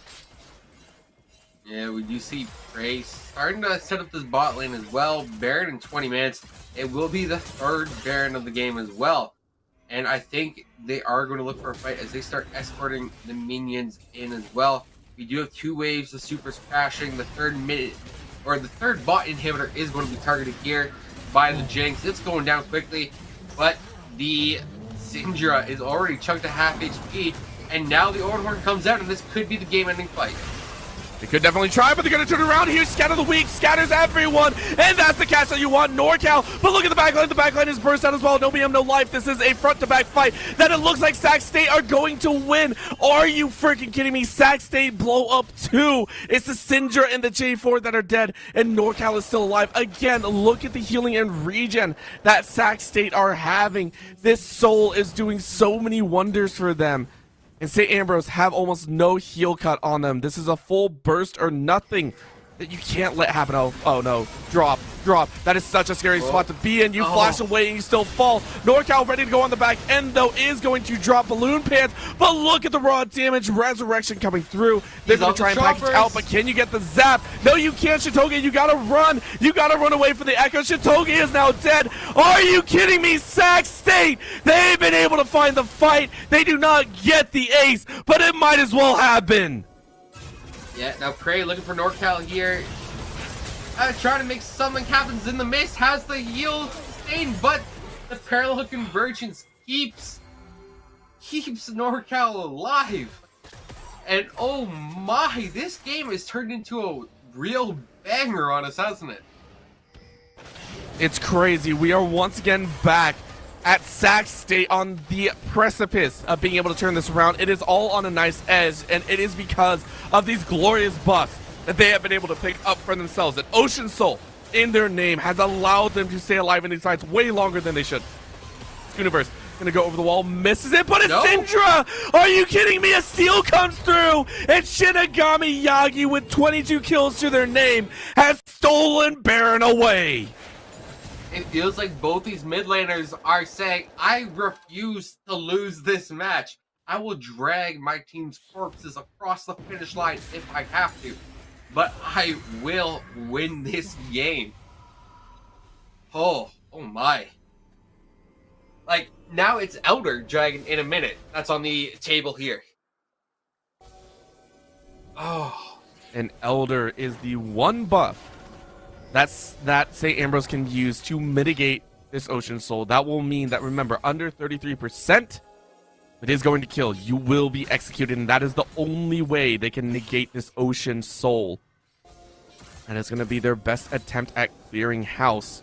Yeah, we do see Prey starting to set up this bot lane as well. Baron in 20 minutes. It will be the 3rd Baron of the game as well. And I think they are going to look for a fight as they start escorting the minions in as well. We do have 2 waves of supers crashing. The third bot inhibitor is going to be targeted here by the Jinx. It's going down quickly, but the Syndra is already chunked to half HP, and now the Overhorn comes out, and this could be the game-ending fight. They could definitely try, but they're going to turn around here. Scatter the weak, scatters everyone, and that's the catch that you want. NorCal, but look at the backline. The backline is burst out as well. No BM, no life. This is a front-to-back fight that it looks like Sac State are going to win. Are you freaking kidding me? Sac State blow up 2. It's the Syndra and the J4 that are dead, and NorCal is still alive. Again, look at the healing and regen that Sac State are having. This soul is doing so many wonders for them. And St. Ambrose have almost no heal cut on them. This is a full burst or nothing that you can't let happen. Oh no. Drop. That is such a scary spot to be in. You flash away and you still fall. NorCal ready to go on the back end, though, is going to drop Balloon Pants. But look at the raw damage. Resurrection coming through. They're going to try and package out, but can you get the zap? No, you can't, Shitoge. You got to run. You got to run away from the Echo. Shitoge is now dead. Are you kidding me? Sac State, they've been able to find the fight. They do not get the ace, but it might as well happen. Yeah, now Prey looking for NorCal here. Trying to make something happens in the mist. Has the yield stain, but the parallel convergence keeps NorCal alive. And oh my, this game has turned into a real banger on us, hasn't it? It's crazy. We are once again back at Sac State on the precipice of being able to turn this around. It is all on a nice edge, and it is because of these glorious buffs that they have been able to pick up for themselves. An Ocean Soul in their name has allowed them to stay alive in these fights way longer than they should. Universe gonna go over the wall, misses it, but it's Syndra! Are you kidding me? A steal comes through, and Shinigami Yagi with 22 kills to their name has stolen Baron away. It feels like both these mid laners are saying, I refuse to lose this match. I will drag my team's corpses across the finish line if I have to, but I will win this game. Oh my. Like, now it's Elder Dragon in a minute. That's on the table here. Oh. And Elder is the one buff that St. Ambrose can use to mitigate this Ocean Soul. That will mean that, remember, under 33%, it is going to kill. You will be executed, and that is the only way they can negate this Ocean Soul. And it's going to be their best attempt at clearing house.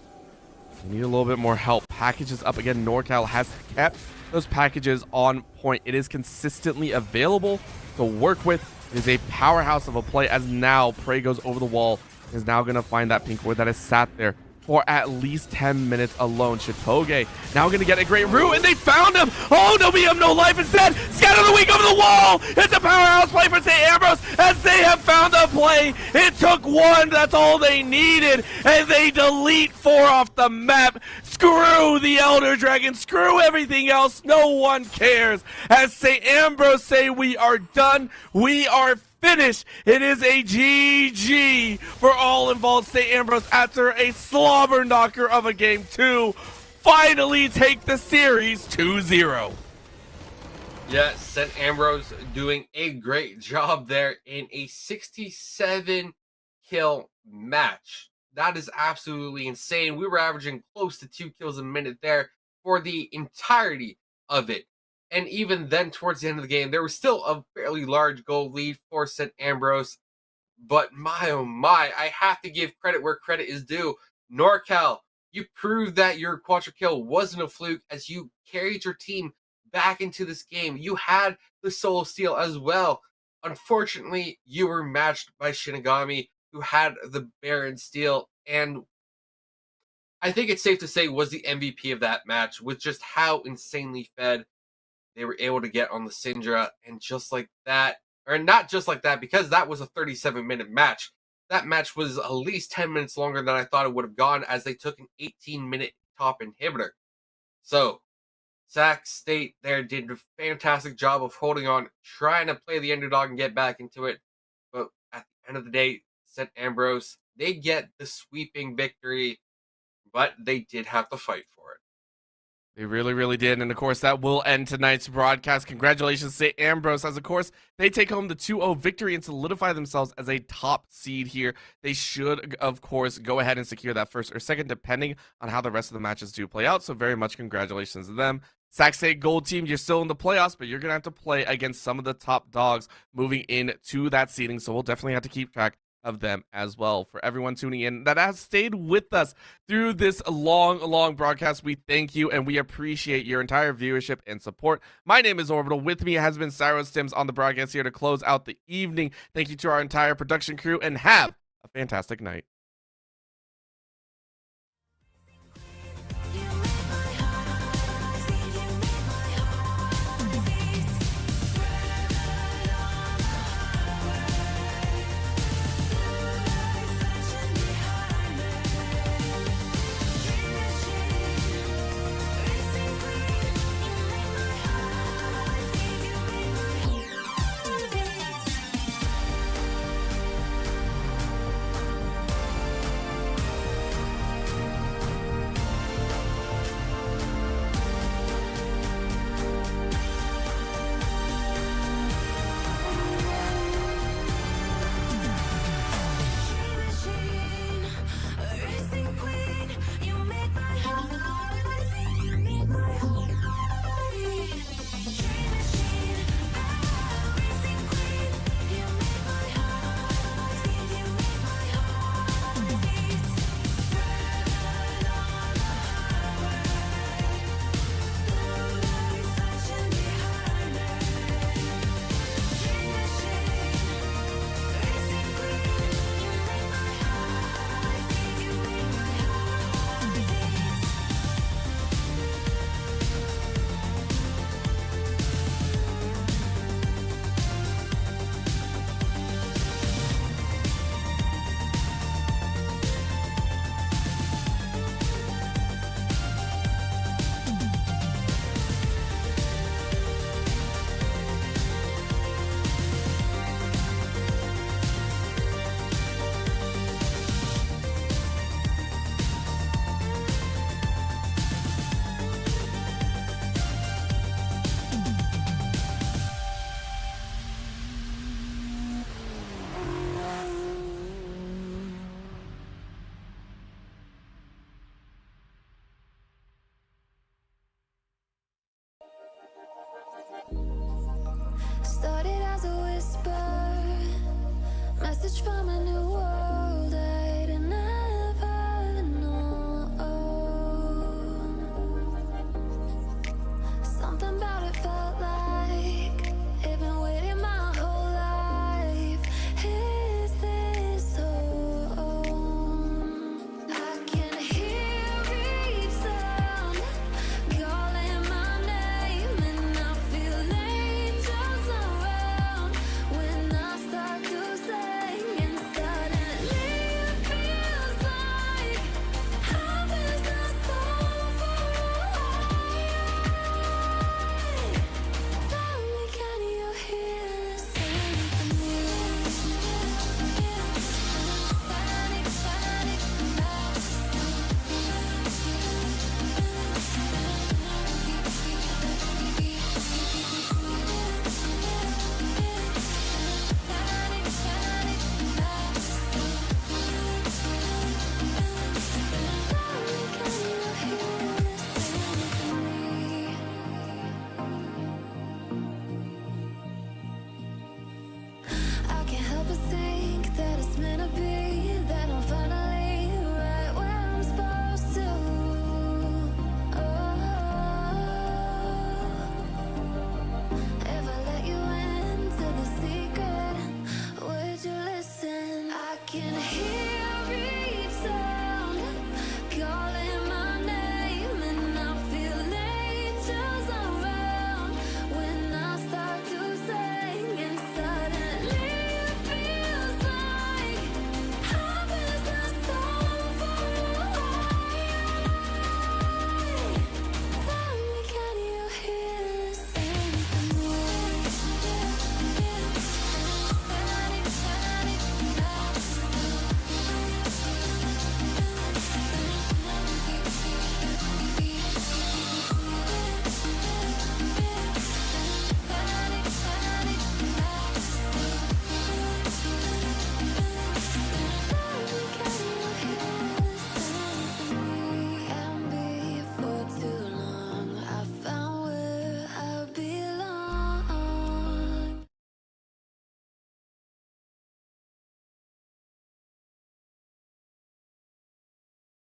We need a little bit more help. Packages up again. NorCal has kept those packages on point. It is consistently available to work with. It is a powerhouse of a play as now Prey goes over the wall. Is now going to find that pink ward that has sat there for at least 10 minutes alone. Chitoge now going to get a great root, and they found him. Oh, no BM, no life instead. Scatter the weak over the wall. It's a powerhouse play for St. Ambrose as they have found a play. It took one. That's all they needed, and they delete 4 off the map. Screw the Elder Dragon. Screw everything else. No one cares. As St. Ambrose say, we are done. We are finished. It is a GG for all involved. St. Ambrose, after a slobber knocker of a game 2, finally take the series 2-0. Yeah, St. Ambrose doing a great job there in a 67 kill match. That is absolutely insane. We were averaging close to 2 kills a minute there for the entirety of it. And even then, towards the end of the game, there was still a fairly large goal lead for St. Ambrose. But my, oh my, I have to give credit where credit is due. NorCal, you proved that your quadra kill wasn't a fluke as you carried your team back into this game. You had the solo steal as well. Unfortunately, you were matched by Shinigami, who had the Baron steal, and I think it's safe to say was the MVP of that match with just how insanely fed they were able to get on the Syndra. And just like that, or not just like that, because that was a 37-minute match. That match was at least 10 minutes longer than I thought it would have gone, as they took an 18-minute top inhibitor. So, Sac State there did a fantastic job of holding on, trying to play the underdog and get back into it. But at the end of the day, St. Ambrose, they get the sweeping victory, but they did have to fight for it. They really, really did. And of course, that will end tonight's broadcast. Congratulations, St. Ambrose, as of course, they take home the 2-0 victory and solidify themselves as a top seed here. They should, of course, go ahead and secure that first or second, depending on how the rest of the matches do play out. So very much congratulations to them. Sac State Gold Team, you're still in the playoffs, but you're going to have to play against some of the top dogs moving into that seeding. So we'll definitely have to keep track of them as well. For everyone tuning in that has stayed with us through this long broadcast, we thank you and we appreciate your entire viewership and support. My name is Orbital. With me has been Cyrus Stims on the broadcast here to close out the evening. Thank you to our entire production crew and have a fantastic night.